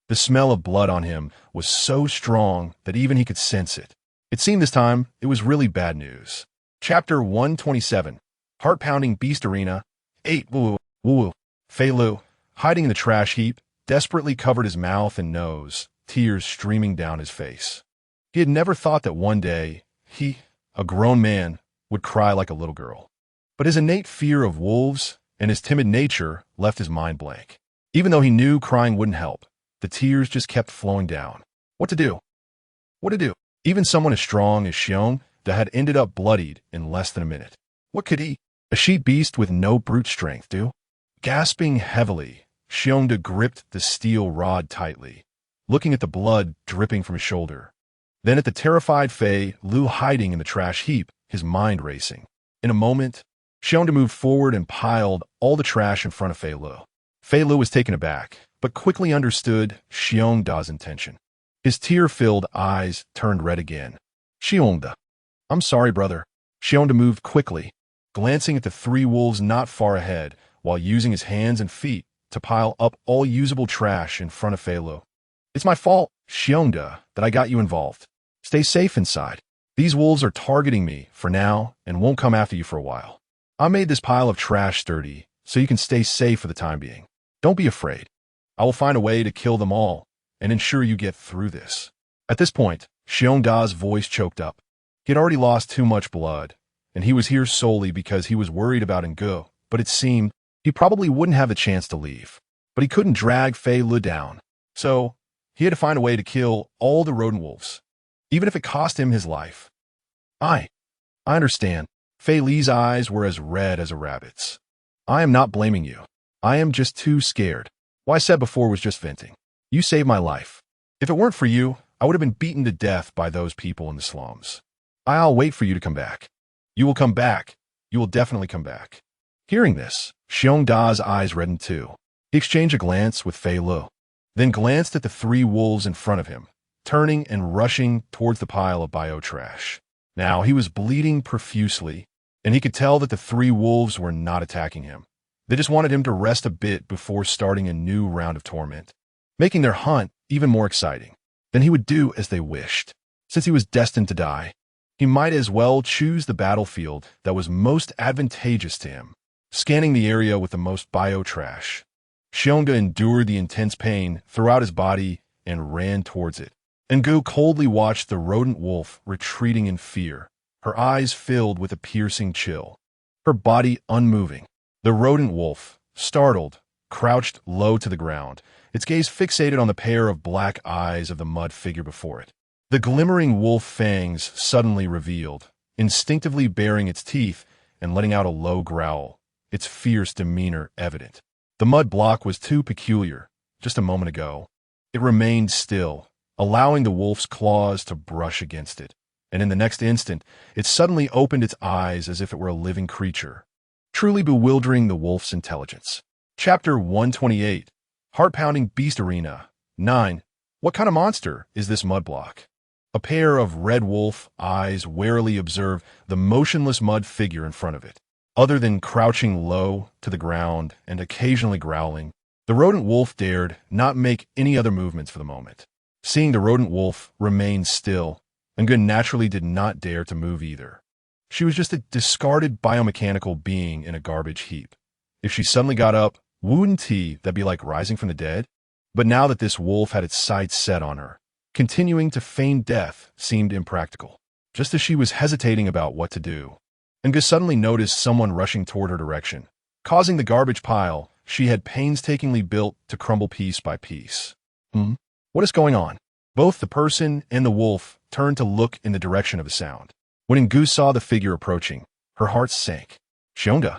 The smell of blood on him was so strong that even he could sense it. It seemed this time it was really bad news. Chapter 127, Heart-Pounding Beast Arena, 8 Woo. Fei Lu, hiding in the trash heap, desperately covered his mouth and nose, tears streaming down his face. He had never thought that one day he, a grown man, would cry like a little girl. But his innate fear of wolves and his timid nature left his mind blank. Even though he knew crying wouldn't help, the tears just kept flowing down. What to do? What to do? Even someone as strong as Xiong that had ended up bloodied in less than a minute. What could he, a sheep beast with no brute strength, do? Gasping heavily, Xiongda gripped the steel rod tightly, looking at the blood dripping from his shoulder. Then at the terrified Fei Lu hiding in the trash heap, his mind racing. In a moment, Xiongda moved forward and piled all the trash in front of Fei Lu. Fei Lu was taken aback, but quickly understood Xiongda's intention. His tear-filled eyes turned red again. Xiongda. I'm sorry, brother. Xiongda moved quickly, glancing at the 3 wolves not far ahead, while using his hands and feet to pile up all usable trash in front of Fei Lu. It's my fault, Xiongda, that I got you involved. Stay safe inside. These wolves are targeting me for now and won't come after you for a while. I made this pile of trash sturdy so you can stay safe for the time being. Don't be afraid. I will find a way to kill them all and ensure you get through this. At this point, Xiongda's voice choked up. He had already lost too much blood, and he was here solely because he was worried about Ngu, but it seemed he probably wouldn't have the chance to leave. But he couldn't drag Fei Lu down, so he had to find a way to kill all the rodent wolves, even if it cost him his life. I understand. Fei Li's eyes were as red as a rabbit's. I am not blaming you. I am just too scared. What I said before was just venting. You saved my life. If it weren't for you, I would have been beaten to death by those people in the slums. I'll wait for you to come back. You will come back. You will definitely come back. Hearing this, Xiongda's eyes reddened too. He exchanged a glance with Fei Lu, then glanced at the 3 wolves in front of him, turning and rushing towards the pile of bio trash. Now he was bleeding profusely, and he could tell that the 3 wolves were not attacking him. They just wanted him to rest a bit before starting a new round of torment, making their hunt even more exciting. then he would do as they wished. Since he was destined to die, he might as well choose the battlefield that was most advantageous to him. Scanning the area with the most biotrash, Xiongga endured the intense pain throughout his body and ran towards it. Ngu coldly watched the rodent wolf retreating in fear, her eyes filled with a piercing chill, her body unmoving. The rodent wolf, startled, crouched low to the ground, its gaze fixated on the pair of black eyes of the mud figure before it. The glimmering wolf fangs suddenly revealed, instinctively baring its teeth and letting out a low growl, its fierce demeanor evident. The mud block was too peculiar. Just a moment ago, it remained still, allowing the wolf's claws to brush against it, and in the next instant, it suddenly opened its eyes as if it were a living creature, truly bewildering the wolf's intelligence. Chapter 128, Heart-Pounding Beast Arena. 9. What kind of monster is this mud block? A pair of red wolf eyes warily observe the motionless mud figure in front of it. Other than crouching low to the ground and occasionally growling, the rodent wolf dared not make any other movements for the moment. Seeing the rodent wolf remain still, Ngun naturally did not dare to move either. She was just a discarded biomechanical being in a garbage heap. If she suddenly got up, wouldn't that be like rising from the dead? But now that this wolf had its sights set on her, continuing to feign death seemed impractical. Just as she was hesitating about what to do, Ngu suddenly noticed someone rushing toward her direction, causing the garbage pile she had painstakingly built to crumble piece by piece. What is going on? Both the person and the wolf turned to look in the direction of the sound. When Ngu saw the figure approaching, her heart sank. Xiongga,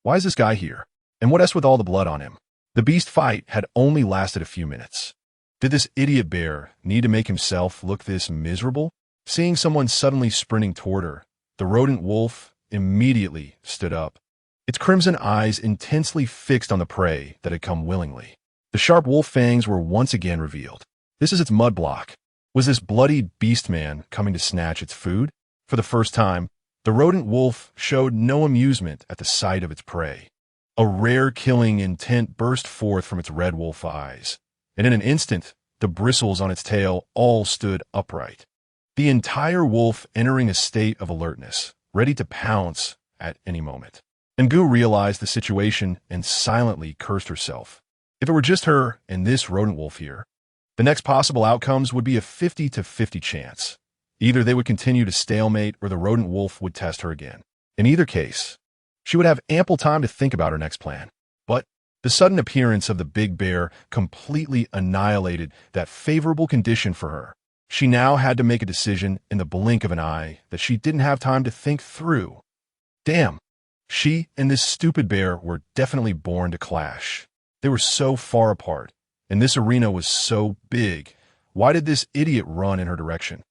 why is this guy here? And what is with all the blood on him? The beast fight had only lasted a few minutes. Did this idiot bear need to make himself look this miserable? Seeing someone suddenly sprinting toward her, the rodent wolf immediately stood up, its crimson eyes intensely fixed on the prey that had come willingly. The sharp wolf fangs were once again revealed. This is its mud block. Was this bloodied beastman coming to snatch its food? For the first time, the rodent wolf showed no amusement at the sight of its prey. A rare killing intent burst forth from its red wolf eyes, and in an instant, the bristles on its tail all stood upright. The entire wolf entering a state of alertness, ready to pounce at any moment. Ngu realized the situation and silently cursed herself. If it were just her and this rodent wolf here, the next possible outcomes would be a 50-50 chance. Either they would continue to stalemate or the rodent wolf would test her again. In either case, she would have ample time to think about her next plan. But the sudden appearance of the big bear completely annihilated that favorable condition for her. She now had to make a decision in the blink of an eye that she didn't have time to think through. Damn, she and this stupid bear were definitely born to clash. They were so far apart, and this arena was so big. Why did this idiot run in her direction?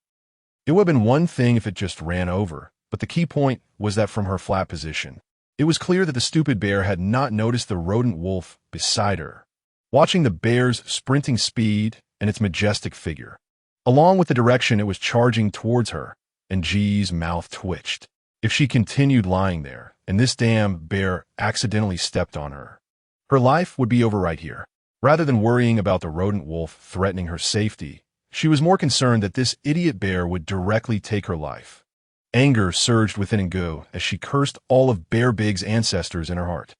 It would have been one thing if it just ran over, but the key point was that from her flat position, it was clear that the stupid bear had not noticed the rodent wolf beside her. Watching the bear's sprinting speed and its majestic figure, along with the direction it was charging towards her, and G's mouth twitched. If she continued lying there, and this damn bear accidentally stepped on her, her life would be over right here. Rather than worrying about the rodent wolf threatening her safety, she was more concerned that this idiot bear would directly take her life. Anger surged within Ngu as she cursed all of Bear Big's ancestors in her heart.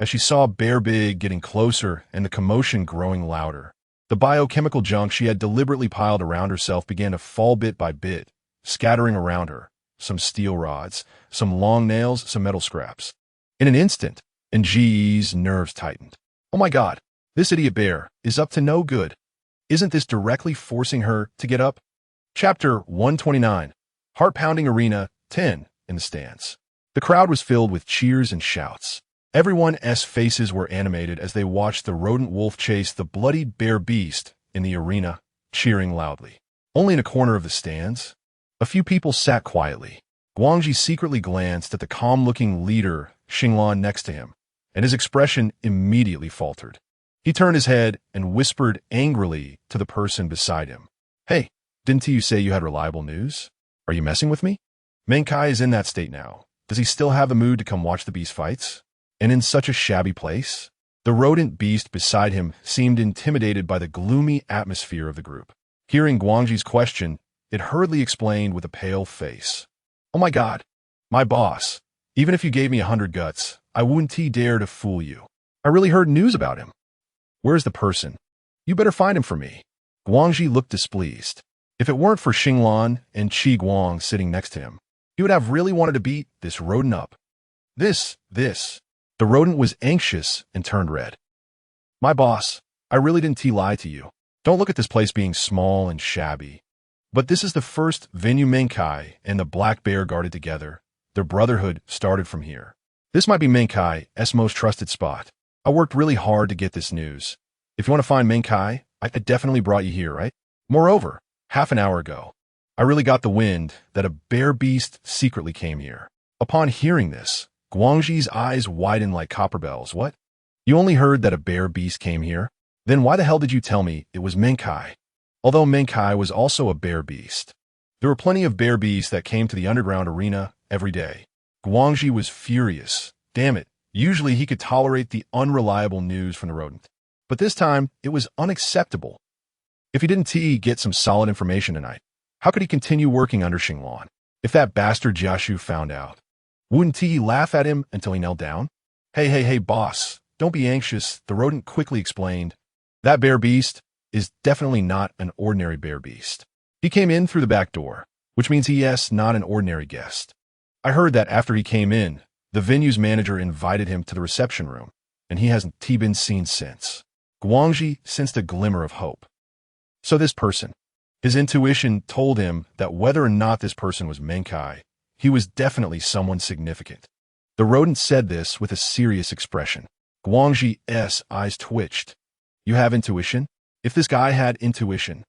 As she saw Bear Big getting closer and the commotion growing louder, the biochemical junk she had deliberately piled around herself began to fall bit by bit, scattering around her, some steel rods, some long nails, some metal scraps. In an instant, Ng's nerves tightened. Oh my God, this idiot bear is up to no good. Isn't this directly forcing her to get up? Chapter 129, Heart-Pounding Arena 10 in the stands. The crowd was filled with cheers and shouts. Everyone's faces were animated as they watched the rodent wolf chase the bloodied bear beast in the arena, cheering loudly. Only in a corner of the stands, a few people sat quietly. Guangji secretly glanced at the calm-looking leader, Xinglan, next to him, and his expression immediately faltered. He turned his head and whispered angrily to the person beside him. Hey, didn't you say you had reliable news? Are you messing with me? Menkai is in that state now. Does he still have the mood to come watch the beast fights? And in such a shabby place? The rodent beast beside him seemed intimidated by the gloomy atmosphere of the group. Hearing Guangji's question, it hurriedly explained with a pale face. Oh my god, my boss. Even if you gave me 100 guts, I wouldn't dare to fool you. I really heard news about him. Where's the person? You better find him for me. Guangji looked displeased. If it weren't for Xinglan and Qi Guang sitting next to him, he would have really wanted to beat this rodent up. This. The rodent was anxious and turned red. My boss, I really didn't lie to you. Don't look at this place being small and shabby. But this is the first venue Menkai and the Black Bear guarded together. Their brotherhood started from here. This might be Menkai's most trusted spot. I worked really hard to get this news. If you want to find Menkai, I definitely brought you here, right? Moreover, half an hour ago, I really got the wind that a bear beast secretly came here. Upon hearing this, Guangji's eyes widened like copper bells. What? You only heard that a bear beast came here? Then why the hell did you tell me it was Menkai? Although Menkai was also a bear beast. There were plenty of bear beasts that came to the underground arena every day. Guangji was furious. Damn it, usually he could tolerate the unreliable news from the rodent. But this time, it was unacceptable. If he didn't get some solid information tonight, how could he continue working under Xinglan? If that bastard Jiashu found out, wouldn't he laugh at him until he knelt down? Hey, boss, don't be anxious, the rodent quickly explained. That bear beast is definitely not an ordinary bear beast. He came in through the back door, which means he is not an ordinary guest. I heard that after he came in, the venue's manager invited him to the reception room, and he hasn't been seen since. Guangji sensed a glimmer of hope. So this person, his intuition told him that whether or not this person was Menkai, he was definitely someone significant. The rodent said this with a serious expression. Guangji's eyes twitched. You have intuition? If this guy had intuition,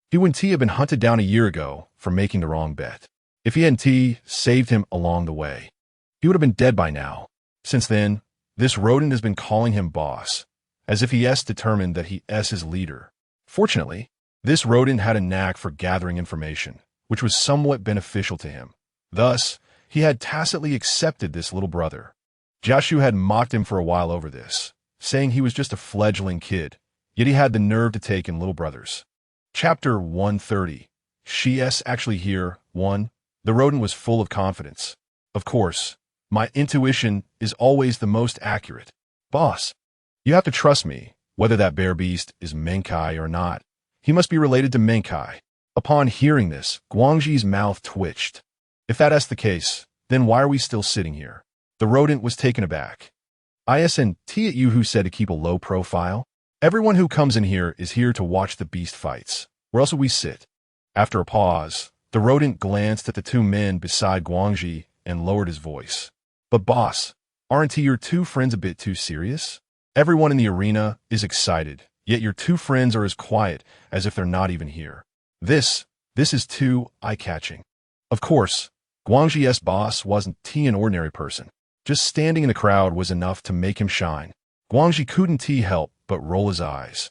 he wouldn't have been hunted down a year ago for making the wrong bet. If he hadn't saved him along the way, he would have been dead by now. Since then, this rodent has been calling him boss, as if he is determined that he is his leader. Fortunately, this rodent had a knack for gathering information, which was somewhat beneficial to him. Thus, he had tacitly accepted this little brother. Jiashu had mocked him for a while over this, saying he was just a fledgling kid, yet he had the nerve to take in little brothers. Chapter 130. She is actually here. 1. The rodent was full of confidence. Of course, my intuition is always the most accurate. Boss, you have to trust me, whether that bear beast is Menkai or not. He must be related to Menkai. Upon hearing this, Guangji's mouth twitched. If that is the case, then why are we still sitting here? The rodent was taken aback. Isn't it you who said to keep a low profile? Everyone who comes in here is here to watch the beast fights. Where else would we sit? After a pause, the rodent glanced at the two men beside Guangji and lowered his voice. But boss, aren't your two friends a bit too serious? Everyone in the arena is excited, yet your two friends are as quiet as if they're not even here. This is too eye-catching. Of course, Guangji's boss wasn't an ordinary person. Just standing in the crowd was enough to make him shine. Guangji couldn't help but roll his eyes.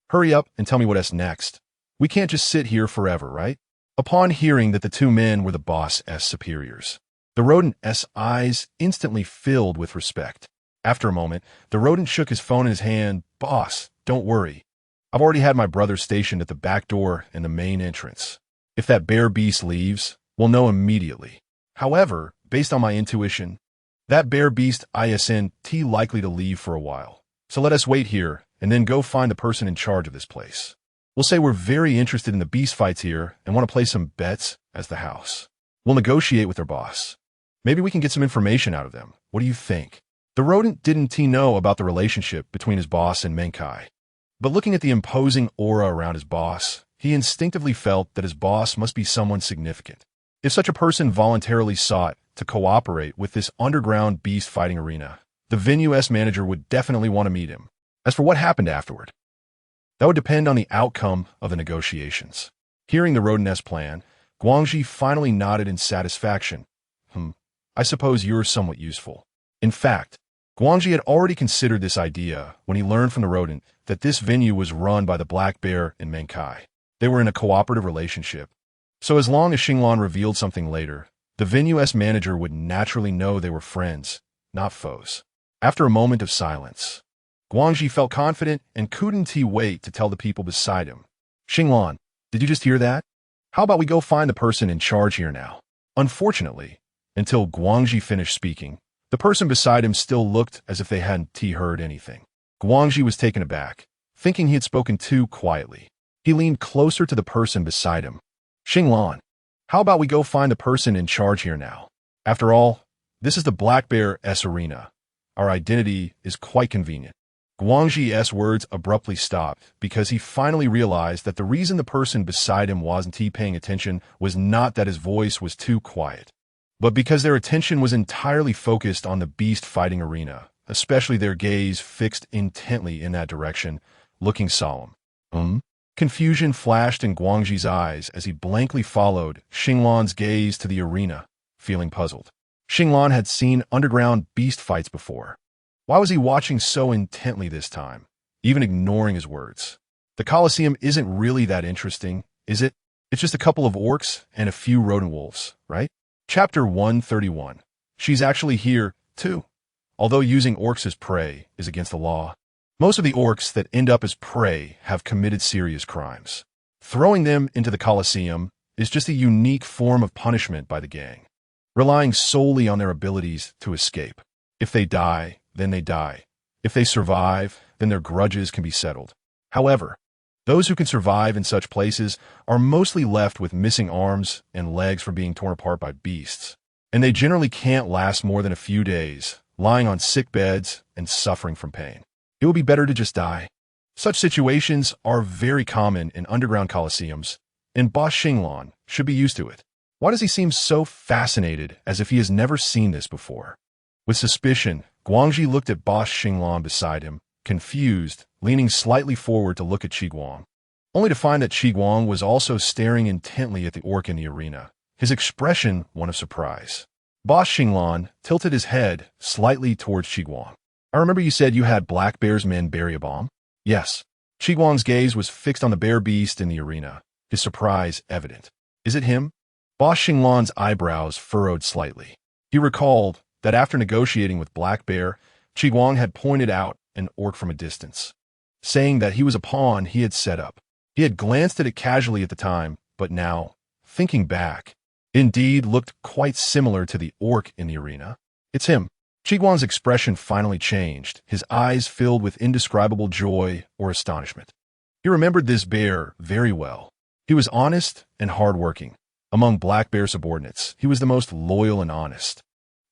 Hurry up and tell me what's next. We can't just sit here forever, right? Upon hearing that the two men were the boss's superiors, the rodent's eyes instantly filled with respect. After a moment, the rodent shook his phone in his hand. Boss, don't worry. I've already had my brother stationed at the back door and the main entrance. If that bear beast leaves, we'll know immediately. However, based on my intuition, that bear beast isn't likely to leave for a while. So let us wait here and then go find the person in charge of this place. We'll say we're very interested in the beast fights here and want to play some bets as the house. We'll negotiate with their boss. Maybe we can get some information out of them. What do you think? The rodent didn't know about the relationship between his boss and Menkai. But looking at the imposing aura around his boss, he instinctively felt that his boss must be someone significant. If such a person voluntarily sought to cooperate with this underground beast fighting arena, the venue's manager would definitely want to meet him. As for what happened afterward, that would depend on the outcome of the negotiations. Hearing the rodent's plan, Guangji finally nodded in satisfaction. I suppose you're somewhat useful. In fact, Guangji had already considered this idea when he learned from the rodent that this venue was run by the Black Bear and Menkai. They were in a cooperative relationship. So as long as Xinglan revealed something later, the venue's manager would naturally know they were friends, not foes. After a moment of silence, Guangji felt confident and couldn't wait to tell the people beside him. Xinglan, Did you just hear that? How about we go find the person in charge here now? Unfortunately, until Guangxi finished speaking, the person beside him still looked as if they hadn't heard anything. Guangxi was taken aback, thinking he had spoken too quietly. He leaned closer to the person beside him. Xinglan, how about we go find the person in charge here now? After all, this is the Black Bear's arena. Our identity is quite convenient. Guangxi's words abruptly stopped because he finally realized that the reason the person beside him wasn't paying attention was not that his voice was too quiet, but because their attention was entirely focused on the beast fighting arena, especially their gaze fixed intently in that direction, looking solemn. Confusion flashed in Guangxi's eyes as he blankly followed Xinglan's gaze to the arena, feeling puzzled. Xinglan had seen underground beast fights before. Why was he watching so intently this time, even ignoring his words? The Colosseum isn't really that interesting, is it? It's just a couple of orcs and a few rodent wolves, right? Chapter 131. She's actually here, too. Although using orcs as prey is against the law, most of the orcs that end up as prey have committed serious crimes. Throwing them into the Colosseum is just a unique form of punishment by the gang, relying solely on their abilities to escape. If they die, then they die. If they survive, then their grudges can be settled. However, those who can survive in such places are mostly left with missing arms and legs from being torn apart by beasts, and they generally can't last more than a few days, lying on sick beds and suffering from pain. It would be better to just die. Such situations are very common in underground coliseums, and Boss Xinglan should be used to it. Why does he seem so fascinated, as if he has never seen this before? With suspicion, Guangxi looked at Boss Xinglan beside him, confused, leaning slightly forward to look at Qiguang, only to find that Qiguang was also staring intently at the orc in the arena, his expression one of surprise. Boss Xinglan tilted his head slightly towards Qiguang. I remember you said you had Black Bear's men bury a bomb? Yes. Qiguang's gaze was fixed on the bear beast in the arena, his surprise evident. Is it him? Boss Xinglan's eyebrows furrowed slightly. He recalled that after negotiating with Black Bear, Qiguang had pointed out an orc from a distance, saying that he was a pawn he had set up. He had glanced at it casually at the time, but now, thinking back, indeed looked quite similar to the orc in the arena. It's him. Qiguang's expression finally changed, his eyes filled with indescribable joy or astonishment. He remembered this bear very well. He was honest and hardworking. Among Black Bear subordinates, he was the most loyal and honest,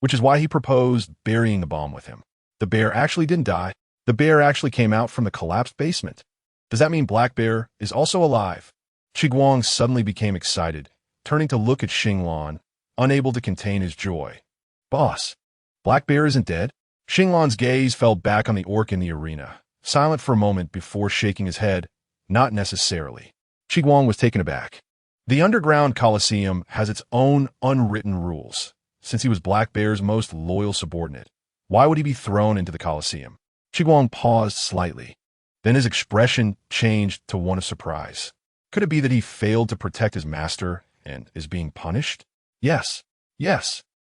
which is why he proposed burying the bomb with him. The bear actually didn't die. The bear actually came out from the collapsed basement. Does that mean Black Bear is also alive? Qiguang suddenly became excited, turning to look at Xinglan, unable to contain his joy. Boss, Black Bear isn't dead? Xinglan's gaze fell back on the orc in the arena, silent for a moment before shaking his head. Not necessarily. Qiguang was taken aback. The underground Colosseum has its own unwritten rules. Since he was Black Bear's most loyal subordinate, why would he be thrown into the Colosseum? Qiguang paused slightly. Then his expression changed to one of surprise. Could it be that he failed to protect his master and is being punished? Yes.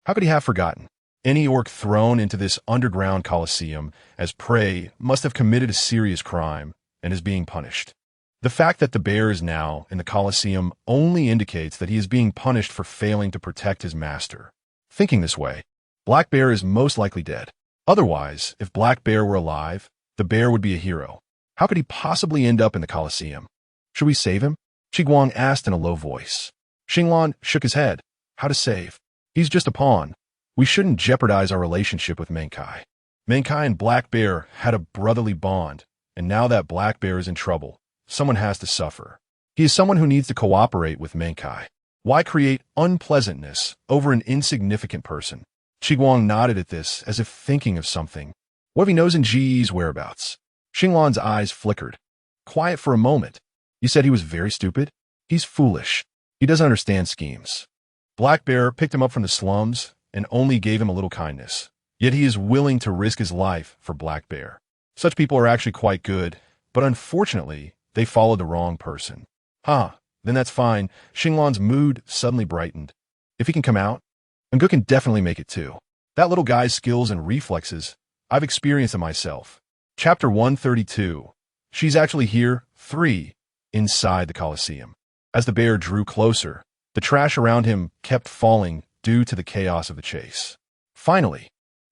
How could he have forgotten? Any orc thrown into this underground Colosseum as prey must have committed a serious crime and is being punished. The fact that the bear is now in the Colosseum only indicates that he is being punished for failing to protect his master. Thinking this way, Black Bear is most likely dead. Otherwise, if Black Bear were alive, the bear would be a hero. How could he possibly end up in the Colosseum? Should we save him? Qiguang asked in a low voice. Xinglan shook his head. How to save? He's just a pawn. We shouldn't jeopardize our relationship with Menkai. Menkai and Black Bear had a brotherly bond, and now that Black Bear is in trouble, someone has to suffer. He is someone who needs to cooperate with Menkai. Why create unpleasantness over an insignificant person? Qiguang nodded at this as if thinking of something. What if he knows Nji's whereabouts? Xinglan's eyes flickered. Quiet for a moment. You said he was very stupid? He's foolish. He doesn't understand schemes. Black Bear picked him up from the slums and only gave him a little kindness. Yet he is willing to risk his life for Black Bear. Such people are actually quite good, but unfortunately, they followed the wrong person. Then that's fine. Xinglan's mood suddenly brightened. If he can come out, Ngu can definitely make it too. That little guy's skills and reflexes, I've experienced them myself. Chapter 132. She's actually here, 3, inside the Colosseum. As the bear drew closer, the trash around him kept falling due to the chaos of the chase. Finally,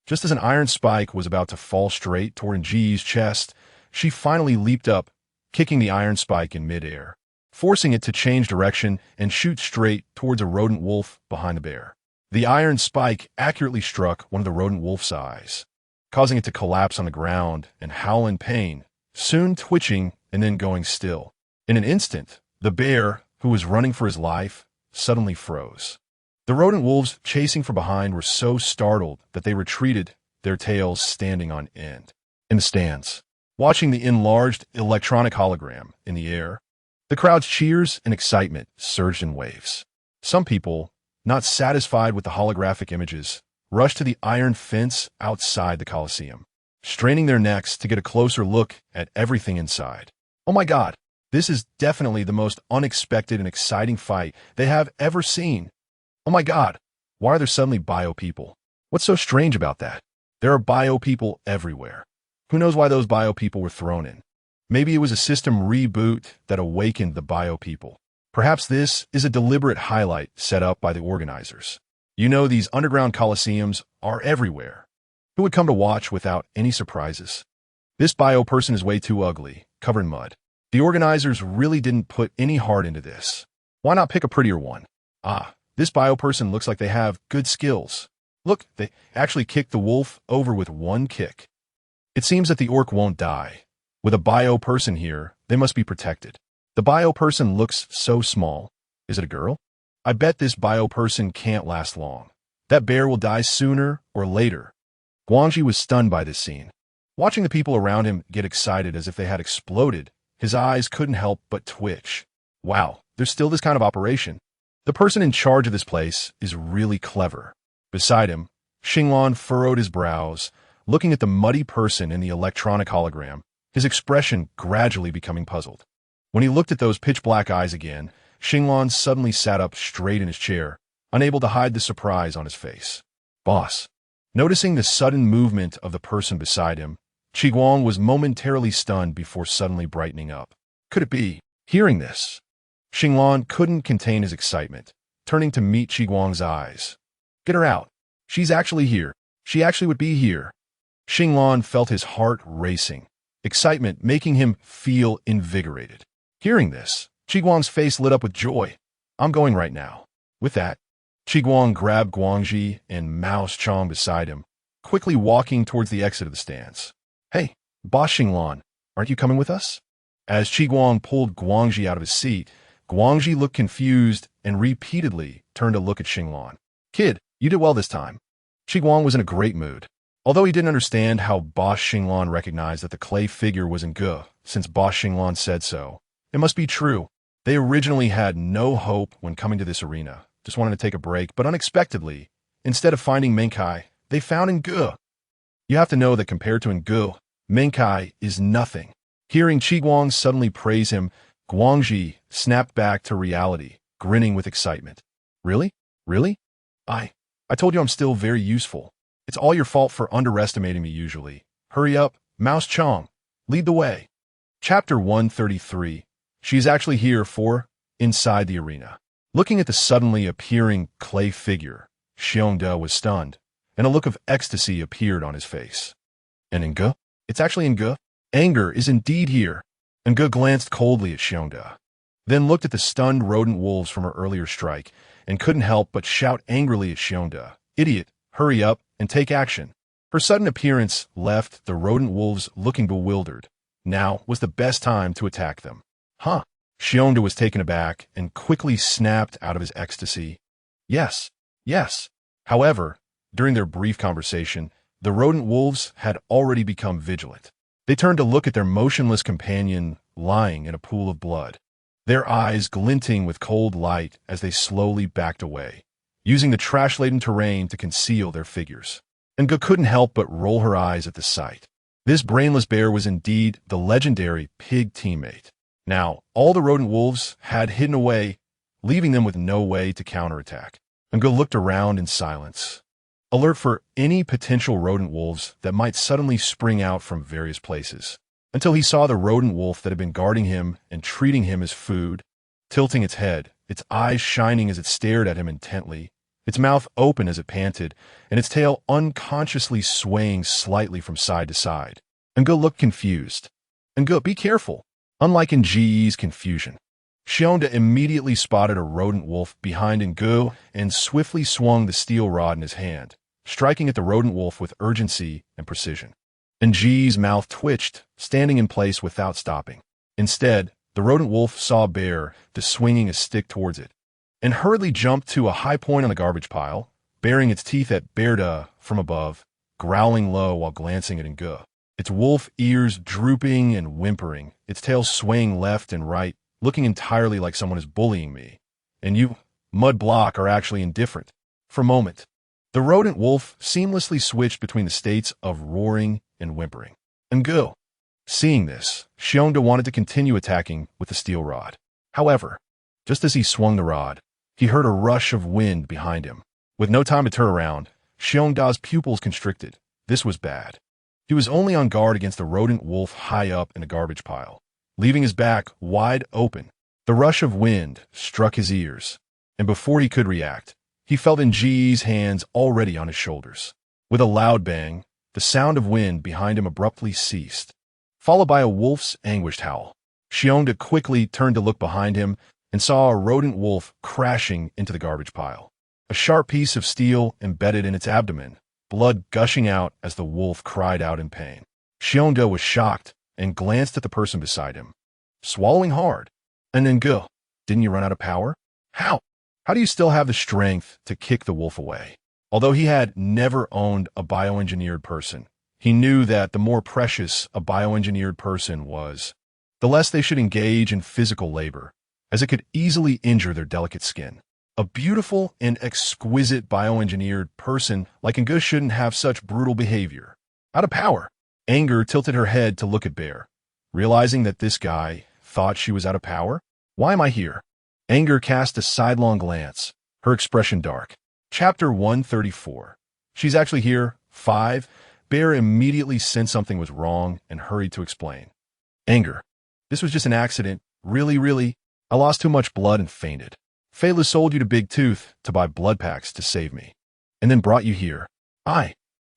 just as an iron spike was about to fall straight toward Ng's chest, she finally leaped up, kicking the iron spike in midair, forcing it to change direction and shoot straight towards a rodent wolf behind the bear. The iron spike accurately struck one of the rodent wolf's eyes, causing it to collapse on the ground and howl in pain, soon twitching and then going still. In an instant, the bear, who was running for his life, suddenly froze. The rodent wolves chasing from behind were so startled that they retreated, their tails standing on end. In the stands, watching the enlarged electronic hologram in the air, the crowd's cheers and excitement surged in waves. Some people, not satisfied with the holographic images, rushed to the iron fence outside the Colosseum, straining their necks to get a closer look at everything inside. Oh my God, this is definitely the most unexpected and exciting fight they have ever seen. Oh my God, why are there suddenly bio people? What's so strange about that? There are bio people everywhere. Who knows why those bio people were thrown in? Maybe it was a system reboot that awakened the bio people. Perhaps this is a deliberate highlight set up by the organizers. You know, these underground coliseums are everywhere. Who would come to watch without any surprises? This bio person is way too ugly, covered in mud. The organizers really didn't put any heart into this. Why not pick a prettier one? This bio person looks like they have good skills. Look, they actually kicked the wolf over with one kick. It seems that the orc won't die. With a bio person here, they must be protected. The bio person looks so small. Is it a girl? I bet this bio person can't last long. That bear will die sooner or later. Guangxi was stunned by this scene. Watching the people around him get excited as if they had exploded, his eyes couldn't help but twitch. Wow, there's still this kind of operation. The person in charge of this place is really clever. Beside him, Xinglan furrowed his brows, looking at the muddy person in the electronic hologram, his expression gradually becoming puzzled. When he looked at those pitch-black eyes again, Xinglan suddenly sat up straight in his chair, unable to hide the surprise on his face. Boss. Noticing the sudden movement of the person beside him, Qiguang was momentarily stunned before suddenly brightening up. Could it be? Hearing this, Xinglan couldn't contain his excitement, turning to meet Qiguang's eyes. Get her out. She's actually here. She actually would be here. Xinglan felt his heart racing, excitement making him feel invigorated. Hearing this, Qiguang's face lit up with joy. I'm going right now. With that, Qiguang grabbed Guangxi and Mouse Chong beside him, quickly walking towards the exit of the stands. Hey, Boss Xinglan, aren't you coming with us? As Qiguang pulled Guangxi out of his seat, Guangxi looked confused and repeatedly turned to look at Xinglan. Kid, you did well this time. Qiguang was in a great mood. Although he didn't understand how Boss Xinglan recognized that the clay figure was Ge, since Boss Xinglan said so, it must be true. They originally had no hope when coming to this arena, just wanted to take a break, but unexpectedly, instead of finding Menkai, they found Ge. You have to know that compared to Ge, Menkai is nothing. Hearing Qiguang suddenly praise him, Guangxi snapped back to reality, grinning with excitement. Really? Really? I told you I'm still very useful. It's all your fault for underestimating me usually. Hurry up, Mouse Chong. Lead the way. Chapter 133. She's actually here for inside the arena. Looking at the suddenly appearing clay figure, Xiongde was stunned, and a look of ecstasy appeared on his face. And Ge? It's actually Ge? Anger is indeed here. Ge glanced coldly at Xiongde, then looked at the stunned rodent wolves from her earlier strike, and couldn't help but shout angrily at Xiongde, Idiot, hurry up and take action. Her sudden appearance left the rodent wolves looking bewildered. Now was the best time to attack them. Huh? Xiongde was taken aback and quickly snapped out of his ecstasy. Yes, yes. However, during their brief conversation, the rodent wolves had already become vigilant. They turned to look at their motionless companion lying in a pool of blood, their eyes glinting with cold light as they slowly backed away, using the trash-laden terrain to conceal their figures. Ge couldn't help but roll her eyes at the sight. This brainless bear was indeed the legendary pig teammate. Now, all the rodent wolves had hidden away, leaving them with no way to counterattack. Ge looked around in silence, alert for any potential rodent wolves that might suddenly spring out from various places, until he saw the rodent wolf that had been guarding him and treating him as food. tilting its head, its eyes shining as it stared at him intently, its mouth open as it panted, and its tail unconsciously swaying slightly from side to side. Ngo looked confused. Ngo, be careful. Unlike in Ge's confusion, Shionda immediately spotted a rodent wolf behind Ngo and swiftly swung the steel rod in his hand, striking at the rodent wolf with urgency and precision. Ng's mouth twitched, standing in place without stopping. Instead, the rodent wolf saw Bear, swinging a stick towards it, and hurriedly jumped to a high point on the garbage pile, baring its teeth at Bear from above, growling low while glancing at Ngo. Its wolf ears drooping and whimpering, its tail swaying left and right, looking entirely like someone is bullying me. And you, mud block, are actually indifferent. For a moment, the rodent wolf seamlessly switched between the states of roaring and whimpering. Ngo. Seeing this, Shionda wanted to continue attacking with the steel rod. However, just as he swung the rod, he heard a rush of wind behind him. With no time to turn around, Shionda's pupils constricted. This was bad. He was only on guard against the rodent wolf high up in the garbage pile, leaving his back wide open. The rush of wind struck his ears, and before he could react, he felt Ng's hands already on his shoulders. With a loud bang, the sound of wind behind him abruptly ceased, followed by a wolf's anguished howl. Shionda quickly turned to look behind him and saw a rodent wolf crashing into the garbage pile. A sharp piece of steel embedded in its abdomen, blood gushing out as the wolf cried out in pain. Shionda was shocked and glanced at the person beside him, swallowing hard. And then Ngo, didn't you run out of power? How? How do you still have the strength to kick the wolf away? Although he had never owned a bioengineered person, he knew that the more precious a bioengineered person was, the less they should engage in physical labor, as it could easily injure their delicate skin. A beautiful and exquisite bioengineered person like Ngo shouldn't have such brutal behavior. Out of power. Anger tilted her head to look at Bear, realizing that this guy thought she was out of power. Why am I here? Anger cast a sidelong glance, her expression dark. Chapter 134. She's actually here. 5. Bear immediately sensed something was wrong and hurried to explain. Anger. This was just an accident. Really, I lost too much blood and fainted. Fela sold you to Big Tooth to buy blood packs to save me, and then brought you here. I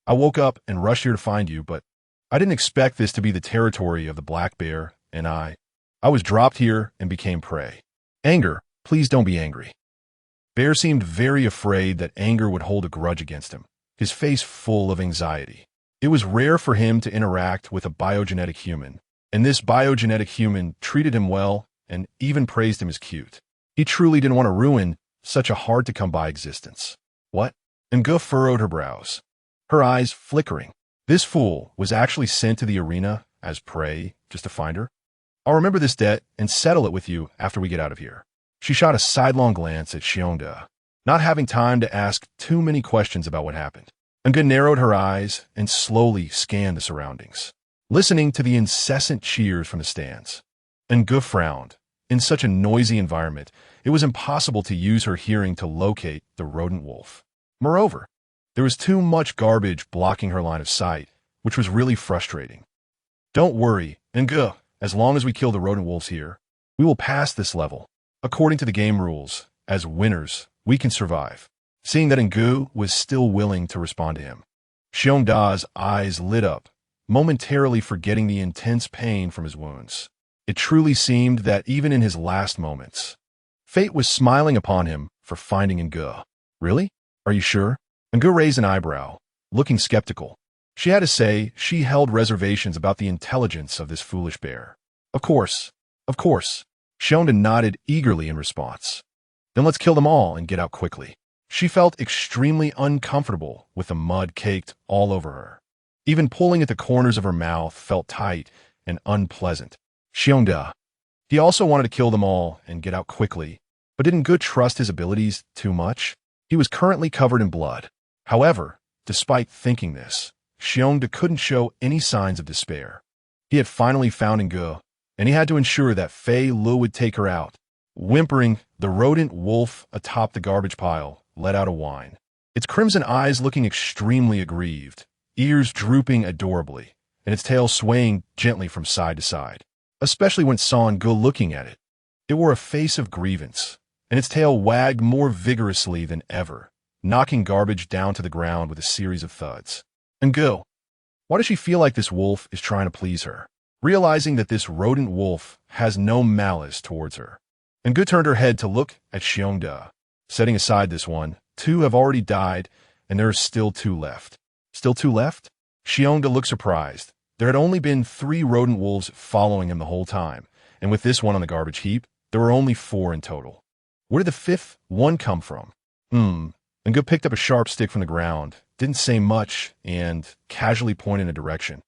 woke up and rushed here to find you, but I didn't expect this to be the territory of the black bear, and I was dropped here and became prey. Anger, please don't be angry. Bear seemed very afraid that Anger would hold a grudge against him, his face full of anxiety. It was rare for him to interact with a biogenetic human, and this biogenetic human treated him well and even praised him as cute. He truly didn't want to ruin such a hard-to-come-by existence. What? Ngo furrowed her brows, her eyes flickering. This fool was actually sent to the arena as prey just to find her? I'll remember this debt and settle it with you after we get out of here. She shot a sidelong glance at Shionda, not having time to ask too many questions about what happened. Ngo narrowed her eyes and slowly scanned the surroundings, listening to the incessant cheers from the stands. Ngo frowned. In such a noisy environment, it was impossible to use her hearing to locate the rodent wolf. Moreover, there was too much garbage blocking her line of sight, which was really frustrating. Don't worry, Ngo, as long as we kill the rodent wolves here, we will pass this level. According to the game rules, as winners, we can survive. Seeing that Ngo was still willing to respond to him, Shionda's eyes lit up, momentarily forgetting the intense pain from his wounds. It truly seemed that even in his last moments, fate was smiling upon him for finding Ngo. Really? Are you sure? Ngo raised an eyebrow, looking skeptical. She had to say she held reservations about the intelligence of this foolish bear. Of course. Shionda nodded eagerly in response. Then let's kill them all and get out quickly. She felt extremely uncomfortable with the mud caked all over her. Even pulling at the corners of her mouth felt tight and unpleasant. Shionda. He also wanted to kill them all and get out quickly, but didn't Ngo trust his abilities too much? He was currently covered in blood. However, despite thinking this, Shionda couldn't show any signs of despair. He had finally found Ngo, and he had to ensure that Fei Lu would take her out. Whimpering, the rodent wolf atop the garbage pile let out a whine, its crimson eyes looking extremely aggrieved, ears drooping adorably, and its tail swaying gently from side to side. Especially when it saw Ngo looking at it. It wore a face of grievance, and its tail wagged more vigorously than ever, knocking garbage down to the ground with a series of thuds. And go. Why does she feel like this wolf is trying to please her? Realizing that this rodent wolf has no malice towards her, and Gu turned her head to look at Xiongda. Setting aside this one, 2 have already died, and there are still 2 left. Still 2 left? Xiongda looked surprised. There had only been 3 rodent wolves following him the whole time, and with this one on the garbage heap, there were only 4 in total. Where did the 5th one come from? And Gu picked up a sharp stick from the ground, didn't say much, and casually pointed in a direction.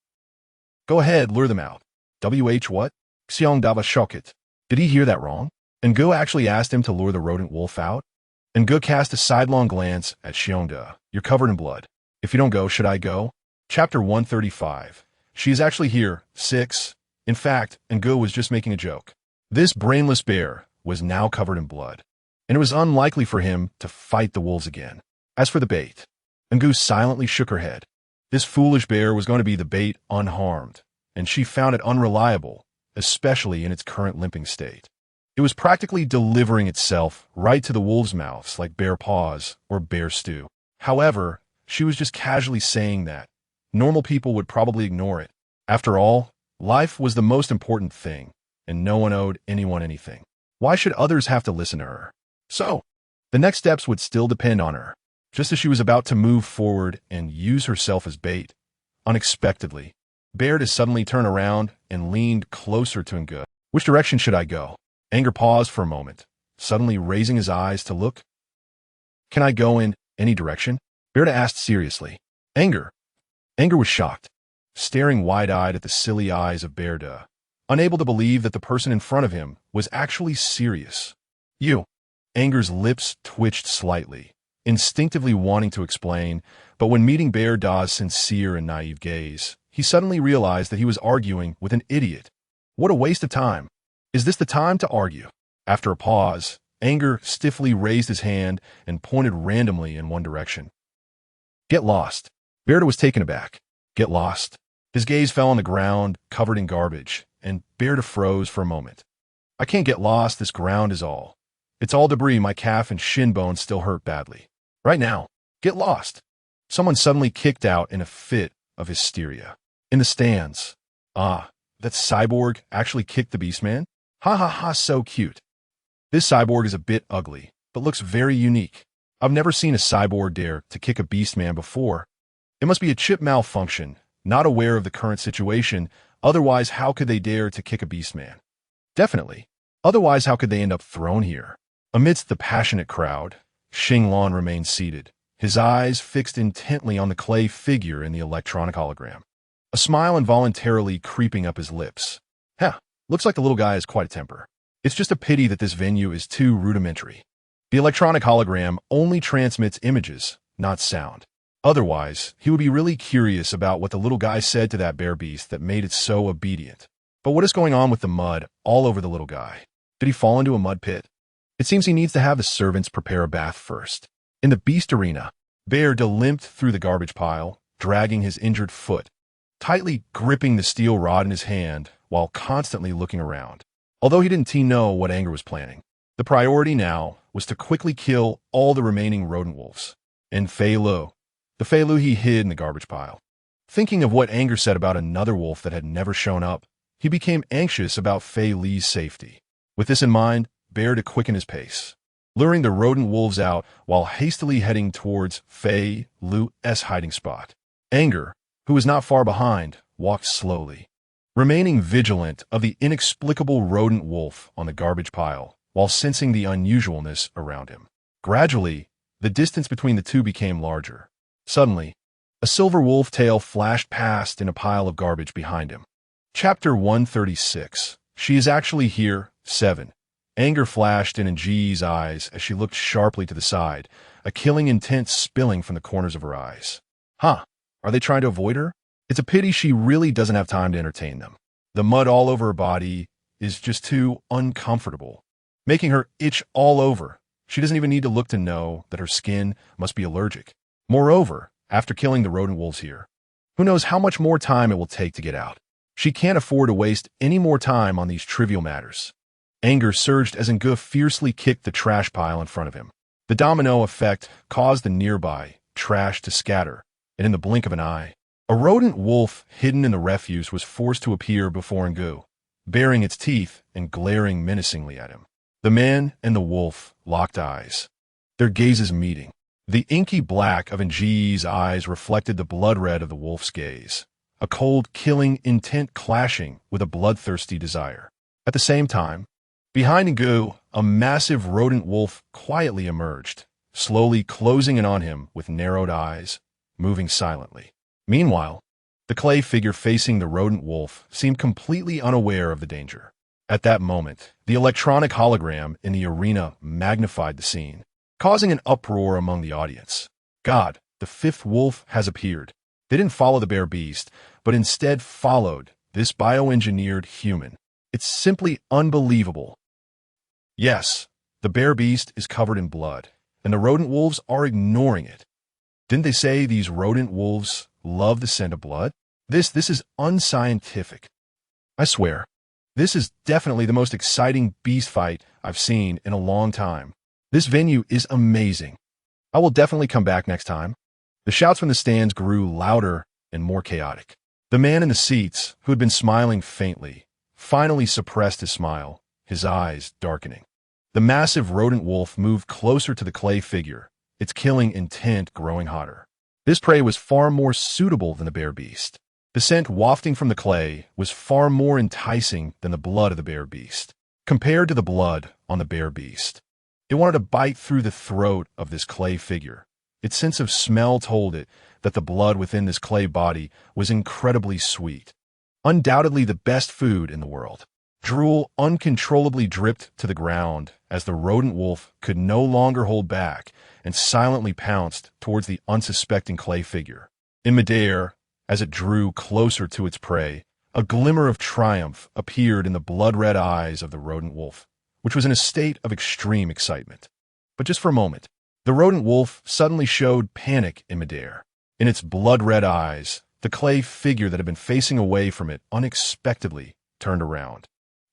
Go ahead, lure them out. What? Xiongda was shocked. Did he hear that wrong? And Gu actually asked him to lure the rodent wolf out? And Gu cast a sidelong glance at Xiongda. You're covered in blood. If you don't go, should I go? Chapter 135. She is actually here. 6. In fact, and Gu was just making a joke. This brainless bear was now covered in blood, and it was unlikely for him to fight the wolves again. As for the bait, and Gu silently shook her head. This foolish bear was going to be the bait unharmed, and she found it unreliable, especially in its current limping state. It was practically delivering itself right to the wolves' mouths like bear paws or bear stew. However, she was just casually saying that. Normal people would probably ignore it. After all, life was the most important thing, and no one owed anyone anything. Why should others have to listen to her? So, the next steps would still depend on her. Just as she was about to move forward and use herself as bait, unexpectedly, Bear suddenly turned around and leaned closer to Ngu. Which direction should I go? Anger paused for a moment, suddenly raising his eyes to look. Can I go in any direction? Bear asked seriously. Anger was shocked, staring wide-eyed at the silly eyes of Bear, unable to believe that the person in front of him was actually serious. You. Anger's lips twitched slightly, instinctively wanting to explain, but when meeting Bear's sincere and naive gaze, he suddenly realized that he was arguing with an idiot. What a waste of time. Is this the time to argue? After a pause, Anger stiffly raised his hand and pointed randomly in one direction. Get lost. Bear was taken aback. Get lost? His gaze fell on the ground, covered in garbage, and Bear froze for a moment. I can't get lost, this ground is all. It's all debris, my calf and shin bones still hurt badly. Right now, get lost. Someone suddenly kicked out in a fit of hysteria. In the stands. Ah, that cyborg actually kicked the beastman? Ha ha ha, so cute. This cyborg is a bit ugly, but looks very unique. I've never seen a cyborg dare to kick a beastman before. It must be a chip malfunction, not aware of the current situation, otherwise how could they dare to kick a beastman? Definitely. Otherwise how could they end up thrown here? Amidst the passionate crowd, Xinglan remained seated, his eyes fixed intently on the clay figure in the electronic hologram. A smile involuntarily creeping up his lips. Looks like the little guy has quite a temper. It's just a pity that this venue is too rudimentary. The electronic hologram only transmits images, not sound. Otherwise, he would be really curious about what the little guy said to that bear beast that made it so obedient. But what is going on with the mud all over the little guy? Did he fall into a mud pit? It seems he needs to have the servants prepare a bath first. In the beast arena, Bear limped through the garbage pile, dragging his injured foot, tightly gripping the steel rod in his hand while constantly looking around. Although he didn't know what Anger was planning, the priority now was to quickly kill all the remaining rodent wolves. And Fei Lu. The Fei Lu he hid in the garbage pile. Thinking of what Anger said about another wolf that had never shown up, he became anxious about Fei Li's safety. With this in mind, Bear quickened his pace, luring the rodent wolves out while hastily heading towards Fei Lu's hiding spot. Anger, who was not far behind, walked slowly, remaining vigilant of the inexplicable rodent wolf on the garbage pile while sensing the unusualness around him. Gradually, the distance between the two became larger. Suddenly, a silver wolf tail flashed past in a pile of garbage behind him. Chapter 136. She is actually here. 7. Anger flashed in G's eyes as she looked sharply to the side, a killing intent spilling from the corners of her eyes. Are they trying to avoid her? It's a pity she really doesn't have time to entertain them. The mud all over her body is just too uncomfortable, making her itch all over. She doesn't even need to look to know that her skin must be allergic. Moreover, after killing the rodent wolves here, who knows how much more time it will take to get out. She can't afford to waste any more time on these trivial matters. Anger surged as Ngu fiercely kicked the trash pile in front of him. The domino effect caused the nearby trash to scatter, and in the blink of an eye, a rodent wolf hidden in the refuse was forced to appear before Ngu, baring its teeth and glaring menacingly at him. The man and the wolf locked eyes, their gazes meeting. The inky black of Ngu's eyes reflected the blood red of the wolf's gaze, a cold, killing intent clashing with a bloodthirsty desire. At the same time, behind Ngu, a massive rodent wolf quietly emerged, slowly closing in on him with narrowed eyes, moving silently. Meanwhile, the clay figure facing the rodent wolf seemed completely unaware of the danger. At that moment, the electronic hologram in the arena magnified the scene, causing an uproar among the audience. God, the fifth wolf has appeared. They didn't follow the bear beast, but instead followed this bioengineered human. It's simply unbelievable. Yes, the bear beast is covered in blood, and the rodent wolves are ignoring it. Didn't they say these rodent wolves love the scent of blood? This is unscientific. I swear, this is definitely the most exciting beast fight I've seen in a long time. This venue is amazing. I will definitely come back next time. The shouts from the stands grew louder and more chaotic. The man in the seats, who had been smiling faintly, finally suppressed his smile, his eyes darkening. The massive rodent wolf moved closer to the clay figure, its killing intent growing hotter. This prey was far more suitable than the bear beast. The scent wafting from the clay was far more enticing than the blood of the bear beast. Compared to the blood on the bear beast, it wanted to bite through the throat of this clay figure. Its sense of smell told it that the blood within this clay body was incredibly sweet. Undoubtedly the best food in the world. Drool uncontrollably dripped to the ground as the rodent wolf could no longer hold back and silently pounced towards the unsuspecting clay figure. In midair, as it drew closer to its prey, a glimmer of triumph appeared in the blood-red eyes of the rodent wolf, which was in a state of extreme excitement. But just for a moment, the rodent wolf suddenly showed panic in midair. In its blood-red eyes, the clay figure that had been facing away from it unexpectedly turned around.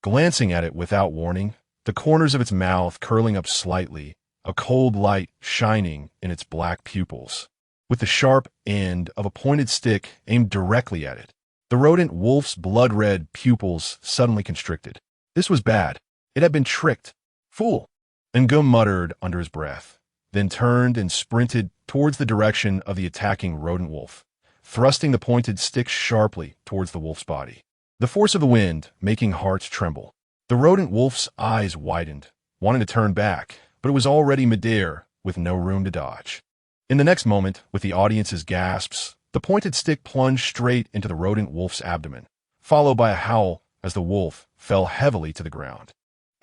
Glancing at it without warning, the corners of its mouth curling up slightly, a cold light shining in its black pupils. With the sharp end of a pointed stick aimed directly at it, the rodent wolf's blood-red pupils suddenly constricted. This was bad. It had been tricked. Fool! Ngu muttered under his breath, then turned and sprinted towards the direction of the attacking rodent wolf, thrusting the pointed stick sharply towards the wolf's body. The force of the wind making hearts tremble. The rodent wolf's eyes widened, wanting to turn back, but it was already midair with no room to dodge. In the next moment, with the audience's gasps, the pointed stick plunged straight into the rodent wolf's abdomen, followed by a howl as the wolf fell heavily to the ground.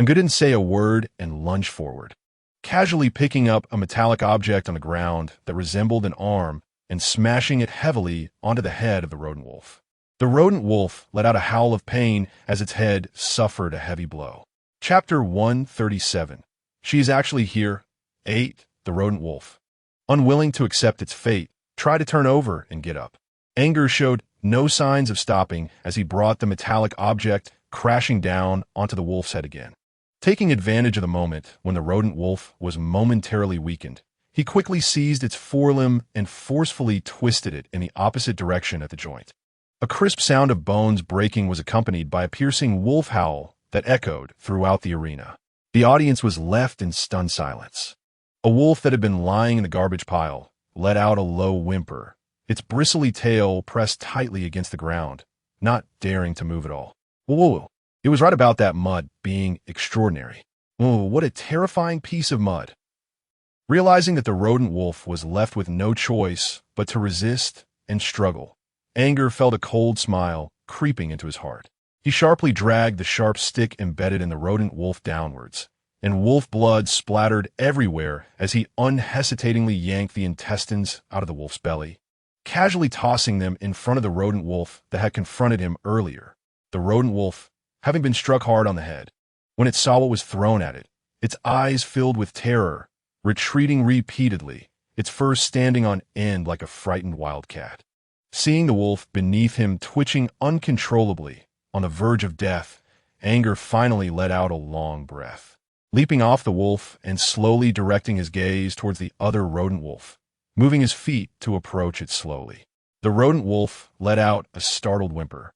Ngu didn't say a word and lunged forward, casually picking up a metallic object on the ground that resembled an arm and smashing it heavily onto the head of the rodent wolf. The rodent wolf let out a howl of pain as its head suffered a heavy blow. Chapter 137. She's actually here. 8. The rodent wolf, unwilling to accept its fate, tried to turn over and get up. Anger showed no signs of stopping as he brought the metallic object crashing down onto the wolf's head again. Taking advantage of the moment when the rodent wolf was momentarily weakened, he quickly seized its forelimb and forcefully twisted it in the opposite direction at the joint. A crisp sound of bones breaking was accompanied by a piercing wolf howl that echoed throughout the arena. The audience was left in stunned silence. A wolf that had been lying in the garbage pile let out a low whimper, its bristly tail pressed tightly against the ground, not daring to move at all. Whoa, it was right about that mud being extraordinary. Oh, what a terrifying piece of mud. Realizing that the rodent wolf was left with no choice but to resist and struggle, anger felt a cold smile creeping into his heart. He sharply dragged the sharp stick embedded in the rodent wolf downwards, and wolf blood splattered everywhere as he unhesitatingly yanked the intestines out of the wolf's belly, casually tossing them in front of the rodent wolf that had confronted him earlier. The rodent wolf, having been struck hard on the head, when it saw what was thrown at it, its eyes filled with terror, retreating repeatedly, its fur standing on end like a frightened wildcat. Seeing the wolf beneath him twitching uncontrollably, on the verge of death, Anger finally let out a long breath. Leaping off the wolf and slowly directing his gaze towards the other rodent wolf, moving his feet to approach it slowly. The rodent wolf let out a startled whimper,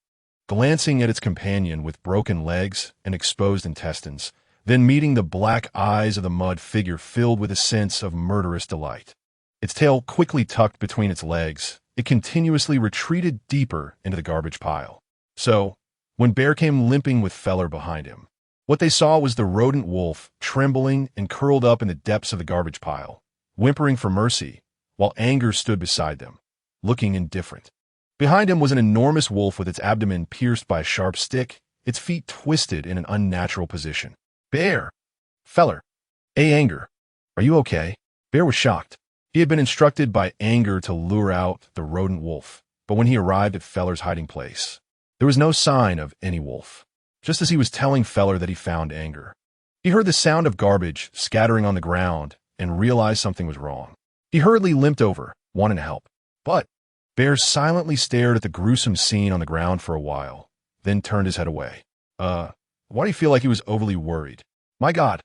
glancing at its companion with broken legs and exposed intestines, then meeting the black eyes of the mud figure filled with a sense of murderous delight. Its tail quickly tucked between its legs, it continuously retreated deeper into the garbage pile. So, when Bear came limping with Feller behind him, what they saw was the rodent wolf trembling and curled up in the depths of the garbage pile, whimpering for mercy, while Anger stood beside them, looking indifferent. Behind him was an enormous wolf with its abdomen pierced by a sharp stick, its feet twisted in an unnatural position. Bear! Feller! Hey, Anger! Are you okay? Bear was shocked. He had been instructed by Anger to lure out the rodent wolf, but when he arrived at Feller's hiding place, there was no sign of any wolf. Just as he was telling Feller that he found Anger, he heard the sound of garbage scattering on the ground and realized something was wrong. He hurriedly limped over, wanting to help. But Bear silently stared at the gruesome scene on the ground for a while, then turned his head away. Why do you feel like he was overly worried? My God!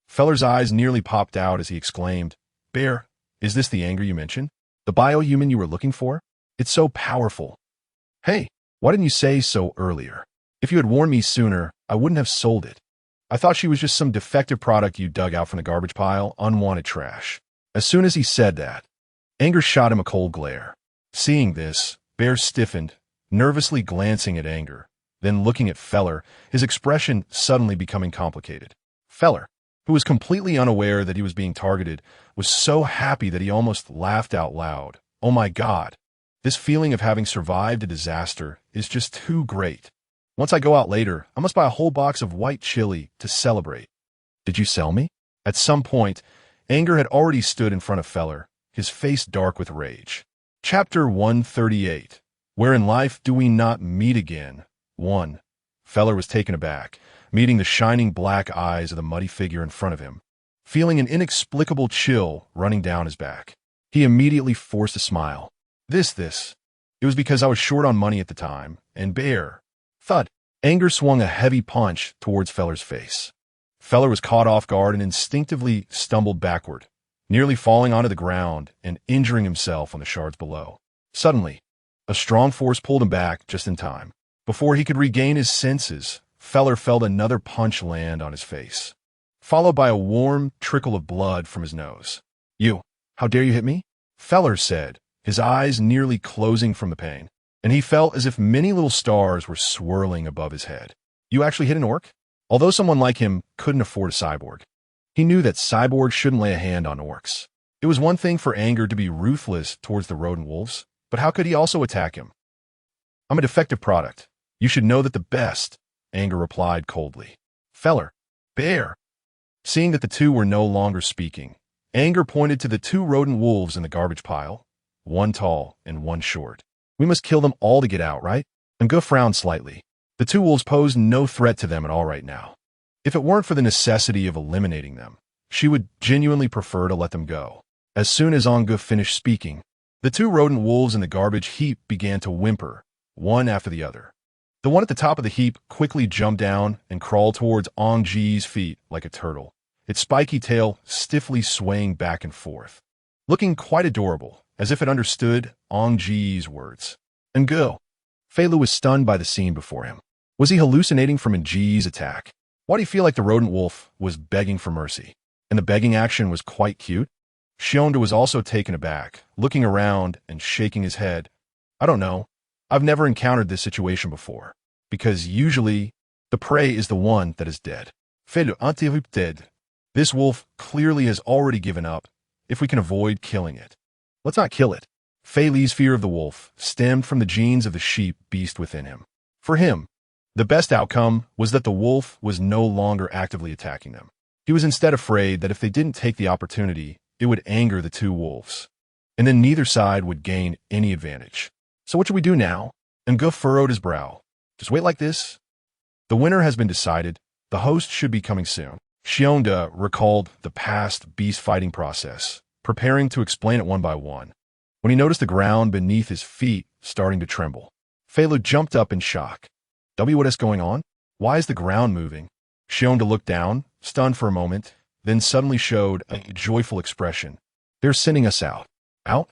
Feller's eyes nearly popped out as he exclaimed, Bear, is this the Anger you mentioned? The biohuman you were looking for? It's so powerful. Hey, why didn't you say so earlier? If you had warned me sooner, I wouldn't have sold it. I thought she was just some defective product you dug out from the garbage pile, unwanted trash. As soon as he said that, Anger shot him a cold glare. Seeing this, Bear stiffened, nervously glancing at Anger, then looking at Feller, his expression suddenly becoming complicated. Feller, who was completely unaware that he was being targeted, was so happy that he almost laughed out loud. Oh my God, this feeling of having survived a disaster is just too great. Once I go out later, I must buy a whole box of white chili to celebrate. Did you sell me? At some point, Anger had already stood in front of Feller, his face dark with rage. Chapter 138. Where in life do we not meet again? 1. Feller was taken aback, meeting the shining black eyes of the muddy figure in front of him, feeling an inexplicable chill running down his back. He immediately forced a smile. This. It was because I was short on money at the time, and Bear. Thud. Anger swung a heavy punch towards Feller's face. Feller was caught off guard and instinctively stumbled backward, nearly falling onto the ground and injuring himself on the shards below. Suddenly, a strong force pulled him back just in time. Before he could regain his senses, Feller felt another punch land on his face, followed by a warm trickle of blood from his nose. You, how dare you hit me? Feller said, his eyes nearly closing from the pain, and he felt as if many little stars were swirling above his head. You actually hit an orc? Although someone like him couldn't afford a cyborg, he knew that cyborgs shouldn't lay a hand on orcs. It was one thing for Anger to be ruthless towards the rodent wolves, but how could he also attack him? I'm a defective product. You should know that the best, Anger replied coldly. Feller, Bear. Seeing that the two were no longer speaking, Anger pointed to the two rodent wolves in the garbage pile, one tall and one short. We must kill them all to get out, right? Nga frowned slightly. The two wolves posed no threat to them at all right now. If it weren't for the necessity of eliminating them, she would genuinely prefer to let them go. As soon as Nga finished speaking, the two rodent wolves in the garbage heap began to whimper, one after the other. The one at the top of the heap quickly jumped down and crawled towards Ong Ji's feet like a turtle, its spiky tail stiffly swaying back and forth, looking quite adorable, as if it understood Ong Ji's words. And go. Fei Lu was stunned by the scene before him. Was he hallucinating from Ong Ji's attack? Why do you feel like the rodent wolf was begging for mercy? And the begging action was quite cute? Xionda was also taken aback, looking around and shaking his head. I don't know. I've never encountered this situation before, because usually the prey is the one that is dead. Fei Lu dead. This wolf clearly has already given up, if we can avoid killing it. Let's not kill it. Fei Li's fear of the wolf stemmed from the genes of the sheep beast within him. For him, the best outcome was that the wolf was no longer actively attacking them. He was instead afraid that if they didn't take the opportunity, it would anger the two wolves, and then neither side would gain any advantage. So what should we do now? Nga furrowed his brow. Just wait like this? The winner has been decided. The host should be coming soon. Xionda recalled the past beast fighting process, preparing to explain it one by one, when he noticed the ground beneath his feet starting to tremble. Fei Lu jumped up in shock. What is going on? Why is the ground moving? Xiongda looked down, stunned for a moment, then suddenly showed a joyful expression. They're sending us out. Out?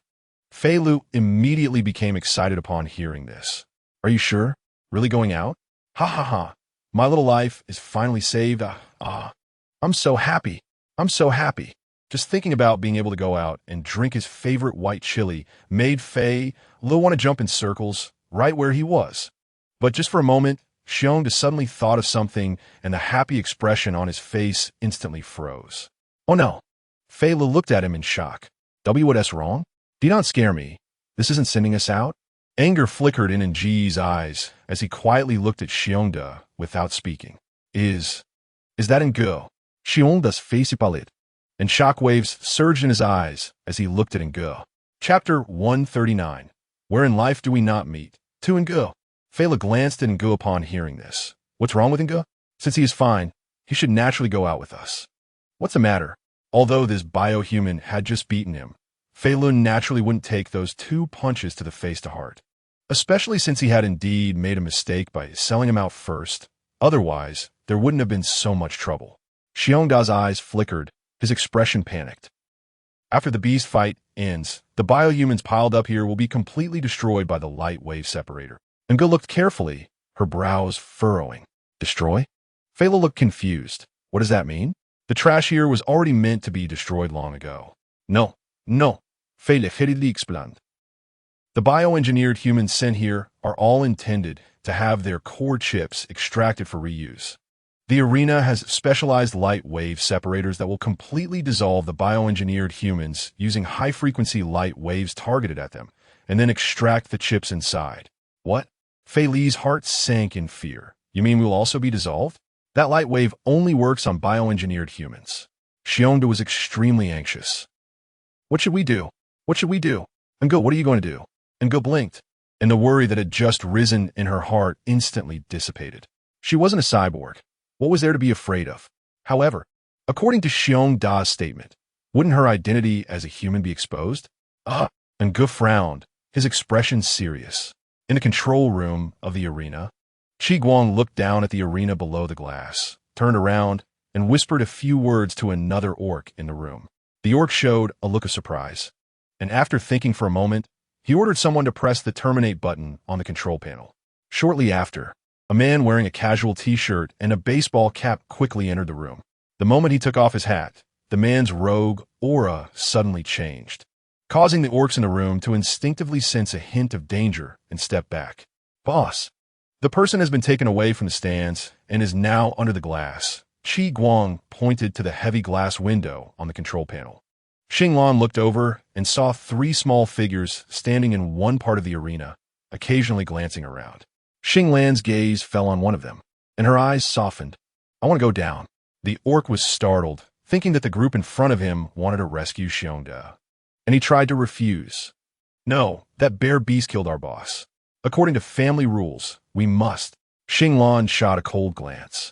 Fei Lu immediately became excited upon hearing this. Are you sure? Really going out? Ha ha ha. My little life is finally saved. I'm so happy. I'm so happy. Just thinking about being able to go out and drink his favorite white chili made Fei Lu want to jump in circles right where he was. But just for a moment, Xiongda suddenly thought of something, and the happy expression on his face instantly froze. Oh no. Fei Lu looked at him in shock. What's wrong? Do not scare me. This isn't sending us out? Anger flickered in Ji's eyes as he quietly looked at Xiongda without speaking. Is that Ngo? Xiongda's face pallid, and shockwaves surged in his eyes as he looked at Ngo. Chapter 139. Where in life do we not meet? To Ngo. Fei Lu glanced at Ngo upon hearing this. What's wrong with Ngo? Since he is fine, he should naturally go out with us. What's the matter? Although this biohuman had just beaten him, Fei Lu naturally wouldn't take those 2 punches to the face to heart, especially since he had indeed made a mistake by selling him out first. Otherwise, there wouldn't have been so much trouble. Xiongda's eyes flickered, his expression panicked. After the beast fight ends, the biohumans piled up here will be completely destroyed by the light wave separator. Ngo looked carefully, her brows furrowing. Destroy? Fei Lu looked confused. What does that mean? The trash here was already meant to be destroyed long ago. No. Fei Lu hurriedly explained. The bioengineered humans sent here are all intended to have their core chips extracted for reuse. The arena has specialized light wave separators that will completely dissolve the bioengineered humans using high-frequency light waves targeted at them, and then extract the chips inside. What? Fei Li's heart sank in fear. You mean we'll also be dissolved? That light wave only works on bioengineered humans. Xiongda was extremely anxious. What should we do? What should we do? Ngo, what are you going to do? Ngo blinked, and the worry that had just risen in her heart instantly dissipated. She wasn't a cyborg. What was there to be afraid of? However, according to Xiongda's statement, wouldn't her identity as a human be exposed? Ngo frowned, his expression serious. In the control room of the arena, Qi Guang looked down at the arena below the glass, turned around, and whispered a few words to another orc in the room. The orc showed a look of surprise, and after thinking for a moment, he ordered someone to press the terminate button on the control panel. Shortly after, a man wearing a casual t-shirt and a baseball cap quickly entered the room. The moment he took off his hat, the man's rogue aura suddenly changed, causing the orcs in the room to instinctively sense a hint of danger and step back. Boss, the person has been taken away from the stands and is now under the glass. Qi Guang pointed to the heavy glass window on the control panel. Xinglan looked over and saw 3 small figures standing in one part of the arena, occasionally glancing around. Xinglan's gaze fell on one of them, and her eyes softened. I want to go down. The orc was startled, thinking that the group in front of him wanted to rescue Xiongda, and he tried to refuse. No, that bear beast killed our boss. According to family rules, we must. Xinglan shot a cold glance,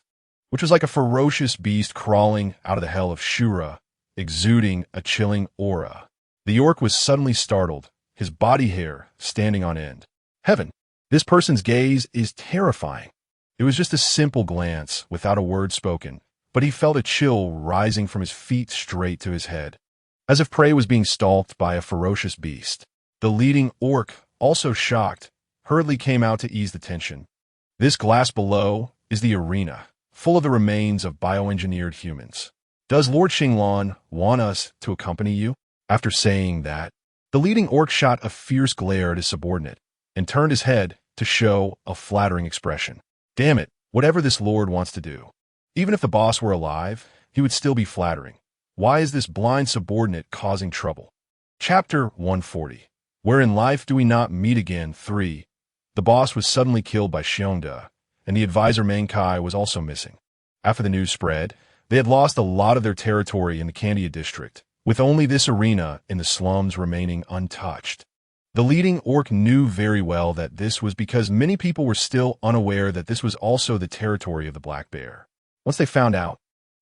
which was like a ferocious beast crawling out of the hell of Shura, exuding a chilling aura. The orc was suddenly startled, his body hair standing on end. Heaven! This person's gaze is terrifying. It was just a simple glance, without a word spoken, but he felt a chill rising from his feet straight to his head, as if prey was being stalked by a ferocious beast. The leading orc, also shocked, hurriedly came out to ease the tension. This glass below is the arena, full of the remains of bioengineered humans. Does Lord Xinglan want us to accompany you? After saying that, the leading orc shot a fierce glare at his subordinate, and turned his head to show a flattering expression. Damn it, whatever this lord wants to do. Even if the boss were alive, he would still be flattering. Why is this blind subordinate causing trouble? Chapter 140. Where in life do we not meet again? 3. The boss was suddenly killed by Xiongda, and the advisor Mengkai was also missing. After the news spread, they had lost a lot of their territory in the Candia district, with only this arena in the slums remaining untouched. The leading orc knew very well that this was because many people were still unaware that this was also the territory of the Black Bear. Once they found out,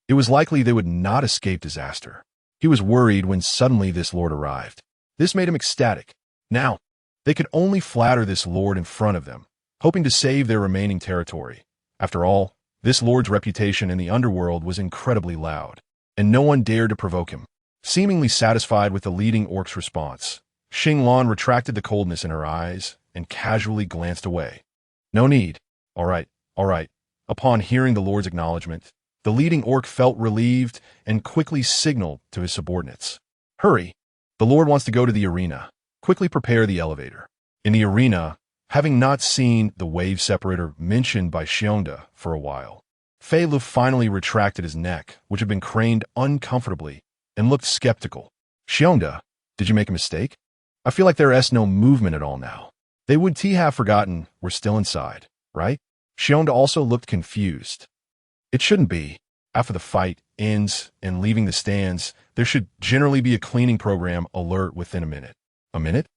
it was likely they would not escape disaster. He was worried when suddenly this lord arrived. This made him ecstatic. Now, they could only flatter this lord in front of them, hoping to save their remaining territory. After all, This lord's reputation in the underworld was incredibly loud, and no one dared to provoke him. Seemingly satisfied with the leading orc's response, Xinglan retracted the coldness in her eyes and casually glanced away. No need. All right, all right. Upon hearing the lord's acknowledgement, the leading orc felt relieved and quickly signaled to his subordinates. Hurry. The lord wants to go to the arena. Quickly prepare the elevator. In the arena, having not seen the wave separator mentioned by Xiongda for a while, Fei Lu finally retracted his neck, which had been craned uncomfortably, and looked skeptical. Xiongda, did you make a mistake? I feel like there is no movement at all now. They would have forgotten we're still inside, right? Xiongda also looked confused. It shouldn't be. After the fight ends and leaving the stands, there should generally be a cleaning program alert within a minute. A minute?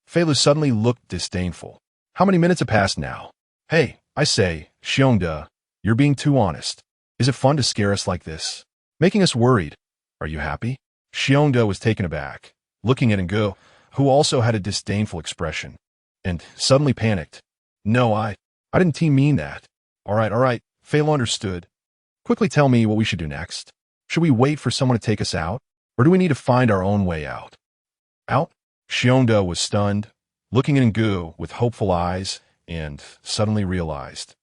Fei Lu suddenly looked disdainful. How many minutes have passed now? Hey, I say, Xiongda, you're being too honest. Is it fun to scare us like this? Making us worried. Are you happy? Xiongda was taken aback, looking at Ngu, who also had a disdainful expression, and suddenly panicked. No, I didn't mean that. All right, Fei Lu understood. Quickly tell me what we should do next. Should we wait for someone to take us out, or do we need to find our own way out? Out? Xiongda was stunned, looking at Ngu with hopeful eyes, and suddenly realized.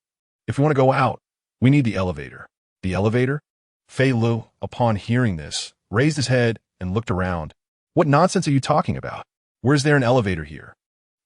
If we want to go out, we need the elevator. The elevator? Fei Lu, upon hearing this, raised his head and looked around. What nonsense are you talking about? Where's there an elevator here?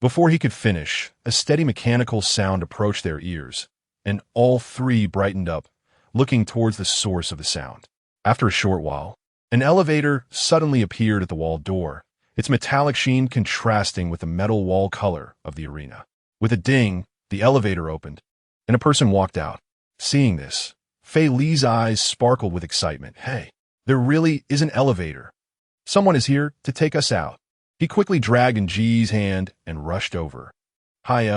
Before he could finish, a steady mechanical sound approached their ears, and all three brightened up, looking towards the source of the sound. After a short while, an elevator suddenly appeared at the wall door, its metallic sheen contrasting with the metal wall color of the arena. With a ding, the elevator opened, and a person walked out. Seeing this, Fei Li's eyes sparkled with excitement. Hey, there really is an elevator. Someone is here to take us out. He quickly dragged Nji's hand and rushed over. Hi,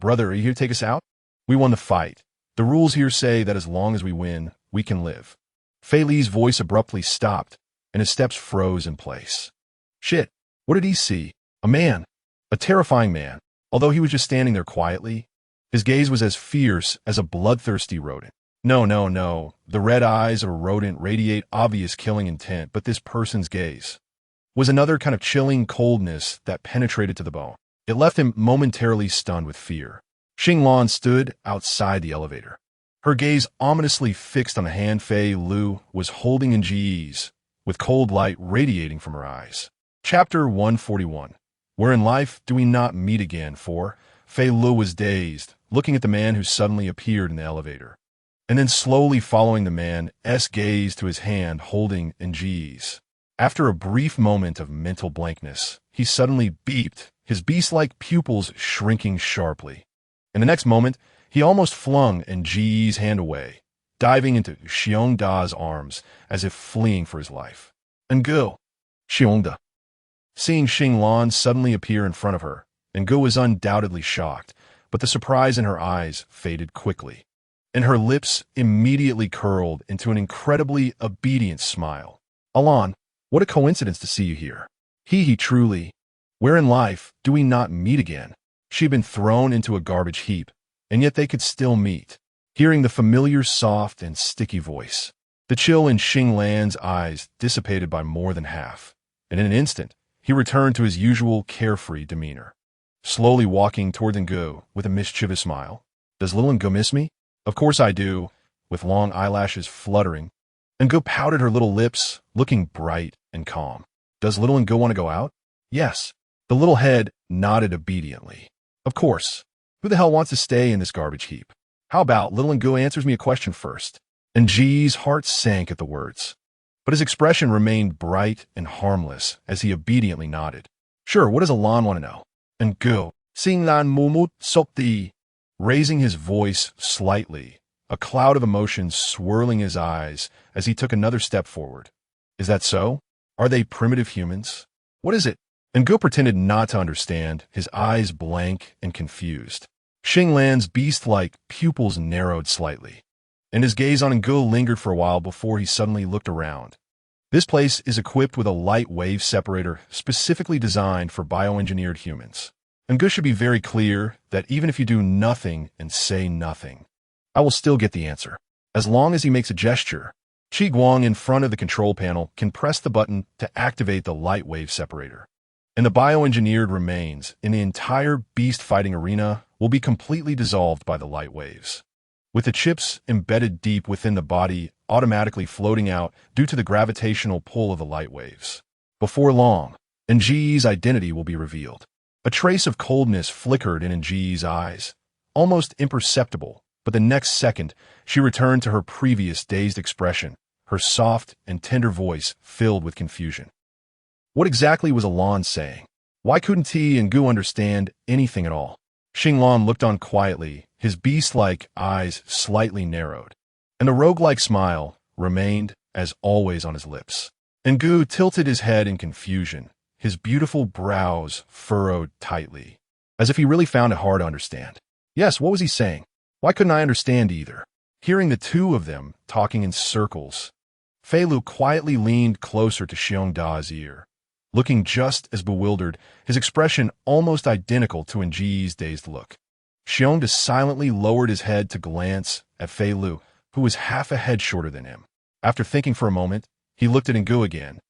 brother, are you here to take us out? We won the fight. The rules here say that as long as we win, we can live. Fei Li's voice abruptly stopped, and his steps froze in place. Shit, what did he see? A man. A terrifying man. Although he was just standing there quietly, his gaze was as fierce as a bloodthirsty rodent. No. The red eyes of a rodent radiate obvious killing intent, but this person's gaze was another kind of chilling coldness that penetrated to the bone. It left him momentarily stunned with fear. Xinglan stood outside the elevator, her gaze ominously fixed on the hand Fei Lu was holding in Nji's, with cold light radiating from her eyes. Chapter 141. Where in life do we not meet again? For Fei Lu was dazed, looking at the man who suddenly appeared in the elevator, and then slowly following the man's gaze to his hand holding Nji's. After a brief moment of mental blankness, he suddenly beeped, his beast-like pupils shrinking sharply. In the next moment, he almost flung Nji's hand away, diving into Xiongda's arms as if fleeing for his life. Ngu. Xiongda. Seeing Xinglan suddenly appear in front of her, Ngu was undoubtedly shocked, but the surprise in her eyes faded quickly, and her lips immediately curled into an incredibly obedient smile. Alan, what a coincidence to see you here. He truly. Where in life do we not meet again? She had been thrown into a garbage heap, and yet they could still meet. Hearing the familiar soft and sticky voice, the chill in Xinglan's eyes dissipated by more than half, and in an instant, he returned to his usual carefree demeanor, slowly walking toward Ngu with a mischievous smile. Does little Ngu miss me? Of course I do, with long eyelashes fluttering. Ngu pouted her little lips, looking bright and calm. Does little Ngu want to go out? Yes. The little head nodded obediently. Of course. Who the hell wants to stay in this garbage heap? How about little Ngu answers me a question first? Nji's heart sank at the words, but his expression remained bright and harmless as he obediently nodded. Sure, what does Alan want to know? Ngu, Xinglan mumut sokti, raising his voice slightly, a cloud of emotion swirling his eyes as he took another step forward. Is that so? Are they primitive humans? What is it? Ngu pretended not to understand, his eyes blank and confused. Xinglan's beast-like pupils narrowed slightly, and his gaze on Ngu lingered for a while before he suddenly looked around. This place is equipped with a light wave separator specifically designed for bioengineered humans. Ngu should be very clear that even if you do nothing and say nothing, I will still get the answer. As long as he makes a gesture, Qi Guang in front of the control panel can press the button to activate the light wave separator. And the bioengineered remains in the entire beast fighting arena will be completely dissolved by the light waves, with the chips embedded deep within the body automatically floating out due to the gravitational pull of the light waves. Before long, Nji's identity will be revealed. A trace of coldness flickered in Nji's eyes, almost imperceptible, but the next second, she returned to her previous dazed expression, her soft and tender voice filled with confusion. What exactly was Alon saying? Why couldn't he and Gu understand anything at all? Xinglan looked on quietly, his beast-like eyes slightly narrowed, and the rogue-like smile remained, as always, on his lips. And Gu tilted his head in confusion, his beautiful brows furrowed tightly, as if he really found it hard to understand. Yes, what was he saying? Why couldn't I understand either? Hearing the two of them talking in circles, Fei Lu quietly leaned closer to Xiongda's ear, looking just as bewildered, his expression almost identical to Nji's dazed look. Xiongda silently lowered his head to glance at Fei Lu, who was half a head shorter than him. After thinking for a moment, he looked at Ngu again,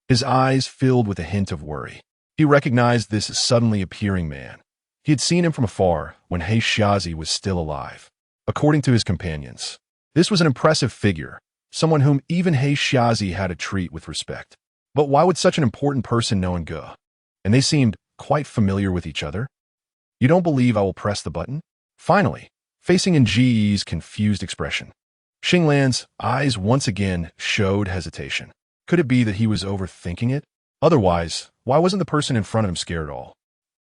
his eyes filled with a hint of worry. He recognized this suddenly appearing man. He had seen him from afar when He Xiazi was still alive. According to his companions, this was an impressive figure, someone whom even He Xiazi had to treat with respect. But why would such an important person know Ngu? And they seemed quite familiar with each other. You don't believe I will press the button? Finally, facing Nji's confused expression, Xinglan's eyes once again showed hesitation. Could it be that he was overthinking it? Otherwise, why wasn't the person in front of him scared at all?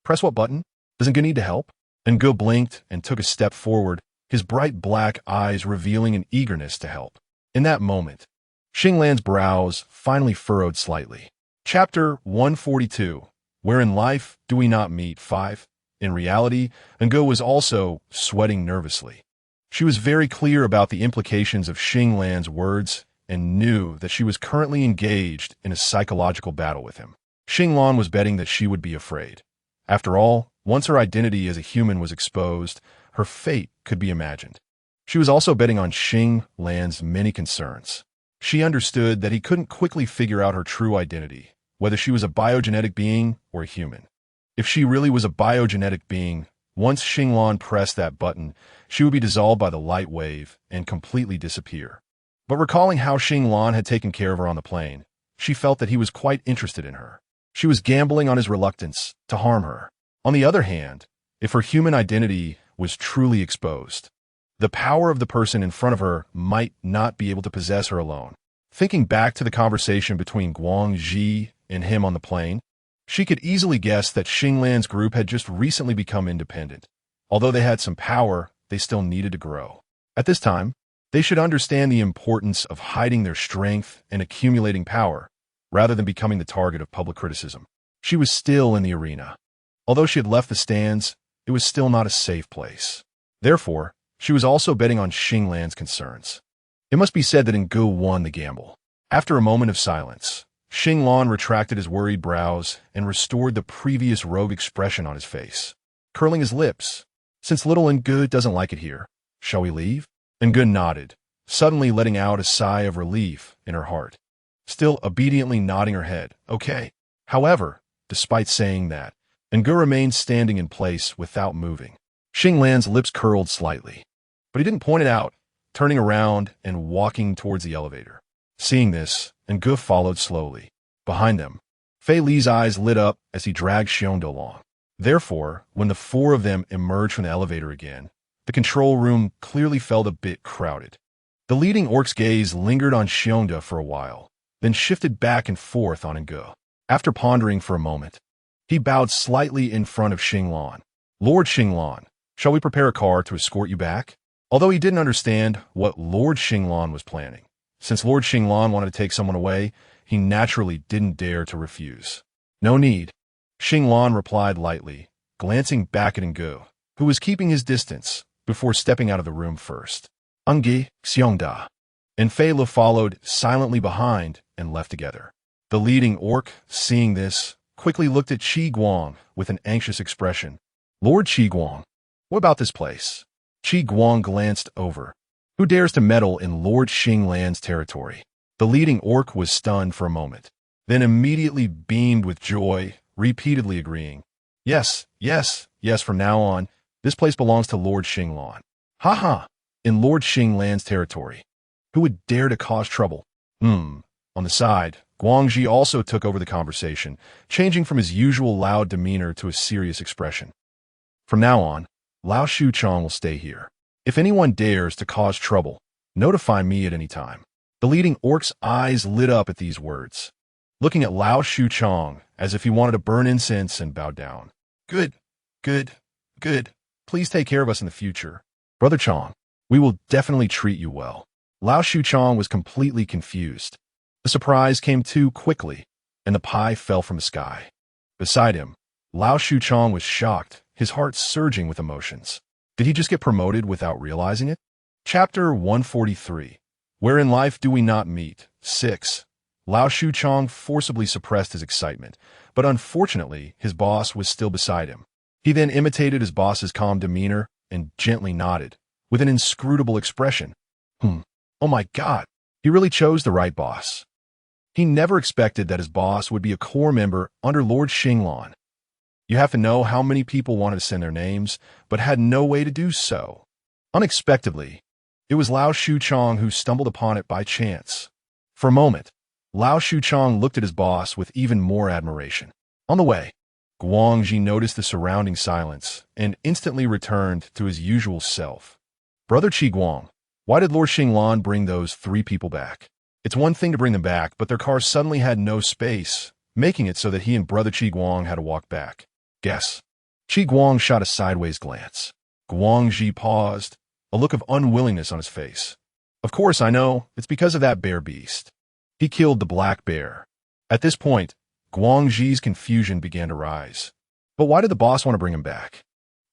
Press what button? Doesn't Ngu need to help? Ngu blinked and took a step forward, his bright black eyes revealing an eagerness to help. In that moment, Xinglan's brows finally furrowed slightly. Chapter 142, Where in Life Do We Not Meet 5? In reality, Ngu was also sweating nervously. She was very clear about the implications of Xinglan's words and knew that she was currently engaged in a psychological battle with him. Xinglan was betting that she would be afraid. After all, once her identity as a human was exposed, her fate could be imagined. She was also betting on Xinglan's many concerns. She understood that he couldn't quickly figure out her true identity, whether she was a biogenetic being or a human. If she really was a biogenetic being, once Xinglan pressed that button, she would be dissolved by the light wave and completely disappear. But recalling how Xinglan had taken care of her on the plane, she felt that he was quite interested in her. She was gambling on his reluctance to harm her. On the other hand, if her human identity was truly exposed, the power of the person in front of her might not be able to possess her alone. Thinking back to the conversation between Guang Ji and him on the plane, she could easily guess that Xinglan's group had just recently become independent. Although they had some power, they still needed to grow. At this time, they should understand the importance of hiding their strength and accumulating power, rather than becoming the target of public criticism. She was still in the arena. Although she had left the stands, it was still not a safe place. Therefore, she was also betting on Xinglan's concerns. It must be said that Ngu won the gamble. After a moment of silence, Xinglan retracted his worried brows and restored the previous rogue expression on his face, curling his lips. Since little Ngu doesn't like it here, shall we leave? Ngu nodded, suddenly letting out a sigh of relief in her heart, still obediently nodding her head. Okay. However, despite saying that, Ngu remained standing in place without moving. Xinglan's lips curled slightly, but he didn't point it out, turning around and walking towards the elevator. Seeing this, Ngu followed slowly. Behind them, Fei Li's eyes lit up as he dragged Xiongda along. Therefore, when the four of them emerged from the elevator again, the control room clearly felt a bit crowded. The leading orc's gaze lingered on Xiongda for a while, then shifted back and forth on Ngu. After pondering for a moment, he bowed slightly in front of Xinglan. Lord Xinglan, shall we prepare a car to escort you back? Although he didn't understand what Lord Xinglan was planning, since Lord Xinglan wanted to take someone away, he naturally didn't dare to refuse. No need, Xinglan replied lightly, glancing back at Ngu, who was keeping his distance, before stepping out of the room first. Ungi, Xiongda, and Fei Lu followed silently behind and left together. The leading orc, seeing this, quickly looked at Qi Guang with an anxious expression. Lord Qi Guang, what about this place? Qi Guang glanced over. Who dares to meddle in Lord Xinglan's territory? The leading orc was stunned for a moment, then immediately beamed with joy, repeatedly agreeing. Yes, yes, yes, from now on, this place belongs to Lord Xinglan. Ha ha! In Lord Xinglan's territory. Who would dare to cause trouble? On the side, Guangxi also took over the conversation, changing from his usual loud demeanor to a serious expression. From now on, Lao Shuchong will stay here. If anyone dares to cause trouble, notify me at any time. The leading orc's eyes lit up at these words, looking at Lao Shuchong as if he wanted to burn incense and bow down. Good, good, good. Please take care of us in the future. Brother Chong, we will definitely treat you well. Lao Shuchong was completely confused. The surprise came too quickly, and the pie fell from the sky. Beside him, Lao Shuchong was shocked, his heart surging with emotions. Did he just get promoted without realizing it? Chapter 143. Where in life do we not meet? 6. Lao Shuchong forcibly suppressed his excitement, but unfortunately, his boss was still beside him. He then imitated his boss's calm demeanor and gently nodded, with an inscrutable expression. Oh my God, he really chose the right boss. He never expected that his boss would be a core member under Lord Xinglan. You have to know how many people wanted to send their names, but had no way to do so. Unexpectedly, it was Lao Shuchong who stumbled upon it by chance. For a moment, Lao Shuchong looked at his boss with even more admiration. On the way, Guangxi noticed the surrounding silence and instantly returned to his usual self. Brother Qi Guang, why did Lord Xinglan bring those 3 people back? It's one thing to bring them back, but their car suddenly had no space, making it so that he and Brother Qi Guang had to walk back. Guess. Qi Guang shot a sideways glance. Guangxi paused, a look of unwillingness on his face. Of course, I know. It's because of that bear beast. He killed the black bear. At this point, Guangxi's confusion began to rise. But why did the boss want to bring him back?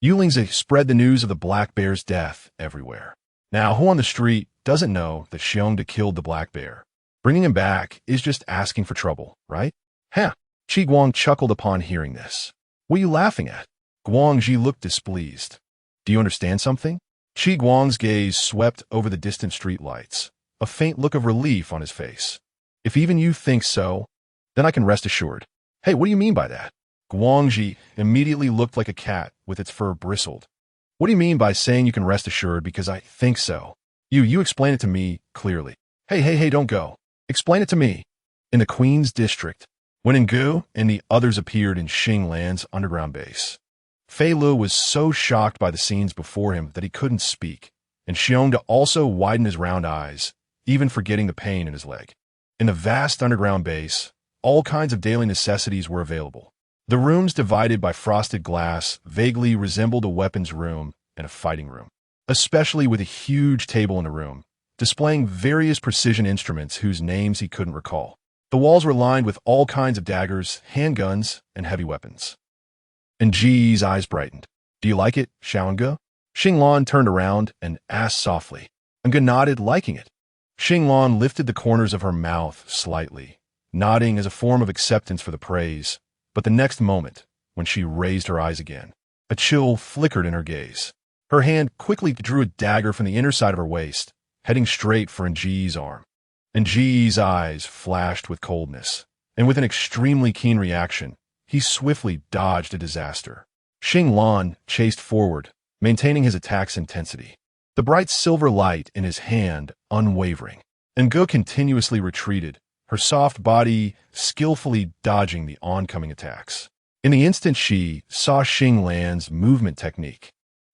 Yulings spread the news of the black bear's death everywhere. Now, who on the street doesn't know that Xiongda killed the black bear? Bringing him back is just asking for trouble, right? Huh. Qi Guang chuckled upon hearing this. What are you laughing at? Guangxi looked displeased. Do you understand something? Qi Guang's gaze swept over the distant streetlights, a faint look of relief on his face. If even you think so, then I can rest assured. Hey, what do you mean by that? Guangxi immediately looked like a cat with its fur bristled. What do you mean by saying you can rest assured because I think so? You explain it to me clearly. Hey, don't go. Explain it to me. In the Queen's District, when Ngu and the others appeared in Xinglan's underground base, Fei Lu was so shocked by the scenes before him that he couldn't speak, and Xiongda also widened his round eyes, even forgetting the pain in his leg. In the vast underground base, all kinds of daily necessities were available. The rooms divided by frosted glass vaguely resembled a weapons room and a fighting room, especially with a huge table in the room, displaying various precision instruments whose names he couldn't recall. The walls were lined with all kinds of daggers, handguns, and heavy weapons. And Ji's eyes brightened. Do you like it, Xiaonge? Xinglan turned around and asked softly. Nge nodded, liking it. Xinglan lifted the corners of her mouth slightly, nodding as a form of acceptance for the praise. But the next moment, when she raised her eyes again, a chill flickered in her gaze. Her hand quickly drew a dagger from the inner side of her waist, heading straight for Nji's arm. Nji's eyes flashed with coldness, and with an extremely keen reaction, he swiftly dodged a disaster. Xinglan chased forward, maintaining his attack's intensity, the bright silver light in his hand unwavering. Nge continuously retreated, her soft body skillfully dodging the oncoming attacks. In the instant she saw Xinglan's movement technique,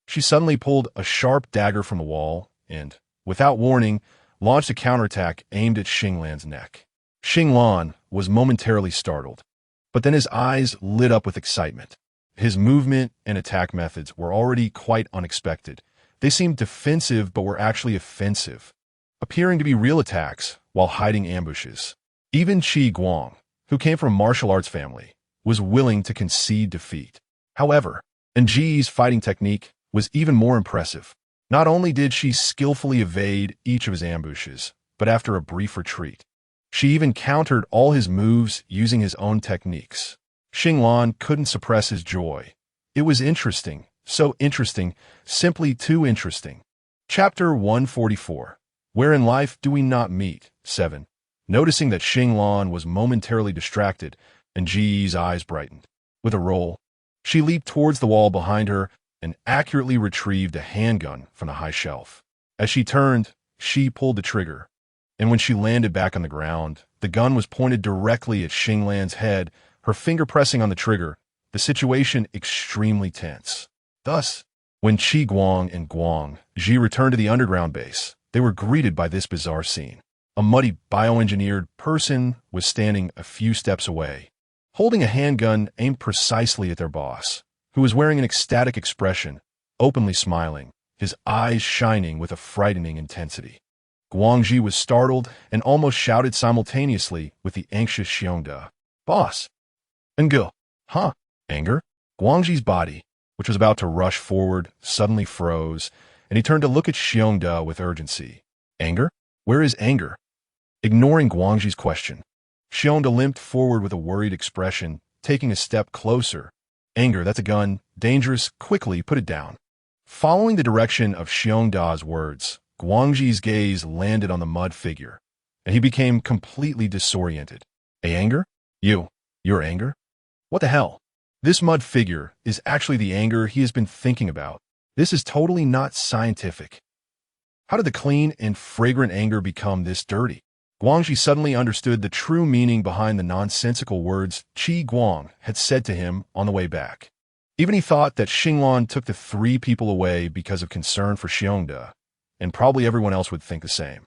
she suddenly pulled a sharp dagger from the wall and, without warning, launched a counterattack aimed at Xinglan's neck. Xinglan was momentarily startled, but then his eyes lit up with excitement. His movement and attack methods were already quite unexpected. They seemed defensive but were actually offensive, appearing to be real attacks while hiding ambushes. Even Qi Guang, who came from a martial arts family, was willing to concede defeat. However, Nji's fighting technique was even more impressive. Not only did she skillfully evade each of his ambushes, but after a brief retreat, she even countered all his moves using his own techniques. Xinglan couldn't suppress his joy. It was interesting, So interesting, simply too interesting. Chapter 144. Where in life do we not meet? 7. Noticing that Xinglan was momentarily distracted, and Ji's eyes brightened. With a roll, she leaped towards the wall behind her and accurately retrieved a handgun from the high shelf. As she turned, she pulled the trigger, and when she landed back on the ground, the gun was pointed directly at Xinglan's head, her finger pressing on the trigger, the situation extremely tense. Thus, when Qi Guang and Guang Ji returned to the underground base, they were greeted by this bizarre scene. A muddy bioengineered person was standing a few steps away, holding a handgun aimed precisely at their boss, who was wearing an ecstatic expression, openly smiling, his eyes shining with a frightening intensity. Guangji was startled and almost shouted simultaneously with the anxious Xiongda. Boss! Ngo! Huh? Anger? Guangji's body, which was about to rush forward, suddenly froze, and he turned to look at Xiongda with urgency. Anger? Where is anger? Ignoring Guangji's question, Xiongda limped forward with a worried expression, taking a step closer. Anger, that's a gun. Dangerous. Quickly, put it down. Following the direction of Xiongda's words, Guangji's gaze landed on the mud figure, and he became completely disoriented. Hey, anger? Your anger? What the hell? This mud figure is actually the anger he has been thinking about. This is totally not scientific. How did the clean and fragrant anger become this dirty? Guangji suddenly understood the true meaning behind the nonsensical words Qi Guang had said to him on the way back. Even he thought that Xinglan took the 3 people away because of concern for Xiongda, and probably everyone else would think the same.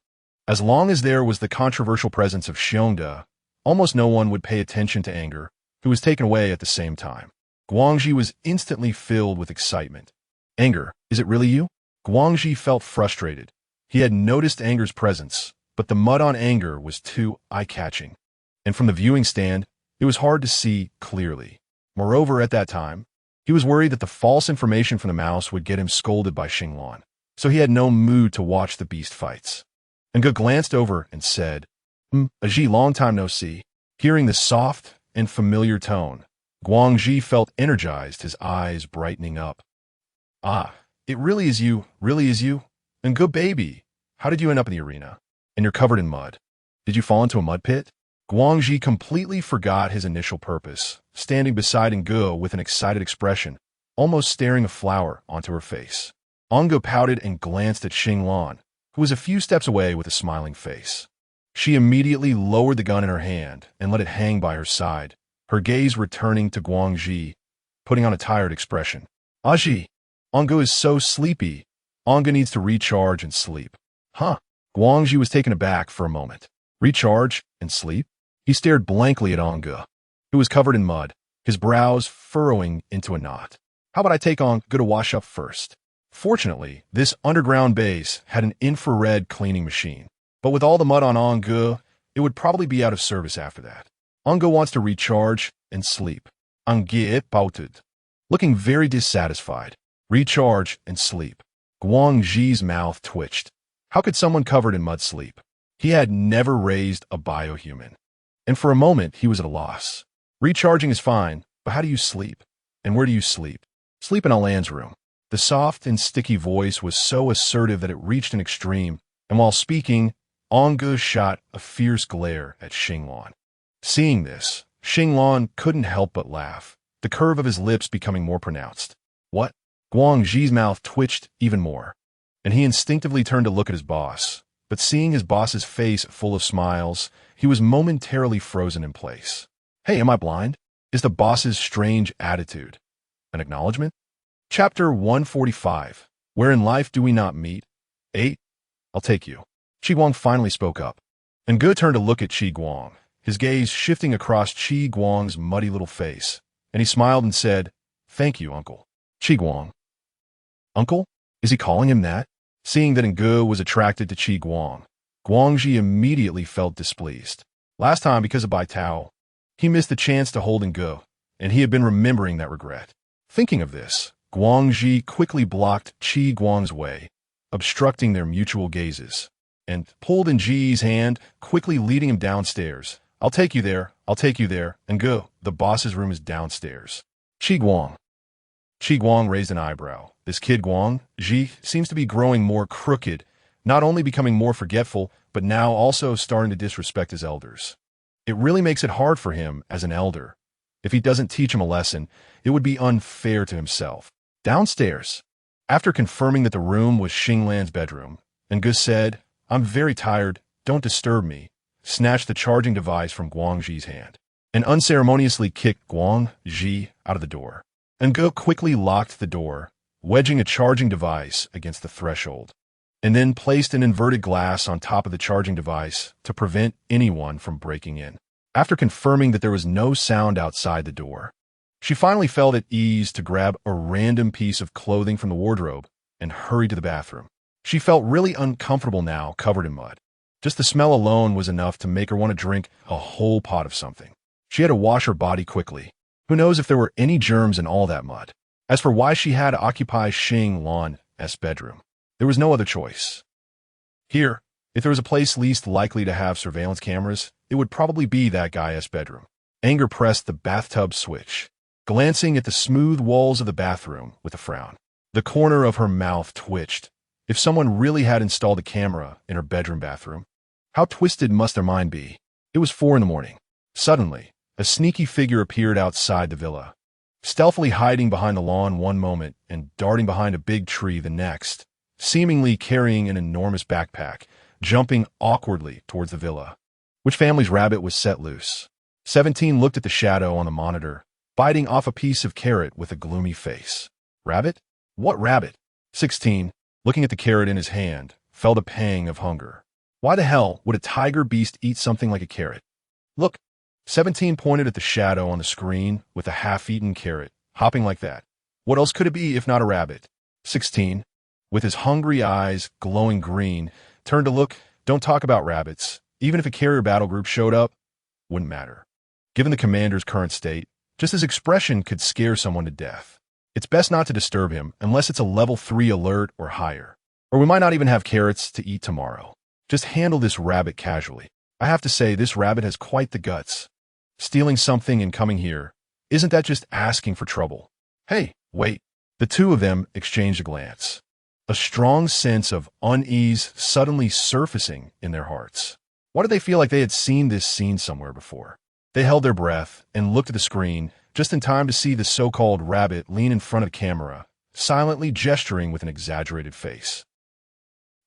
As long as there was the controversial presence of Xiongda, almost no one would pay attention to anger, who was taken away at the same time. Guangji was instantly filled with excitement. Anger, is it really you? Guangji felt frustrated. He had noticed anger's presence, but the mud on anger was too eye-catching, and from the viewing stand, it was hard to see clearly. Moreover, at that time, he was worried that the false information from the mouse would get him scolded by Xinglan, so he had no mood to watch the beast fights. Nga glanced over and said, Aji, long time no see. Hearing the soft and familiar tone, Guangji felt energized, his eyes brightening up. Ah, it really is you, And good baby, how did you end up in the arena? And you're covered in mud. Did you fall into a mud pit? Guangji completely forgot his initial purpose, standing beside Ngo with an excited expression, almost staring a flower onto her face. Ngo pouted and glanced at Xinglan, who was a few steps away with a smiling face. She immediately lowered the gun in her hand and let it hang by her side, her gaze returning to Guangji, putting on a tired expression. Aji, Ngo is so sleepy. Ngo needs to recharge and sleep. Huh? Guangji was taken aback for a moment. Recharge and sleep? He stared blankly at Ngo, who was covered in mud, his brows furrowing into a knot. How about I take Ngo to wash up first? Fortunately, this underground base had an infrared cleaning machine, but with all the mud on Ngo, it would probably be out of service after that. Ngo wants to recharge and sleep. Ngo pouted, looking very dissatisfied. Recharge and sleep. Guangji's mouth twitched. How could someone covered in mud sleep? He had never raised a biohuman, and for a moment he was at a loss. Recharging is fine, but how do you sleep? And where do you sleep? Sleep in Alan's room. The soft and sticky voice was so assertive that it reached an extreme, and while speaking, Ngo shot a fierce glare at Xinglan. Seeing this, Xinglan couldn't help but laugh, the curve of his lips becoming more pronounced. What? Guangji's mouth twitched even more, and he instinctively turned to look at his boss, but seeing his boss's face full of smiles, he was momentarily frozen in place. Hey, am I blind? Is the boss's strange attitude an acknowledgement? Chapter 145. Where in life do we not meet? 8. I'll take you. Qi Guang finally spoke up. Ngo turned to look at Qi Guang, his gaze shifting across Qi Guang's muddy little face, and he smiled and said, Thank you, uncle. Qi Guang. Uncle? Is he calling him that? Seeing that Ngo was attracted to Qi Guang, Guangji immediately felt displeased. Last time, because of Bai Tao, he missed the chance to hold Ngo, and he had been remembering that regret. Thinking of this, Guangji quickly blocked Qi Guang's way, obstructing their mutual gazes, and pulled Ji's hand, quickly leading him downstairs. I'll take you there, Ngo, the boss's room is downstairs. Qi Guang. Qi Guang raised an eyebrow. This kid Guang, Ji, seems to be growing more crooked, not only becoming more forgetful, but now also starting to disrespect his elders. It really makes it hard for him as an elder. If he doesn't teach him a lesson, it would be unfair to himself. Downstairs, after confirming that the room was Xinglan's bedroom, and Gus said, "I'm very tired, don't disturb me," snatched the charging device from Guang Ji's hand, and unceremoniously kicked Guang Ji out of the door. And Gu quickly locked the door, wedging a charging device against the threshold, and then placed an inverted glass on top of the charging device to prevent anyone from breaking in. After confirming that there was no sound outside the door, she finally felt at ease to grab a random piece of clothing from the wardrobe and hurried to the bathroom. She felt really uncomfortable now, covered in mud. Just the smell alone was enough to make her want to drink a whole pot of something. She had to wash her body quickly. Who knows if there were any germs in all that mud? As for why she had to occupy Xinglan's bedroom, there was no other choice. Here, if there was a place least likely to have surveillance cameras, it would probably be that guy's bedroom. Anger pressed the bathtub switch, glancing at the smooth walls of the bathroom with a frown. The corner of her mouth twitched. If someone really had installed a camera in her bedroom bathroom, how twisted must their mind be? It was 4 a.m. Suddenly, a sneaky figure appeared outside the villa, stealthily hiding behind the lawn one moment and darting behind a big tree the next, seemingly carrying an enormous backpack, jumping awkwardly towards the villa. Which family's rabbit was set loose? 17 looked at the shadow on the monitor, biting off a piece of carrot with a gloomy face. Rabbit? What rabbit? 16, looking at the carrot in his hand, felt a pang of hunger. Why the hell would a tiger beast eat something like a carrot? Look! 17 pointed at the shadow on the screen with a half-eaten carrot, hopping like that. What else could it be if not a rabbit? 16, with his hungry eyes glowing green, turned to look. Don't talk about rabbits. Even if a carrier battle group showed up, wouldn't matter. Given the commander's current state, just his expression could scare someone to death. It's best not to disturb him unless it's a level 3 alert or higher. Or we might not even have carrots to eat tomorrow. Just handle this rabbit casually. I have to say, this rabbit has quite the guts. Stealing something and coming here, isn't that just asking for trouble? Hey, wait. The two of them exchanged a glance. A strong sense of unease suddenly surfacing in their hearts. Why did they feel like they had seen this scene somewhere before? They held their breath and looked at the screen just in time to see the so-called rabbit lean in front of the camera, silently gesturing with an exaggerated face.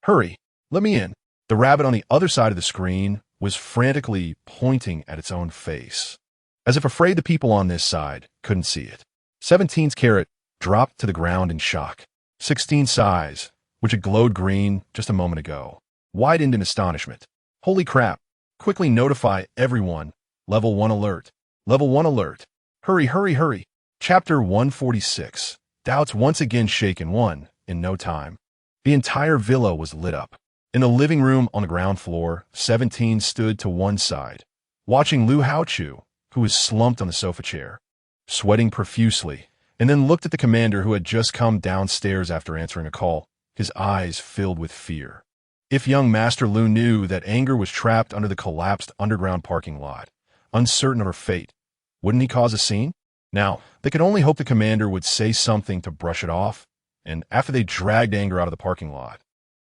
Hurry, let me in. The rabbit on the other side of the screen was frantically pointing at its own face, as if afraid the people on this side couldn't see it. 17's carrot dropped to the ground in shock. 16's eyes, which had glowed green just a moment ago, widened in astonishment. Holy crap! Quickly notify everyone. Level 1 alert. Level 1 alert. Hurry, hurry, hurry. Chapter 146. Doubts once again shaken. In no time, the entire villa was lit up. In the living room on the ground floor, 17 stood to one side, watching Lu Haochu, who was slumped on the sofa chair, sweating profusely, and then looked at the commander who had just come downstairs after answering a call, his eyes filled with fear. If young Master Lu knew that Anger was trapped under the collapsed underground parking lot, uncertain of her fate, wouldn't he cause a scene? Now, they could only hope the commander would say something to brush it off, and after they dragged Anger out of the parking lot,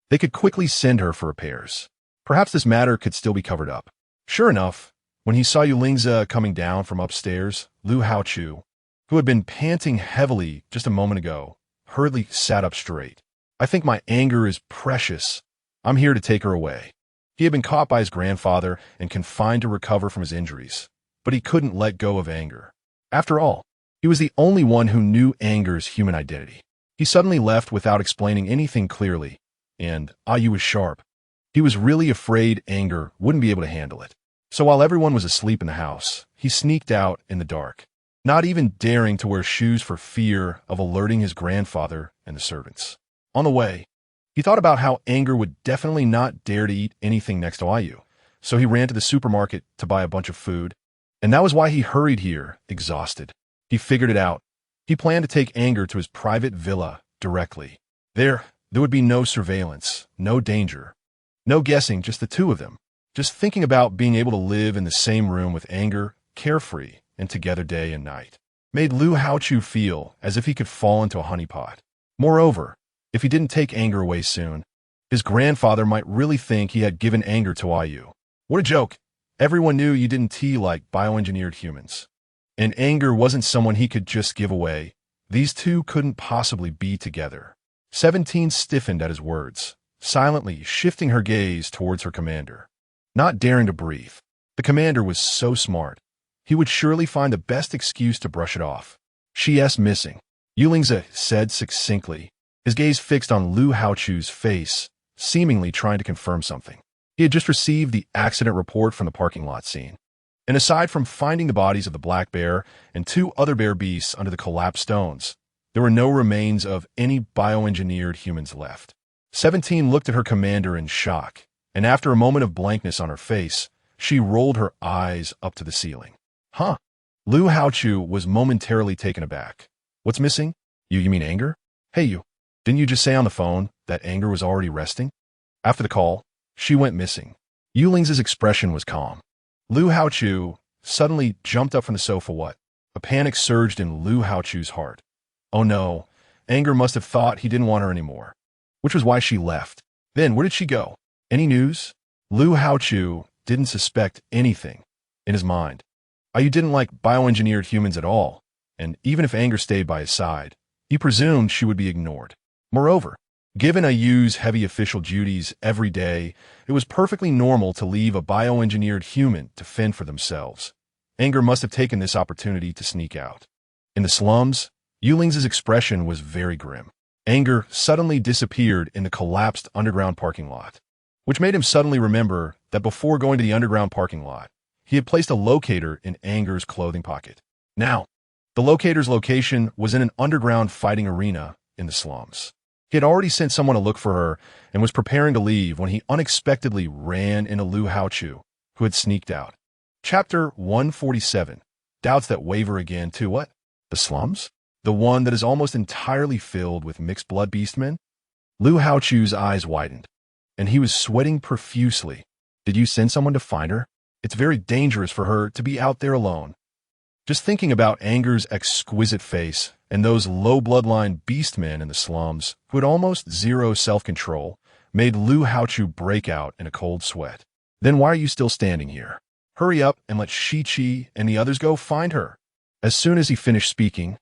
they could quickly send her for repairs. Perhaps this matter could still be covered up. Sure enough, when he saw Yulingza coming down from upstairs, Lu Haochu, who had been panting heavily just a moment ago, hurriedly sat up straight. I think my Anger is precious. I'm here to take her away. He had been caught by his grandfather and confined to recover from his injuries, but he couldn't let go of Anger. After all, he was the only one who knew Anger's human identity. He suddenly left without explaining anything clearly, and Ayu was sharp. He was really afraid Anger wouldn't be able to handle it. So while everyone was asleep in the house, he sneaked out in the dark, not even daring to wear shoes for fear of alerting his grandfather and the servants. On the way, he thought about how Anger would definitely not dare to eat anything next to Ayu, so he ran to the supermarket to buy a bunch of food, and that was why he hurried here, exhausted. He figured it out. He planned to take Anger to his private villa directly. There would be no surveillance, no danger, no guessing, just the two of them. Just thinking about being able to live in the same room with Anger, carefree and together day and night. made Lu Haochu feel as if he could fall into a honeypot. Moreover, if he didn't take anger away soon, his grandfather might really think he had given anger to Yu. What a joke! Everyone knew you didn't like bioengineered humans. And anger wasn't someone he could just give away. These two couldn't possibly be together. 17 stiffened at his words, silently shifting her gaze towards her commander, not daring to breathe. The commander was so smart. He would surely find the best excuse to brush it off. She's missing, Yulingzi said succinctly, his gaze fixed on Lu Haochu's face, seemingly trying to confirm something. He had just received the accident report from the parking lot scene. And aside from finding the bodies of the black bear and 2 other bear beasts under the collapsed stones, there were no remains of any bioengineered humans left. 17 looked at her commander in shock, and after a moment of blankness on her face, she rolled her eyes up to the ceiling. Huh? Lu Haochu was momentarily taken aback. What's missing? You mean anger? Hey you, didn't you just say on the phone that anger was already resting? After the call, she went missing. Yuling's expression was calm. Lu Haochu suddenly jumped up from the sofa. What? A panic surged in Lu Haochu's heart. Oh no, anger must have thought he didn't want her anymore, which was why she left. Then where did she go? Any news? Lu Haochu didn't suspect anything in his mind. Yu didn't like bioengineered humans at all, and even if anger stayed by his side, he presumed she would be ignored. Moreover, given Yu's heavy official duties every day, it was perfectly normal to leave a bioengineered human to fend for themselves. Anger must have taken this opportunity to sneak out. In the slums, Yuling's expression was very grim. Anger suddenly disappeared in the collapsed underground parking lot, which made him suddenly remember that before going to the underground parking lot, he had placed a locator in Anger's clothing pocket. Now, the locator's location was in an underground fighting arena in the slums. He had already sent someone to look for her and was preparing to leave when he unexpectedly ran into Lu Haochu, who had sneaked out. Chapter 147. Doubts that waver again to what? The slums? The one that is almost entirely filled with mixed-blood beastmen? Lu Haochu's eyes widened, and he was sweating profusely. Did you send someone to find her? It's very dangerous for her to be out there alone. Just thinking about Anger's exquisite face and those low-bloodline beastmen in the slums who had almost zero self-control made Lu Haochu break out in a cold sweat. Then why are you still standing here? Hurry up and let Shichi and the others go find her. As soon as he finished speaking,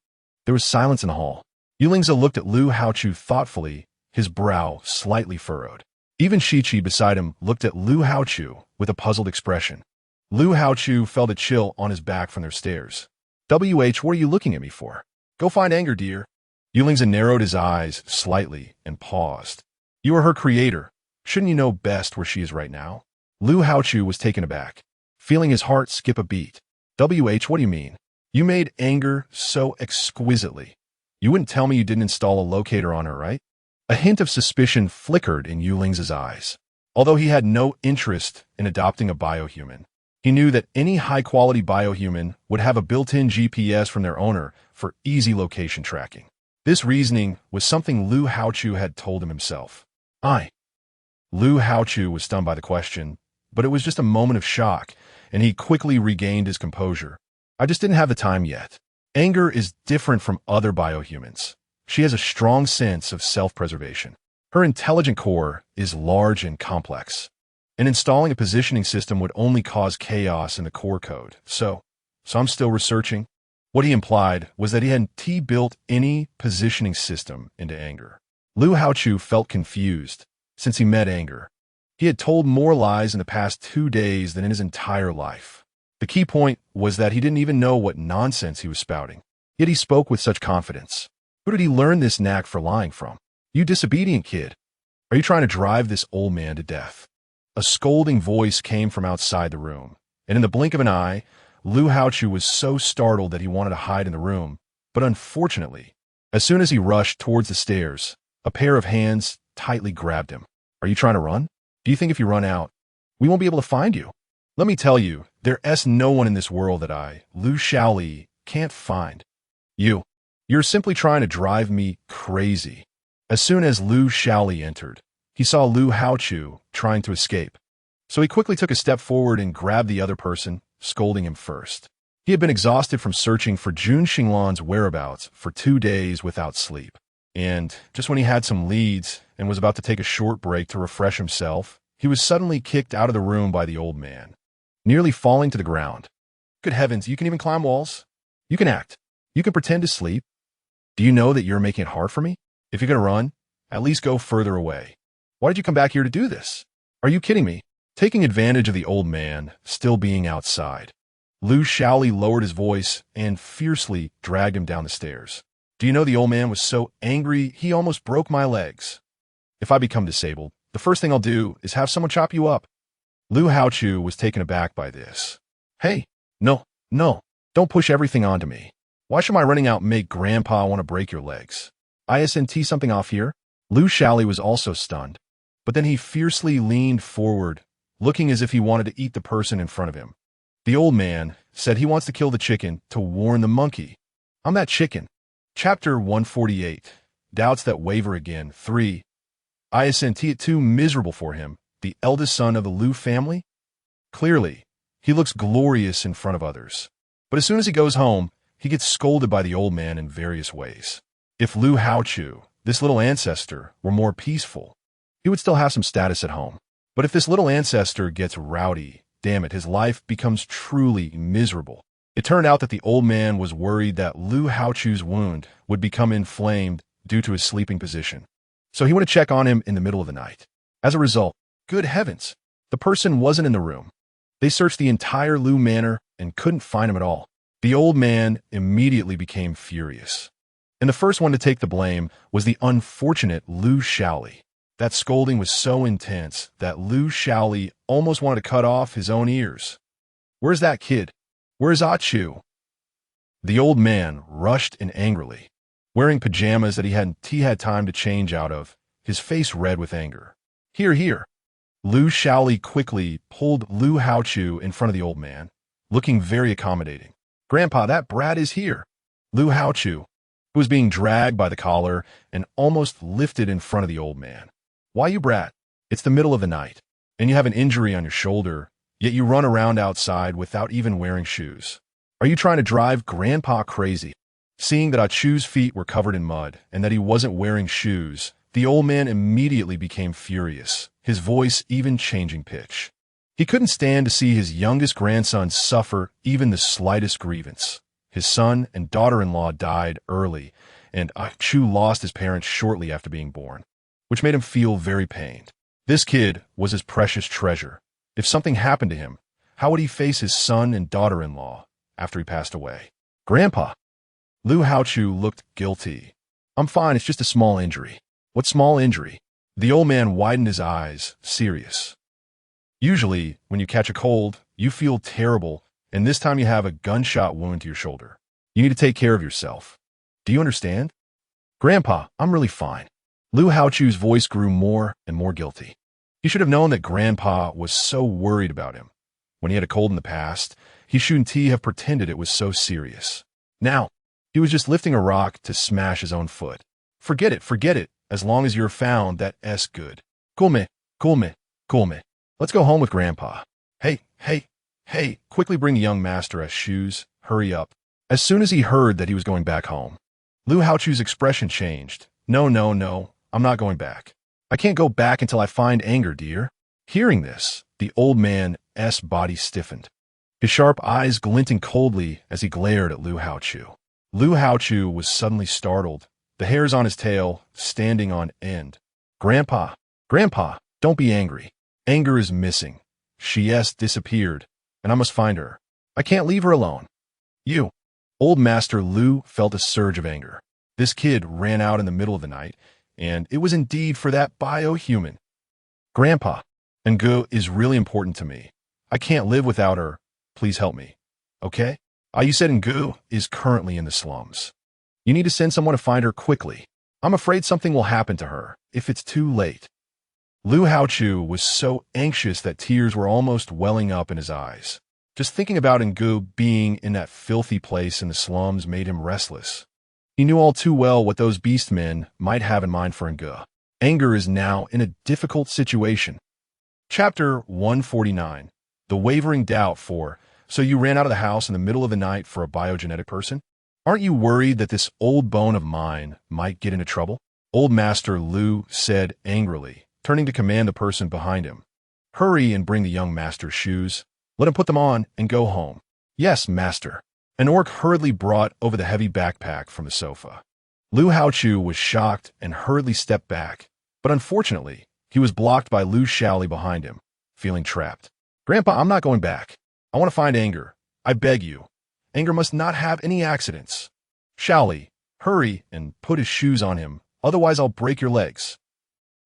there was silence in the hall. Yulingzi looked at Lu Haochu thoughtfully, his brow slightly furrowed. Even Shichi beside him looked at Lu Haochu with a puzzled expression. Lu Haochu felt a chill on his back from their stares. What are you looking at me for? Go find Anger, dear. Yulingzi narrowed his eyes slightly and paused. You are her creator. Shouldn't you know best where she is right now? Lu Haochu was taken aback, feeling his heart skip a beat. What do you mean? You made Anger so exquisitely. You wouldn't tell me you didn't install a locator on her, right? A hint of suspicion flickered in Yuling's eyes. Although he had no interest in adopting a biohuman, he knew that any high-quality biohuman would have a built-in GPS from their owner for easy location tracking. This reasoning was something Lu Haochu had told him himself. Lu Haochu was stunned by the question, but it was just a moment of shock, and he quickly regained his composure. I just didn't have the time yet. Anger is different from other biohumans. She has a strong sense of self-preservation. Her intelligent core is large and complex, and installing a positioning system would only cause chaos in the core code. So I'm still researching. What he implied was that he hadn't built any positioning system into Anger. Lu Haochu felt confused since he met Anger. He had told more lies in the past 2 days than in his entire life. The key point was that he didn't even know what nonsense he was spouting, yet he spoke with such confidence. Who did he learn this knack for lying from? You disobedient kid. Are you trying to drive this old man to death? A scolding voice came from outside the room, and in the blink of an eye, Lu Haochu was so startled that he wanted to hide in the room, but unfortunately, as soon as he rushed towards the stairs, a pair of hands tightly grabbed him. Are you trying to run? Do you think if you run out, we won't be able to find you? Let me tell you, there's no one in this world that Lu Shaoli, can't find. You're simply trying to drive me crazy. As soon as Lu Shaoli entered, he saw Lu Haochu trying to escape. So he quickly took a step forward and grabbed the other person, scolding him first. He had been exhausted from searching for Jun Xinglan's whereabouts for 2 days without sleep. And just when he had some leads and was about to take a short break to refresh himself, he was suddenly kicked out of the room by the old man, nearly falling to the ground. Good heavens, you can even climb walls? You can act. You can pretend to sleep. Do you know that you're making it hard for me? If you're going to run, at least go further away. Why did you come back here to do this? Are you kidding me? Taking advantage of the old man still being outside, Lu Shaoli lowered his voice and fiercely dragged him down the stairs. Do you know the old man was so angry he almost broke my legs? If I become disabled, the first thing I'll do is have someone chop you up. Lu Haochu was taken aback by this. Hey, no, don't push everything onto me. Why should my running out make Grandpa want to break your legs? Isn't something off here? Lu Shaoli was also stunned, but then he fiercely leaned forward, looking as if he wanted to eat the person in front of him. The old man said he wants to kill the chicken to warn the monkey. I'm that chicken. Chapter 148. Doubts that waver again. 3. Isn't it too miserable for him, the eldest son of the Lu family? Clearly, he looks glorious in front of others. But as soon as he goes home, he gets scolded by the old man in various ways. If Lu Haochu, this little ancestor, were more peaceful, he would still have some status at home. But if this little ancestor gets rowdy, damn it, his life becomes truly miserable. It turned out that the old man was worried that Lu Haochu's wound would become inflamed due to his sleeping position. So he went to check on him in the middle of the night. As a result, good heavens, the person wasn't in the room. They searched the entire Lu manor and couldn't find him at all. The old man immediately became furious. And the first one to take the blame was the unfortunate Lu Shaoli. That scolding was so intense that Lu Shaoli almost wanted to cut off his own ears. Where's that kid? Where's Achu? The old man rushed in angrily, wearing pajamas that he had time to change out of, his face red with anger. Here. Lu Shaoli quickly pulled Lu Haochu in front of the old man, looking very accommodating. Grandpa, that brat is here. Lu Haochu, who was being dragged by the collar and almost lifted in front of the old man. Why, you brat? It's the middle of the night, and you have an injury on your shoulder, yet you run around outside without even wearing shoes. Are you trying to drive Grandpa crazy? Seeing that Achu's feet were covered in mud and that he wasn't wearing shoes, the old man immediately became furious, his voice even changing pitch. He couldn't stand to see his youngest grandson suffer even the slightest grievance. His son and daughter-in-law died early, and Achu lost his parents shortly after being born, which made him feel very pained. This kid was his precious treasure. If something happened to him, how would he face his son and daughter-in-law after he passed away? Grandpa! Lu Haochu looked guilty. I'm fine, it's just a small injury. What small injury? The old man widened his eyes, serious. Usually, when you catch a cold, you feel terrible, and this time you have a gunshot wound to your shoulder. You need to take care of yourself. Do you understand? Grandpa, I'm really fine. Lu Haochu's voice grew more and more guilty. He should have known that Grandpa was so worried about him. When he had a cold in the past, he shouldn't have pretended it was so serious. Now, he was just lifting a rock to smash his own foot. Forget it, as long as you're found, that's good. Cool me. Let's go home with Grandpa. Hey, quickly bring the young master us shoes. Hurry up. As soon as he heard that he was going back home, Lu Haochu's expression changed. No, I'm not going back. I can't go back until I find anger, dear. Hearing this, the old man's body stiffened, his sharp eyes glinting coldly as he glared at Lu Haochu. Lu Haochu was suddenly startled, the hairs on his tail standing on end. Grandpa, don't be angry. Anger is missing. She's disappeared, and I must find her. I can't leave her alone. You. Old Master Lu felt a surge of anger. This kid ran out in the middle of the night, and it was indeed for that biohuman. Grandpa, Ngu is really important to me. I can't live without her. Please help me. Okay? You said Ngu is currently in the slums. You need to send someone to find her quickly. I'm afraid something will happen to her if it's too late. Lu Haochu was so anxious that tears were almost welling up in his eyes. Just thinking about Ngu being in that filthy place in the slums made him restless. He knew all too well what those beastmen might have in mind for Ngu. Anger is now in a difficult situation. Chapter 149. The Wavering Doubt for So you ran out of the house in the middle of the night for a biogenetic person? Aren't you worried that this old bone of mine might get into trouble? Old Master Lu said angrily, turning to command the person behind him. Hurry and bring the young master's shoes. Let him put them on and go home. Yes, master. An orc hurriedly brought over the heavy backpack from the sofa. Lu Haochu was shocked and hurriedly stepped back, but unfortunately, he was blocked by Lu Shaoli behind him, feeling trapped. Grandpa, I'm not going back. I want to find Anger. I beg you. Anger must not have any accidents. Shaoli, hurry and put his shoes on him, otherwise I'll break your legs.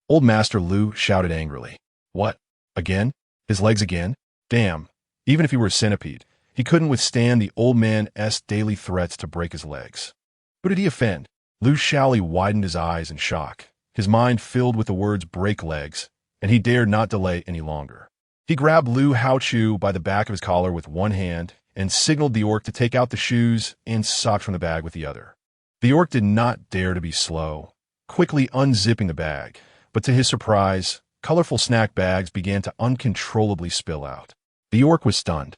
Old Master Lu shouted angrily. What? Again? His legs again? Damn. Even if he were a centipede, he couldn't withstand the old man's daily threats to break his legs. Who did he offend? Lu Shaoli widened his eyes in shock, his mind filled with the words break legs, and he dared not delay any longer. He grabbed Lu Haochu by the back of his collar with one hand and signaled the orc to take out the shoes and socks from the bag with the other. The orc did not dare to be slow, quickly unzipping the bag, but to his surprise, colorful snack bags began to uncontrollably spill out. The orc was stunned,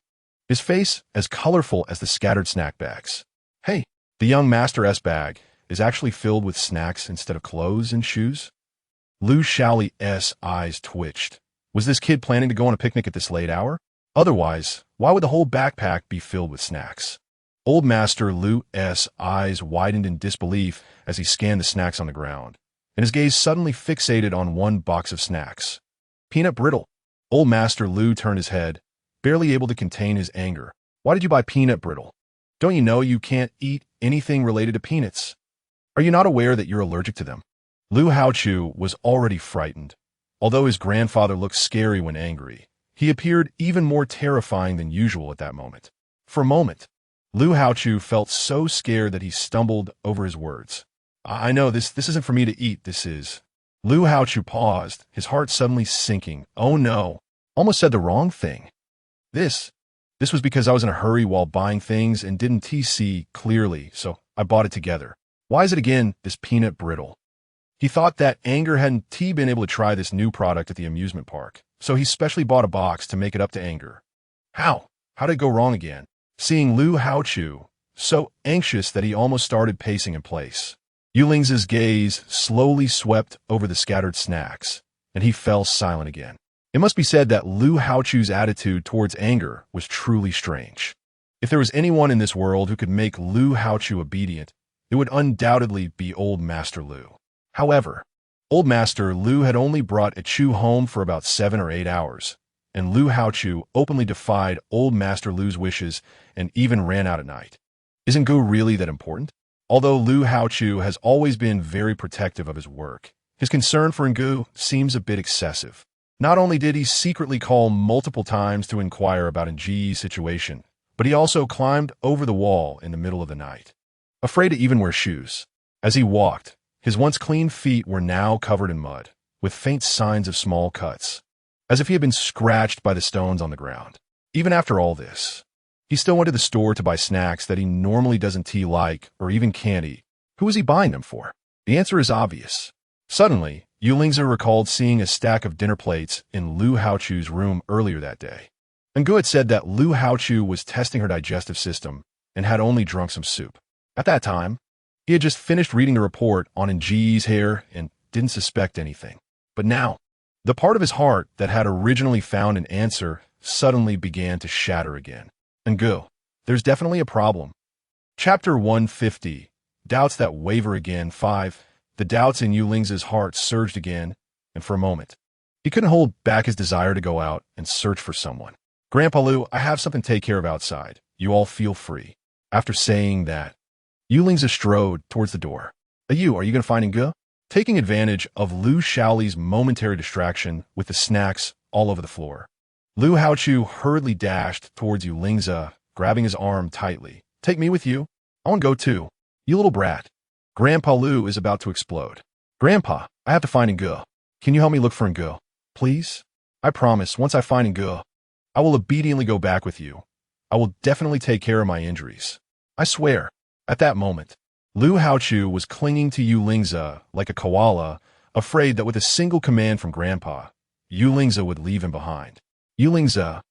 his face as colorful as the scattered snack bags. Hey, the young master's bag is actually filled with snacks instead of clothes and shoes? Lu Shaoli's eyes twitched. Was this kid planning to go on a picnic at this late hour? Otherwise, why would the whole backpack be filled with snacks? Old Master Lu's eyes widened in disbelief as he scanned the snacks on the ground, and his gaze suddenly fixated on one box of snacks. Peanut brittle. Old Master Lu turned his head, barely able to contain his anger. Why did you buy peanut brittle? Don't you know you can't eat anything related to peanuts? Are you not aware that you're allergic to them? Lu Haochu was already frightened. Although his grandfather looked scary when angry, he appeared even more terrifying than usual at that moment. For a moment, Lu Haochu felt so scared that he stumbled over his words. I know, this isn't for me to eat, this is. Lu Haochu paused, his heart suddenly sinking. Oh no, almost said the wrong thing. This was because I was in a hurry while buying things and didn't see clearly, so I bought it together. Why is it again this peanut brittle? He thought that Anger hadn't been able to try this new product at the amusement park, so he specially bought a box to make it up to Anger. How? How did it go wrong again? Seeing Lu Haochu, so anxious that he almost started pacing in place. Yuling's gaze slowly swept over the scattered snacks, and he fell silent again. It must be said that Lu Haochu's attitude towards Anger was truly strange. If there was anyone in this world who could make Lu Haochu obedient, it would undoubtedly be Old Master Lu. However, Old Master Lu had only brought Chu home for about 7 or 8 hours, and Lu Haochu openly defied Old Master Lu's wishes and even ran out at night. Isn't Gu really that important? Although Lu Haochu has always been very protective of his work, his concern for Ngu seems a bit excessive. Not only did he secretly call multiple times to inquire about Nji's situation, but he also climbed over the wall in the middle of the night, afraid to even wear shoes. As he walked, his once clean feet were now covered in mud, with faint signs of small cuts, as if he had been scratched by the stones on the ground. Even after all this, he still went to the store to buy snacks that he normally doesn't like or even candy. Who is he buying them for? The answer is obvious. Suddenly, Yulingza recalled seeing a stack of dinner plates in Lu Haochu's room earlier that day. Ngu had said that Lu Haochu was testing her digestive system and had only drunk some soup. At that time, he had just finished reading the report on Nji's hair and didn't suspect anything. But now, the part of his heart that had originally found an answer suddenly began to shatter again. Ngu, there's definitely a problem. Chapter 150, Doubts that Waver Again. 5. The doubts in Yuling's heart surged again, and for a moment, he couldn't hold back his desire to go out and search for someone. Grandpa Lu, I have something to take care of outside. You all feel free. After saying that, Yulingza strode towards the door. Are you going to find Ngu? Taking advantage of Lu Shaoli's momentary distraction with the snacks all over the floor, Lu Haochu hurriedly dashed towards Yulingza, grabbing his arm tightly. Take me with you. I want to go too. You little brat. Grandpa Lu is about to explode. Grandpa, I have to find Ngu. Can you help me look for Ngu? Please? I promise, once I find Ngu, I will obediently go back with you. I will definitely take care of my injuries. I swear. At that moment, Lu Haochu was clinging to Yulingza like a koala, afraid that with a single command from Grandpa, Yulingza would leave him behind. Yulingza,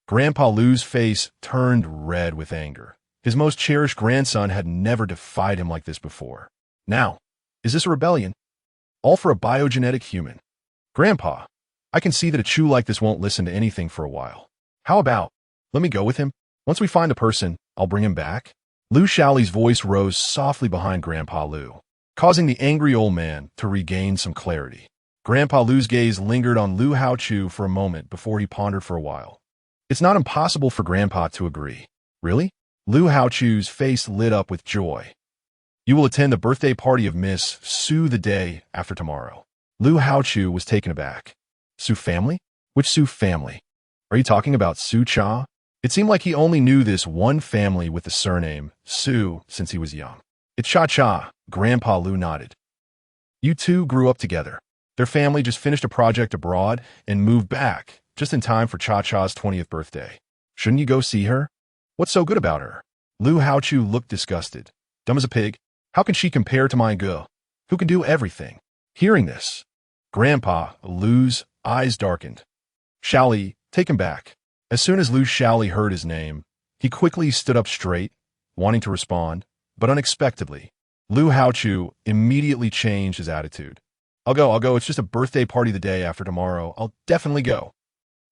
Grandpa Lu's face turned red with anger. His most cherished grandson had never defied him like this before. Now, is this a rebellion? All for a biogenetic human? Grandpa, I can see that a chew like this won't listen to anything for a while. How about, let me go with him? Once we find a person, I'll bring him back. Lu Shaoli's voice rose softly behind Grandpa Lu, causing the angry old man to regain some clarity. Grandpa Lu's gaze lingered on Lu Haochu for a moment before he pondered for a while. It's not impossible for Grandpa to agree. Really? Lu Haochu's face lit up with joy. You will attend the birthday party of Miss Su the day after tomorrow. Lu Haochu was taken aback. Su family? Which Su family? Are you talking about Su Cha? It seemed like he only knew this one family with the surname Su since he was young. It's Cha-Cha, Grandpa Lu nodded. You two grew up together. Their family just finished a project abroad and moved back, just in time for Cha-Cha's 20th birthday. Shouldn't you go see her? What's so good about her? Lu Haochu looked disgusted. Dumb as a pig. How can she compare to my girl, who can do everything? Hearing this, Grandpa Lu's eyes darkened. Shaoli, take him back. As soon as Lu Shaoli heard his name, he quickly stood up straight, wanting to respond, but unexpectedly, Lu Haochu immediately changed his attitude. I'll go. It's just a birthday party the day after tomorrow. I'll definitely go.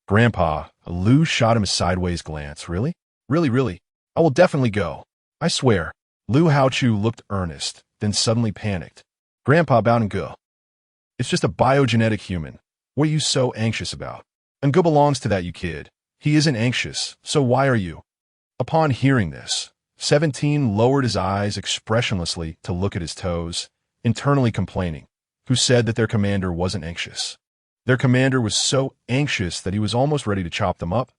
Grandpa Lu shot him a sideways glance. Really? Really? I will definitely go. I swear. Lu Haochu looked earnest, then suddenly panicked. Grandpa bowed and go. It's just a biogenetic human. What are you so anxious about? And Go belongs to that, you kid. He isn't anxious, so why are you? Upon hearing this, 17 lowered his eyes expressionlessly to look at his toes, internally complaining, who said that their commander wasn't anxious. Their commander was so anxious that he was almost ready to chop them up.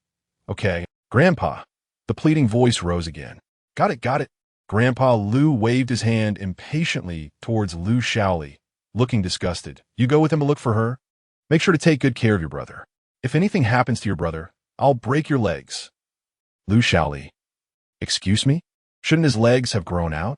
Okay, Grandpa. The pleading voice rose again. Got it. Grandpa Lu waved his hand impatiently towards Lu Shaoli, looking disgusted. You go with him to look for her? Make sure to take good care of your brother. If anything happens to your brother, I'll break your legs. Lu Shaoli. Excuse me? Shouldn't his legs have grown out?